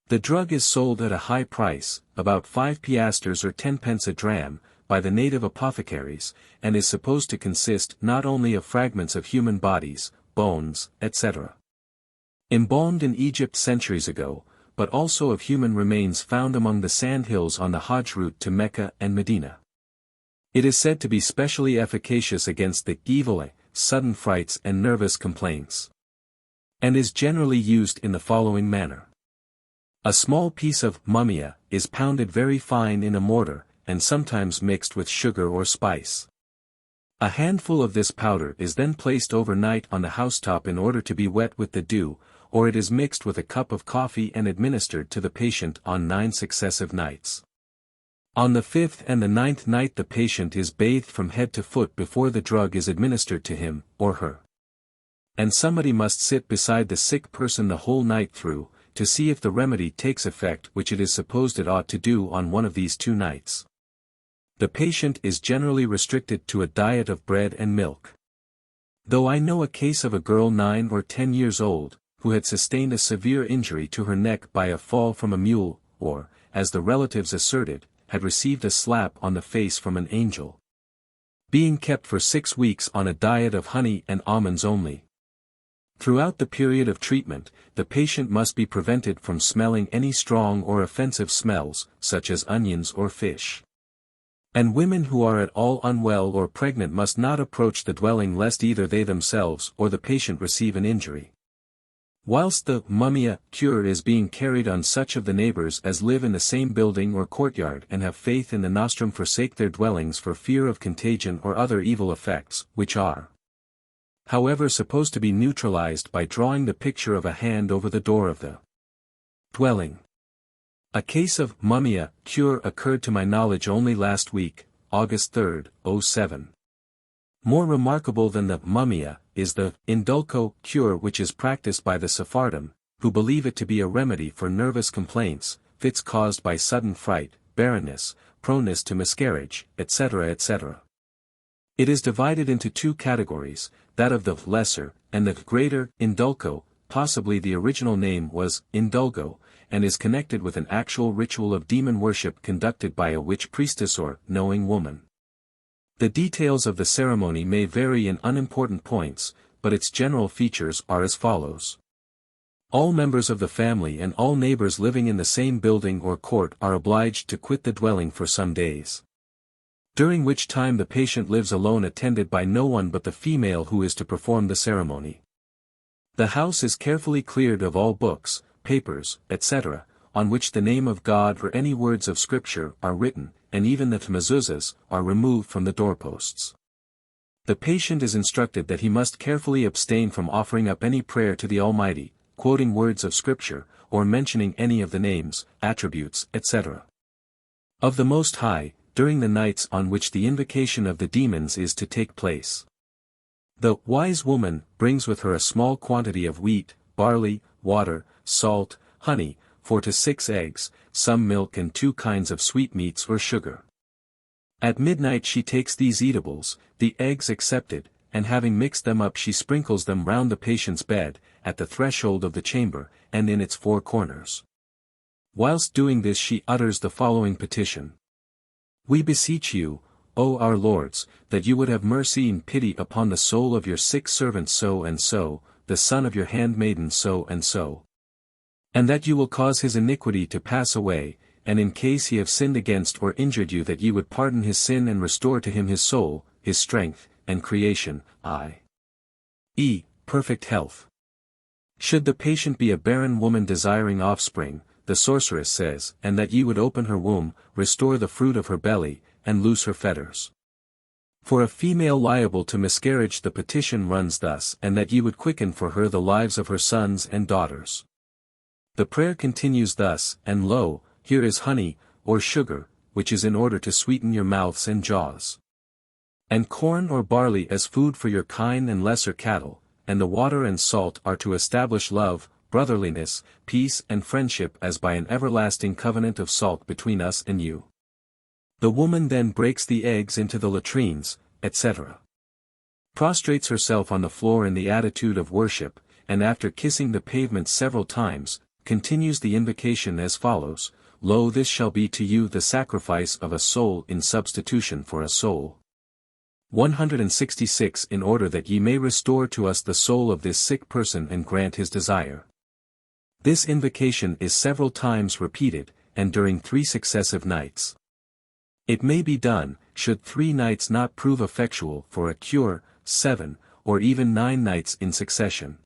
The drug is sold at a high price, about 5 piastres or 10 pence a dram, by the native apothecaries, and is supposed to consist not only of fragments of human bodies, bones, etc. embalmed in Egypt centuries ago, but also of human remains found among the sand hills on the Hajj route to Mecca and Medina. It is said to be specially efficacious against the evil eye, sudden frights and nervous complaints. And is generally used in the following manner. A small piece of mumia is pounded very fine in a mortar, and sometimes mixed with sugar or spice. A handful of this powder is then placed overnight on the housetop in order to be wet with the dew, or it is mixed with a cup of coffee and administered to the patient on 9 successive nights. On the 5th and the 9th night the patient is bathed from head to foot before the drug is administered to him, or her. And somebody must sit beside the sick person the whole night through, to see if the remedy takes effect, which it is supposed it ought to do on one of these 2 nights. The patient is generally restricted to a diet of bread and milk. Though I know a case of a girl 9 or 10 years old, who had sustained a severe injury to her neck by a fall from a mule, or, as the relatives asserted, had received a slap on the face from an angel. Being kept for 6 weeks on a diet of honey and almonds only. Throughout the period of treatment, the patient must be prevented from smelling any strong or offensive smells, such as onions or fish. And women who are at all unwell or pregnant must not approach the dwelling lest either they themselves or the patient receive an injury. Whilst the mumia cure is being carried on, such of the neighbors as live in the same building or courtyard and have faith in the nostrum forsake their dwellings for fear of contagion or other evil effects, which are, however, supposed to be neutralized by drawing the picture of a hand over the door of the dwelling. A case of mumia cure occurred to my knowledge only last week, August 3, 07. More remarkable than the mumia is the indulco cure, which is practiced by the Sephardim, who believe it to be a remedy for nervous complaints, fits caused by sudden fright, barrenness, proneness to miscarriage, etc. etc. It is divided into 2 categories, that of the lesser and the greater indulco. Possibly the original name was indulgo, and is connected with an actual ritual of demon worship conducted by a witch priestess or knowing woman. The details of the ceremony may vary in unimportant points, but its general features are as follows. All members of the family and all neighbors living in the same building or court are obliged to quit the dwelling for some days, during which time the patient lives alone attended by no one but the female who is to perform the ceremony. The house is carefully cleared of all books, papers, etc., on which the name of God or any words of Scripture are written, and even the mezuzahs are removed from the doorposts. The patient is instructed that he must carefully abstain from offering up any prayer to the Almighty, quoting words of Scripture, or mentioning any of the names, attributes, etc. of the Most High, during the nights on which the invocation of the demons is to take place. The wise woman brings with her a small quantity of wheat, barley, water, salt, honey, 4 to 6 eggs, some milk and 2 kinds of sweetmeats or sugar. At midnight she takes these eatables, the eggs excepted, and having mixed them up she sprinkles them round the patient's bed, at the threshold of the chamber, and in its 4 corners. Whilst doing this she utters the following petition. We beseech you, O our lords, that you would have mercy and pity upon the soul of your sick servant so and so, the son of your handmaiden so and so. And that you will cause his iniquity to pass away, and in case he have sinned against or injured you that ye would pardon his sin and restore to him his soul, his strength, and creation, i.e., perfect health. Should the patient be a barren woman desiring offspring, the sorceress says, and that ye would open her womb, restore the fruit of her belly, and loose her fetters. For a female liable to miscarriage the petition runs thus, and that ye would quicken for her the lives of her sons and daughters. The prayer continues thus, and lo, here is honey, or sugar, which is in order to sweeten your mouths and jaws. And corn or barley as food for your kine and lesser cattle, and the water and salt are to establish love, brotherliness, peace and friendship as by an everlasting covenant of salt between us and you. The woman then breaks the eggs into the latrines, etc. Prostrates herself on the floor in the attitude of worship, and after kissing the pavement several times, continues the invocation as follows, Lo, this shall be to you the sacrifice of a soul in substitution for a soul. 166 In order that ye may restore to us the soul of this sick person and grant his desire. This invocation is several times repeated, and during 3 successive nights. It may be done, should 3 nights not prove effectual for a cure, 7, or even 9 nights in succession.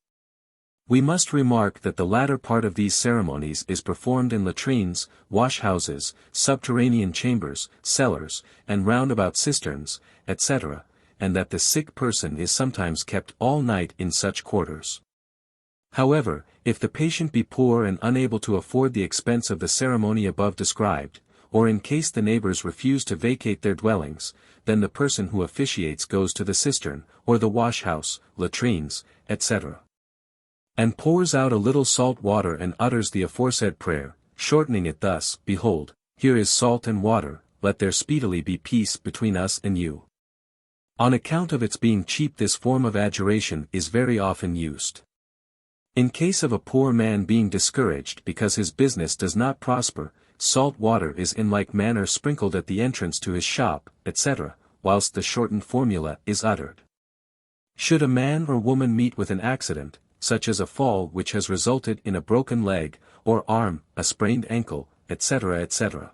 We must remark that the latter part of these ceremonies is performed in latrines, washhouses, subterranean chambers, cellars, and roundabout cisterns, etc., and that the sick person is sometimes kept all night in such quarters. However, if the patient be poor and unable to afford the expense of the ceremony above described, or in case the neighbors refuse to vacate their dwellings, then the person who officiates goes to the cistern, or the washhouse, latrines, etc., and pours out a little salt water and utters the aforesaid prayer, shortening it thus, Behold, here is salt and water, let there speedily be peace between us and you. On account of its being cheap this form of adjuration is very often used. In case of a poor man being discouraged because his business does not prosper, salt water is in like manner sprinkled at the entrance to his shop, etc., whilst the shortened formula is uttered. Should a man or woman meet with an accident, such as a fall which has resulted in a broken leg, or arm, a sprained ankle, etc., etc.,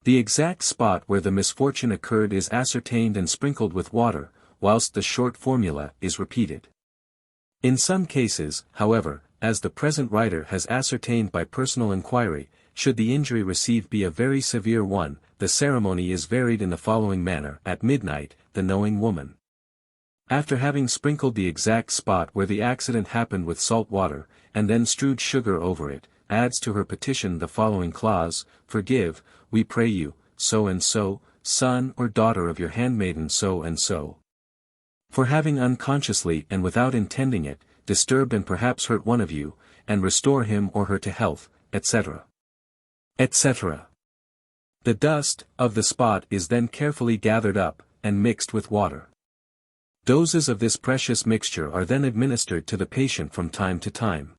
the exact spot where the misfortune occurred is ascertained and sprinkled with water, whilst the short formula is repeated. In some cases, however, as the present writer has ascertained by personal inquiry, should the injury received be a very severe one, the ceremony is varied in the following manner. At midnight, the knowing woman, after having sprinkled the exact spot where the accident happened with salt water, and then strewed sugar over it, adds to her petition the following clause, Forgive, we pray you, so and so, son or daughter of your handmaiden so and so, for having unconsciously and without intending it, disturbed and perhaps hurt one of you, and restore him or her to health, etc., etc. The dust of the spot is then carefully gathered up, and mixed with water. Doses of this precious mixture are then administered to the patient from time to time.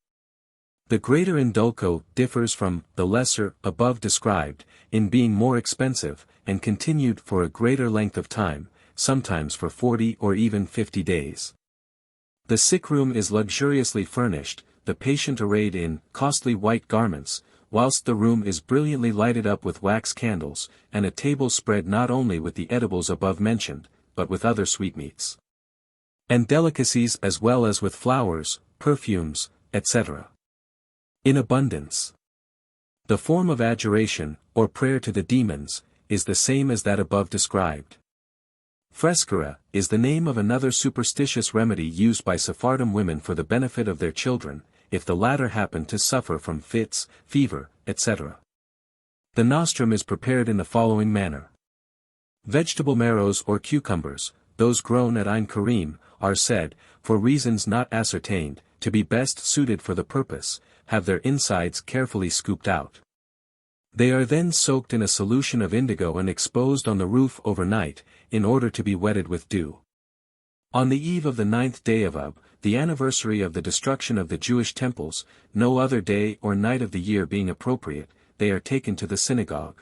The greater indulco differs from the lesser above described, in being more expensive, and continued for a greater length of time, sometimes for 40 or even 50 days. The sick room is luxuriously furnished, the patient arrayed in costly white garments, whilst the room is brilliantly lighted up with wax candles, and a table spread not only with the edibles above mentioned, but with other sweetmeats and delicacies as well as with flowers, perfumes, etc. in abundance. The form of adjuration, or prayer to the demons, is the same as that above described. Frescura is the name of another superstitious remedy used by Sephardim women for the benefit of their children, if the latter happen to suffer from fits, fever, etc. The nostrum is prepared in the following manner. Vegetable marrows or cucumbers, those grown at Ein Karim, are said, for reasons not ascertained, to be best suited for the purpose, have their insides carefully scooped out. They are then soaked in a solution of indigo and exposed on the roof overnight, in order to be wetted with dew. On the eve of the 9th day of Ab, the anniversary of the destruction of the Jewish temples, no other day or night of the year being appropriate, they are taken to the synagogue.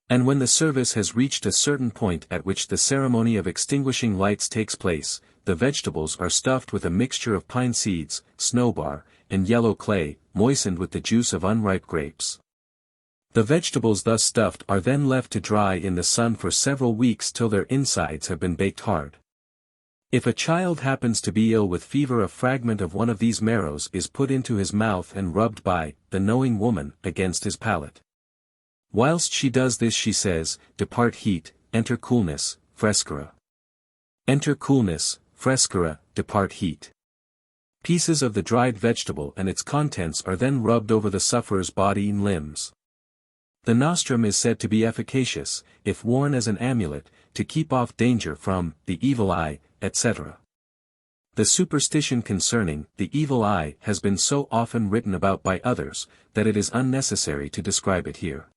And when the service has reached a certain point at which the ceremony of extinguishing lights takes place, the vegetables are stuffed with a mixture of pine seeds, snowbar, and yellow clay, moistened with the juice of unripe grapes. The vegetables thus stuffed are then left to dry in the sun for several weeks till their insides have been baked hard. If a child happens to be ill with fever, a fragment of one of these marrows is put into his mouth and rubbed by the knowing woman against his palate. Whilst she does this she says, "Depart heat, enter coolness, frescura. Enter coolness, frescura, depart heat." Pieces of the dried vegetable and its contents are then rubbed over the sufferer's body and limbs. The nostrum is said to be efficacious, if worn as an amulet, to keep off danger from the evil eye, etc. The superstition concerning the evil eye has been so often written about by others, that it is unnecessary to describe it here.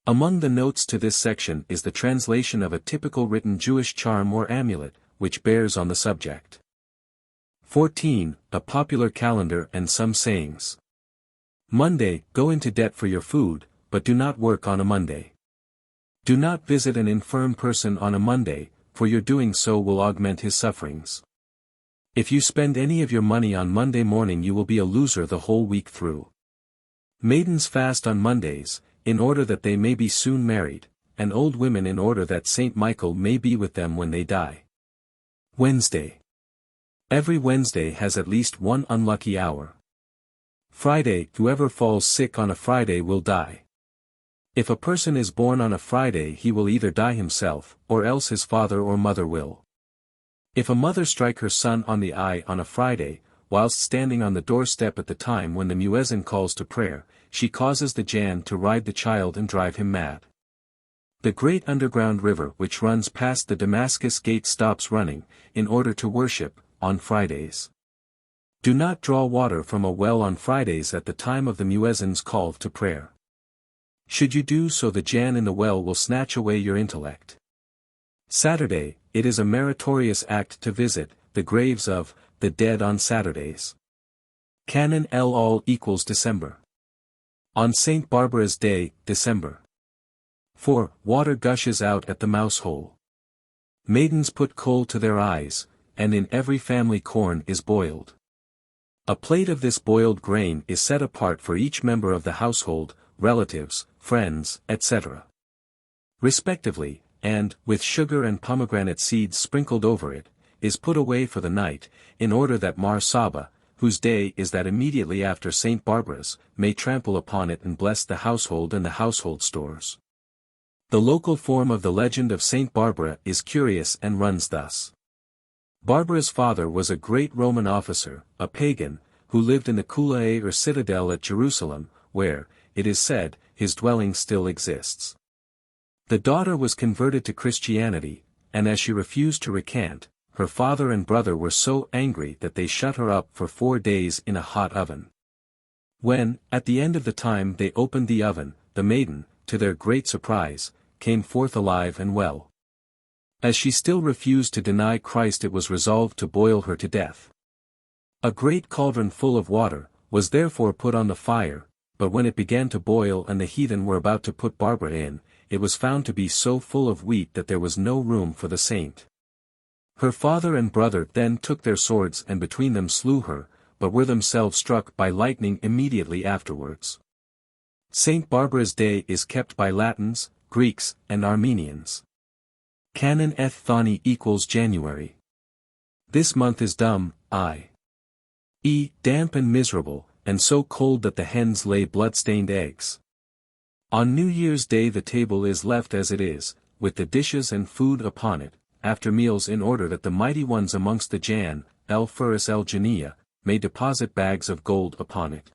Among the notes to this section is the translation of a typical written Jewish charm or amulet, which bears on the subject. 14. A popular calendar and some sayings. Monday, go into debt for your food, but do not work on a Monday. Do not visit an infirm person on a Monday, for your doing so will augment his sufferings. If you spend any of your money on Monday morning you will be a loser the whole week through. Maidens fast on Mondays, in order that they may be soon married, and old women in order that Saint Michael may be with them when they die. Wednesday. Every Wednesday has at least one unlucky hour. Friday, whoever falls sick on a Friday will die. If a person is born on a Friday he will either die himself, or else his father or mother will. If a mother strike her son on the eye on a Friday, whilst standing on the doorstep at the time when the muezzin calls to prayer, she causes the Jan to ride the child and drive him mad. The great underground river which runs past the Damascus gate stops running, in order to worship, on Fridays. Do not draw water from a well on Fridays at the time of the muezzin's call to prayer. Should you do so the Jan in the well will snatch away your intellect. Saturday, it is a meritorious act to visit the graves of the dead on Saturdays. Canon L all equals December. On St. Barbara's Day, December. 4. Water gushes out at the mouse hole. Maidens put coal to their eyes, and in every family corn is boiled. A plate of this boiled grain is set apart for each member of the household, relatives, friends, etc. respectively, and, with sugar and pomegranate seeds sprinkled over it, is put away for the night, in order that Mar Saba, whose day is that immediately after St. Barbara's, may trample upon it and bless the household and the household stores. The local form of the legend of St. Barbara is curious and runs thus. Barbara's father was a great Roman officer, a pagan, who lived in the Kulae or citadel at Jerusalem, where, it is said, his dwelling still exists. The daughter was converted to Christianity, and as she refused to recant, her father and brother were so angry that they shut her up for 4 days in a hot oven. When, at the end of the time they opened the oven, the maiden, to their great surprise, came forth alive and well. As she still refused to deny Christ, it was resolved to boil her to death. A great cauldron full of water was therefore put on the fire, but when it began to boil and the heathen were about to put Barbara in, it was found to be so full of wheat that there was no room for the saint. Her father and brother then took their swords and between them slew her, but were themselves struck by lightning immediately afterwards. Saint Barbara's Day is kept by Latins, Greeks, and Armenians. Canon Eth Thani equals January. This month is dumb, i.e., damp and miserable, and so cold that the hens lay blood-stained eggs. On New Year's Day the table is left as it is, with the dishes and food upon it, after meals, in order that the mighty ones amongst the Jan, El Furis El Janiya, may deposit bags of gold upon it.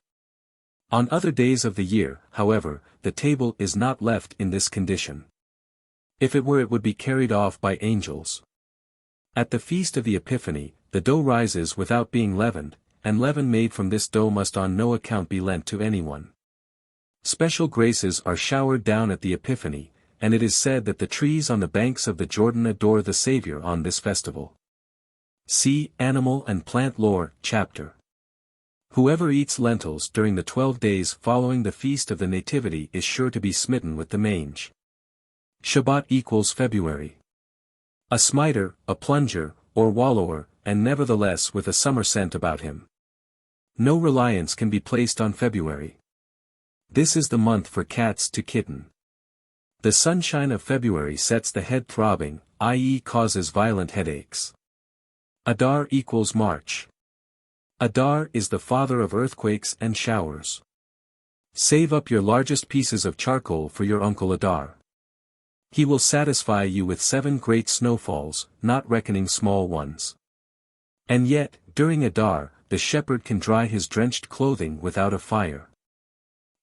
On other days of the year, however, the table is not left in this condition. If it were, it would be carried off by angels. At the Feast of the Epiphany, the dough rises without being leavened, and leaven made from this dough must on no account be lent to anyone. Special graces are showered down at the Epiphany, and it is said that the trees on the banks of the Jordan adore the Savior on this festival. See Animal and Plant Lore, chapter. Whoever eats lentils during the 12 days following the Feast of the Nativity is sure to be smitten with the mange. Shabbat equals February. A smiter, a plunger, or wallower, and nevertheless with a summer scent about him. No reliance can be placed on February. This is the month for cats to kitten. The sunshine of February sets the head throbbing, i.e. causes violent headaches. Adar equals March. Adar is the father of earthquakes and showers. Save up your largest pieces of charcoal for your uncle Adar. He will satisfy you with 7 great snowfalls, not reckoning small ones. And yet, during Adar, the shepherd can dry his drenched clothing without a fire.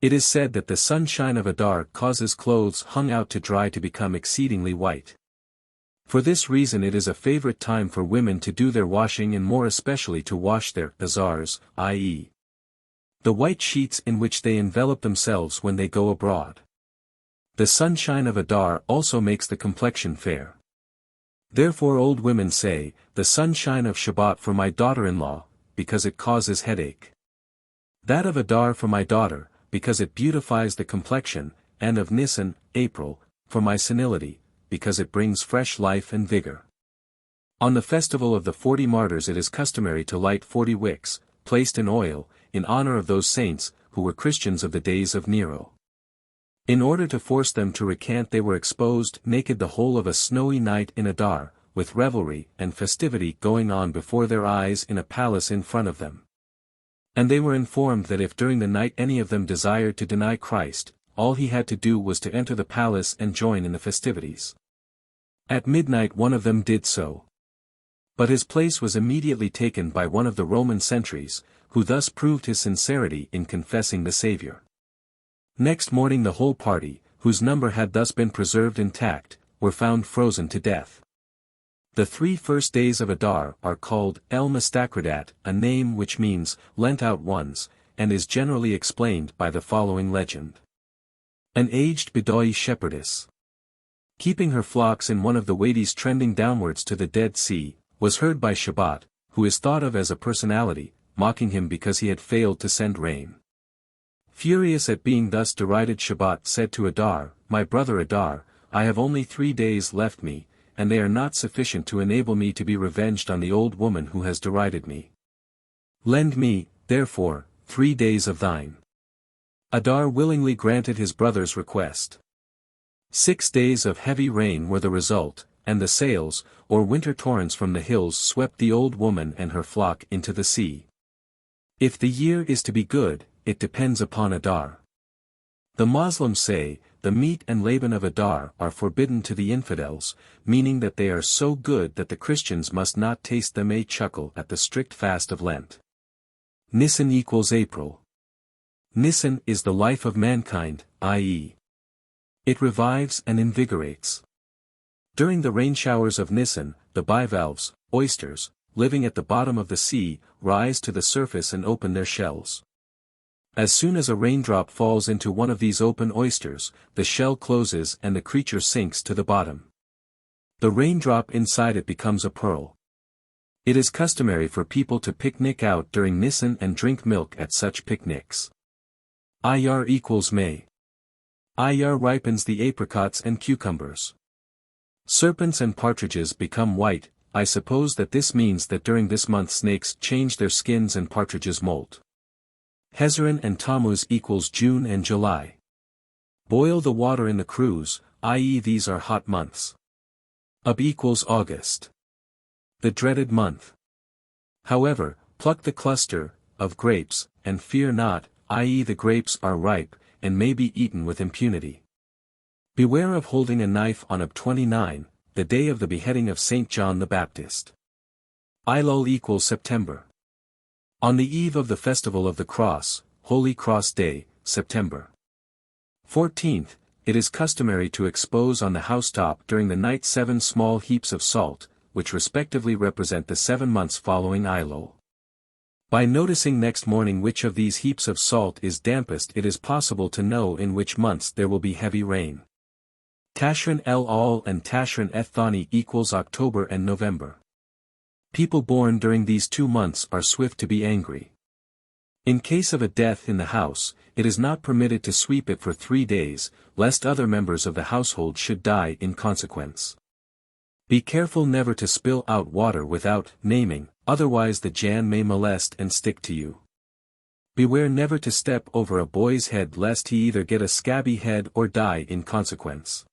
It is said that the sunshine of Adar causes clothes hung out to dry to become exceedingly white. For this reason it is a favorite time for women to do their washing, and more especially to wash their azars, i.e., the white sheets in which they envelop themselves when they go abroad. The sunshine of Adar also makes the complexion fair. Therefore old women say, the sunshine of Shabbat for my daughter-in-law, because it causes headache. That of Adar for my daughter, because it beautifies the complexion, and of Nisan, April, for my senility, because it brings fresh life and vigor. On the festival of the 40 martyrs it is customary to light 40 wicks, placed in oil, in honor of those saints, who were Christians of the days of Nero. In order to force them to recant, they were exposed naked the whole of a snowy night in Adar, with revelry and festivity going on before their eyes in a palace in front of them. And they were informed that if during the night any of them desired to deny Christ, all he had to do was to enter the palace and join in the festivities. At midnight one of them did so. But his place was immediately taken by one of the Roman sentries, who thus proved his sincerity in confessing the Savior. Next morning the whole party, whose number had thus been preserved intact, were found frozen to death. The 3 first days of Adar are called El Mustaqradat, a name which means lent out ones, and is generally explained by the following legend. An aged Bedouin shepherdess, keeping her flocks in one of the wadis trending downwards to the Dead Sea, was heard by Shabbat, who is thought of as a personality, mocking him because he had failed to send rain. Furious at being thus derided, Shabbat said to Adar, "My brother Adar, I have only 3 days left me, and they are not sufficient to enable me to be revenged on the old woman who has derided me. Lend me, therefore, 3 days of thine." Adar willingly granted his brother's request. 6 days of heavy rain were the result, and the sails, or winter torrents from the hills, swept the old woman and her flock into the sea. If the year is to be good, it depends upon Adar. The Moslems say, the meat and Laban of Adar are forbidden to the infidels, meaning that they are so good that the Christians must not taste them. A chuckle at the strict fast of Lent. Nisan equals April. Nisan is the life of mankind, i.e., it revives and invigorates. During the rain showers of Nisan, the bivalves, oysters, living at the bottom of the sea, rise to the surface and open their shells. As soon as a raindrop falls into one of these open oysters, the shell closes and the creature sinks to the bottom. The raindrop inside it becomes a pearl. It is customary for people to picnic out during Nisan and drink milk at such picnics. Iyar equals May. Iyar ripens the apricots and cucumbers. Serpents and partridges become white, I suppose that this means that during this month snakes change their skins and partridges molt. Hezron and Tammuz equals June and July. Boil the water in the cruse, i.e. these are hot months. Ab equals August. The dreaded month. However, pluck the cluster of grapes, and fear not, i.e. the grapes are ripe, and may be eaten with impunity. Beware of holding a knife on Ab 29, the day of the beheading of St. John the Baptist. Elul equals September. On the eve of the festival of the Cross, Holy Cross Day, September 14th, it is customary to expose on the housetop during the night 7 small heaps of salt, which respectively represent the 7 months following Elul. By noticing next morning which of these heaps of salt is dampest, it is possible to know in which months there will be heavy rain. Tashrin el-Al and Tashrin eth-Thani equals October and November. People born during these 2 months are swift to be angry. In case of a death in the house, it is not permitted to sweep it for 3 days, lest other members of the household should die in consequence. Be careful never to spill out water without naming, otherwise the Jan may molest and stick to you. Beware never to step over a boy's head lest he either get a scabby head or die in consequence.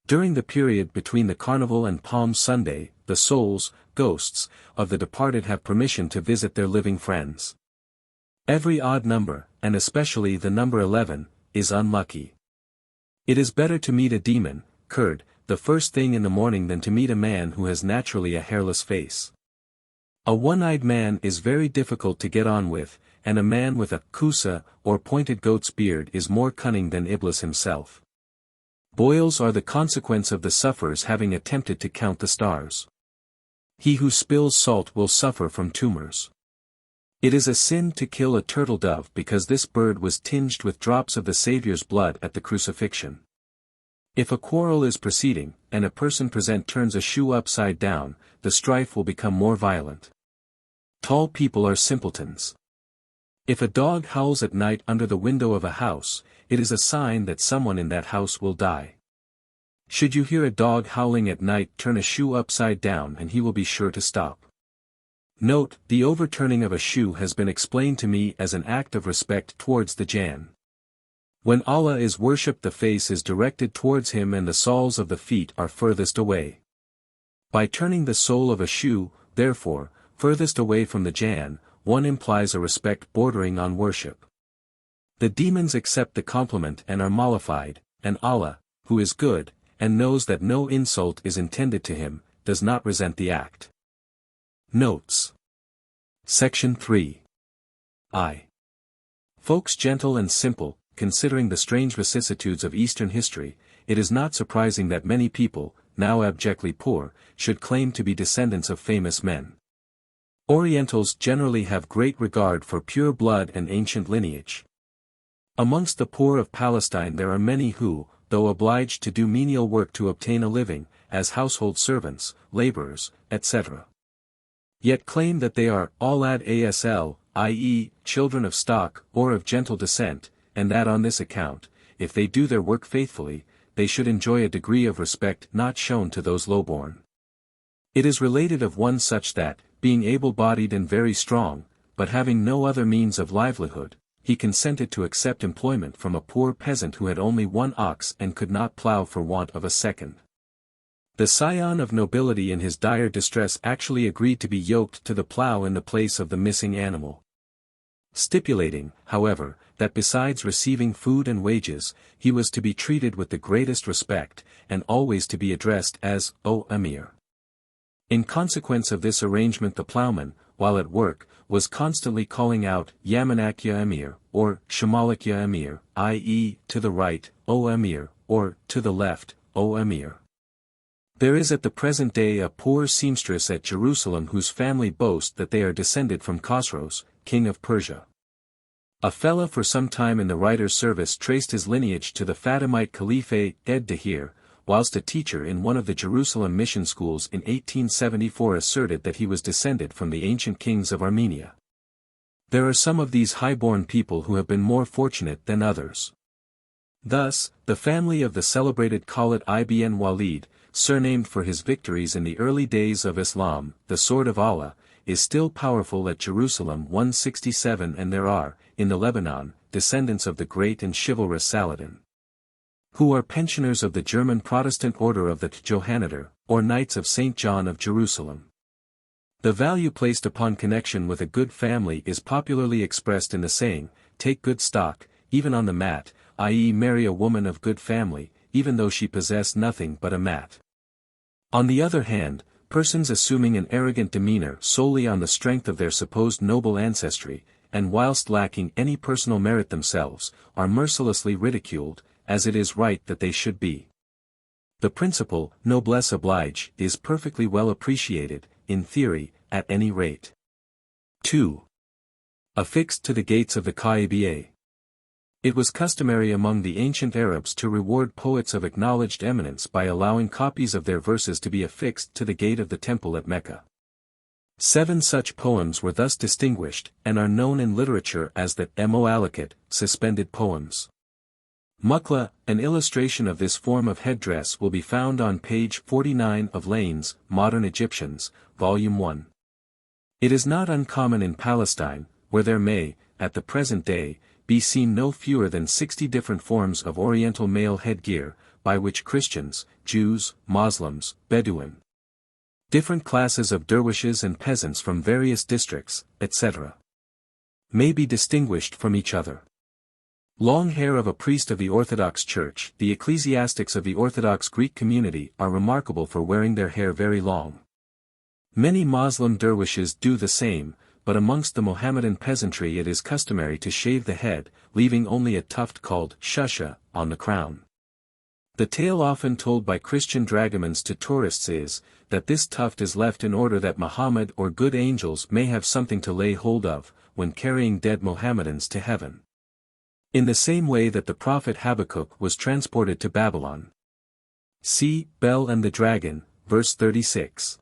During the period between the Carnival and Palm Sunday, the souls, ghosts, of the departed have permission to visit their living friends. Every odd number, and especially the number 11, is unlucky. It is better to meet a demon, Khudr, the first thing in the morning than to meet a man who has naturally a hairless face. A one-eyed man is very difficult to get on with, and a man with a kusa, or pointed goat's beard is more cunning than Iblis himself. Boils are the consequence of the sufferers having attempted to count the stars. He who spills salt will suffer from tumors. It is a sin to kill a turtle dove because this bird was tinged with drops of the Saviour's blood at the crucifixion. If a quarrel is proceeding, and a person present turns a shoe upside down, the strife will become more violent. Tall people are simpletons. If a dog howls at night under the window of a house, it is a sign that someone in that house will die. Should you hear a dog howling at night, turn a shoe upside down and he will be sure to stop. Note, the overturning of a shoe has been explained to me as an act of respect towards the Jan. When Allah is worshipped, the face is directed towards him and the soles of the feet are furthest away. By turning the sole of a shoe, therefore, furthest away from the Jan, one implies a respect bordering on worship. The demons accept the compliment and are mollified, and Allah, who is good, and knows that no insult is intended to him, does not resent the act. Notes. Section 3. Folks gentle and simple. Considering the strange vicissitudes of Eastern history, it is not surprising that many people, now abjectly poor, should claim to be descendants of famous men. Orientals generally have great regard for pure blood and ancient lineage. Amongst the poor of Palestine there are many who, though obliged to do menial work to obtain a living, as household servants, laborers, etc., yet claim that they are Aulad Asl, i.e., children of stock or of gentle descent, and that on this account, if they do their work faithfully, they should enjoy a degree of respect not shown to those lowborn. It is related of one such that, being able-bodied and very strong, but having no other means of livelihood, he consented to accept employment from a poor peasant who had only 1 ox and could not plough for want of a second. The scion of nobility in his dire distress actually agreed to be yoked to the plough in the place of the missing animal. Stipulating, however, that besides receiving food and wages, he was to be treated with the greatest respect, and always to be addressed as, O Emir. In consequence of this arrangement the ploughman, while at work, was constantly calling out, Yamanak ya Emir, or Shamalik ya Emir, i.e., to the right, O Emir, or, to the left, O Emir. There is at the present day a poor seamstress at Jerusalem whose family boast that they are descended from Khosrow, king of Persia. A fellah for some time in the writer's service traced his lineage to the Fatimite Caliphate Ed-Dahir, whilst a teacher in one of the Jerusalem mission schools in 1874 asserted that he was descended from the ancient kings of Armenia. There are some of these high-born people who have been more fortunate than others. Thus, the family of the celebrated Khalid ibn Walid, surnamed for his victories in the early days of Islam, the Sword of Allah, is still powerful at Jerusalem 167, and there are, in the Lebanon, descendants of the great and chivalrous Saladin, who are pensioners of the German Protestant order of the Johanniter, or Knights of St. John of Jerusalem. The value placed upon connection with a good family is popularly expressed in the saying, "Take good stock, even on the mat," i.e. marry a woman of good family, even though she possess nothing but a mat. On the other hand, persons assuming an arrogant demeanor solely on the strength of their supposed noble ancestry, and whilst lacking any personal merit themselves, are mercilessly ridiculed, as it is right that they should be. The principle, noblesse oblige, is perfectly well appreciated, in theory, at any rate. 2. Affixed to the gates of the Kaaba. It was customary among the ancient Arabs to reward poets of acknowledged eminence by allowing copies of their verses to be affixed to the gate of the temple at Mecca. 7 such poems were thus distinguished, and are known in literature as the Mo'allaqat, suspended poems. Muqla, an illustration of this form of headdress, will be found on page 49 of Lane's Modern Egyptians, Volume 1. It is not uncommon in Palestine, where there may, at the present day, be seen no fewer than 60 different forms of Oriental male headgear, by which Christians, Jews, Moslems, Bedouin, different classes of dervishes and peasants from various districts, etc., may be distinguished from each other. Long hair of a priest of the Orthodox Church. The ecclesiastics of the Orthodox Greek community are remarkable for wearing their hair very long. Many Moslem dervishes do the same, but amongst the Mohammedan peasantry it is customary to shave the head, leaving only a tuft called shusha on the crown. The tale often told by Christian dragomans to tourists is, that this tuft is left in order that Muhammad or good angels may have something to lay hold of, when carrying dead Mohammedans to heaven. In the same way that the prophet Habakkuk was transported to Babylon. See, Bel and the Dragon, verse 36.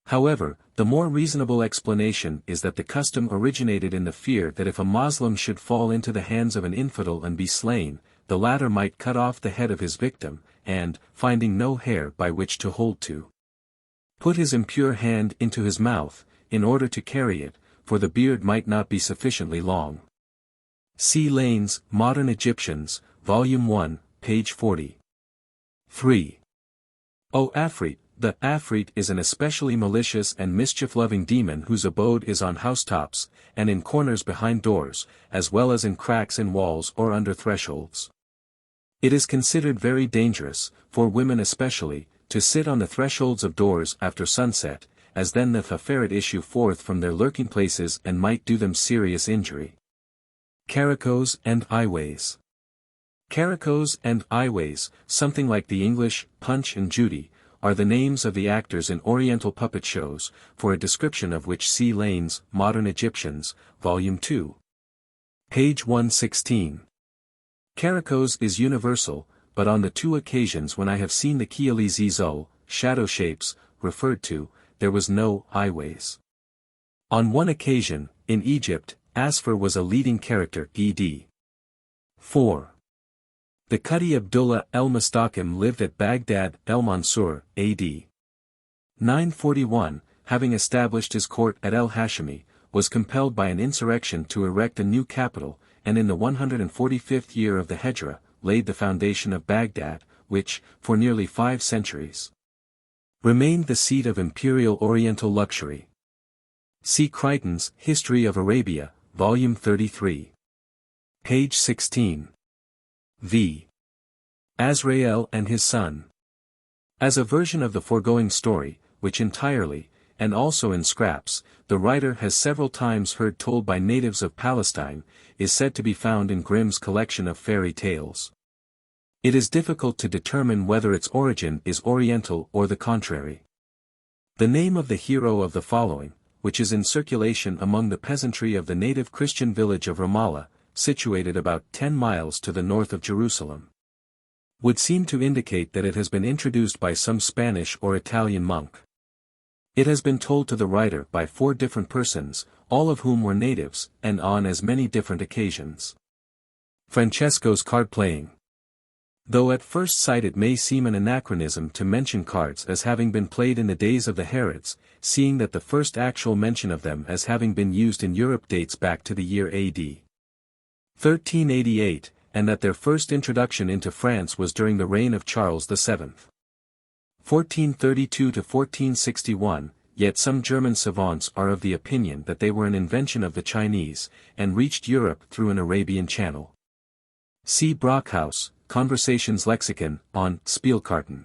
However, the more reasonable explanation is that the custom originated in the fear that if a Moslem should fall into the hands of an infidel and be slain, the latter might cut off the head of his victim, and, finding no hair by which to hold to, put his impure hand into his mouth, in order to carry it, for the beard might not be sufficiently long. See Lane's Modern Egyptians, Volume 1, page 40. 3. O Afrit. The Afrit is an especially malicious and mischief-loving demon whose abode is on housetops, and in corners behind doors, as well as in cracks in walls or under thresholds. It is considered very dangerous, for women especially, to sit on the thresholds of doors after sunset, as then the Fafarit issue forth from their lurking places and might do them serious injury. Karakos and Eyeways. Karakos and Eyeways, something like the English Punch and Judy, are the names of the actors in Oriental puppet shows, for a description of which see Lane's Modern Egyptians, Volume 2. Page 116. Karakos is universal, but on the 2 occasions when I have seen the Khilî Zizo, shadow shapes, referred to, there was no Eyeways. On one occasion, in Egypt, Asfar was a leading character, e.d. 4. The Qadi Abdullah el-Mustaqim lived at Baghdad el-Mansur, a.d. 941, having established his court at el-Hashimi, was compelled by an insurrection to erect a new capital, and in the 145th year of the Hijra, laid the foundation of Baghdad, which, for nearly 5 centuries, remained the seat of imperial Oriental luxury. See Crichton's History of Arabia, Volume 33. Page 16. V. Azrael and his son. As a version of the foregoing story, which entirely, and also in scraps, the writer has several times heard told by natives of Palestine, is said to be found in Grimm's collection of fairy tales. It is difficult to determine whether its origin is Oriental or the contrary. The name of the hero of the following, which is in circulation among the peasantry of the native Christian village of Ramallah, situated about 10 miles to the north of Jerusalem, would seem to indicate that it has been introduced by some Spanish or Italian monk. It has been told to the writer by 4 different persons, all of whom were natives, and on as many different occasions. Francesco's card playing. Though at first sight it may seem an anachronism to mention cards as having been played in the days of the Herods, seeing that the first actual mention of them as having been used in Europe dates back to the year AD 1388, and that their first introduction into France was during the reign of Charles VII. 1432 to 1461, yet some German savants are of the opinion that they were an invention of the Chinese, and reached Europe through an Arabian channel. See Brockhaus, Conversations Lexicon, on Spielkarten.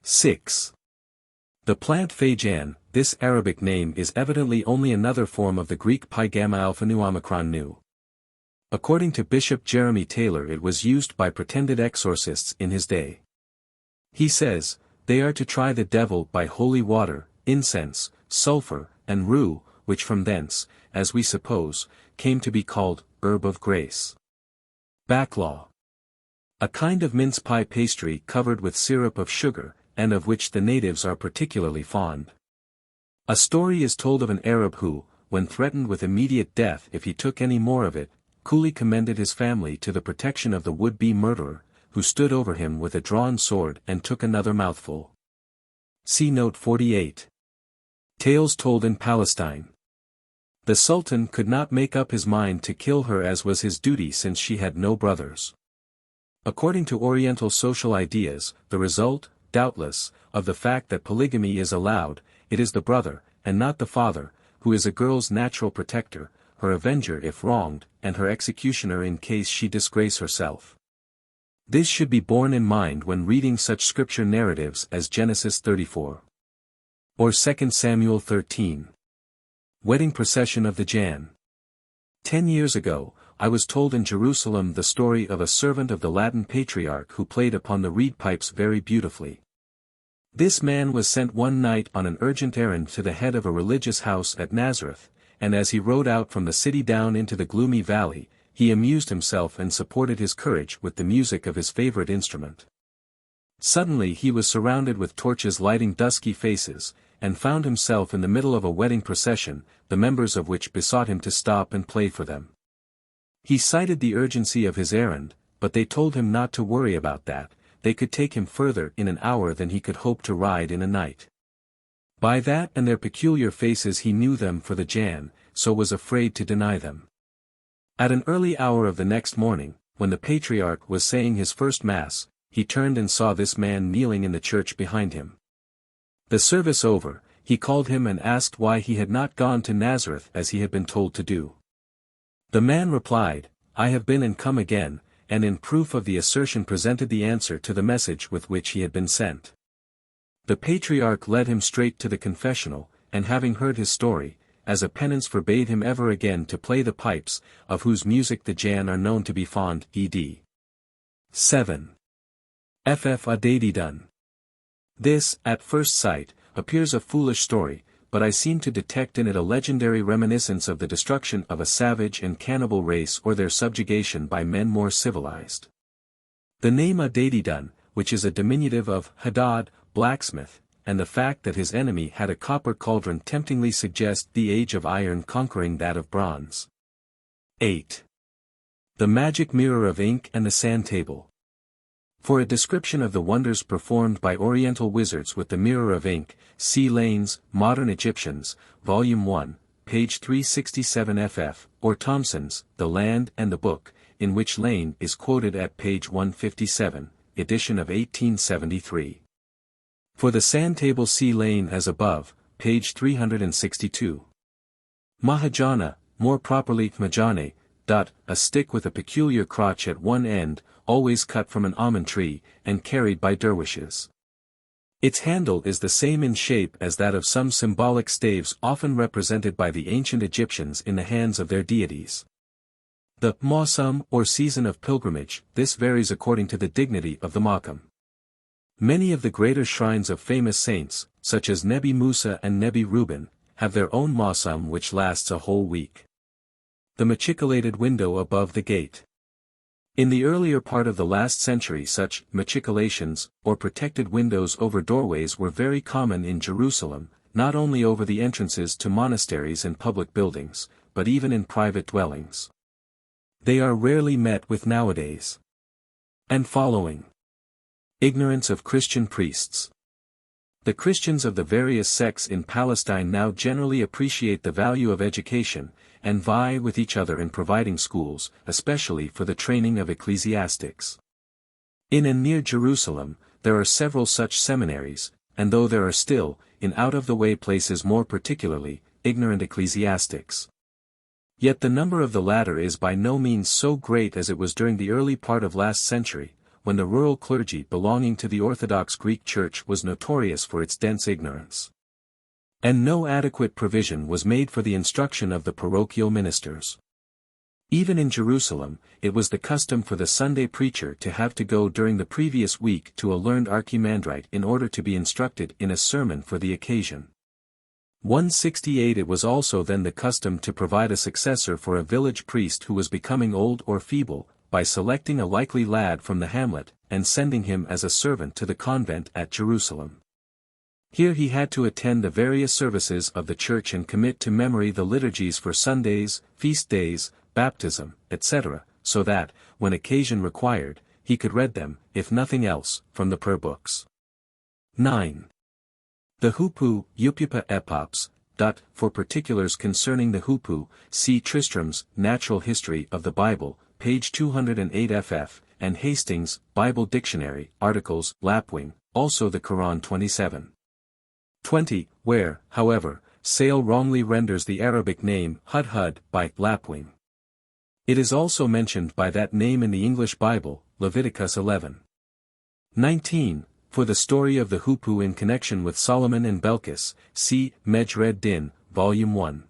6. The plant Feijan, this Arabic name is evidently only another form of the Greek Pi Gamma Alpha Nu Omicron Nu. According to Bishop Jeremy Taylor, it was used by pretended exorcists in his day. He says, they are to try the devil by holy water, incense, sulfur, and rue, which from thence, as we suppose, came to be called herb of grace. Baclaw. A kind of mince pie pastry covered with syrup of sugar, and of which the natives are particularly fond. A story is told of an Arab who, when threatened with immediate death if he took any more of it, coolly commended his family to the protection of the would-be murderer, who stood over him with a drawn sword and took another mouthful. See note 48. Tales told in Palestine. The Sultan could not make up his mind to kill her as was his duty since she had no brothers. According to Oriental social ideas, the result, doubtless, of the fact that polygamy is allowed, it is the brother, and not the father, who is a girl's natural protector, her avenger if wronged, and her executioner in case she disgrace herself. This should be borne in mind when reading such scripture narratives as Genesis 34. Or 2 Samuel 13. Wedding Procession of the Jan. 10 years ago, I was told in Jerusalem the story of a servant of the Latin patriarch who played upon the reed pipes very beautifully. This man was sent one night on an urgent errand to the head of a religious house at Nazareth, and as he rode out from the city down into the gloomy valley, he amused himself and supported his courage with the music of his favorite instrument. Suddenly he was surrounded with torches lighting dusky faces, and found himself in the middle of a wedding procession, the members of which besought him to stop and play for them. He cited the urgency of his errand, but they told him not to worry about that, they could take him further in an hour than he could hope to ride in a night. By that and their peculiar faces he knew them for the Jan, so was afraid to deny them. At an early hour of the next morning, when the patriarch was saying his first mass, he turned and saw this man kneeling in the church behind him. The service over, he called him and asked why he had not gone to Nazareth as he had been told to do. The man replied, I have been and come again, and in proof of the assertion presented the answer to the message with which he had been sent. The patriarch led him straight to the confessional, and having heard his story, as a penance forbade him ever again to play the pipes, of whose music the Jan are known to be fond. Ed. 7. Ff. Adadidun. This, at first sight, appears a foolish story, but I seem to detect in it a legendary reminiscence of the destruction of a savage and cannibal race or their subjugation by men more civilized. The name Adadidun, which is a diminutive of Hadad, blacksmith, and the fact that his enemy had a copper cauldron temptingly suggest the age of iron conquering that of bronze. 8. The magic mirror of ink and the sand table. For a description of the wonders performed by Oriental wizards with the mirror of ink, see Lane's Modern Egyptians, Volume 1, page 367 ff., or Thomson's The Land and the Book, in which Lane is quoted at page 157, edition of 1873. For the sand table see Lane as above, page 362. Mahajana, more properly Majane, a stick with a peculiar crotch at one end, always cut from an almond tree, and carried by dervishes. Its handle is the same in shape as that of some symbolic staves often represented by the ancient Egyptians in the hands of their deities. The Mawsum or season of pilgrimage, this varies according to the dignity of the Makam. Many of the greater shrines of famous saints, such as Nebi Musa and Nebi Reuben, have their own Mawsum which lasts a whole week. The machicolated window above the gate. In the earlier part of the last century such machicolations, or protected windows over doorways were very common in Jerusalem, not only over the entrances to monasteries and public buildings, but even in private dwellings. They are rarely met with nowadays. and following. Ignorance of Christian priests. The Christians of the various sects in Palestine now generally appreciate the value of education, and vie with each other in providing schools, especially for the training of ecclesiastics. In and near Jerusalem, there are several such seminaries, and though there are still, in out-of-the-way places more particularly, ignorant ecclesiastics. Yet the number of the latter is by no means so great as it was during the early part of last century, when the rural clergy belonging to the Orthodox Greek Church was notorious for its dense ignorance. And no adequate provision was made for the instruction of the parochial ministers. Even in Jerusalem, it was the custom for the Sunday preacher to have to go during the previous week to a learned archimandrite in order to be instructed in a sermon for the occasion. 168 It was also then the custom to provide a successor for a village priest who was becoming old or feeble, by selecting a likely lad from the hamlet, and sending him as a servant to the convent at Jerusalem. Here he had to attend the various services of the church and commit to memory the liturgies for Sundays, feast days, baptism, etc., so that, when occasion required, he could read them, if nothing else, from the prayer books. 9. The Hupu, Upupa Epops. For particulars concerning the Hupu, see Tristram's Natural History of the Bible, page 208 ff, and Hastings' Bible Dictionary, articles, Lapwing, also the Quran 27. 20, where, however, Sale wrongly renders the Arabic name Hudhud by Lapwing. It is also mentioned by that name in the English Bible, Leviticus 11. 19. For the story of the Hupu in connection with Solomon and Belkis, see Mejred Din, Volume 1.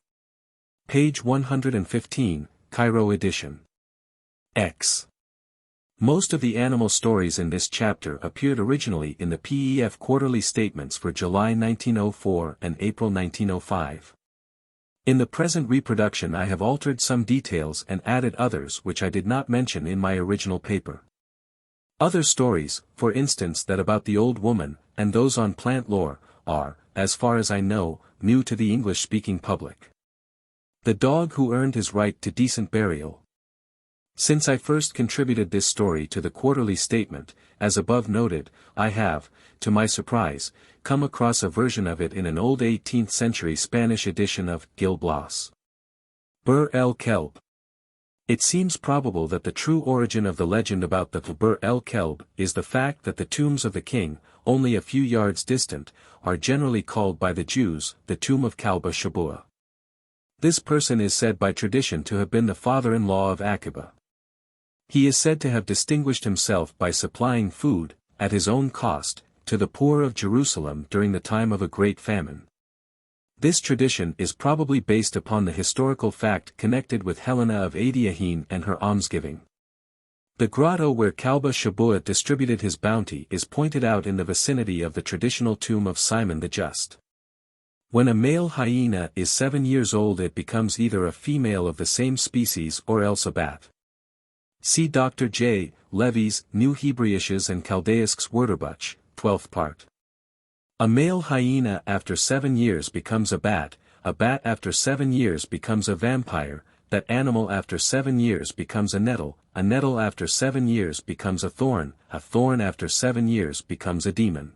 Page 115, Cairo edition. X. Most of the animal stories in this chapter appeared originally in the PEF quarterly statements for July 1904 and April 1905. In the present reproduction I have altered some details and added others which I did not mention in my original paper. Other stories, for instance that about the old woman, and those on plant lore, are, as far as I know, new to the English-speaking public. The dog who earned his right to decent burial. Since I first contributed this story to the quarterly statement, as above noted, I have, to my surprise, come across a version of it in an old 18th century Spanish edition of Gil Blas. Bur el Kelb. It seems probable that the true origin of the legend about the Bur el Kelb is the fact that the tombs of the king, only a few yards distant, are generally called by the Jews the tomb of Kalba Shabua. This person is said by tradition to have been the father-in-law of Akiba. He is said to have distinguished himself by supplying food, at his own cost, to the poor of Jerusalem during the time of a great famine. This tradition is probably based upon the historical fact connected with Helena of Adiahin and her almsgiving. The grotto where Kalba Shabua distributed his bounty is pointed out in the vicinity of the traditional tomb of Simon the Just. When a male hyena is 7 years old it becomes either a female of the same species or else a bat. See Dr. J. Levy's New Hebraisches and Chaldaicsches Wörterbuch, 12th part. A male hyena after 7 years becomes a bat after 7 years becomes a vampire, that animal after 7 years becomes a nettle after 7 years becomes a thorn after 7 years becomes a demon.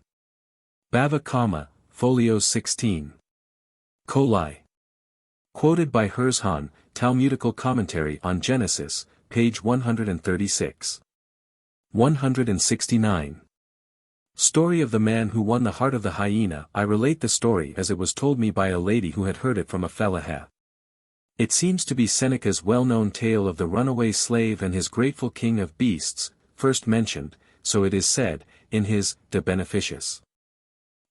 Bava Kama, Folio 16. Kolai. Quoted by Herzhan, Talmudical Commentary on Genesis, page 136. 169. Story of the man who won the heart of the hyena. I relate the story as it was told me by a lady who had heard it from a fellaha. It seems to be Seneca's well-known tale of the runaway slave and his grateful king of beasts, first mentioned, so it is said, in his De Beneficiis.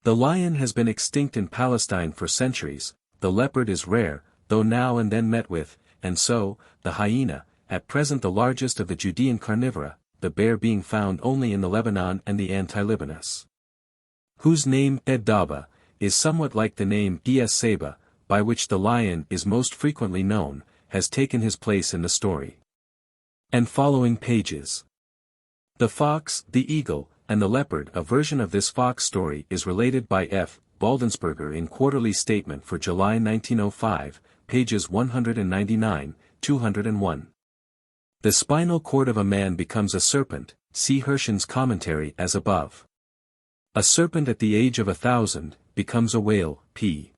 The lion has been extinct in Palestine for centuries, the leopard is rare, though now and then met with, and so, the hyena, at present the largest of the Judean carnivora, the bear being found only in the Lebanon and the Anti-Libanus. Whose name, Ed-Daba, is somewhat like the name Es-Seba, by which the lion is most frequently known, has taken his place in the story. And following pages. The fox, the eagle, and the leopard. A version of this fox story is related by F. Baldensberger in Quarterly Statement for July 1905, pages 199, 201. The spinal cord of a man becomes a serpent, see Hirschen's commentary as above. A serpent at the age of 1,000, becomes a whale, p.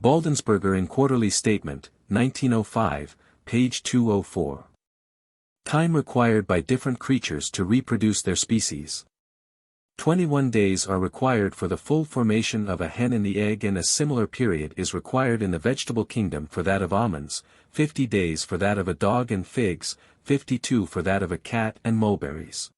Baldensberger in Quarterly Statement, 1905, page 204. Time required by different creatures to reproduce their species. 21 days are required for the full formation of a hen in the egg, and a similar period is required in the vegetable kingdom for that of almonds, 50 days for that of a dog and figs, 52 for that of a cat and mulberries.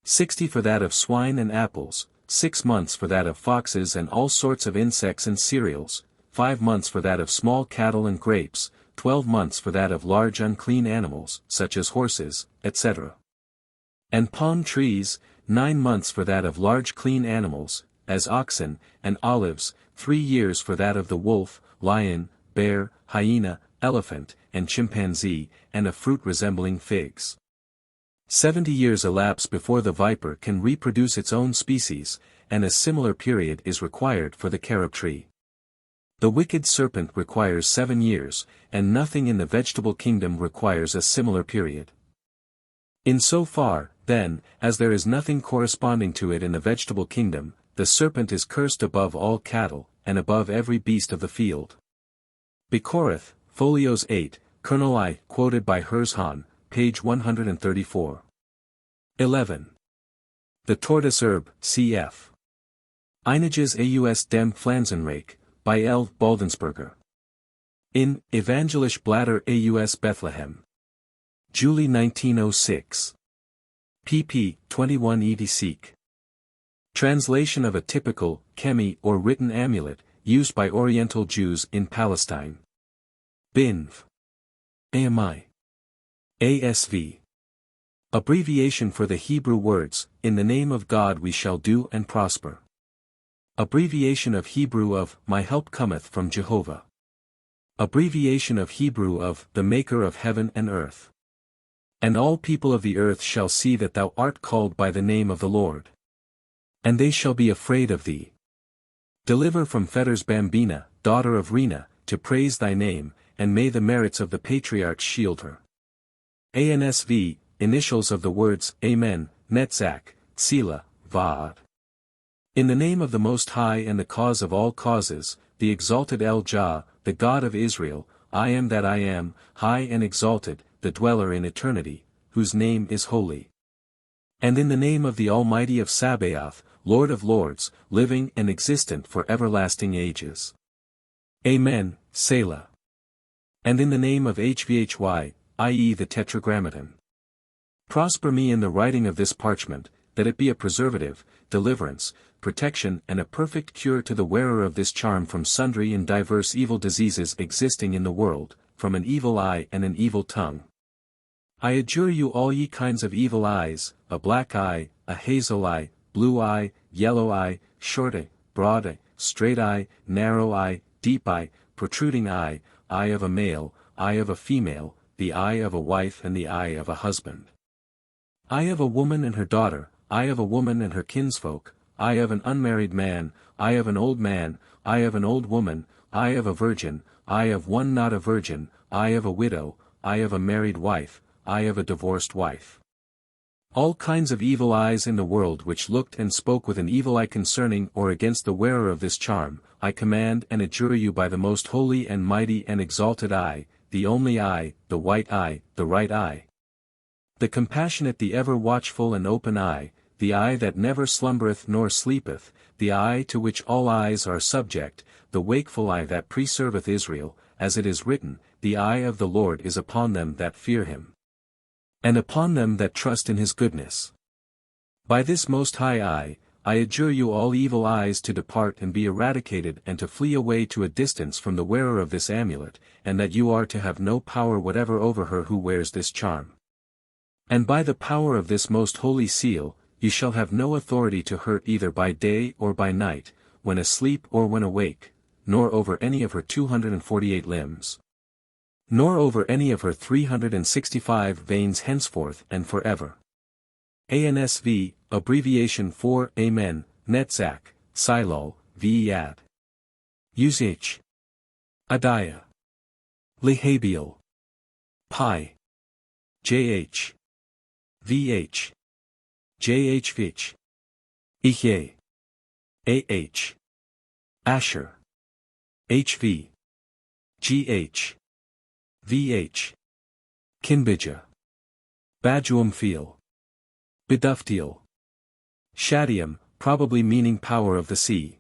60 for that of swine and apples, 6 months for that of foxes and all sorts of insects and cereals, 5 months for that of small cattle and grapes, 12 months for that of large unclean animals, such as horses, etc. And palm trees, 9 months for that of large clean animals, as oxen, and olives, 3 years for that of the wolf, lion, bear, hyena, elephant, and chimpanzee, and a fruit resembling figs. 70 years elapse before the viper can reproduce its own species, and a similar period is required for the carob tree. The wicked serpent requires 7 years, and nothing in the vegetable kingdom requires a similar period. In so far, then, as there is nothing corresponding to it in the vegetable kingdom, the serpent is cursed above all cattle, and above every beast of the field. Bekoreth, Folios 8, Colonel I, quoted by Hirschhahn, page 134. 11. The tortoise herb, cf. Einiges aus dem Pflanzenreich, by L. Baldensberger. In Evangelische Blätter aus Bethlehem. July 1906. pp. 21 edc. Translation of a typical, Kemi or written amulet, used by Oriental Jews in Palestine. BINV. AMI. ASV. Abbreviation for the Hebrew words, in the name of God we shall do and prosper. Abbreviation of Hebrew of, my help cometh from Jehovah. Abbreviation of Hebrew of, the maker of heaven and earth. And all people of the earth shall see that thou art called by the name of the Lord. And they shall be afraid of thee. Deliver from fetters Bambina, daughter of Rena, to praise thy name, and may the merits of the patriarchs shield her. ANSV, initials of the words, Amen, Netzach, Tzila, Vaad. In the name of the Most High and the cause of all causes, the exalted El Jah, the God of Israel, I am that I am, high and exalted, the dweller in eternity, whose name is holy. And in the name of the Almighty of Sabaoth, Lord of lords, living and existent for everlasting ages. Amen, Selah. And in the name of Hvhy, i.e. the Tetragrammaton. Prosper me in the writing of this parchment, that it be a preservative, deliverance, protection and a perfect cure to the wearer of this charm from sundry and diverse evil diseases existing in the world, from an evil eye and an evil tongue. I adjure you all ye kinds of evil eyes, a black eye, a hazel eye, blue eye, yellow eye, short eye, broad eye, straight eye, narrow eye, deep eye, protruding eye, eye of a male, eye of a female, the eye of a wife and the eye of a husband. Eye of a woman and her daughter, eye of a woman and her kinsfolk, eye of an unmarried man, eye of an old man, eye of an old woman, eye of a virgin, eye of one not a virgin, eye of a widow, eye of a married wife, eye of a divorced wife. All kinds of evil eyes in the world which looked and spoke with an evil eye concerning or against the wearer of this charm, I command and adjure you by the most holy and mighty and exalted eye, the only eye, the white eye, the right eye. The compassionate, the ever watchful and open eye, the eye that never slumbereth nor sleepeth, the eye to which all eyes are subject, the wakeful eye that preserveth Israel, as it is written, the eye of the Lord is upon them that fear him. And upon them that trust in his goodness. By this most high eye, I adjure you all evil eyes to depart and be eradicated and to flee away to a distance from the wearer of this amulet, and that you are to have no power whatever over her who wears this charm. And by the power of this most holy seal, you shall have no authority to hurt either by day or by night, when asleep or when awake, nor over any of her 248 limbs. Nor over any of her 365 veins henceforth and forever. ANSV, abbreviation for Amen, Netzach, Silol, V'yad. Usage. Adaya. Lehabiel. Pi. JH. VH. JHVH. Ihye. AH. Asher. HV. GH. VH. Kinbija. Bajuamfeel. Biduftiel. Shadium, probably meaning power of the sea.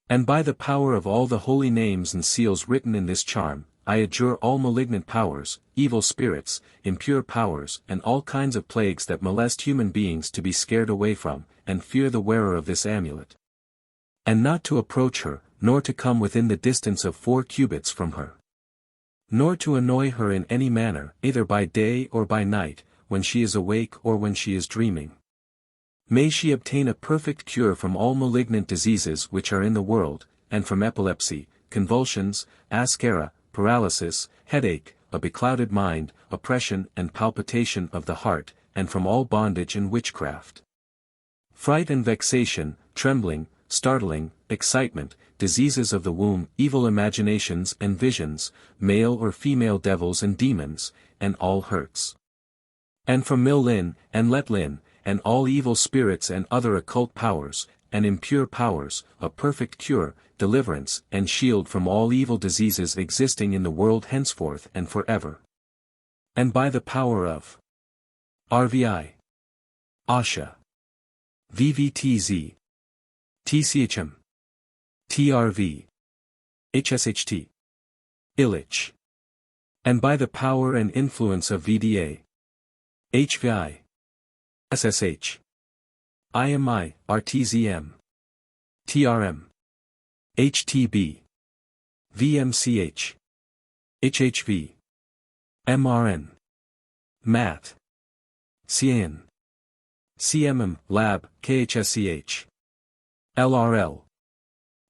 And by the power of all the holy names and seals written in this charm, I adjure all malignant powers, evil spirits, impure powers and all kinds of plagues that molest human beings to be scared away from, and fear the wearer of this amulet. And not to approach her, nor to come within the distance of 4 cubits from her. Nor to annoy her in any manner, either by day or by night, when she is awake or when she is dreaming. May she obtain a perfect cure from all malignant diseases which are in the world, and from epilepsy, convulsions, ascara, paralysis, headache, a beclouded mind, oppression and palpitation of the heart, and from all bondage and witchcraft. Fright and vexation, trembling, startling, excitement, diseases of the womb, evil imaginations and visions, male or female devils and demons, and all hurts. And from Mil-Lin, and Let-Lin, and all evil spirits and other occult powers, and impure powers, a perfect cure, deliverance and shield from all evil diseases existing in the world henceforth and forever. And by the power of RVI, Asha, VVTZ, TCHM, TRV, HSHT, Illich. And by the power and influence of VDA, HVI, SSH, IMI, RTZM, TRM, HTB, VMCH, HHV, MRN, MAT, CAN, CMM, Lab, KHSCH, LRL,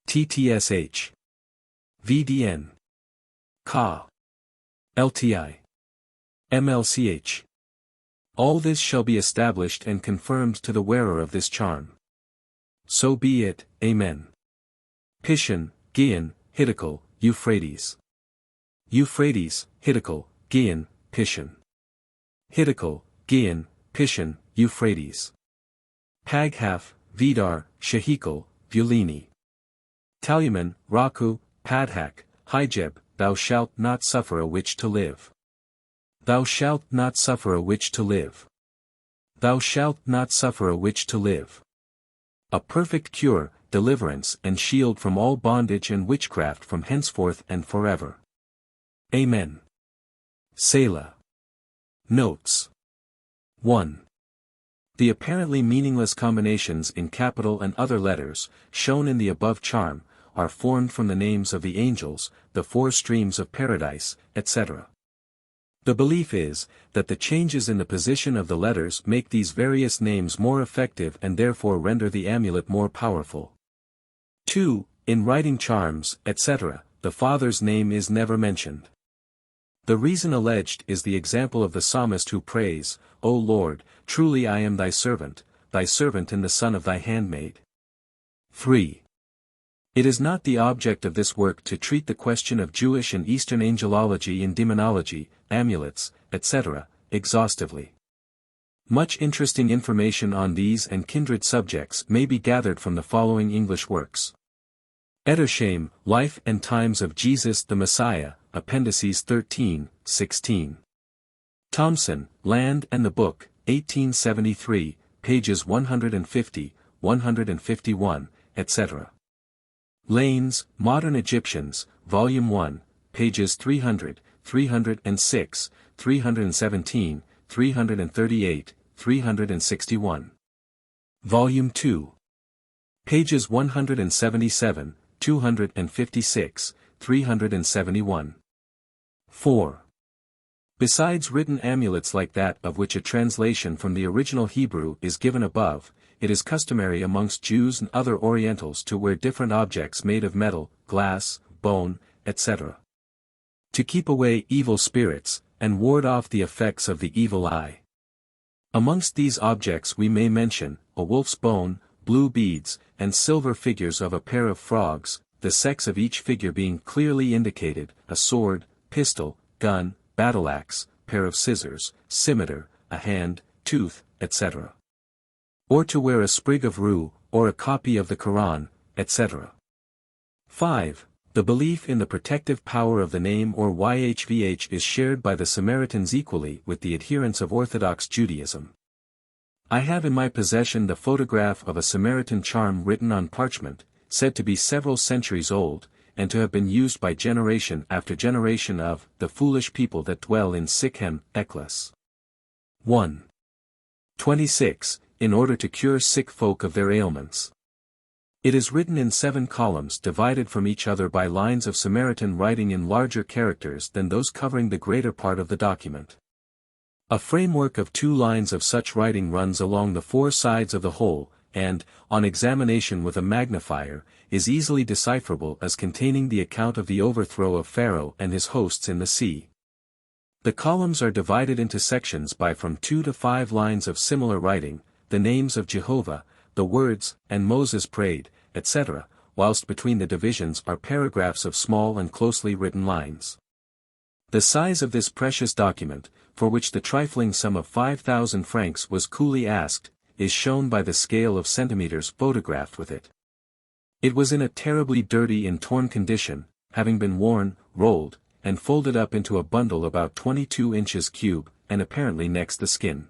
TTSH, VDN, KA, LTI, MLCH. All this shall be established and confirmed to the wearer of this charm. So be it, Amen. Pishon, Gihon, Hiddekel, Euphrates. Euphrates, Hiddekel, Gihon, Pishon. Hiddekel, Gihon, Pishon, Euphrates. Paghaf, Vidar, Shehikel, Vulini. Taluman, Raku, Padhak, Hijeb, thou shalt not suffer a witch to live. Thou shalt not suffer a witch to live. Thou shalt not suffer a witch to live. A perfect cure, deliverance and shield from all bondage and witchcraft from henceforth and forever. Amen. Selah. Notes. 1. The apparently meaningless combinations in capital and other letters, shown in the above charm, are formed from the names of the angels, the 4 streams of paradise, etc. The belief is, that the changes in the position of the letters make these various names more effective and therefore render the amulet more powerful. 2. In writing charms, etc., the Father's name is never mentioned. The reason alleged is the example of the psalmist who prays, O Lord, truly I am thy servant and the son of thy handmaid. 3. It is not the object of this work to treat the question of Jewish and Eastern angelology and demonology, amulets, etc., exhaustively. Much interesting information on these and kindred subjects may be gathered from the following English works. Edersheim, Life and Times of Jesus the Messiah, Appendices 13, 16. Thomson, Land and the Book, 1873, pages 150, 151, etc. Lanes, Modern Egyptians, Volume 1, pages 300, 306, 317, 338, 361. Volume 2. Pages 177, 256, 371. 4. Besides written amulets like that of which a translation from the original Hebrew is given above, it is customary amongst Jews and other Orientals to wear different objects made of metal, glass, bone, etc. to keep away evil spirits, and ward off the effects of the evil eye. Amongst these objects we may mention, a wolf's bone, blue beads, and silver figures of a pair of frogs, the sex of each figure being clearly indicated, a sword, pistol, gun, battle-axe, pair of scissors, scimitar, a hand, tooth, etc. or to wear a sprig of rue, or a copy of the Quran, etc. 5. The belief in the protective power of the name or YHVH is shared by the Samaritans equally with the adherents of Orthodox Judaism. I have in my possession the photograph of a Samaritan charm written on parchment, said to be several centuries old, and to have been used by generation after generation of the foolish people that dwell in Sikhem, Eklas. 1. 26, in order to cure sick folk of their ailments. It is written in 7 columns divided from each other by lines of Samaritan writing in larger characters than those covering the greater part of the document. A framework of 2 lines of such writing runs along the 4 sides of the whole, and, on examination with a magnifier, is easily decipherable as containing the account of the overthrow of Pharaoh and his hosts in the sea. The columns are divided into sections by from 2 to 5 lines of similar writing, the names of Jehovah, the words, and Moses prayed, etc., whilst between the divisions are paragraphs of small and closely written lines. The size of this precious document, for which the trifling sum of 5,000 francs was coolly asked, is shown by the scale of centimeters photographed with it. It was in a terribly dirty and torn condition, having been worn, rolled, and folded up into a bundle about 22 inches cube, and apparently next the skin.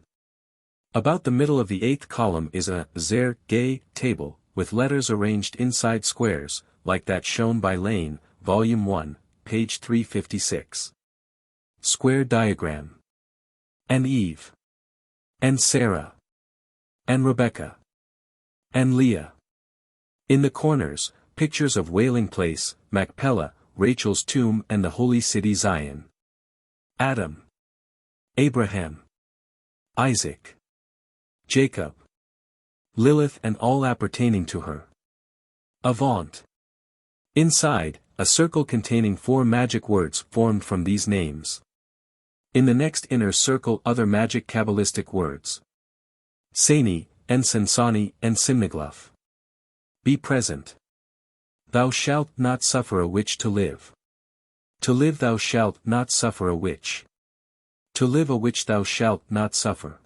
About the middle of the 8th column is a Zer-Gay table, with letters arranged inside squares, like that shown by Lane, Volume 1, page 356. Square diagram. And Eve. And Sarah. And Rebecca. And Leah. In the corners, pictures of Wailing Place, Machpelah, Rachel's tomb and the holy city Zion. Adam. Abraham. Isaac. Jacob. Lilith and all appertaining to her. Avant. Inside, a circle containing 4 magic words formed from these names. In the next inner circle other magic Kabbalistic words. Sani, and Sansani and Simnigluf. Be present. Thou shalt not suffer a witch to live. To live thou shalt not suffer a witch. To live a witch thou shalt not suffer.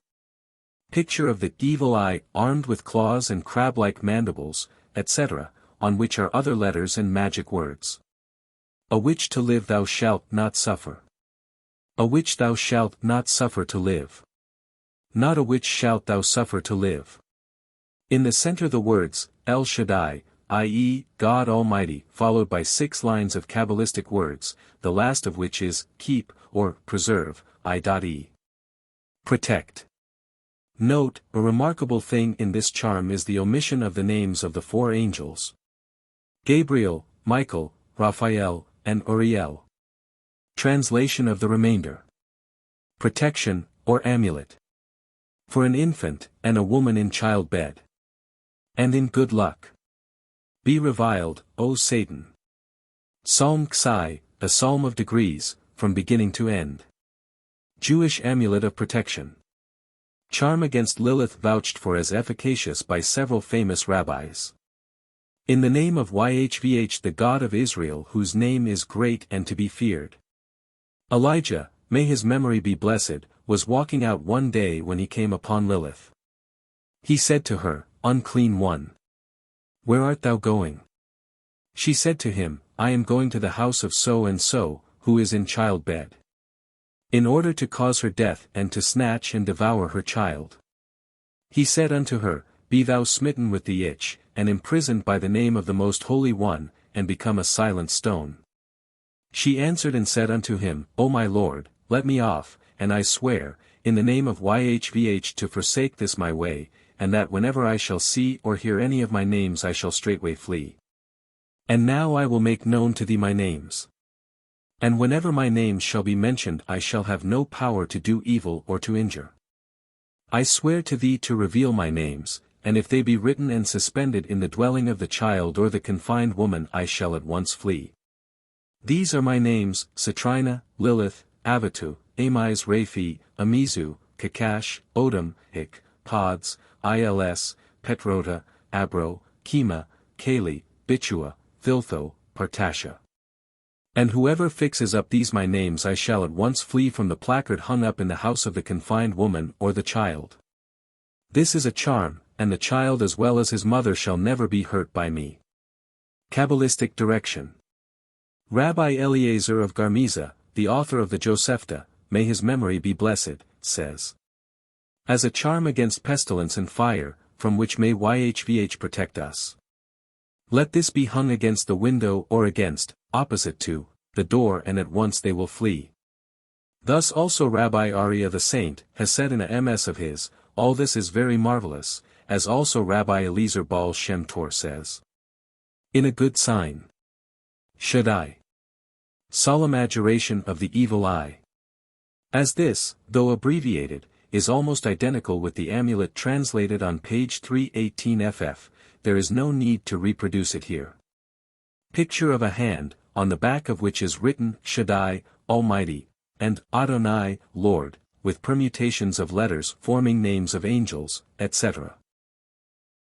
Picture of the evil eye armed with claws and crab-like mandibles, etc., on which are other letters and magic words. A witch to live thou shalt not suffer. A witch thou shalt not suffer to live. Not a witch shalt thou suffer to live. In the center the words, El Shaddai, i.e., God Almighty, followed by 6 lines of Kabbalistic words, the last of which is, keep, or preserve, i.e. protect. Note, a remarkable thing in this charm is the omission of the names of the 4 angels. Gabriel, Michael, Raphael, and Uriel. Translation of the remainder. Protection, or amulet. For an infant, and a woman in childbed. And in good luck. Be reviled, O Satan. Psalm Ksai, a psalm of degrees, from beginning to end. Jewish amulet of protection. Charm against Lilith vouched for as efficacious by several famous rabbis. In the name of YHVH, the God of Israel, whose name is great and to be feared. Elijah, may his memory be blessed, was walking out one day when he came upon Lilith. He said to her, Unclean one. Where art thou going? She said to him, I am going to the house of so-and-so, who is in childbed. In order to cause her death and to snatch and devour her child. He said unto her, Be thou smitten with the itch, and imprisoned by the name of the Most Holy One, and become a silent stone. She answered and said unto him, O my Lord, let me off, and I swear, in the name of YHVH to forsake this my way, and that whenever I shall see or hear any of my names I shall straightway flee. And now I will make known to thee my names. And whenever my names shall be mentioned I shall have no power to do evil or to injure. I swear to thee to reveal my names, and if they be written and suspended in the dwelling of the child or the confined woman I shall at once flee. These are my names, Citrina, Lilith, Avitu, Amiz Raphi, Amizu, Kakash, Odom, Ik, Pods, Ils, Petrota, Abro, Kema, Kali, Bitua, Filtho, Partasha. And whoever fixes up these my names I shall at once flee from the placard hung up in the house of the confined woman or the child. This is a charm, and the child as well as his mother shall never be hurt by me. Kabbalistic direction. Rabbi Eliezer of Garmiza, the author of the Josephtah, may his memory be blessed, says, as a charm against pestilence and fire, from which may YHVH protect us. Let this be hung against the window or against, opposite to, the door, and at once they will flee. Thus also Rabbi Aryeh the Saint has said in a MS of his, all this is very marvelous, as also Rabbi Eliezer Baal Shem Tor says. In a good sign. Shaddai. Solemn adjuration of the evil eye. As this, though abbreviated, is almost identical with the amulet translated on page 318 FF, there is no need to reproduce it here. Picture of a hand, on the back of which is written Shaddai, Almighty, and Adonai, Lord, with permutations of letters forming names of angels, etc.